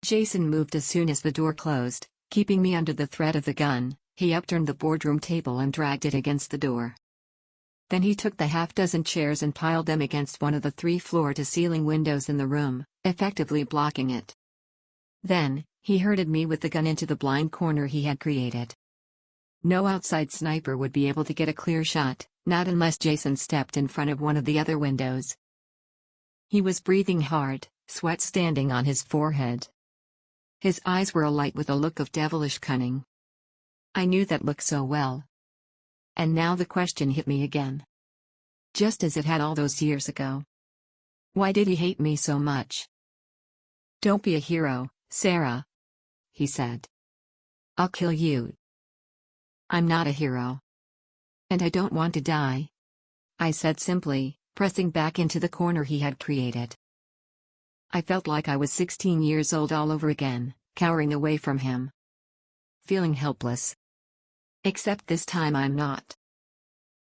Jason moved as soon as the door closed, keeping me under the threat of the gun. He upturned the boardroom table and dragged it against the door. Then he took the half-dozen chairs and piled them against one of the 3 floor-to-ceiling windows in the room, effectively blocking it. Then, he herded me with the gun into the blind corner he had created. No outside sniper would be able to get a clear shot, not unless Jason stepped in front of one of the other windows. He was breathing hard, sweat standing on his forehead. His eyes were alight with a look of devilish cunning. I knew that look so well. And now the question hit me again. Just as it had all those years ago. Why did he hate me so much? "Don't be a hero, Sarah," he said. "I'll kill you." "I'm not a hero. And I don't want to die," I said simply, pressing back into the corner he had created. I felt like I was 16 years old all over again, cowering away from him. Feeling helpless. Except this time I'm not.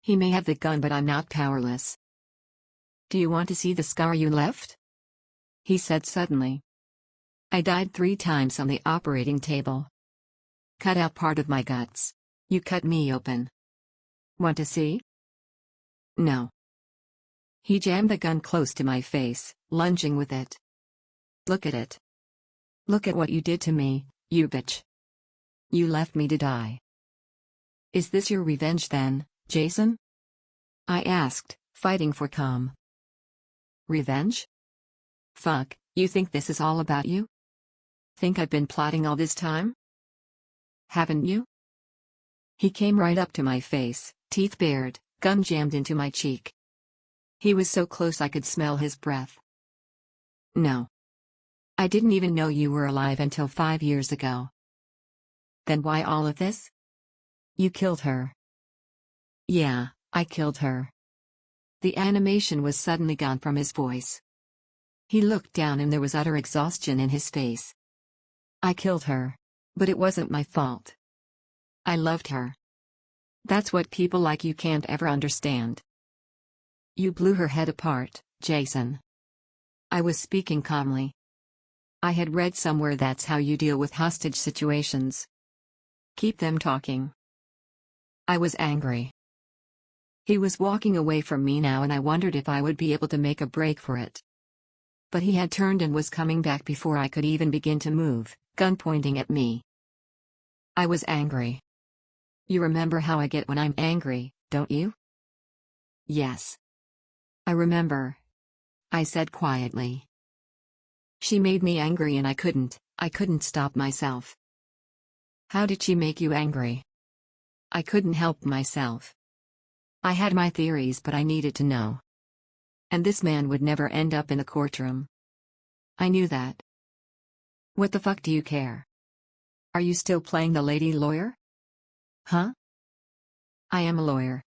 He may have the gun, but I'm not powerless. "Do you want to see the scar you left?" he said suddenly. "I died 3 times on the operating table. Cut out part of my guts. You cut me open. Want to see?" "No." He jammed the gun close to my face, lunging with it. "Look at it. Look at what you did to me, you bitch. You left me to die. Is this your revenge then, Jason?" I asked, fighting for calm. "Revenge? Fuck, you think this is all about you? Think I've been plotting all this time? Haven't you?" He came right up to my face, teeth bared, gun jammed into my cheek. He was so close I could smell his breath. "No. I didn't even know you were alive until 5 years ago." "Then why all of this?" "You killed her." "Yeah, I killed her." The animation was suddenly gone from his voice. He looked down and there was utter exhaustion in his face. "I killed her. But it wasn't my fault. I loved her. That's what people like you can't ever understand." "You blew her head apart, Jason." I was speaking calmly. I had read somewhere that's how you deal with hostage situations. Keep them talking. I was angry. He was walking away from me now and I wondered if I would be able to make a break for it. But he had turned and was coming back before I could even begin to move, gun pointing at me. I was angry. You remember how I get when I'm angry, don't you? Yes. I remember. I said quietly. She made me angry and I couldn't stop myself. How did she make you angry? I couldn't help myself. I had my theories but I needed to know. And this man would never end up in a courtroom. I knew that. What the fuck do you care? Are you still playing the lady lawyer? Huh? I am a lawyer.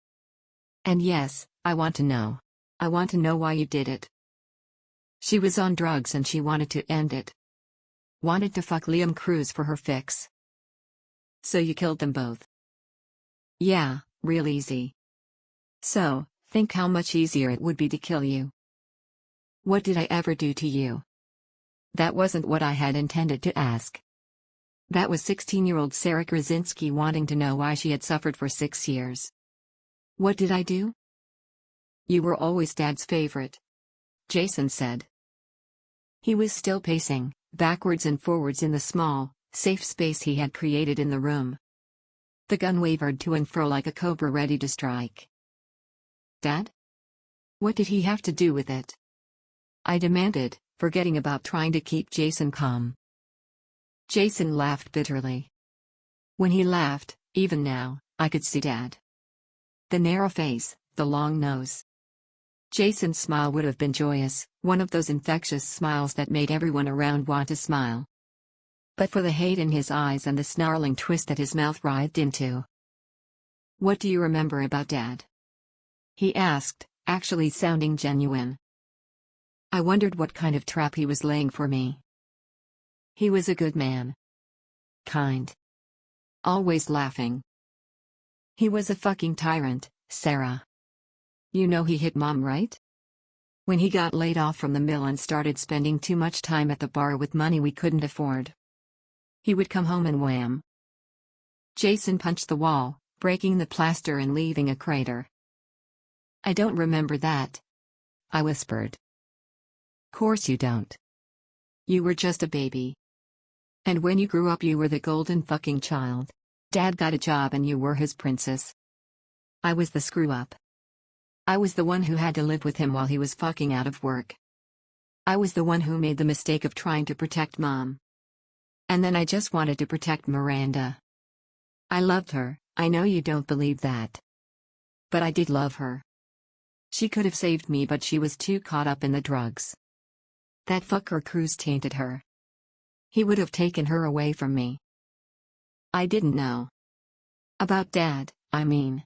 And yes, I want to know. I want to know why you did it. She was on drugs and she wanted to end it. Wanted to fuck Liam Cruz for her fix. So you killed them both. Yeah, real easy. So, think how much easier it would be to kill you. What did I ever do to you? That wasn't what I had intended to ask. That was 16-year-old Sarah Krasinski wanting to know why she had suffered for 6 years. What did I do? You were always Dad's favorite, Jason said. He was still pacing, backwards and forwards in the small, safe space he had created in the room. The gun wavered to and fro like a cobra ready to strike. Dad? What did he have to do with it? I demanded, forgetting about trying to keep Jason calm. Jason laughed bitterly. When he laughed, even now, I could see Dad. The narrow face, the long nose. Jason's smile would have been joyous, one of those infectious smiles that made everyone around want to smile. But for the hate in his eyes and the snarling twist that his mouth writhed into. What do you remember about Dad? He asked, actually sounding genuine. I wondered what kind of trap he was laying for me. He was a good man. Kind. Always laughing. He was a fucking tyrant, Sarah. You know he hit Mom, right? When he got laid off from the mill and started spending too much time at the bar with money we couldn't afford. He would come home and wham. Jason punched the wall, breaking the plaster and leaving a crater. I don't remember that, I whispered. Course you don't. You were just a baby. And when you grew up you were the golden fucking child. Dad got a job and you were his princess. I was the screw-up. I was the one who had to live with him while he was fucking out of work. I was the one who made the mistake of trying to protect Mom. And then I just wanted to protect Miranda. I loved her, I know you don't believe that. But I did love her. She could have saved me but she was too caught up in the drugs. That fucker Cruz tainted her. He would have taken her away from me. I didn't know. About Dad, I mean.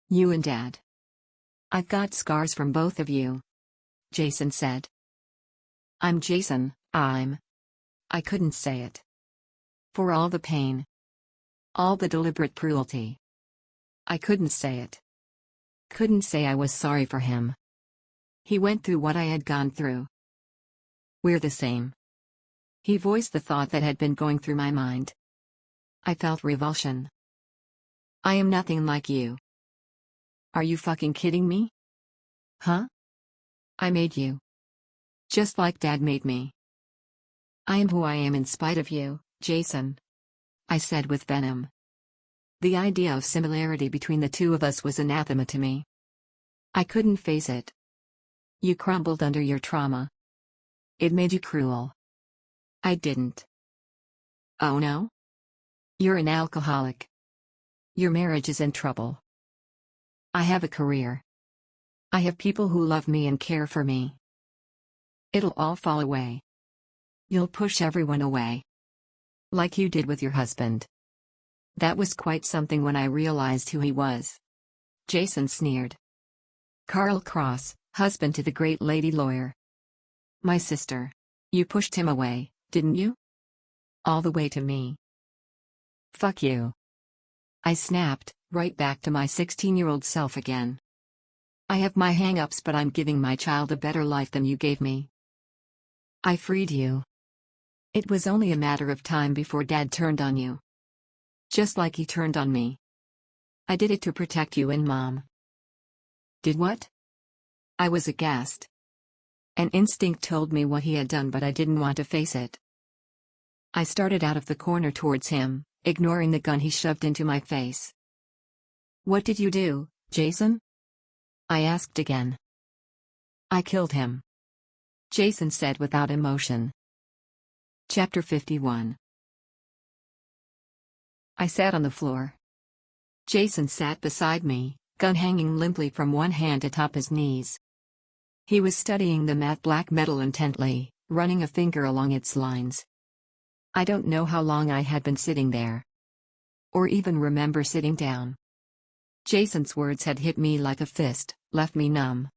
You and Dad. I've got scars from both of you, Jason said. I'm Jason, I couldn't say it. For all the pain. All the deliberate cruelty. I couldn't say it. Couldn't say I was sorry for him. He went through what I had gone through. We're the same. He voiced the thought that had been going through my mind. I felt revulsion. I am nothing like you. Are you fucking kidding me? Huh? I made you. Just like Dad made me. I am who I am in spite of you, Jason. I said with venom. The idea of similarity between the two of us was anathema to me. I couldn't face it. You crumbled under your trauma. It made you cruel. I didn't. Oh no? You're an alcoholic. Your marriage is in trouble. I have a career. I have people who love me and care for me. It'll all fall away. You'll push everyone away. Like you did with your husband. That was quite something when I realized who he was. Jason sneered. Carl Cross, husband to the great lady lawyer. My sister. You pushed him away, didn't you? All the way to me. Fuck you. I snapped, right back to my 16-year-old self again. I have my hang-ups but I'm giving my child a better life than you gave me. I freed you. It was only a matter of time before Dad turned on you. Just like he turned on me. I did it to protect you and Mom. Did what? I was aghast. An instinct told me what he had done but I didn't want to face it. I started out of the corner towards him, ignoring the gun he shoved into my face. What did you do, Jason? I asked again. I killed him. Jason said without emotion. Chapter 51. I sat on the floor. Jason sat beside me, gun hanging limply from one hand atop his knees. He was studying the matte black metal intently, running a finger along its lines. I don't know how long I had been sitting there. Or even remember sitting down. Jason's words had hit me like a fist, left me numb.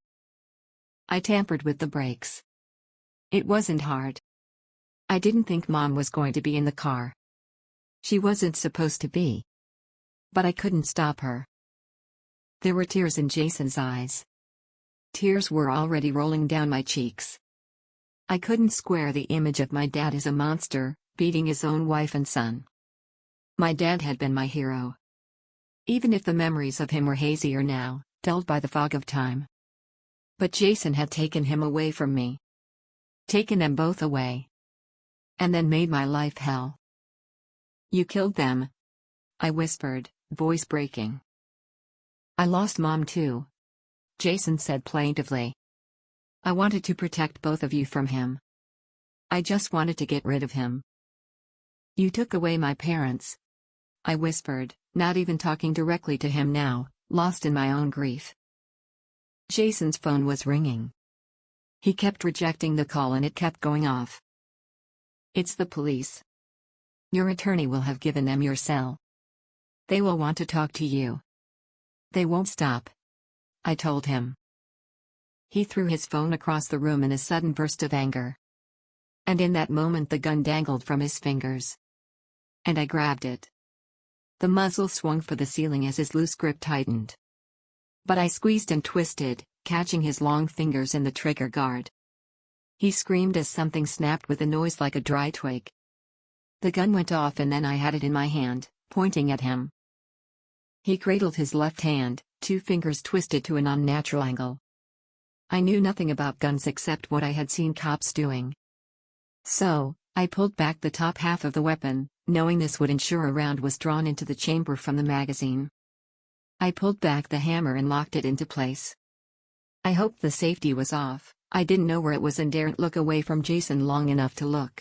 I tampered with the brakes. It wasn't hard. I didn't think Mom was going to be in the car. She wasn't supposed to be. But I couldn't stop her. There were tears in Jason's eyes. Tears were already rolling down my cheeks. I couldn't square the image of my dad as a monster, beating his own wife and son. My dad had been my hero. Even if the memories of him were hazier now, dulled by the fog of time. But Jason had taken him away from me. Taken them both away. And then made my life hell. You killed them, I whispered, voice breaking. I lost Mom too, Jason said plaintively. I wanted to protect both of you from him. I just wanted to get rid of him. You took away my parents, I whispered, not even talking directly to him now, lost in my own grief. Jason's phone was ringing. He kept rejecting the call and it kept going off. It's the police. Your attorney will have given them your cell. They will want to talk to you. They won't stop, I told him. He threw his phone across the room in a sudden burst of anger. And in that moment the gun dangled from his fingers. And I grabbed it. The muzzle swung for the ceiling as his loose grip tightened. But I squeezed and twisted, catching his long fingers in the trigger guard. He screamed as something snapped with a noise like a dry twig. The gun went off and then I had it in my hand, pointing at him. He cradled his left hand, 2 fingers twisted to an unnatural angle. I knew nothing about guns except what I had seen cops doing. So, I pulled back the top half of the weapon, knowing this would ensure a round was drawn into the chamber from the magazine. I pulled back the hammer and locked it into place. I hoped the safety was off. I didn't know where it was and daren't look away from Jason long enough to look.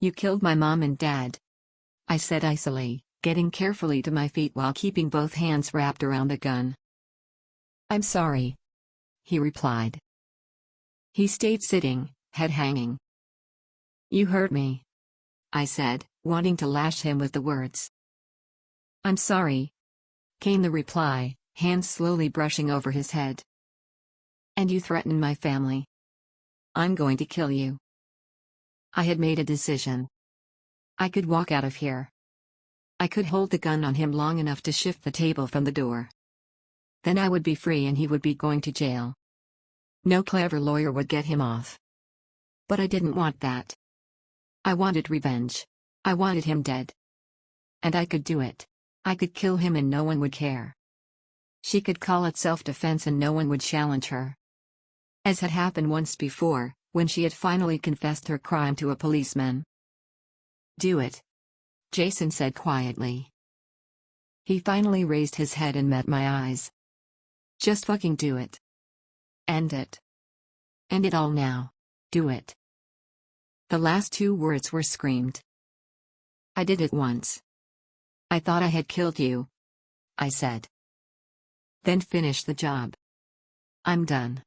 You killed my mom and dad, I said icily, getting carefully to my feet while keeping both hands wrapped around the gun. I'm sorry, he replied. He stayed sitting, head hanging. You hurt me, I said, wanting to lash him with the words. I'm sorry, came the reply, hands slowly brushing over his head. And you threatened my family. I'm going to kill you. I had made a decision. I could walk out of here. I could hold the gun on him long enough to shift the table from the door. Then I would be free and he would be going to jail. No clever lawyer would get him off. But I didn't want that. I wanted revenge. I wanted him dead. And I could do it. I could kill him and no one would care. She could call it self-defense and no one would challenge her. As had happened once before, when she had finally confessed her crime to a policeman. Do it, Jason said quietly. He finally raised his head and met my eyes. Just fucking do it. End it. End it all now. Do it. The last 2 words were screamed. I did it once. I thought I had killed you, I said. Then finish the job. I'm done.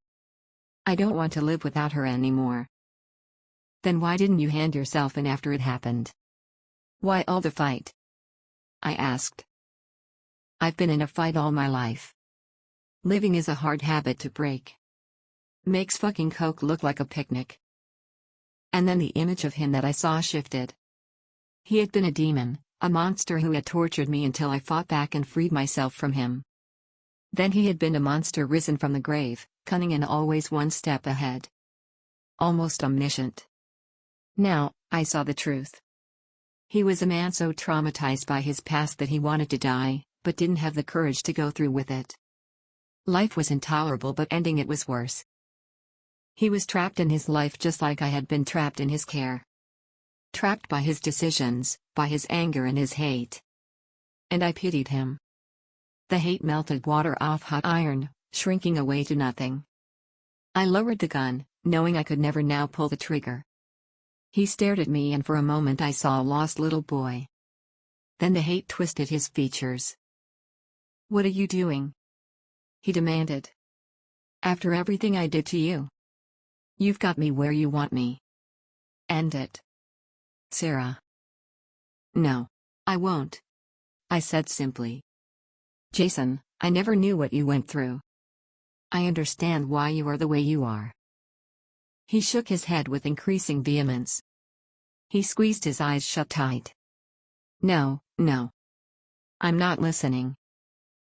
I don't want to live without her anymore. Then why didn't you hand yourself in after it happened? Why all the fight? I asked. I've been in a fight all my life. Living is a hard habit to break. Makes fucking coke look like a picnic. And then the image of him that I saw shifted. He had been a demon, a monster who had tortured me until I fought back and freed myself from him. Then he had been a monster risen from the grave, cunning and always one step ahead. Almost omniscient. Now, I saw the truth. He was a man so traumatized by his past that he wanted to die, but didn't have the courage to go through with it. Life was intolerable, but ending it was worse. He was trapped in his life just like I had been trapped in his care. Trapped by his decisions, by his anger and his hate. And I pitied him. The hate melted water off hot iron, shrinking away to nothing. I lowered the gun, knowing I could never now pull the trigger. He stared at me and for a moment I saw a lost little boy. Then the hate twisted his features. What are you doing? He demanded. After everything I did to you. You've got me where you want me. End it. Sarah. No. I won't. I said simply. Jason, I never knew what you went through. I understand why you are the way you are. He shook his head with increasing vehemence. He squeezed his eyes shut tight. No, no. I'm not listening.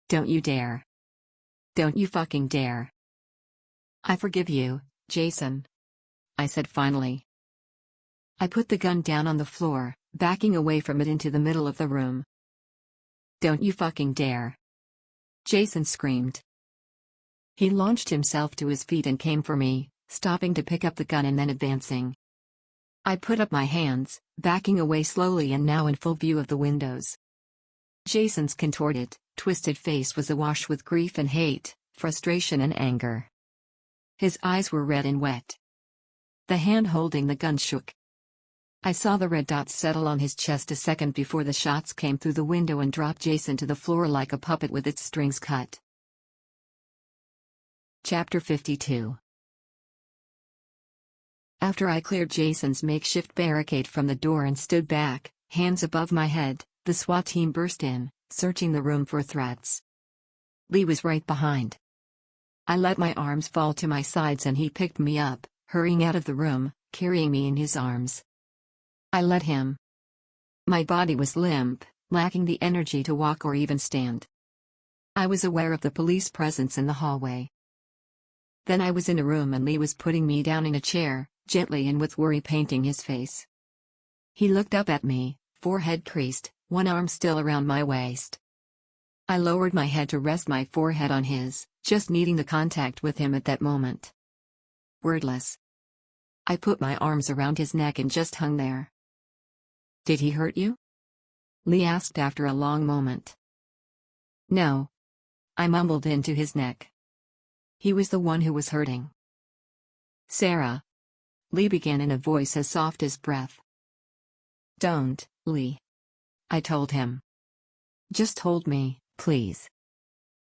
Don't you dare. Don't you fucking dare. I forgive you, Jason. I said finally. I put the gun down on the floor, backing away from it into the middle of the room. "Don't you fucking dare!" Jason screamed. He launched himself to his feet and came for me, stopping to pick up the gun and then advancing. I put up my hands, backing away slowly and now in full view of the windows. Jason's contorted, twisted face was awash with grief and hate, frustration and anger. His eyes were red and wet. The hand holding the gun shook. I saw the red dots settle on his chest a second before the shots came through the window and dropped Jason to the floor like a puppet with its strings cut. Chapter 52. After I cleared Jason's makeshift barricade from the door and stood back, hands above my head, the SWAT team burst in, searching the room for threats. Lee was right behind. I let my arms fall to my sides and he picked me up, hurrying out of the room, carrying me in his arms. I let him. My body was limp, lacking the energy to walk or even stand. I was aware of the police presence in the hallway. Then I was in a room and Lee was putting me down in a chair, gently and with worry painting his face. He looked up at me, forehead creased, one arm still around my waist. I lowered my head to rest my forehead on his, just needing the contact with him at that moment. Wordless. I put my arms around his neck and just hung there. "Did he hurt you?" Lee asked after a long moment. "No." I mumbled into his neck. He was the one who was hurting. "Sarah." Lee began in a voice as soft as breath. "Don't, Lee," I told him. "Just hold me, please.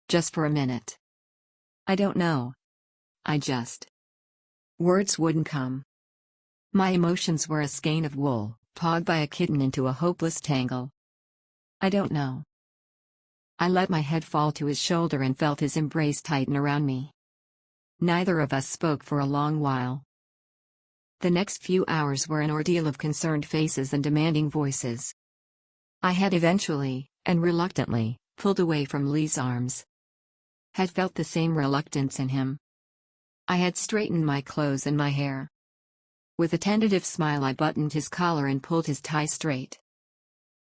Just for a minute. I don't know. I just..." Words wouldn't come. My emotions were a skein of wool, pawed by a kitten into a hopeless tangle. I don't know. I let my head fall to his shoulder and felt his embrace tighten around me. Neither of us spoke for a long while. The next few hours were an ordeal of concerned faces and demanding voices. I had eventually, and reluctantly, pulled away from Lee's arms. Had felt the same reluctance in him. I had straightened my clothes and my hair. With a tentative smile I buttoned his collar and pulled his tie straight.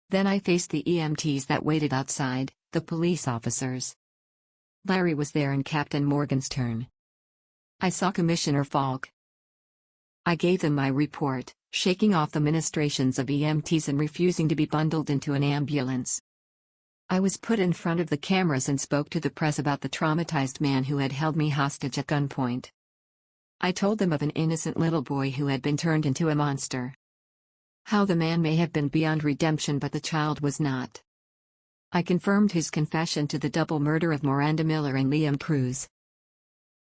Then I faced the EMTs that waited outside, the police officers. Larry was there and Captain Morgan's turn. I saw Commissioner Falk. I gave them my report, shaking off the ministrations of EMTs and refusing to be bundled into an ambulance. I was put in front of the cameras and spoke to the press about the traumatized man who had held me hostage at gunpoint. I told them of an innocent little boy who had been turned into a monster. How the man may have been beyond redemption but the child was not. I confirmed his confession to the double murder of Miranda Miller and Liam Cruz.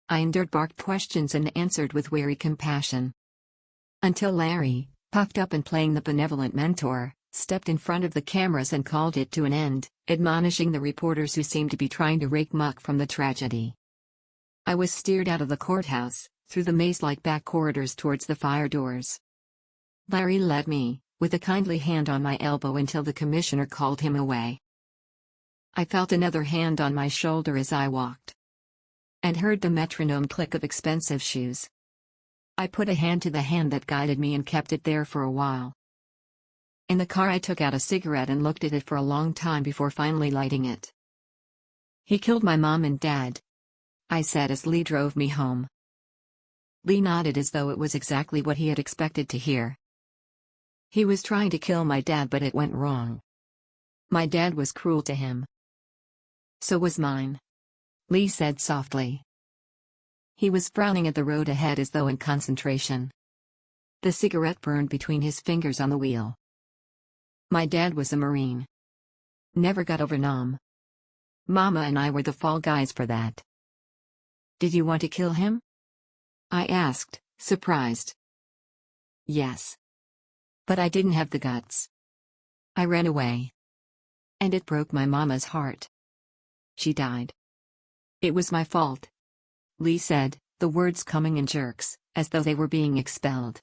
I endured barked questions and answered with wary compassion. Until Larry, puffed up and playing the benevolent mentor, stepped in front of the cameras and called it to an end, admonishing the reporters who seemed to be trying to rake muck from the tragedy. I was steered out of the courthouse, through the maze-like back corridors towards the fire doors. Larry led me, with a kindly hand on my elbow until the commissioner called him away. I felt another hand on my shoulder as I walked. And heard the metronome click of expensive shoes. I put a hand to the hand that guided me and kept it there for a while. In the car I took out a cigarette and looked at it for a long time before finally lighting it. "He killed my mom and dad," I said as Lee drove me home. Lee nodded as though it was exactly what he had expected to hear. "He was trying to kill my dad but it went wrong. My dad was cruel to him. So was mine," Lee said softly. He was frowning at the road ahead as though in concentration. The cigarette burned between his fingers on the wheel. "My dad was a Marine. Never got over Nam. Mama and I were the fall guys for that." "Did you want to kill him?" I asked, surprised. "Yes. But I didn't have the guts. I ran away. And it broke my mama's heart. She died. It was my fault," Lee said, the words coming in jerks, as though they were being expelled.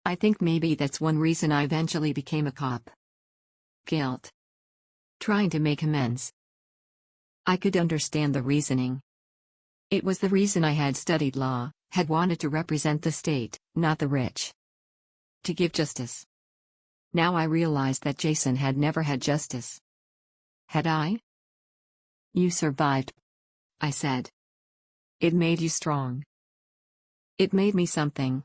"I think maybe that's one reason I eventually became a cop. Guilt. Trying to make amends." I could understand the reasoning. It was the reason I had studied law, Had wanted to represent the state, not the rich. To give justice. Now I realized that Jason had never had justice. Had I? You survived, I said. It made you strong. It made me something.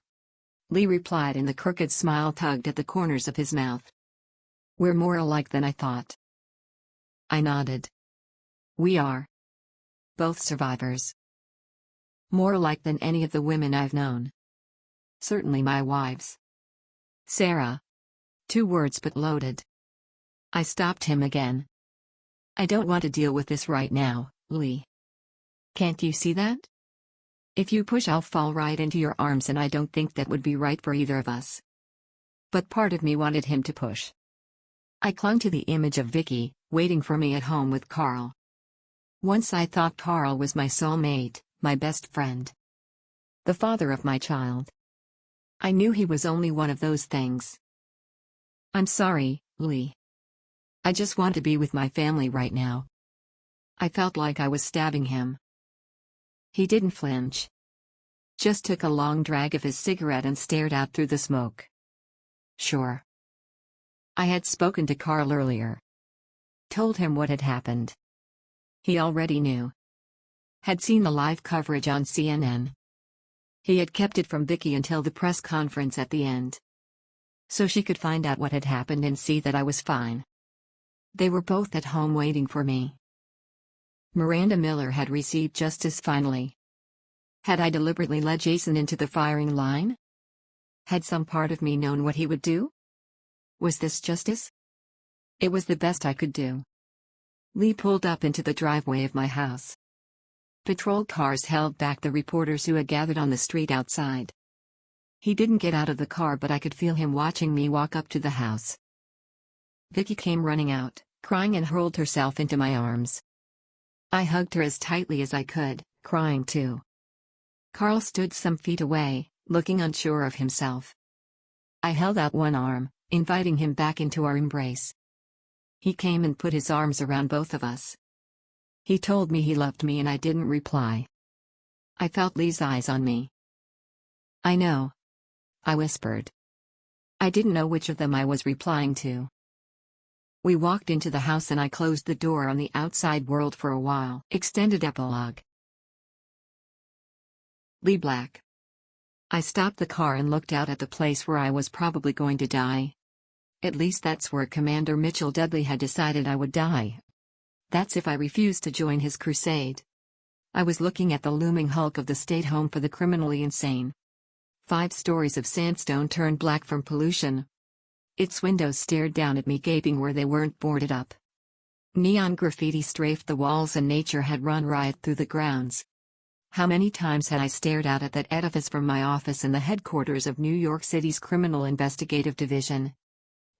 Lee replied, and the crooked smile tugged at the corners of his mouth. We're more alike than I thought. I nodded. We are. Both survivors. More alike than any of the women I've known. Certainly my wives. Sarah. 2 words but loaded. I stopped him again. I don't want to deal with this right now, Lee. Can't you see that? If you push, I'll fall right into your arms, and I don't think that would be right for either of us. But part of me wanted him to push. I clung to the image of Vicky, waiting for me at home with Carl. Once I thought Carl was my soulmate, my best friend. The father of my child. I knew he was only one of those things. I'm sorry, Lee. I just want to be with my family right now. I felt like I was stabbing him. He didn't flinch. Just took a long drag of his cigarette and stared out through the smoke. Sure. I had spoken to Carl earlier. Told him what had happened. He already knew. Had seen the live coverage on CNN. He had kept it from Vicky until the press conference at the end. So she could find out what had happened and see that I was fine. They were both at home waiting for me. Miranda Miller had received justice finally. Had I deliberately led Jason into the firing line? Had some part of me known what he would do? Was this justice? It was the best I could do. Lee pulled up into the driveway of my house. Patrol cars held back the reporters who had gathered on the street outside. He didn't get out of the car, but I could feel him watching me walk up to the house. Vicky came running out, crying, and hurled herself into my arms. I hugged her as tightly as I could, crying too. Carl stood some feet away, looking unsure of himself. I held out one arm, inviting him back into our embrace. He came and put his arms around both of us. He told me he loved me, and I didn't reply. I felt Lee's eyes on me. I know. I whispered. I didn't know which of them I was replying to. We walked into the house and I closed the door on the outside world for a while. Extended epilogue. Lee Black. I stopped the car and looked out at the place where I was probably going to die. At least that's where Commander Mitchell Dudley had decided I would die. That's if I refused to join his crusade. I was looking at the looming hulk of the state home for the criminally insane. 5 stories of sandstone turned black from pollution. Its windows stared down at me, gaping where they weren't boarded up. Neon graffiti strafed the walls and nature had run riot through the grounds. How many times had I stared out at that edifice from my office in the headquarters of New York City's Criminal Investigative Division?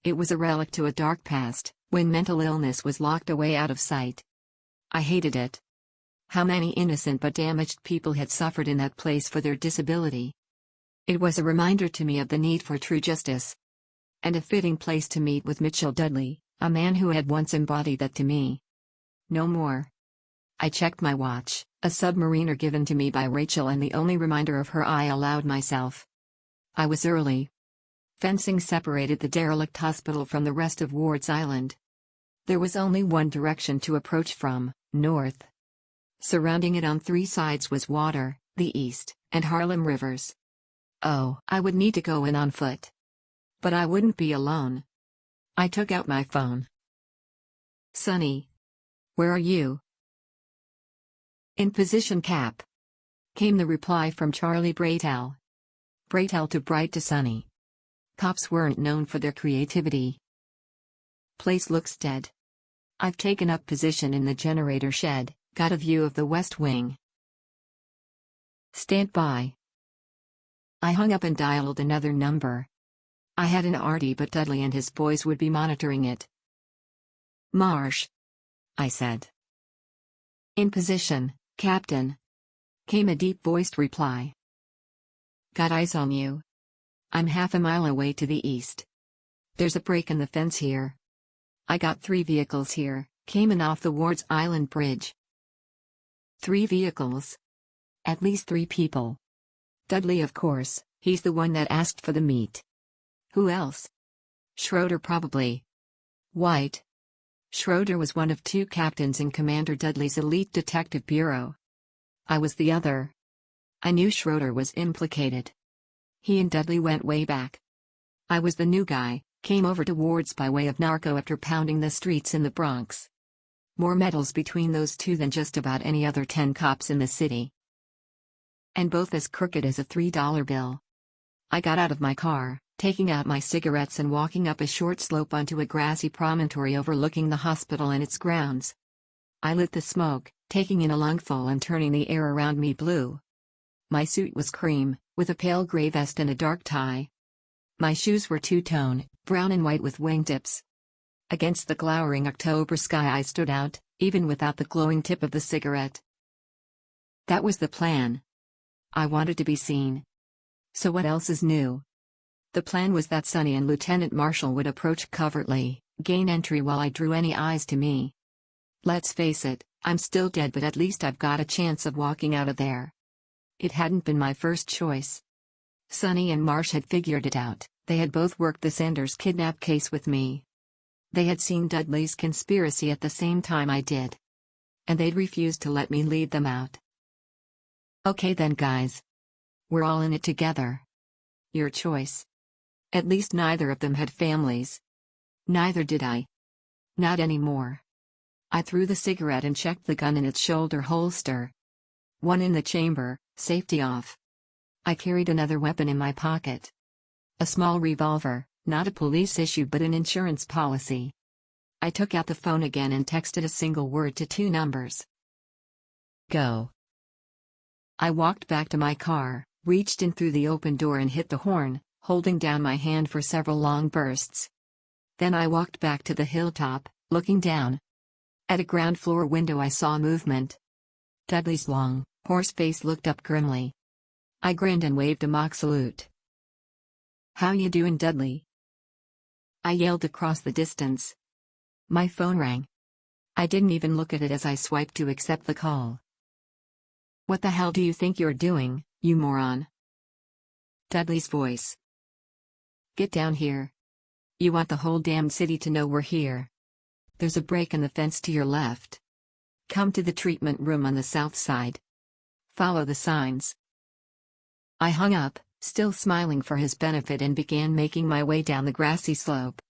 It was a relic to a dark past, when mental illness was locked away out of sight. I hated it. How many innocent but damaged people had suffered in that place for their disability? It was a reminder to me of the need for true justice. And a fitting place to meet with Mitchell Dudley, a man who had once embodied that to me. No more. I checked my watch, a submariner given to me by Rachel and the only reminder of her I allowed myself. I was early. Fencing separated the derelict hospital from the rest of Ward's Island. There was only one direction to approach from, north. Surrounding it on 3 sides was water, the East, and Harlem rivers. Oh, I would need to go in on foot. But I wouldn't be alone. I took out my phone. Sonny. Where are you? In position, Cap. Came the reply from Charlie Braytel. Braytel to Bright to Sonny. Cops weren't known for their creativity. Place looks dead. I've taken up position in the generator shed, got a view of the West Wing. Stand by. I hung up and dialed another number. I had an RD, but Dudley and his boys would be monitoring it. Marsh. I said. In position, Captain. Came a deep-voiced reply. Got eyes on you. I'm half a mile away to the east. There's a break in the fence here. I got 3 vehicles here, came in off the Ward's Island Bridge. 3 vehicles. At least 3 people. Dudley, of course, he's the one that asked for the meat. Who else? Schroeder, probably. White. Schroeder was one of 2 captains in Commander Dudley's elite detective bureau. I was the other. I knew Schroeder was implicated. He and Dudley went way back. I was the new guy, came over to wards by way of narco after pounding the streets in the Bronx. More medals between those 2 than just about any other 10 cops in the city. And both as crooked as a $3 bill. I got out of my car, taking out my cigarettes and walking up a short slope onto a grassy promontory overlooking the hospital and its grounds. I lit the smoke, taking in a lungful and turning the air around me blue. My suit was cream, with a pale gray vest and a dark tie. My shoes were two-tone, brown and white with wingtips. Against the glowering October sky I stood out, even without the glowing tip of the cigarette. That was the plan. I wanted to be seen. So what else is new? The plan was that Sonny and Lieutenant Marshall would approach covertly, gain entry while I drew any eyes to me. Let's face it, I'm still dead, but at least I've got a chance of walking out of there. It hadn't been my first choice. Sonny and Marsh had figured it out. They had both worked the Sanders kidnap case with me. They had seen Dudley's conspiracy at the same time I did. And they'd refused to let me lead them out. Okay then, guys. We're all in it together. Your choice. At least neither of them had families. Neither did I. Not anymore. I threw the cigarette and checked the gun in its shoulder holster. One in the chamber, safety off. I carried another weapon in my pocket. A small revolver, not a police issue but an insurance policy. I took out the phone again and texted a single word to 2 numbers. Go. I walked back to my car, reached in through the open door and hit the horn, holding down my hand for several long bursts. Then I walked back to the hilltop, looking down. At a ground floor window I saw movement. Dudley's long, hoarse face looked up grimly. I grinned and waved a mock salute. "How you doing, Dudley?" I yelled across the distance. My phone rang. I didn't even look at it as I swiped to accept the call. "What the hell do you think you're doing, you moron?" Dudley's voice. "Get down here. You want the whole damn city to know we're here. There's a break in the fence to your left. Come to the treatment room on the south side. Follow the signs." I hung up, still smiling for his benefit, and began making my way down the grassy slope.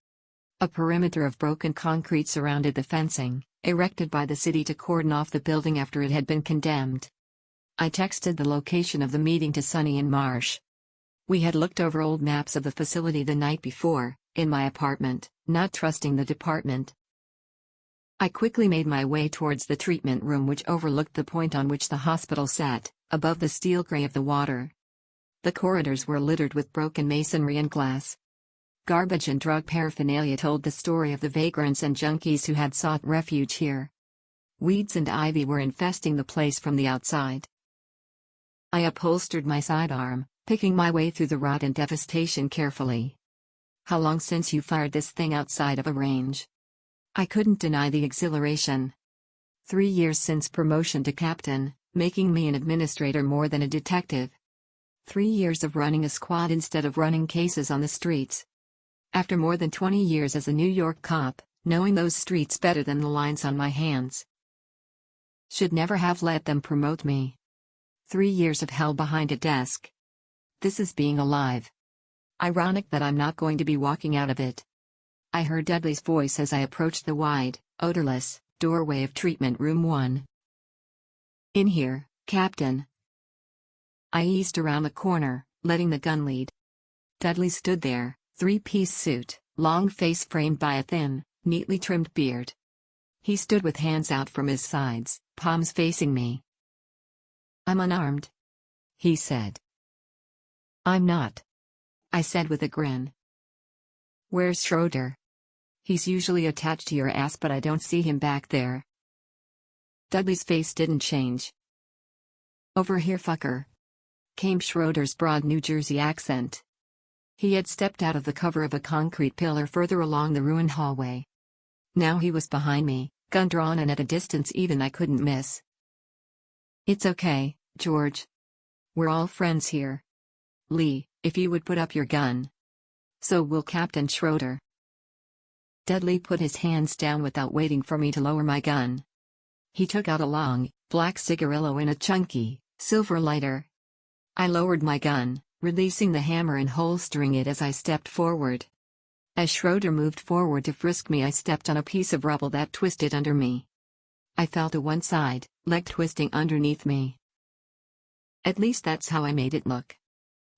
A perimeter of broken concrete surrounded the fencing, erected by the city to cordon off the building after it had been condemned. I texted the location of the meeting to Sonny and Marsh. We had looked over old maps of the facility the night before, in my apartment, not trusting the department. I quickly made my way towards the treatment room, which overlooked the point on which the hospital sat, above the steel gray of the water. The corridors were littered with broken masonry and glass. Garbage and drug paraphernalia told the story of the vagrants and junkies who had sought refuge here. Weeds and ivy were infesting the place from the outside. I upholstered my sidearm, picking my way through the rot and devastation carefully. "How long since you fired this thing outside of a range?" I couldn't deny the exhilaration. 3 years since promotion to captain, making me an administrator more than a detective. 3 years of running a squad instead of running cases on the streets. After more than 20 years as a New York cop, knowing those streets better than the lines on my hands. Should never have let them promote me. 3 years of hell behind a desk. This is being alive. Ironic that I'm not going to be walking out of it. I heard Dudley's voice as I approached the wide, odorless, doorway of Treatment Room 1. "In here, Captain." I eased around the corner, letting the gun lead. Dudley stood there, 3-piece suit, long face framed by a thin, neatly trimmed beard. He stood with hands out from his sides, palms facing me. "I'm unarmed," he said. "I'm not," I said with a grin. "Where's Schroeder?" "He's usually attached to your ass, but I don't see him back there." Dudley's face didn't change. "Over here, fucker," came Schroeder's broad New Jersey accent. He had stepped out of the cover of a concrete pillar further along the ruined hallway. Now he was behind me, gun drawn and at a distance even I couldn't miss. "It's okay, George. We're all friends here." Lee, if you would put up your gun. So will Captain Schroeder. Dudley put his hands down without waiting for me to lower my gun. He took out a long, black cigarillo in a chunky, silver lighter. I lowered my gun, releasing the hammer and holstering it as I stepped forward. As Schroeder moved forward to frisk me, I stepped on a piece of rubble that twisted under me. I fell to one side, leg twisting underneath me. At least that's how I made it look.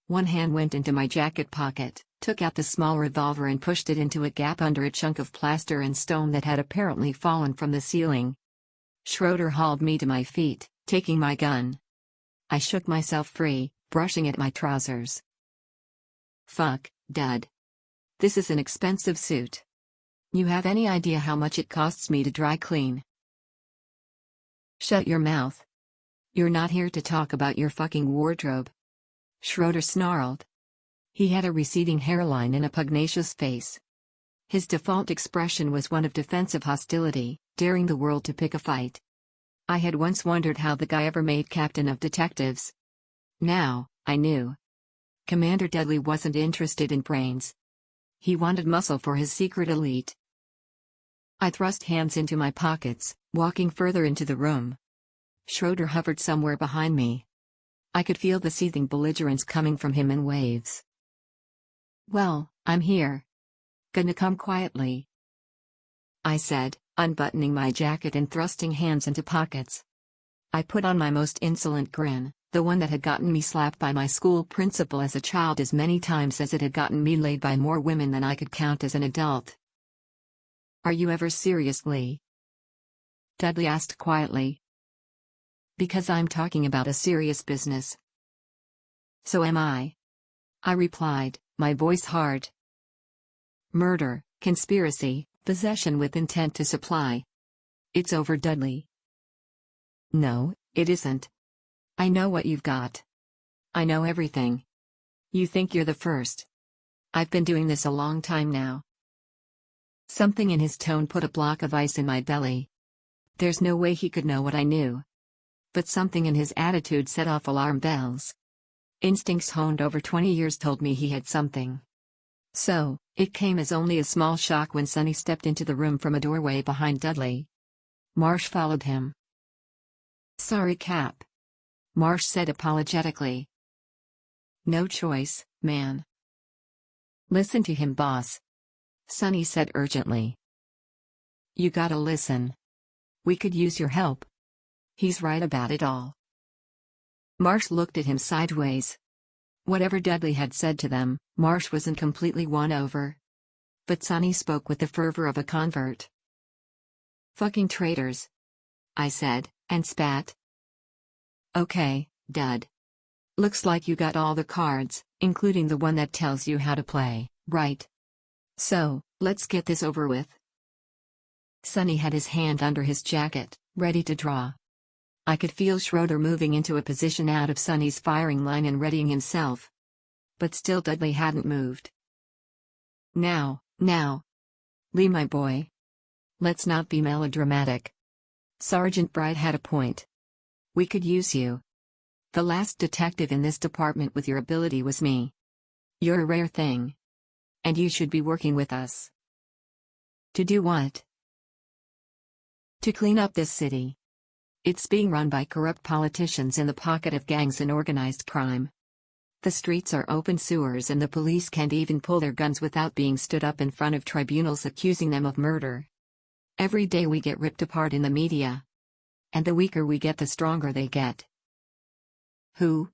One hand went into my jacket pocket, took out the small revolver and pushed it into a gap under a chunk of plaster and stone that had apparently fallen from the ceiling. Schroeder hauled me to my feet, taking my gun. I shook myself free, brushing at my trousers. Fuck, Dud. This is an expensive suit. You have any idea how much it costs me to dry clean? Shut your mouth. You're not here to talk about your fucking wardrobe. Schroeder snarled. He had a receding hairline and a pugnacious face. His default expression was one of defensive hostility, daring the world to pick a fight. I had once wondered how the guy ever made captain of detectives. Now, I knew. Commander Dudley wasn't interested in brains. He wanted muscle for his secret elite. I thrust hands into my pockets, walking further into the room. Schroeder hovered somewhere behind me. I could feel the seething belligerence coming from him in waves. Well, I'm here. Gonna come quietly, I said, unbuttoning my jacket and thrusting hands into pockets. I put on my most insolent grin, the one that had gotten me slapped by my school principal as a child as many times as it had gotten me laid by more women than I could count as an adult. Are you ever serious, Lee? Dudley asked quietly. Because I'm talking about a serious business. So am I. I replied, my voice hard. Murder, conspiracy, possession with intent to supply. It's over, Dudley. No, it isn't. I know what you've got. I know everything. You think you're the first. I've been doing this a long time now. Something in his tone put a block of ice in my belly. There's no way he could know what I knew. But something in his attitude set off alarm bells. Instincts honed over 20 years told me he had something. So, it came as only a small shock when Sonny stepped into the room from a doorway behind Dudley. Marsh followed him. Sorry, Cap. Marsh said apologetically. No choice, man. Listen to him, boss. Sonny said urgently. You gotta listen. We could use your help. He's right about it all. Marsh looked at him sideways. Whatever Dudley had said to them, Marsh wasn't completely won over. But Sonny spoke with the fervor of a convert. Fucking traitors, I said, and spat. Okay, Dud. Looks like you got all the cards, including the one that tells you how to play, right? So, let's get this over with. Sonny had his hand under his jacket, ready to draw. I could feel Schroeder moving into a position out of Sonny's firing line and readying himself. But still Dudley hadn't moved. Now. Lee, my boy. Let's not be melodramatic. Sergeant Bright had a point. We could use you. The last detective in this department with your ability was me. You're a rare thing. And you should be working with us. To do what? To clean up this city. It's being run by corrupt politicians in the pocket of gangs and organized crime. The streets are open sewers and the police can't even pull their guns without being stood up in front of tribunals accusing them of murder. Every day we get ripped apart in the media. And the weaker we get, the stronger they get. Who?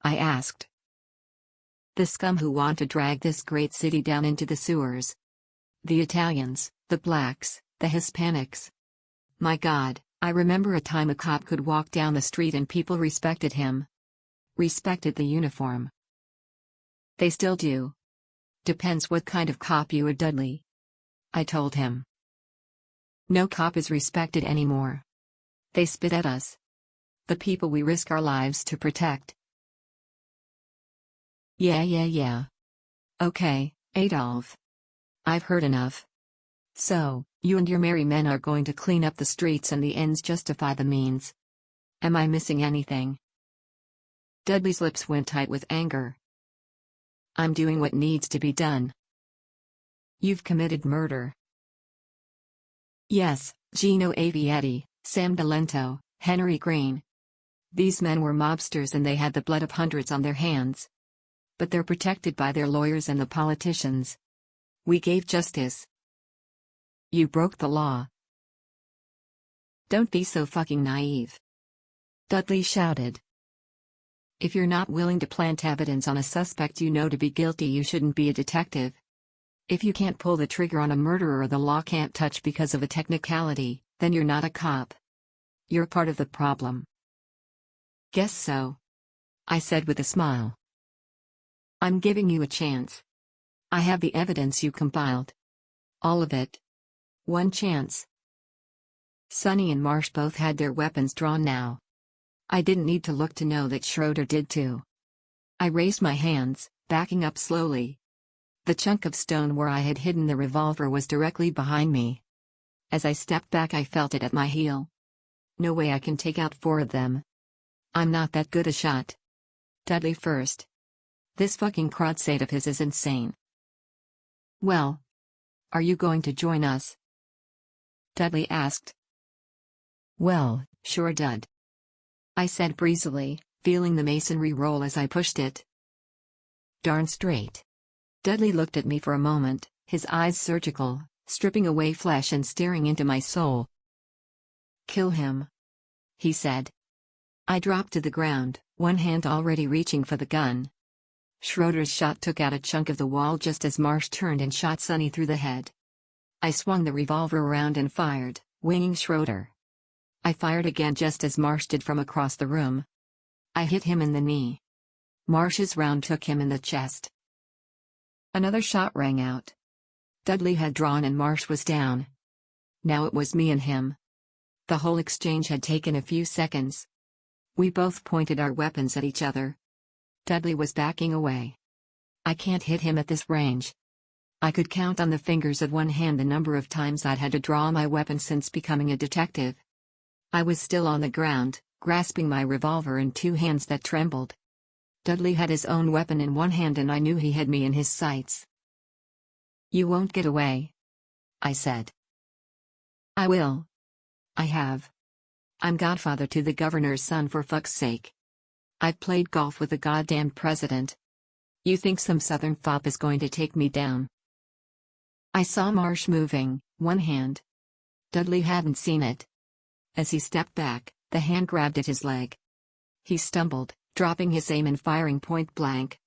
I asked. The scum who want to drag this great city down into the sewers. The Italians, the blacks, the Hispanics. My God. I remember a time a cop could walk down the street and people respected him. Respected the uniform. They still do. Depends what kind of cop you are, Dudley. I told him. No cop is respected anymore. They spit at us. The people we risk our lives to protect. Yeah. Okay, Adolf. I've heard enough. So, you and your merry men are going to clean up the streets and the ends justify the means. Am I missing anything? Dudley's lips went tight with anger. I'm doing what needs to be done. You've committed murder. Yes, Gino Avietti, Sam Delento, Henry Green. These men were mobsters and they had the blood of hundreds on their hands. But they're protected by their lawyers and the politicians. We gave justice. You broke the law. Don't be so fucking naive. Dudley shouted. If you're not willing to plant evidence on a suspect you know to be guilty, you shouldn't be a detective. If you can't pull the trigger on a murderer the law can't touch because of a technicality, then you're not a cop. You're part of the problem. Guess so. I said with a smile. I'm giving you a chance. I have the evidence you compiled. All of it. One chance. Sonny and Marsh both had their weapons drawn now. I didn't need to look to know that Schroeder did too. I raised my hands, backing up slowly. The chunk of stone where I had hidden the revolver was directly behind me. As I stepped back I felt it at my heel. No way I can take out 4 of them. I'm not that good a shot. Dudley first. This fucking crotset of his is insane. Well. Are you going to join us? Dudley asked. Well, sure Dud. I said breezily, feeling the masonry roll as I pushed it. Darn straight. Dudley looked at me for a moment, his eyes surgical, stripping away flesh and staring into my soul. Kill him. He said. I dropped to the ground, one hand already reaching for the gun. Schroeder's shot took out a chunk of the wall just as Marsh turned and shot Sonny through the head. I swung the revolver around and fired, winging Schroeder. I fired again just as Marsh did from across the room. I hit him in the knee. Marsh's round took him in the chest. Another shot rang out. Dudley had drawn and Marsh was down. Now it was me and him. The whole exchange had taken a few seconds. We both pointed our weapons at each other. Dudley was backing away. I can't hit him at this range. I could count on the fingers of one hand the number of times I'd had to draw my weapon since becoming a detective. I was still on the ground, grasping my revolver in 2 hands that trembled. Dudley had his own weapon in one hand and I knew he had me in his sights. You won't get away. I said. I will. I have. I'm godfather to the governor's son for fuck's sake. I've played golf with the goddamn president. You think some southern fop is going to take me down? I saw Marsh moving, one hand. Dudley hadn't seen it. As he stepped back, the hand grabbed at his leg. He stumbled, dropping his aim and firing point blank.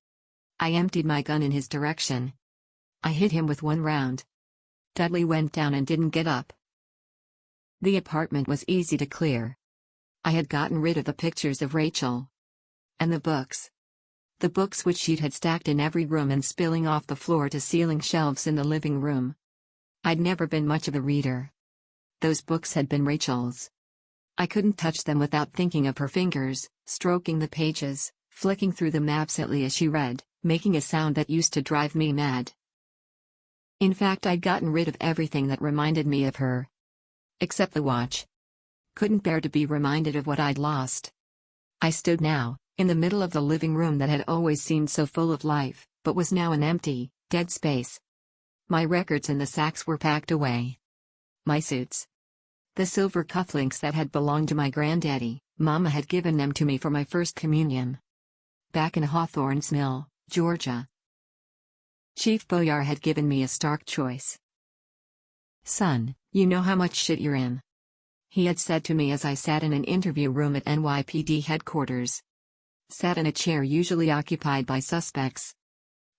I emptied my gun in his direction. I hit him with 1 round. Dudley went down and didn't get up. The apartment was easy to clear. I had gotten rid of the pictures of Rachel. And the books. The books which she'd had stacked in every room and spilling off the floor to ceiling shelves in the living room. I'd never been much of a reader. Those books had been Rachel's. I couldn't touch them without thinking of her fingers, stroking the pages, flicking through them absently as she read, making a sound that used to drive me mad. In fact, I'd gotten rid of everything that reminded me of her. Except the watch. Couldn't bear to be reminded of what I'd lost. I stood now, in the middle of the living room that had always seemed so full of life, but was now an empty, dead space. My records in the sacks were packed away. My suits. The silver cufflinks that had belonged to my granddaddy, Mama had given them to me for my first communion. Back in Hawthorne's Mill, Georgia. Chief Boyar had given me a stark choice. Son, you know how much shit you're in. He had said to me as I sat in an interview room at NYPD headquarters. Sat in a chair usually occupied by suspects.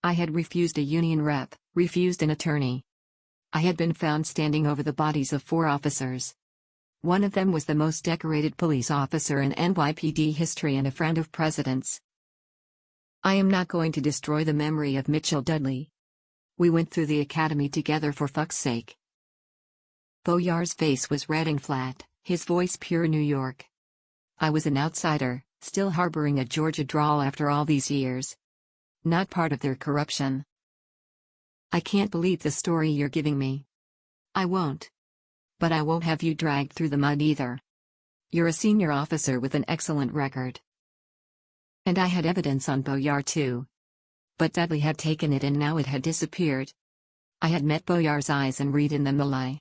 I had refused a union rep, refused an attorney. I had been found standing over the bodies of 4 officers. One of them was the most decorated police officer in NYPD history and a friend of President's. I am not going to destroy the memory of Mitchell Dudley. We went through the academy together for fuck's sake. Boyar's face was red and flat, his voice pure New York. I was an outsider, still harboring a Georgia drawl after all these years. Not part of their corruption. I can't believe the story you're giving me. I won't. But I won't have you dragged through the mud either. You're a senior officer with an excellent record. And I had evidence on Boyar too. But Dudley had taken it and now it had disappeared. I had met Boyar's eyes and read in them the lie.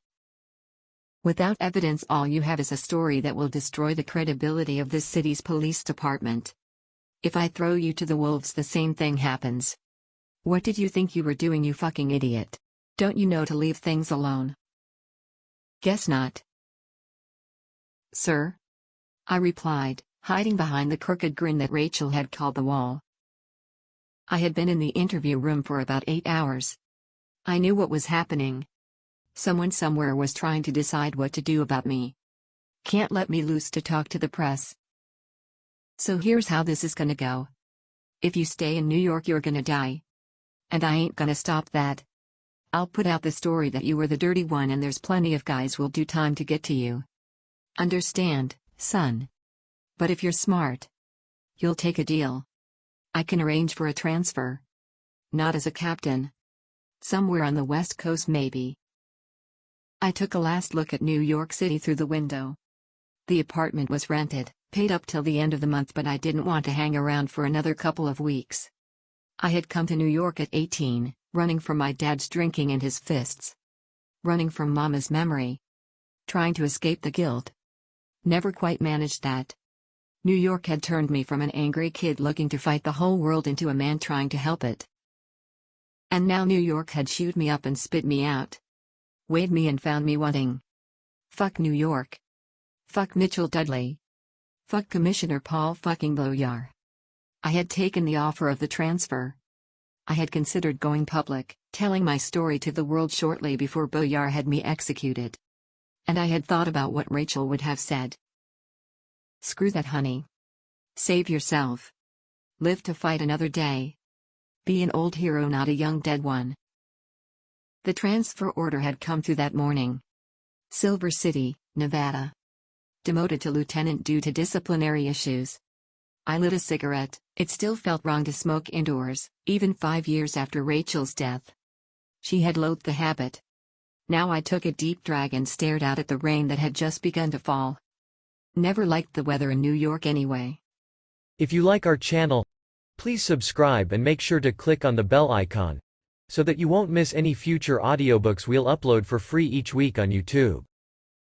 Without evidence, all you have is a story that will destroy the credibility of this city's police department. If I throw you to the wolves, the same thing happens. What did you think you were doing, you fucking idiot? Don't you know to leave things alone? Guess not. Sir? I replied, hiding behind the crooked grin that Rachel had called the wall. I had been in the interview room for about 8 hours. I knew what was happening. Someone somewhere was trying to decide what to do about me. Can't let me loose to talk to the press. So here's how this is gonna go. If you stay in New York, you're gonna die. And I ain't gonna stop that. I'll put out the story that you were the dirty one, and there's plenty of guys will do time to get to you. Understand, son? But if you're smart, you'll take a deal. I can arrange for a transfer. Not as a captain. Somewhere on the West Coast maybe. I took a last look at New York City through the window. The apartment was rented, paid up till the end of the month, but I didn't want to hang around for another couple of weeks. I had come to New York at 18, running from my dad's drinking and his fists. Running from Mama's memory. Trying to escape the guilt. Never quite managed that. New York had turned me from an angry kid looking to fight the whole world into a man trying to help it. And now New York had chewed me up and spit me out. Weighed me and found me wanting. Fuck New York. Fuck Mitchell Dudley. Fuck Commissioner Paul fucking Boyar. I had taken the offer of the transfer. I had considered going public, telling my story to the world shortly before Boyar had me executed. And I had thought about what Rachel would have said. Screw that, honey. Save yourself. Live to fight another day. Be an old hero, not a young dead one. The transfer order had come through that morning. Silver City, Nevada. Demoted to lieutenant due to disciplinary issues. I lit a cigarette. It still felt wrong to smoke indoors, even 5 years after Rachel's death. She had loathed the habit. Now I took a deep drag and stared out at the rain that had just begun to fall. Never liked the weather in New York anyway. If you like our channel, please subscribe and make sure to click on the bell icon, so that you won't miss any future audiobooks we'll upload for free each week on YouTube.